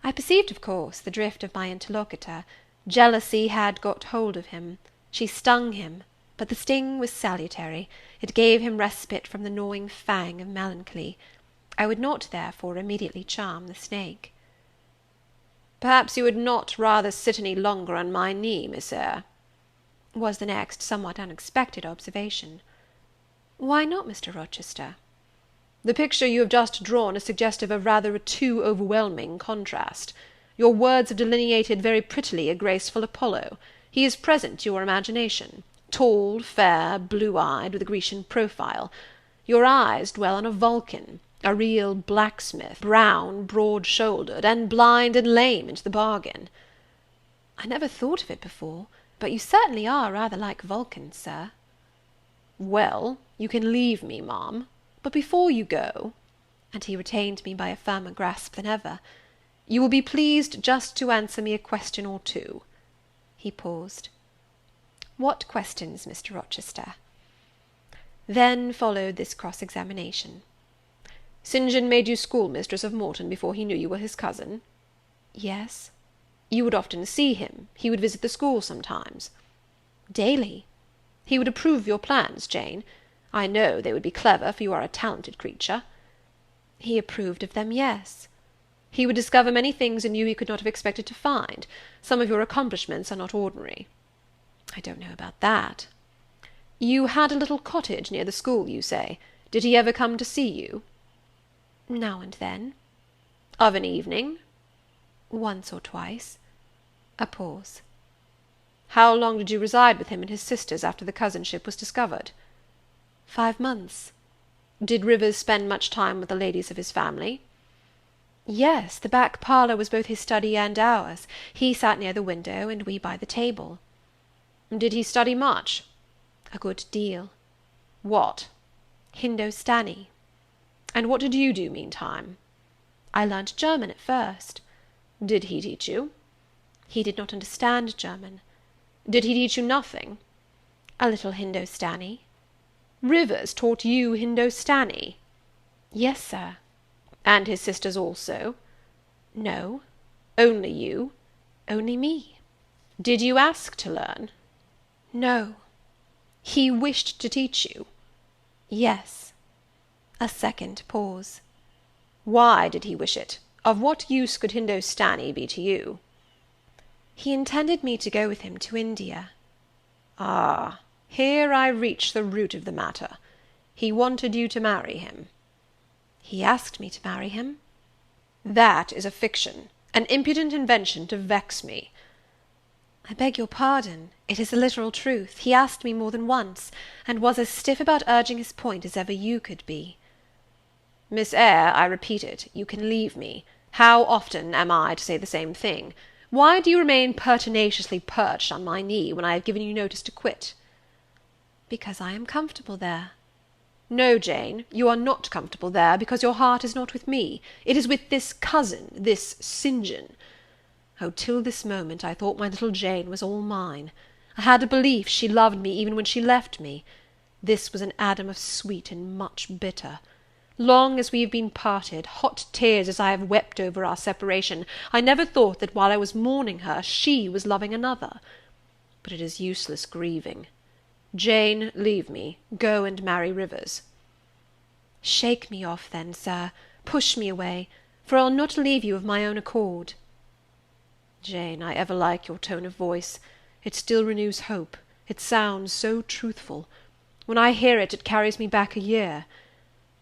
I perceived, of course, the drift of my interlocutor. Jealousy had got hold of him. She stung him, but the sting was salutary. It gave him respite from the gnawing fang of melancholy. I would not, therefore, immediately charm the snake. "Perhaps you would not rather sit any longer on my knee, Miss Eyre?" was the next somewhat unexpected observation. "Why not, Mr. Rochester?" "The picture you have just drawn is suggestive of rather a too overwhelming contrast. Your words have delineated very prettily a graceful Apollo. He is present to your imagination, tall, fair, blue-eyed, with a Grecian profile. Your eyes dwell on a Vulcan, a real blacksmith, brown, broad-shouldered, and blind and lame into the bargain." "I never thought of it before, but you certainly are rather like Vulcan, sir." "Well, you can leave me, ma'am, but before you go," and he retained me by a firmer grasp than ever, "you will be pleased just to answer me a question or two." He paused. "What questions, Mr. Rochester?" Then followed this cross-examination. "St. John made you schoolmistress of Morton before he knew you were his cousin?" "Yes." "You would often see him? He would visit the school sometimes?" "Daily." "He would approve of your plans, Jane? I know they would be clever, for you are a talented creature." "He approved of them, yes." "He would discover many things in you he could not have expected to find? Some of your accomplishments are not ordinary." "I don't know about that." "You had a little cottage near the school, you say. Did he ever come to see you?" "Now and then." "Of an evening?" "Once or twice." A pause. "How long did you reside with him and his sisters after the cousinship was discovered?" 5 months. "Did Rivers spend much time with the ladies of his family?" "Yes, the back parlour was both his study and ours. He sat near the window, and we by the table." "Did he study much?" "A good deal." "What?" "Hindostani." "And what did you do meantime?" "I learnt German at first." "Did he teach you?" "He did not understand German." "Did he teach you nothing?" "A little Hindostani." "Rivers taught you Hindostani?" "Yes, sir." "And his sisters also?" "No." "Only you?" "Only me." "Did you ask to learn?" "No." "He wished to teach you?" "Yes." A second pause. "Why did he wish it? Of what use could Hindostani be to you?" "He intended me to go with him to India." "Ah, here I reach the root of the matter. He wanted you to marry him." "He asked me to marry him." "That is a fiction, an impudent invention to vex me." "I beg your pardon, it is the literal truth. He asked me more than once, and was as stiff about urging his point as ever you could be." "Miss Eyre, I repeat it, you can leave me. How often am I to say the same thing? Why do you remain pertinaciously perched on my knee, when I have given you notice to quit?" "Because I am comfortable there." "No, Jane, you are not comfortable there, because your heart is not with me. It is with this cousin, this St. John. Oh, till this moment, I thought my little Jane was all mine. I had a belief she loved me even when she left me. This was an Adam of sweet and much bitter. Long as we have been parted, hot tears as I have wept over our separation, I never thought that while I was mourning her, she was loving another. But it is useless grieving. Jane, leave me. Go and marry Rivers." "Shake me off, then, sir. Push me away, for I'll not leave you of my own accord." "Jane, I ever like your tone of voice. It still renews hope. It sounds so truthful. When I hear it, it carries me back a year.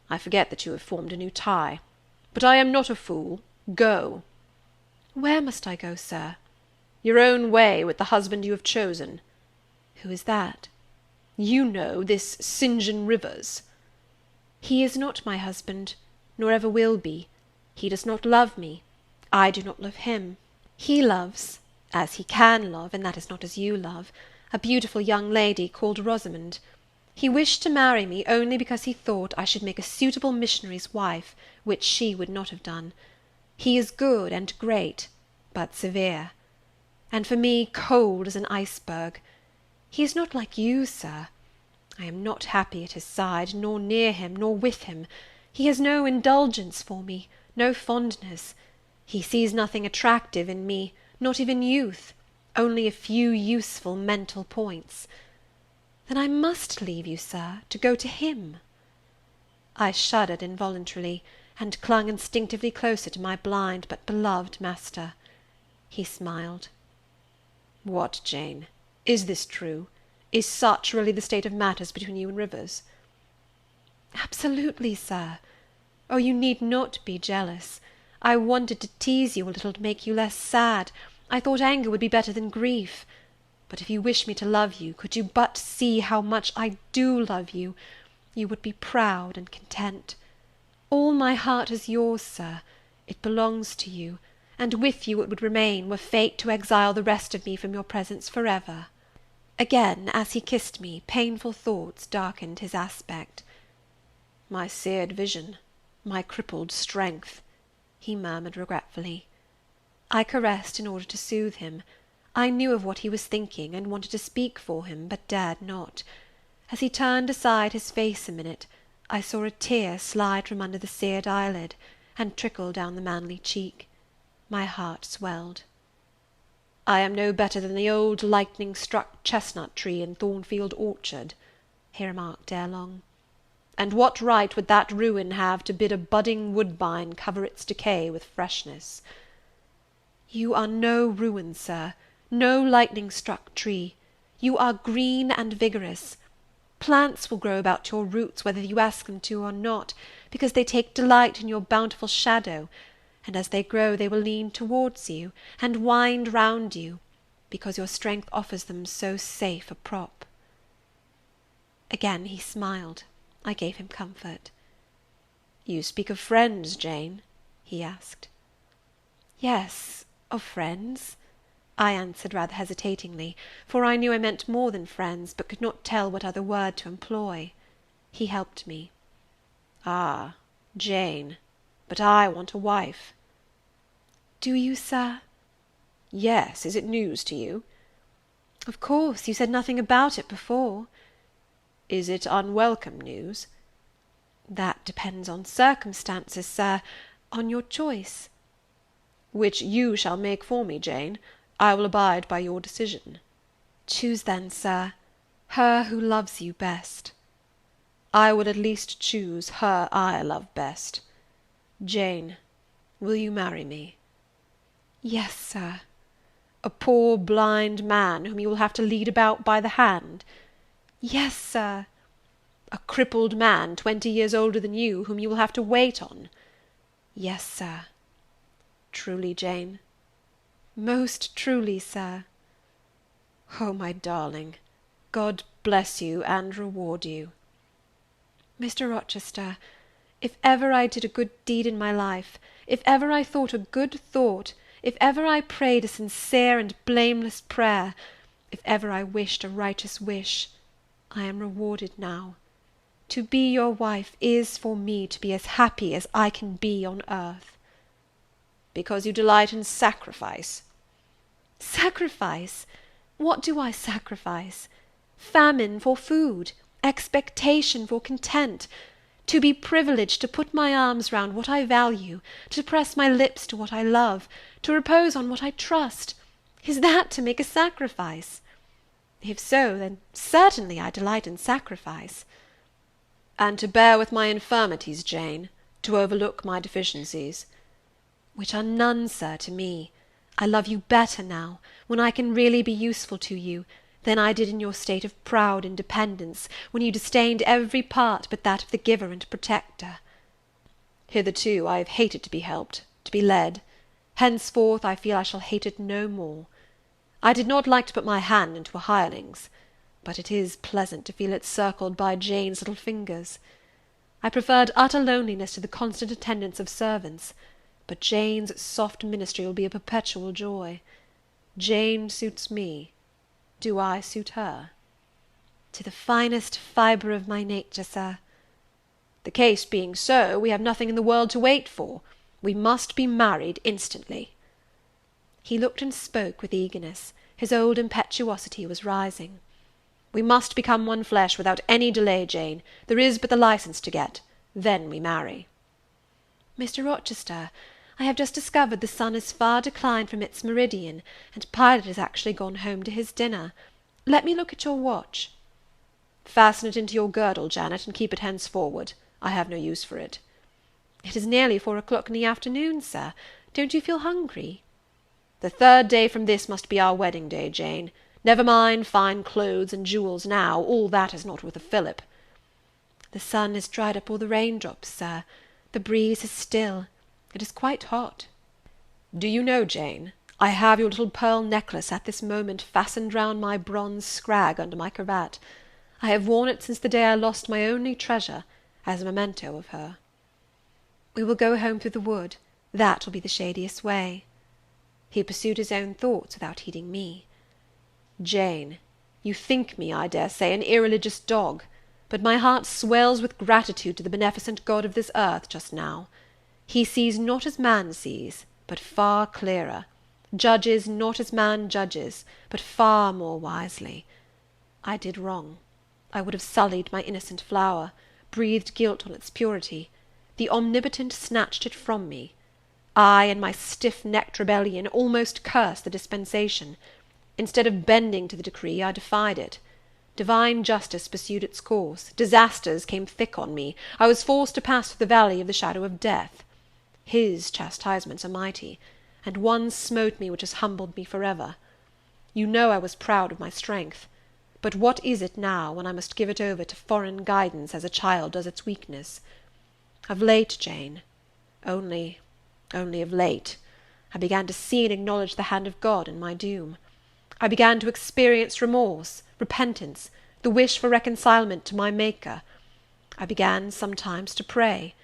I forget that you have formed a new tie. But I am not a fool. Go." "Where must I go, sir?" "Your own way, with the husband you have chosen." "Who is that?" "You know, this St. John Rivers." "He is not my husband, nor ever will be. He does not love me. I do not love him. He loves, as he can love, and that is not as you love, a beautiful young lady called Rosamond. He wished to marry me only because he thought I should make a suitable missionary's wife, which she would not have done. He is good and great, but severe; and for me cold as an iceberg. He is not like you, sir. I am not happy at his side, nor near him, nor with him. He has no indulgence for me, no fondness. He sees nothing attractive in me, not even youth. only a few useful mental points. Then I must leave you, sir, to go to him." I shuddered involuntarily, and clung instinctively closer to my blind but beloved master. He smiled. "What, Jane, is this true? Is such really the state of matters between you and Rivers?" "Absolutely, sir. Oh, you need not be jealous. I wanted to tease you a little to make you less sad. I thought anger would be better than grief. But if you wish me to love you, could you but see how much I do love you, you would be proud and content. All my heart is yours, sir. It belongs to you, and with you it would remain, were fate to exile the rest of me from your presence forever." Again, as he kissed me, painful thoughts darkened his aspect. "My seared vision, my crippled strength," he murmured regretfully. I caressed in order to soothe him. I knew of what he was thinking, and wanted to speak for him, but dared not. As he turned aside his face a minute, I saw a tear slide from under the seared eyelid, and trickle down the manly cheek. My heart swelled. "I am no better than the old lightning-struck chestnut tree in Thornfield orchard," he remarked ere long. "And what right would that ruin have to bid a budding woodbine cover its decay with freshness?" "You are no ruin, sir, no lightning-struck tree. You are green and vigorous. Plants will grow about your roots whether you ask them to or not, because they take delight in your bountiful shadow, and as they grow they will lean towards you, and wind round you, because your strength offers them so safe a prop." Again he smiled. I gave him comfort. "You speak of friends, Jane?" he asked. "Yes, of friends," I answered rather hesitatingly, for I knew I meant more than friends, but could not tell what other word to employ. He helped me. "Ah, Jane, but I want a wife." "Do you, sir?" "Yes, is it news to you?" "Of course, you said nothing about it before." "Is it unwelcome news?" "That depends on circumstances, sir, on your choice." "Which you shall make for me, Jane. I will abide by your decision." "Choose then, sir, her who loves you best." "I will at least choose her I love best. Jane, will you marry me?" "Yes, sir." "A poor blind man whom you will have to lead about by the hand?" "Yes, sir." "A crippled man 20 years older than you, whom you will have to wait on?" "Yes, sir." "Truly, Jane?" "Most truly, sir." "Oh, my darling, God bless you and reward you." "Mr. Rochester, if ever I did a good deed in my life, if ever I thought a good thought, if ever I prayed a sincere and blameless prayer, if ever I wished a righteous wish, I am rewarded now. To be your wife is for me to be as happy as I can be on earth." "Because you delight in sacrifice?" "Sacrifice? What do I sacrifice? Famine for food, expectation for content. To be privileged to put my arms round what I value, to press my lips to what I love, to repose on what I trust, is that to make a sacrifice? If so, then certainly I delight in sacrifice." "And to bear with my infirmities, Jane, to overlook my deficiencies?" "Which are none, sir, to me. I love you better now, when I can really be useful to you, than I did in your state of proud independence, when you disdained every part but that of the giver and protector." "Hitherto I have hated to be helped, to be led. Henceforth I feel I shall hate it no more. I did not like to put my hand into a hireling's, but it is pleasant to feel it circled by Jane's little fingers. I preferred utter loneliness to the constant attendance of servants, but Jane's soft ministry will be a perpetual joy. Jane suits me. Do I suit her?" "To the finest fibre of my nature, sir." "The case being so, we have nothing in the world to wait for. We must be married instantly." He looked and spoke with eagerness. His old impetuosity was rising. "We must become one flesh without any delay, Jane. There is but the licence to get. Then we marry." "Mr. Rochester, I have just discovered the sun is far declined from its meridian, and Pilot has actually gone home to his dinner. Let me look at your watch." "Fasten it into your girdle, Janet, and keep it henceforward. I have no use for it." "It is nearly 4 o'clock in the afternoon, sir. Don't you feel hungry?" "The 3rd day from this must be our wedding day, Jane. Never mind fine clothes and jewels now, all that is not worth a fillip." "The sun has dried up all the raindrops, sir. The breeze is still. It is quite hot." "Do you know, Jane, I have your little pearl necklace at this moment fastened round my bronze scrag under my cravat. I have worn it since the day I lost my only treasure, as a memento of her." "We will go home through the wood. That will be the shadiest way." He pursued his own thoughts without heeding me. "Jane, you think me, I dare say, an irreligious dog, but my heart swells with gratitude to the beneficent God of this earth just now. He sees not as man sees, but far clearer, judges not as man judges, but far more wisely. I did wrong. I would have sullied my innocent flower, breathed guilt on its purity. The Omnipotent snatched it from me. I, in my stiff-necked rebellion, almost cursed the dispensation. Instead of bending to the decree, I defied it. Divine justice pursued its course. Disasters came thick on me. I was forced to pass through the valley of the shadow of death. His chastisements are mighty, and one smote me which has humbled me forever. You know I was proud of my strength. But what is it now, when I must give it over to foreign guidance as a child does its weakness? Of late, Jane, only of late, I began to see and acknowledge the hand of God in my doom. I began to experience remorse, repentance, the wish for reconcilement to my Maker. I began sometimes to pray.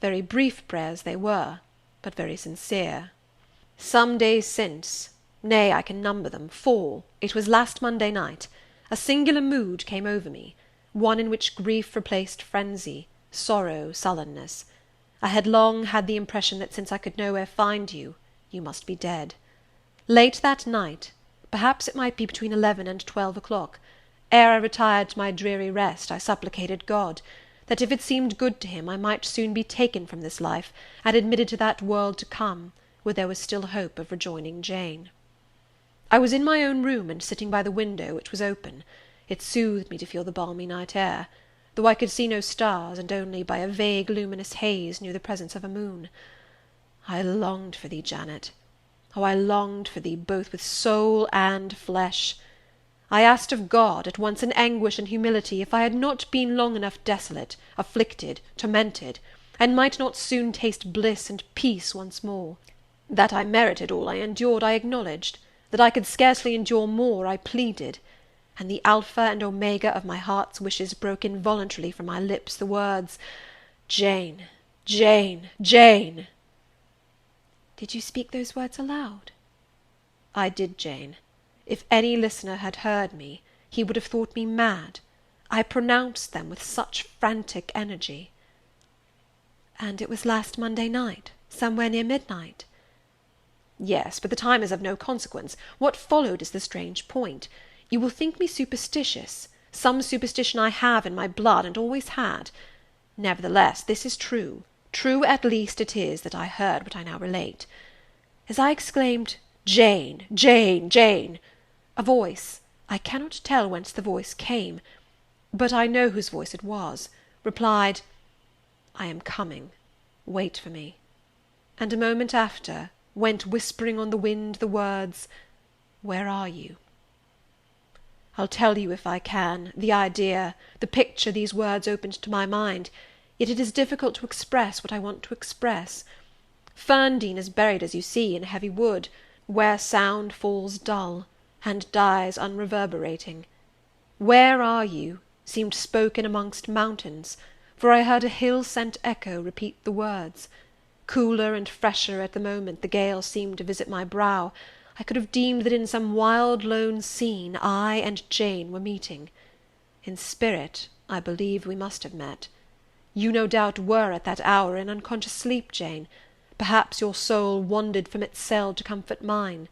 Very brief prayers they were, but very sincere. Some days since, nay, I can number them, 4, it was last Monday night, a singular mood came over me, one in which grief replaced frenzy, sorrow sullenness. I had long had the impression that since I could nowhere find you, you must be dead. Late that night, perhaps it might be between 11 and 12 o'clock, ere I retired to my dreary rest, I supplicated God, that if it seemed good to him, I might soon be taken from this life, and admitted to that world to come, where there was still hope of rejoining Jane. I was in my own room, and sitting by the window, which was open. It soothed me to feel the balmy night air, though I could see no stars, and only by a vague luminous haze knew the presence of a moon. I longed for thee, Janet. Oh, I longed for thee both with soul and flesh. I asked of God, at once in anguish and humility, if I had not been long enough desolate, afflicted, tormented, and might not soon taste bliss and peace once more. That I merited all I endured, I acknowledged. That I could scarcely endure more, I pleaded. And the Alpha and Omega of my heart's wishes broke involuntarily from my lips the words, "Jane, Jane, Jane!" "Did you speak those words aloud?" "I did, Jane. If any listener had heard me, he would have thought me mad. I pronounced them with such frantic energy." "And it was last Monday night, somewhere near midnight?" "Yes, but the time is of no consequence. What followed is the strange point. You will think me superstitious. Some superstition I have in my blood, and always had. Nevertheless, this is true. True at least it is that I heard what I now relate. As I exclaimed, 'Jane, Jane, Jane!' a voice, I cannot tell whence the voice came, but I know whose voice it was, replied, 'I am coming, wait for me,' and a moment after went whispering on the wind the words, 'Where are you?' I'll tell you, if I can, the idea, the picture these words opened to my mind, yet it is difficult to express what I want to express. Ferndean is buried, as you see, in a heavy wood, where sound falls dull, and dies unreverberating. 'Where are you?' seemed spoken amongst mountains, for I heard a hill-sent echo repeat the words. Cooler and fresher at the moment the gale seemed to visit my brow, I could have deemed that in some wild lone scene I and Jane were meeting. In spirit, I believe we must have met. You no doubt were at that hour in unconscious sleep, Jane. Perhaps your soul wandered from its cell to comfort mine,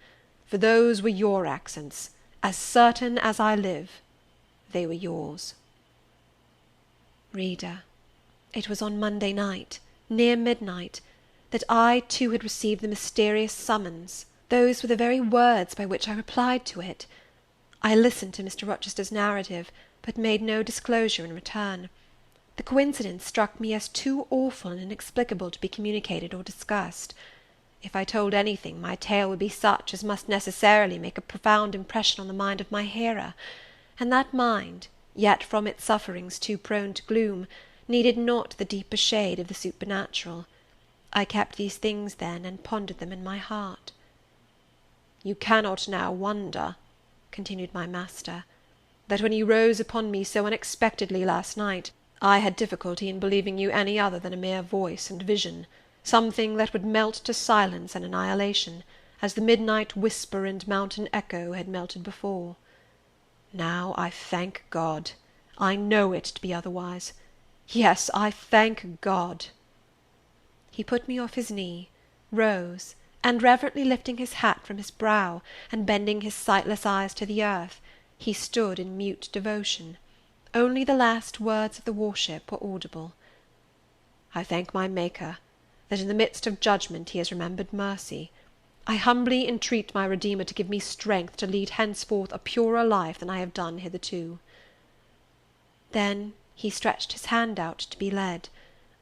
for those were your accents. As certain as I live, they were yours. Reader, it was on Monday night, near midnight. that I too had received the mysterious summons. Those were the very words by which I replied to it. I listened to Mr. Rochester's narrative, but made no disclosure in return. The coincidence struck me as too awful and inexplicable to be communicated or discussed. If I told anything, my tale would be such as must necessarily make a profound impression on the mind of my hearer, and that mind, yet from its sufferings too prone to gloom, needed not the deeper shade of the supernatural. I kept these things then, and pondered them in my heart. "You cannot now wonder," continued my master, "that when you rose upon me so unexpectedly last night, I had difficulty in believing you any other than a mere voice and vision, something that would melt to silence and annihilation, as the midnight whisper and mountain echo had melted before. Now I thank God, I know it to be otherwise. Yes, I thank God." He put me off his knee, rose, and reverently lifting his hat from his brow, and bending his sightless eyes to the earth, he stood in mute devotion. Only the last words of the worship were audible. "I thank my Maker, that in the midst of judgment he has remembered mercy. I humbly entreat my Redeemer to give me strength to lead henceforth a purer life than I have done hitherto." Then he stretched his hand out to be led.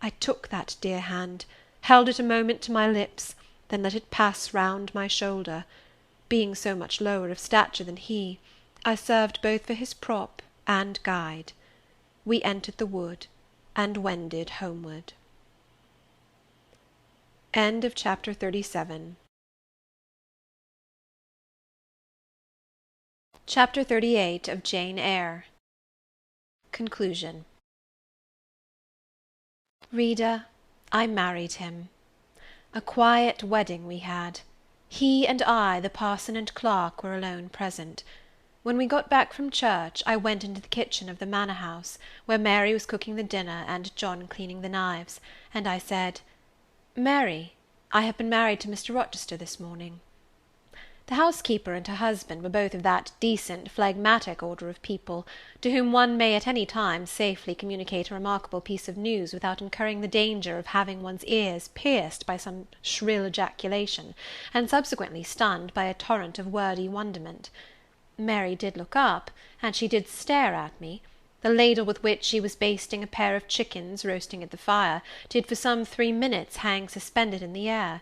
I took that dear hand, held it a moment to my lips, then let it pass round my shoulder. Being so much lower of stature than he, I served both for his prop and guide. We entered the wood, and wended homeward. End of chapter 37. Chapter 38 of Jane Eyre. Conclusion. Reader, I married him. A quiet wedding we had. He and I, the parson and clerk, were alone present. When we got back from church, I went into the kitchen of the manor house, where Mary was cooking the dinner and John cleaning the knives, and I said, "Mary, I have been married to Mr. Rochester this morning." The housekeeper and her husband were both of that decent, phlegmatic order of people, to whom one may at any time safely communicate a remarkable piece of news without incurring the danger of having one's ears pierced by some shrill ejaculation, and subsequently stunned by a torrent of wordy wonderment. Mary did look up, and she did stare at me. The ladle with which she was basting a pair of chickens roasting at the fire did for some 3 minutes hang suspended in the air,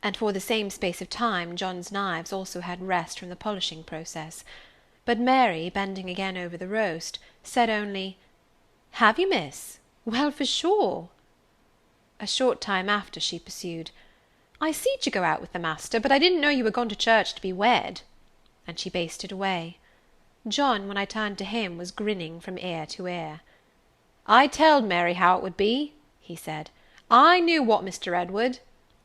and for the same space of time John's knives also had rest from the polishing process. But Mary, bending again over the roast, said only, "Have you, miss? Well, for sure." A short time after she pursued, "I seed you go out with the master, but I didn't know you were gone to church to be wed," and she basted away. John, when I turned to him, was grinning from ear to ear. "I telled Mary how it would be," he said. "I knew what Mr. Edward—"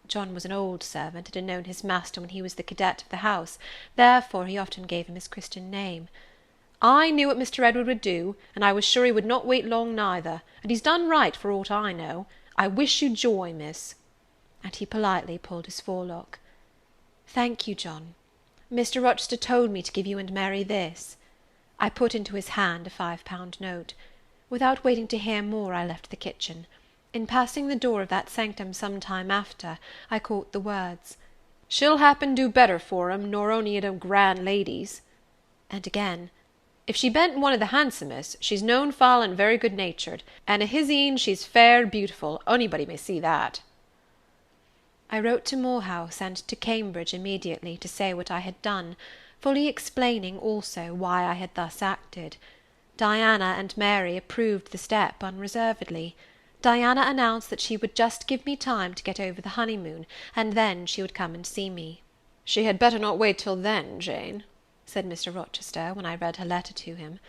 John was an old servant, and had known his master when he was the cadet of the house, therefore he often gave him his Christian name. "I knew what Mr. Edward would do, and I was sure he would not wait long neither, and he's done right for aught I know. I wish you joy, miss." And he politely pulled his forelock. "Thank you, John. Mr. Rochester told me to give you and Mary this." I put into his hand a £5 note. Without waiting to hear more, I left the kitchen. In passing the door of that sanctum some time after, I caught the words, "She'll happen do better for 'em nor ony of them grand ladies." And again, "If she ben't one of the handsomest, she's known foul and very good-natured, and a his een she's fair beautiful, onybody may see that." I wrote to Moor House and to Cambridge immediately to say what I had done, fully explaining also why I had thus acted. Diana and Mary approved the step unreservedly. Diana announced that she would just give me time to get over the honeymoon, and then she would come and see me. "She had better not wait till then, Jane," said Mr. Rochester, when I read her letter to him.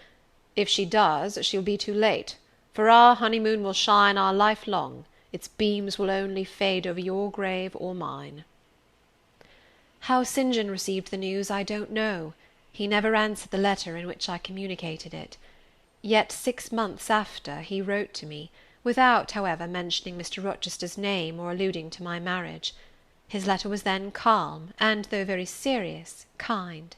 "If she does, she'll be too late, for our honeymoon will shine our life long. Its beams will only fade over your grave or mine." How St. John received the news I don't know. He never answered the letter in which I communicated it. Yet 6 months after he wrote to me, without, however, mentioning Mr. Rochester's name or alluding to my marriage. His letter was then calm, and, though very serious, kind.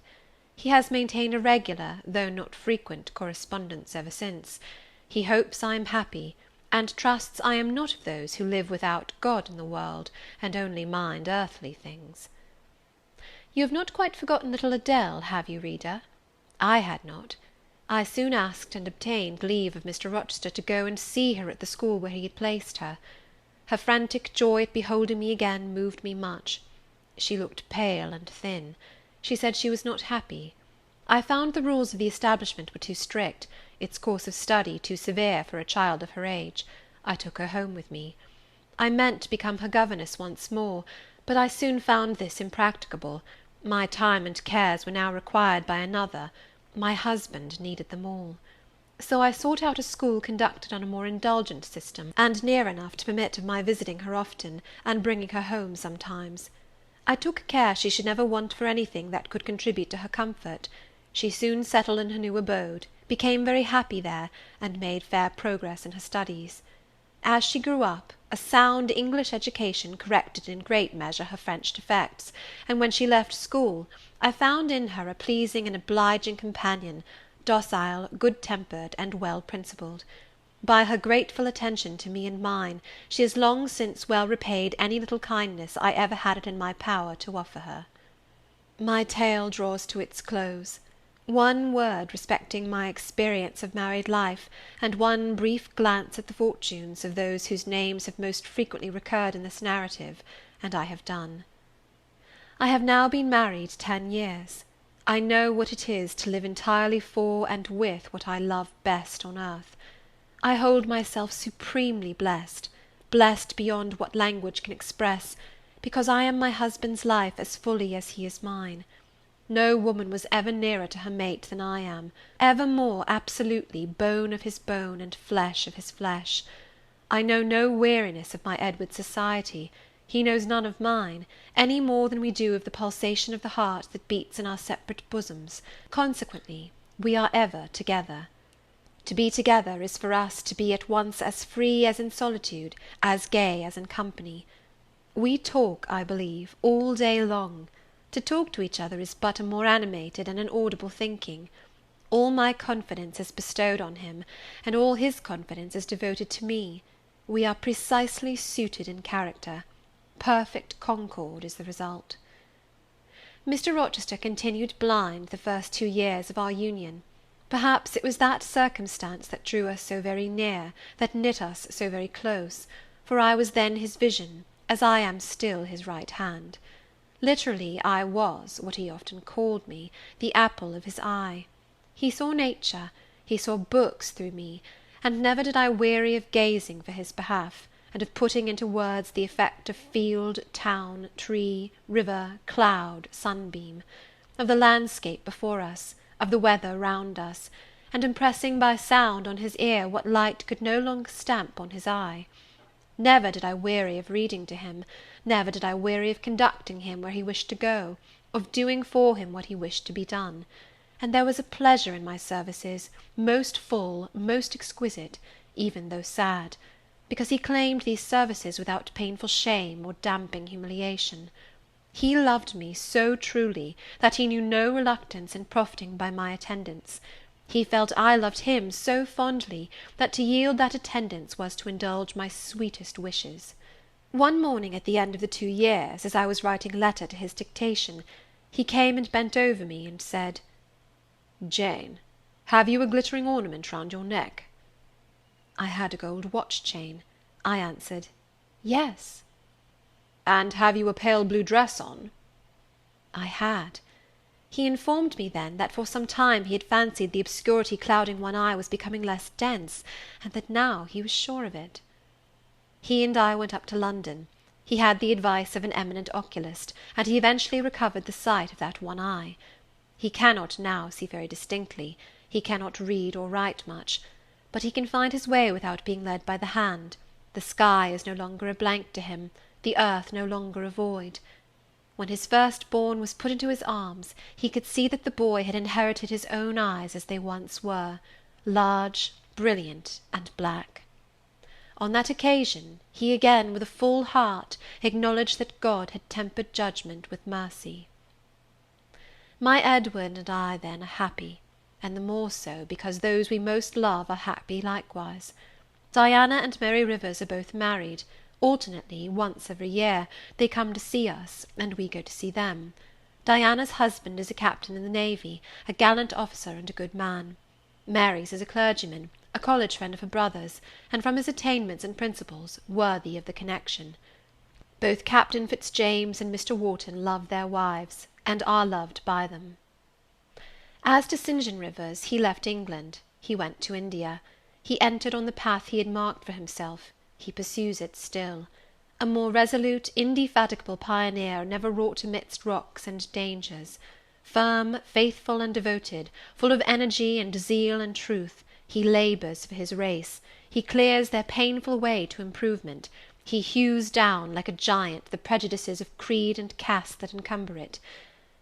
He has maintained a regular, though not frequent, correspondence ever since. He hopes I am happy, and trusts I am not of those who live without God in the world, and only mind earthly things. You have not quite forgotten little Adele, have you, reader? I had not. I soon asked and obtained leave of Mr. Rochester to go and see her at the school where he had placed her. Her frantic joy at beholding me again moved me much. She looked pale and thin. She said she was not happy. I found the rules of the establishment were too strict, its course of study too severe for a child of her age. I took her home with me. I meant to become her governess once more, but I soon found this impracticable. My time and cares were now required by another. My husband needed them all. So I sought out a school conducted on a more indulgent system, and near enough to permit of my visiting her often, and bringing her home sometimes. I took care she should never want for anything that could contribute to her comfort. She soon settled in her new abode, became very happy there, and made fair progress in her studies. As she grew up, a sound English education corrected in great measure her French defects, and when she left school, I found in her a pleasing and obliging companion, docile, good-tempered, and well-principled. By her grateful attention to me and mine, she has long since well repaid any little kindness I ever had it in my power to offer her. My tale draws to its close. One word respecting my experience of married life, and one brief glance at the fortunes of those whose names have most frequently recurred in this narrative, and I have done. I have now been married 10 years. I know what it is to live entirely for and with what I love best on earth. I hold myself supremely blessed, blessed beyond what language can express, because I am my husband's life as fully as he is mine. No woman was ever nearer to her mate than I am, ever more absolutely bone of his bone and flesh of his flesh. I know no weariness of my Edward's society. He knows none of mine, any more than we do of the pulsation of the heart that beats in our separate bosoms. Consequently, we are ever together. To be together is for us to be at once as free as in solitude, as gay as in company. We talk, I believe, all day long. To talk to each other is but a more animated and an audible thinking. All my confidence is bestowed on him, and all his confidence is devoted to me. We are precisely suited in character. Perfect concord is the result. Mr. Rochester continued blind the first 2 years of our union. Perhaps it was that circumstance that drew us so very near, that knit us so very close, for I was then his vision, as I am still his right hand. Literally, I was, what he often called me, the apple of his eye. He saw nature, he saw books through me, and never did I weary of gazing for his behalf, and of putting into words the effect of field, town, tree, river, cloud, sunbeam; of the landscape before us, of the weather round us, and impressing by sound on his ear what light could no longer stamp on his eye. Never did I weary of reading to him, never did I weary of conducting him where he wished to go, of doing for him what he wished to be done; and there was a pleasure in my services, most full, most exquisite, even though sad, because he claimed these services without painful shame or damping humiliation. He loved me so truly, that he knew no reluctance in profiting by my attendance. He felt I loved him so fondly, that to yield that attendance was to indulge my sweetest wishes. One morning at the end of the 2 years, as I was writing a letter to his dictation, he came and bent over me, and said, "Jane, have you a glittering ornament round your neck?" I had a gold watch chain. I answered, "Yes." "And have you a pale blue dress on?" I had. He informed me then, that for some time he had fancied the obscurity clouding one eye was becoming less dense, and that now he was sure of it. He and I went up to London. He had the advice of an eminent oculist, and he eventually recovered the sight of that one eye. He cannot now see very distinctly, he cannot read or write much, but he can find his way without being led by the hand. The sky is no longer a blank to him, the earth no longer a void. When his first-born was put into his arms, he could see that the boy had inherited his own eyes as they once were, large, brilliant, and black. On that occasion, he again, with a full heart, acknowledged that God had tempered judgment with mercy. My Edward and I then are happy, and the more so, because those we most love are happy likewise. Diana and Mary Rivers are both married. Alternately, once every year, they come to see us, and we go to see them. Diana's husband is a captain in the navy, a gallant officer and a good man. Mary's is a clergyman, a college friend of her brother's, and from his attainments and principles, worthy of the connection. Both Captain Fitzjames and Mr. Wharton love their wives, and are loved by them. As to St. John Rivers, he left England, he went to India. He entered on the path he had marked for himself, he pursues it still. A more resolute, indefatigable pioneer never wrought amidst rocks and dangers. Firm, faithful, and devoted, full of energy and zeal and truth, he labours for his race, he clears their painful way to improvement, he hews down, like a giant, the prejudices of creed and caste that encumber it.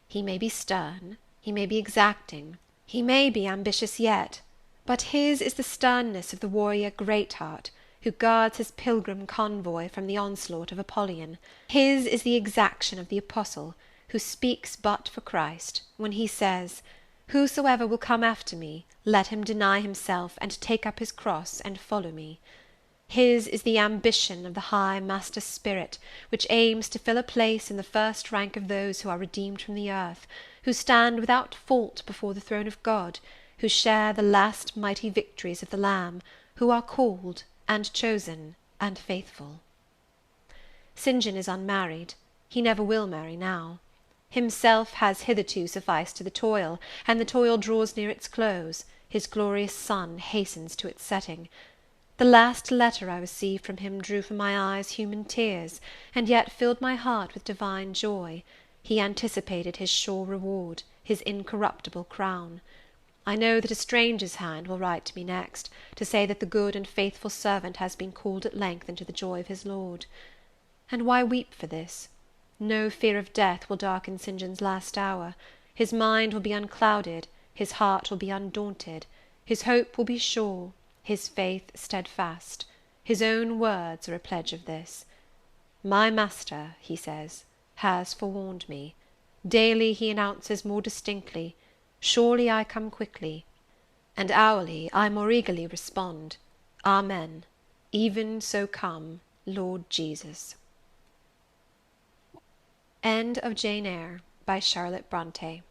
He may be stern, he may be exacting, he may be ambitious yet, but his is the sternness of the warrior Greatheart, who guards his pilgrim convoy from the onslaught of Apollyon. His is the exaction of the apostle, who speaks but for Christ, when he says, "Whosoever will come after me, let him deny himself, and take up his cross, and follow me." His is the ambition of the high master spirit, which aims to fill a place in the first rank of those who are redeemed from the earth, who stand without fault before the throne of God, who share the last mighty victories of the Lamb, who are called, and chosen, and faithful. St. John is unmarried. He never will marry now. Himself has hitherto sufficed to the toil, and the toil draws near its close, his glorious sun hastens to its setting. The last letter I received from him drew from my eyes human tears, and yet filled my heart with divine joy. He anticipated his sure reward, his incorruptible crown. I know that a stranger's hand will write to me next, to say that the good and faithful servant has been called at length into the joy of his Lord. And why weep for this? No fear of death will darken St. John's last hour. His mind will be unclouded, his heart will be undaunted, his hope will be sure, his faith steadfast. His own words are a pledge of this. "My Master," he says, "has forewarned me. Daily he announces more distinctly, 'Surely I come quickly,' and hourly I more eagerly respond, 'Amen, even so come, Lord Jesus.'" End of Jane Eyre, by Charlotte Brontë.